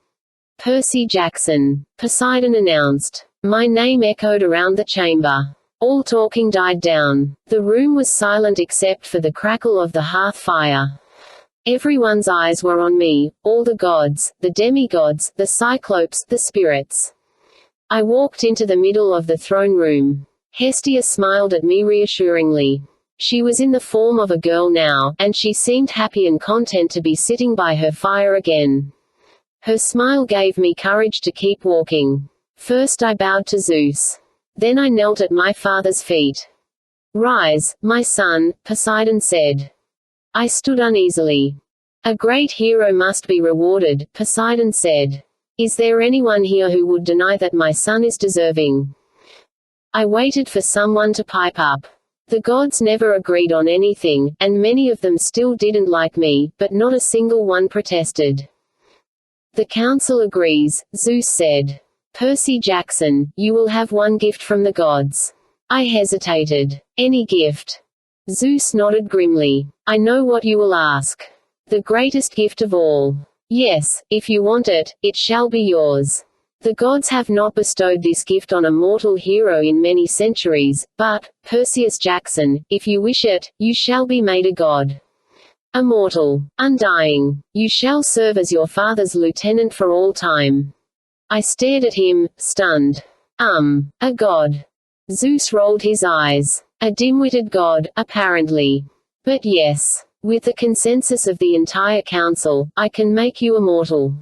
Percy Jackson. Poseidon announced. My name echoed around the chamber. All talking died down. The room was silent except for the crackle of the hearth fire. Everyone's eyes were on me, all the gods, the demigods, the cyclopes, the spirits. I walked into the middle of the throne room. Hestia smiled at me reassuringly. She was in the form of a girl now, and she seemed happy and content to be sitting by her fire again. Her smile gave me courage to keep walking. First I bowed to Zeus. Then I knelt at my father's feet. Rise, my son, Poseidon said. I stood uneasily. A great hero must be rewarded, Poseidon said. Is there anyone here who would deny that my son is deserving? I waited for someone to pipe up. The gods never agreed on anything, and many of them still didn't like me, but not a single one protested. The council agrees, Zeus said. Percy Jackson, you will have one gift from the gods. I hesitated. Any gift? Zeus nodded grimly. I know what you will ask. The greatest gift of all. Yes, if you want it, it shall be yours. The gods have not bestowed this gift on a mortal hero in many centuries, but, Perseus Jackson, if you wish it, you shall be made a god. Immortal. Undying. You shall serve as your father's lieutenant for all time. I stared at him, stunned. A god. Zeus rolled his eyes. A dim-witted god, apparently. But yes. With the consensus of the entire council, I can make you immortal.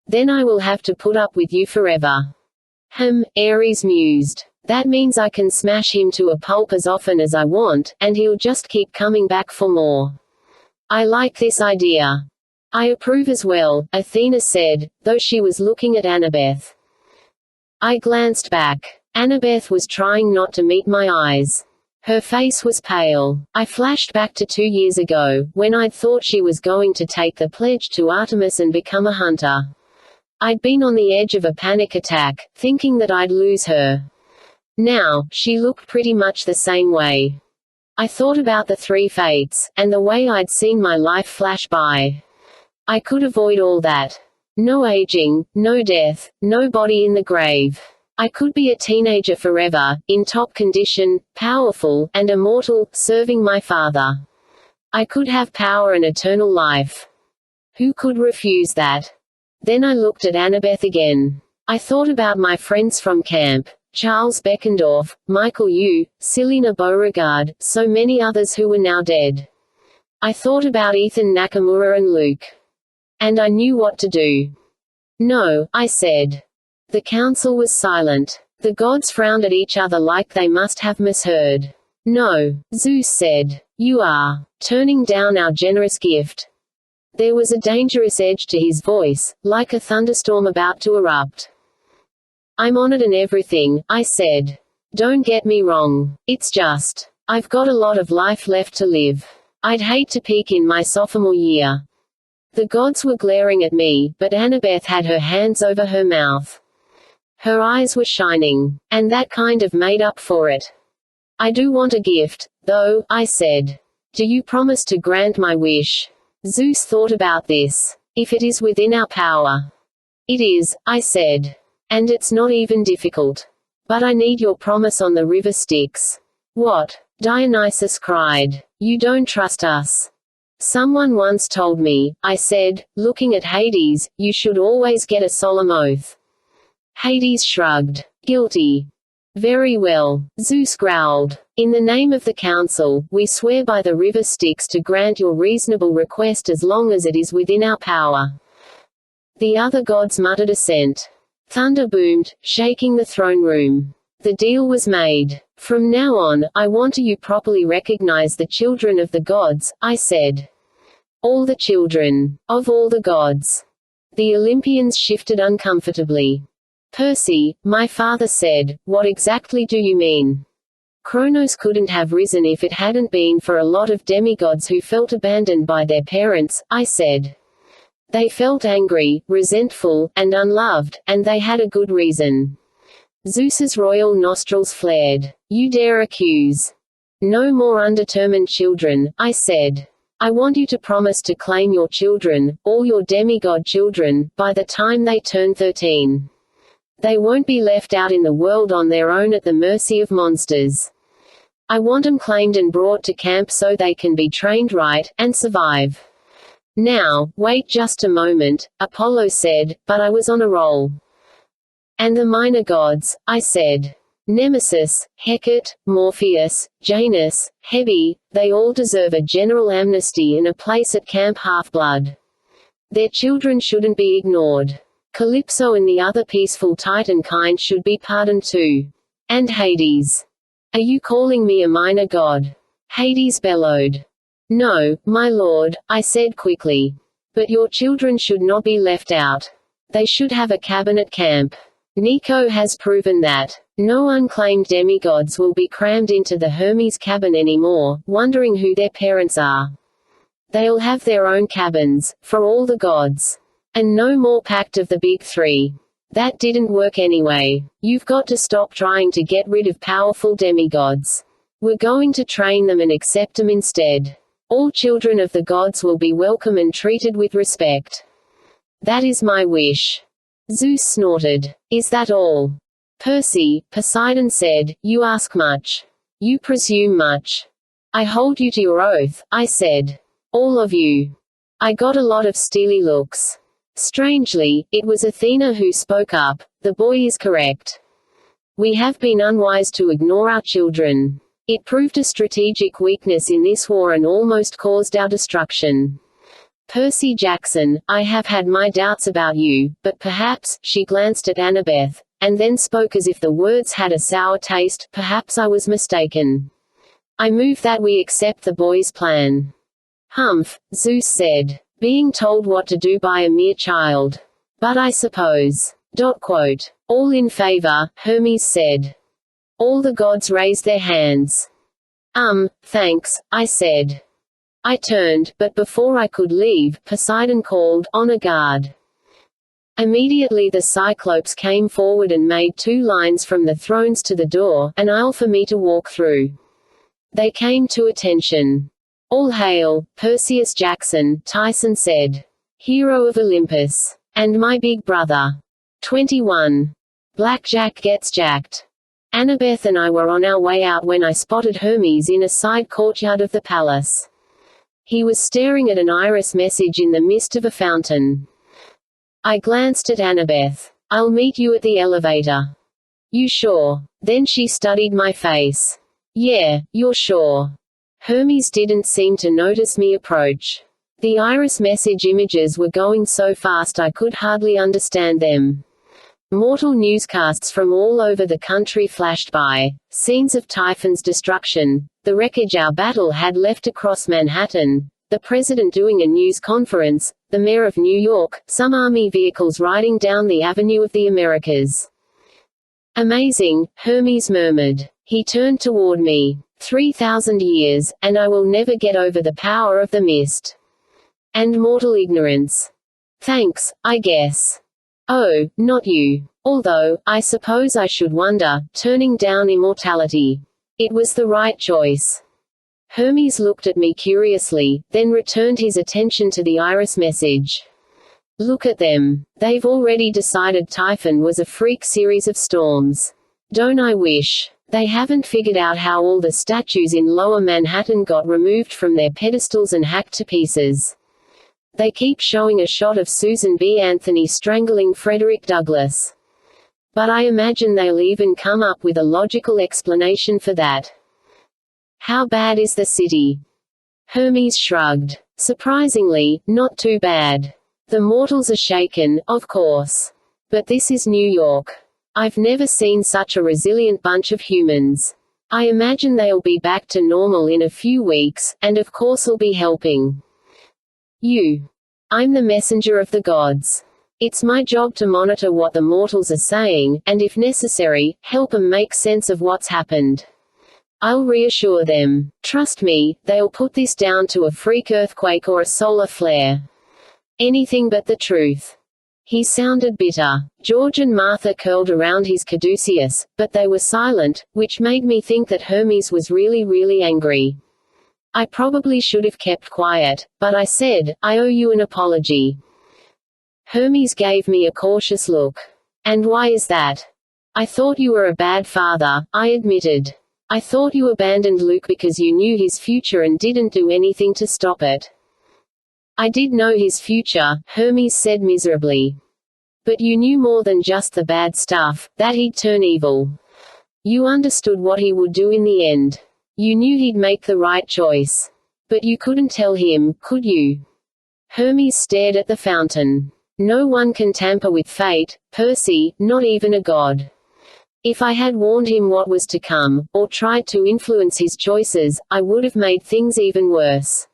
Then I will have to put up with you forever. Ares mused. That means I can smash him to a pulp as often as I want, and he'll just keep coming back for more. I like this idea. I approve as well, Athena said, though she was looking at Annabeth. I glanced back. Annabeth was trying not to meet my eyes. Her face was pale. I flashed back to 2 years ago, when I'd thought she was going to take the pledge to Artemis and become a hunter. I'd been on the edge of a panic attack, thinking that I'd lose her. Now, she looked pretty much the same way. I thought about the 3 fates, and the way I'd seen my life flash by. I could avoid all that. No aging, no death, no body in the grave. I could be a teenager forever, in top condition, powerful, and immortal, serving my father. I could have power and eternal life. Who could refuse that? Then I looked at Annabeth again. I thought about my friends from camp. Charles Beckendorf, Michael Yu, Selina Beauregard, so many others who were now dead. I thought about Ethan Nakamura and Luke. And I knew what to do. No, I said. The council was silent. The gods frowned at each other like they must have misheard. No, Zeus said. You are turning down our generous gift. There was a dangerous edge to his voice, like a thunderstorm about to erupt. I'm honored and everything, I said. Don't get me wrong. It's just, I've got a lot of life left to live. I'd hate to peak in my sophomore year. The gods were glaring at me, but Annabeth had her hands over her mouth. Her eyes were shining, and that kind of made up for it. I do want a gift, though, I said. Do you promise to grant my wish? Zeus thought about this. If it is within our power. It is, I said. And it's not even difficult. But I need your promise on the river Styx. What? Dionysus cried. You don't trust us. Someone once told me, I said, looking at Hades, you should always get a solemn oath. Hades shrugged. Guilty. Very well, Zeus growled. In the name of the council, we swear by the river Styx to grant your reasonable request as long as it is within our power. The other gods muttered assent. Thunder boomed, shaking the throne room. The deal was made. From now on, I want you properly recognize the children of the gods, I said. All the children. Of all the gods. The Olympians shifted uncomfortably. Percy, my father said, what exactly do you mean? Kronos couldn't have risen if it hadn't been for a lot of demigods who felt abandoned by their parents, I said. They felt angry, resentful, and unloved, and they had a good reason. Zeus's royal nostrils flared. You dare accuse. No more undetermined children, I said. I want you to promise to claim your children, all your demigod children, by the time they turn 13. They won't be left out in the world on their own at the mercy of monsters. I want them claimed and brought to camp so they can be trained right, and survive. Now, wait just a moment, Apollo said, but I was on a roll. And the minor gods, I said. Nemesis, Hecate, Morpheus, Janus, Hebe, they all deserve a general amnesty and a place at Camp Half-Blood. Their children shouldn't be ignored. Calypso and the other peaceful Titan kind should be pardoned too. And Hades. Are you calling me a minor god? Hades bellowed. No, my lord, I said quickly. But your children should not be left out. They should have a cabin at camp. Nico has proven that. No unclaimed demigods will be crammed into the Hermes cabin anymore, wondering who their parents are. They'll have their own cabins, for all the gods. And no more pact of the big three. That didn't work anyway. You've got to stop trying to get rid of powerful demigods. We're going to train them and accept them instead. All children of the gods will be welcome and treated with respect. That is my wish. Zeus snorted. Is that all? Percy, Poseidon said, you ask much. You presume much. I hold you to your oath, I said. All of you. I got a lot of steely looks. Strangely, it was Athena who spoke up. The boy is correct. We have been unwise to ignore our children. It proved a strategic weakness in this war and almost caused our destruction. Percy Jackson, I have had my doubts about you, but perhaps, she glanced at Annabeth, and then spoke as if the words had a sour taste, perhaps I was mistaken. I move that we accept the boy's plan. Humph, Zeus said. Being told what to do by a mere child. But I suppose. All in favor, Hermes said. All the gods raised their hands. Thanks, I said. I turned, but before I could leave, Poseidon called, on guard. Immediately the Cyclopes came forward and made 2 lines from the thrones to the door, an aisle for me to walk through. They came to attention. All hail, Perseus Jackson, Tyson said. Hero of Olympus. And my big brother. 21. Blackjack gets jacked. Annabeth and I were on our way out when I spotted Hermes in a side courtyard of the palace. He was staring at an iris message in the mist of a fountain. I glanced at Annabeth. I'll meet you at the elevator. You sure? Then she studied my face. Yeah, you're sure. Hermes didn't seem to notice me approach. The iris message images were going so fast I could hardly understand them. Mortal newscasts from all over the country flashed by. Scenes of Typhon's destruction, the wreckage our battle had left across Manhattan, the president doing a news conference, the mayor of New York, some army vehicles riding down the Avenue of the Americas. Amazing, Hermes murmured. He turned toward me. 3,000 years, and I will never get over the power of the mist. And mortal ignorance. Thanks, I guess. Oh, not you. Although, I suppose I should wonder, turning down immortality. It was the right choice. Hermes looked at me curiously, then returned his attention to the iris message. Look at them. They've already decided Typhon was a freak series of storms. Don't I wish? They haven't figured out how all the statues in Lower Manhattan got removed from their pedestals and hacked to pieces. They keep showing a shot of Susan B. Anthony strangling Frederick Douglass. But I imagine they'll even come up with a logical explanation for that. How bad is the city? Hermes shrugged. Surprisingly, not too bad. The mortals are shaken, of course. But this is New York. I've never seen such a resilient bunch of humans. I imagine they'll be back to normal in a few weeks, and of course'll be helping. You. I'm the messenger of the gods. It's my job to monitor what the mortals are saying, and if necessary, help 'em make sense of what's happened. I'll reassure them. Trust me, they'll put this down to a freak earthquake or a solar flare. Anything but the truth. He sounded bitter. George and Martha curled around his caduceus, but they were silent, which made me think that Hermes was really angry. I probably should have kept quiet, but I said, I owe you an apology. Hermes gave me a cautious look. And why is that? I thought you were a bad father, I admitted. I thought you abandoned Luke because you knew his future and didn't do anything to stop it. I did know his future, Hermes said miserably. But you knew more than just the bad stuff, that he'd turn evil. You understood what he would do in the end. You knew he'd make the right choice. But you couldn't tell him, could you? Hermes stared at the fountain. No one can tamper with fate, Percy, not even a god. If I had warned him what was to come, or tried to influence his choices, I would have made things even worse.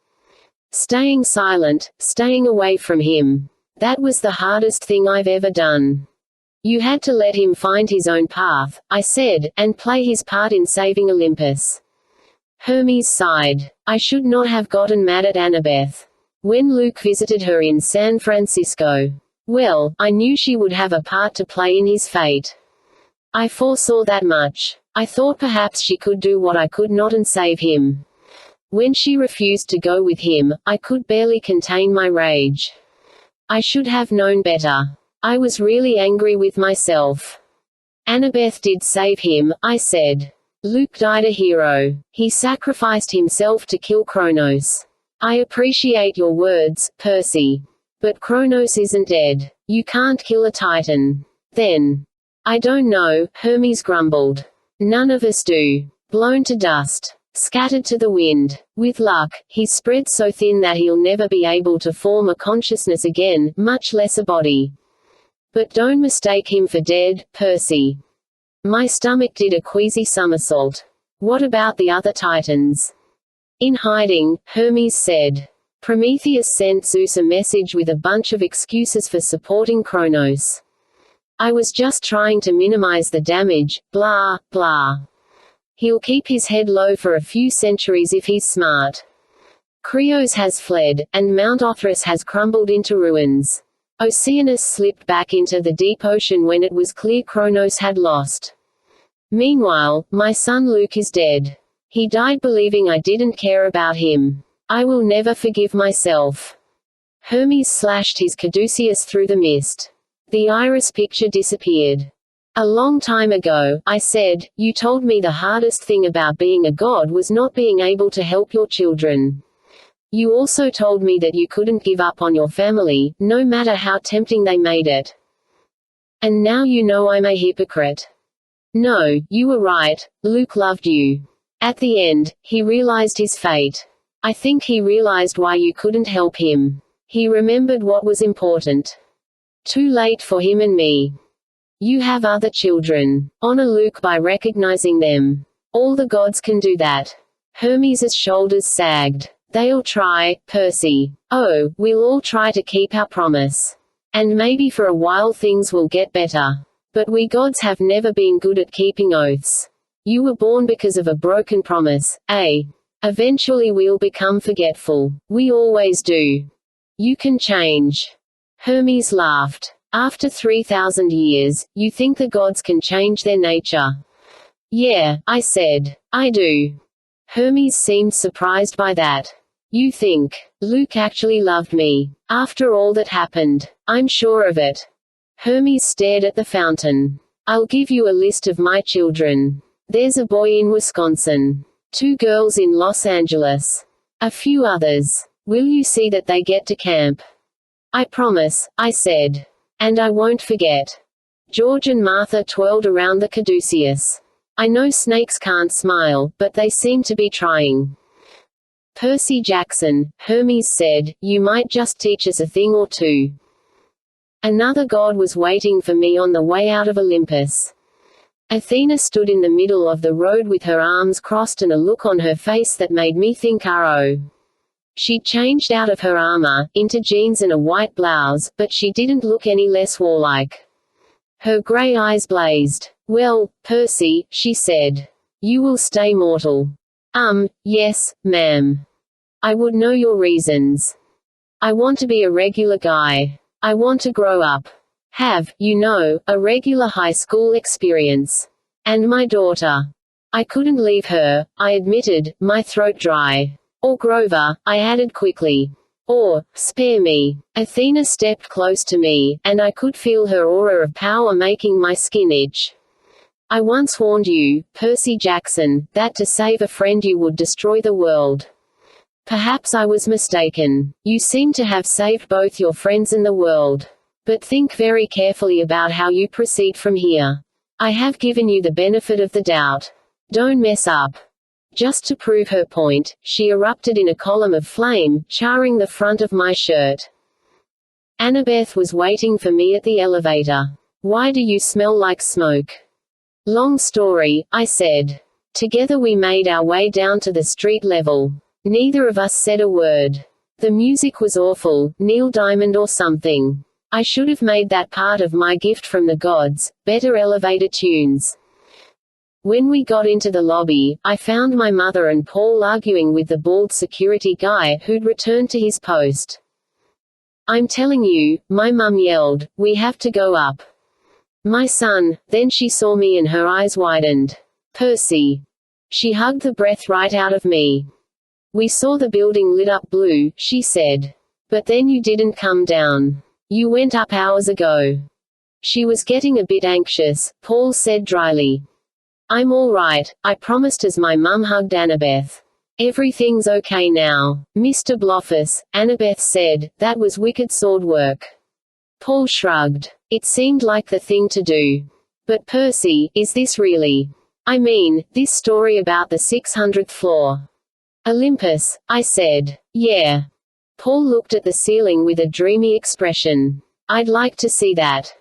Staying silent, staying away from him. That was the hardest thing I've ever done. You had to let him find his own path, I said, and play his part in saving Olympus. Hermes sighed. I should not have gotten mad at Annabeth. When Luke visited her in San Francisco. Well, I knew she would have a part to play in his fate. I foresaw that much. I thought perhaps she could do what I could not and save him. When she refused to go with him, I could barely contain my rage. I should have known better. I was really angry with myself. Annabeth did save him, I said. Luke died a hero. He sacrificed himself to kill Kronos. I appreciate your words, Percy. But Kronos isn't dead. You can't kill a Titan. Then. I don't know, Hermes grumbled. None of us do. Blown to dust. Scattered to the wind. With luck, he's spread so thin that he'll never be able to form a consciousness again, much less a body. But don't mistake him for dead, Percy. My stomach did a queasy somersault. What about the other Titans? In hiding, Hermes said. Prometheus sent Zeus a message with a bunch of excuses for supporting Kronos. I was just trying to minimize the damage, blah, blah. He'll keep his head low for a few centuries if he's smart. Krios has fled, and Mount Othrys has crumbled into ruins. Oceanus slipped back into the deep ocean when it was clear Kronos had lost. Meanwhile, my son Luke is dead. He died believing I didn't care about him. I will never forgive myself. Hermes slashed his caduceus through the mist. The iris picture disappeared. A long time ago, I said, you told me the hardest thing about being a god was not being able to help your children. You also told me that you couldn't give up on your family, no matter how tempting they made it. And now you know I'm a hypocrite. No, you were right, Luke loved you. At the end, he realized his fate. I think he realized why you couldn't help him. He remembered what was important. Too late for him and me. You have other children. Honor Luke by recognizing them. All the gods can do that. Hermes' shoulders sagged. They'll try, Percy. Oh, we'll all try to keep our promise. And maybe for a while things will get better. But we gods have never been good at keeping oaths. You were born because of a broken promise, eh? Eventually we'll become forgetful. We always do. You can change. Hermes laughed. After 3,000 years, you think the gods can change their nature? Yeah, I said. I do. Hermes seemed surprised by that. You think, Luke actually loved me. After all that happened. I'm sure of it. Hermes stared at the fountain. I'll give you a list of my children. There's a boy in Wisconsin. 2 girls in Los Angeles. A few others. Will you see that they get to camp? I promise, I said. And I won't forget. George and Martha twirled around the caduceus. I know snakes can't smile, but they seem to be trying. Percy Jackson, Hermes said, you might just teach us a thing or two. Another god was waiting for me on the way out of Olympus. Athena stood in the middle of the road with her arms crossed and a look on her face that made me think oh. She'd changed out of her armor, into jeans and a white blouse, but she didn't look any less warlike. Her grey eyes blazed. Well, Percy, she said. You will stay mortal. Yes, ma'am. I would know your reasons. I want to be a regular guy. I want to grow up. Have, a regular high school experience. And my daughter. I couldn't leave her, I admitted, my throat dry. Or Grover, I added quickly. Or, spare me. Athena stepped close to me, and I could feel her aura of power making my skin itch. I once warned you, Percy Jackson, that to save a friend you would destroy the world. Perhaps I was mistaken. You seem to have saved both your friends and the world. But think very carefully about how you proceed from here. I have given you the benefit of the doubt. Don't mess up. Just to prove her point, she erupted in a column of flame, charring the front of my shirt. Annabeth was waiting for me at the elevator. Why do you smell like smoke? Long story, I said. Together we made our way down to the street level. Neither of us said a word. The music was awful, Neil Diamond or something. I should have made that part of my gift from the gods, better elevator tunes. When we got into the lobby, I found my mother and Paul arguing with the bald security guy who'd returned to his post. I'm telling you, my mum yelled, we have to go up. My son, then she saw me and her eyes widened. Percy. She hugged the breath right out of me. We saw the building lit up blue, she said. But then you didn't come down. You went up hours ago. She was getting a bit anxious, Paul said dryly. I'm all right, I promised as my mum hugged Annabeth. Everything's okay now, Mr. Bloffus, Annabeth said, that was wicked sword work. Paul shrugged. It seemed like the thing to do. But Percy, is this really? I mean, this story about the 600th floor. Olympus, I said. Yeah. Paul looked at the ceiling with a dreamy expression. I'd like to see that.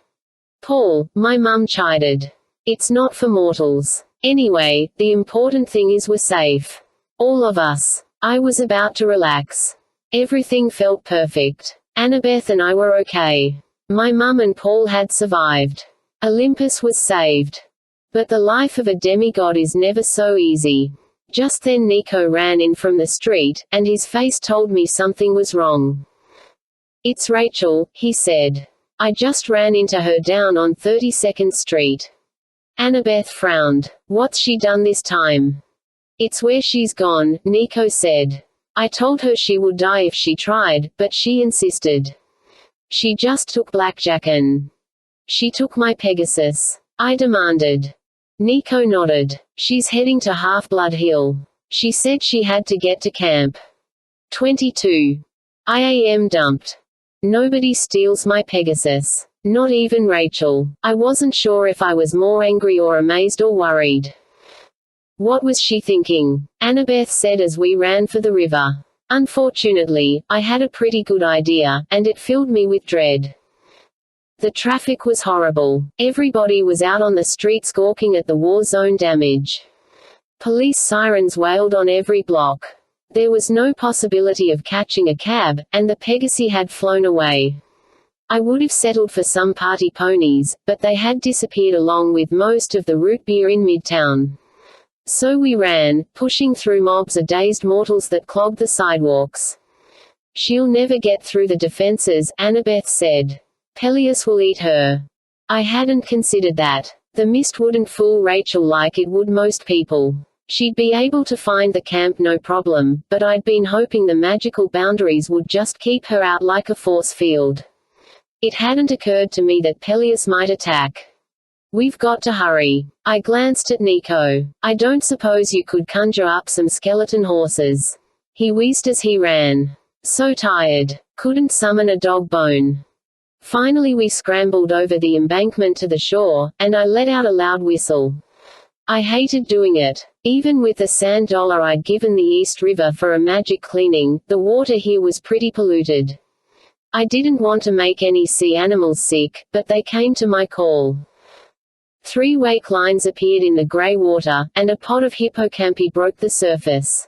Paul, my mum chided. It's not for mortals. Anyway, the important thing is we're safe. All of us. I was about to relax. Everything felt perfect. Annabeth and I were okay. My mum and Paul had survived. Olympus was saved. But the life of a demigod is never so easy. Just then Nico ran in from the street, and his face told me something was wrong. It's Rachel, he said. I just ran into her down on 32nd Street. Annabeth frowned. What's she done this time? It's where she's gone, Nico said. I told her she would die if she tried, but she insisted. She just took Blackjack and... She took my Pegasus. I demanded. Nico nodded. She's heading to Half-Blood Hill. She said she had to get to camp. 22. I am dumped. Nobody steals my Pegasus. Not even Rachel. I wasn't sure if I was more angry or amazed or worried. What was she thinking? Annabeth said as we ran for the river. Unfortunately, I had a pretty good idea, and it filled me with dread. The traffic was horrible. Everybody was out on the streets gawking at the war zone damage. Police sirens wailed on every block. There was no possibility of catching a cab, and the Pegasus had flown away. I would have settled for some party ponies, but they had disappeared along with most of the root beer in Midtown. So we ran, pushing through mobs of dazed mortals that clogged the sidewalks. She'll never get through the defenses, Annabeth said. Peleus will eat her. I hadn't considered that. The mist wouldn't fool Rachel like it would most people. She'd be able to find the camp no problem, but I'd been hoping the magical boundaries would just keep her out like a force field. It hadn't occurred to me that Peleus might attack. We've got to hurry. I glanced at Nico. I don't suppose you could conjure up some skeleton horses. He wheezed as he ran. So tired. Couldn't summon a dog bone. Finally we scrambled over the embankment to the shore, and I let out a loud whistle. I hated doing it. Even with the sand dollar I'd given the East River for a magic cleaning, the water here was pretty polluted. I didn't want to make any sea animals sick, but they came to my call. 3 wake lines appeared in the grey water, and a pod of hippocampi broke the surface.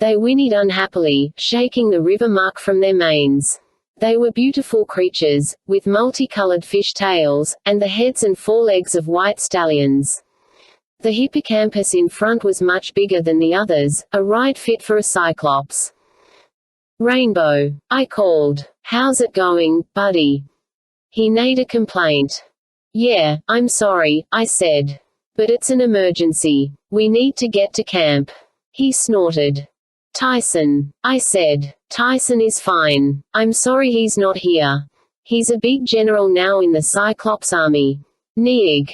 They whinnied unhappily, shaking the river muck from their manes. They were beautiful creatures, with multicolored fish tails, and the heads and forelegs of white stallions. The hippocampus in front was much bigger than the others, a ride fit for a cyclops. Rainbow, I called. How's it going, buddy? He neighed a complaint. Yeah, I'm sorry, I said. But it's an emergency. We need to get to camp. He snorted. Tyson, I said. Tyson is fine. I'm sorry he's not here. He's a big general now in the Cyclops army. Neig.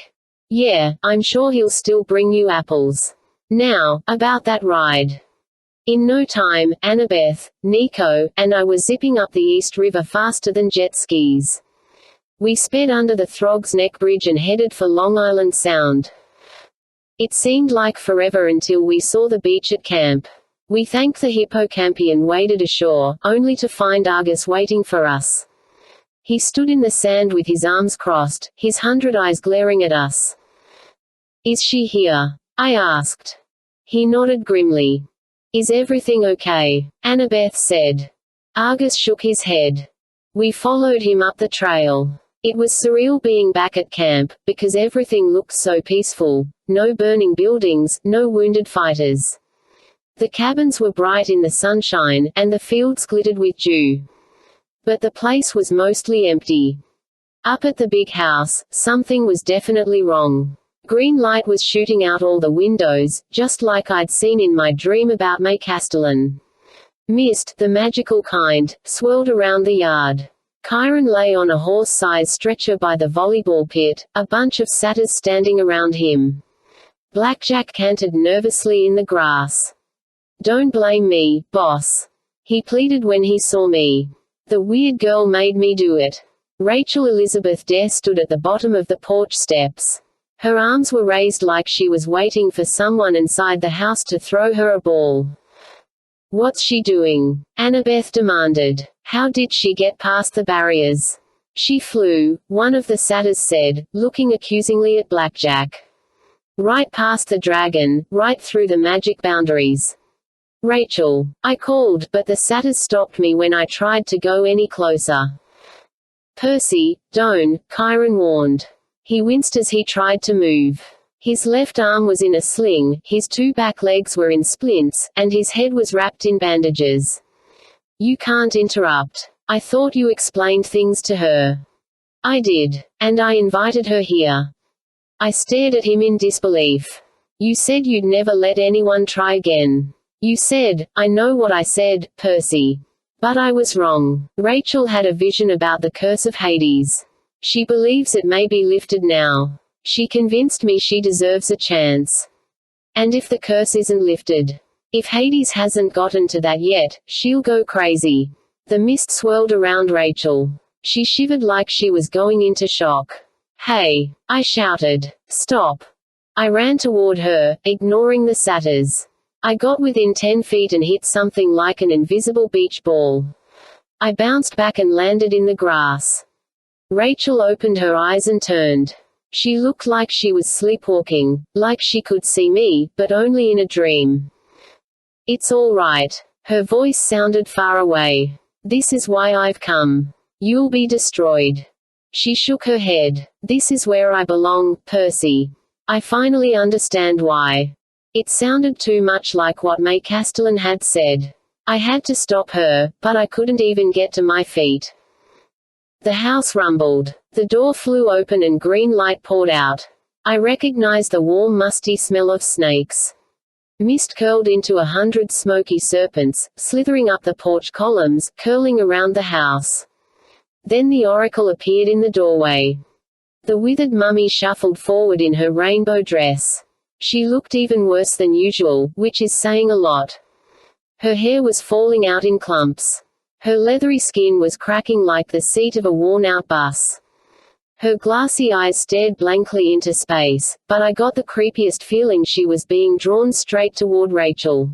Yeah, I'm sure he'll still bring you apples. Now, about that ride. In no time, Annabeth, Nico, and I were zipping up the East River faster than jet skis. We sped under the Throgs Neck Bridge and headed for Long Island Sound. It seemed like forever until we saw the beach at camp. We thanked the hippocampi and waded ashore, only to find Argus waiting for us. He stood in the sand with his arms crossed, his 100 eyes glaring at us. Is she here? I asked. He nodded grimly. Is everything okay? Annabeth said. Argus shook his head. We followed him up the trail. It was surreal being back at camp, because everything looked so peaceful. No burning buildings, no wounded fighters. The cabins were bright in the sunshine, and the fields glittered with dew. But the place was mostly empty. Up at the big house, something was definitely wrong. Green light was shooting out all the windows, just like I'd seen in my dream about May Castellan. Mist, the magical kind, swirled around the yard. Chiron lay on a horse-sized stretcher by the volleyball pit, a bunch of satyrs standing around him. Blackjack cantered nervously in the grass. Don't blame me, boss. He pleaded when he saw me. The weird girl made me do it. Rachel Elizabeth Dare stood at the bottom of the porch steps. Her arms were raised like she was waiting for someone inside the house to throw her a ball. What's she doing? Annabeth demanded. How did she get past the barriers? She flew, one of the satyrs said, looking accusingly at Blackjack. Right past the dragon, right through the magic boundaries. Rachel, I called, but the satyrs stopped me when I tried to go any closer. Percy, don't, Chiron warned. He winced as he tried to move. His left arm was in a sling, his 2 back legs were in splints, and his head was wrapped in bandages. You can't interrupt. I thought you explained things to her. I did. And I invited her here. I stared at him in disbelief. You said you'd never let anyone try again. You said, I know what I said, Percy. But I was wrong. Rachel had a vision about the curse of Hades. She believes it may be lifted now. She convinced me she deserves a chance. And if the curse isn't lifted, if Hades hasn't gotten to that yet, she'll go crazy. The mist swirled around Rachel. She shivered like she was going into shock. "Hey!" I shouted. "Stop!" I ran toward her, ignoring the satyrs. I got within 10 feet and hit something like an invisible beach ball. I bounced back and landed in the grass. Rachel opened her eyes and turned. She looked like she was sleepwalking, like she could see me, but only in a dream. "It's all right." Her voice sounded far away. "This is why I've come. You'll be destroyed." She shook her head. "This is where I belong, Percy. I finally understand why." It sounded too much like what May Castellan had said. I had to stop her, but I couldn't even get to my feet. The house rumbled. The door flew open and green light poured out. I recognized the warm musty smell of snakes. Mist curled into 100 smoky serpents, slithering up the porch columns, curling around the house. Then the oracle appeared in the doorway. The withered mummy shuffled forward in her rainbow dress. She looked even worse than usual, which is saying a lot. Her hair was falling out in clumps. Her leathery skin was cracking like the seat of a worn-out bus. Her glassy eyes stared blankly into space, but I got the creepiest feeling she was being drawn straight toward Rachel.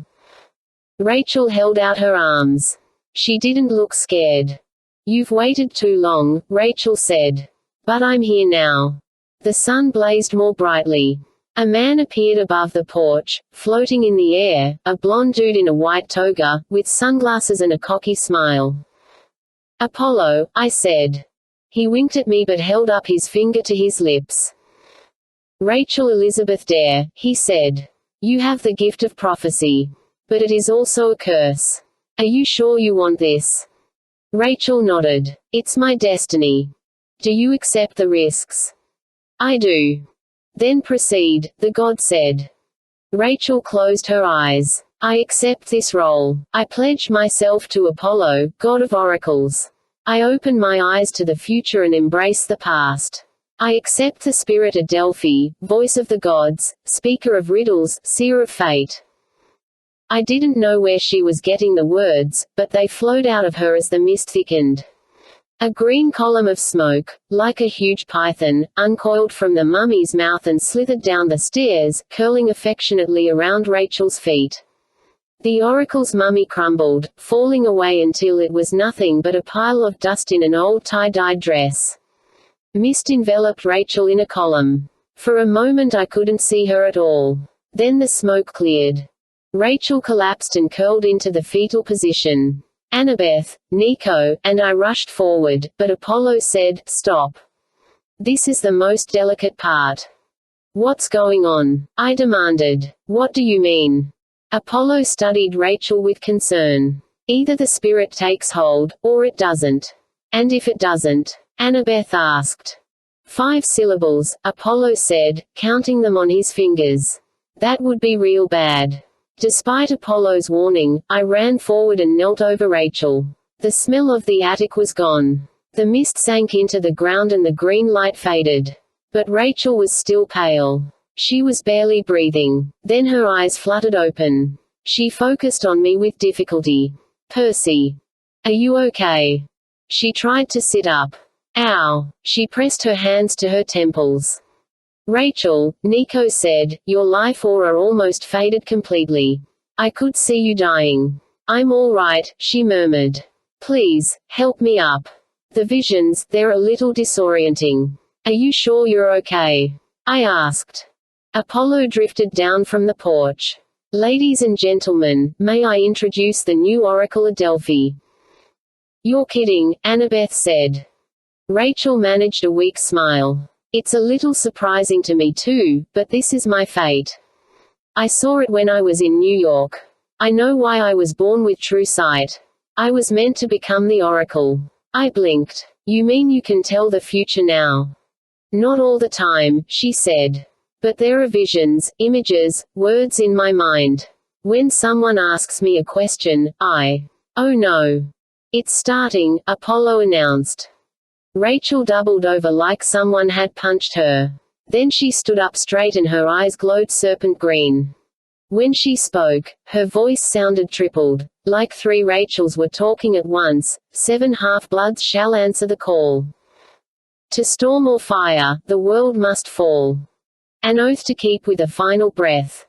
Rachel held out her arms. She didn't look scared. "You've waited too long," Rachel said. "But I'm here now." The sun blazed more brightly. A man appeared above the porch, floating in the air, a blond dude in a white toga, with sunglasses and a cocky smile. "Apollo," I said. He winked at me but held up his finger to his lips. "Rachel Elizabeth Dare," he said. "You have the gift of prophecy. But it is also a curse. Are you sure you want this?" Rachel nodded. "It's my destiny. Do you accept the risks?" "I do." "Then proceed," the god said. Rachel closed her eyes. "I accept this role. I pledge myself to Apollo, god of oracles. I open my eyes to the future and embrace the past. I accept the spirit Adelphi, voice of the gods, speaker of riddles, seer of fate." I didn't know where she was getting the words, but they flowed out of her as the mist thickened. A green column of smoke, like a huge python, uncoiled from the mummy's mouth and slithered down the stairs, curling affectionately around Rachel's feet. The oracle's mummy crumbled, falling away until it was nothing but a pile of dust in an old tie-dyed dress. Mist enveloped Rachel in a column. For a moment I couldn't see her at all. Then the smoke cleared. Rachel collapsed and curled into the fetal position. Annabeth, Nico, and I rushed forward, but Apollo said, "Stop. This is the most delicate part." "What's going on?" I demanded. "What do you mean?" Apollo studied Rachel with concern. "Either the spirit takes hold, or it doesn't." "And if it doesn't?" Annabeth asked. 5 syllables, Apollo said, counting them on his fingers. "That would be real bad." Despite Apollo's warning, I ran forward and knelt over Rachel. The smell of the attic was gone. The mist sank into the ground and the green light faded. But Rachel was still pale. She was barely breathing. Then her eyes fluttered open. She focused on me with difficulty. "Percy. Are you okay?" She tried to sit up. "Ow." She pressed her hands to her temples. "Rachel," Nico said, "your life aura almost faded completely. I could see you dying." "I'm all right," she murmured. "Please, help me up. The visions, they're a little disorienting." "Are you sure you're okay?" I asked. Apollo drifted down from the porch. "Ladies and gentlemen, may I introduce the new Oracle Adelphi?" "You're kidding," Annabeth said. Rachel managed a weak smile. "It's a little surprising to me too, but this is my fate. I saw it when I was in New York. I know why I was born with true sight. I was meant to become the Oracle." I blinked. "You mean you can tell the future now?" "Not all the time," she said. "But there are visions, images, words in my mind. When someone asks me a question, Oh no. It's starting," Apollo announced. Rachel doubled over like someone had punched her. Then she stood up straight and her eyes glowed serpent green. When she spoke, her voice sounded tripled, like 3 Rachels were talking at once. 7 half-bloods shall answer the call. To storm or fire, the world must fall. An oath to keep with a final breath.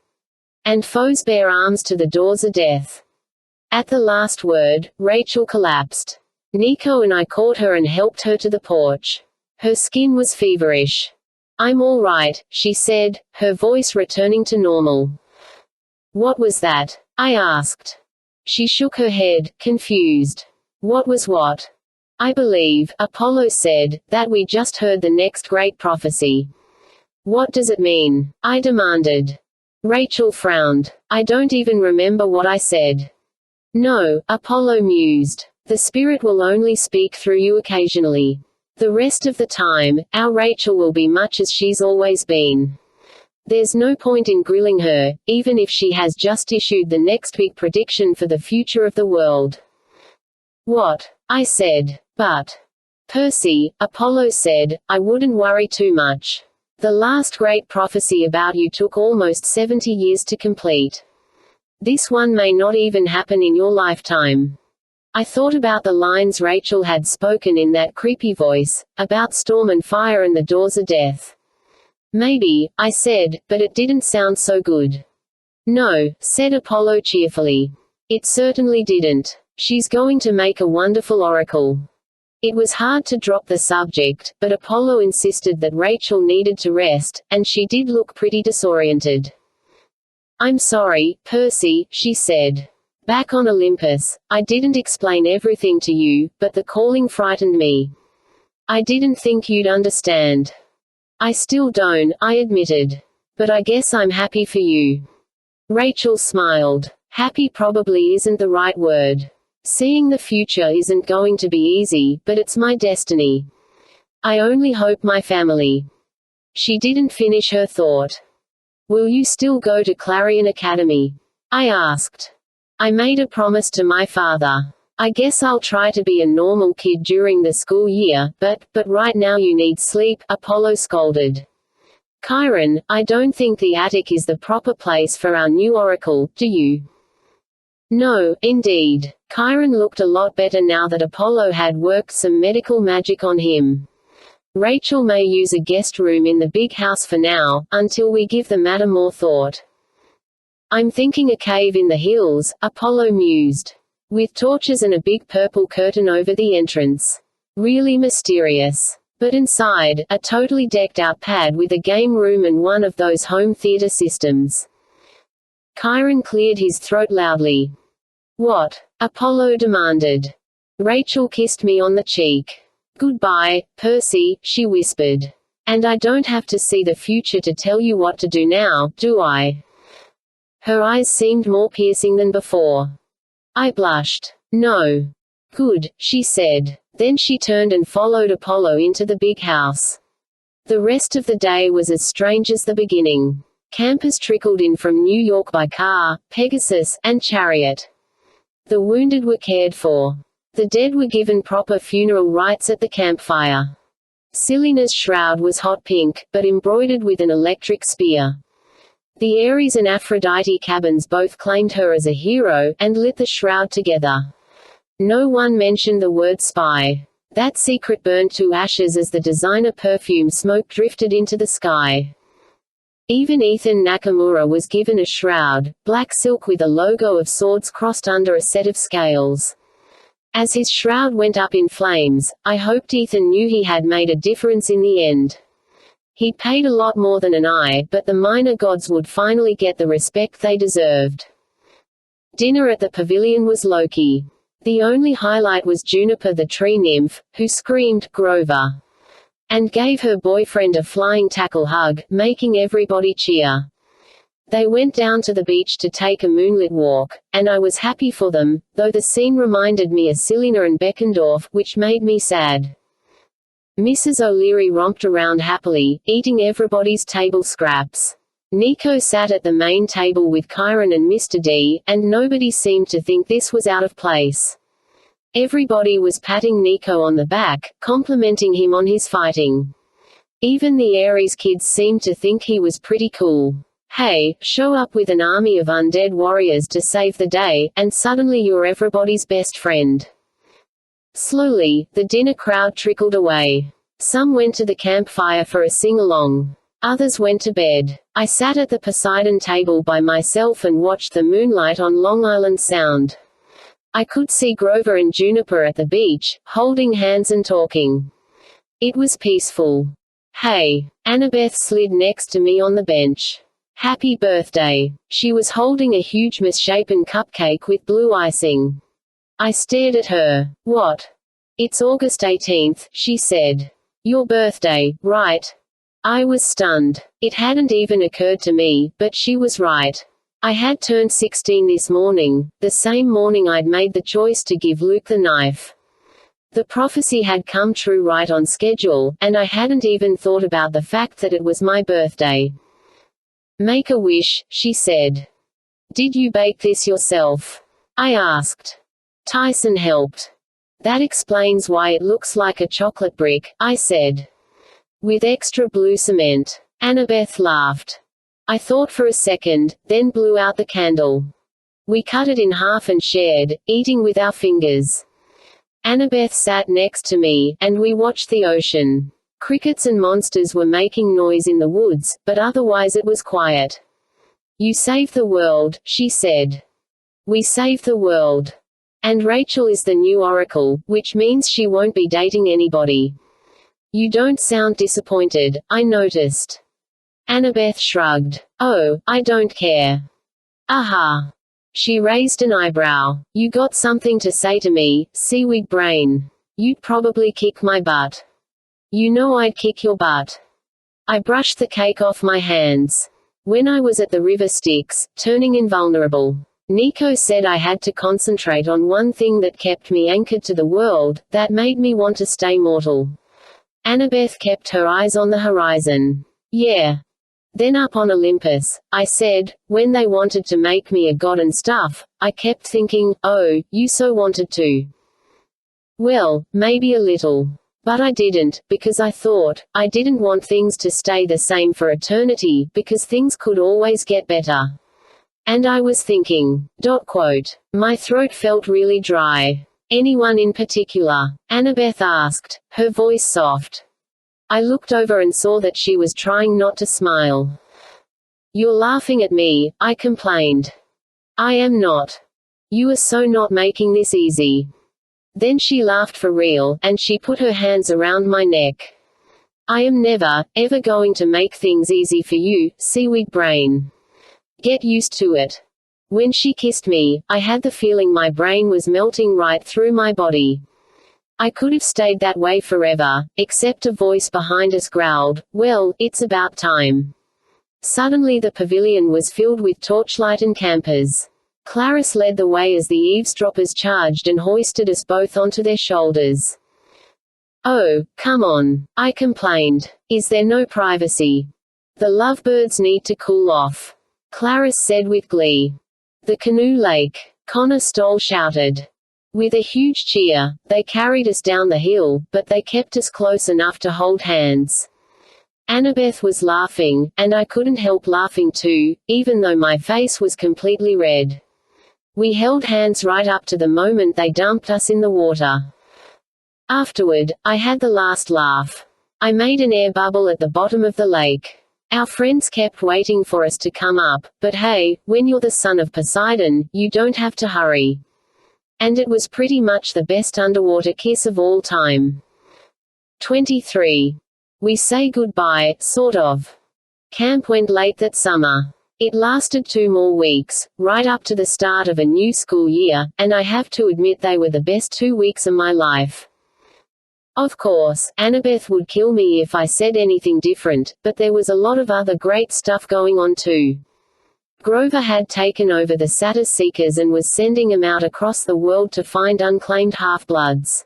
And foes bear arms to the doors of death. At the last word, Rachel collapsed. Nico and I caught her and helped her to the porch. Her skin was feverish. "I'm all right," she said, her voice returning to normal. "What was that?" I asked. She shook her head, confused. "What was what?" "I believe," Apollo said, "that we just heard the next great prophecy." "What does it mean?" I demanded. Rachel frowned. "I don't even remember what I said." "No," Apollo mused. "The Spirit will only speak through you occasionally. The rest of the time, our Rachel will be much as she's always been. There's no point in grilling her, even if she has just issued the next big prediction for the future of the world." "What?" I said. "But, Percy," Apollo said, "I wouldn't worry too much. The last great prophecy about you took almost 70 years to complete. This one may not even happen in your lifetime." I thought about the lines Rachel had spoken in that creepy voice, about storm and fire and the doors of death. "Maybe," I said, "but it didn't sound so good." "No," said Apollo cheerfully. "It certainly didn't. She's going to make a wonderful oracle." It was hard to drop the subject, but Apollo insisted that Rachel needed to rest, and she did look pretty disoriented. "I'm sorry, Percy," she said. "Back on Olympus, I didn't explain everything to you, but the calling frightened me. I didn't think you'd understand." "I still don't," I admitted. "But I guess I'm happy for you." Rachel smiled. "Happy probably isn't the right word. Seeing the future isn't going to be easy, but it's my destiny. I only hope my family." She didn't finish her thought. "Will you still go to Clarion Academy?" I asked. "I made a promise to my father. I guess I'll try to be a normal kid during the school year, but right now you need sleep," Apollo scolded. "Chiron, I don't think the attic is the proper place for our new oracle, do you?" "No, indeed." Chiron looked a lot better now that Apollo had worked some medical magic on him. "Rachel may use a guest room in the big house for now, until we give the matter more thought." "I'm thinking a cave in the hills," Apollo mused. "With torches and a big purple curtain over the entrance. Really mysterious. But inside, a totally decked-out pad with a game room and one of those home theater systems." Chiron cleared his throat loudly. "What?" Apollo demanded. Rachel kissed me on the cheek. "Goodbye, Percy," she whispered. "And I don't have to see the future to tell you what to do now, do I?" Her eyes seemed more piercing than before. I blushed. "No." "Good," she said. Then she turned and followed Apollo into the big house. The rest of the day was as strange as the beginning. Campers trickled in from New York by car, Pegasus, and chariot. The wounded were cared for. The dead were given proper funeral rites at the campfire. Selena's shroud was hot pink, but embroidered with an electric spear. The Ares and Aphrodite cabins both claimed her as a hero, and lit the shroud together. No one mentioned the word spy. That secret burned to ashes as the designer perfume smoke drifted into the sky. Even Ethan Nakamura was given a shroud, black silk with a logo of swords crossed under a set of scales. As his shroud went up in flames, I hoped Ethan knew he had made a difference in the end. He'd paid a lot more than an eye, but the minor gods would finally get the respect they deserved. Dinner at the pavilion was low-key. The only highlight was Juniper the tree nymph, who screamed, "Grover!" and gave her boyfriend a flying tackle hug, making everybody cheer. They went down to the beach to take a moonlit walk, and I was happy for them, though the scene reminded me of Selena and Beckendorf, which made me sad. Mrs. O'Leary romped around happily, eating everybody's table scraps. Nico sat at the main table with Chiron and Mr. D, and nobody seemed to think this was out of place. Everybody was patting Nico on the back, complimenting him on his fighting. Even the Ares kids seemed to think he was pretty cool. Hey, show up with an army of undead warriors to save the day, and suddenly you're everybody's best friend. Slowly, the dinner crowd trickled away. Some went to the campfire for a sing-along. Others went to bed. I sat at the Poseidon table by myself and watched the moonlight on Long Island Sound. I could see Grover and Juniper at the beach, holding hands and talking. It was peaceful. Hey, Annabeth slid next to me on the bench. Happy birthday. She was holding a huge misshapen cupcake with blue icing. I stared at her. What? It's August 18th, she said. Your birthday, right? I was stunned. It hadn't even occurred to me, but she was right. I had turned 16 this morning, the same morning I'd made the choice to give Luke the knife. The prophecy had come true right on schedule, and I hadn't even thought about the fact that it was my birthday. Make a wish, she said. Did you bake this yourself? I asked. Tyson helped. That explains why it looks like a chocolate brick, I said. With extra blue cement. Annabeth laughed. I thought for a second, then blew out the candle. We cut it in half and shared, eating with our fingers. Annabeth sat next to me, and we watched the ocean. Crickets and monsters were making noise in the woods, but otherwise it was quiet. You saved the world, she said. We saved the world. And Rachel is the new oracle, which means she won't be dating anybody. You don't sound disappointed, I noticed. Annabeth shrugged. Oh, I don't care. Aha. She raised an eyebrow. You got something to say to me, seaweed brain. You'd probably kick my butt. You know I'd kick your butt. I brushed the cake off my hands. When I was at the River Styx, turning invulnerable. Nico said I had to concentrate on one thing that kept me anchored to the world, that made me want to stay mortal. Annabeth kept her eyes on the horizon. Yeah. Then up on Olympus, I said, when they wanted to make me a god and stuff, I kept thinking, oh, you so wanted to. Well, maybe a little. But I didn't, because I thought, I didn't want things to stay the same for eternity, because things could always get better. And I was thinking. My throat felt really dry. Anyone in particular? Annabeth asked, her voice soft. I looked over and saw that she was trying not to smile. You're laughing at me, I complained. I am not. You are so not making this easy. Then she laughed for real, and she put her hands around my neck. I am never, ever going to make things easy for you, seaweed brain. Get used to it. When she kissed me, I had the feeling my brain was melting right through my body. I could have stayed that way forever, except a voice behind us growled, well, it's about time. Suddenly the pavilion was filled with torchlight and campers. Clarice led the way as the eavesdroppers charged and hoisted us both onto their shoulders. Oh, come on, I complained. Is there no privacy? The lovebirds need to cool off. Clarice said with glee. The canoe lake. Connor Stoll shouted. With a huge cheer, they carried us down the hill, but they kept us close enough to hold hands. Annabeth was laughing, and I couldn't help laughing too, even though my face was completely red. We held hands right up to the moment they dumped us in the water. Afterward, I had the last laugh. I made an air bubble at the bottom of the lake. Our friends kept waiting for us to come up, but hey, when you're the son of Poseidon, you don't have to hurry. And it was pretty much the best underwater kiss of all time. 23. We say goodbye, sort of. Camp went late that summer. It lasted 2 more weeks, right up to the start of a new school year, and I have to admit they were the best 2 weeks of my life. Of course, Annabeth would kill me if I said anything different, but there was a lot of other great stuff going on too. Grover had taken over the Satyr Seekers and was sending them out across the world to find unclaimed half-bloods.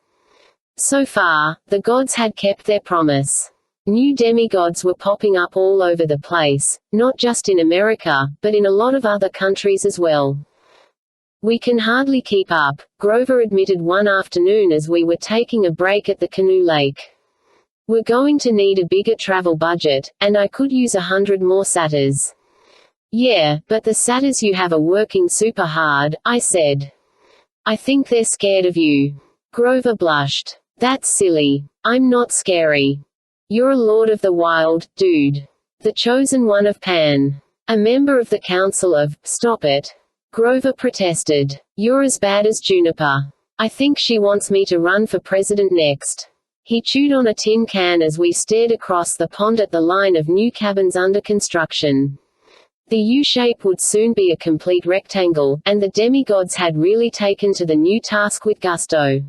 So far, the gods had kept their promise. New demigods were popping up all over the place, not just in America, but in a lot of other countries as well. We can hardly keep up, Grover admitted one afternoon as we were taking a break at the canoe lake. We're going to need a bigger travel budget, and I could use 100 more satyrs. Yeah, but the satyrs you have are working super hard, I said. I think they're scared of you. Grover blushed. That's silly. I'm not scary. You're a lord of the wild, dude. The chosen one of Pan. A member of the Council of, stop it. Grover protested. You're as bad as Juniper. I think she wants me to run for president next. He chewed on a tin can as we stared across the pond at the line of new cabins under construction. The U-shape would soon be a complete rectangle, and the demigods had really taken to the new task with gusto.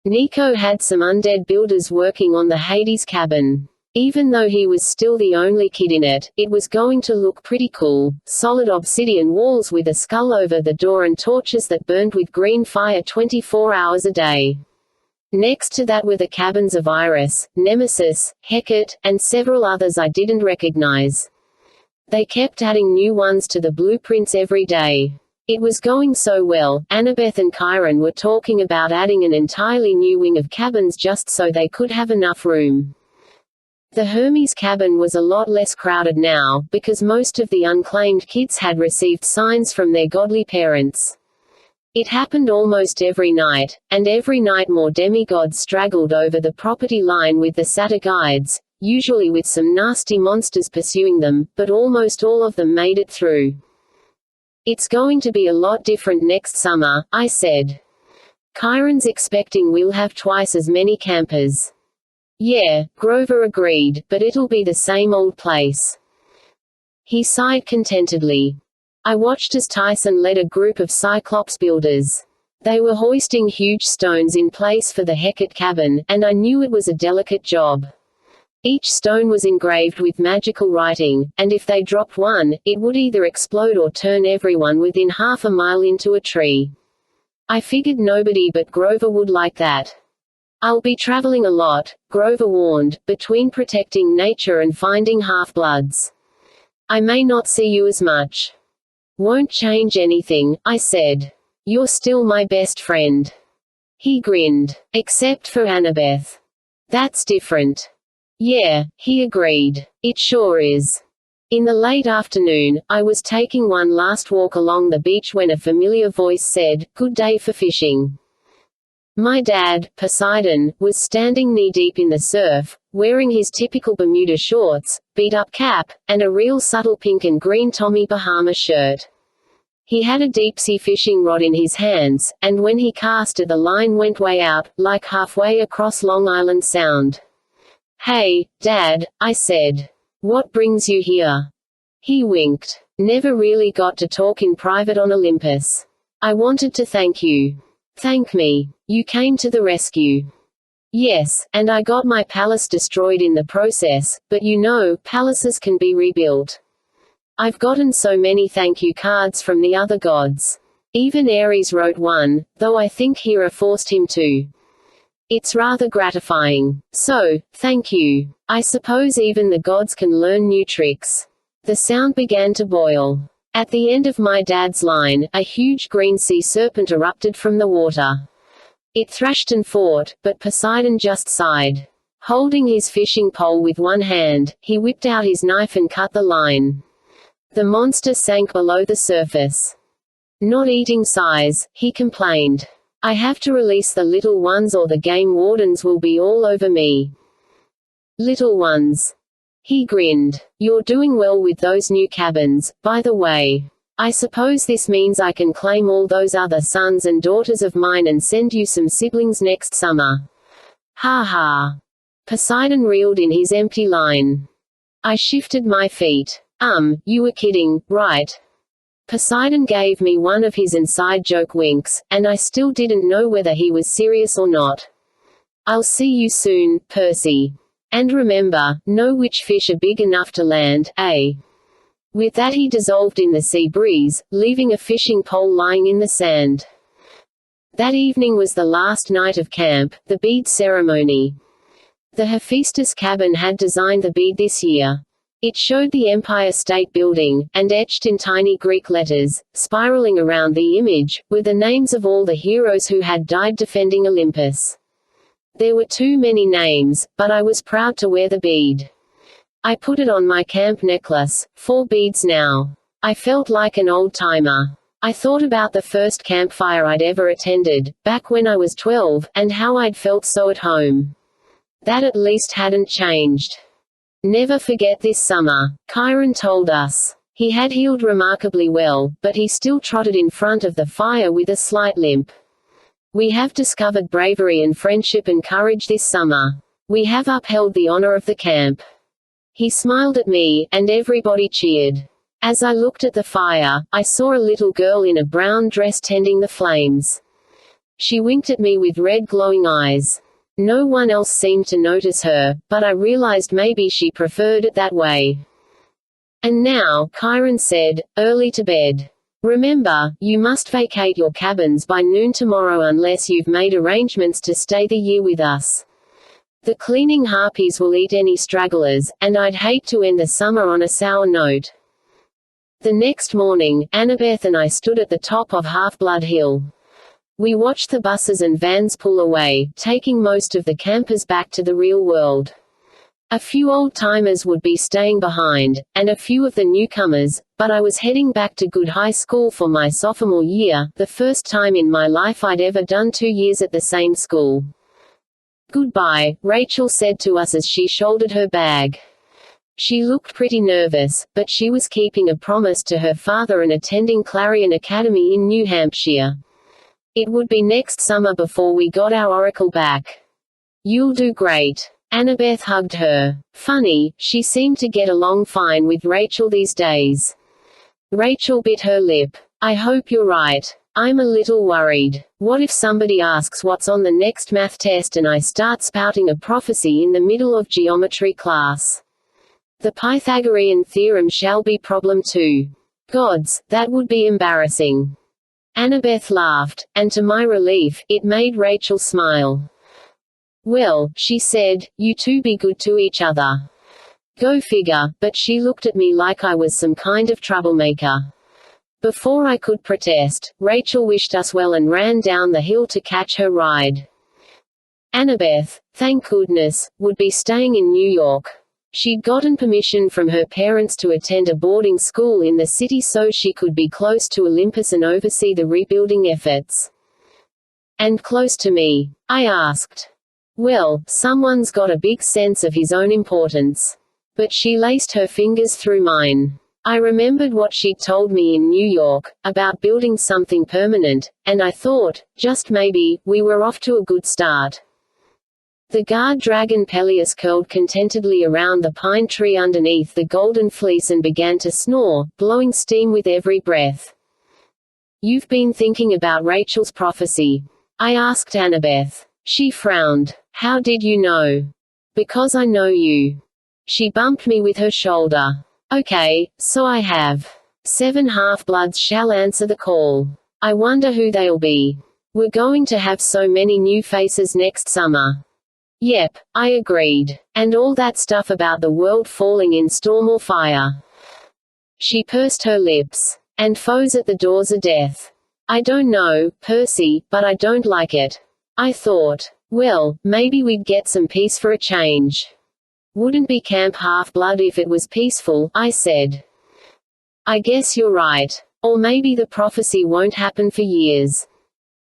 Nico had some undead builders working on the Hades cabin. Even though he was still the only kid in it, it was going to look pretty cool. Solid obsidian walls with a skull over the door and torches that burned with green fire 24 hours a day. Next to that were the cabins of Iris, Nemesis, Hecate, and several others I didn't recognize. They kept adding new ones to the blueprints every day. It was going so well, Annabeth and Chiron were talking about adding an entirely new wing of cabins just so they could have enough room. The Hermes cabin was a lot less crowded now, because most of the unclaimed kids had received signs from their godly parents. It happened almost every night, and every night more demigods straggled over the property line with the satyr guides, usually with some nasty monsters pursuing them, but almost all of them made it through. It's going to be a lot different next summer, I said. Chiron's expecting we'll have twice as many campers. Yeah, Grover agreed, but it'll be the same old place. He sighed contentedly. I watched as Tyson led a group of Cyclops builders. They were hoisting huge stones in place for the Hecate cabin, and I knew it was a delicate job. Each stone was engraved with magical writing, and if they dropped one, it would either explode or turn everyone within half a mile into a tree. I figured nobody but Grover would like that. I'll be traveling a lot, Grover warned, between protecting nature and finding half-bloods. I may not see you as much. Won't change anything, I said. You're still my best friend. He grinned. Except for Annabeth. That's different. Yeah, he agreed. It sure is. In the late afternoon, I was taking one last walk along the beach when a familiar voice said, "Good day for fishing." My dad, Poseidon, was standing knee-deep in the surf, wearing his typical Bermuda shorts, beat-up cap, and a real subtle pink and green Tommy Bahama shirt. He had a deep-sea fishing rod in his hands, and when he cast it the line went way out, like halfway across Long Island Sound. "Hey, Dad," I said. "What brings you here?" He winked. "Never really got to talk in private on Olympus. I wanted to thank you." "Thank me. You came to the rescue." "Yes, and I got my palace destroyed in the process, but you know, palaces can be rebuilt. I've gotten so many thank you cards from the other gods. Even Ares wrote one, though I think Hera forced him to. It's rather gratifying. So, thank you. I suppose even the gods can learn new tricks." The sound began to boil. At the end of my dad's line, a huge green sea serpent erupted from the water. It thrashed and fought, but Poseidon just sighed. Holding his fishing pole with one hand, he whipped out his knife and cut the line. The monster sank below the surface. "Not eating size," he complained. "I have to release the little ones or the game wardens will be all over me." "Little ones." He grinned. "You're doing well with those new cabins, by the way. I suppose this means I can claim all those other sons and daughters of mine and send you some siblings next summer." Ha ha. Poseidon reeled in his empty line. I shifted my feet. You were kidding, right?" Poseidon gave me one of his inside joke winks, and I still didn't know whether he was serious or not. "I'll see you soon, Percy. And remember, know which fish are big enough to land, eh?" With that he dissolved in the sea breeze, leaving a fishing pole lying in the sand. That evening was the last night of camp, the bead ceremony. The Hephaestus cabin had designed the bead this year. It showed the Empire State Building, and etched in tiny Greek letters, spiraling around the image, were the names of all the heroes who had died defending Olympus. There were too many names, but I was proud to wear the bead. I put it on my camp necklace, 4 beads now. I felt like an old-timer. I thought about the first campfire I'd ever attended, back when I was 12, and how I'd felt so at home. That at least hadn't changed. Never forget this summer, Kyron told us. He had healed remarkably well, but he still trotted in front of the fire with a slight limp. We have discovered bravery and friendship and courage this summer. We have upheld the honor of the camp. He smiled at me, and everybody cheered. As I looked at the fire, I saw a little girl in a brown dress tending the flames. She winked at me with red glowing eyes. No one else seemed to notice her, but I realized maybe she preferred it that way. And now, Kyron said, early to bed. Remember, you must vacate your cabins by noon tomorrow unless you've made arrangements to stay the year with us. The cleaning harpies will eat any stragglers, and I'd hate to end the summer on a sour note. The next morning, Annabeth and I stood at the top of Half-Blood Hill. We watched the buses and vans pull away, taking most of the campers back to the real world. A few old-timers would be staying behind, and a few of the newcomers, but I was heading back to Good High School for my sophomore year, the first time in my life I'd ever done 2 years at the same school. Goodbye, Rachel said to us as she shouldered her bag. She looked pretty nervous, but she was keeping a promise to her father and attending Clarion Academy in New Hampshire. It would be next summer before we got our oracle back. You'll do great. Annabeth hugged her. Funny, she seemed to get along fine with Rachel these days. Rachel bit her lip. I hope you're right. I'm a little worried. What if somebody asks what's on the next math test and I start spouting a prophecy in the middle of geometry class? The Pythagorean theorem shall be problem 2. Gods, that would be embarrassing. Annabeth laughed, and to my relief, it made Rachel smile. Well, she said, you two be good to each other. Go figure, but she looked at me like I was some kind of troublemaker. Before I could protest, Rachel wished us well and ran down the hill to catch her ride. Annabeth, thank goodness, would be staying in New York. She'd gotten permission from her parents to attend a boarding school in the city so she could be close to Olympus and oversee the rebuilding efforts. And close to me? I asked. Well, someone's got a big sense of his own importance. But she laced her fingers through mine. I remembered what she'd told me in New York, about building something permanent, and I thought, just maybe, we were off to a good start. The guard dragon Peleus curled contentedly around the pine tree underneath the golden fleece and began to snore, blowing steam with every breath. You've been thinking about Rachel's prophecy? I asked Annabeth. She frowned. How did you know? Because I know you. She bumped me with her shoulder. Okay, so I have. 7 half-bloods shall answer the call. I wonder who they'll be. We're going to have so many new faces next summer. Yep, I agreed. And all that stuff about the world falling in storm or fire. She pursed her lips. And foes at the doors of death. I don't know, Percy, but I don't like it. I thought, well, maybe we'd get some peace for a change. Wouldn't be Camp Half-Blood if it was peaceful, I said. I guess you're right. Or maybe the prophecy won't happen for years.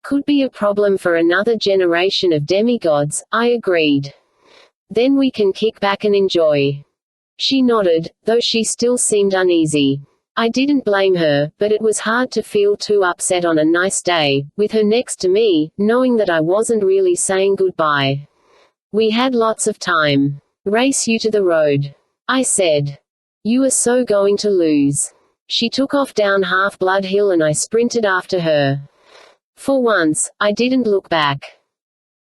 Could be a problem for another generation of demigods, I agreed. Then we can kick back and enjoy. She nodded, though she still seemed uneasy. I didn't blame her, but it was hard to feel too upset on a nice day, with her next to me, knowing that I wasn't really saying goodbye. We had lots of time. Race you to the road. I said. You are so going to lose. She took off down Half-Blood Hill and I sprinted after her. For once, I didn't look back.